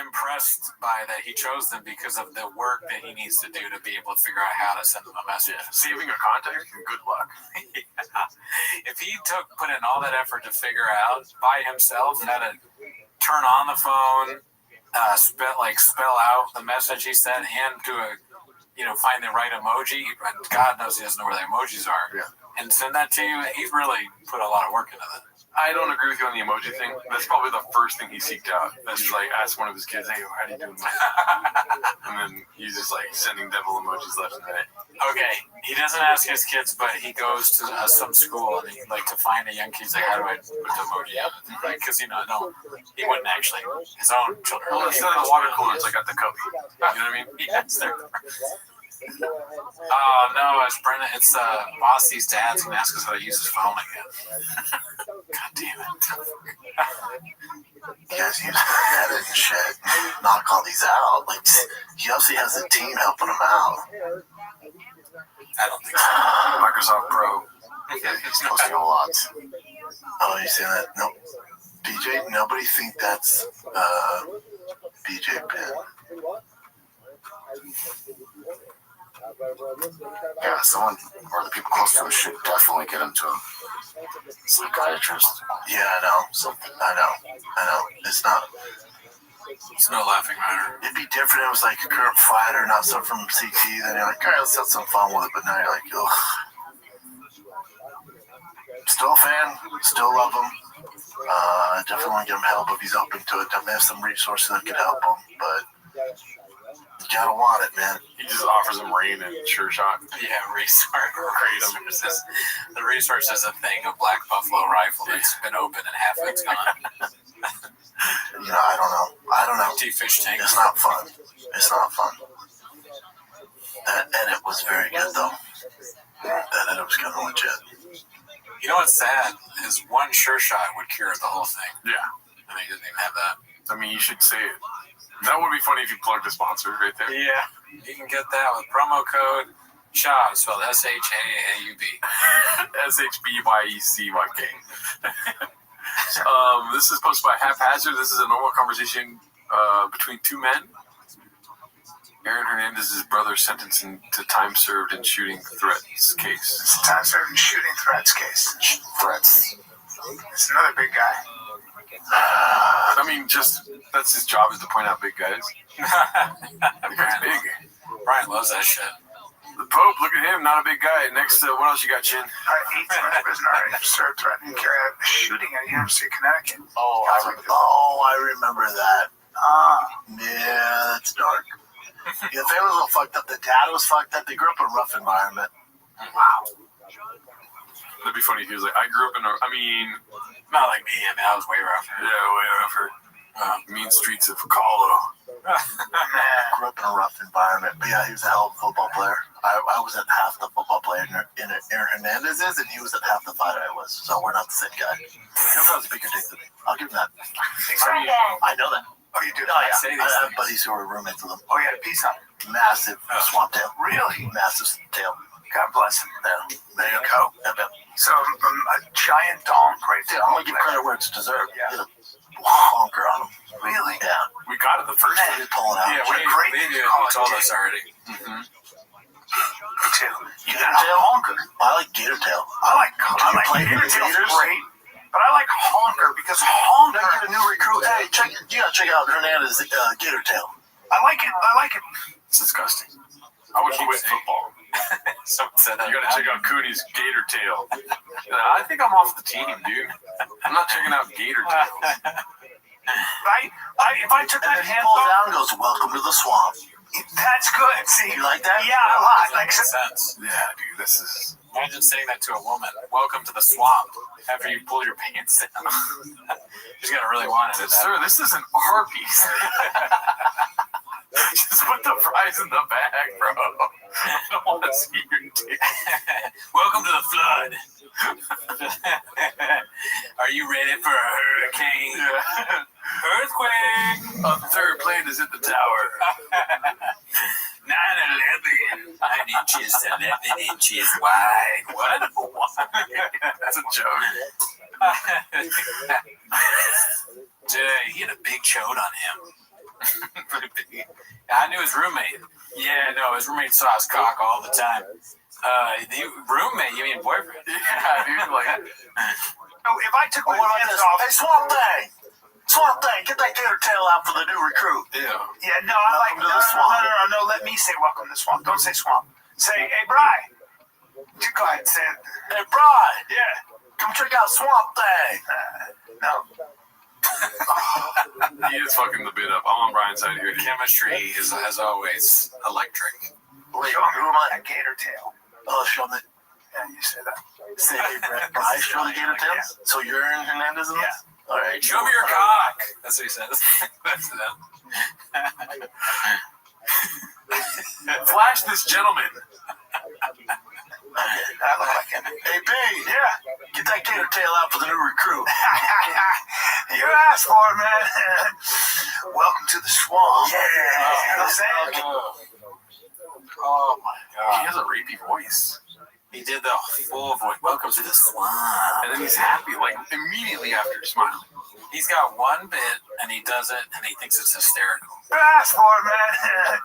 impressed by that he chose them because of the work that he needs to do to be able to figure out how to send them a message. Yeah. Saving a contact, good luck. Yeah. If he put in all that effort to figure out by himself how to turn on the phone, spell out the message he sent, and do find the right emoji. God knows he doesn't know where the emojis are. Yeah. And send that to you. He's really put a lot of work into that. I don't agree with you on the emoji thing. That's probably the first thing he seeked out. That's like, asked one of his kids, hey, how do you do? And then he's just like sending devil emojis left and right. Okay, he doesn't ask his kids, but he goes to some school and he to find a young kid. He's like, how do I put the emoji on? Right? Because he wouldn't actually. His own children. Well, instead of the water cooler, it's like at the cubby. You know what I mean? Yes, they're. Oh no, it's Brennan. It's Bossy's dad's gonna ask us how to use his phone again. God damn it! You guys use the edit and shit. Knock all these out. Like, he obviously has a team helping him out. I don't think so. Microsoft Pro. He's posting a lot. Oh, you saying that? Nope. BJ, nobody think that's BJ Penn. Yeah, someone or the people close to us should definitely get him to a psychiatrist. Yeah, I know. I know. It's no laughing matter. It'd be different if it was like a current fighter, not someone from CT. Then you're like, all right, let's have some fun with it. But now you're like, ugh. Still a fan. Still love him. Definitely want to give him help if he's open to it. Definitely have some resources that could help him. But you gotta want it, man. He just offers him rain and sure shot. Yeah, resources. The resource is a thing, a black buffalo rifle that's been open and half of it's gone. I don't know. Deep fish tank. It's not fun. That edit was very good, though. That edit was kind of legit. You know what's sad? Is one sure shot would cure the whole thing. Yeah. And he doesn't even have that. I mean, you should say it. That would be funny if you plugged the sponsor right there. Yeah. You can get that with promo code SHAUB, spelled SHAAUB. SHBYECYK. This is posted by Haphazard. This is a normal conversation between two men. Aaron Hernandez's brother sentenced to time served in shooting threats case. It's a time served in shooting threats case. Threats. It's another big guy. I mean, just that's his job is to point out big guys. The guy's big. Brian loves that shit. The Pope, look at him, not a big guy. Next, what else you got, Chin? 18 prisoner already served threatening to carry out a shooting at University of Connecticut. I remember that. Yeah, that's dark. Yeah, the family was all fucked up. The dad was fucked up. They grew up in a rough environment. Wow. That'd be funny if he was like, I grew up in not like me. I mean, I was way rougher. Yeah, way rougher. Mean streets of Colo. Grew up in a rough environment. But yeah, he was a hell of a football player. I was at half the football player in Aaron Hernandez is, and he was at half the fighter I was. So we're not the same guy. Your brother's a bigger dick than me. I'll give him that. I know that. Oh, you do? Oh, yeah. I have buddies who are roommates with him. Oh, yeah, peace out. Massive swamp tail. Really? Massive tail. God bless him. Yeah. There you go. Yeah. So, a giant donk right there. I'm going to give credit where it's deserved. Yeah. Honker on him. Really? Yeah. We got it the first time. Just pull it out. Yeah, we told us already. Mm-hmm. You got a honker. I like gator tail. I like gator tail's great. But I like honker because honker. Now get a new recruit. Hey, you gotta check out Hernandez gator tail. I like it. It's disgusting. I wish he quit football. Someone said that. You gotta check out Cooney's gator tail. I think I'm off the team, dude. I'm not checking out gator tail. If I took that hand pulls down and goes, "Welcome to the swamp." That's good. See, you like that? Yeah, a lot. Like sense. Yeah, dude. This is. Imagine saying that to a woman. Welcome to the swamp. After you pull your pants down, she's gonna really want it. Sir, this is an Arby's. Just put the fries in the bag, bro. I don't want to see your dick. Welcome to the flood. Are you ready for a hurricane? Yeah. Earthquake. A third plane is at the tower. 9/11. 9 inches, 11 inches wide. What? That's a joke. Dude, he had a big chode on him. I knew his roommate. Yeah, no, his roommate saw his cock all the time. The roommate, you mean boyfriend? Yeah, dude, like. If I took my pants off. Hey, Swamp Thing, get that gator tail out for the new recruit. Yeah. Yeah, no, I like no. Let me say welcome to the swamp. Don't say swamp. Say, hey, Bri. Go ahead, say it. Hey, Bri. Yeah. Come check out Swamp Thing. No. He is fucking the bit up. I'm on Brian's side here. The chemistry is, as always, electric. Wait, Show me who am I? that gator tail. Oh, show me. Yeah, you say that. Say, hey, Bri, show the gator tail. Yeah. So you're in Hernandez in this? Yeah. All right. Show me your cock. That's what he says. That's them. Flash this gentleman. I look like him. Hey, B. Yeah. Get that gator tail out for the new recruit. You asked for it, man. Welcome to the swamp. Yeah. You know what I'm saying? Oh my god. He has a rapey voice. He did the full voice. Welcome to the swamp. And then he's happy, like immediately after smiling. He's got one bit and he does it and he thinks it's hysterical. You asked for it, man.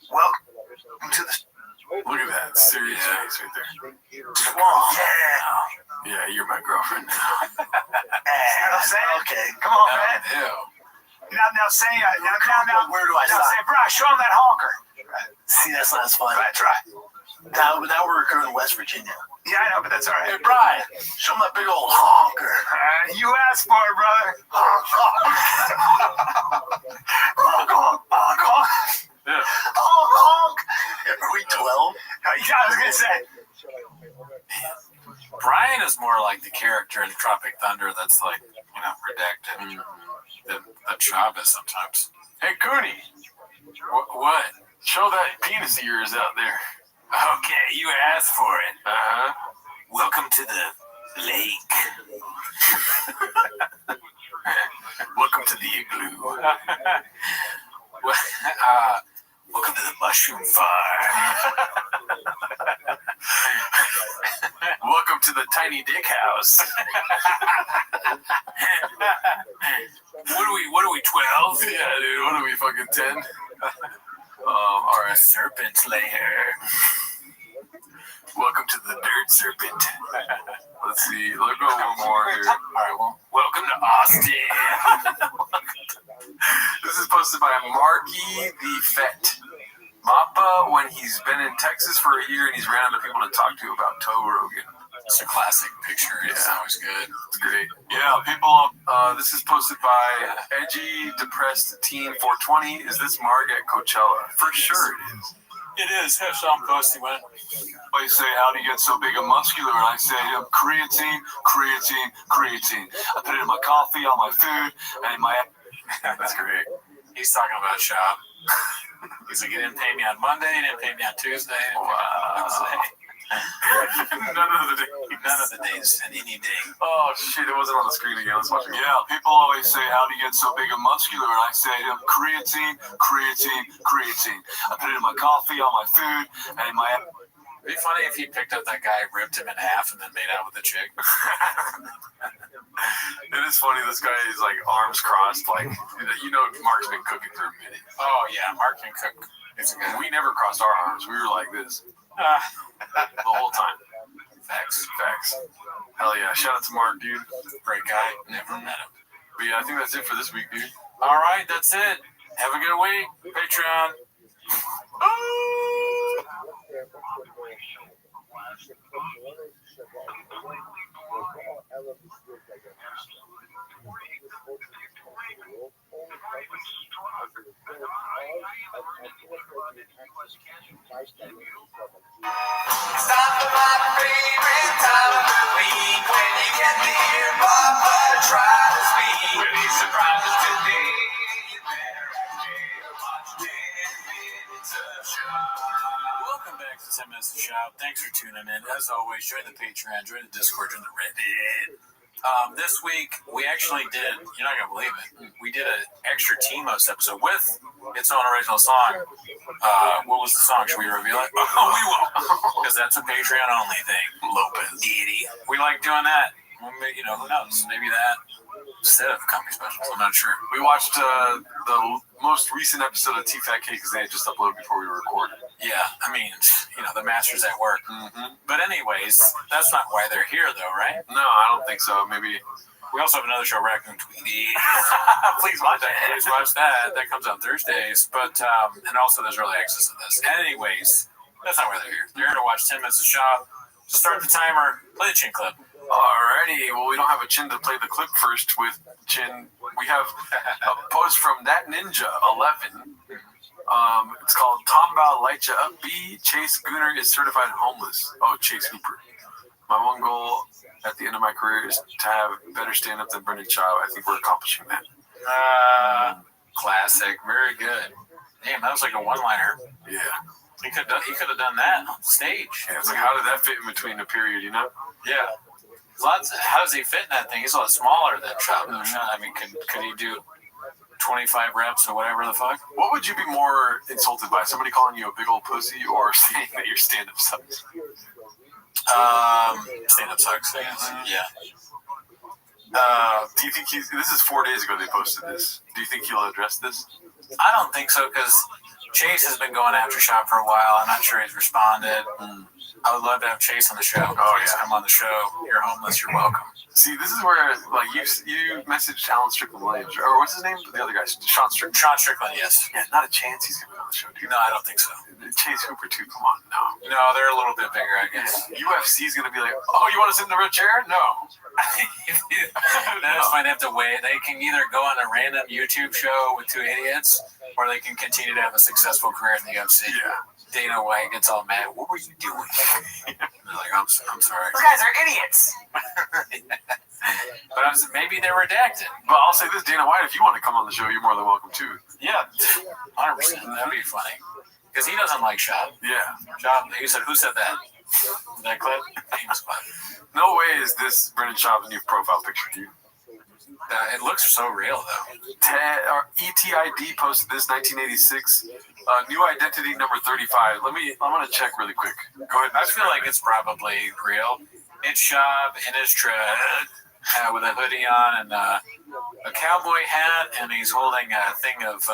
Welcome to the Look at that serious face right there. swamp. Yeah. Yeah, you're my girlfriend now. You know what I'm saying? Okay. Come on, man. Ew. Now say now. Where do I now sign? say, bro, show him that honker. See, that's not as funny. That's right. Now we're recruiting West Virginia. Yeah, I know, but that's all right. Hey, Brian, show him that big old honker. You asked for it, brother. Honk, honk. Honk, honk. Yeah. Honk, honk. Are we 12? Yeah, I was going to say. Brian is more like the character in Tropic Thunder that's like, redacted. That Chab is sometimes. Hey, Cooney. What? Show that penis of yours out there. Okay, you asked for it. Uh-huh. Welcome to the lake. Welcome to the igloo. Welcome to the mushroom farm. Welcome to the tiny dick house. What are we, 12? Yeah, dude, what are we, fucking 10? All right. Serpent lair. Welcome to the Dirt Serpent. Let's see. Let's go one more here. All right, well, welcome to Austin. This is posted by Marky the Fett. Mappa, when he's been in Texas for a year and he's ran out of people to talk to about Toe Rogan. It's a classic picture. It's always good. It's great. Yeah, people. This is posted by Edgy Depressed Teen 420. Is this Marg at Coachella? For sure it is. It is. Have some posting when I say, how do you get so big and muscular? And I say, creatine, creatine, creatine. I put it in my coffee, on my food, and in my... That's great. He's talking about shop. He's like, he didn't pay me on Monday, he didn't pay me on Tuesday. Wow. None of the days and any day. Oh shit, it wasn't on the screen again. Let's watch it. Yeah, people always say, how do you get so big and muscular? And I say, creatine, creatine, creatine. I put it in my coffee, on my food, and in my... It'd be funny if he picked up that guy, ripped him in half, and then made out with the chick. It is funny, this guy is like arms crossed, like, you know, Mark's been cooking for a minute. Oh yeah, Mark can cook. It's a good. We never crossed our arms. We were like this. The whole time. Facts. Hell yeah. Shout out to Mark, dude. Great guy. Never met him. But yeah, I think that's it for this week, dude. All right, that's it. Have a good week. Patreon. It's time for my favorite time of the week when you get to hear Bob Butter try to speak. With these surprises today, you better watch 10 minutes of show. Welcome back to 10 Minutes of Shop. Thanks for tuning in. As always, join the Patreon, join the Discord, join the Reddit. This week, we actually did, you're not going to believe it, we did an extra Timos episode with its own original song. What was the song? Should we reveal it? Oh, we will. Because that's a Patreon-only thing. Lopez. Diddy. We like doing that. You know, who knows? Maybe that instead of comedy specials. I'm not sure. We watched the most recent episode of T-Fat Cake because they had just uploaded before we recorded. Yeah, I mean, you know, the master's at work. Mm-hmm. But anyways, that's not why they're here, though, right? No, I don't think so. Maybe... We also have another show, Raccoon Tweety. Please watch that. That comes on Thursdays. But, and also there's early access to this. Anyways, that's not why they're here. They're here to watch 10 Minutes of Shop. So start the timer. Play the Chin clip. Alrighty. Well, we don't have a Chin to play the clip first with Chin. We have a post from That Ninja 11. It's called Tombao Light Ya Up B. Chase Gooner is certified homeless. Oh, Chase Hooper. My one goal at the end of my career is to have better stand-up than Brendan Chow. I think we're accomplishing that. Classic. Very good. Damn, that was like a one-liner. Yeah. He could have done that on stage. Yeah, it's like, how did that fit in between a period, you know? Yeah. How does he fit in that thing? He's a lot smaller than Chow. I mean, could he do 25 reps or whatever the fuck? What would you be more insulted by? Somebody calling you a big old pussy or saying that your stand-up sucks? Stand-up sucks, I guess. Yeah. Do you think this is 4 days ago they posted this. Do you think he'll address this? I don't think so, because Chase has been going after Shop for a while. I'm not sure he's responded. I would love to have Chase on the show. Oh, yeah. Come on the show. You're homeless. You're welcome. See, this is where, like, you messaged Alan Strickland Williams, or what's his name? The other guy, Sean Strickland. Sean Strickland, yes. Yeah, not a chance he's going to be on the show, dude. No, I don't think so. Chase Hooper, too. Come on, no. No, they're a little bit bigger, I guess. UFC's going to be like, oh, you want to sit in the red chair? No. They just might have to wait. They can either go on a random YouTube show with two idiots, or they can continue to have a successful career in the UFC. Yeah. Dana White gets all mad. What were you doing? They're like, I'm sorry. Those guys are idiots. But maybe they're redacted. But I'll say this, Dana White, if you want to come on the show, you're more than welcome too. Yeah, 100%. That'd be funny. Because he doesn't like Shop. Yeah. Shop, who said that? That clip? Famous clip. No way is this Brendan Schaub's new profile picture, dude. It looks so real, though. ETID posted this 1986. New identity number 35. I'm gonna check really quick. Go ahead. I feel like it's probably real. It's Shab in his truck with a hoodie on and a cowboy hat, and he's holding a thing of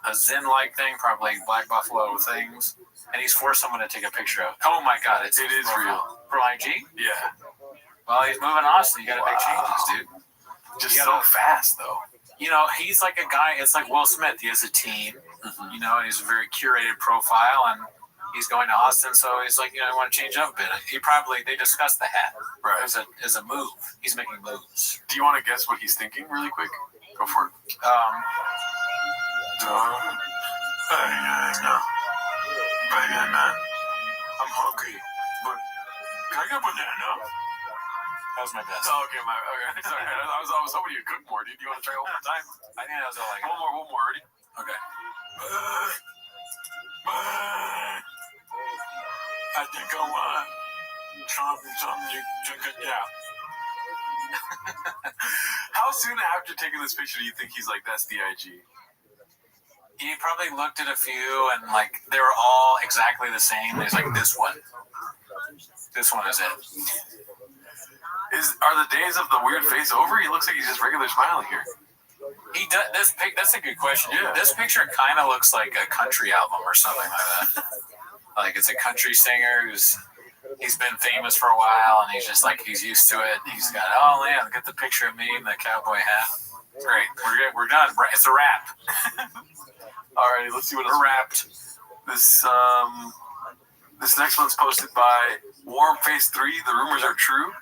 a Zen-like thing, probably Black Buffalo things, and he's forced someone to take a picture of. Oh my God, it is real. From IG? Yeah. Well, he's moving Austin. You got to make changes, dude. Just so fast, though. You know, he's like a guy. It's like Will Smith. He has a team. You know, he's a very curated profile, and he's going to Austin, so he's like, you know, I want to change up a bit. They discussed the hat. Right. As a move. He's making moves. Do you want to guess what he's thinking really quick? Go for it. No. Banana. I'm hungry, but can I get a banana? That was my best. Oh, okay, okay. Sorry, I was hoping you'd cook more, dude. Do you want to try one more time? I think that was all I got. One more, ready? Okay. I think I want something you can yeah. How soon after taking this picture do you think he's like, that's the IG? He probably looked at a few and like they were all exactly the same. He's like, this one is it. Are the days of the weird face over? He looks like he's just regular smiling here. He does. That's a good question. Yeah. This picture kind of looks like a country album or something like that. Like it's a country singer he's been famous for a while and he's used to it. He's got get the picture of me in the cowboy hat. Great. We're done. It's a wrap. Alrighty, let's see what else. We're wrapped. This next one's posted by Warm Face 3. The rumors are true.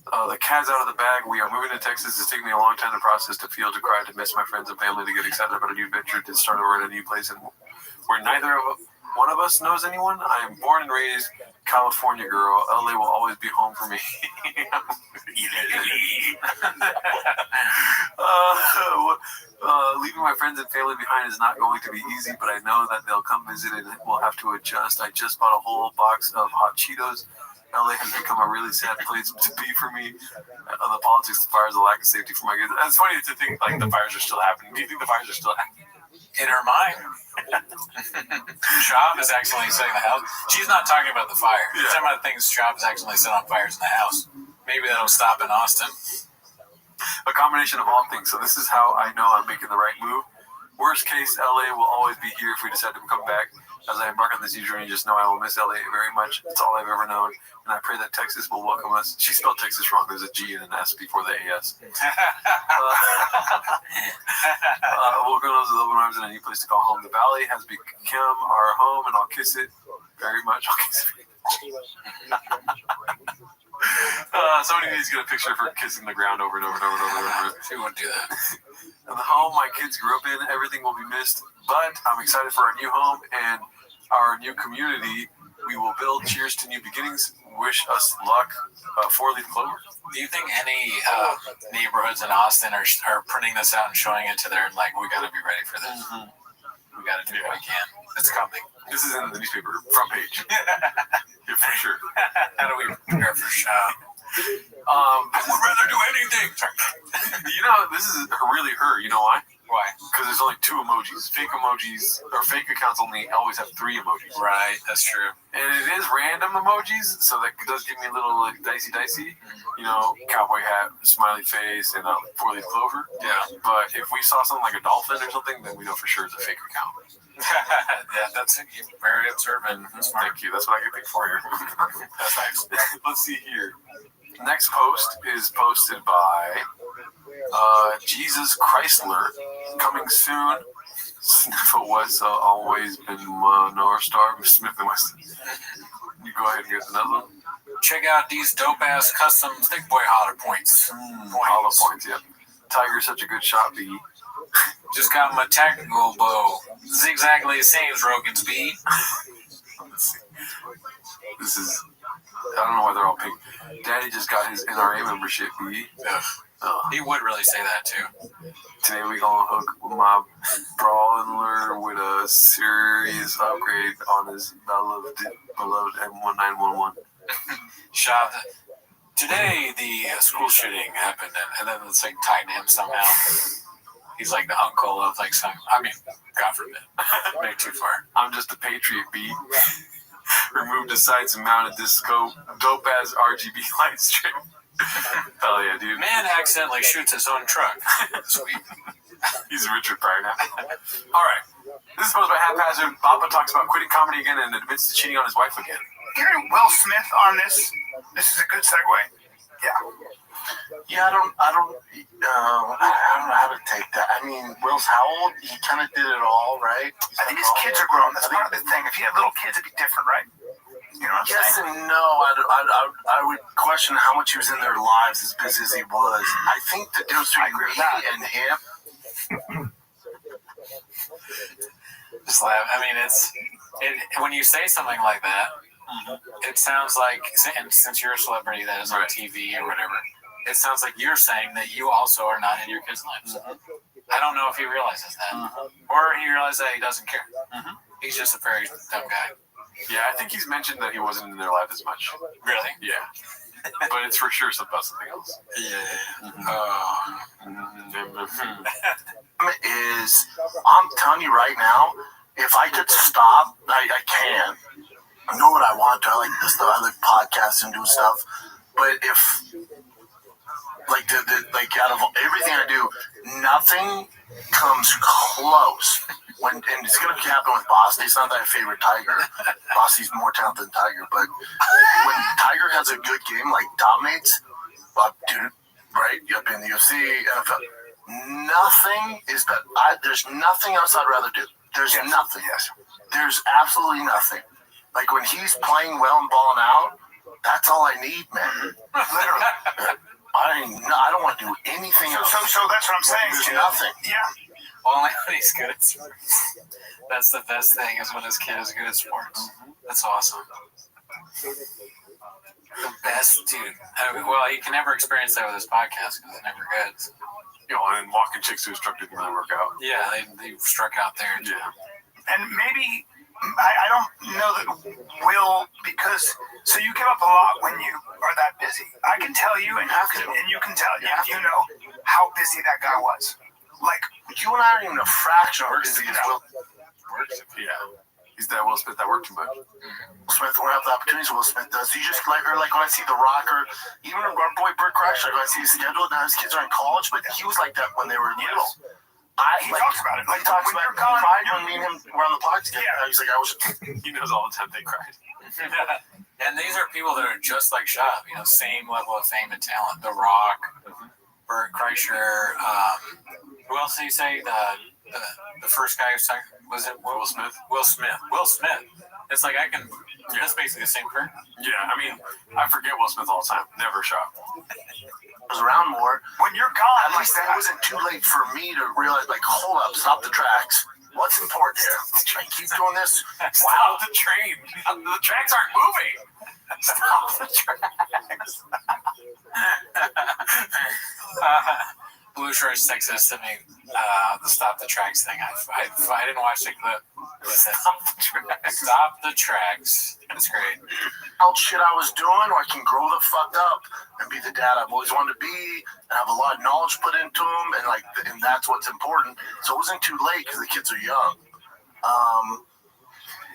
The cat's out of the bag. We are moving to Texas. It's taken me a long time to process, to feel, to cry, to miss my friends and family, to get excited about a new venture, to start over in a new place, and where neither one of us knows anyone. I am born and raised California girl. LA will always be home for me. Leaving my friends and family behind is not going to be easy, but I know that they'll come visit and we'll have to adjust. I just bought a whole box of hot Cheetos. LA has become a really sad place to be for me. The politics, the fires, the lack of safety for my kids. It's funny to think like the fires are still happening. Do you think the fires are still happening? In her mind. Shab is actually setting the house. She's not talking about the fire. She's talking about things Shab is actually set on fires in the house. Maybe that'll stop in Austin. A combination of all things. So this is how I know I'm making the right move. Worst case, LA will always be here if we decide to come back. As I embark on this new journey, just know I will miss LA very much. It's all I've ever known. And I pray that Texas will welcome us. She spelled Texas wrong. There's a G and an S before the AS. We'll go those with open arms and a new place to call home. The Valley has become our home, and I'll kiss it very much. I'll kiss it. Somebody needs to get a picture of her kissing the ground over and over and over and over and over. She wouldn't do that. And the home my kids grew up in, everything will be missed. But I'm excited for our new home and our new community we will build. Cheers to new beginnings. Wish us luck. 4-leaf clover. Do you think any neighborhoods in Austin are printing this out and showing it to their, like, we got to be ready for this? Mm-hmm. We got to do what we can. It's coming. This is in the newspaper, front page. Yeah, for sure. How do we prepare for show? I would rather do anything. You know, this is really her. You know why? Why? Because there's only 2 emojis. Fake emojis, or fake accounts only always have 3 emojis. Right, that's true. And it is random emojis, so that does give me a little like dicey. You know, cowboy hat, smiley face, and a 4-leaf clover. Yeah. But if we saw something like a dolphin or something, then we know for sure it's a fake account. Yeah, that's it. You're very observant. Thank you. That's what I can think for here. That's nice. Let's see here. Next post is posted by Jesus Chrysler. Coming soon. Sniffle West always been North Star. Smith and Wesson. You go ahead and get another one. Check out these dope ass custom thick boy holler points. Hollow points, yep. Tiger's such a good shot, B. Just got my tactical bow. Zigzagly the same as Rogan's B. This is, I don't know why they're all pink. Daddy just got his NRA membership, B. He would really say that too. Today we gonna hook my brawler with a serious upgrade on his beloved M1911. Shab, today the school shooting happened, and then it's like tied to him somehow. He's like the uncle of like some. I mean, God forbid, maybe too far. I'm just a patriot, B. Removed the sights and mounted this scope. Dope ass RGB light strip. Hell yeah, dude. Man accidentally shoots his own truck. Sweet. He's Richard Pryor now. Alright, This is posted by Haphazard. Papa talks about quitting comedy again and admits to cheating on his wife again. Hearing Will Smith on this is a good segue. Yeah. Yeah, I don't know how to take that. I mean, Will's how old? He kind of did it all, right? I think his kids are grown. That's part of the thing. If he had little kids, it'd be different, right? You know what I'm yes saying? And no. I would question how much he was in their lives as busy as he was. I think the difference between me and him. Just laugh. I mean, when you say something like that, it sounds like, and since you're a celebrity that is on TV or whatever, it sounds like you're saying that you also are not in your kids' lives. I don't know if he realizes that, or he realizes that he doesn't care. He's just a very dumb guy. Yeah, I think he's mentioned that he wasn't in their life as much. Really? Yeah. But it's for sure about something else. Is I'm telling you right now, if I could stop, I can. I know what I want to. I like this stuff. I like podcasts and doing stuff. But if like out of everything I do, nothing comes close. And it's gonna happen with Bossy. It's not that I favorite Tiger. Bossy's more talented than Tiger, but when Tiger has a good game, like dominates, dude, right? You've been in the UFC, NFL. Nothing is better. There's nothing else I'd rather do. There's nothing. Yes. There's absolutely nothing. Like when he's playing well and balling out, that's all I need, man. Literally. I don't want to do anything else. So that's what I'm saying. There's nothing. Yeah. Only when he's good at sports. That's the best thing, is when his kid is good at sports. That's awesome. The best, dude. Well, you can never experience that with his podcast because it's never good. You know, and walking chicks who struck didn't really work out. Yeah, they struck out there. Yeah. And maybe, I don't know that Will, because, so you give up a lot when you are that busy. I can tell you, and you can tell, you know how busy that guy was. Like, you and I aren't even a fraction of busy as Will. Yeah. He's that Will Smith that worked too much. Will Smith won't have the opportunities Will Smith does. You just like when I see The Rock, or even our boy Burt Kreischer, when I see his schedule, now his kids are in college, but he was like that when they were little. He talks about it. Like, he talks about it. He cried when me and him were on the podcast together. Yeah. He's like, he knows all the time they cried. And these are people that are just like Shab, same level of fame and talent. The Rock, Burt Kreischer, who else did you say? The first guy who sang, was it Will Smith? Will Smith. It's like that's basically the same career. Yeah, I mean, I forget Will Smith all the time. Never Shab. Was around more. When you're gone, at least it wasn't too late for me to realize, like, hold up, stop the tracks. What's important here? Train, keep doing this. Stop the train. The tracks aren't moving. Stop the tracks. Blue Shorts texted us to me, the Stop the Tracks thing. I didn't watch the clip. Stop the tracks. That's great. How shit I was doing, or I can grow the fuck up and be the dad I've always wanted to be, and have a lot of knowledge put into them, and that's what's important. So it wasn't too late because the kids are young.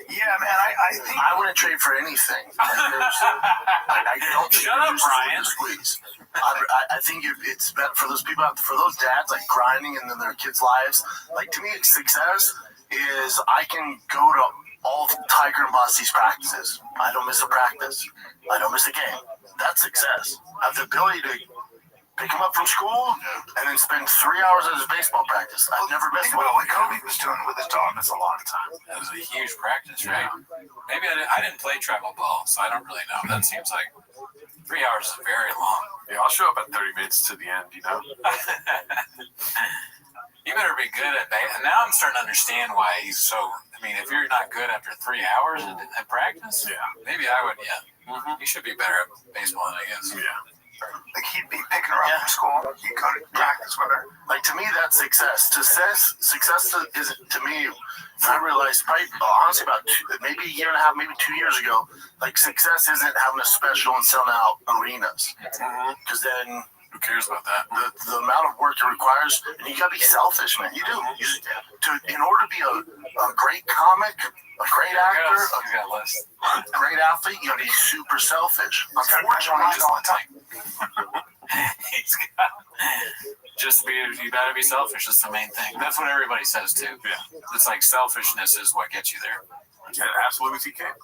Yeah, man, I think I wouldn't trade for anything. I don't Shut up, Brian. Squeeze. I think it's better for those people, for those dads, like grinding in their kids' lives. Like, to me, success is I can go to all of Tiger and Bossy's practices. I don't miss a practice. I don't miss a game. That's success. I have the ability to pick him up from school and then spend 3 hours at his baseball practice. I've never missed one. What Kobe was doing with his dog, that's a long time. That was a huge practice, right? Maybe I didn't play travel ball, so I don't really know. That seems like 3 hours is very long. Yeah, I'll show up at 30 minutes to the end, You better be good at that. And now I'm starting to understand why he's so. I mean, if you're not good after 3 hours at practice, maybe I would. Yeah, you should be better at baseball than I guess. Yeah. Like, he'd be picking her up from school. He'd go to practice with her. Like, to me, that's success. Success is, to me, I realized probably, honestly, about maybe a year and a half, maybe 2 years ago, like, success isn't having a special and selling out arenas. Because then, who cares about that? The amount of work it requires, and you gotta be selfish, man. You do. In order to be a great comic, a great actor, a great athlete, you gotta be super selfish. Unfortunately, He's got Just be, you gotta be selfish. That's the main thing. That's what everybody says too. Yeah. It's like selfishness is what gets you there. Yeah, absolutely, he came.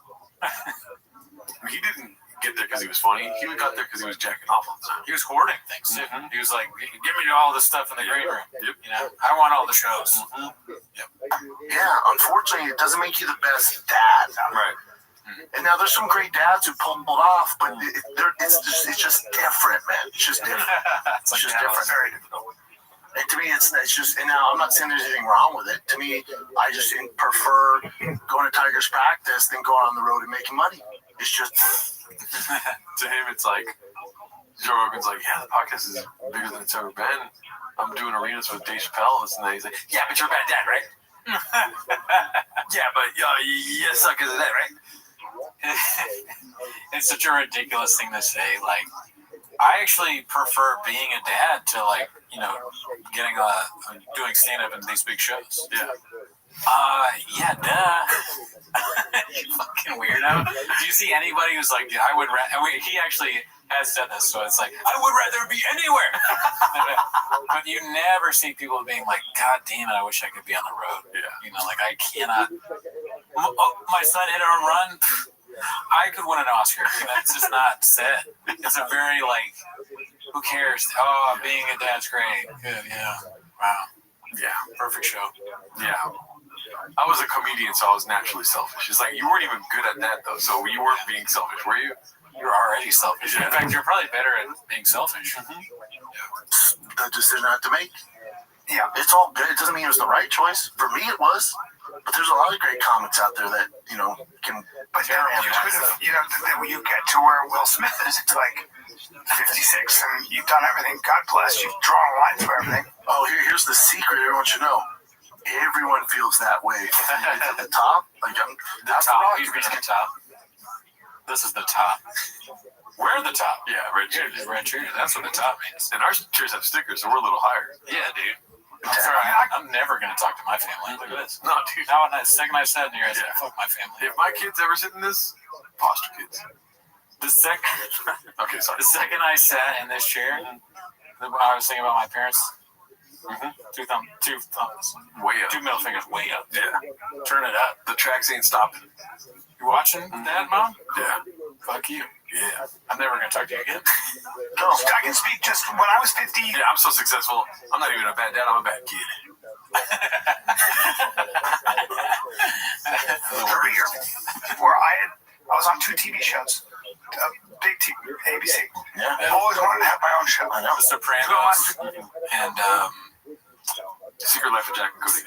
He didn't get there because he was funny. He got there because he was jacking off all the time. He was hoarding things too. He was like, "Give me all this stuff in the green room. Yep. You know, I want all the shows." Yeah, unfortunately, it doesn't make you the best dad. Right. And now there's some great dads who pulled off, but it's just different, man. It's just different. It's like just different. Very different. And to me, it's just. And now I'm not saying there's anything wrong with it. To me, I just prefer going to Tigers practice than going on the road and making money. It's just. To him, it's like Joe Rogan's like, yeah, the podcast is bigger than it's ever been. I'm doing arenas with Dave Chappelle, and then he's like, yeah, but you're a bad dad, right? Yeah, but you suck as a dad, right? It's such a ridiculous thing to say. Like, I actually prefer being a dad to, like, you know, getting doing stand up in these big shows. Yeah. Yeah, duh. You fucking weirdo. Do you see anybody who's like, I would he actually has said this, so it's like, I would rather be anywhere. But you never see people being like, God damn it, I wish I could be on the road. Yeah. You know, like, I cannot. My son hit a home run. I could win an Oscar. That's just not said. It's a very, like, who cares? Oh, being a dad's great. Good, yeah. Wow. Yeah. Perfect show. Yeah. I was a comedian, so I was naturally selfish. It's like, you weren't even good at that, though, so you weren't being selfish, were you? You're already selfish. In fact, you're probably better at being selfish. The decision I had to make. Yeah, it's all good. It doesn't mean it was the right choice. For me, it was. But there's a lot of great comics out there that, you know, can. But there, you could have, you know, when you get to where Will Smith is, it's like 56, and you've done everything. God bless. You've drawn a line through everything. Oh, here's the secret everyone should know. Everyone feels that way. At the top, like the top. He's at the top. This is the top. We're the top. Yeah, red cheers. Red cheers. That's what the top means. And our cheers have stickers, so we're a little higher. Yeah, dude. I'm sorry. I'm never going to talk to my family. Look at this. No, dude. Now, the second I said, you're going to say, fuck my family. If my kids ever sit in this, foster kids. The second. Okay, sorry. The second I sat in this chair, I was thinking about my parents. Two thumbs. Way up. Two middle fingers way up. Yeah. Turn it up. The tracks ain't stopping. You watching that, Mom? Yeah. Fuck you. Yeah. I'm never going to talk to you again. No, I can speak just when I was 50. Yeah, I'm so successful. I'm not even a bad dad. I'm a bad kid. Career where I was on 2 TV shows. Big TV, ABC. Yeah. I've always wanted to have my own show. I know. The Sopranos and Secret Life of Jack and Cody.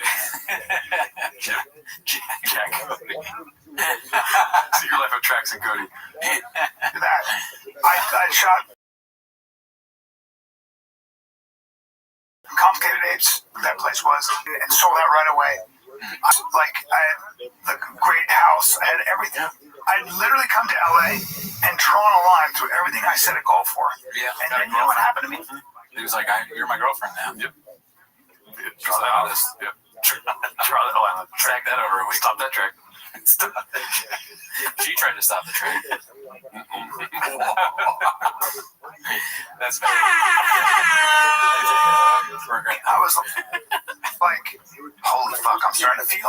Jack Cody. Secret Life of Trax and Cody. That I shot Complicated Apes, that place was, and sold out right away. I had the great house, I had everything. I'd literally come to LA and drawn a line through everything I set a goal for. Yeah. And then you know what happened to me? He was like, you're my girlfriend now. Yep. Draw that on this. Yep. Draw that line. Track that over a week. Stop that track. Stop that track. She tried to stop the track. That's bad. I was like, holy fuck, I'm starting to feel.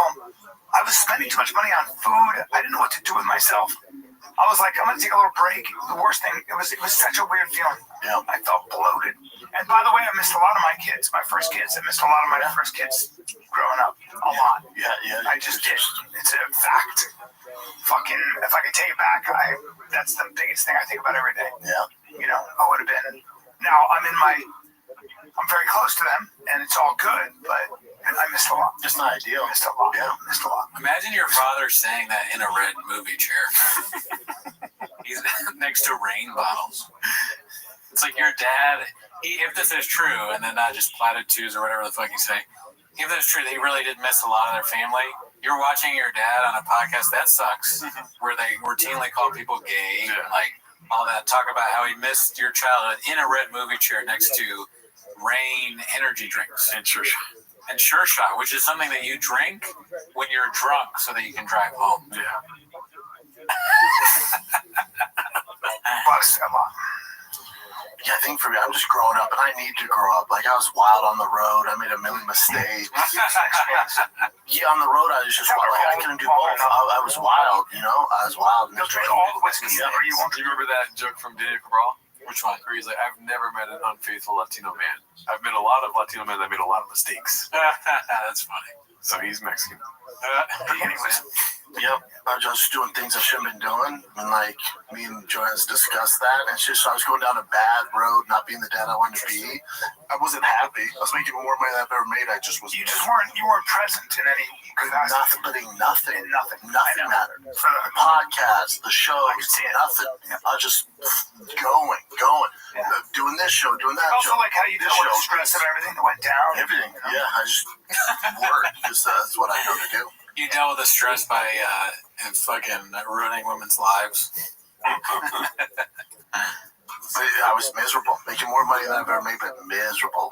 I was spending too much money on food. I didn't know what to do with myself. I was like, I'm going to take a little break. The worst thing, it was such a weird feeling. Yeah. I felt bloated. And by the way, I missed a lot of my kids, my first kids. I missed a lot of my first kids growing up. A lot. Yeah. I just did. It's a fact. Fucking, if I could take it back, that's the biggest thing I think about every day. Yeah. You know, I would have been. Now, I'm very close to them, and it's all good, but I missed a lot. Just not ideal. Missed a lot. Yeah. Missed a lot. Imagine your father saying that in a red movie chair. He's next to rain bottles. It's like your dad, if this is true, and then not just platitudes or whatever the fuck you say, if that's true, they really did miss a lot of their family. You're watching your dad on a podcast, that sucks, where they routinely call people gay and like all that, talk about how he missed your childhood in a red movie chair next to Rain energy drinks. And Sure Shot. And Sure Shot, which is something that you drink when you're drunk so that you can drive home. Yeah. Bucks a lot. Yeah, I think for me, I'm just growing up, and I need to grow up. Like, I was wild on the road. I made a million mistakes. Yeah, on the road, I was just wild. Like, I couldn't do both. I was wild, you know? I was wild. He'll drink all the whiskey whenever you want. Do you remember that joke from Daniel Cabral? Which one? Where he's like, I've never met an unfaithful Latino man. I've met a lot of Latino men that made a lot of mistakes. That's funny. So he's Mexican. Anyways. Yep, I was just doing things I shouldn't have been doing, and like me and Joanne's discussed that. And it's just I was going down a bad road, not being the dad I wanted to be. I wasn't happy. I was making more money than I've ever made. I just was. You weren't present in any capacity. Nothing mattered. For the podcast, the show, nothing. I was just going, doing this show, doing that also show. Like how you dealt with the stress of everything that went down. Everything, yeah. I just worked because that's what I know to do. You dealt with the stress by fucking ruining women's lives. I was miserable, making more money than I've ever made, but miserable.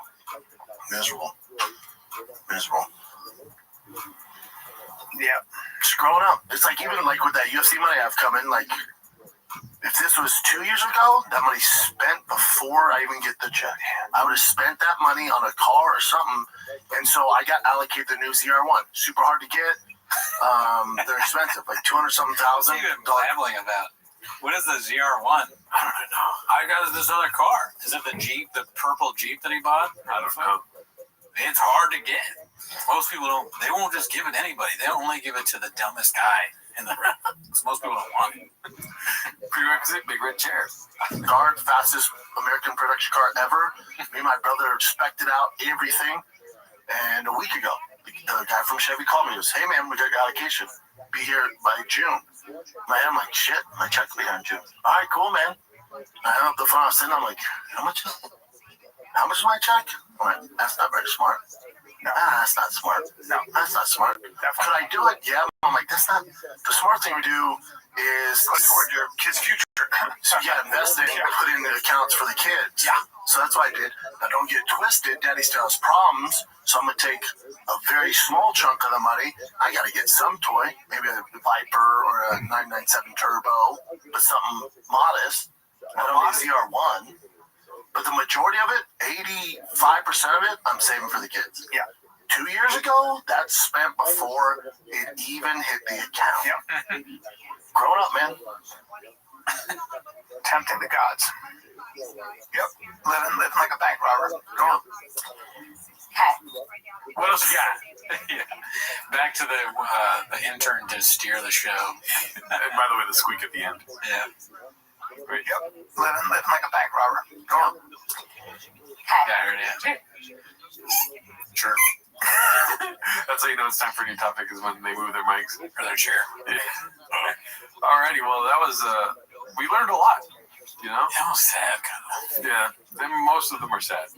Yeah, just growing up. It's like even like with that UFC money I've come in, like if this was 2 years ago, that money spent before I even get the check. I would have spent that money on a car or something, and so I got allocated the new ZR1. Super hard to get. They're expensive, like 200-something thousand. What are you even babbling about? What is the ZR1? I don't know. I got this other car. Is it the Jeep, the purple Jeep that he bought? I don't know. It's hard to get. Most people don't. They won't just give it to anybody. They only give it to the dumbest guy in the room. Most people don't want it. Prerequisite: big red chair. Car, fastest American production car ever. Me and my brother spec'd it out, everything. And a week ago, the guy from Chevy called me. He goes, "Hey man, we got your allocation. Be here by June." I'm like, "Shit, my check will be here in June." All right, cool, man. I hung up the phone. I was sitting. I'm like, "How much is my check?" I'm like, "That's not very smart." No, that's not smart. No, that's not smart. Could I do it? Yeah. I'm like, that's not the smart thing to do. Is toward your kid's future. So yeah, invest in and put in the accounts for the kids. Yeah. So that's what I did. Now don't get twisted. Daddy still has problems. So I'm gonna take a very small chunk of the money. I gotta get some toy, maybe a Viper or a 997 Turbo, but something modest. Not only ZR1, but the majority of it, 85% of it, I'm saving for the kids. Yeah. 2 years ago, that's spent before it even hit the account. Yep. Growing up, man. Tempting the gods. Yep. Living like a bank robber. What else you got? Yeah. Back to the intern to steer the show. And by the way, the squeak at the end. Yeah. Yep. Living like a bank robber. Yeah, I heard it. Sure. That's how you know it's time for a new topic, is when they move their mics or their chair. Yeah. Alrighty, well, that was we learned a lot. You know? That was sad, kind of. Yeah, most of them are sad.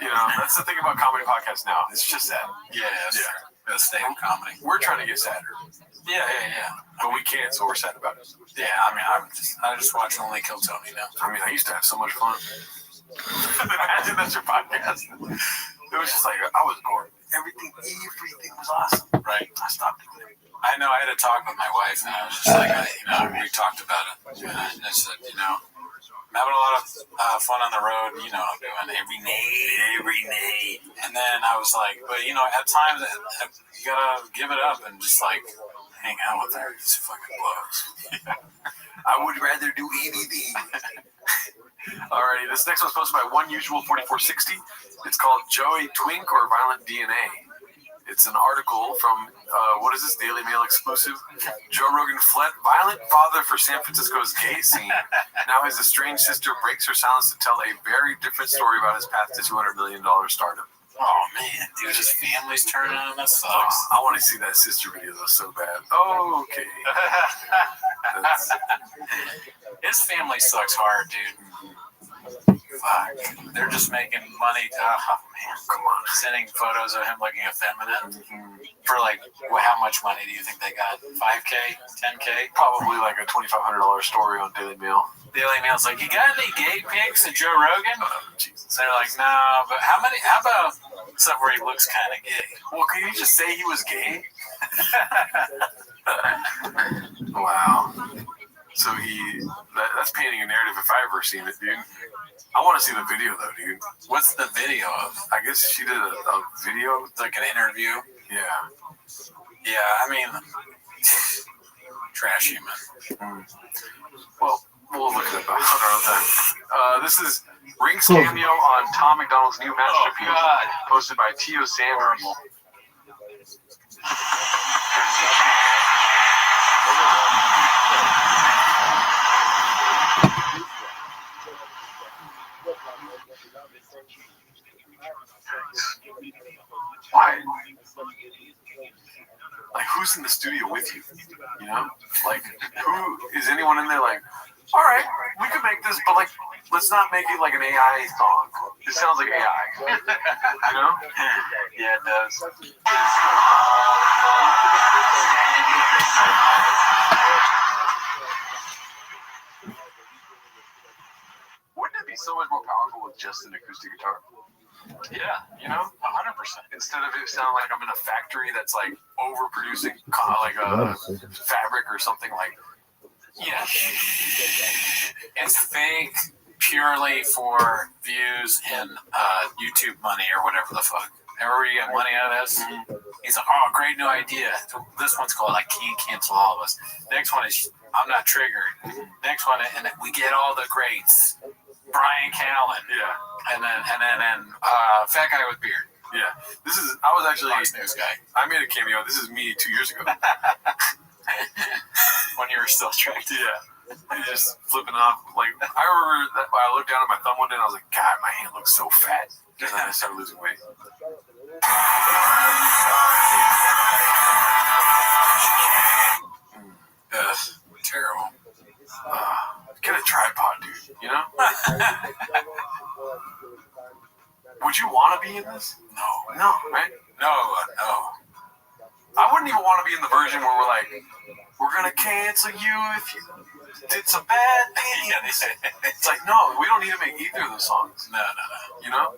You know, that's the thing about comedy podcasts now. It's just sad. Yeah, that's true. The state of comedy. We're trying to get sadder. Yeah. But we can't, so we're sad about it. Yeah, I mean, I just watch Only Kill Tony now. I mean, I used to have so much fun. Imagine that's your podcast. It was just like, I was bored. Everything was awesome. Right. I stopped doing it. I know I had a talk with my wife, and I was just like, we talked about it. And I said, I'm having a lot of fun on the road. You know what I'm doing every night. And then I was like, but, at times, you got to give it up and just, like, hang out with her. It's fucking blows. I would rather do anything. Alrighty, this next one's posted by OneUsual4460. It's called Joey Twink or Violent DNA. It's an article from, what is this, Daily Mail exclusive? Joe Rogan fled violent father for San Francisco's gay scene. Now his estranged sister breaks her silence to tell a very different story about his path to $200 million stardom. Oh, man, dude, his family's turning on him. That sucks. I want to see that sister video, though, so bad. Okay. His family sucks hard, dude. Fuck. They're just making money. Oh, man, come on. Sending photos of him looking effeminate. For, like, how much money do you think they got? $5K? $10K? Probably like a $2,500 story on Daily Mail. Daily Mail's like, you got any gay pics of Joe Rogan? Jesus. They're like, no, but how about stuff where he looks kind of gay? Well, can you just say he was gay? Wow. So so that's painting a narrative if I ever seen it, dude. I want to see the video though, dude. What's the video of? I guess she did a video, like an interview. Yeah. Yeah, I mean, trash human. Well, we'll look it up another time. This is Rink's cameo on Tom McDonald's new masterpiece, posted by Tio Sanders. Why? Like, who's in the studio with you? You know? Like, who is anyone in there like, all right, we could make this, but like, let's not make it like an AI song. It sounds like AI. You know? Yeah, it does. Wouldn't it be so much more powerful with just an acoustic guitar? Yeah, you know, 100%. Instead of it sounding like I'm in a factory that's like overproducing like a fabric or something like. Yeah, it's fake purely for views and YouTube money or whatever the fuck. Everybody get money out of this. He's like, oh, great new idea. This one's called I Can't Cancel All of Us. Next one is I'm Not Triggered. Next one, and we get all the greats. Brian Callen. Yeah. And then fat guy with beard. Yeah. I was actually Fox News guy. I made a cameo. This is me 2 years ago. When you were still tracked. Yeah. And just flipping off. Like, I remember that I looked down at my thumb one day and I was like, God, my hand looks so fat. And then I started losing weight. Terrible. Get a tripod, dude. You know? Would you want to be in this? No, right? No. I wouldn't even want to be in the version where we're like, we're going to cancel you if you did some bad things. It's like, no, we don't need to make either of those songs. No. You know?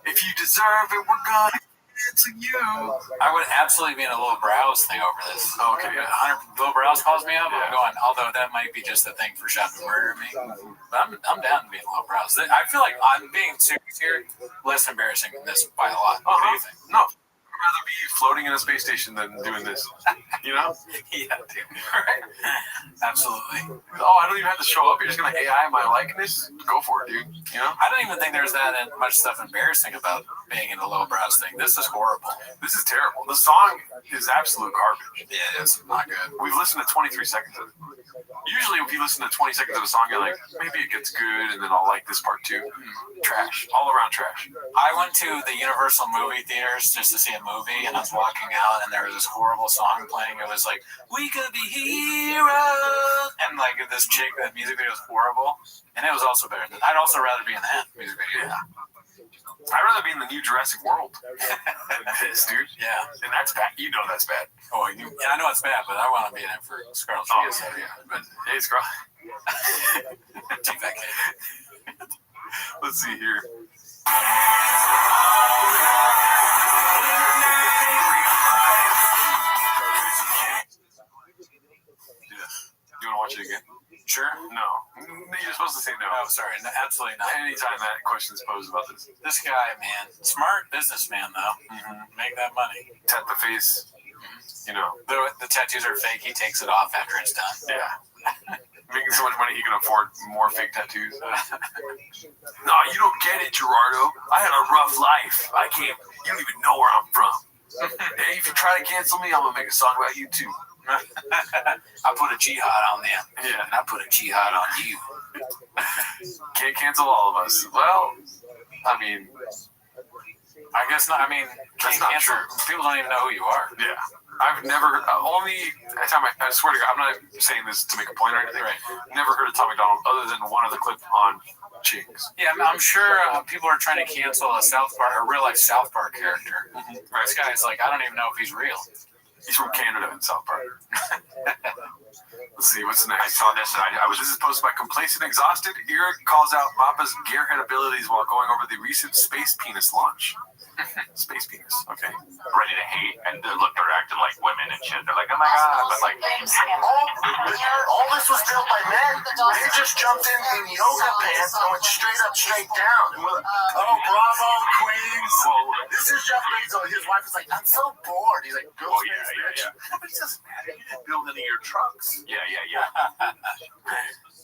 If you deserve it, we're going to cancel you. I would absolutely be in a Little Browse thing over this. Oh, okay, yeah. 100 Little Browse calls me up. I'm going, although that might be just a thing for Shot to murder me. But I'm down to be in Little Browse. I feel like I'm being serious here, less embarrassing than this by a lot. What do you think? No. I'd rather be floating in a space station than doing this. You know? Yeah, dude. Right? Absolutely. Oh, I don't even have to show up. You're just going to AI my likeness? Go for it, dude. You know? I don't even think there's that much stuff embarrassing about being in a Little Browse thing. This is horrible. This is terrible. The song is absolute garbage. Yeah, it's not good. We've listened to 23 seconds of it. Usually if you listen to 20 seconds of a song, you're like, maybe it gets good, and then I'll like this part too. Trash. All around trash. I went to the Universal movie theaters just to see a movie, and I was walking out, and there was this horrible song playing. It was like, we could be heroes, and like this chick, that music video was horrible, and it was also better. I'd also rather be in that music video. Yeah. I'd rather be in the new Jurassic World than this, dude. Yeah. And that's bad. You know that's bad. Oh, yeah, I know it's bad, but I want to be in it for Scarlett Johansson. Yeah. But hey, Scarlett. Take that kid. Let's see here. You want to watch it again? Sure. No. You're supposed to say no. Oh, sorry. No, absolutely not. Anytime that question is posed about this. This guy, man. Smart businessman, though. Make that money. Tat the face. You know. The tattoos are fake. He takes it off after it's done. Yeah. Making so much money he can afford more fake tattoos. No, you don't get it, Gerardo. I had a rough life. You don't even know where I'm from. Hey, if you try to cancel me, I'm going to make a song about you, too. I put a jihad on them. Yeah. And I put a jihad on you. Can't cancel all of us. Well, I mean, I guess not. I mean, that's not true. People don't even know who you are. Yeah. I've never, only time I swear to God, I'm not saying this to make a point or anything. Right. Never heard of Tom McDonald other than one of the clip on Chinks. Yeah, I'm sure people are trying to cancel a real life South Park character. Right. This guy's like, I don't even know if he's real. He's from Canada in South Park. Let's see, what's next? I saw this. This is posted by Complacent Exhausted. Eric calls out Mappa's gearhead abilities while going over the recent Space Penis launch. Space Penis, okay. Ready to hate, and they're acting like women and shit. They're like, oh my god, but like, all this was built by men. They just jumped in yoga pants and went straight up, straight down. And we're like, oh, bravo, Queens. Well, This is Jeff Bezos. His wife is like, I'm so bored. He's like, go space, bitch. But it doesn't matter. You didn't build any of your trucks. Yeah.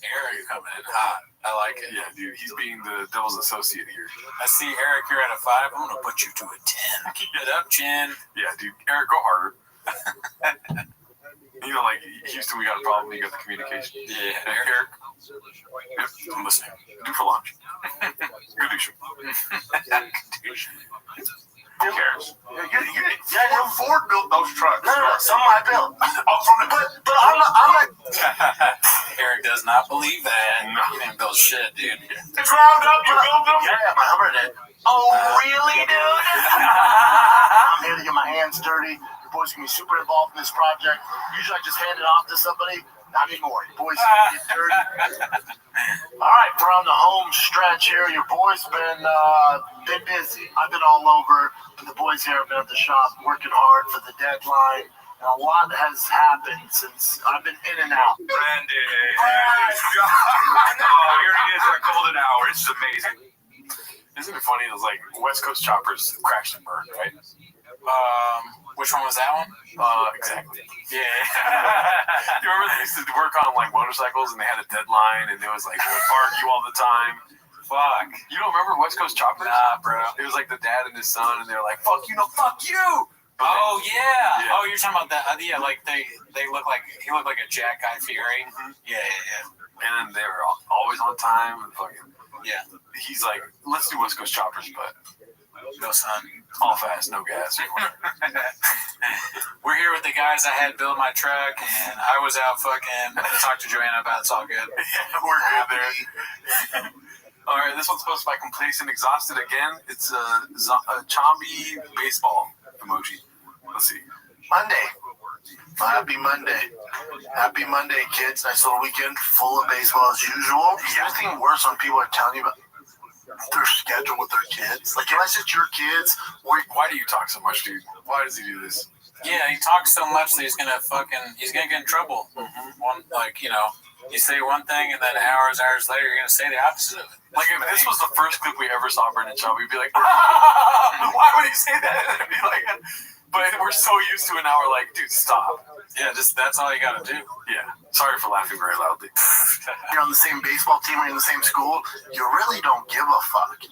Eric coming in hot. I like it. Yeah, dude, he's being the devil's associate here. I see, Eric, you're at a 5. I'm gonna put you to a 10. Keep it up, Chin. Yeah, dude, Eric, go harder. You know, like Houston, we got a problem. You got the communication. Yeah, Eric. Yep, I'm listening. Do for lunch. Good issue. Who cares? Yeah, Ford built those trucks. No, some I built. But I'm not. Eric does not believe that. You didn't build shit, dude. It's round up. You built them. Yeah, my Hummer did. Oh, really, dude? I'm here to get my hands dirty. Your boys can be super involved in this project. Usually I just hand it off to somebody. Not anymore. Your boys can get dirty. All right, we're on the home stretch here. Your boys been busy. I've been all over. The boys here have been at the shop working hard for the deadline. And a lot has happened since I've been in and out. Brandon. Oh, here he is at a golden hour. It's amazing. Isn't it funny? It was like West Coast choppers crashed and burned, right? Which one was that one? Exactly. Yeah. You remember they used to work on like motorcycles and they had a deadline and it was like they would argue all the time. Fuck. You don't remember West Coast choppers? Nah, bro. It was like the dad and his son and they were like, fuck you, no, fuck you. Oh yeah. Oh, you're talking about that? Yeah, like they look like he looked like a Jack Guy Fieri. Mm-hmm. Yeah. And then they were always on time and fucking. Yeah. He's like, let's do West Coast choppers, but no son, all fast, no gas. We're here with the guys I had build my truck, and I was out fucking talk to Joanna about. It's all good. Yeah, we're good there. All right, this one's posted by Complacent Exhausted again. It's a zombie baseball emoji. Let's see. Monday. Happy Monday. Happy Monday, kids. Nice little weekend full of baseball as usual. Is there anything worse when people are telling you about their schedule with their kids? Like, unless it's your kids. Why do you talk so much, dude? Why does he do this? Yeah, he talks so much that he's gonna get in trouble. You say one thing and then hours later you're gonna say the opposite of it. Like if this was the first clip we ever saw Brendan Shaw, we'd be like, why would he say that? It'd be like, but we're so used to it now. We're like, dude, stop. Yeah, that's all you gotta do. Yeah. Sorry for laughing very loudly. You're on the same baseball team or in the same school, you really don't give a fuck.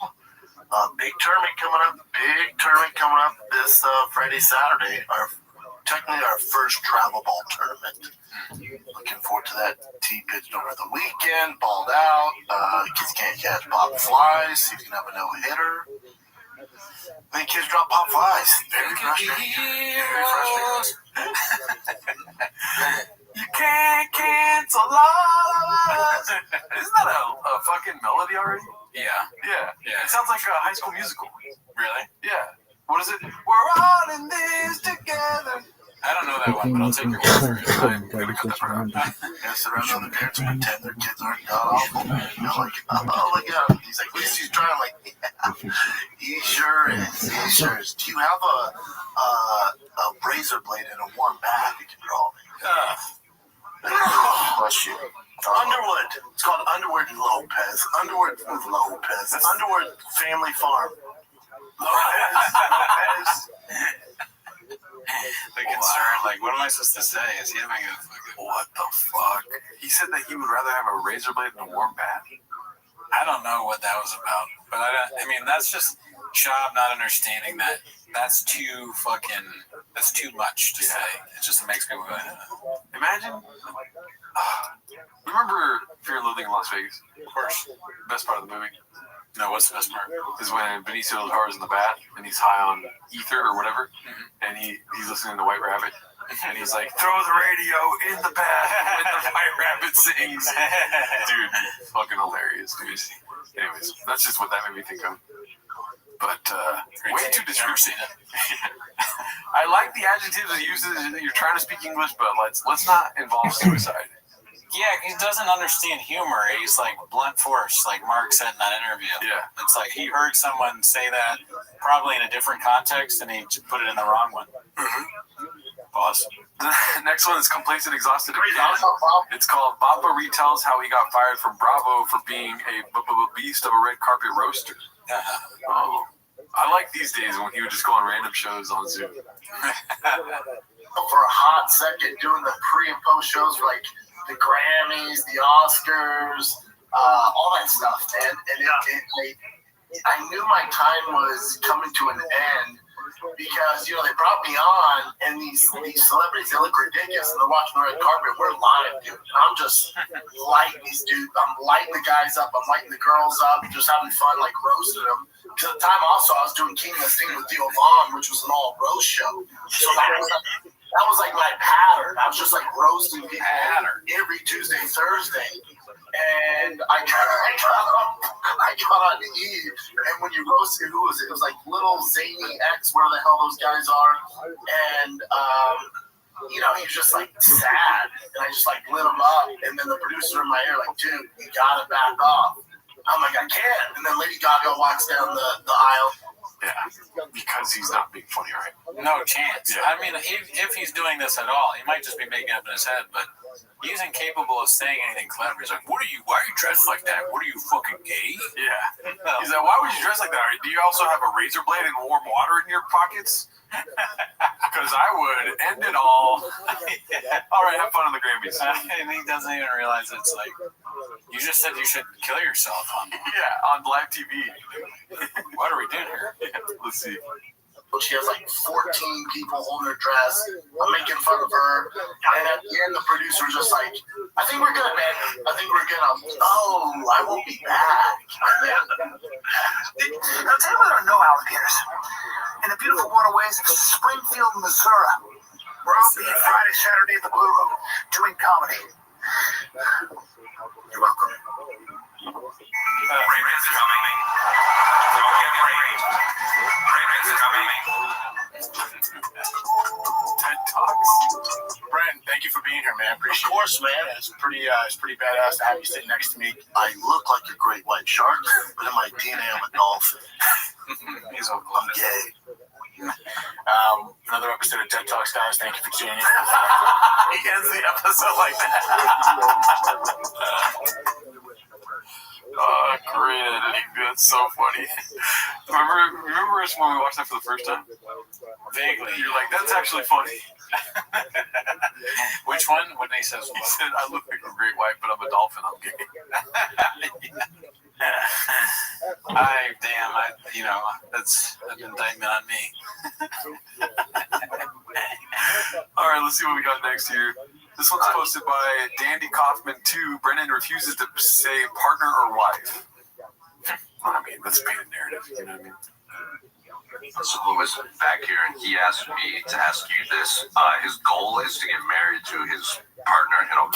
Big tournament coming up this Friday, Saturday. Technically our first travel ball tournament. Looking forward to that. Tee pitched over the weekend, balled out. Kids can't catch pop flies. See if you can have a no-hitter. Then kids drop pop flies. Very frustrating. You can't cancel us. Isn't that a fucking melody already? Yeah. It sounds like a High School Musical. Really? Yeah. What is it? We're all in this together. I don't know that one, but I'll take your word for it. Yes, around other parents who pretend their kids aren't god awful. You're like, oh my god. He's like, at least he's trying. Like, yeah, he sure is. Do you have a razor blade and a warm bath you can draw me? Bless you. Underwood. It's called Underwood Lopez. Underwood with Lopez. Underwood Family Farm. Lopez. The concern, like, what am I supposed to say? Is he having a fucking... What the fuck? He said that he would rather have a razor blade than a warm bath? I don't know what that was about. But I mean, that's just Shab not understanding that that's too much to say. It just makes people go, Imagine. Remember Fear and Loathing in Las Vegas? Of course. Best part of the movie? No, what's the best part? Is when Benicio del Toro's in the bath and he's high on ether or whatever, and he's listening to White Rabbit, and he's like, throw the radio in the bath when the White Rabbit sings. Dude, fucking hilarious, dude. Anyways, that's just what that made me think of. But way too disruptive. I like the adjectives he uses. You're trying to speak English, but let's not involve suicide. Yeah, he doesn't understand humor. He's like blunt force, like Mark said in that interview. Yeah. It's like he heard someone say that probably in a different context and he put it in the wrong one. Mm-hmm. boss. The next one is Complacent Exhausted again. It's called Bappa retells how he got fired from Bravo for being a beast of a red carpet roaster. Oh, I like these days when he would just go on random shows on Zoom. For a hot second, doing the pre and post shows for like the Grammys, the Oscars, all that stuff, man. And I knew my time was coming to an end because they brought me on, and these celebrities, they look ridiculous, and they're watching the red carpet. We're live, dude. And I'm just lighting these dudes. I'm lighting the guys up. I'm lighting the girls up. Just having fun, like roasting them. Because at the time, also, I was doing King of the Sting with Theo Vaughn, which was an all roast show. So that was like my pattern. I was just like roasting people every Tuesday, Thursday. And I got on Eve, and when you roasted, who was it? It was like Little Zany X, where the hell those guys are. And he was just like sad, and I just like lit him up. And then the producer in my ear, like, dude, you gotta back off. I'm like, I can't. And then Lady Gaga walks down the aisle. Yeah, because he's not being funny, right? No chance. Yeah. I mean, if he's doing this at all, he might just be making up in his head, but he's incapable of saying anything clever. He's like, why are you dressed like that? What are you, fucking gay? Yeah. He's like, why would you dress like that? Do you also have a razor blade and warm water in your pockets? Because I would end it all. All right, have fun on the Grammys. And he doesn't even realize it's like, you just said you should kill yourself on live TV. What are we doing here? Let's see. She has like 14 people holding her dress. I'm making fun of her. And at the end, the producer's just like, I think we're good, man. I think we're good. Oh, I won't be back. Now, tell you there are no alligators in the beautiful waterways of Springfield, Missouri. We're all being Friday, Saturday at the Blue Room doing comedy. You're welcome. Rain is coming. Don't get rain. Rain is coming. TED Talks. Brandon, thank you for being here, man. Appreciate it. Of course, man. It's pretty badass to have you sitting next to me. I look like a great white shark, but in my DNA, I'm a dolphin. I'm gay. Another episode of TED Talks, guys. Thank you for tuning in. He ends the episode like that. Oh, great editing. That's so funny. Remember us when we watched that for the first time? Vaguely. You're like, that's actually funny. Which one? When he says, he said, I look like a great white, but I'm a dolphin. I'm gay. That's an indictment on me. All right, let's see what we got next here. This one's posted by Dandy Kaufman 2. Brennan refuses to say partner or wife. I mean, let's paint a narrative. You know what I mean? So Lewis back here, and he asked me to ask you this. His goal is to get married to his partner, and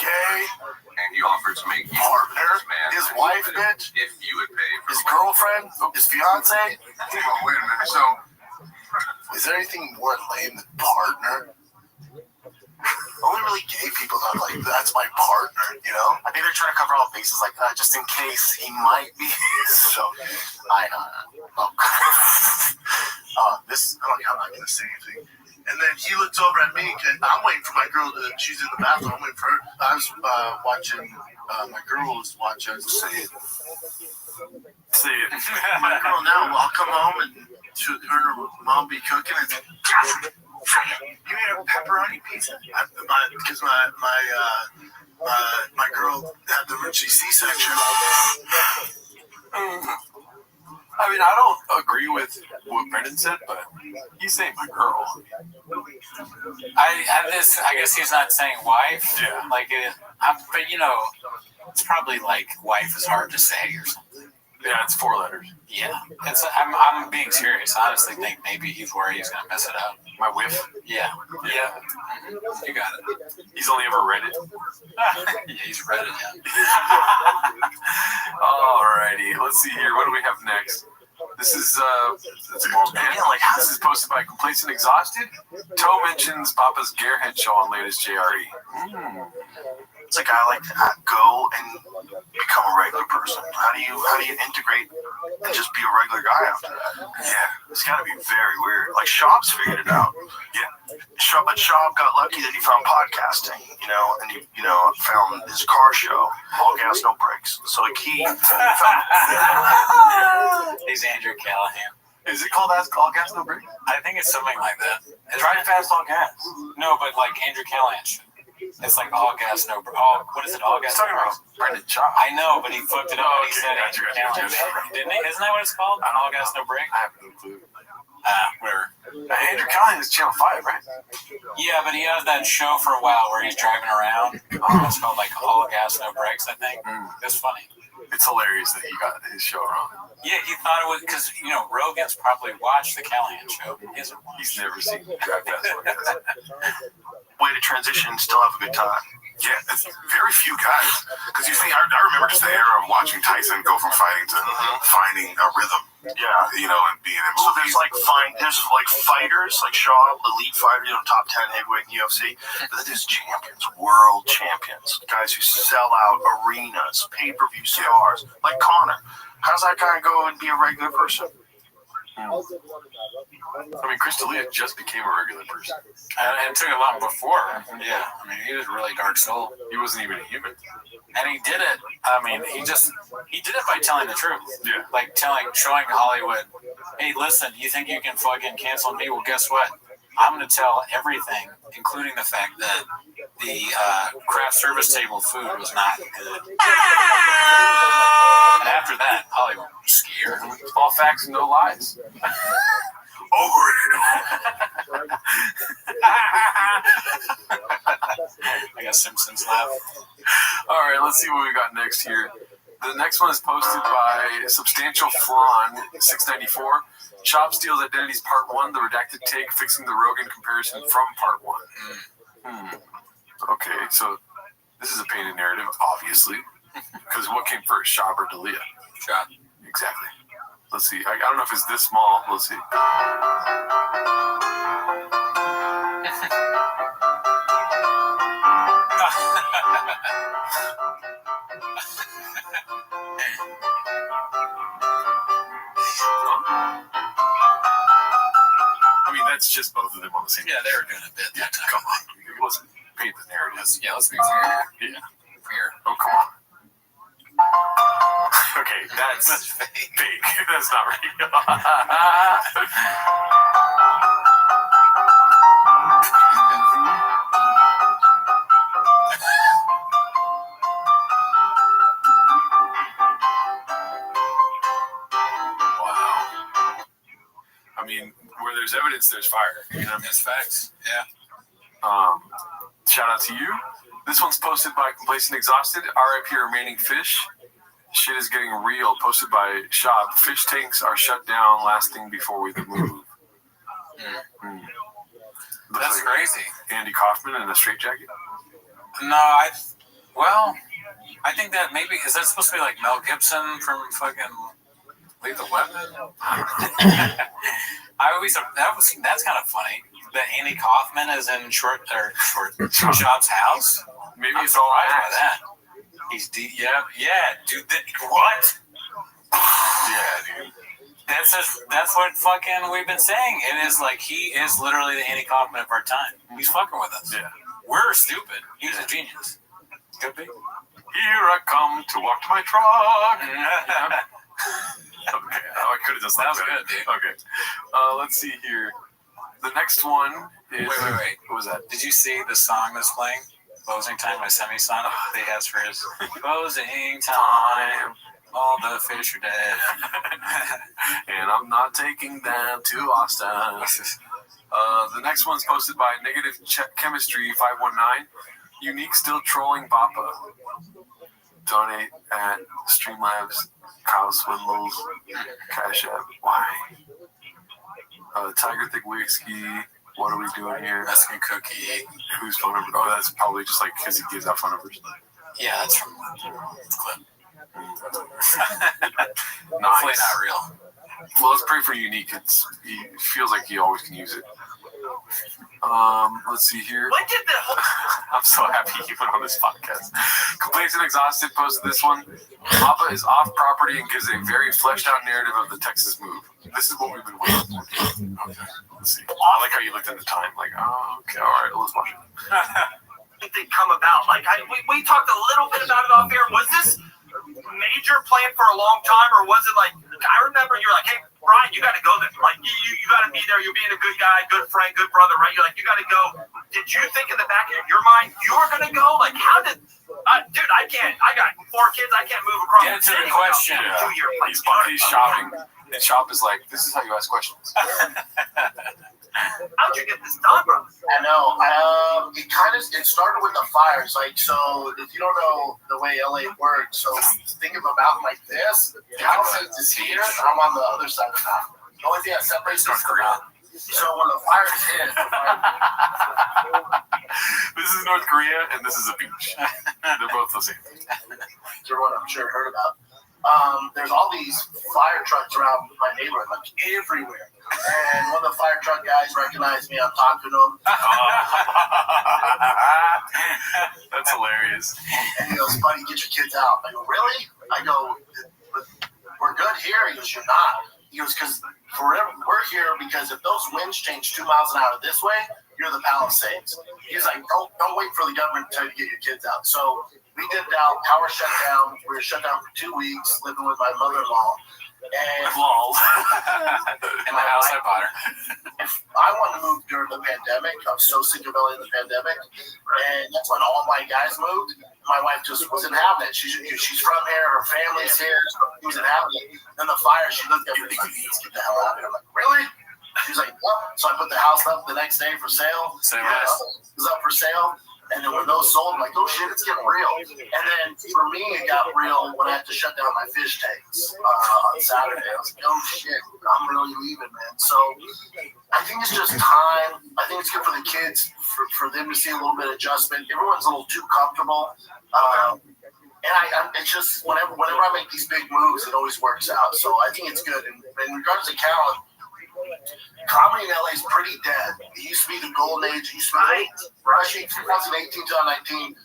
he offered to make you partner, his wife, bitch, if you would pay for his girlfriend, his fiance. Wait a minute. So, is there anything more lame than partner? Only really gay people that like, that's my partner, you know? I think they're trying to cover all bases, like, just in case he might be. So, I'm not going to say anything. And then he looks over at me, and I'm waiting for my girl she's in the bathroom, I'm waiting for her. I was watching, my girl was watching, say it. My girl now, I'll come home and her and her mom be cooking, and you made a pepperoni pizza? Because my girl had the emergency C-section. I mean, I don't agree with what Brendan said, but he's saying my girl. I guess he's not saying wife. Yeah. But it's probably like wife is hard to say or something. Yeah, it's 4 letters. Yeah. I'm being serious. I honestly think maybe he's worried he's going to mess it up. My whiff? Yeah. Mm-hmm. You got it. He's only ever read it? Yeah, he's read it, yeah. Alrighty, let's see here. What do we have next? This is this is posted by Complacent Exhausted. Toe mentions Papa's Gearhead show on latest JRE. It's like I like to go and become a regular person. How do you integrate and just be a regular guy after that. Yeah, it's got to be very weird. Like Schaub's figured it out. Yeah, but Schaub got lucky that he found podcasting, you know, and he, you know, found his car show, All Gas No Brakes. So like he found. He's Andrew Callahan. Is it called All Gas No Brakes? I think it's something like that. Drive fast, all gas. No, but like Andrew Callahan shit. It's like all gas, no brake. What is it? All gas, He's talking no about brakes. Brendan Schaub. I know, but he fucked it up when he said gotcha, Andrew Callahan. Didn't he? Isn't that what it's called? All gas, no brake? I have no clue. Whatever. Andrew Callahan is Channel 5, right? Yeah, but he has that show for a while where he's driving around. It's called like All Gas, No Brakes, I think. It's funny. It's hilarious that he got his show wrong. Yeah, he thought it was because, you know, Rogan's probably watched the Callahan show. He's never seen Drive Fast, All Gas. Way to transition and still have a good time. Yeah, it's very few guys. Because you think, I remember just the era of watching Tyson go from fighting to finding a rhythm. Yeah, you know, and being in so movies. there's like fighters like Schaub, elite fighter, you know, top 10 heavyweight in UFC. But then there's champions, world champions, guys who sell out arenas, pay-per-view stars, like Conor. How's that guy go and be a regular person? I mean, Chris D'Elia just became a regular person. And it took a lot before. Yeah, I mean, he was a really dark soul. He wasn't even a human. And he did it. I mean, he did it by telling the truth. Yeah. Like showing Hollywood, hey, listen, you think you can fucking cancel me? Well, guess what? I'm going to tell everything, including the fact that the craft service table food was not good. And after that, Hollywood was scared. All facts and no lies. Over it. I got Simpsons laugh. All right, let's see what we got next here. The next one is posted by Substantial Flan 694. Shop Steals Identities Part 1, the redacted take, fixing the Rogan comparison from Part 1. Okay, so this is a painted narrative, obviously. Because what came first, Shop or D'Elia? Shop. Exactly. Let's see. I don't know if it's this small. Let's see. I mean, that's just both of them on the same. Yeah, they were doing a bit that time. Come on. Let's paint the narrative. Let's be fair. Yeah. Fair. Oh, come on. Okay, that's fake. That's not real. Wow. I mean, where there's evidence, there's fire. You know, It's facts. Yeah. Shout out to you. This one's posted by Complacent Exhausted. RIP Remaining Fish. Shit is getting real. Posted by Shop. Fish tanks are shut down. Last thing before we move. That's like crazy. Andy Kaufman in a straitjacket. No, I think that maybe is that supposed to be like Mel Gibson from fucking Lethal Weapon? That's kind of funny that Andy Kaufman is in Shop's house. Maybe I'm it's all surprised by acts. that. He's dude. What? Yeah, dude. That's what fucking we've been saying. It is like he is literally the Andy Kaufman of our time. He's fucking with us. Yeah. We're stupid. He's a genius. Could be. Here I come to walk to my truck. Okay, I could have just. That was good, dude. Okay, let's see here. The next one is. Wait. What was that? Did you see the song that's playing? Closing Time by Semi-Son. They has for his closing time. All the fish are dead. And I'm not taking them to Austin. The next one's posted by Negative Chemistry 519. Unique still trolling Bappa. Donate at Streamlabs, Kyle Swindles, Cash App. Why? Tiger Thick Whiskey. What are we doing here? Mexican Cookie. Whose phone number? Oh, that's probably just like because he gives out phone numbers. Yeah, that's from the clip. Hopefully not real. Well, let's pray for Unique. He feels like he always can use it. Let's see here. When did the I'm so happy he went on this podcast. Complacent Exhausted posted this one. Papa is off property and gives a very fleshed out narrative of the Texas move. This is what we've been waiting for. Okay, let's see. I like how you looked at the time. Like, oh, okay, all right, let's watch it. They come about. Like we talked a little bit about it off air. Was this major plan for a long time, or was it like I remember you're like, hey Brian, you got to go there. Like you got to be there. You're being a good guy, good friend, good brother, right? You're like you got to go. Did you think in the back of your mind you were gonna go? Like how did? Dude, I can't. I got 4 kids. I can't move across. Get to the question. He's shopping. And Shop is like, this is how you ask questions. How'd you get this done, bro? I know. It started with the fires. Like, so if you don't know the way LA works, so think of a mountain like this. The house is here. I'm on the other side of the mountain. The only thing that separates us is the mountain. So when the fires hit, this is North Korea and this is a beach. They're both the same. Everyone I'm sure heard about. There's all these fire trucks around my neighborhood, like everywhere. And one of the fire truck guys recognized me. I'm talking to him. That's hilarious. And he goes, buddy, get your kids out. I go, really? I go, we're good here. He goes, you're not. He goes, because we're here because if those winds change 2 miles an hour this way, you're the Palisades. He's like, don't wait for the government to tell you to get your kids out. So we dipped out, power shut down. We were shut down for 2 weeks, living with my mother-in-law. And in my house, I bought her. I wanted to move during the pandemic. I was so sick of LA in the pandemic. And that's when all my guys moved. My wife just wasn't having it. She's from here. Her family's here. She wasn't having it. Then the fire, she looked at me like, let's get the hell out of here. I'm like, really? She's like, what? So I put the house up the next day for sale. It was up for sale. And then when those sold, I'm like, oh shit, it's getting real. And then for me, it got real when I had to shut down my fish tanks on Saturday. I was like, oh shit, I'm really leaving, man. So I think it's just time. I think it's good for the kids, for them to see a little bit of adjustment. Everyone's a little too comfortable. And it's just, whenever I make these big moves, it always works out. So I think it's good. And in regards to Callan, comedy in LA is pretty dead. It used to be the golden age. It used to be rushing 2018 to 2019,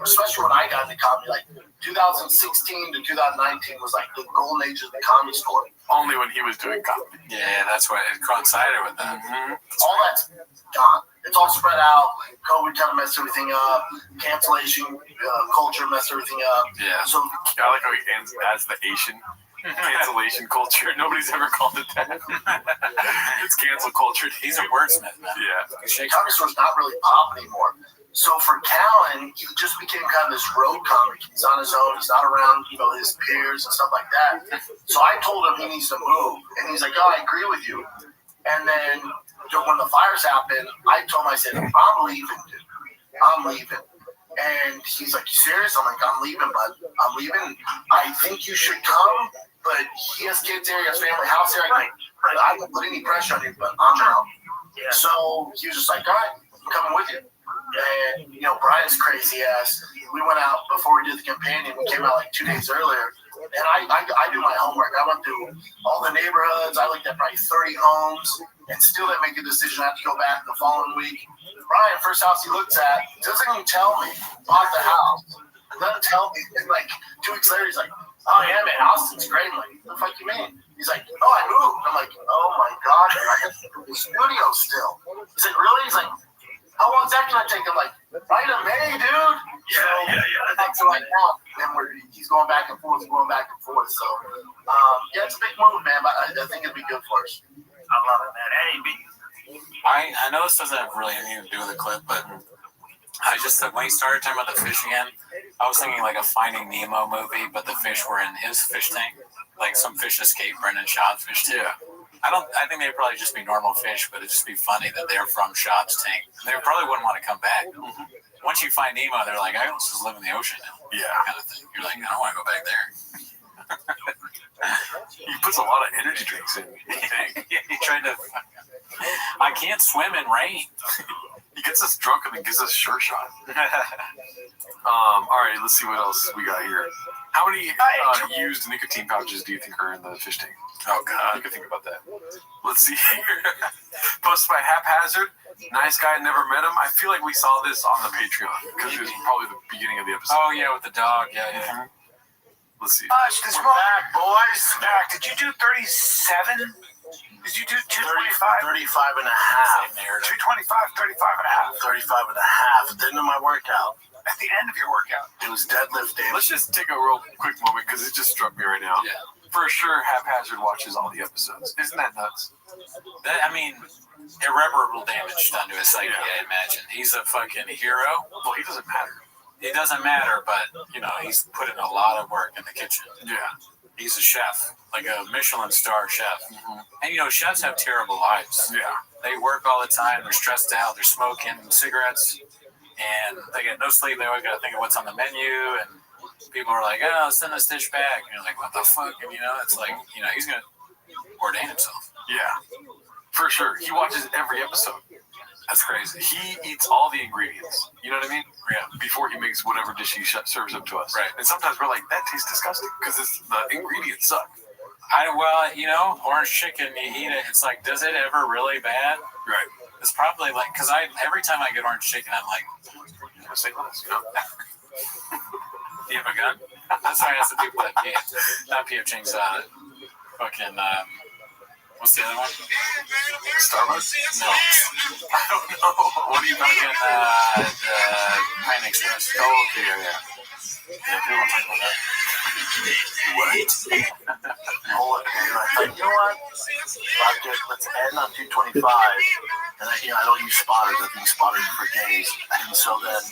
especially when I got into comedy. Like 2016 to 2019 was like the golden age of the comedy store. Only when he was doing comedy. Yeah, that's what it coincided with that. Mm-hmm. All that's gone. It's all spread out. COVID kind of messed everything up. Cancellation culture messed everything up. Yeah. So I like how he ends as the Asian. Cancellation culture. Nobody's ever called it that. It's cancel culture. He's a wordsmith, man. Yeah. Comedy store's not really pop anymore. So for Callan, he just became kind of this road comic. He's on his own. He's not around, his peers and stuff like that. So I told him he needs to move, and he's like, "Oh, I agree with you." And then when the fires happened, I told him, I said, "I'm leaving, dude. I'm leaving." And he's like, "You serious?" I'm like, "I'm leaving, bud. I'm leaving. I think you should come." But he has kids here, he has family house here. I won't put any pressure on you, but I'm out. Yeah. So he was just like, all right, I'm coming with you. And, Brian's crazy ass. We went out before we did the companion. We came out like 2 days earlier. And I do my homework. I went through all the neighborhoods. I looked at probably 30 homes and still didn't make a decision. I have to go back the following week. Brian, first house he looks at, doesn't even tell me, bought the house. Doesn't tell me. And like 2 weeks later, he's like, "Oh yeah, man, Austin's great." I'm like, "What the fuck you mean?" He's like, "Oh, I moved." I'm like, "Oh my god, I have the studio still." He's like, "Really?" He's like, "How long is that gonna take?" I'm like, "Right in May, dude." Yeah. So like now, and he's going back and forth, So yeah, it's a big move, man. But I think it'd be good for us. I love it, man. Hey, I know this doesn't have really anything to do with the clip, but I just when he started talking about the fish again, I was thinking like a Finding Nemo movie, but the fish were in his fish tank. Like some fish escaped Brendan Schaub's fish tank. Yeah. I think they'd probably just be normal fish, but it'd just be funny that they're from Schaub's tank. They probably wouldn't want to come back. Mm-hmm. Once you find Nemo, they're like, I almost just live in the ocean now. Yeah. Kind of thing. You're like, I don't want to go back there. He puts a lot of energy drinks in. He tried to. I can't swim in rain. He gets us drunk and then gives us a sure shot. All right, let's see what else we got here. How many used nicotine pouches do you think are in the fish tank? Oh, God. You can think about that. Let's see here. Posted by Haphazard. Nice guy, never met him. I feel like we saw this on the Patreon because it was probably the beginning of the episode. Oh yeah, with the dog. Yeah, yeah. Let's see. We're back, boys. Back. Did you do 37? Did you do 225? 35 and a half. 225, 35 and a half. 35 and a half. At the end of my workout. At the end of your workout. It was deadlift day. Let's just take a real quick moment because it just struck me right now. Yeah. For sure, Haphazard watches all the episodes. Isn't that nuts? I mean, irreparable damage done to his psyche, I imagine. He's a fucking hero. Well, he doesn't matter. It doesn't matter, but, you know, he's put in a lot of work in the kitchen. Yeah. He's a chef, like a Michelin star chef. And, you know, chefs have terrible lives. Yeah. They work all the time. They're stressed out. They're smoking cigarettes. And they get no sleep. They always got to think of what's on the menu. And people are like, oh, send this dish back. And you're like, what the fuck? And, you know, it's like, you know, he's going to ordain himself. Yeah. For sure. He watches every episode. That's crazy. He eats all the ingredients. You know what I mean? Yeah. Before he makes whatever dish he serves up to us. Right. And sometimes we're like, that tastes disgusting because the ingredients suck. Well, you know, orange chicken, you eat it. It's like, does it ever really bad? Right. It's probably like, because every time I get orange chicken, I'm like, say less, you know? Do you have a gun? That's why I asked the people that not P.F. Chang's, fucking, what's the other one? Starbucks? No. I don't know. What are you talking about? Pine Express. Oh, okay, yeah. Yeah, people don't talk about that. What? Hold it, man. I thought, you know what? Let's end on 225. And I don't use spotters. I think spotters are for gays. And so then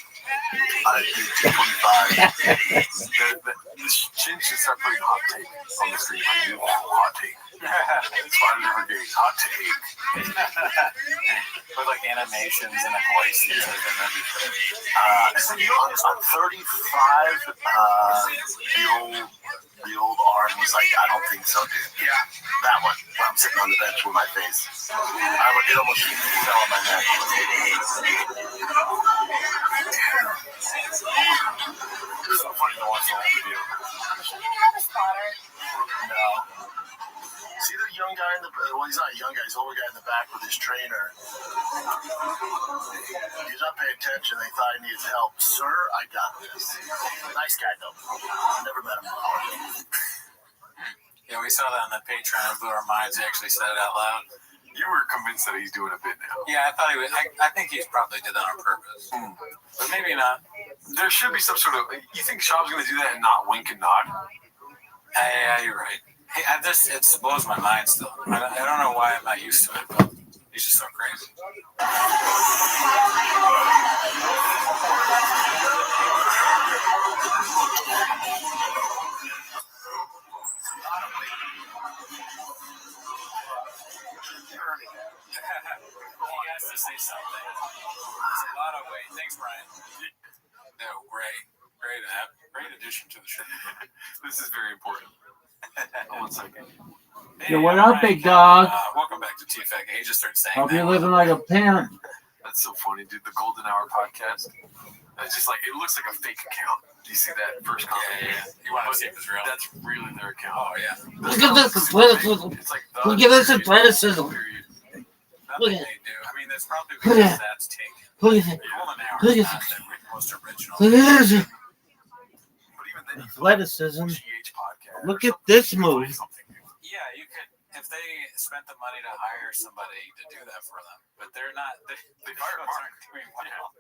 I do 225. The chin should start putting hot tape on the screen. Like, you hot tape. Spotters are for gays. Hot tape. With like animations and a voice. And then on 35, the old arm was like, I don't think so, dude. Yeah. That one, where I'm sitting on the bench with my face. It almost fell on my neck. It's so funny to watch the whole video. Should we have a spotter? No. See the young guy in the, well, he's not a young guy, he's an older guy in the back with his trainer. He's not paying attention, they thought he needed help. Sir, I got this. Nice guy, though. Never met him before. Yeah, we saw that on the Patreon. It blew our minds. He actually said it out loud. You were convinced that he's doing a bit now. Yeah, I thought he was. I think he's probably did that on purpose. But maybe not. There should be some sort of, you think Shab's going to do that and not wink and nod? Yeah, you're right. Hey, it blows my mind still. I don't know why I'm not used to it, but he's just so crazy. He has to say something. It's a lot of weight. Thanks, Brian. No, great addition to the show. This is very important. 1 second. Hey, what up, big dog? Welcome back to TFAC. He just started saying Hope that. you're living like a pimp. That's so funny, dude. The Golden Hour podcast. It's just like, it looks like a fake account. Do you see that first comment? Yeah. You want to see if it's real? That's really their account. Oh, yeah. Look at this athleticism. Look at this athleticism. Look at it. They do. I mean, that's probably Look because at that's taken. Look at it. Golden Hour Look is at not it. the most original. Look at this. But even then, Athleticism. GH podcast. Look at this move. Yeah, you could, if they spent the money to hire somebody to do that for them, but they're not, they aren't doing well.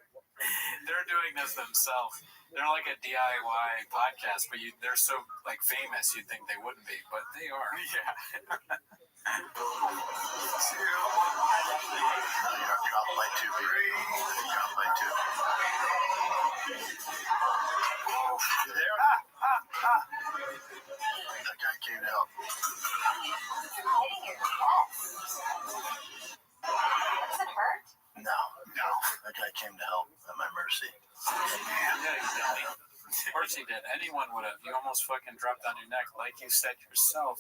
They're doing this themselves. They're like a DIY podcast, but they're so like famous, you'd think they wouldn't be, but they are. Yeah. You're off by 2, baby. You're off by 2. You there? That guy came to help. Does it hurt? No. That guy came to help at my mercy. Of course he did. Anyone would have. You almost fucking dropped on your neck, like you said yourself.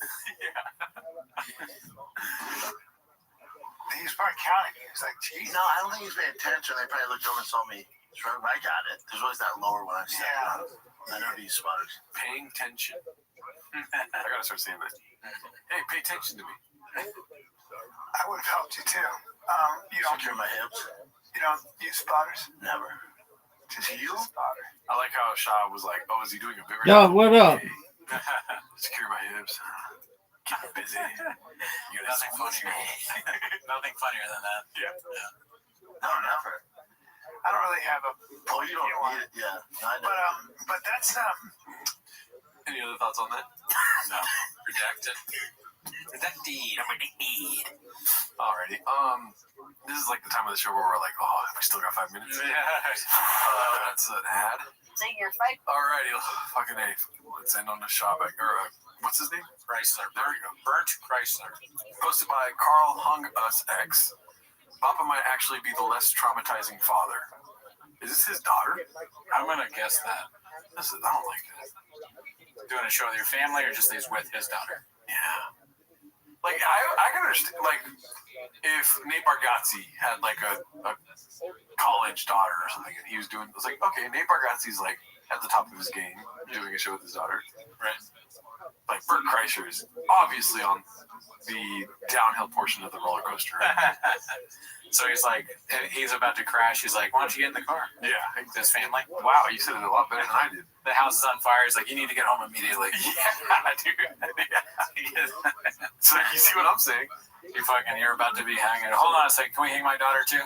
He's probably counting. He's like, geez. No, I don't think he's paying attention. They probably looked over and saw me. I got it. There's always that lower one I said. Yeah. I know these spotters. Paying attention. I gotta start saying that. Hey, pay attention to me. I would have helped you too. You don't secure my hips. You don't use spotters? Never. Just use a spotter. I like how Shaw was like, "Oh, is he doing a bigger?" Yo, what up? Secure my hips. Keep it busy. You're Nothing funnier. Nothing funnier than that. Yeah. No, never. I don't really have a Oh, you don't need it. Yeah. No, I know. but that's Any other thoughts on that? No. Redacted. Redacted. Alrighty. This is like the time of the show where we're like, oh, we still got 5 minutes. Yeah. That's an ad. Say your fight. Alrighty, fucking A. Let's end on the shop. What's his name? Chrysler. There we go. Burnt Chrysler. Posted by Carl Hung Us X. Papa might actually be the less traumatizing father. Is this his daughter? I'm gonna guess that. I don't like that. Doing a show with your family, or just he's with his daughter? Yeah. Like I can understand. Like if Nate Bargatze had like a college daughter or something, and he was doing, it's like, okay, Nate Bargatze's like at the top of his game, doing a show with his daughter, right? Like Bert Kreischer is obviously on the downhill portion of the roller coaster. Right? So he's like, he's about to crash. He's like, why don't you get in the car? Yeah. His family. Wow, you said it a lot better than I did. The house is on fire. He's like, you need to get home immediately. Yeah, dude. Yeah. So you see what I'm saying? You're about to be hanging. Hold on a second. Can we hang my daughter too?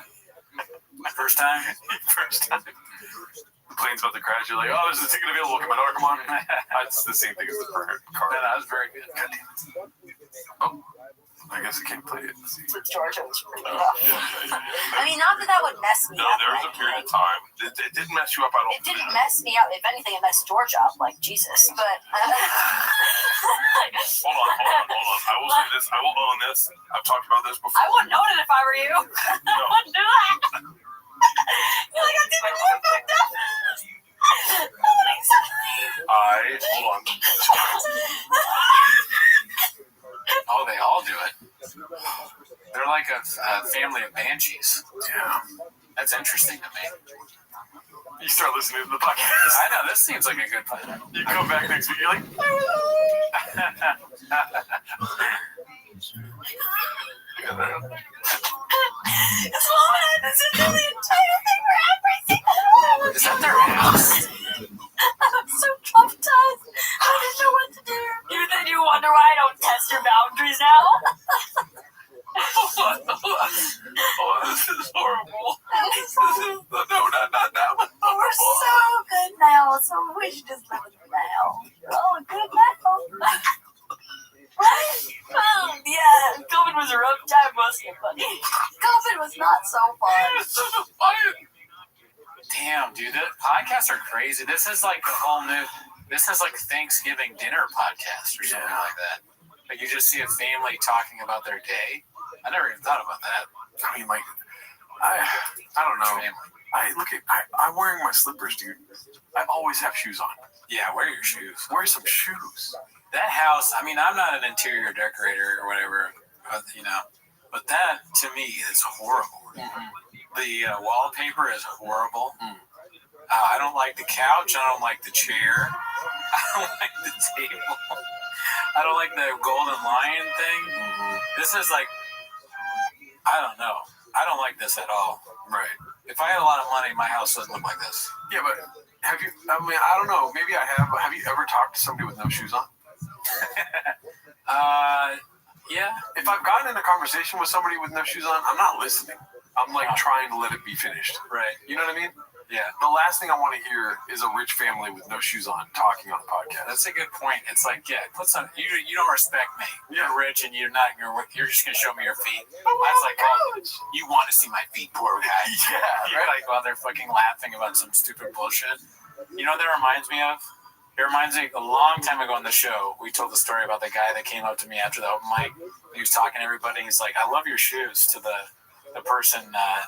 First time? First time. The plane's about to crash. You're like, oh, there's a ticket available. Can my daughter come on? That's the same thing as the burnt car. No, that was very good. God damn it. Oh. I guess I can't play it. With Georgia, it was pretty rough. I mean, not that would mess me up. No, there was a period of time. It didn't mess you up at all. It didn't mess me up. If anything, it messed Georgia up, like Jesus. But hold on. I will say this. I will own this. I've talked about this before. I wouldn't own it if I were you. I wouldn't do that. You're like, that's even more fucked up. Hold on. Oh, they all do it. They're like a family of banshees. Yeah. That's interesting to me. You start listening to the podcast. I know, this seems like a good plan. You come back next week, you're like, This woman had to sit through the entire thing for every single. Is that their house? I'm so traumatized. I didn't know what to do. You wonder why I don't test your boundaries now? Oh, this is horrible. No, not that one. But we're so good now, so we should just live with it now. Oh, good now. Right? Yeah, COVID was a rough time, wasn't it, buddy? COVID was not so fun. Damn, dude, the podcasts are crazy. This is like a whole new. This is like Thanksgiving dinner podcast or something like that. Like you just see a family talking about their day. I never even thought about that. I mean, like, I don't know. I'm wearing my slippers, dude. I always have shoes on. Yeah, wear your shoes. Wear some shoes. That house, I mean, I'm not an interior decorator or whatever, but that to me is horrible. Mm-hmm. The wallpaper is horrible. I don't like the couch. I don't like the chair. I don't like the table. I don't like the golden lion thing. Mm-hmm. This is like, I don't know. I don't like this at all. Right. If I had a lot of money, my house doesn't look like this. Yeah, but have you, I mean, I don't know. Maybe I have. Have you ever talked to somebody with no shoes on? Yeah. If I've gotten in a conversation with somebody with no shoes on, I'm not listening. I'm like trying to let it be finished. Right. You know what I mean? Yeah. The last thing I want to hear is a rich family with no shoes on talking on a podcast. That's a good point. It's like, yeah, put some. You don't respect me. You're rich and you're just gonna show me your feet. That's like, oh, you want to see my feet, poor guy. Yeah. Right. Like while they're fucking laughing about some stupid bullshit. You know what that reminds me of? It reminds me, a long time ago on the show, we told the story about the guy that came up to me after the open mic. He was talking to everybody. He's like, I love your shoes, to the person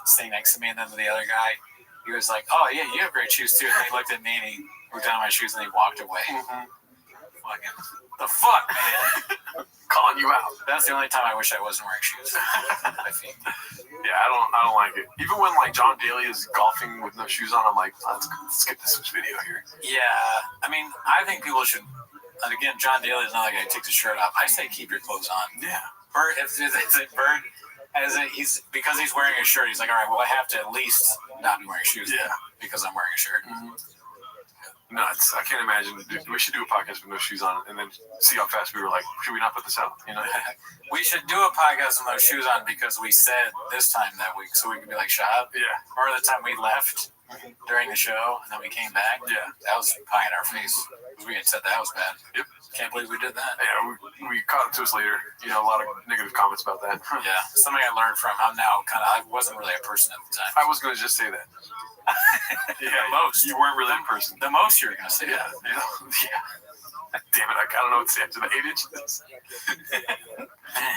sitting next to me, and then to the other guy. He was like, oh, yeah, you have great shoes, too. And he looked at me, and he looked down at my shoes, and he walked away. Mm-hmm. Fucking, the fuck, man? Calling you out. That's the only time I wish I wasn't wearing shoes. My feet. Yeah, I don't like it. Even when like John Daly is golfing with no shoes on, I'm like, let's get this video here. Yeah, I mean, I think people should. And again, John Daly is not like I take the shirt off. I say keep your clothes on. Yeah. Bert, is it Bert? Because he's wearing a shirt, he's like, all right, well, I have to at least not be wearing shoes. Yeah. Because I'm wearing a shirt. Nuts. I can't imagine. We should do a podcast with no shoes on and then see how fast we were like, should we not put this out? You know? We should do a podcast with no shoes on because we said this time that week so we could be like, Shab. Yeah. Remember the time we left during the show and then we came back? Yeah. That was pie in our face. We had said that was bad. Yep. Can't believe we did that. Yeah, we caught up to us later. You know, a lot of negative comments about that. Yeah. Something I learned from. I wasn't really a person at the time. I was going to just say that. Yeah, most. You weren't really a person. The most you were going to say that. Yeah. Damn it, I don't know what to say after the 8 inches.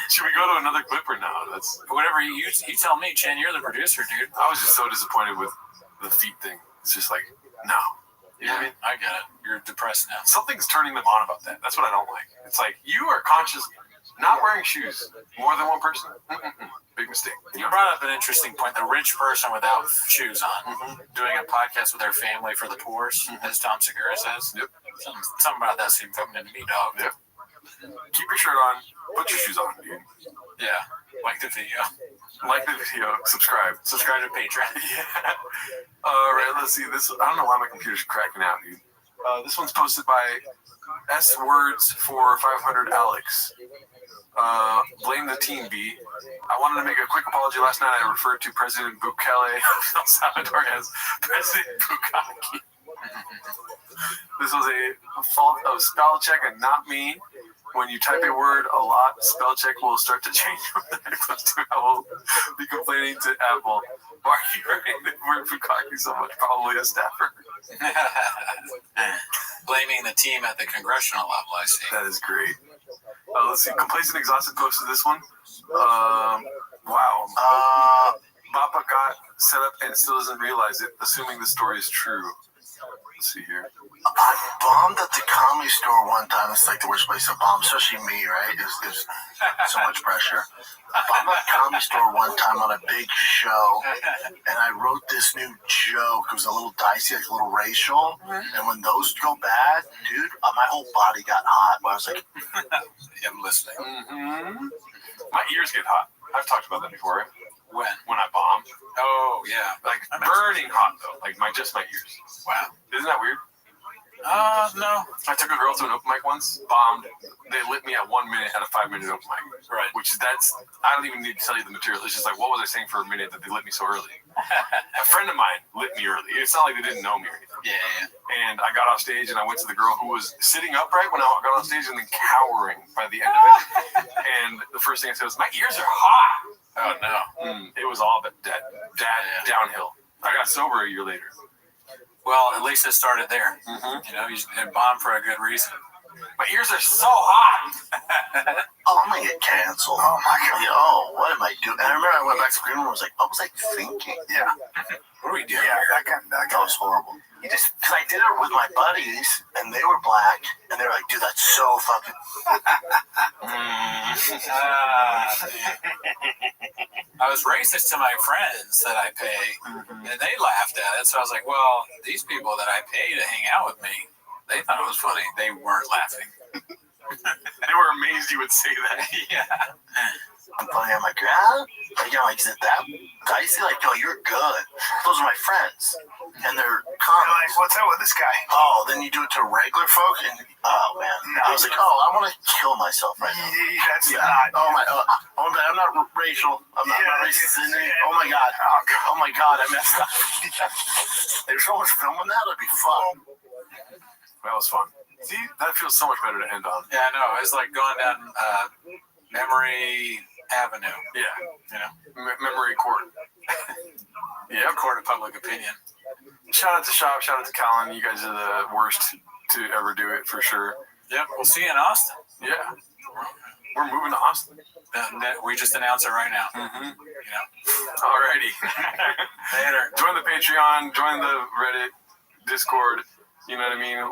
Should we go to another clip or no? That's whatever you tell me, Chen. You're the producer, dude. I was just so disappointed with the feet thing. It's just like, no. You know what I mean? I get it. You're depressed now. Something's turning them on about that. That's what I don't like. It's like, you are conscious not wearing shoes. More than one person? Big mistake. You brought up an interesting point. The rich person without shoes on doing a podcast with their family for the poor, as Tom Segura says. Yep. Something about that seemed coming into me, dog. Yep. Keep your shirt on. Put your shoes on, dude. Yeah. Like the video. Like the video. Subscribe. Subscribe to Patreon. Yeah. All right, let's see. This. I don't know why my computer's cracking out, dude. This one's posted by S Words for 500 Alex. Blame the team, B. I wanted to make a quick apology. Last night I referred to President Bukele of El Salvador as President Bukaki. This was a fault of spell check and not me. When you type a word a lot, spell check will start to change from that close to I will be complaining to Apple. Why are you writing the word Bukaki so much? Probably a staffer. Blaming the team at the congressional level, I see. That is great. Let's see. Complacent Exhausted posted this one. Wow. Bappa got set up and still doesn't realize it, assuming the story is true. Let's see here. I bombed at the Comedy Store one time. It's like the worst place to bomb, especially me, right? There's so much pressure. I bombed at the Comedy Store one time on a big show, and I wrote this new joke. It was a little dicey, like a little racial. And when those go bad, dude, my whole body got hot. I was like, I'm listening. My ears get hot. I've talked about that before. When? When I bomb. Oh, yeah. Like burning hot, though. Like just my ears. Wow. Isn't that weird? No. I took a girl to an open mic once, bombed. They lit me at 1 minute at a 5-minute open mic. Right. I don't even need to tell you the material. It's just like, what was I saying for a minute that they lit me so early? A friend of mine lit me early. It's not like they didn't know me or anything. Yeah. And I got off stage and I went to the girl who was sitting upright when I got on stage and then cowering by the end of it. And the first thing I said was, my ears are hot. Oh, no. It was all downhill. I got sober a year later. Well, at least it started there. You know, you bombed for a good reason. My ears are so hot. oh, I'm going to get canceled. Oh, my God. Yo, what am I doing? And I remember I went back to the green room and was like, what was I thinking? Yeah. What are we doing? Yeah, that was horrible. Because I did it with my buddies, and they were black, and they were like, dude, that's so fucking... I was racist to my friends that I pay, and they laughed at it. So I was like, well, these people that I pay to hang out with me, they thought it was funny. They weren't laughing. They were amazed you would say that. Yeah. I'm playing on my ground. Like, is it that dicey? Like, yo, you're good. Those are my friends. And they're comics. Like, what's up with this guy? Oh, then you do it to regular folk, and oh man, I was like, I want to kill myself right now. That's not. Oh my, I'm not racial. I'm not racist. Oh my god. Oh my god, I messed up. There's so much film on that. That'd be fun. That was fun. See, that feels so much better to end on. Yeah, I know. It's like going down Memory Avenue. Yeah. You know? Memory Court. Yeah, Court of Public Opinion. Shout out to Shop. Shout out to Colin. You guys are the worst to ever do it for sure. Yep. We'll see you in Austin. Yeah. We're moving to Austin. We just announced it right now. You know? Alrighty. Later. Join the Patreon. Join the Reddit, Discord. You know what I mean?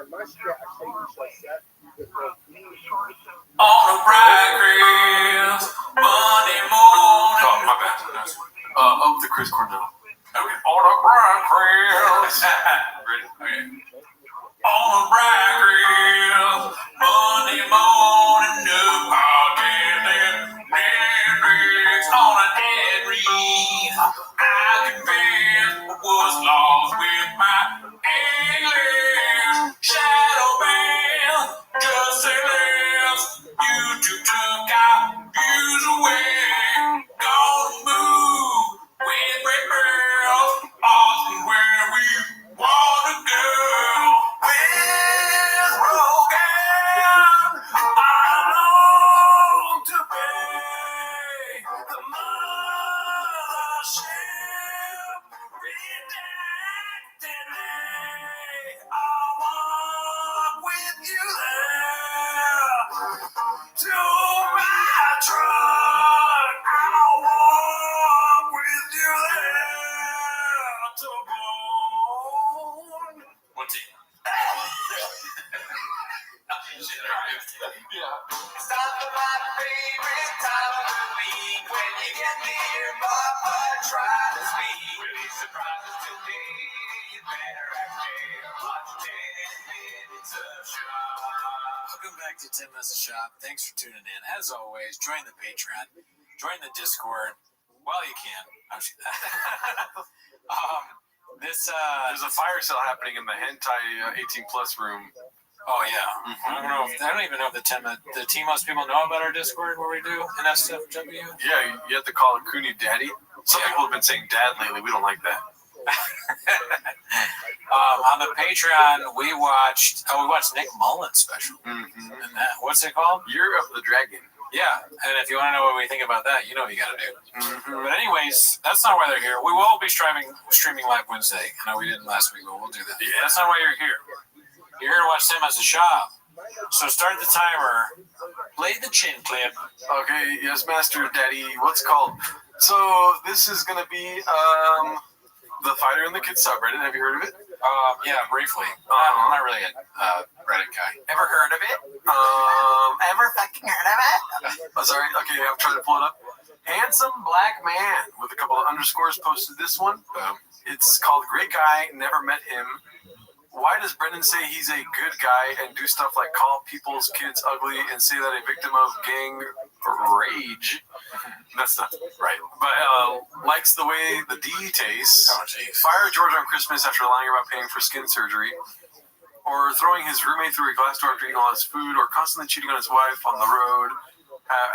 Mas que achei que On a bright Chris Monday morning. Oh, my bad. Of the Chris Cornell. Okay. On a bright Chris. Ready? Okay. On a bright Chris Monday morning. No podcast. Netflix on a dead reef. I confess was lost with my English. Shadow band, just say less. YouTube took our views away. Gonna move with Red Girls. Austin where we wanna go. With Rogan, I long to be the mothership. Redacted name. I'll walk with you there. To my truck, I'll walk with you there. To bone. One team. It's not my favorite time of the week when you get near Papa try to speak. Really surprises today. You better act fair. Watch 10 minutes of shop. Welcome back to 10 Minutes of Shop. Thanks for tuning in. As always, join the Patreon, join the Discord while you can. There's a fire sale happening in the hentai 18 plus room. Oh yeah, I don't even know if the T-most people know about our Discord where we do NSFW. Yeah, you have to call it Cooney Daddy. Some people have been saying Dad lately. We don't like that. On the Patreon, we watched Nick Mullen's special. Mm-hmm. And what's it called? Year of the Dragon. Yeah, and if you want to know what we think about that, you know what you got to do. Mm-hmm. But anyways, that's not why they're here. We will be streaming live Wednesday. I know we didn't last week, but we'll do that. Yeah. That's not why you're here. You're here to watch Tim as a shop. So start the timer. Play the chin clip. Okay, yes, Master Daddy. What's it called? So this is gonna be the Fighter in the Kids subreddit. Have you heard of it? Yeah, briefly. I'm not really a Reddit guy. Ever heard of it? Ever fucking heard of it? Oh, sorry. Okay, I'm trying to pull it up. Handsome black man with a couple of underscores posted this one. It's called Great Guy. Never met him. Why does Brendan say he's a good guy and do stuff like call people's kids ugly and say that a victim of gang rage? That's not right. But likes the way the D tastes. Oh, jeez. Fire George on Christmas after lying about paying for skin surgery. Or throwing his roommate through a glass door after eating all his food. Or constantly cheating on his wife on the road.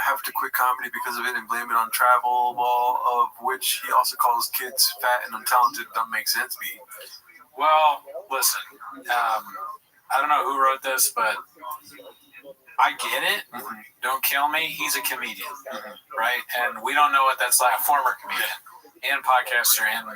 Have to quit comedy because of it and blame it on travel, of which he also calls kids fat and untalented. Doesn't make sense, B. Well, listen, I don't know who wrote this, but I get it. Mm-hmm. Don't kill me. He's a comedian, right? And we don't know what that's like. A former comedian and podcaster and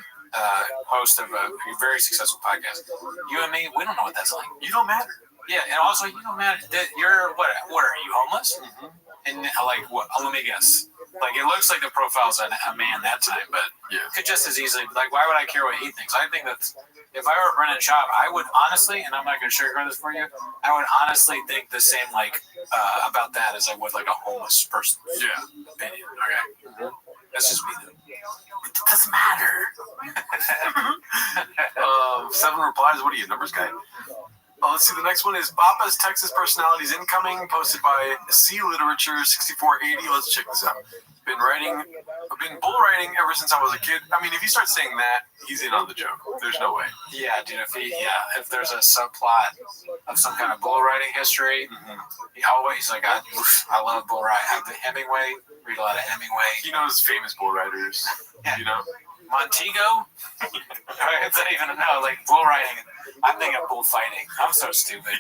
host of a very successful podcast. You and me, we don't know what that's like. You don't matter. Yeah, and also you don't matter. You're what are you, homeless? Mm-hmm. And like what? Let me guess. Like it looks like the profile's a man that time, but could just as easily like why would I care what he thinks? I think that if I were Brendan Schaub, I would honestly, and I'm not going to sugarcoat this for you, I would honestly think the same like about that as I would like a homeless person. Yeah. Opinion. Okay. That's just me. It doesn't matter. 7 replies. What are you, numbers guy? Let's see. The next one is Bapa's Texas Personalities Incoming, posted by C Literature 6480. Let's check this out. I've been bull writing ever since I was a kid. I mean, if you start saying that, he's in on the joke. There's no way. Yeah, dude. If there's a subplot of some kind of bull writing history, he always like I love bull writing. I have the Hemingway. Read a lot of Hemingway. He knows famous bull writers. Yeah. You know, Montego. I don't even know. Like bull writing. I'm thinking of bullfighting. I'm so stupid.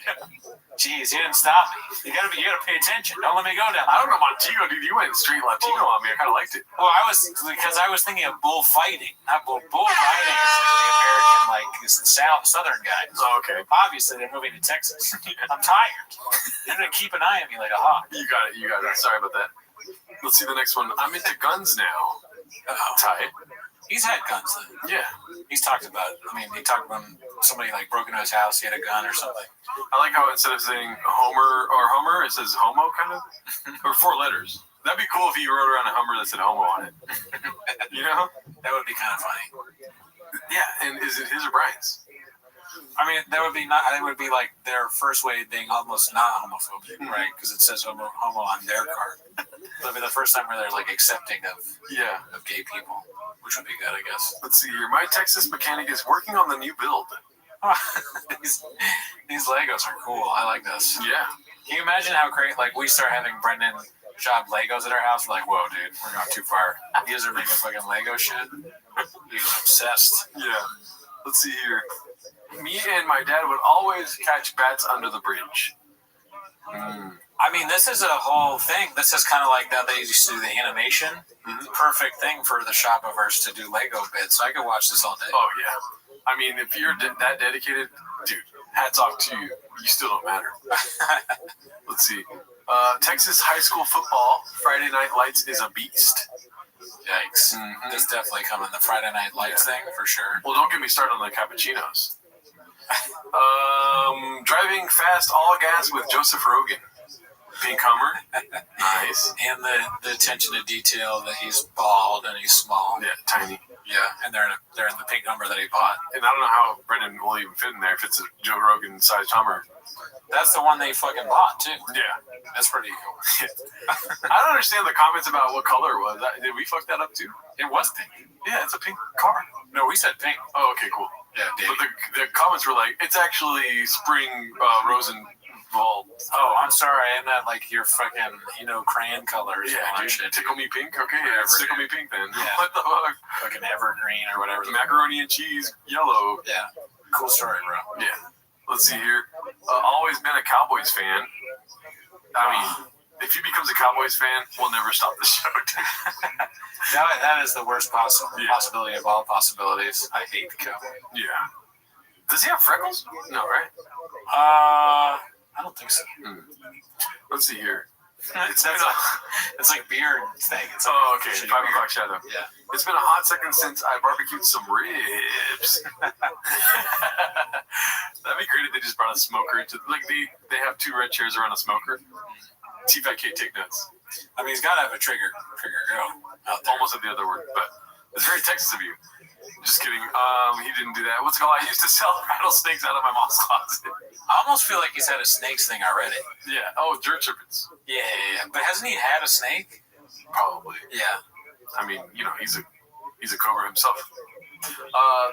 Jeez, you didn't stop me. You gotta pay attention. Don't let me go down. I don't know Montego, dude. You went straight Latino on me. I kind of liked it. Well, I was thinking of bullfighting, not bull riding. Is like the American, like is the Southern guy. Oh, okay. Obviously, they're moving to Texas. I'm tired. They're gonna keep an eye on me like a hawk. You got it. Sorry about that. Let's see the next one. I'm into guns now. Uh-oh. Ty. He's had guns though. Yeah. He's talked about it. I mean, he talked about somebody like broke into his house, he had a gun or something. I like how instead of saying Homer, it says homo kind of, or 4 letters. That'd be cool if he rode around a Hummer that said homo on it. You know? That would be kind of funny. Yeah, and is it his or Brian's? I mean, that would be not. It would be like their first way of being almost not homophobic, right? Because it says homo on their card. That'd be the first time where they're like accepting of gay people, which would be good, I guess. Let's see here. My Texas mechanic is working on the new build. These Legos are cool. I like this. Yeah. Can you imagine how great? Like we start having Brendan shop Legos at our house. We're like, whoa, dude, we're going too far. You guys are making fucking Lego shit. He's obsessed. Yeah. Let's see here. Me and my dad would always catch bats under the bridge. I mean, this is a whole thing. This is kind of like that they used to do the animation. Perfect thing for the Shopaverse to do Lego bits. I could watch this all day. Oh, yeah. I mean, if you're that dedicated, dude, hats off to you. You still don't matter. Let's see. Texas high school football, Friday Night Lights is a beast. Yikes. This definitely coming. The Friday Night Lights thing, for sure. Well, don't get me started on the cappuccinos. Driving fast, all gas with Joseph Rogan. Pink Hummer. Nice. And the attention to detail that he's bald and he's small. Yeah, tiny. Yeah, and they're in the pink Hummer that he bought. And I don't know how Brendan will even fit in there if it's a Joe Rogan-sized Hummer. That's the one they fucking bought, too. Yeah. That's pretty cool. I don't understand the comments about what color it was. Did we fuck that up, too? It was pink. Yeah, it's a pink car. No, we said pink. Oh, okay, cool. Yeah, but the comments were like, it's actually spring Rosenwald. Oh, I'm sorry. I meant like your fucking, crayon colors. Yeah, dude, shit, tickle me pink? Okay, yeah, it's tickle me pink then. Yeah. What the fuck? Fucking evergreen or whatever. Macaroni and cheese, yellow. Yeah. Cool story, bro. Yeah. Let's see here. Always been a Cowboys fan. I mean, if he becomes a Cowboys fan, we'll never stop the show. That is the worst possibility of all possibilities. I hate the Cowboys. Yeah. Does he have freckles? No, right? I don't think so. Let's see here. It's like beard thing. It's like okay. 5 o'clock shadow. Yeah. It's been a hot second since I barbecued some ribs. That'd be great if they just brought a smoker into they have 2 red chairs around a smoker. T-Fat K, take notes. I mean, he's got to have a trigger go out there. Almost at the other word, but it's very Texas of you. Just kidding. He didn't do that. What's it called? I used to sell rattlesnakes out of my mom's closet. I almost feel like he's had a snakes thing already. Yeah. Oh, dirt serpents. Yeah. But hasn't he had a snake? Probably. Yeah. I mean, he's a cobra himself.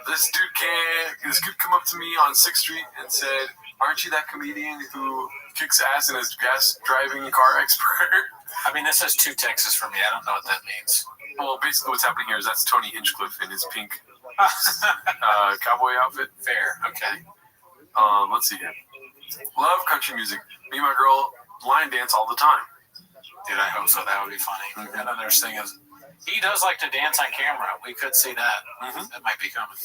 This dude come up to me on 6th Street and said, "Aren't you that comedian who kicks ass and is gas driving car expert?" I mean, this is too Texas for me. I don't know what that means. Well, basically what's happening here is that's Tony Hinchcliffe in his pink cowboy outfit. Fair. Okay. Let's see here. Love country music. Me and my girl line dance all the time. Dude, I hope so. That would be funny. And then there's thing is, he does like to dance on camera. We could see that. That might be coming.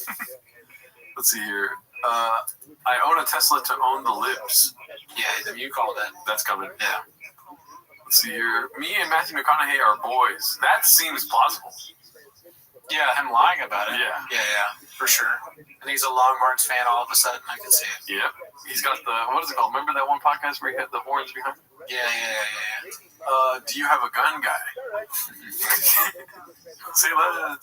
Let's see here. I own a Tesla to own the libs. Yeah, you called it. That's coming. Yeah. Let's see here. Me and Matthew McConaughey are boys. That seems plausible. Yeah, him lying about it. Yeah. Yeah, for sure. And he's a Longhorns fan all of a sudden. I can see it. Yep. He's got what is it called? Remember that one podcast where he had the horns behind? Yeah. Do you have a gun, guy? Say less.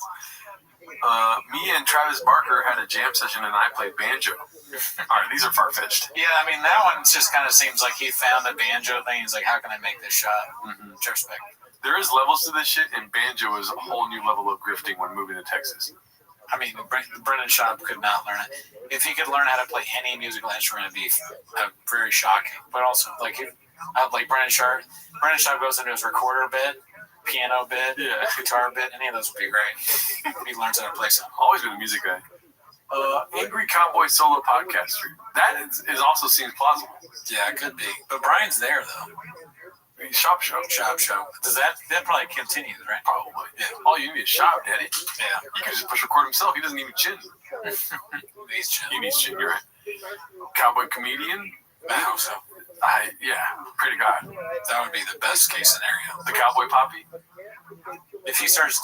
Me and Travis Barker had a jam session and I played banjo. All right, these are far-fetched. Yeah, I mean, that one just kind of seems like he found the banjo thing. He's like, how can I make this shot? Respect. There is levels to this shit, and banjo is a whole new level of grifting when moving to Texas. I mean, Brendan Schaub could not learn it. If he could learn how to play any musical instrument, it'd be very shocking. But also, like Brendan Schaub goes into his recorder bit, piano bit, guitar bit. Any of those would be great. He learns how to play something. Always been a music guy. Angry Cowboy solo podcaster. That is also seems plausible. Yeah, it could be. But Brian's there though. Shop show. Does that probably continues, right? Probably. Yeah. All you need is shop, daddy. Yeah. He can just push record himself. He doesn't need chin. He needs chin. You're right. Cowboy comedian. I hope so. Pray to God. That would be the best case scenario. The cowboy poppy. If he starts,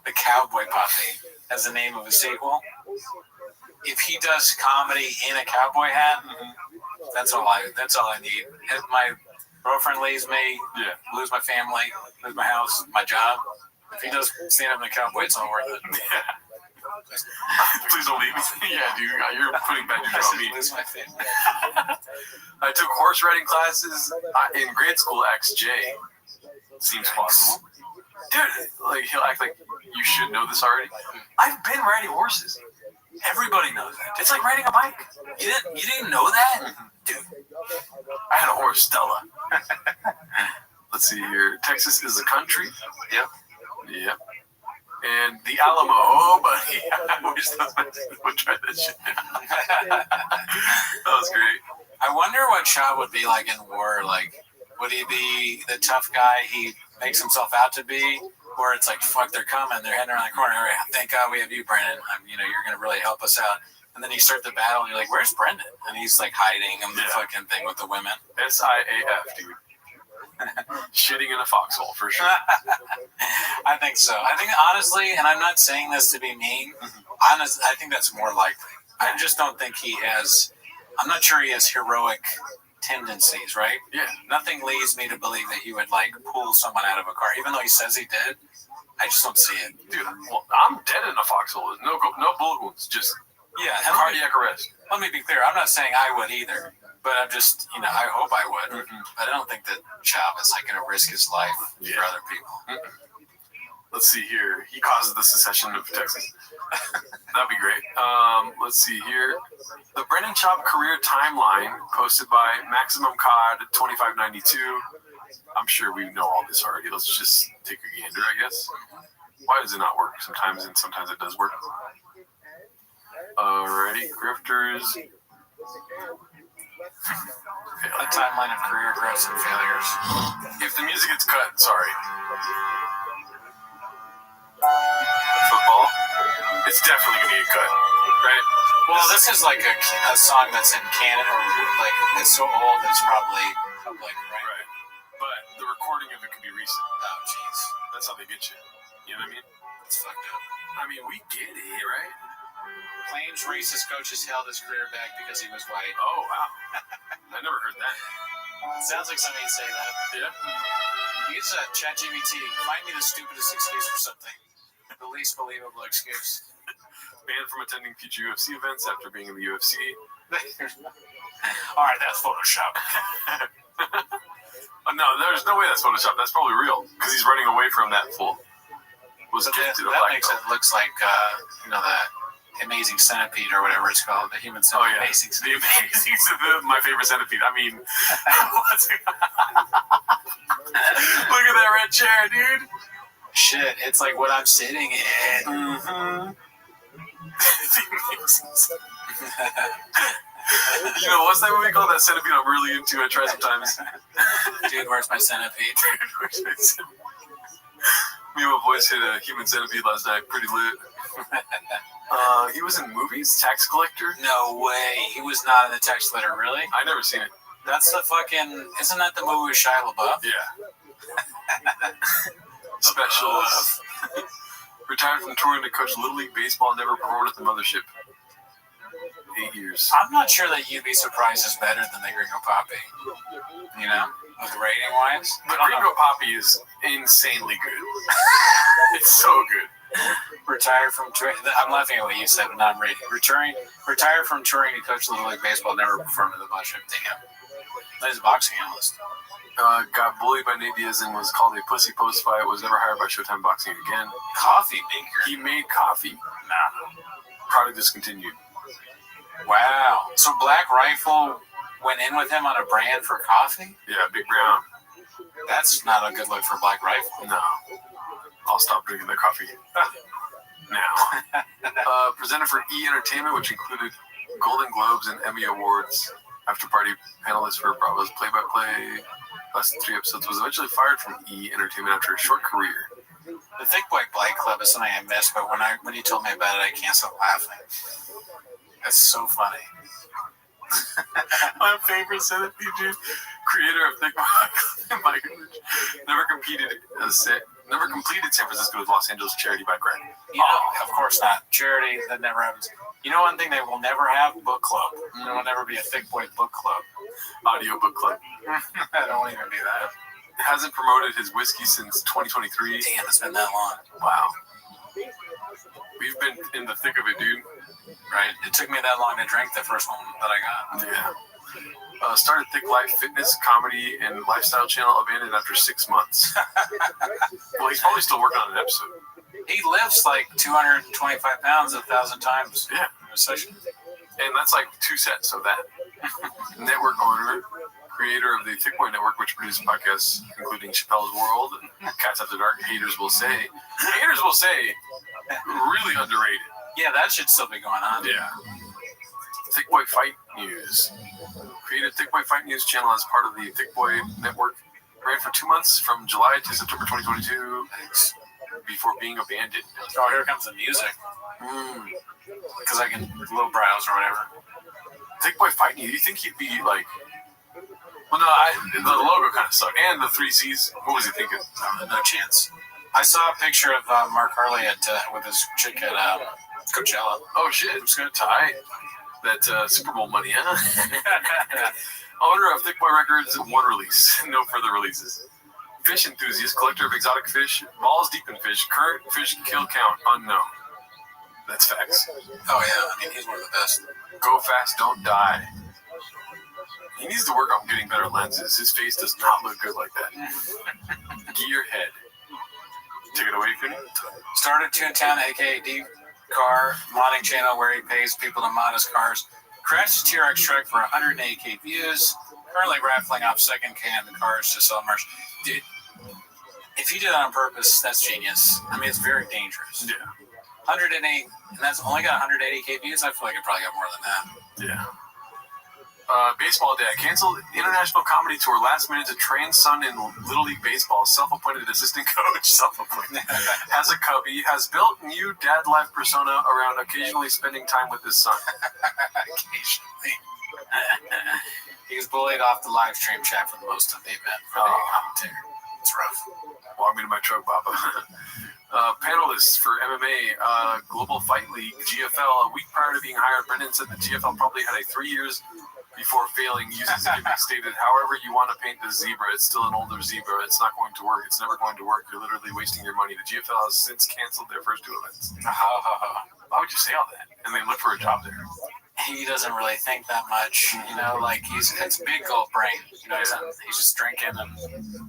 the Cowboy Puppy as the name of a sequel. If he does comedy in a cowboy hat, that's all I need. If my girlfriend leaves me, lose my family, lose my house, my job. If he does stand up in a cowboy, it's all worth it. Please don't leave me. Yeah, dude, you're putting bad news on me. Lose my family. I took horse riding classes in grade school. XJ seems plausible. Dude, like he'll act like you should know this already. I've been riding horses. Everybody knows that. It's like riding a bike. You didn't know that, dude. I had a horse, Stella. Let's see here. Texas is a country. Yep. And the Alamo. Oh, buddy. I wish those men would try that shit. That was great. I wonder what Shaw would be like in war. Like, would he be the tough guy he makes himself out to be? Or it's like, fuck, they're coming. They're heading around the corner. Thank God we have you, Brendan. You're going to really help us out. And then you start the battle, and you're like, where's Brendan? And he's like hiding in the fucking thing with the women. SIAF, dude. Shitting in a foxhole, for sure. I think so. I think, honestly, and I'm not saying this to be mean, I think that's more likely. I just don't think he has, I'm not sure he has heroic tendencies, right? Yeah. Nothing leads me to believe that he would, like, pull someone out of a car, even though he says he did. I just don't see it. Dude, well, I'm dead in a foxhole. No bullet wounds, just cardiac arrest. Let me be clear. I'm not saying I would either. But I'm just, I hope I would. But I don't think that Chav is like going to risk his life for other people. Let's see here. He causes the secession of Texas. That'd be great. Let's see here. The Brendan Chop career timeline posted by Maximum COD 2592. I'm sure we know all this already. Let's just take a gander, I guess. Why does it not work sometimes, and sometimes it does work? Alrighty, grifters. A timeline of career growths and failures. If the music gets cut, sorry. Football, it's definitely gonna get cut, right? Well, this is like a song that's in Canada, like it's so old it's probably public, right? But the recording of it could be recent. Oh, jeez. That's how they get you. You know what I mean? It's fucked up. I mean, we get it, right? Claims racist coaches held his career back because he was white. Oh, wow. I never heard that. Sounds like somebody say that. Yeah. Use ChatGPT. Find me the stupidest excuse for something. The least believable excuse. Banned from attending future UFC events after being in the UFC. All right, that's Photoshop. No, there's no way that's Photoshop. That's probably real because he's running away from that fool. That makes it looks like that Amazing Centipede or whatever it's called, the human centipede. Oh yeah, the amazing my favorite centipede. I mean, look at that red chair, dude. Shit, it's like what I'm sitting in. What's that movie called? That centipede I'm really into. I try sometimes. Dude, where's my centipede? Me and my boys hit a human centipede last night. Pretty lit. He was in movies, Tax Collector. No way, he was not in the Tax Collector. Really? I never seen it. That's the fucking. Isn't that the movie with Shia LaBeouf? Yeah. Specials. Retired from touring to coach Little League Baseball. Never performed at the mothership. 8 years. I'm not sure that You'd Be Surprised is better than the Gringo Poppy. With rating wise. The Gringo Poppy is insanely good. It's so good. Retired from touring. I'm laughing at what you said, but not rating. Retired from touring to coach Little League Baseball. Never performed at the mothership. Damn. He's a boxing analyst. Got bullied by Nate Diaz and was called a pussy post-fight. Was never hired by Showtime Boxing again. Coffee maker. He made coffee. Nah. Product discontinued. Wow. So Black Rifle went in with him on a brand for coffee? Yeah, Big Brown. That's not a good look for Black Rifle. No. I'll stop drinking their coffee now. Presented for E! Entertainment, which included Golden Globes and Emmy Awards. After party panelist for Bravo's play-by-play. Last 3 episodes, was eventually fired from E! Entertainment after a short career. The Thick Boy Blight Club is something I missed, but when you told me about it, I can't stop laughing. That's so funny. My favorite centipede, dude. Creator of Thick Boy Club, Mike. Never competed as Never completed San Francisco's Los Angeles charity bike ride. You know, of course not. Charity, that never happens. You know one thing they will never have? Book club. There will never be a Thick Boy book club. Audio book club. I don't even do that. Hasn't promoted his whiskey since 2023. Damn, it's been that long. Wow. We've been in the thick of it, dude. Right. It took me that long to drink the first one that I got. Yeah. Started Thick Life Fitness, Comedy, and Lifestyle channel, abandoned after 6 months. Well, he's probably still working on an episode. He lifts like 225 pounds 1,000 times. Yeah. In a session. And that's like 2 sets of that. Network owner, creator of the Thick Boy Network, which produces podcasts including Chappelle's World and Cats After Dark. Haters will say, really underrated. Yeah, that should still be going on. Yeah. Thick Boy Fight News. Created Thick Boy Fight News channel as part of the Thick Boy Network. Ran for 2 months from July to September 2022 before being abandoned. Oh, here comes the music. Because I can little browse or whatever. Thick Boy Fight News. You think he'd be like... Well, no, the logo kind of sucked. And the 3 C's. What was he thinking? No chance. I saw a picture of Mark Harley with his chick at Coachella. Oh, shit. It was going to tie that Super Bowl money, huh? Owner of Thick Boy Records, 1 release. No further releases. Fish enthusiast, collector of exotic fish, balls deep in fish, current fish kill count unknown. That's facts. Oh, yeah. I mean, he's one of the best. Go fast, don't die. He needs to work on getting better lenses. His face does not look good like that. Gearhead. Take it away, Kenny. Started Toontown, a.k.a. D-Car, modding channel where he pays people to mod his cars. Crashed his T-Rex truck for 108K views. Currently raffling off second-hand cars to sell merch. Dude, if you did that on purpose, that's genius. I mean, it's very dangerous. Yeah. 108, and that's only got 180K views. I feel like it probably got more than that. Yeah. Baseball dad canceled international comedy tour last minute to train son in Little League Baseball. Self-appointed assistant coach. Self-appointed. Has a cubby. Has built new dad life persona around occasionally spending time with his son. Occasionally. He was bullied off the live stream chat for most of the event for the commentator. It's rough. Walk me to my truck, Papa. Panelists for MMA Global Fight League, GFL. A week prior to being hired, Brendan said the GFL probably had a 3 years before failing. Uses gimmick stated, however you want to paint the zebra, it's still an older zebra. It's not going to work. It's never going to work. You're literally wasting your money. The GFL has since canceled their first 2 events. Why would you say all that? And then look for a job there. He doesn't really think that much, you know, like it's big gold brain. You know, he's just drinking and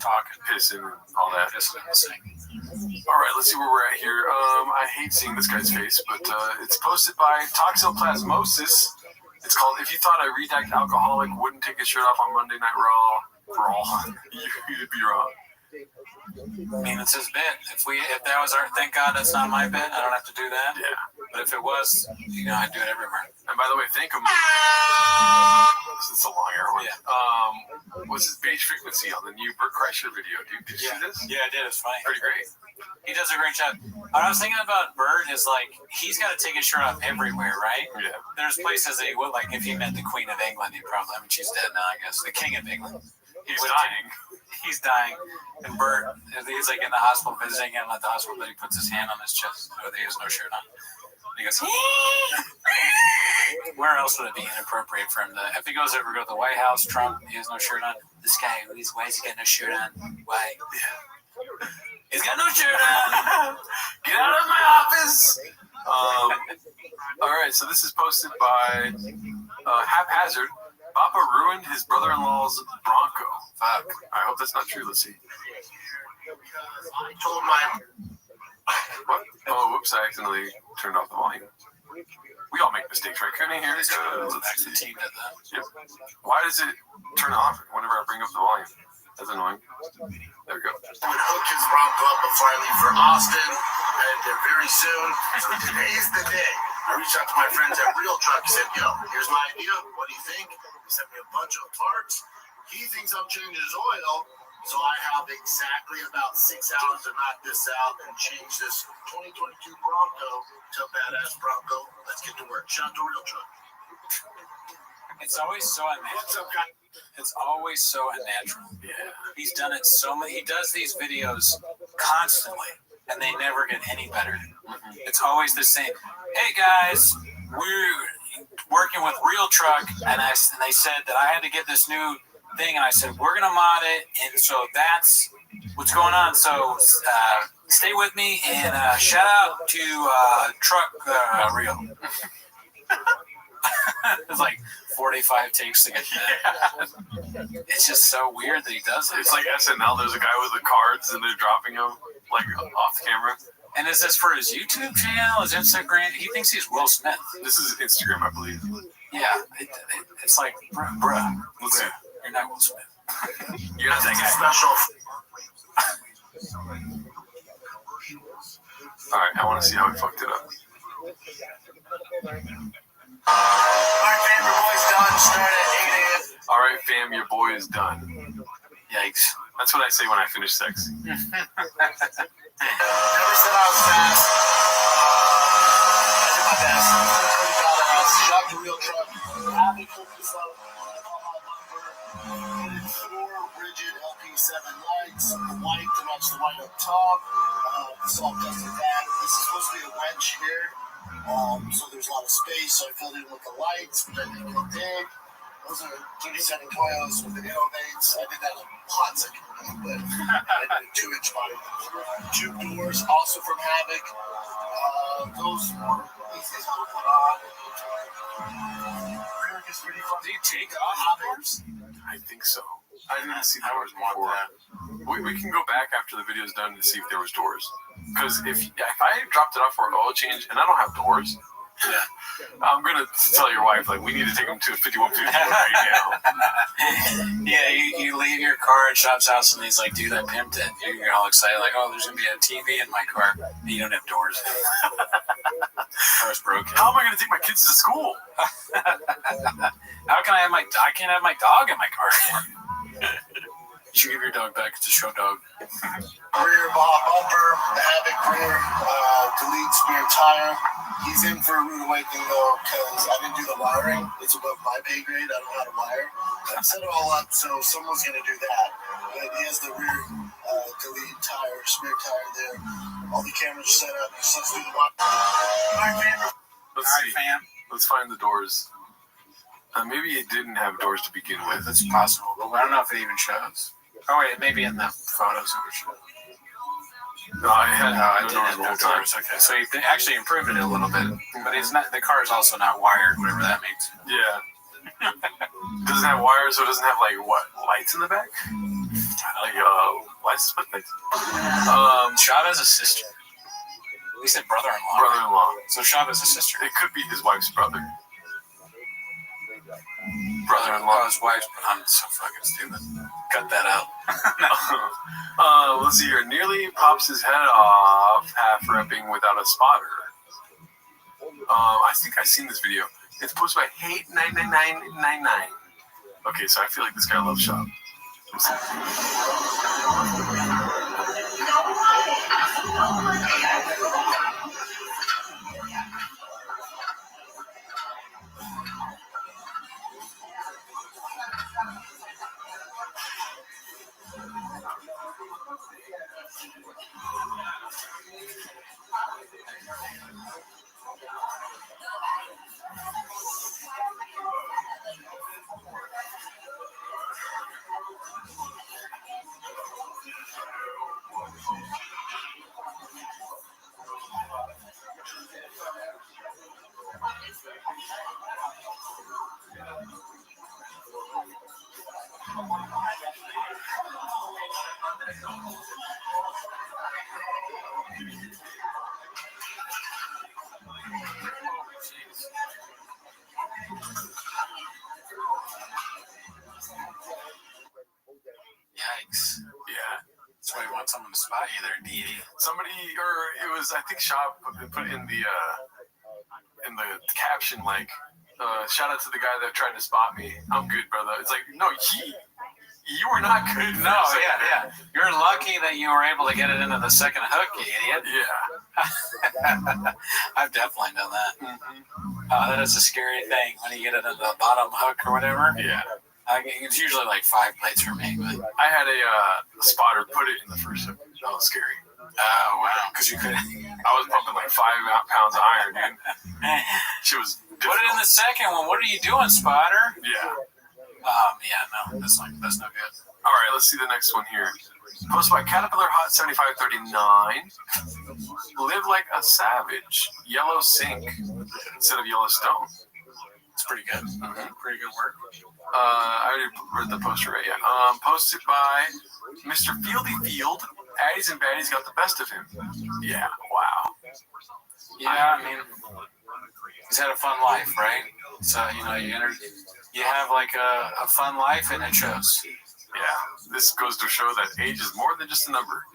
talking. Pissing and all that. Pissing and singing. All right, let's see where we're at here. I hate seeing this guy's face, but it's posted by Toxoplasmosis. It's called If You Thought a Redacted Alcoholic Wouldn't Take His Shirt Off on Monday Night Raw, you'd be wrong. I mean, it's his bit. If that was our, thank God that's not my bit. I don't have to do that. Yeah. But if it was, you know, I'd do it everywhere. And by the way, thank him. This is a long air one. Yeah. What's his beige frequency on the new Bert Kreischer video, dude? Did you see this? Yeah, I did. It's funny. Pretty great. He does a great job. What I was thinking about Bert is like he's got to take his shirt off everywhere, right? Yeah. There's places that he would, like if he met the Queen of England, he'd probably. I mean, she's dead now, I guess. The King of England. He's dying. He's dying. And Bert, he's like in the hospital visiting him at the hospital, but he puts his hand on his chest so he has no shirt on. He goes, where else would it be inappropriate for him to, if he goes over to the White House, Trump, he has no shirt on. This guy, why is he got no shirt on? Why? He's got no shirt on. Get out of my office. All right, so this is posted by Haphazard. Papa ruined his brother-in-law's Bronco. Fuck. I hope that's not true. Let's see. I told my... What? Oh, whoops, I accidentally turned off the volume. We all make mistakes, right, Kenny? Here it goes. Let's see. The team did that. Yep. Why does it turn off whenever I bring up the volume? That's annoying. There we go. I would hook his Bronco up before I leave for Austin. Headed there very soon. So today's the day. I reached out to my friends at Real Truck. Said, yo, here's my idea. What do you think? He sent me a bunch of parts. He thinks I'm changing his oil. So I have exactly about 6 hours to knock this out and change this 2022 Bronco to a badass Bronco. Let's get to work. Shout to Real Truck. It's always so unnatural. It's always so unnatural. Yeah. He's done it so many. He does these videos constantly, and they never get any better. It's always the same. Hey guys, we're working with Real Truck, and they said that I had to get this new thing, and I said we're gonna mod it, and so that's what's going on. So stay with me, and shout out to Truck Real. It's like 45 takes to get that. It's just so weird that he does it. It's like SNL. There's a guy with the cards, and they're dropping them like off camera. And is this for his YouTube channel, his Instagram? He thinks he's Will Smith. This is Instagram, I believe. Yeah, it's like, bruh, let's see. You're not Will Smith. You're not that guy. Special. All right, I want to see how he fucked it up. All right, fam, your boy is done. Yikes. That's what I say when I finish sex. Never said I was fast. I did my best. Shot the Real Truck. Happy focus on four rigid LP7 lights. The white to match the white up top. Salt dusted that. This is supposed to be a wedge here. So there's a lot of space. So I filled in with the lights, but I didn't get big. Those are 37 coils with the innovates. I did that in a hot second, but I did a 2-inch body. Tube doors, also from Havoc. Those these guys will put on. Rear is pretty fun. Do you take off doors? I think so. I didn't see doors before. We can go back after the video's done to see if there was doors. Because if I dropped it off for an oil change and I don't have doors, I'm gonna tell your wife like we need to take them to 5150 right now. Yeah, you leave your car at Shop's house and he's like, dude, I pimped it. You're all excited like, oh, there's gonna be a TV in my car. And you don't have doors. Car's broken. How am I gonna take my kids to school? How can I can't have my dog in my car anymore. You should give your dog back. It's a show dog. Rear bumper, the Havoc rear, delete spare tire. He's in for a rude awakening though, because I didn't do the wiring. It's above my pay grade. I don't know how to wire. I set it all up, so someone's gonna do that. But he has the rear delete tire, spare tire there. All the cameras are set up. He sets through the wire. Let's see. Fam. Let's find the doors. Maybe it didn't have doors to begin with. It's possible, but I don't know if it even shows. Oh wait, maybe in the photos it would show. No, I had no doors the whole time. Okay, so he actually improved it a little bit, but he's not. The car is also not wired, whatever that means. Yeah. Doesn't have wires, so it doesn't have like what lights in the back? Like lights, lights. Shab has a sister. He said brother-in-law. Brother-in-law. So Shab has a sister. It could be his wife's brother. Brother-in-law, his wife's. I'm so fucking stupid. Cut that out. Let's see here. Nearly pops his head off, half repping without a spotter. I think I've seen this video. It's posted by Hate99999. Okay, so I feel like this guy loves Shop. Yikes. Yeah. That's why you want someone to spot you there, deity. Somebody, or it was, I think Shop put in the caption, like, shout out to the guy that tried to spot me. I'm good, brother. It's like, no, you were not good. No, yeah. You're lucky that you were able to get it into the second hook, you idiot. Yeah. I've definitely done that. Mm-hmm. That is a scary thing when you get it into the bottom hook or whatever. Yeah. It's usually like 5 plates for me. But I had a spotter put it in the first hook. That was scary. Oh, wow. Because you could. I was pumping like 5 pounds of iron, dude. She was difficult. Put it in the second one. What are you doing, Spotter? Yeah. Yeah, no. That's no good. All right, let's see the next one here. Posted by Caterpillar Hot 7539. Live like a savage. Yellow sink instead of Yellowstone. It's pretty good. Pretty good work. I already read the poster right, yeah. Posted by Mr. Fieldy Field. Addies and baddies got the best of him. Yeah, wow. Yeah, I mean, he's had a fun life, right? So, you have like a fun life and it shows. Yeah, this goes to show that age is more than just a number.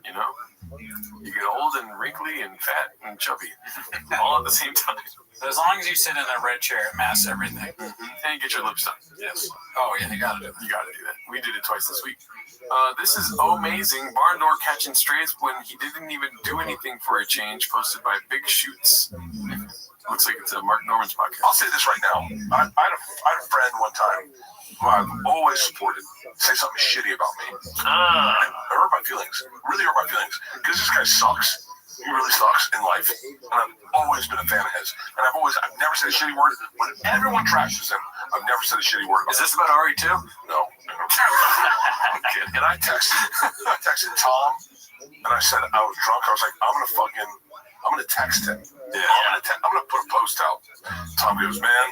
You know? You get old and wrinkly and fat and chubby all at the same time. As long as you sit in a red chair, it masks everything. And get your lips done. Yes. Oh, yeah, you gotta do that. You gotta do that. We did it twice this week. This is amazing. Barn door catching strays when he didn't even do anything for a change. Posted by Big Shoots. Looks like it's a Mark Norman's podcast. I'll say this right now. I had a friend one time who I've always supported say something shitty about me. It hurt my feelings. Really hurt my feelings. Because this guy sucks. He really sucks in life. And I've always been a fan of his. And I've never said a shitty word. When everyone trashes him, I've never said a shitty word about him. Is this about Ari too? No. I'm kidding. And I texted Tom, and I said I was drunk. I was like, I'm gonna text him. Yeah. I'm gonna put a post out. Tom goes, man,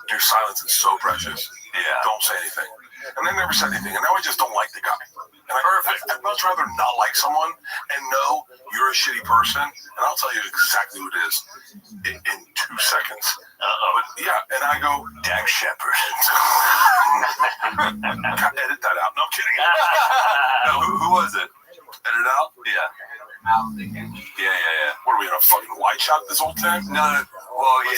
your silence is so precious. Yeah. Don't say anything. And they never said anything. And now I just don't like the guy. And I'd much rather not like someone and know you're a shitty person. And I'll tell you exactly who it is in 2 seconds. But yeah, and I go, Dak Shepard. Edit that out. No, I'm kidding. No, who was it? Edit it out? Yeah. Yeah. What are we in a fucking wide shot this whole time? No. Well, yeah.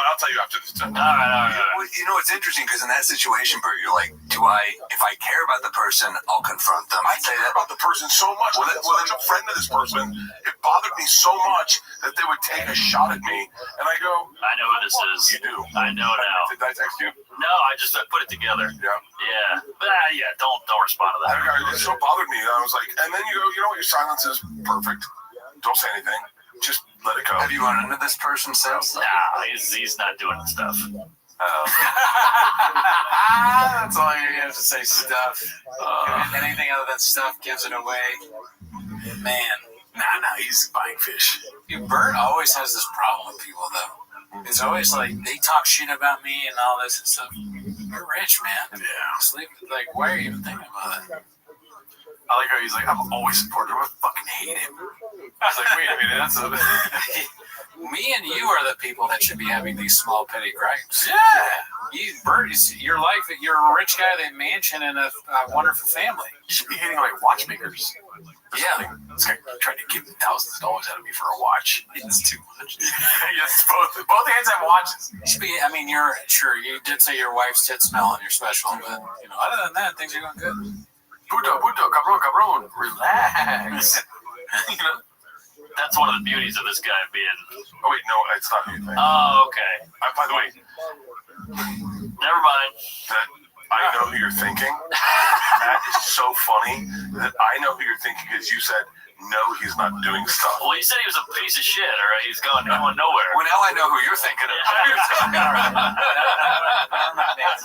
I'll tell you after this time. All right. Well, it's interesting because in that situation, Bert, you're like, if I care about the person, I'll confront them. I care about the person so much. Well, as a friend of this person, it bothered me so much that they would take a shot at me. And I go, I know who this is. You do? I know now. Did I text you? No, I put it together. Yeah. But don't respond to that. It so bothered me. I was like, and then you go, you know what? Your silence is perfect. Don't say anything. Just let it go. Have you run into this person since? Nah, he's not doing stuff. That's all you have to say, stuff. Anything other than stuff gives it away. Man. Nah, he's buying fish. Dude, Bert always has this problem with people, though. It's always like, they talk shit about me and all this and stuff. You're rich, man. Yeah. Sleep, like, why are you even thinking about it? I like how he's like, I'm always supportive. I fucking hate him. I was like, wait a minute, that's a... Me and you are the people that should be having these small petty gripes. Yeah. Bert, your life, you're a rich guy with a mansion and a wonderful family. You should be hating like watchmakers. Yeah. This guy tried to give thousands of dollars out of me for a watch. It's too much. Yes, both hands have watches. You should be, you're sure, you did say your wife's tits smell and you're special, but, other than that, things are going good. Puto, cabron, relax. That's one of the beauties of this guy being... Oh, wait, no, it's not anything. Oh, okay. By the way... Never mind. I know who you're thinking. That is so funny that I know who you're thinking because you said, no, he's not doing stuff. Well, you said he was a piece of shit, all right? He's going nowhere. Well, now I know who you're thinking of. I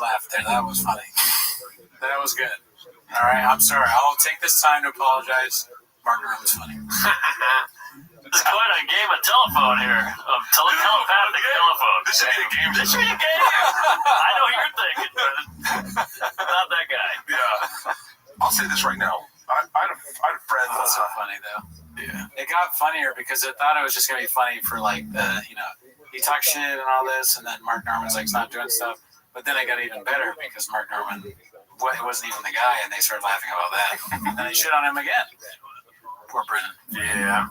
laughed there. That was funny. That was good. All right, I'm sorry. I'll take this time to apologize. Margaret was funny. It's quite a game of telephone here. Telepathic telephone. This should be a game. This should be a game. I know who you're thinking, but not that guy. Yeah. I'll say this right now. I had a friend. That's so funny, though. Yeah. It got funnier because I thought it was just going to be funny for, like, he talks shit and all this, and then Mark Norman's like, he's not doing stuff. But then it got even better because Mark Norman wasn't even the guy, and they started laughing about that. And then they shit on him again. Poor Brennan. Yeah.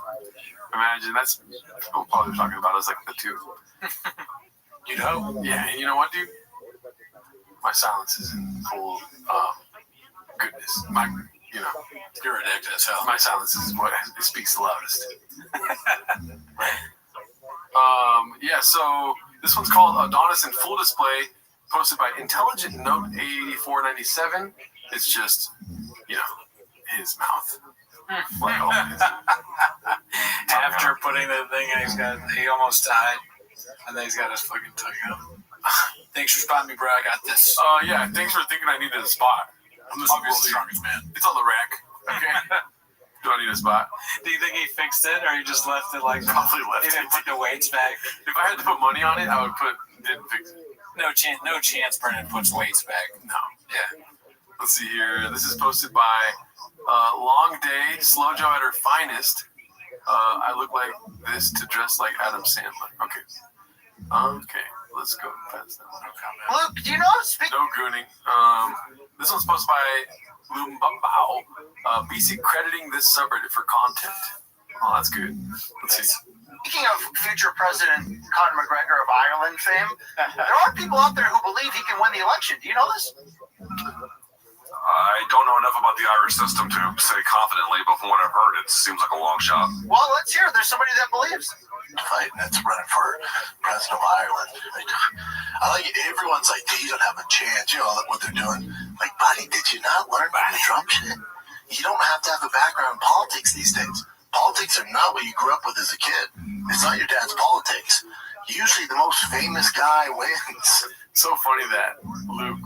Imagine that's people probably talking about us like the two. You know? Yeah, and you know what, dude? My silence is in full goodness. You're ridiculous. Hell. My silence is what it speaks the loudest. Yeah, so this one's called Adonis in Full Display, posted by Intelligent Note 8497. It's just, his mouth. Like always. After putting the thing in, he almost died, and then he's got his fucking tongue out. Thanks for spotting me, bro. I got this. Yeah, thanks for thinking I needed a spot. I'm the world's strongest man. It's on the rack. Okay. Do I need a spot? Do you think he fixed it, or he just left it like? Probably left he it. didn't put the weights back. If I had to put money on it, I would didn't fix it. No chance Brennan puts weights back. No. Yeah. Let's see here. This is posted by Long Day, Slow Joe at her finest. I look like this to dress like Adam Sandler. Okay. Okay. Let's go past that. No comment. Luke, do you know how to speak? No gooning. This one's posted by Lumbambao. BC crediting this subreddit for content. Oh, that's good. Let's see. Speaking of future President Conor McGregor of Ireland fame, there are people out there who believe he can win the election. Do you know this? I don't know enough about the Irish system to say confidently, but from what I've heard, it seems like a long shot. Well, let's hear it. There's somebody that believes. Fighting that's running for president of Ireland. I like it. Everyone's like, you don't have a chance. You know what they're doing. Like, buddy, did you not learn from the Trump shit? You don't have to have a background in politics these days. Politics are not what you grew up with as a kid. It's not your dad's politics. Usually the most famous guy wins. So funny that Luke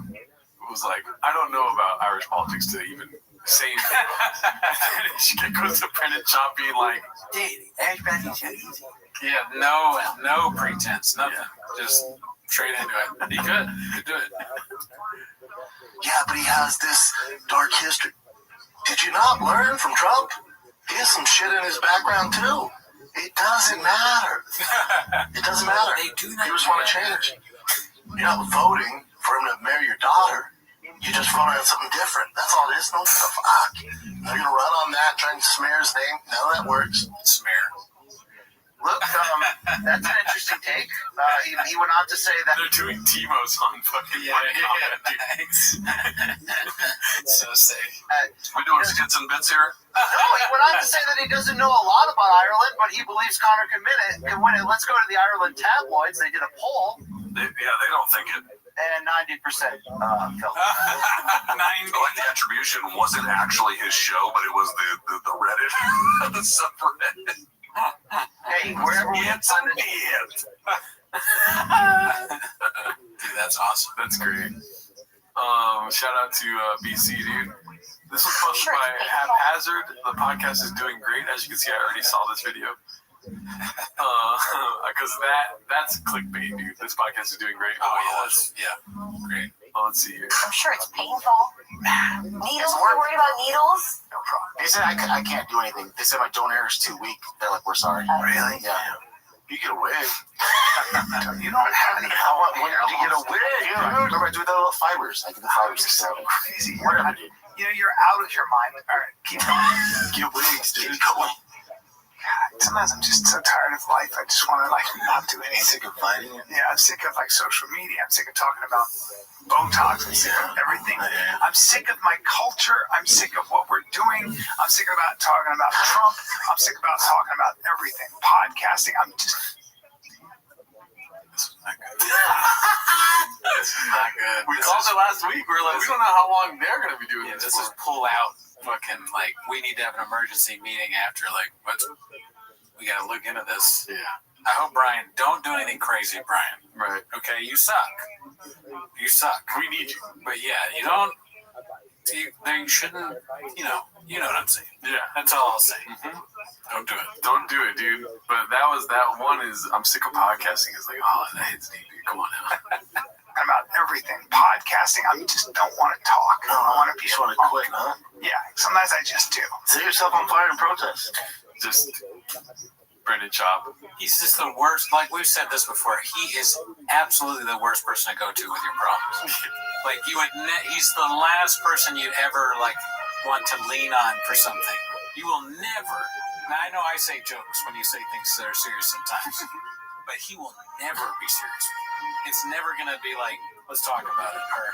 was like, I don't know about Irish politics to even say anything. She goes to Brendan Chop being like, yeah, no pretense, nothing. Yeah. Just straight into it. He could do it. Yeah, but he has this dark history. Did you not learn from Trump? He has some shit in his background too. It doesn't matter. It doesn't matter. You just want to change. You're not voting for him to marry your daughter. You just voted on something different. That's all it is. No fuck. They're gonna run on that, trying to smear his name. No, that works. Smear. Look, that's an interesting take. He went on to say that they're doing Timo's on fucking thanks. So safe. We doing skits and bits here? No, he went on to say that he doesn't know a lot about Ireland, but he believes Conor can win it. Let's go to the Ireland tabloids. They did a poll. They don't think it. And 90% felt it. 90. Like the attribution wasn't actually his show, but it was the Reddit, the subreddit. Hey, wherever we it's a Dude, that's awesome. That's great. Shout out to BC, dude. This was posted by Haphazard. The podcast is doing great. As you can see, I already saw this video. Because that's clickbait, dude. This podcast is doing great. Oh yeah, great. Let's see here. I'm sure it's painful. Needles? We're worried about needles? No problem. They said I can't do anything. They said my donor is too weak. They're like, we're sorry. Really? Yeah. You get a wig. You don't have any power. When did you get a wig? Dude, remember I do the little fibers. I do the fibers. So crazy. Whatever, dude. You know, you're out of your mind. All right, keep going. Get wigs, dude. Come on. God, sometimes I'm just so tired of life. I just want to not do anything. Sick of fighting it? Yeah, I'm sick of social media. I'm sick of talking about Botox. I'm sick of everything. I'm sick of my culture. I'm sick of what we're doing. I'm sick about talking about Trump. I'm sick about talking about everything. Podcasting. I'm just. This is not good. This is not good. We called it last week. We were like, we don't know how long they're going to be doing this. This is pull out. Fucking we need to have an emergency meeting after. We gotta look into this. Yeah. I hope Brian don't do anything crazy, Brian. Right. Okay, you suck. You suck. We need you. But yeah, you don't. They shouldn't. You know what I'm saying. Yeah. That's all I'll say. Mm-hmm. Don't do it. Don't do it, dude. But that one is I'm sick of podcasting. It's like, that hits me, dude. Come on now. About everything. Podcasting, I just don't want to talk. I want to be. You just want to quit, huh? Yeah, sometimes I just do. Set yourself on fire and protest. Just Brendan Chop. He's just the worst. Like we've said this before, he is absolutely the worst person to go to with your problems. He's the last person you'd ever want to lean on for something. You will never. Now I know I say jokes when you say things that are serious sometimes, but he will never be serious with you. It's never gonna be like, let's talk about it, or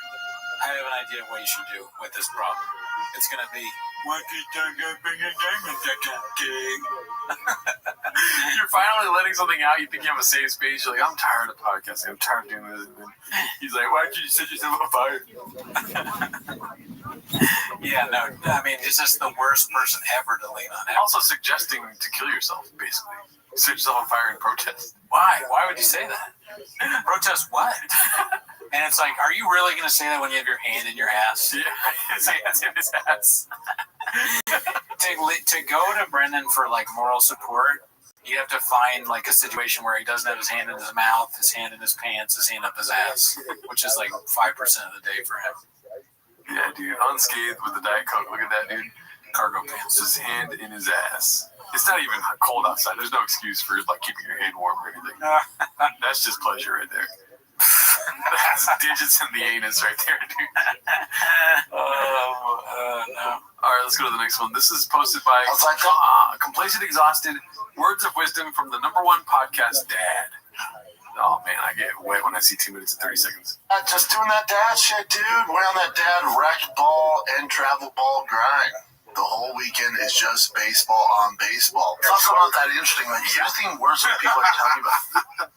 I have an idea of what you should do with this problem. It's gonna be, what is that gonna bring a diamond You're finally letting something out. You think you have a safe space. You're like, I'm tired of podcasting. I'm tired of doing this. And then he's like, why did you set yourself on fire? Yeah, no, I mean, it's just the worst person ever to lean on. Also suggesting to kill yourself, basically. Set yourself on fire in protest. Why? Why would you say that? Protest what? And it's like, are you really going to say that when you have your hand in your ass? Yeah, his hand's in his ass. To go to Brendan for like moral support, you have to find like a situation where he doesn't have his hand in his mouth, his hand in his pants, his hand up his ass, which is like 5% of the day for him. Yeah, dude, unscathed with the Diet Coke. Look at that, dude. Cargo pants. His hand in his ass. It's not even cold outside. There's no excuse for like keeping your hand warm or anything. That's just pleasure right there. That's digits in the anus right there, dude. No. All right, let's go to the next one. This is posted by Complacent Exhausted. Words of wisdom from the #1 podcast, Dad. Oh man, I get wet when I see 2 minutes and 30 seconds. Just doing that dad shit, dude. We're on that dad rec ball and travel ball grind. The whole weekend is just baseball on baseball. It's also not that interesting. Like, is anything worse than people are telling you about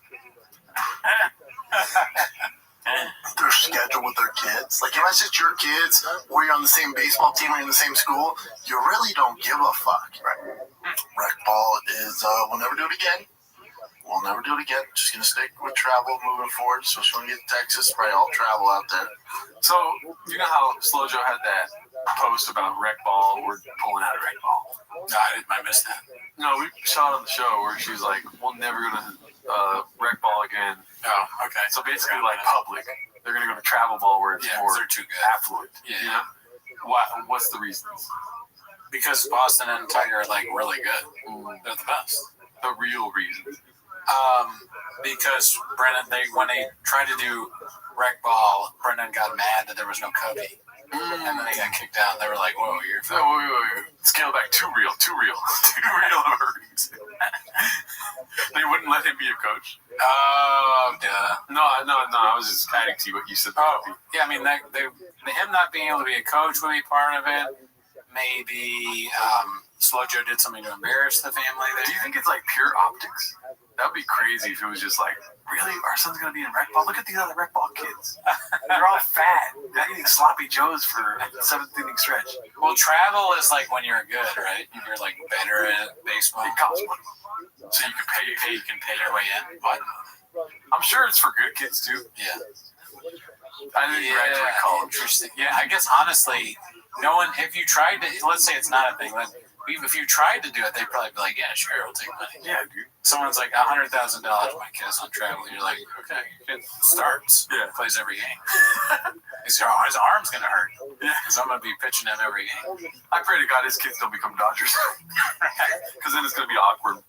their schedule with their kids? Like, unless it's your kids or you're on the same baseball team or in the same school, you really don't give a fuck. Right? Rec ball is, we'll never do it again. We'll never do it again. Just gonna stick with travel moving forward. So when we get to Texas, probably all travel out there. So, you know how Slow Joe had that post about rec ball? We're pulling out of rec ball. No, I missed that. No, we saw it on the show where she's like, we're never going to rec ball again. Oh, okay. So basically, like public, they're going to go to travel ball where it's more they're too good. affluent. Yeah. You know? What's the reasons? Because Boston and Tiger are like really good. They're the best. The real reason. Because Brennan, when they tried to do rec ball, Brennan got mad that there was no Cubby. And then he got kicked out. They were like, whoa, you're wait. Scale back. Too real. Too real of a reason. They wouldn't let him be a coach. Oh, duh. No. I was just adding to what you said. Yeah, I mean, him not being able to be a coach would be part of it. Maybe Slow Joe did something to embarrass the family there. Do you think it's like pure optics? That would be crazy if it was just like, really? Our son's going to be in rec ball? Look at these other rec ball kids. They're all fat. They're eating sloppy joes for a 7th inning stretch. Well, travel is like when you're good, right? You're like better at baseball. It costs money. So you can pay your way in. But I'm sure it's for good kids too. Yeah. I didn't graduate college. Interesting. Yeah, I guess honestly, no one, if you tried to, let's say it's not a thing, if you tried to do it, they'd probably be like, yeah, sure, we'll take money. Yeah, dude. Someone's like, $100,000, my kid's on travel. You're like, okay, your kid starts. Yeah. Plays every game. His arm's going to hurt. Yeah. Because I'm going to be pitching him every game. I pray to God his kids don't become Dodgers. Because then it's going to be awkward.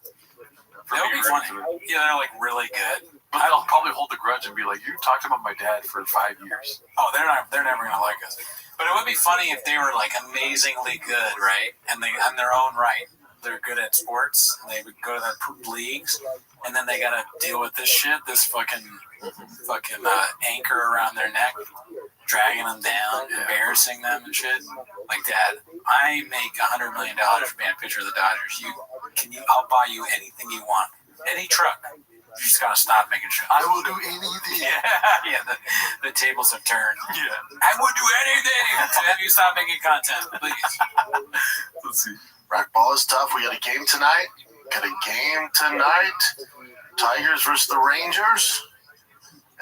That'll be funny. Yeah, they're like really good. But they'll probably hold the grudge and be like, you talked about my dad for 5 years. Oh, they're never going to like us. But it would be funny if they were like amazingly good, right? And they, on their own right, they're good at sports. And they would go to the leagues, and then they got to deal with this shit, this fucking anchor around their neck, dragging them down, embarrassing them and shit. Like, Dad, I make $100 million for being a pitcher of the Dodgers. I'll buy you anything you want, any truck. You just gotta stop making shit. I will do anything. Yeah. The tables have turned. Yeah. I will do anything to have you stop making content, please. Let's see. Rec ball is tough. We got a game tonight. Tigers versus the Rangers.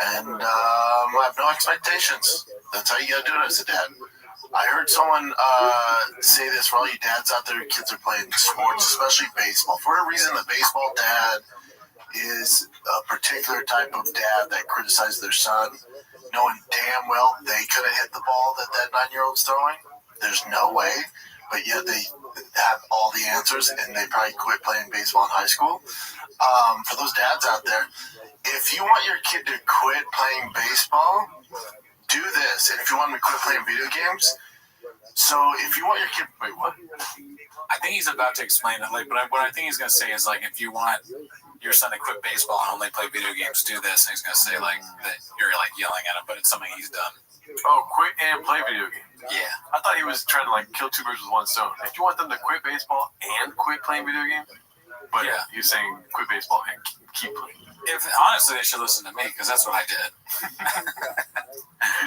And I have no expectations. That's how you gotta do it as a dad. I heard someone say this for all you dads out there. Your kids are playing sports, especially baseball. For a reason, the baseball dad is a particular type of dad that criticizes their son, knowing damn well they could have hit the ball that 9-year-old's throwing. There's no way. But yet they have all the answers, and they probably quit playing baseball in high school. For those dads out there, if you want your kid to quit playing baseball, do this. And if you want them to quit playing video games, so if you want your kid, wait, what? I think he's about to explain it. Like, but what I think he's gonna say is like, if you want your son to quit baseball and only play video games, do this. And he's gonna say like that you're like yelling at him, but it's something he's done. Oh, quit and play video games. Yeah. I thought he was trying to like kill 2 birds with 1 stone. If you want them to quit baseball and quit playing video games, but yeah, you're saying quit baseball and keep playing. Honestly, they should listen to me because that's what I did.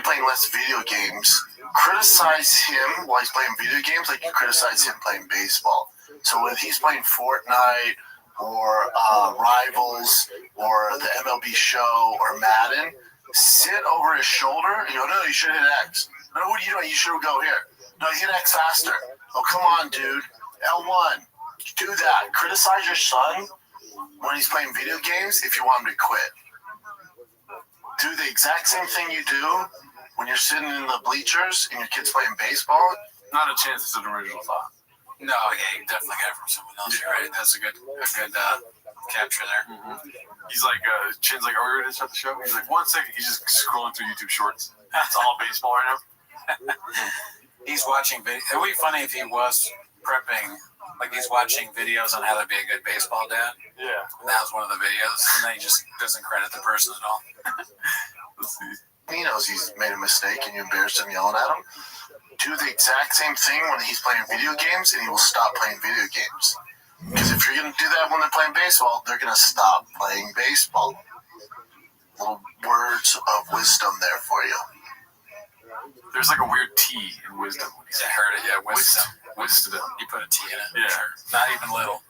Playing less video games criticize him while he's playing video games like you criticize him playing baseball. So when he's playing Fortnite or Rivals or the MLB Show or Madden, sit over his shoulder and go, no, you should hit X. No, what are you doing? You should go here. No, hit X faster. Oh, come on, dude. L1. Do that. Criticize your son when he's playing video games if you want him to quit. Do the exact same thing you do when you're sitting in the bleachers and your kid's playing baseball. Not a chance it's an original thought. No, yeah, you definitely got it from someone else. You're right. That's a good capture there. Mm-hmm. He's like, Chin's like, are we ready to start the show? He's like, 1 second. He's just scrolling through YouTube Shorts. It's all baseball right now. He's watching video. It would be funny if he was prepping, like he's watching videos on how to be a good baseball dad. Yeah. And that was one of the videos, and then he just doesn't credit the person at all. Let's see. He knows he's made a mistake and you embarrassed him yelling at him. Do the exact same thing when he's playing video games and he will stop playing video games. Because if you're going to do that when they're playing baseball, they're going to stop playing baseball. Little words of wisdom there for you. There's like a weird T in wisdom. I heard it, yeah, wisdom. Wisdom. You put a T in it. Yeah. Sure. Not even little.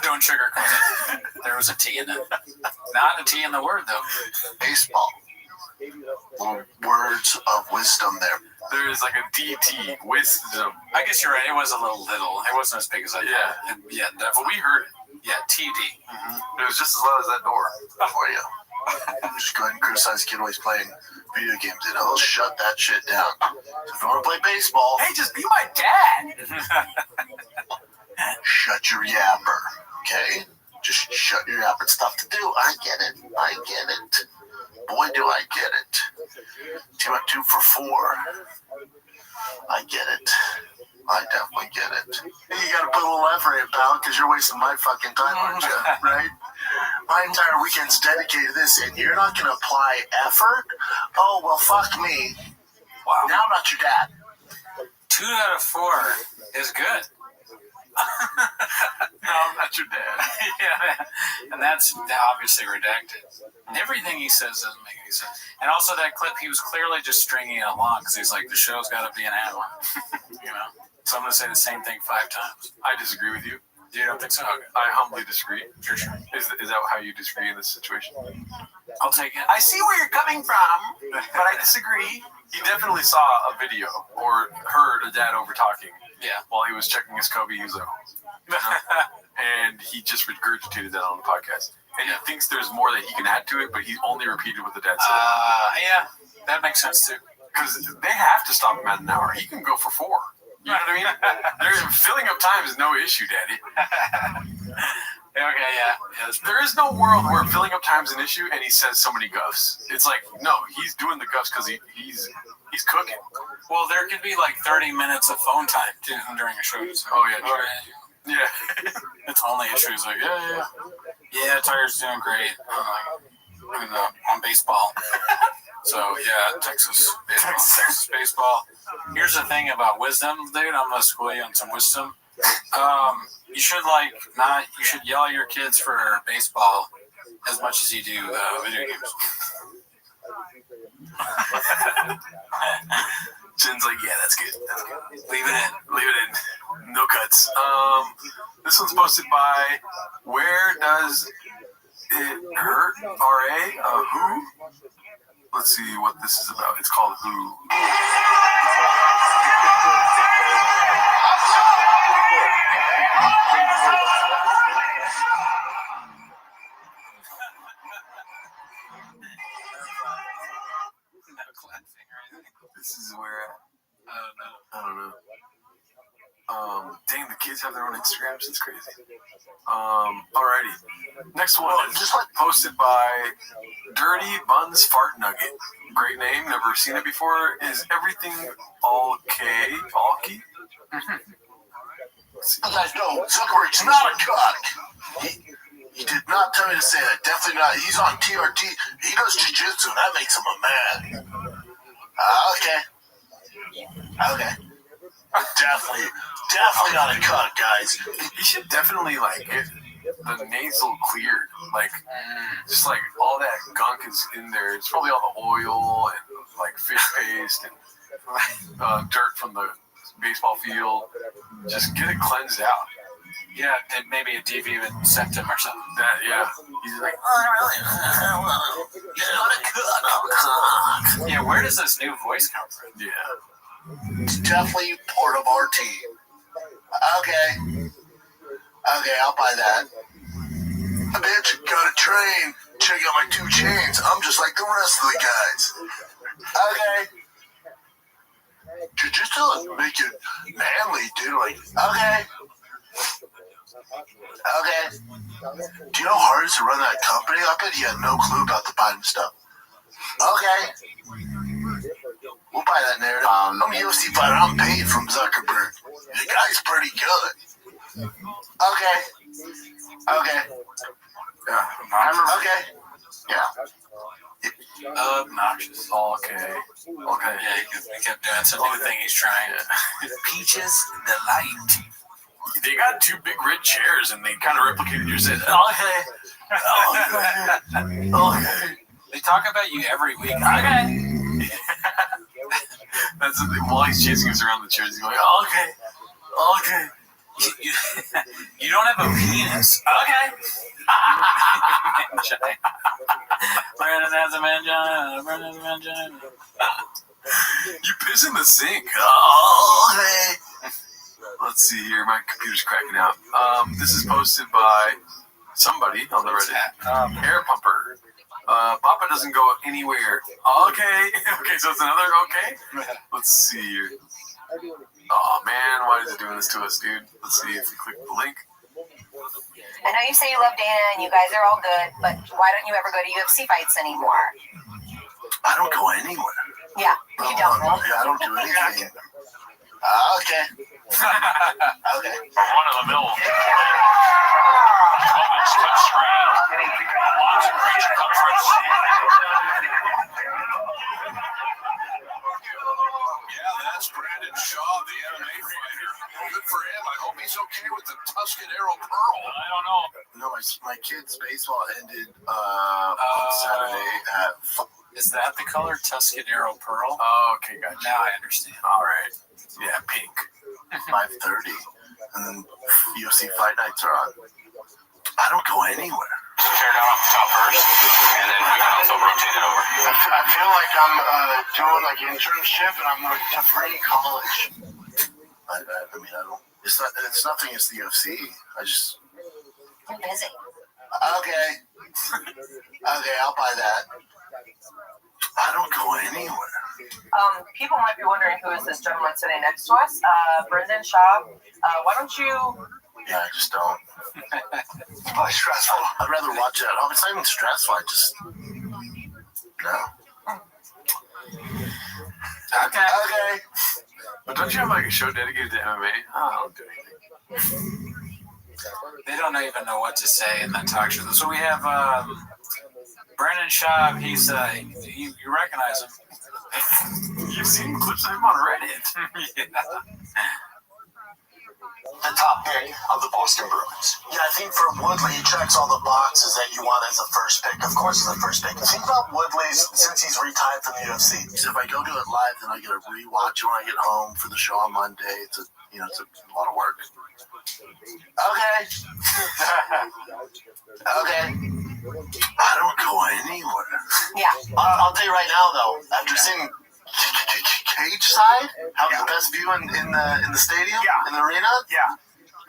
Don't sugarcoat it. There was a T in it. Not a T in the word, though. Baseball. Little words of wisdom there. There is like a DT, wisdom. I guess you're right. It was a little. It wasn't as big as I thought. Yeah, definitely. But we heard it. Yeah, TD. Mm-hmm. It was just as loud as that door. For you. Just go ahead and criticize the kid while he's playing video games and he'll shut that shit down. So if you want to play baseball, Hey, just be my dad. shut your yapper, okay? Just shut your yapper. It's tough to do. I get it. Boy, do I get it. 2 at 2 for 4. I get it. I definitely get it. You gotta put a little effort in, pal, because you're wasting my fucking time, aren't you? Right? My entire weekend's dedicated to this, and you're not gonna apply effort? Oh, well, fuck me. Wow. Now I'm not your dad. 2 out of 4 is good. No, I'm not your dad. Yeah, and that's obviously redacted. Everything he says doesn't make any sense. And also that clip, he was clearly just stringing it along because he's like, the show's got to be an hour. You know? So I'm going to say the same thing 5 times. I disagree with you. You don't think so? Okay. I humbly disagree. Sure. Is that how you disagree in this situation? I'll take it. I see where you're coming from, but I disagree. He definitely saw a video or heard a dad over talking. Yeah. While he was checking his Kobe, he was like, and he just regurgitated that on the podcast. And he thinks there's more that he can add to it, but he only repeated what the dad said. Yeah, that makes sense too. Because they have to stop him at an hour. He can go for 4. You know what I mean? Filling up time is no issue, Daddy. Okay, yeah. There is no world where filling up time is an issue and he says so many guffs. It's like, no, he's doing the guffs because he's cooking. Well, there could be like 30 minutes of phone time too during a show. Oh, yeah, true. Yeah. It's only issues like, yeah, Tiger's doing great on baseball. So, yeah, Texas baseball. Here's the thing about wisdom, dude. I'm going to school you on some wisdom. You should yell at your kids for baseball as much as you do video games. Jin's like, yeah, that's good. Leave it in. No cuts. This one's posted by Where Does It Hurt? R.A. Who? Let's see what this is about. It's called Who. This is where I don't know. Dang, the kids have their own Instagrams. It's crazy. Alrighty. Next one is posted by Dirty Buns Fart Nugget. Great name. Never seen it before. Is everything all okay? All key? You guys know Zuckerberg's not a cuck. He did not tell me to say that. Definitely not. He's on TRT. He does jiu-jitsu. That makes him a man. Okay. Definitely not a cuck, guys. He should definitely get the nasal cleared. Just all that gunk is in there. It's probably all the oil and fish paste and dirt from the baseball field. Just get it cleansed out. Yeah, and maybe a deep even septum or something. Yeah. He's like, yeah, where does this new voice come from? Yeah. It's definitely part of our team. Okay, I'll buy that. Bitch, got a train. Check out my 2 chains. I'm just like the rest of the guys. Okay. Dude, just to make it manly, dude. Like, okay. Do you know how hard it is to run that company? I bet he had no clue about the Biden stuff. Okay. We'll buy that narrative. I'm a UFC fighter. I'm paid from Zuckerberg. The guy's pretty good. Okay. Yeah. Okay. Yeah. Obnoxious. Okay. Yeah, he kept doing some new thing he's trying. Peaches Delight. They got 2 big red chairs and they kind of replicated your set. Okay. They talk about you every week. Okay. That's the thing. While he's chasing us around the chairs, he's going, okay. You don't have a penis. Okay. Brandon has a mangina. You piss in the sink. Okay. Let's see here. My computer's cracking out. This is posted by somebody on the Reddit. Air Pumper. Papa doesn't go anywhere. Okay. Okay, so it's another okay? Let's see here. Oh, man. Why is it doing this to us, dude? Let's see if we click the link. I know you say you love Dana and you guys are all good, but why don't you ever go to UFC fights anymore? I don't go anywhere. Yeah, you don't. Yeah, I don't do anything. Okay. Okay. Run-of-the-mill moments to stream. Lots of creature comforts. Yeah, that's Brandon Shaw, the MMA fighter. Good for him. I hope he's okay with the Tuscanero Pearl. I don't know. No, my kids' baseball ended on Saturday at. Is that the color Tuscanero Pearl? Oh, okay, gotcha. Now I understand. All right. Yeah, pink. 5:30, and then UFC fight nights are on. I don't go anywhere. Tear down off the top first, and then we can also rotate it over. I feel like I'm doing like an internship, and I'm like to free college. I mean, I don't. It's nothing against the UFC. I'm busy. Okay, I'll buy that. I don't go anywhere. People might be wondering who is this gentleman sitting next to us. Brendan Shaw. Why don't you? Yeah, I just don't. It's probably stressful. I'd rather watch it at home. It's not even stressful. I just no. Okay. But don't you have like a show dedicated to MMA? Oh, I don't do anything. They don't even know what to say in that talk show. So we have Brendan Schaub. He's you recognize him. You've seen clips of him on Reddit. Yeah. The top pick of the Boston Bruins. Yeah, I think for Woodley, he checks all the boxes that you want as a first pick. Of course, he's the first pick. Think about Woodley's since he's retired from the UFC. So if I go do it live, then I get to rewatch it when I get home for the show on Monday. It's a lot of work. Okay. Okay. I don't go anywhere. Yeah. I'll tell you right now, though. After seeing Cage Side, having the best view in the stadium, in the arena. Yeah.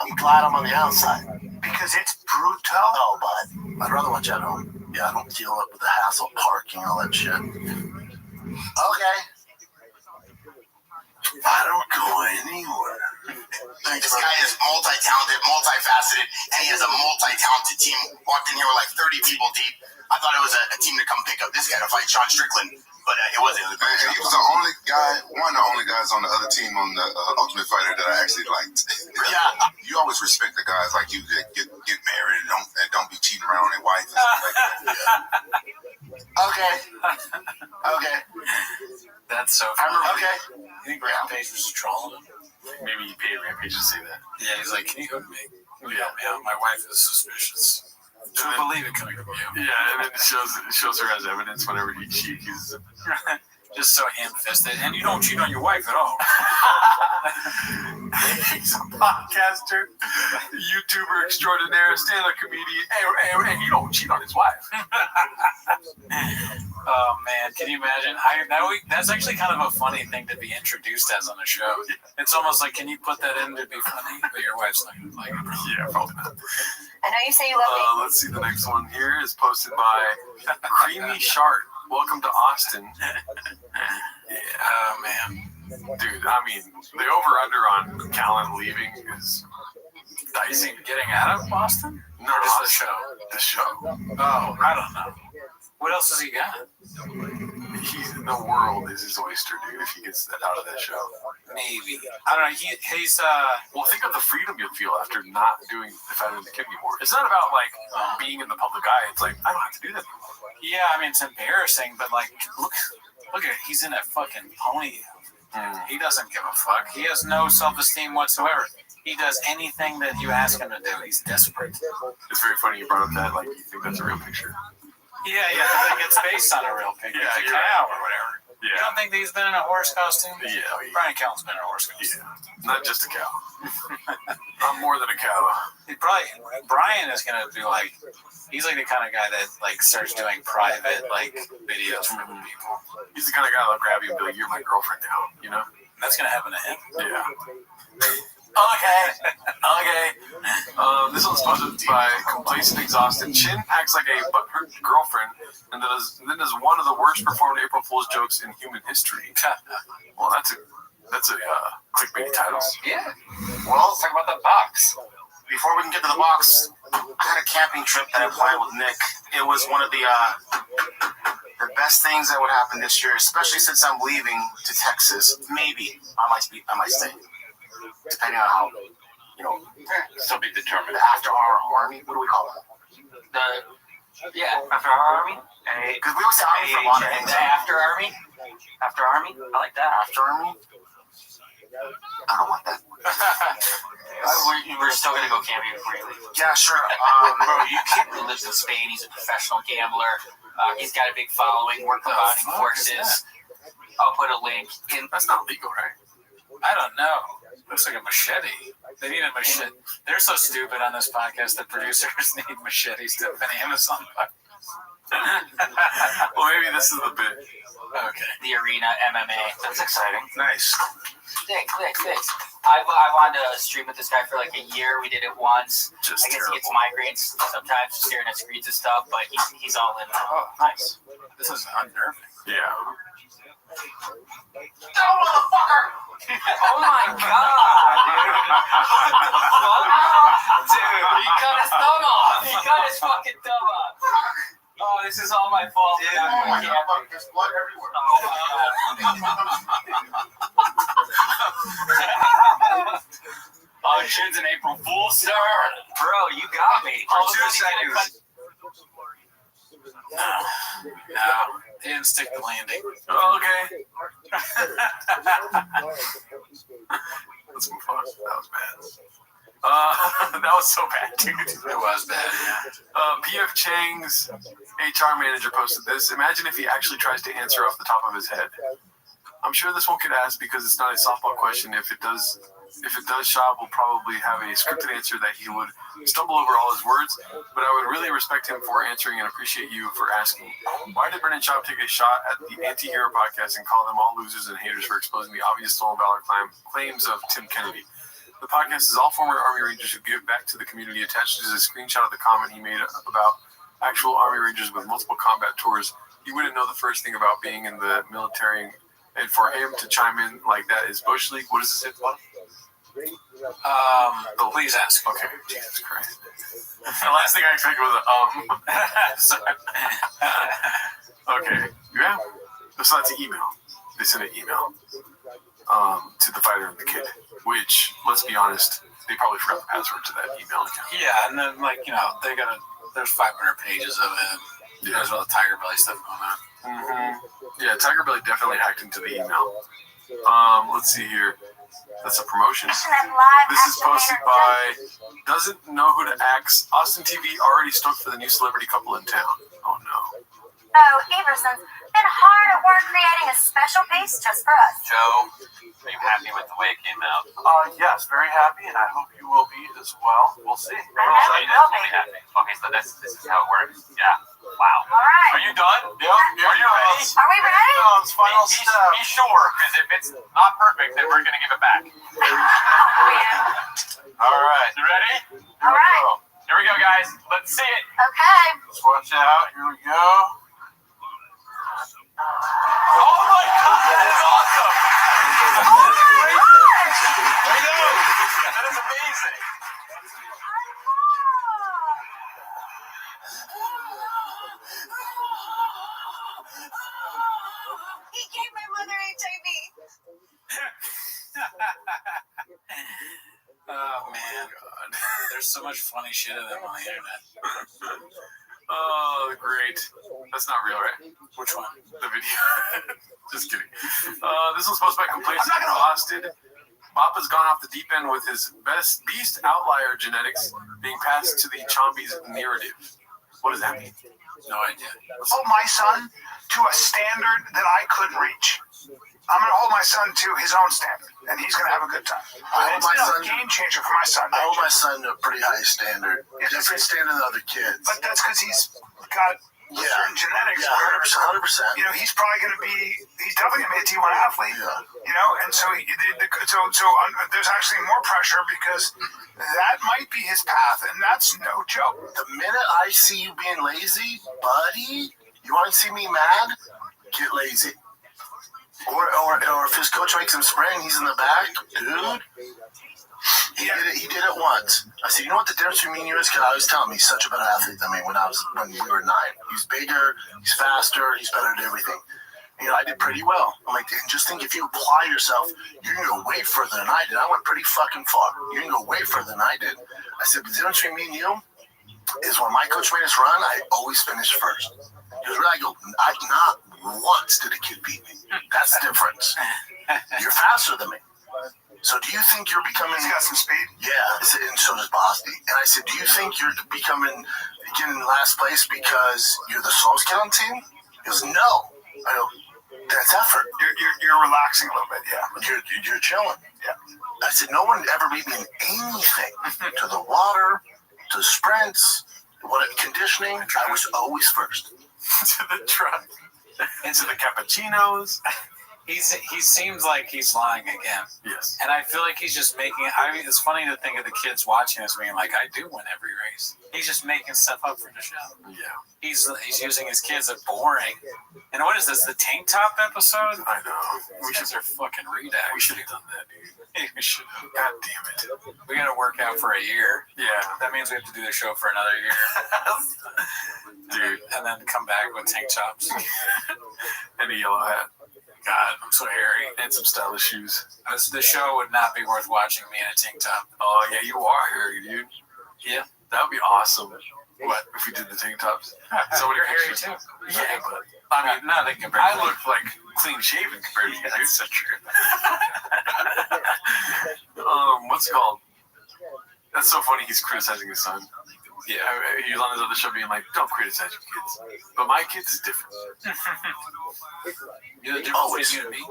I'm glad I'm on the outside. Because it's brutal. No, but I'd rather watch at home. Yeah, I don't deal with the hassle of parking, all that shit. Okay. I don't go anywhere. This guy is multi-talented, multifaceted, and he has a multi-talented team. Walked in here with like 30 people deep. I thought it was a team to come pick up this guy to fight Sean Strickland, but it wasn't. And he was the only guy, one of the only guys on the other team on the Ultimate Fighter that I actually liked. Yeah. You always respect the guys like you that get married and don't be cheating around on their wife and stuff like that. Yeah. Okay. Okay. That's so funny. Okay. You think Rampage was trolling him? Maybe he paid Rampage to say that. Yeah, he's like, can you hook me? Can you help me out? My wife is suspicious. So I believe it coming from you. Yeah, and then it shows her as evidence whenever he accuses him. Just so ham-fisted, and you don't cheat on your wife at all. He's a podcaster, YouTuber extraordinaire, stand-up comedian. Hey, he don't cheat on his wife. Oh man, can you imagine? That's actually kind of a funny thing to be introduced as on a show. It's almost like, can you put that in to be funny? But your wife's not gonna like it. Yeah, probably not. I know you say you love me. Let's see, the next one here is posted by Creamy Shart. Welcome to Austin. Yeah, oh man. Dude, I mean, the over-under on Callan leaving is dicey. Getting out of Boston? No, just the show. The show. Oh, I don't know. What else has he got? The world is his oyster, dude, if he gets that out of that show. Maybe. I don't know. He's well, think of the freedom you'll feel after not doing Defending the Kid anymore. It's not about, like, being in the public eye. It's like, I don't have to do that anymore. Yeah, I mean, it's embarrassing, but, like, look at he's in a fucking pony. He doesn't give a fuck. He has no self-esteem whatsoever. He does anything that you ask him to do. He's desperate. It's very funny you brought up that, like, you think that's a real picture. Yeah, I think it's based on a real picture. Yeah, a cow or whatever. Yeah. You don't think that he's been in a horse costume? Yeah. Brian Callen's been in a horse costume. Yeah. Not just a cow. Not more than a cow. Brian is going to do, like, he's like the kind of guy that, like, starts doing private, like, videos for people. He's the kind of guy that'll grab you and be like, you're my girlfriend now, you know? That's going to happen to him. Yeah. Okay. This one's posted by Complacent Exhausted. Chin acts like a butthurt girlfriend and then does one of the worst performed April Fool's jokes in human history. Well, that's a clickbait titles. Yeah. Well, let's talk about the box. Before we can get to the box, I had a camping trip that I planned with Nick. It was one of the best things that would happen this year, especially since I'm leaving to Texas. Maybe I might stay. Depending on how, So be determined. after our army, what do we call it? After our army. Because we always say army for a lot of things. After army. After army. I like that. After army. I don't want that. We're still gonna go camping before you leave. Yeah, sure. Bro, you kid who lives in Spain. He's a professional gambler. He's got a big following. We're combining forces. I'll put a link in. That's not legal, right? I don't know. Looks like a machete. They need a machete. They're so stupid on this podcast that producers need machetes to open Amazon. Well, maybe this is the bit. Okay. The arena MMA. That's exciting. Nice. Thanks. I wanted to stream with this guy for like a year. We did it once. I guess he gets migraines sometimes staring at screens and stuff, but he's all in. Oh, nice. This is unnerving. Yeah. Oh, motherfucker! Oh my god, dude! He cut his thumb off! He cut his fucking thumb off! Oh, this is all my fault. There's blood everywhere. Oh, Chin's an April Fool, sir! Bro, you got me. For 2 seconds. No, he didn't stick the landing. Okay. Let's move on. That was bad. That was so bad, dude. It was bad, yeah. P.F. Chang's HR manager posted this. Imagine if he actually tries to answer off the top of his head. I'm sure this won't get asked because it's not a softball question. If it does, Shab will probably have a scripted answer that he would stumble over all his words, but I would really respect him for answering and appreciate you for asking. Why did Brendan Schaub take a shot at the Anti-Hero podcast and call them all losers and haters for exposing the obvious stolen valor claims of Tim Kennedy? The podcast is all former Army Rangers who give back to the community. Attached is a screenshot of the comment he made about actual Army Rangers with multiple combat tours. You wouldn't know the first thing about being in the military, and for him to chime in like that is Bush League. What does this say? Please ask. Okay, Jesus Christ. The last thing I expected was Sorry. Okay, yeah. So that's an email. They sent an email to the fighter and the kid, which, let's be honest, they probably forgot the password to that email account. Yeah, and then, there's 500 pages of it. There's all the Tiger Belly stuff going on. Mm-hmm. Yeah, Tiger Belly definitely hacked into the email. Let's see here. That's a promotion. This is posted by Doesn't Know Who to Axe. Austin TV already stoked for the new celebrity couple in town. Oh no. Oh, Everson's been hard at work creating a special piece just for us. Joe, are you happy with the way it came out? Yes, very happy, and I hope you will be as well. We'll see. I know you will be. Happy. Okay, so this is how it works. Yeah. Wow. All right. Are you done? Yep. Are you ready? Are we ready? It's final step. Be sure, because if it's not perfect, then we're going to give it back. All right. You ready? All right. Here we go, guys. Let's see it. Okay. Let's watch out. Here we go. Oh my God, that is awesome. Oh my gosh. I know. That is amazing. He gave my mother HIV. Oh man, there's so much funny shit of them on the internet. Oh, great. That's not real, right? Which one? The video. Just kidding. This one's supposed to be complacent and exhausted. Papa's gone off the deep end with his beast outlier genetics being passed to the Chombies narrative. What does that mean? No idea. Hold my son to a standard that I couldn't reach. I'm going to hold my son to his own standard, and he's going to have a good time. It's a game changer for my son. I hold my son to a pretty high standard. Different standard than other kids. But that's because he's got certain genetics. Yeah, 100%. You know, he's probably going to be, he's definitely going to be a T1 athlete. Yeah. You know, and so there's actually more pressure because that might be his path, and that's no joke. The minute I see you being lazy, buddy, you want to see me mad? Get lazy. Or if his coach makes him spray and he's in the back, dude. He did it once. I said, you know what the difference between me and you is? Because I was telling him he's such a better athlete than me when we were 9. He's bigger, he's faster, he's better at everything. You know, I did pretty well. I'm like, and just think if you apply yourself, you're going to go way further than I did. I went pretty fucking far. You're going to go way further than I did. I said, but the difference between me and you is when my coach made us run, I always finished first. He was really, I go, not once did a kid beat me. That's the difference. You're faster than me. So do you think you're becoming... He's got some speed. Yeah, I said, and so does Bosty. And I said, do you think you're getting last place because you're the slowest kid on the team? He goes, no. I go, that's effort. You're relaxing a little bit, yeah. You're chilling. Yeah. I said, no one ever beat me in anything. To the water, to the sprints, conditioning, I was always first. To the truck. Into the cappuccinos. He seems like he's lying again. Yes. And I feel like he's just making. I mean, it's funny to think of the kids watching this being like, I do win every race. He's just making stuff up for the show. Yeah. He's using his kids as boring. And what is this? The tank top episode? I know. We should have fucking redacted. We should have done that, dude. We should have. God damn it. We got to work out for a year. Yeah. That means we have to do the show for another year. Dude. And then come back with tank tops. And a yellow hat. God, I'm so hairy. And some stylish shoes. The show would not be worth watching me in a tank top. Oh, yeah, you are hairy, dude. Yeah. That would be awesome. What, if we did the tank tops? Somebody hairy too. Yeah, but I mean, nothing compared I to look like clean shaven compared to you, dude. That's so true. What's it called? That's so funny. He's criticizing his son. Yeah. He was on his other show being like, don't criticize your kids. But my kids is different. You're the difference between you and me?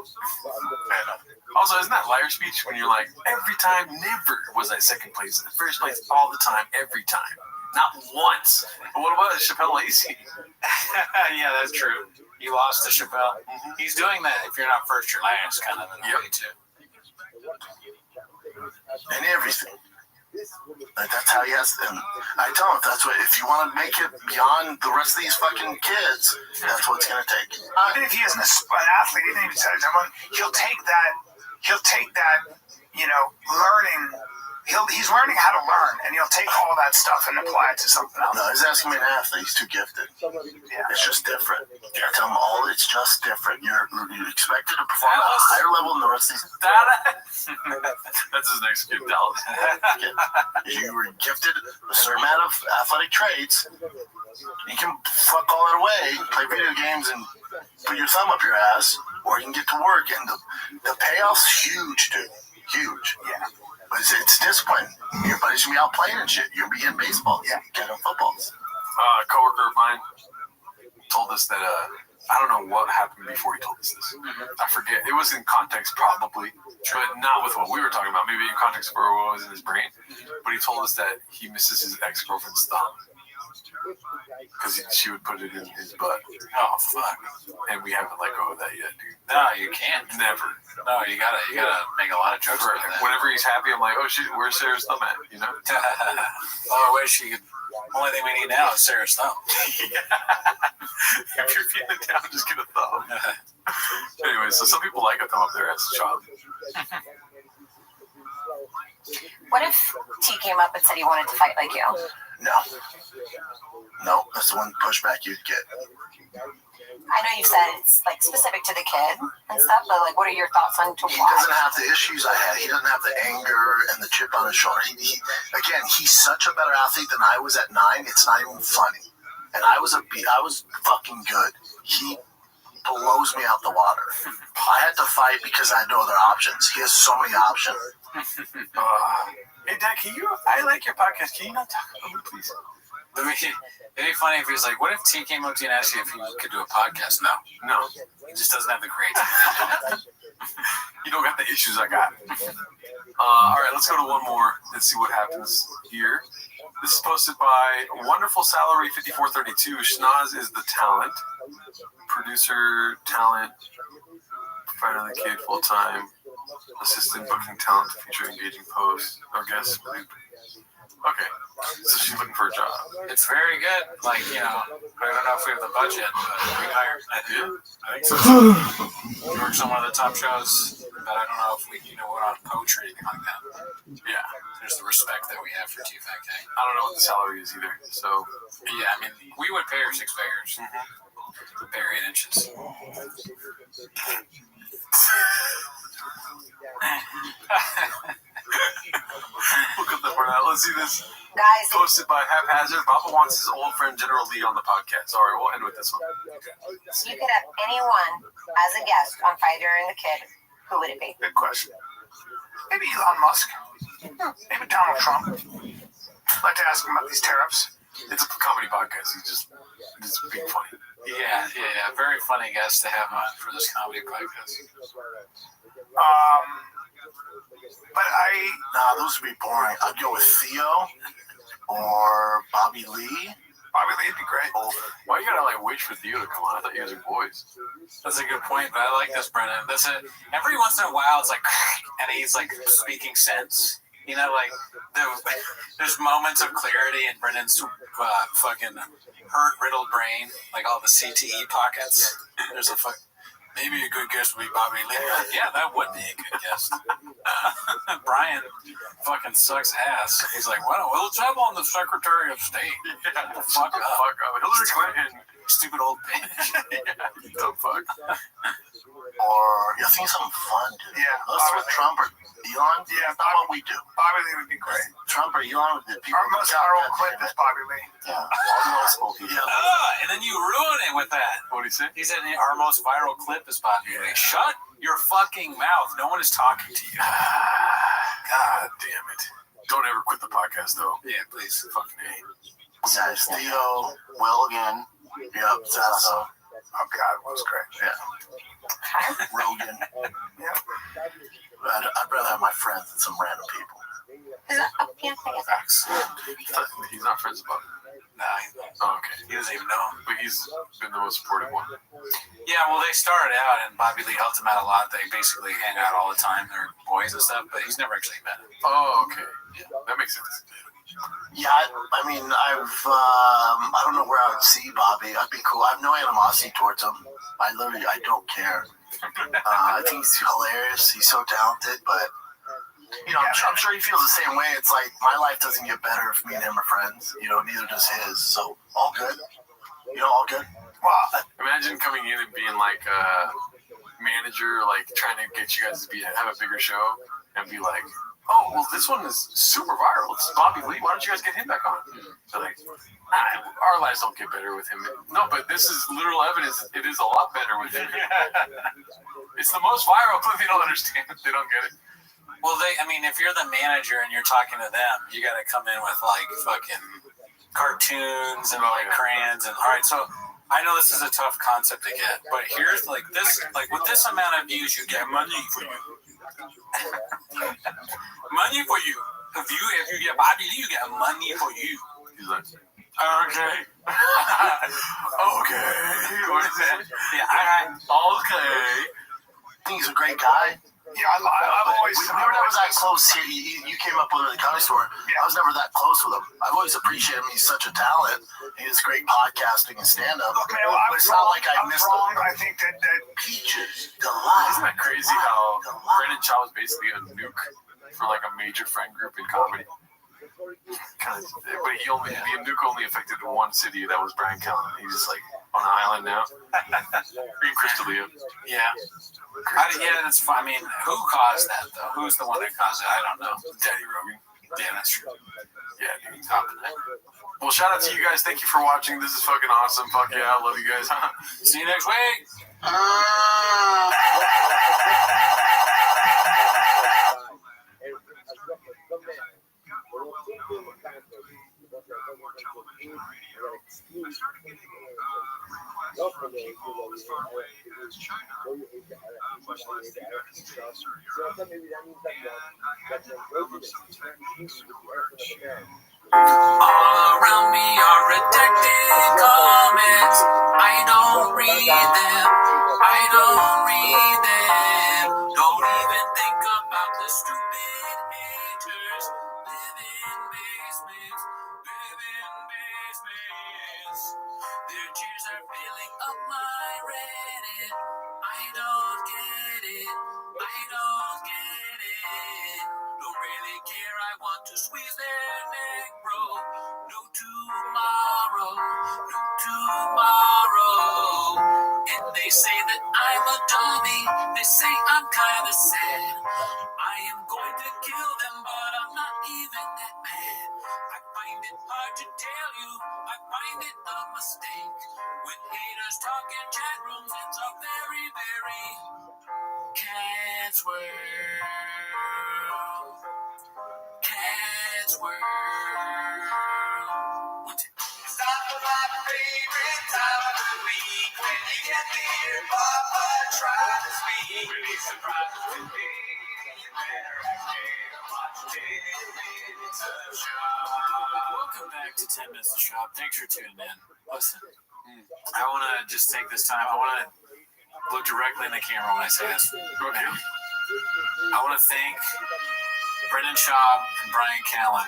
Also, isn't that liar speech when you're like, every time, never was I second place. In the first place, all the time, every time. Not once. But what about Chappelle Lacey? Yeah, that's true. He lost to Chappelle. Mm-hmm. He's doing that if you're not first, you're last kind of in a way, too. And everything. That's how he has them. I tell him if you want to make it beyond the rest of these fucking kids, that's what it's gonna take. Even if he isn't an athlete, even if he's someone, he'll take that, you know, learning. He's learning how to learn, and he'll take all that stuff and apply it to something else. No, he's asking me an athlete. He's too gifted. Yeah. It's just different. I tell him it's just different. You're expected to perform at a higher level than the rest of these. That's his next kid, Dallas. You were gifted with a certain amount of athletic traits. You can fuck all that away, play video games, and put your thumb up your ass, or you can get to work, and the payoff's huge, dude. Huge. Yeah. But it's discipline. Your buddies gonna be out playing and shit. You're gonna be getting baseballs. Yeah. Getting footballs. A coworker of mine told us that I don't know what happened before he told us this. I forget. It was in context probably, but not with what we were talking about. Maybe in context for what was in his brain. But he told us that he misses his ex-girlfriend's thumb because she would put it in his butt. Oh fuck! And we haven't let go of that yet, dude. No, you can't. Never. No, you gotta make a lot of jokes about that. Whenever he's happy, I'm like, oh shit, where's Sarah's thumb at? You know? Oh, I wish you could. Only thing we need now is Sarah's thumb. If you're feeling down, just get a thumb. Anyway, so some people like a thumb up their ass, child. What if T came up and said he wanted to fight like you? No, that's the one pushback you'd get. I know you said it's like specific to the kid and stuff, but like, what are your thoughts on to He why? doesn't have the issues I had. He doesn't have the anger and the chip on his shoulder. Again, he's such a better athlete than I was at 9. It's not even funny. And I was fucking good. He blows me out the water. I had to fight because I had no other options. He has so many options. Hey, Dad, I like your podcast. Can you not talk about me, please? It'd be funny if he was like, what if T came up to you and asked you if you could do a podcast? No. He just doesn't have the creativity. You don't got the issues I got. All right, let's go to one more. Let's see what happens here. This is posted by Wonderful Salary 5432. Schnoz is the talent. Producer, talent, provider of the kid, full time. Assistant booking talent to feature engaging posts. Or guest. Okay, so she's looking for a job. It's very good. Like, I don't know if we have the budget, but we can hire. I think so. We work on one of the top shows, but I don't know if we, we're on poetry or anything like that. Yeah. There's the respect that we have for T-Fat K. I don't know what the salary is either, so. Yeah, I mean, we would pay her 6 figures. Pay her 8 inches. We'll cut that part out. Let's see this. Guys, posted by Haphazard. Papa wants his old friend General Lee on the podcast. All right, we'll end with this one. You could have anyone as a guest on Fighter and the Kid. Who would it be? Good question. Maybe Elon Musk. Maybe Donald Trump. I'd like to ask him about these tariffs. It's a comedy podcast. He's being funny. Yeah. Very funny guest to have on for this comedy podcast. But those would be boring. I'd go with Theo or Bobby Lee. Bobby Lee would be great. Why you gotta wait for Theo to come on? I thought you guys were boys. That's a good point, but I like this, Brennan. Every once in a while, it's like, and he's like speaking sense. There's moments of clarity in Brennan's fucking hurt, riddled brain, like all the CTE pockets. There's maybe a good guest would be Bobby Lee. Yeah, that would be a good guest. Brian fucking sucks ass. He's like, well, let's have on the Secretary of State. Fuck up. Hillary Clinton. Stupid old bitch. Dumb fuck. Or I think something fun, dude. Yeah. Let's throw Trump or Elon. Yeah, that's what we do. Bobby Lee would be great. Trump or Elon would be people. Our most viral clip is Bobby Lee. Yeah. All the most people. And then you ruin it with that. What did he say? He said our most viral clip is Bobby Lee. Shut your fucking mouth. No one is talking to you. God damn it. Don't ever quit the podcast, though. Yeah, please. Fucking hate. Guys, Theo, Will again. Yep, Sasso. Oh, God, that was great. Yeah. Rogan. Yeah. I'd rather have my friends than some random people. Facts. He's not friends with Bobby. Nah, oh, okay. He doesn't even know. But he's been the most supportive one. Yeah, well, they started out, and Bobby Lee helped him out a lot. They basically hang out all the time. They're boys and stuff, but he's never actually met him. Oh, okay. Yeah, that makes sense. Yeah, I mean, I don't know where I would see Bobby. I'd be cool. I have no animosity towards him. I don't care. I think he's hilarious. He's so talented, but I'm sure he feels the same way. It's like my life doesn't get better if me and him are friends. Neither does his. So all good. All good. Wow. Imagine coming in and being like a manager, like trying to get you guys to have a bigger show, and be like, oh, well, this one is super viral. It's Bobby Lee. Why don't you guys get him back on? So like, our lives don't get better with him. No, but this is literal evidence. It is a lot better with him. It's the most viral clip. They don't understand. They don't get it. Well, if you're the manager and you're talking to them, you got to come in with like fucking cartoons and like crayons and all right. So I know this is a tough concept to get, but here's like this, like with this amount of views, you get money for you. Money for you. If you get body, you get money for you. He's like, okay. Okay. What is that? Yeah, okay. I think he's a great guy. Yeah, I've always. We were never that close here. You came up with him at the Comedy Store. I was never that close with him. I've always appreciated him. He's such a talent. He has great podcasting and stand-up. Look, man, but it's not like I missed wrong. him. I think that Peaches, delight. isn't that crazy how Brendan Shaw was basically a nuke for like a major friend group in comedy? But the nuke only affected one city. That was Brian Callen. He's just like on an island now. Green Crystalia. Yeah. Yeah, that's fine. I mean, who caused that though? Who's the one that caused it? I don't know. Daddy Rogan. Yeah, that's true. Yeah, dude. Well, shout out to you guys. Thank you for watching. This is fucking awesome. Fuck yeah, I love you guys. See you next week. All around me are redacted comments. I don't read them. I don't read them. Don't even think about the stupid haters. Live in basements. Live in basements. Their tears are filling up my Reddit. I don't get it. I don't get it. Don't really care. I want to squeeze their neck, bro. No tomorrow. No tomorrow. And they say that I'm a dummy. They say I'm kind of sad. I am going to kill them, but I'm not even that mad. I find it hard to tell you. I find it a mistake. When haters talk in chat rooms, it's a very, very cat's world. Cat's world. It's not my favorite time of the week when you get to hear Papa try to speak. Really surprised to me. Welcome back to 10 Minutes of Shop. Thanks for tuning in. Listen, I want to just take this time. I want to look directly in the camera when I say this. Okay. I want to thank Brendan Schaub and Brian Callen.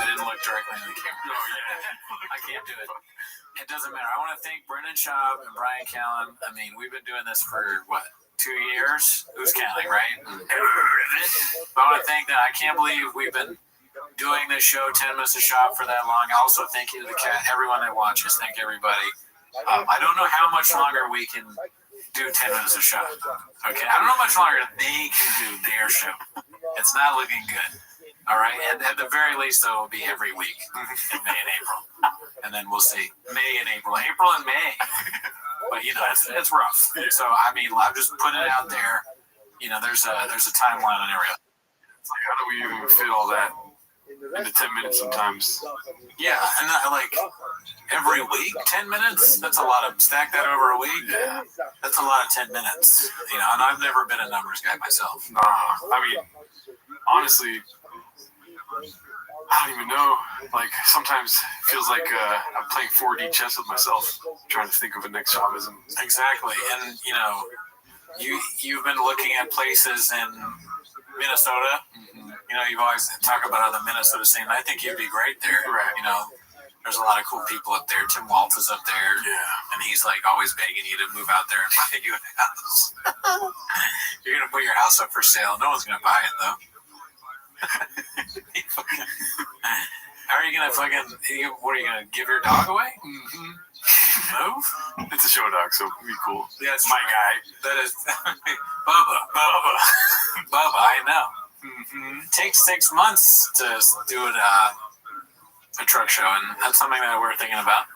They didn't look directly in the camera. I can't do it. It doesn't matter. I want to thank Brendan Schaub and Brian Callen. I mean, we've been doing this for, what, 2 years? Who's counting, right? I want to thank them. I can't believe we've been doing this show, 10 Minutes of Shop, for that long. Also, thank you to everyone that watches. Thank everybody. I don't know how much longer we can do 10 Minutes of Shop. Okay? I don't know how much longer they can do their show. It's not looking good. All right? And at the very least, though, it'll be every week in May and April. And then we'll see May and April. April and May. But, you know, it's rough. So, I mean, I'm just putting it out there. You know, there's a timeline on everything. It's like, how do we even fit all that into 10 minutes sometimes? Yeah, and like every week, 10 minutes? That's a lot of, stack that over a week? Yeah. That's a lot of 10 minutes. You know, and I've never been a numbers guy myself. I mean, honestly, I don't even know. Like, sometimes it feels like I'm playing 4D chess with myself, trying to think of a next Chauvism. Exactly. And, you know, you've been looking at places in Minnesota. Mm-hmm. You know, you've always talked about the Minnesota scene. I think you'd be great there. Right. You know, there's a lot of cool people up there. Tim Waltz is up there. Yeah. And he's like always begging you to move out there and buy you a house. You're going to put your house up for sale. No one's going to buy it, though. How are you going to what are you going to give your dog away? Mm-hmm. Move? It's a show dog, so it'd be cool. Yeah, it's my guy. That is Bubba. Bubba, I know. Mm-hmm. It takes 6 months to do a truck show, and that's something that we're thinking about.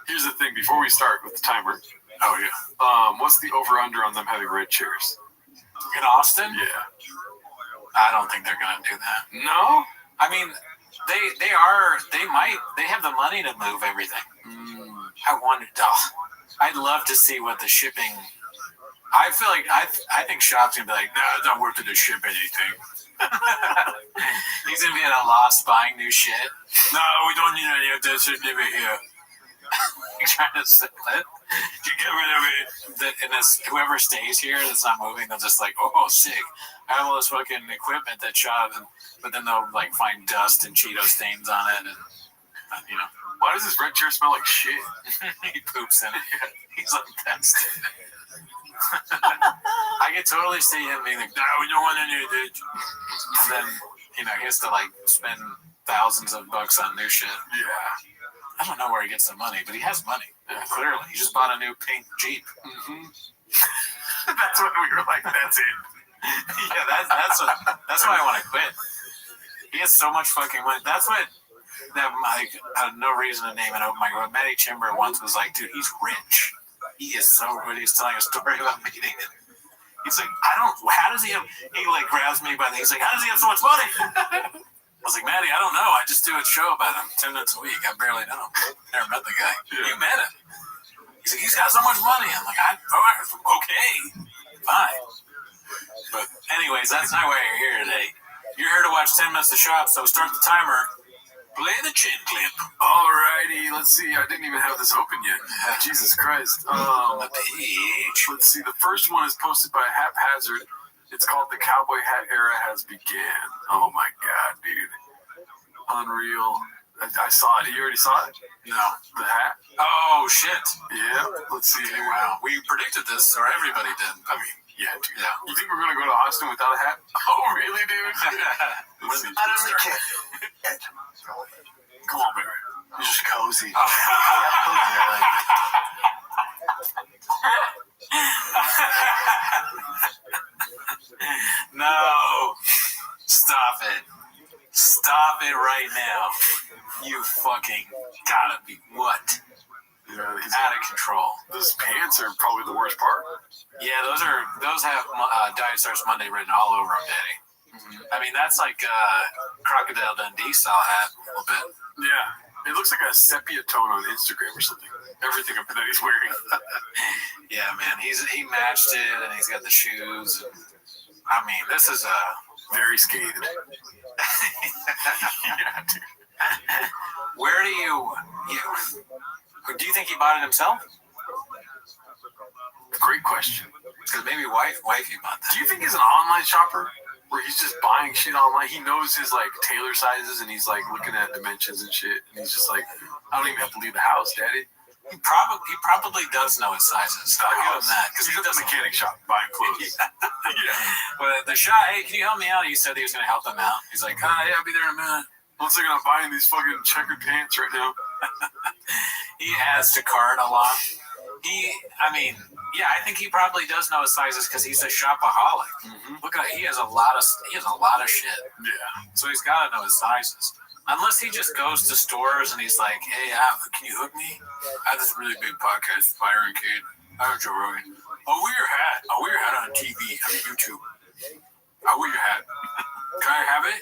Here's the thing, before we start with the timer. Oh, yeah. What's the over-under on them having red chairs? In Austin? Yeah. I don't think they're going to do that. No? I mean, they have the money to move everything. I wonder, I'd love to see what the shipping. I feel like I think Shop's gonna be like, no, it's not worth it to ship anything. He's gonna be at a loss buying new shit. No, we don't need any of this. It's never here. He's trying to sell it. You get rid of it. And this, whoever stays here that's not moving, they'll just like, oh, sick. I have all this fucking equipment that shot, but then they'll like find dust and Cheeto stains on it, and you know. Why does this red chair smell like shit? He poops in it. He's like, that's it. I could totally see him being like, no, we don't want any of it. And then, you know, he has to like spend thousands of bucks on new shit. Yeah. I don't know where he gets the money, but he has money. Yeah, clearly. He just bought a new pink Jeep. Mm-hmm. That's when we were like, that's it. Yeah, that's why I want to quit. He has so much fucking money. That's what that like I have no reason to name it open mic. Matty Chimber once was like, dude, he's rich. He is so good. He's telling a story about meeting it. He's like, how does he have, he like grabs me by the, he's like, how does he have so much money? I was like, Matty, I don't know. I just do a show about him 10 minutes a week. I barely know him. Never met the guy. Yeah. You met him. He's like, he's got so much money. I'm like, okay, fine. But anyways, that's not why you're here today. You're here to watch 10 minutes of Shop, so start the timer. Play the chin clip. Alrighty, let's see. I didn't even have this open yet. Jesus Christ. The page. Let's see. The first one is posted by Haphazard. It's called The Cowboy Hat Era Has Began. Oh my god, dude. Unreal. I saw it. You already saw it? No. The hat? Oh, shit. Yeah. Let's see. Okay, wow. We predicted this, or everybody did. I mean, yeah, dude. Yeah. You think we're going to go to Austin without a hat? Oh, really, dude? I don't really care. Come on, baby. You're just cozy. No. Stop it. Stop it right now. You fucking gotta be what? Yeah, he's out of control. Those pants are probably the worst part. Yeah, those have Diet Stars Monday written all over them, Daddy. Mm-hmm. I mean, that's like Crocodile Dundee style hat a little bit. Yeah, it looks like a sepia tone on Instagram or something. Everything that he's wearing. Yeah, man, he matched it, and he's got the shoes. I mean, this is very skated. Yeah, dude. Where do you think he bought it himself? Great question. Because maybe wifey bought that. Do you think he's an online shopper where he's just buying shit online? He knows his like tailor sizes and he's like looking at dimensions and shit, and he's just like, I don't even have to leave the house, Daddy. He probably does know his sizes. I'll give him that because he's at the mechanic shop buying clothes. Yeah. But the shop, hey, can you help me out? He said he was going to help them out. He's like, yeah, I'll be there in a minute. Looks like I'm buying these fucking checkered pants right now. He adds to cart a lot. I think he probably does know his sizes because he's a shopaholic. Mm-hmm. Look at he has a lot of shit. Yeah. So he's got to know his sizes. Unless he just goes to stores and he's like, hey, can you hook me? I have this really big podcast, Byron Kid. I have Joe Rogan. I'll wear your hat. I'll wear your hat on TV. I'm on YouTube. I'll wear your hat. Can I have it?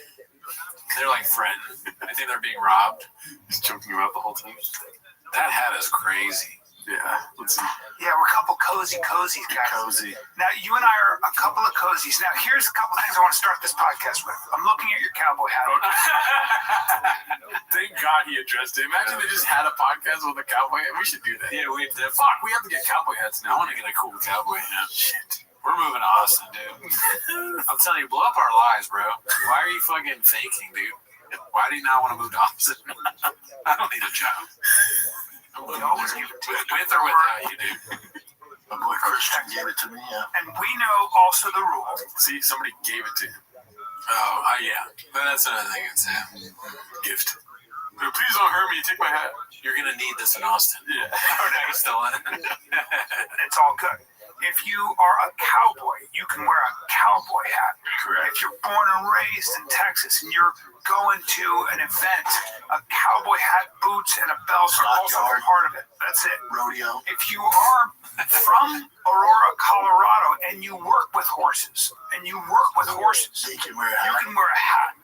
They're like friends. I think they're being robbed. He's joking about the whole time. That hat is crazy. Yeah, let's see. Yeah, we're a couple cozy guys. Cozy. Now, you and I are a couple of cozies. Now, here's a couple things I want to start this podcast with. I'm looking at your cowboy hat. Thank God he addressed it. Imagine they just had a podcast with a cowboy hat. We should do that. Yeah, we have to get cowboy hats now. I want to get a cool cowboy hat. Shit. We're moving to Austin, dude. I'm telling you, blow up our lives, bro. Why are you fucking faking, dude? Why do you not want to move to Austin? I don't need a job. We always give it to you. With or without you, dude. My boy Christian gave it to me, yeah. And we know also the rule. See, somebody gave it to him. Oh, yeah. But that's another thing. It's a gift. Please don't hurt me. Take my hat. You're going to need this in Austin. Yeah. Oh, no, you're still in it. It's all good. If you are a cowboy, you can wear a cowboy hat. Correct. If you're born and raised in Texas and you're going to an event, a cowboy hat, boots, and a belt are also a part of it. That's it. Rodeo. If you are from Aurora, Colorado, and you work with horses, you can wear a hat.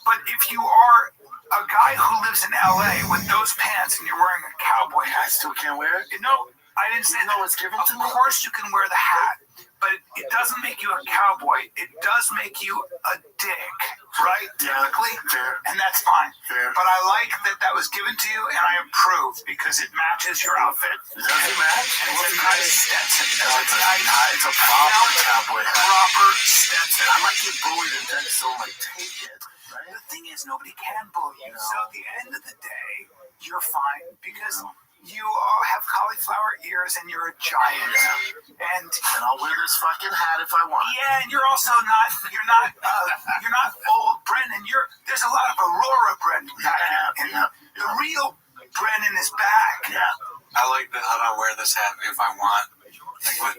But if you are a guy who lives in LA with those pants and you're wearing a cowboy hat, I still can't wear it? No. I didn't say No, it's given to me. Of course you can wear the hat, but it doesn't make you a cowboy. It does make you a dick, right? Typically. Fair. And that's fine. Fair. But I like that was given to you, and I approve because it matches your outfit. Does it match? And it's a nice Stetson. It's a proper cowboy hat. Proper Stetson. I might get bullied in Texas, so like take it. Right? The thing is, nobody can bully you. So at the end of the day, you're fine because you all have cauliflower ears and you're a giant. Yeah. And I'll wear this fucking hat if I want. Yeah, and you're also you're not old Brendan. There's a lot of Aurora Brendan back in. The real Brendan is back. Yeah. I like how I wear this hat if I want.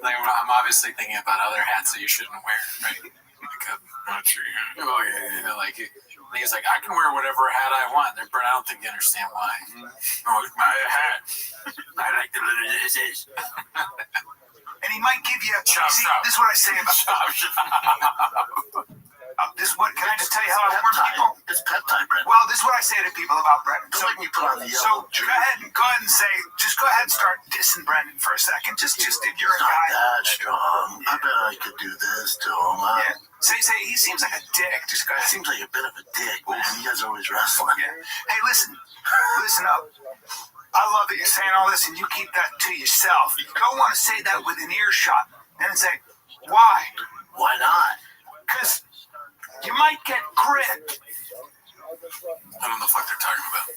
I'm obviously thinking about other hats that you shouldn't wear, right? Like not true. Oh yeah. Like he's like, I can wear whatever hat I want. But I don't think you understand why. Oh, it's my hat. I like the little this is. And he might give you a this is what I say about this is what can I just tell you how I warn people? It's pet time, Brendan. Well, this is what I say to people about Brendan. Don't make me put on the yellow. So go ahead and say, just go ahead and start dissing Brendan for a second. Just if you're a not guy that strong. I bet I could do this to him. Yeah. Say he seems like a dick. Just go ahead. He seems like a bit of a dick, man. You guys are always wrestling. Yeah. Hey, listen up. I love that you're saying all this and you keep that to yourself. You don't want to say that with an earshot and then say, why? Why not? Because you might get gripped. I don't know the fuck they're talking about.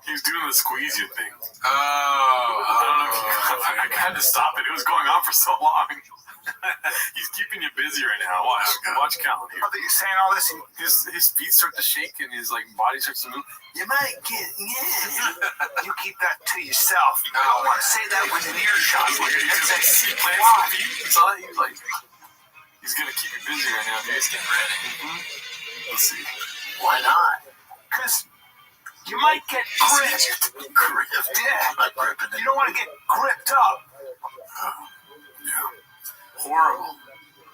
He was doing the squeeze you thing. Oh, I don't know. I had to stop it. It was going on for so long. He's keeping you busy right now. Watch Callan here. I think you're saying all this. And his feet start to shake and his body starts to move. you might get You keep that to yourself. You don't want to say that with an earshot. Why? It's all he's like. He's gonna keep you busy right now. He's getting ready. Let's see. Why not? Because you might get gripped. Yeah. I'm not gripping it. You don't want to get gripped up. Yeah. Horrible.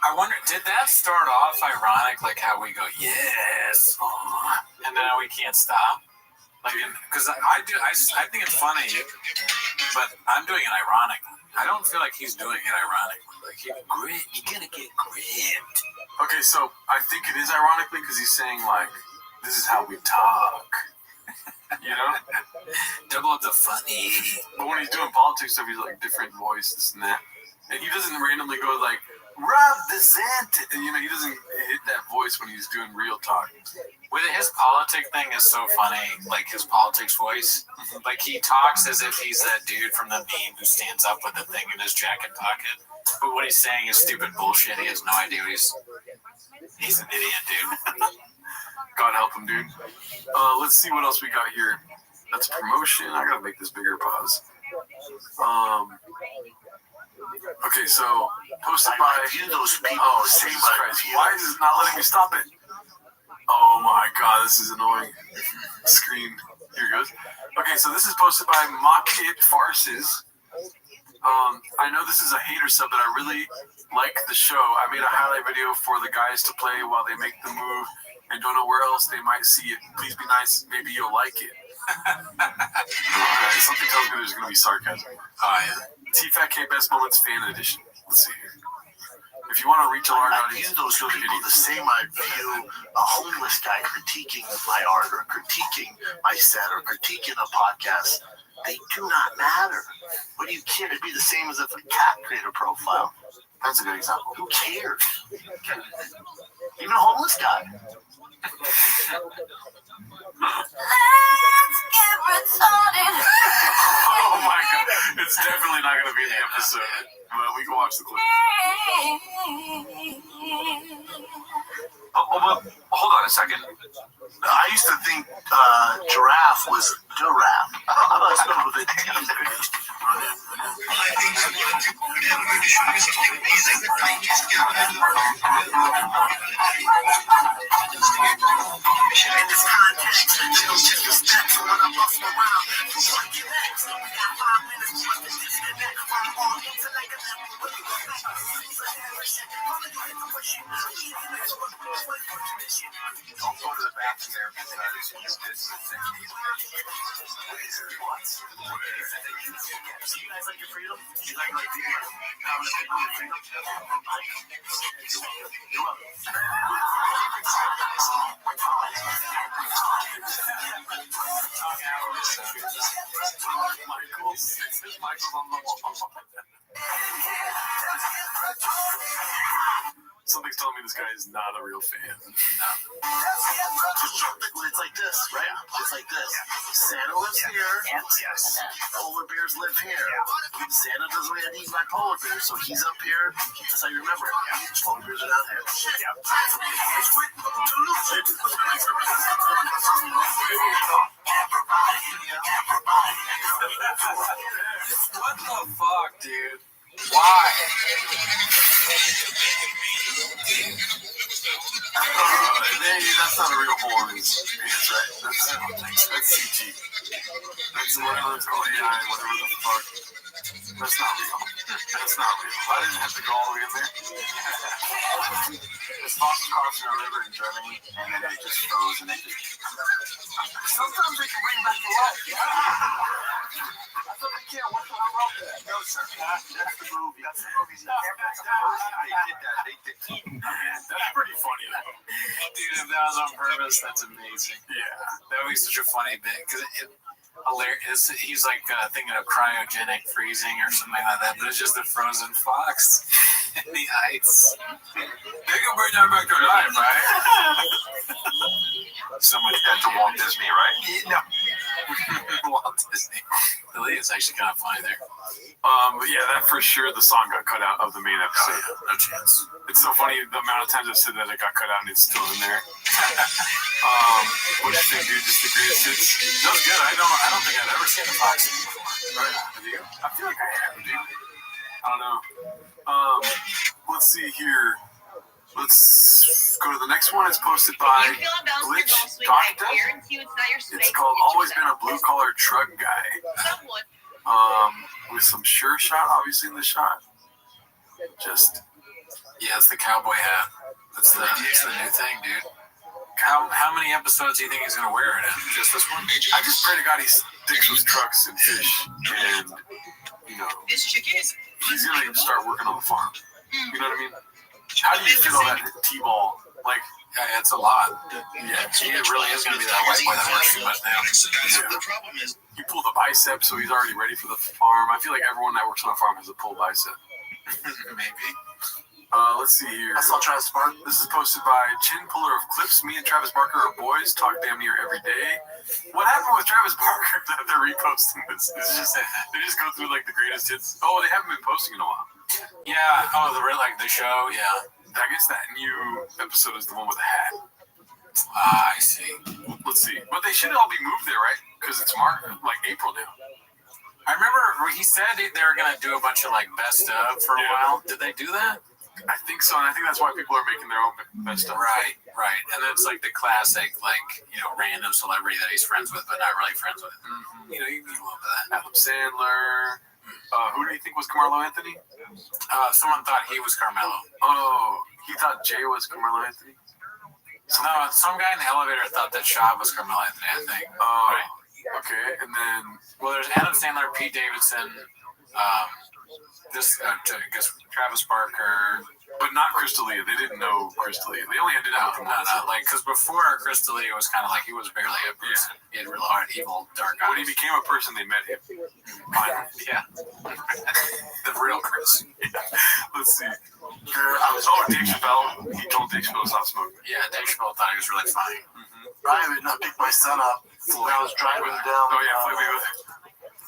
I wonder, did that start off ironic, like how we go, yes, and now we can't stop? Like, because I think it's funny, but I'm doing it ironically. I don't feel like he's doing it ironically. Like, you're gonna get gripped. Okay, so I think it is ironically because he's saying, like, this is how we talk. You know? Double up the funny. But when he's doing politics stuff, he's like, different voice, this and that. And he doesn't randomly go, like, Rob DeSantis. You know, he doesn't hit that voice when he's doing real talk. With his politic thing is so funny, like his politics voice. Like he talks as if he's that dude from the meme who stands up with the thing in his jacket pocket. But what he's saying is stupid bullshit. He has no idea what he's an idiot, dude. God help him, dude. Let's see what else we got here. That's a promotion. I gotta make this bigger. Pause. Okay, so posted by those people. Oh, Jesus Christ! Why is it not letting me stop it? Oh my God, this is annoying. Screen. Here it goes. Okay, so this is posted by Mock It Farces. I know this is a hater sub, but I really like the show. I made a highlight video for the guys to play while they make the move and don't know where else they might see it. Please be nice. Maybe you'll like it. Something tells me there's going to be sarcasm. Oh, yeah. TFAT Best Moments Fan Edition. Let's see here. If you want to reach a large audience, view those people the same I view a homeless guy critiquing my art or critiquing my set or critiquing a podcast. They do not matter. What do you care? It'd be the same as if a cat created a profile. That's a good example. Who cares? Even a homeless guy. Oh my God. It's definitely not going to be in the episode. But we can watch the clip. Hold on a second. I used to think giraffe was giraffe. How about spelled with a D? In this context, Jill's just respectful when I'm buffing around. Who's like your ex? We got 5 minutes just to disconnect from all intellect and then we'll really go back. Don't go to the bathroom there because you did something. What? So you guys like your freedom? You like having a big freedom? You're welcome. Michael's on the wall. Something's telling me this guy is not a real fan. It's like this, right? It's like this. Santa lives here. Yes. Polar bears live here. Santa doesn't want to eat my polar bear, so he's up here. That's how you remember it. Polar bears are down here. What the fuck, dude? Why? That's not a real hole in his pants, right? That's CG. That's whatever it's called, AI, whatever the fuck. That's not real. That's not real. I didn't have to go all the way in there. This fox was crossing a river in Germany, and then it just froze, and they just... Sometimes they can bring back the life. I thought they can't. What the hell wrong with that? No, sir. That's the movie. That's the movie. That's pretty funny, though. Dude, if that was on purpose, that's amazing. Yeah. That would be such a funny bit because hilarious. He's like thinking of cryogenic freezing or something like that, but it's just a frozen fox in the ice. They can bring that back to life, right? Someone That's a Walt Disney, right? No. Walt Disney. Really, it's actually kind of funny there. But yeah, that for sure, the song got cut out of the main episode. Oh, yeah, no chance. It's so funny the amount of times I've said that it got cut out and it's still in there. What do you think, dude? Just the greatest hits? That was good. I don't think I've ever seen a fox before. Right? Have you? I feel like I have, dude. I don't know. Let's see here. Let's go to the next one. It's posted by Glitch Doctor. It's called Always Been a Blue Collar Truck Guy. With some sure shot, obviously, in the shot. Just... Yeah, it's the cowboy hat. It's the new thing, dude. How many episodes do you think he's going to wear it in? Just this one? I just pray to God he sticks with trucks and fish. And, you know, he's going to start working on the farm. You know what I mean? How do you fit all that T-ball? Like, yeah, it's a lot. Yeah, it really is going to be that white boy that works too much now. The problem is, he pulled the bicep, so he's already ready for the farm. I feel like everyone that works on a farm has a pulled bicep. Maybe. Let's see here. I saw Travis Barker. This is posted by Chin Puller of Clips. Me and Travis Barker are boys. Talk damn near every day. What happened with Travis Barker that they're reposting this? It's just they just go through like the greatest hits. Oh, they haven't been posting in a while. Yeah. Oh, the show. Yeah. I guess that new episode is the one with the hat. I see. Let's see. But they should all be moved there, right? Because it's April now. I remember he said they were going to do a bunch of like best of for a while. Did they do that? I think so, and I think that's why people are making their own best of. Right. And it's like the classic, random celebrity that he's friends with, but not really friends with. Mm-hmm. You can love that. Adam Sandler. Who do you think was Carmelo Anthony? Someone thought he was Carmelo. Oh, he thought Jay was Carmelo Anthony? No, some guy in the elevator thought that Shaw was Carmelo Anthony, I think. Oh, right. Okay, and then... Well, there's Adam Sandler, Pete Davidson, Travis Barker... But not Crystalia. They didn't know Crystalia. They only ended up with him. Because before Crystalia was kind of like, he was barely a person. Yeah. He had real hard, evil, dark eyes. When he became a person, they met him. Yeah. The real Chris. Let's see. Dave Chappelle. He told Dave Chappelle to stop smoking. Yeah, Dave Chappelle thought he was really funny. Ryan would not pick my son up when I was driving down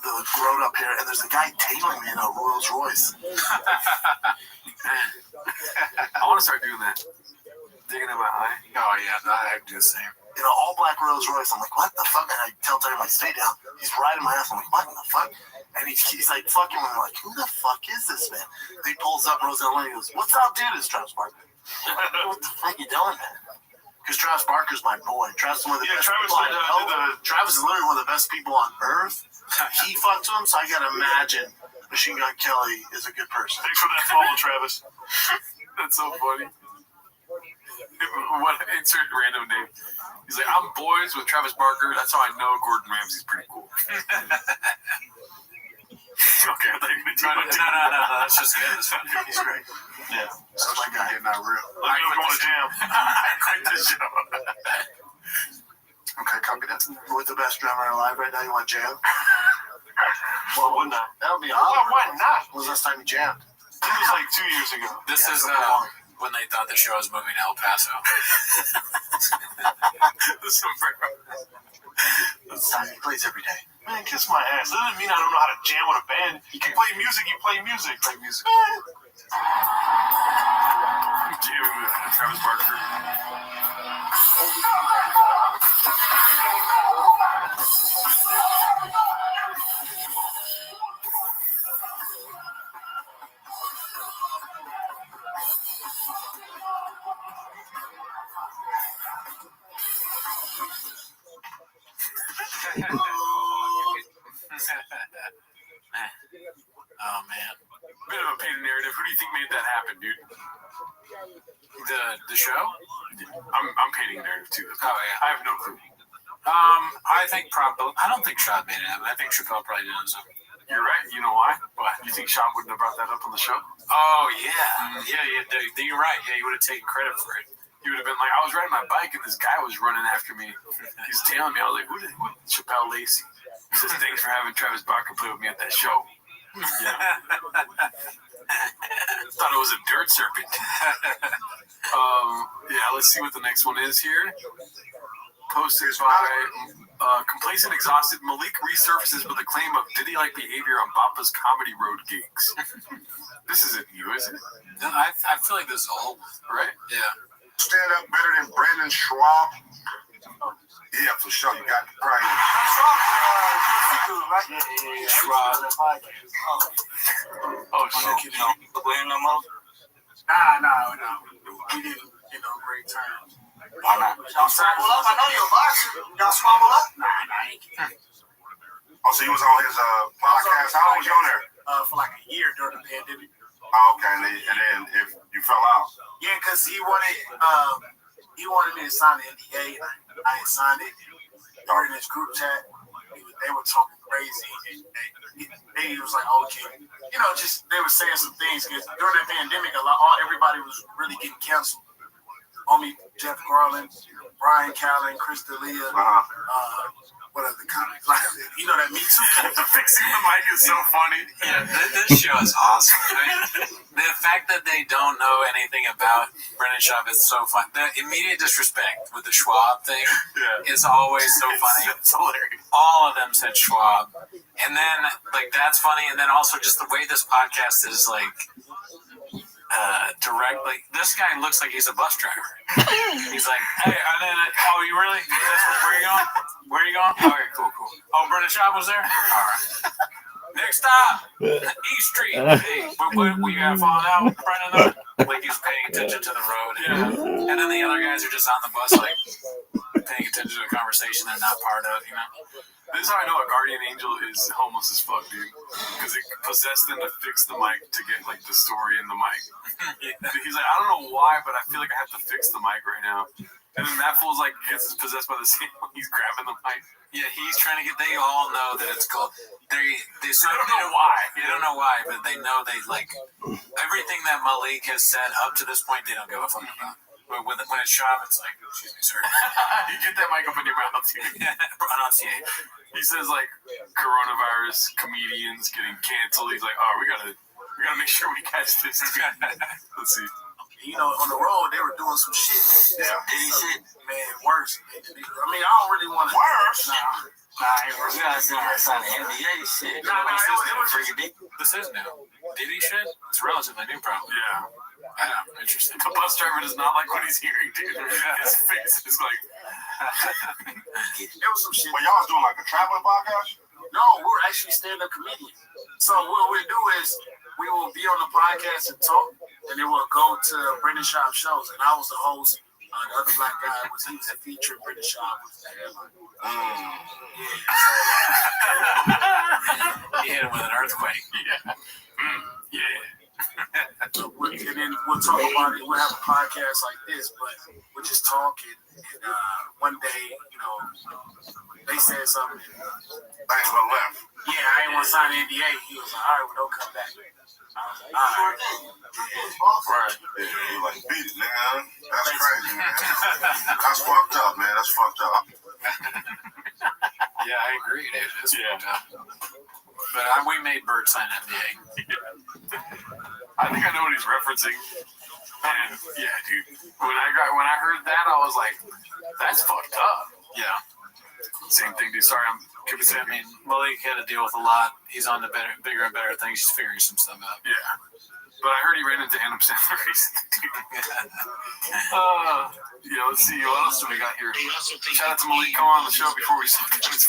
the road up here, and there's a guy tailing me in a Rolls Royce. I want to start doing that. Digging in my eye. Oh, yeah, I'd do the same. In an all-black Rolls Royce. I'm like, what the fuck? And I tell Terry, stay down. He's riding my ass. I'm like, what the fuck? And he's like, fucking with me. Like, who the fuck is this man? And he pulls up, rolls down the lane, he goes, what's up, dude? It's Travis Barker. What the fuck you doing, man? Because Travis Barker's my boy. Travis is one of the best people I know. Travis is literally one of the best people on earth. He fucked with him, so I gotta imagine Machine Gun Kelly is a good person. Thanks for that follow, Travis. That's so funny. What insert random name? He's like, I'm boys with Travis Barker. That's how I know Gordon Ramsay's pretty cool. Okay, I thought you were going to do No. That's just good. He's great. Yeah, that's my guy. Not real. I'm going to jam. I quit the show. Okay, copy that. With the best drummer alive right now, you want jam? Well, wouldn't I? That would be awesome. Why not? When was the last time you jammed? It was like 2 years ago. This is when they thought the show was moving to El Paso. He plays every day. Man, kiss my ass. That doesn't mean I don't know how to jam with a band. You can play music, you play music. Play music. Dude, Travis Barker. Oh man, Bit of a painted narrative. Who do you think made that happen, dude? The show? I'm painting a narrative too. Oh yeah, I have no clue. I think probably. I don't think Shad made it happen. I think Chappelle probably did something. You're right. You know why? What? You think Sean wouldn't have brought that up on the show? Oh yeah. You're right. Yeah, he would have taken credit for it. He would have been like, I was riding my bike and this guy was running after me. He's tailing me. I was like, who? Chappelle Lacey. He says, thanks for having Travis Barker play with me at that show. Yeah. Thought it was a dirt serpent. Yeah, let's see what the next one is here. Posted by complacent, exhausted Malik resurfaces with a claim of Diddy-like behavior on Bapa's Comedy Road gigs. This isn't new, is it? No, I feel like this is old, right? Yeah. Stand up better than Brandon Schwab. Yeah, for sure. You got the price. Schwab. Oh shit! Playing no more? Nah. We didn't get no great terms. Why not? Y'all scramble up? I know you're a boxer. Y'all scramble up? Nah, I ain't kidding. Oh, so you was on his podcast. How long was you on there? For like a year during the pandemic. Oh, okay. And then if you fell out. Yeah, because he wanted me to sign the NDA, and I had signed it. During this group chat, they were talking crazy, and he was like, okay. You know, just they were saying some things, because during that pandemic, everybody was really getting canceled. Homie Jeff Garland, Brian Callen, Chris D'Elia, what other comics? Like, you know, that Me Too character. Fixing the mic is so funny. Yeah, this show is awesome. I mean, the fact that they don't know anything about Brendan Schaub is so fun. The immediate disrespect with the Schwab thing is always so funny. It's hilarious. All of them said Schwab. And then, like, that's funny. And then also just the way this podcast is, like, directly. This guy looks like he's a bus driver. He's like, hey, and then, oh, you really? Where are you going? Where are you going? Okay, cool. Oh, Brendan Schaub was there? All right. Next stop, East Street. Hey, we got falling out with Brendan. Like he's paying attention to the road. Yeah. And then the other guys are just on the bus, like, paying attention to a conversation they're not part of, you know? This is how I know a guardian angel is homeless as fuck, dude. Because it possessed them to fix the mic to get, like, the story in the mic. He's like, I don't know why, but I feel like I have to fix the mic right now. And then that fool's like, gets possessed by the same. He's grabbing the mic. Yeah, he's trying to get. They all know that it's cool. They don't know why. They don't know why, but they know they like everything that Malik has said up to this point. They don't give a fuck about. But when it's Schaub, it's like, excuse me, sir. You get that mic up in your mouth, too. Enunciate. He says like coronavirus comedians getting canceled. He's like, oh, we gotta make sure we catch this. Let's see. You know, on the road, they were doing some shit. Yeah. Shit, man, worse. I mean, I don't really want to. Worse? Nah, ain't worse. We gotta sign the NBA shit. This is new. Diddy shit? It's relatively new, probably. Yeah. I know. Interesting. The bus driver does not like what he's hearing, dude. His face is like. It was some shit. Well, y'all was doing like a traveling podcast? No, we're actually stand-up comedians. So what we do is we will be on the podcast and talk, and then we'll go to Brendan Schaub shows. And I was the host. The other black guy he was a feature. Brendan Schaub was the headline. He hit him with an earthquake. Yeah. Yeah. And then we'll talk about it. We'll have a podcast like this, but we'll just talk. And one day, you know, they said something. I ain't gonna laugh. Yeah, I ain't want to sign an NDA. He was like, all right, well, don't come back. All right. Right. Yeah, he like, beat it, nigga. That's crazy, man. That's fucked up, man. That's fucked up. Yeah, I agree, dude. It's fucked up. But we made Bert sign NDA. I think I know what he's referencing. And yeah, dude. When I heard that, I was like, that's fucked up. Yeah. Same thing, dude. Sorry, I'm I mean, Malik had to deal with a lot. He's on to bigger and better things. He's figuring some stuff out. Yeah. But I heard he ran into Adam Sandler recently. Yeah, let's see. What else do we got here? Shout out to Malik. Come on the show before we start. This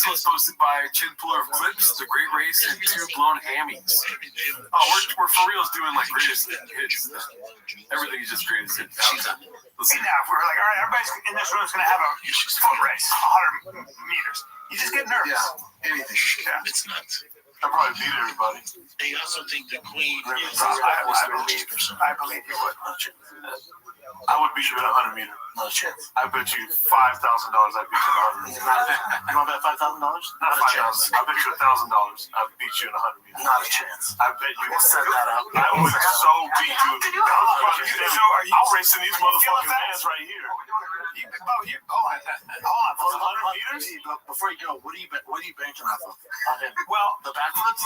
was posted by Chin Puller of Clips, The Great Race, and 2 Blown Hammies. Oh, we're for reals doing like greatest hits. Everything is just greatest hits. Let's see. Now, if we're like, all right, everybody's in this room is going to have a foot race, 100 meters. You just get nervous. Yeah, anything. Yeah. It's nuts. I'll probably beat everybody. They also think the queen is I believe you would. I would beat you in a 100 meter. No chance. I bet you $5,000 I'd beat you in a 100 meter. You want to bet $5,000? Not $5,000. I bet you $1,000 I'd beat you in a 100 meter. Not a chance. I bet you. We'll set that up. I would so beat you. So are you? I'll race in these motherfucking vans right here. Hold on. For 100 meters? Before you go, what are you banking off of? Well, The backflips?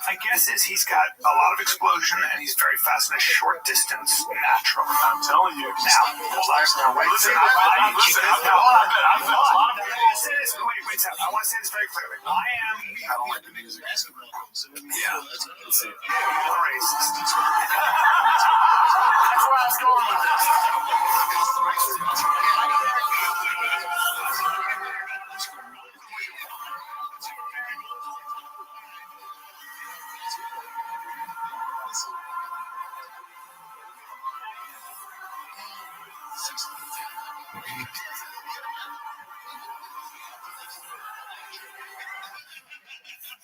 My guess is he's got a lot of explosion and he's very fast in a short distance natural. I'm telling you. Now, hold on. Listen, I want to say this. Wait. I want to say this very clearly. I don't like the music. Yeah. Let's see. Racist. That's where I was going with this.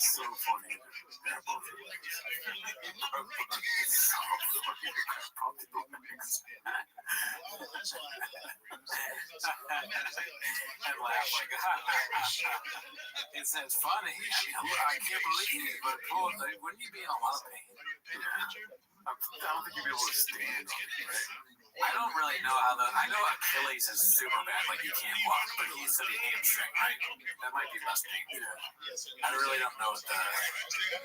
So funny. And laugh like, it's funny. I can't believe it, but wouldn't you be in a lot of pain? I don't think you'd be able to stand on it, right? I don't really know how I know Achilles is super bad, like you can't walk, but he said he hamstring, right? That might be less painful. I really don't know what the hamstring,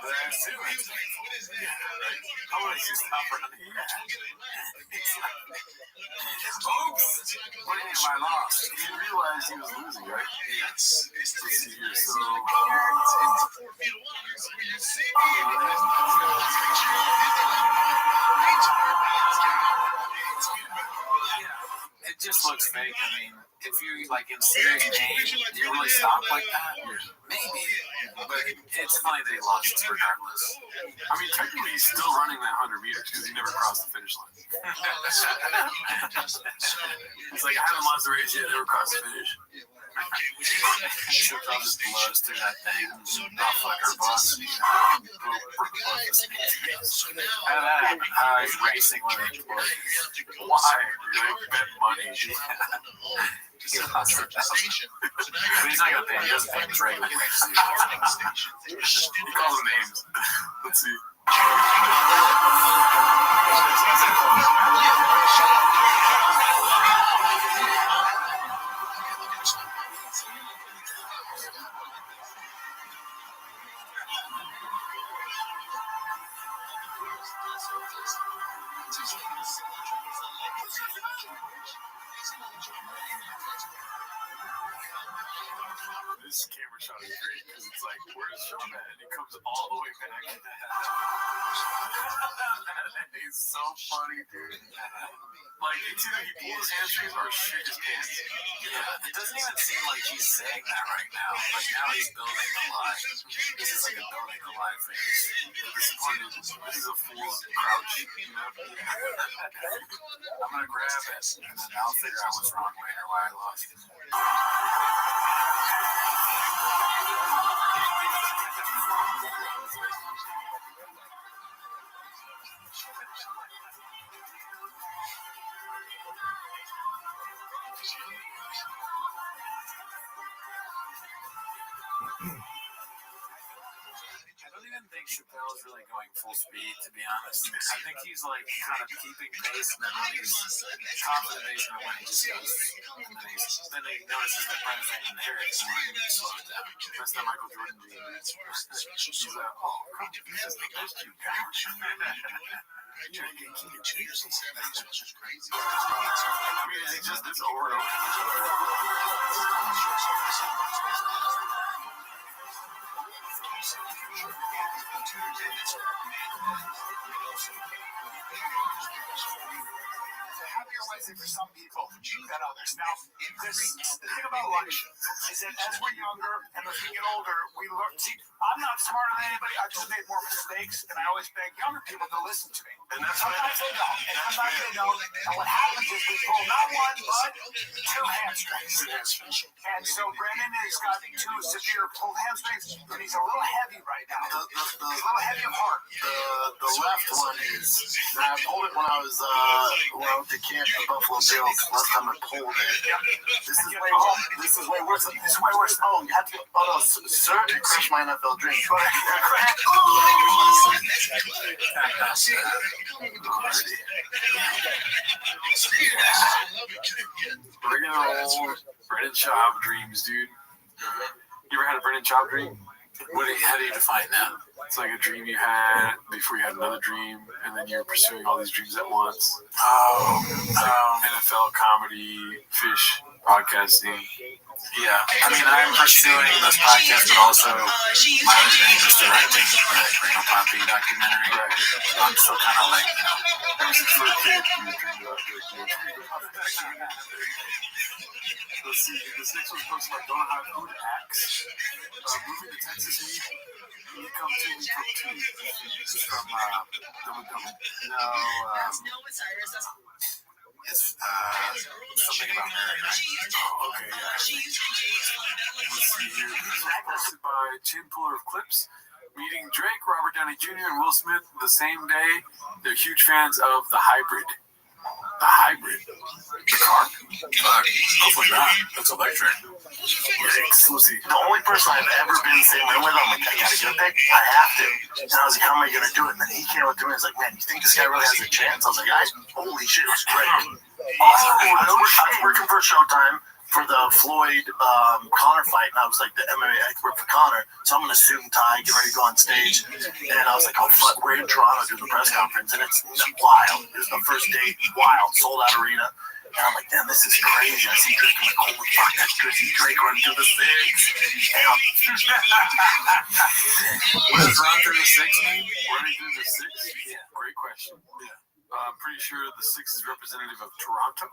but I assume it's painful. How would you stop running? Oops! What am I lost? You realize he was losing, right? Let's see here. So, it just looks fake. I mean, if you like in serious pain, do you really stop like that? Maybe, but it's funny that he lost regardless. I mean, technically, he's still running that 100 meters because he never crossed the finish line. It's like I haven't lost the race yet, never crossed the finish. Should probably just blows through that thing. Not fuck her boss. How did that happen? He's racing with the employees. Why? They bet money. He lost the but he's not gonna pay. He doesn't pay his regular race. He calls them names. Let's see. This camera shot is great because it's like, where's Sean at? And he comes all the way back. He's so funny, dude. Like, it's either he pulls his hamstrings or shit his pants. Yeah, it doesn't even seem like he's saying that right now. Like, now he's building a lie. This is like a building a lie face. Disappointed. This is a fool's crouch, you know? I'm gonna grab it, and then I'll figure out what's wrong later, why I lost it. I don't even think Chappelle is really going full speed, to be honest. I think he's like kind of keeping pace, and then when he's confident in when he just goes, and then he notices that Brent's not even there, and he slows down. That's the Michael Jordan dream. He's like, oh, come to this the best you got. You're 2 years and 7 days, which is crazy. I mean, he just does over and over. Happier Wednesday for some people than others. Now, the thing about life is that as we're younger and as we get older, we learn. See, I'm not smarter than anybody. I just make more mistakes, and I always beg younger people to listen to me. And that's sometimes they don't, and sometimes they don't. And what happens is we pull not one, but two hamstrings. And so Brendan has got two severe pulled hamstrings, and he's a little heavy right now. He's a little heavy of heart. The left one is, I pulled it when I was when I went to camp in Buffalo Bills. Last time I pulled it. This is way worse. This is way worse. Oh, you have to go. Oh no, sir, you crushed my NFL dream. Regular old Brendan Schaub dreams, dude. You ever had a Brendan Schaub dream? How do you define that? It's like a dream you had before you had another dream, and then you're pursuing all these dreams at once. Oh, NFL comedy, fish, podcasting. Yeah, I mean, I'm pursuing this podcast, but also my other dream is directing the Reno Poppy documentary. Right. I'm still kind of like, ever since you were a kid, you dreamed about directing. Let's see, the sixth was posted by Don't Know How Food Acts. Moving to Texas Meat. You come to me from two. This is from Double Double. No, it's something about Mary, right? Oh, okay, yeah. Let's see here. This was posted by Chin Puller of Clips. Meeting Drake, Robert Downey Jr., and Will Smith the same day. They're huge fans of The Hybrid. The Hybrid? The car? Hopefully not. That's electric. Yikes. We'll see. The only person I've ever been the same room with, I'm like, I gotta get a pic. I have to. And I was like, how am I gonna do it? And then he came up to me and was like, man, you think this guy really has a chance? I was like, guys, holy shit, it was great. I was working for Showtime for the Floyd Connor fight, and I was like the MMA expert for Connor, so I'm in a suit and tie, get ready to go on stage, and I was like, oh fuck, we're in Toronto doing the press conference, and it's wild. It was the first date, wild, sold out arena, and I'm like, damn, this is crazy. I see Drake, I'm like, holy fuck, that's good. See Drake running through the six. What is running through the six mean? Running through the six? Yeah. Great question. Yeah. I'm pretty sure the six is representative of Toronto.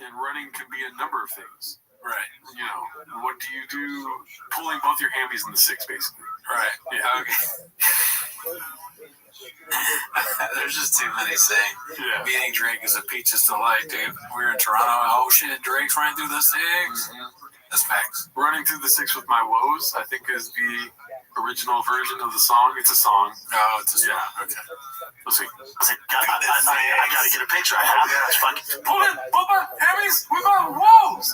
And running can be a number of things. Right. You know, what do you do? Pulling both your hammies in the six, basically. Right. Yeah. Okay. There's just too many saying. Yeah. Meeting Drake is a peach's delight, dude. We're in Toronto. Oh shit, Drake's running through the six. That's facts. Running through the six with my woes, I think, is the original version of the song. It's a song. Oh, it's a song. Yeah. Okay. Let's see. I was like, I gotta get a picture. I have it. It's fucking. Pull it, pull my hammies with my woes.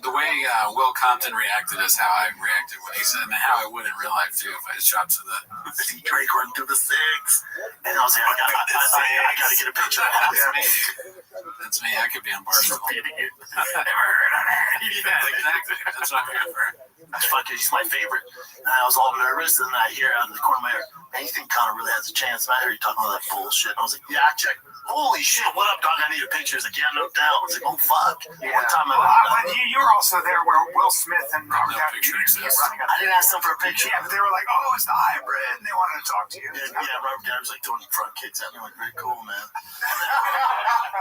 The way Will Compton reacted is how I reacted when he said, and how I would in real life too if I shot to the Drake run through the six, and I was like, I gotta get a picture. I have it. That's me. I could be on Barstool. Yeah, exactly. That's what I'm here for. Fuck it, he's my favorite. And I was all nervous, and then I hear out of the corner of my ear, man, you think Connor really has a chance? And I heard you talking all that bullshit. And I was like, yeah, I checked. Holy shit, what up, dog? I need a picture. He's like, yeah, no doubt. I was like, oh, fuck. Yeah. One time you were also there where Will Smith and Robert Downey Jr. I didn't ask them for a picture. Yeah, but they were like, oh, it's the hybrid, and they wanted to talk to you. Yeah, Robert Downey was like doing front kicks at me. Like, very cool, man.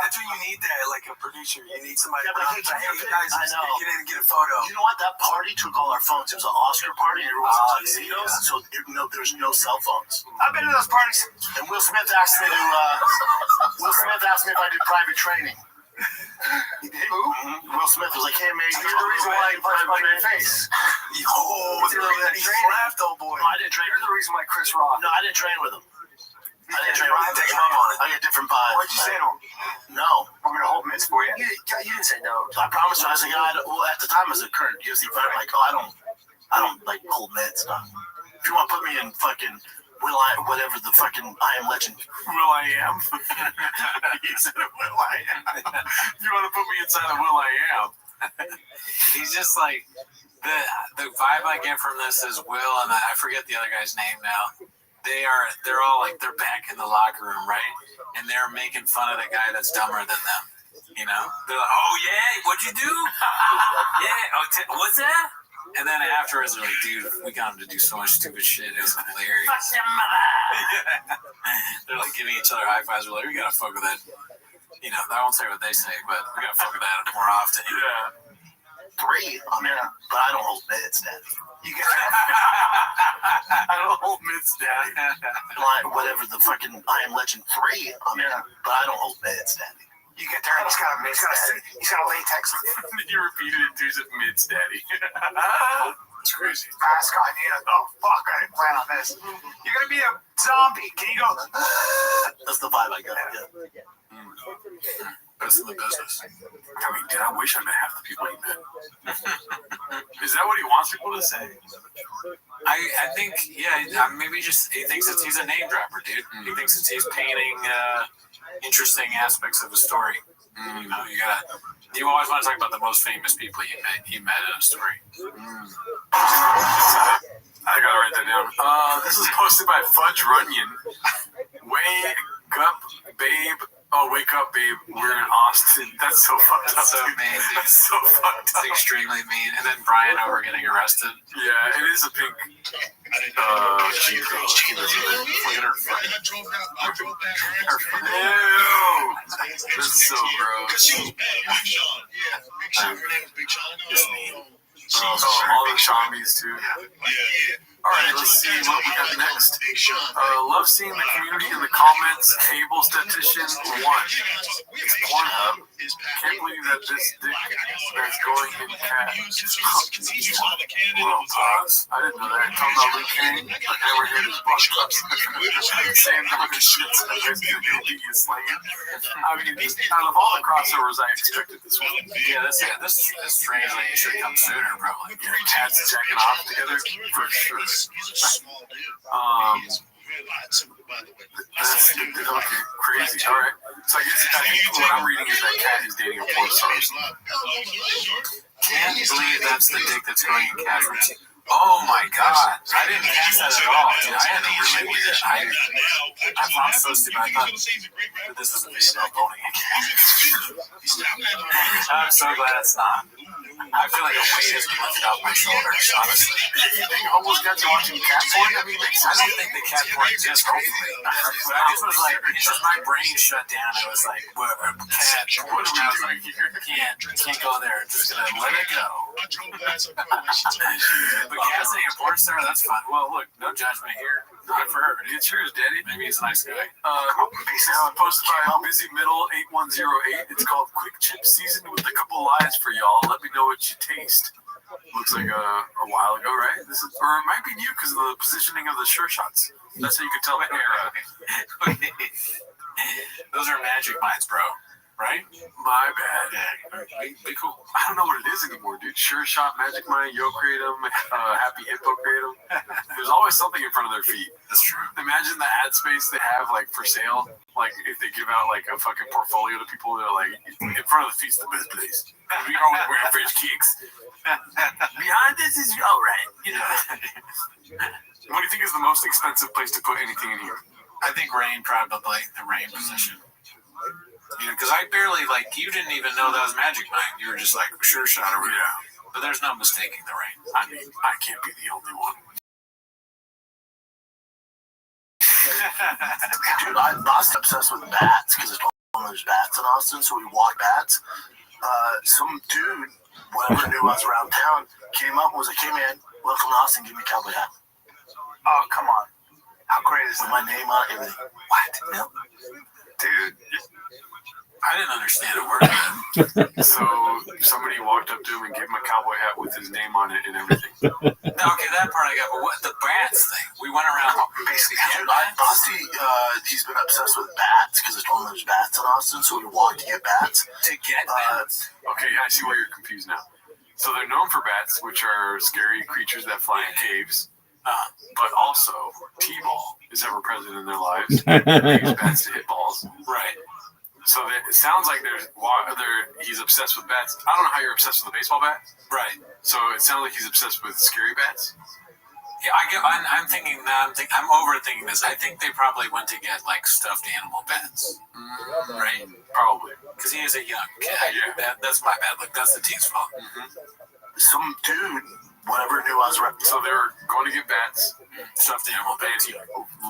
That's what you need there, like a producer. You need somebody to hey, guys, get in and get a photo. You know what? That party took all our phones. It was an Oscar party, and everyone was in tuxedos, so there was no cell phones. I've been to those parties. And Will Smith asked me if I did private training. Will Smith was like, "Hey man, you're the reason why you punched my face." Oh, he laughed, old boy. No, I didn't train. You're the reason why Chris Rock. No, I didn't train with him. I didn't train with him. Take him up on it. I got different vibes. What'd you say to him? No. I'm gonna hold mitts for you. You didn't say no. I promise you. I was like, well, at the time, as a current UFC fighter, I'm like, I don't like hold mitts. If you want to put me in fucking whatever the fucking I Am Legend. Will I Am? He said Will I Am. If you want to put me inside of Will I Am. He's just like the vibe I get from this is Will and I forget the other guy's name now. They're all like they're back in the locker room, right? And they're making fun of the guy that's dumber than them. You know? They're like, "Oh yeah, what'd you do? Yeah, what's that?" And then afterwards, they're like, "Dude, we got him to do so much stupid shit. It was hilarious." Fuck your mother. They're like giving each other high fives. We're like, "We gotta fuck with that." You know, I won't say what they say, but we gotta fuck with that more often. Yeah. 3. I mean, but I don't hold mitts, Daddy. You get I don't hold mitts, Daddy. Whatever the fucking I Am Legend 3. I mean, but I don't hold mitts, Daddy. You get there and he's got a latex. You repeated it too, said mitts, Daddy. That's crazy. Mask on you. Oh fuck! I didn't plan on this. You're gonna be a zombie. Can you go? That's the vibe I got. Yeah. Best in the business. I mean, dude, I wish I met half the people he met. Is that what he wants people to say? I think, yeah, maybe just he thinks he's a name dropper, dude. He thinks he's painting interesting aspects of a story. You know, you always want to talk about the most famous people you met in a story. I gotta write that down. This is posted by Fudge Runyon. Wake up, babe. Oh, wake up, babe. We're in Austin. That's so fucked up. So mean, dude. That's so fucked up. It's extremely mean. And then Brian over getting arrested. Yeah, it is a pink. She girl. Look at her front. I drove back. Ew. That's so gross. Big Sean. Her name is Big Sean. All the zombies too. Yeah. All right, let's see what we got next. Love seeing the community in the comments. Able Statistician 1. It's Pornhub. Can't believe that this dick is going in cat. Well, pause. I didn't know that. Talking about Luke Kane, but never hit his butt cups. Saying that his shit's the best thing he is slaying. I mean, out of all the crossovers, I expected this one. Yeah, this strangely should come sooner, probably. Yeah, cats jacking off together, for sure. He's a small dude. He's a lot simple, by the way. That's okay, crazy. All right. So I think what I'm reading is that cat is dating a porn star. Can't believe that's the dick that's going in cat routine. Oh my god. I didn't catch that at all. Dude, I had to really weird. I thought so stupid. I thought that this was a video about boning a cat. I'm so glad it's not. I feel like a weight has been lifted off my shoulders, honestly. You think almost got to watching cat porn? I mean, I don't think the cat porn exists, hopefully. But I just was like, it's just my brain shut down. I was like, cat porn. I was like, can't go there. Just gonna let it go. But cat's a porn star, that's fine. Well, look, no judgment here. Good for her. It's yours, Daddy. Maybe he's a nice guy. Posted by Busy Middle 8108. It's called Quick Chip Season with a couple lies for y'all. Let me know what you taste. Looks like a while ago, right? Or it might be new because of the positioning of the sure shots. That's how you can tell the era. Those are magic minds, bro. Right? My bad. Be cool. I don't know what it is anymore, dude. Sure Shot, Magic Mind, Yo Kratom, Happy Hippo Kratom. There's always something in front of their feet. That's true. Imagine the ad space they have, like, for sale. Like, if they give out, like, a fucking portfolio to people, they're like, in front of the feet's the best place. We always wear French kicks. Behind this is all right. You know. What do you think is the most expensive place to put anything in here? I think rain, probably. The rain position. You know, because I barely, like, you didn't even know that was Magic Mind. You were just like, sure shot over here. But there's no mistaking the rain. I mean, I can't be the only one. Dude, I'm obsessed with bats because there's bats in Austin, so we walk bats. Some dude, whatever knew I was around town, came up and was like, "Hey man, welcome to Austin, give me a cowboy hat." Oh, come on. How great is with that? my name on it, everything. What? Yep. Dude. I didn't understand a word of it. So somebody walked up to him and gave him a cowboy hat with his name on it and everything. Okay, that part I got. But what the bats thing? We went around basically. Basti, he's been obsessed with bats because it's one of those bats in Austin, so we walked to get bats. To get bats? Okay, I see why you're confused now. So they're known for bats, which are scary creatures that fly in caves. But also, T-ball is ever present in their lives. They use bats to hit balls. Right. So it sounds like he's obsessed with bats. I don't know how you're obsessed with a baseball bat. Right. So it sounds like he's obsessed with scary bats. Yeah, I'm thinking now. I'm overthinking this. I think they probably went to get like stuffed animal bats. Right. Probably. Because he is a young kid. Yeah. That's my bad. Look, that's the team's fault. Some dude, whatever knew I was repping. So they were going to get bats. Stuffed animal bats.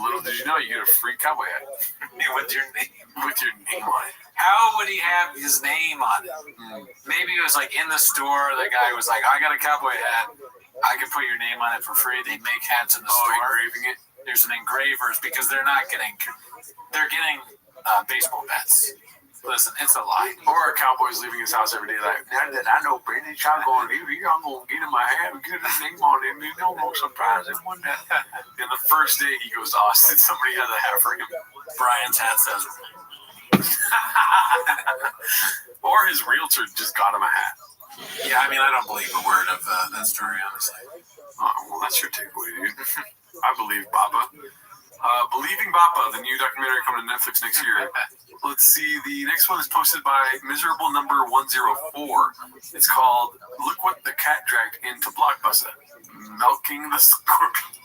Little did you know, you get a free cowboy hat. With your name. With your name on it. How would he have his name on it? Maybe it was like in the store. The guy was like, "I got a cowboy hat. I can put your name on it for free." They make hats in the store. Engraving it. There's an engravers because they're getting baseball bats. Listen, it's a lie. Or a cowboy's leaving his house every day like, now that I know Brandon Shaw going to leave here, I'm going to get in my hat and get his name on it. And there's no more surprises one day. And the first day he goes to Austin, somebody has a hat for him. Brian's hat says. Or his realtor just got him a hat. Yeah, I mean, I don't believe a word of that story, honestly. Oh, well, that's your takeaway, dude. I believe Baba. Believing Baba, the new documentary coming to Netflix next year. Let's see, the next one is posted by Miserable Number 104. It's called Look What the Cat Dragged into Blockbuster. Milking the Scorpion.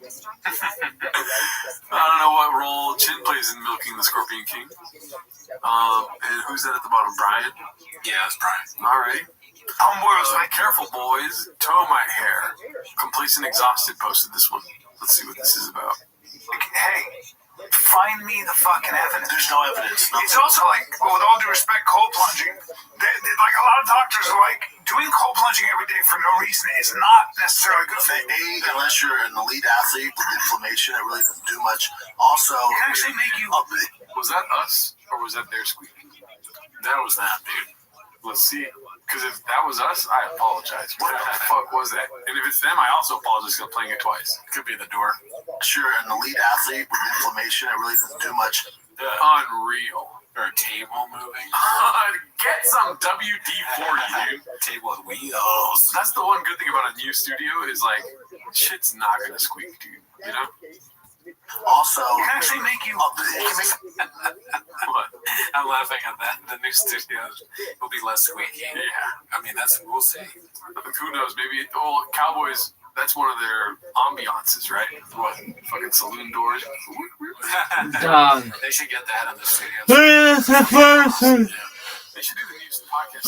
I don't know what role Chin plays in Milking the Scorpion King. And who's that at the bottom? Brian? Yeah, it's Brian. Alright. Homeboy was like, careful boys, tow my hair. Complacent Exhausted posted this one. Let's see what this is about. Hey, find me the fucking evidence. There's no evidence. It's also like, with all due respect, cold plunging. Like a lot of doctors are like, doing cold plunging every day for no reason is not necessarily good for you. Unless you're an elite athlete with inflammation, it really doesn't do much. Also, it can actually make you. Was that us or was that their squeak? That was that, dude. Let's see. Because if that was us, I apologize. What the fuck was that? And if it's them, I also apologize because I'm playing it twice. Could be the door. Sure, an elite athlete with inflammation, it really doesn't do much. Unreal. Or a table moving. Get some WD-40, dude. Table with wheels. That's the one good thing about a new studio is like, shit's not gonna squeak, dude. You know? Also, it can actually make you. What? I'm laughing at that. The new studios will be less squeaky. Yeah. I mean, we'll see. Who knows? Maybe. Well, Cowboys. That's one of their ambiances, right? What? Fucking saloon doors. They should get that in the studios. They should do the news podcast.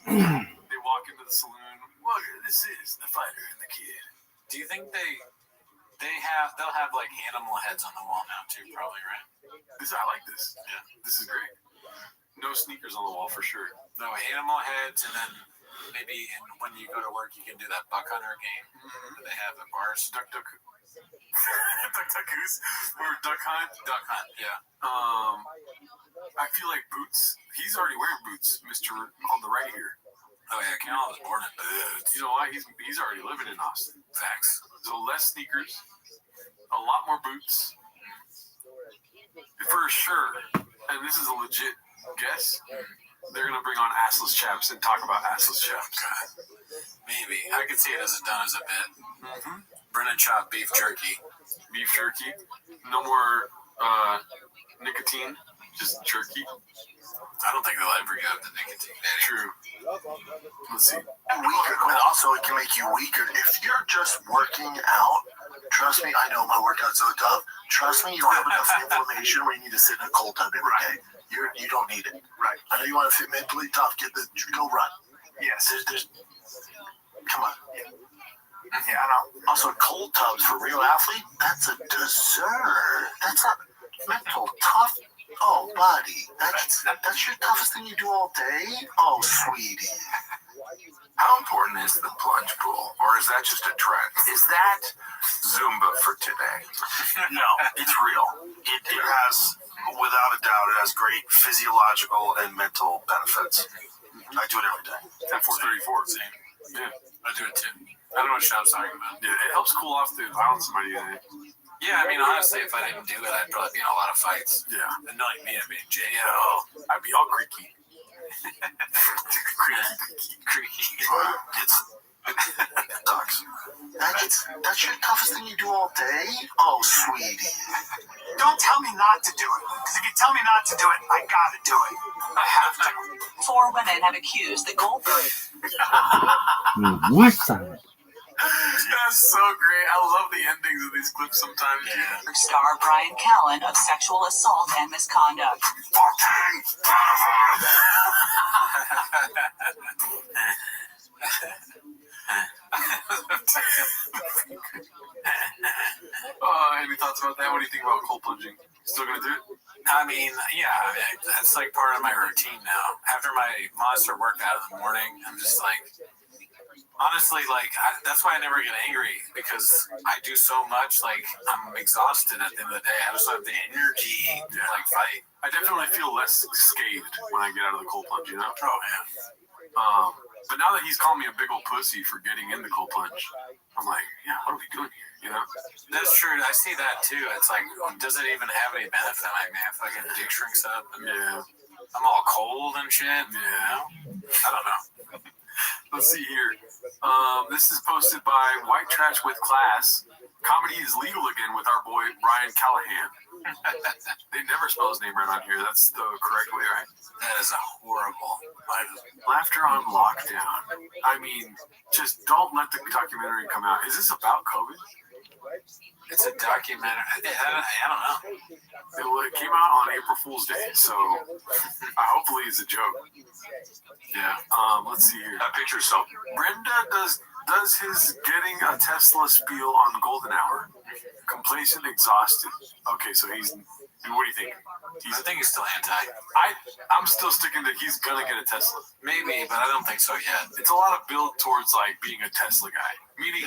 They walk into the saloon. Look, this is the fighter and the kid. Do you think they'll have like animal heads on the wall now too? Probably, right? I like this. Yeah, this is great. No sneakers on the wall for sure. No animal heads, and then maybe when you go to work, you can do that buck hunter game. They have the bars. Duck Goose or Duck Hunt. Duck Hunt. Yeah. I feel like boots. He's already wearing boots, Mr. on the right here. Oh yeah, Cal was born in boots. You know why? He's already living in Austin. Facts. So less sneakers, a lot more boots. For sure, and this is a legit guess, they're going to bring on assless chaps and talk about assless chaps. Maybe. I could see it as done as a bit. Brennan chop beef jerky. Beef jerky. No more nicotine, just jerky. I don't think they'll ever go to nicotine. True. Let's see. Weaker. Also, it can make you weaker. If you're just working out, trust me, I know my workout's so tough. Trust me, you don't have enough inflammation where you need to sit in a cold tub every day. You don't need it. Right. I know you want to fit mentally tough. Go run. Yes. Come on. Yeah, I know. Also, cold tubs for real athlete, that's a dessert. That's not mental tough. Oh, buddy, that's your toughest thing you do all day? Oh, sweetie. How important is the plunge pool? Or is that just a trend? Is that Zumba for today? No, it's real. It has Without a doubt, it has great physiological and mental benefits. I do it every day. At 434. Same. Yeah. I do it too. I don't know what Shop's talking about. Yeah, it helps cool off the violence somebody in it. Yeah, I mean, honestly, if I didn't do it, I'd probably be in a lot of fights. Yeah. And not like me, I'd be in jail. Yeah. I'd be all creaky. Creaky. It sucks. That's your toughest thing you do all day? Oh, sweetie. Don't tell me not to do it. Because if you tell me not to do it, I gotta do it. I have to. 4 women have accused the Goldberg. That's so great. I love the endings of these clips sometimes. Yeah. Star Brian Callen of sexual assault and misconduct. Any thoughts about that? What do you think about cold plunging? Still gonna do it? I mean, yeah, that's like part of my routine now. After my monster workout in the morning, I'm just like, honestly, like, that's why I never get angry, because I do so much, like, I'm exhausted at the end of the day. I just don't have the energy to, like, fight. I definitely feel less scathed when I get out of the cold plunge, you know? Oh, yeah. But now that he's calling me a big old pussy for getting in the cold plunge, I'm like, yeah, what are we doing here? You know? That's true. I see that too. It's like, does it even have any benefit? Like, man, fucking dick shrinks up. And I'm all cold and shit. Yeah. I don't know. Let's see here. This is posted by White Trash with Class. Comedy is legal again with our boy Brian Callahan. They never spell his name right on here. That's the correct way, right? That is a horrible item. Laughter on lockdown. I mean, just don't let the documentary come out. Is this about COVID? It's a documentary. I don't know. It came out on April Fool's Day, so hopefully it's a joke. Yeah. Let's see here. That picture so. Brenda does his getting a Tesla spiel on Golden Hour. Complacent, exhausted. Okay, so he's. What do you think? I think he's still anti. I'm still sticking that he's gonna get a Tesla. Maybe, but I don't think so yet. It's a lot of build towards like being a Tesla guy. Meaning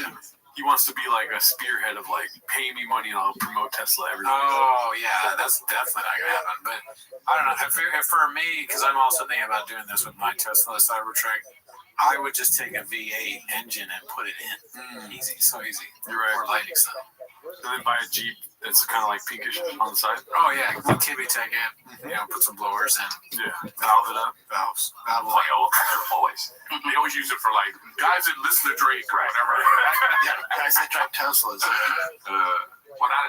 he wants to be like a spearhead of like, pay me money and I'll promote Tesla every day. Oh yeah, that's definitely not gonna happen. But I don't know. If for me, because I'm also thinking about doing this with my Tesla Cybertruck, I would just take a V8 engine and put it in. Easy, so easy. You're right. Or lighting stuff. And then buy a Jeep that's kind of like pinkish on the side. Oh yeah, the Tibby Tech in. You know, put some blowers in. Yeah, valve it up. Valves. Like always. They always use it for like guys that listen to Drake or whatever. Guys that drive Teslas. Well, not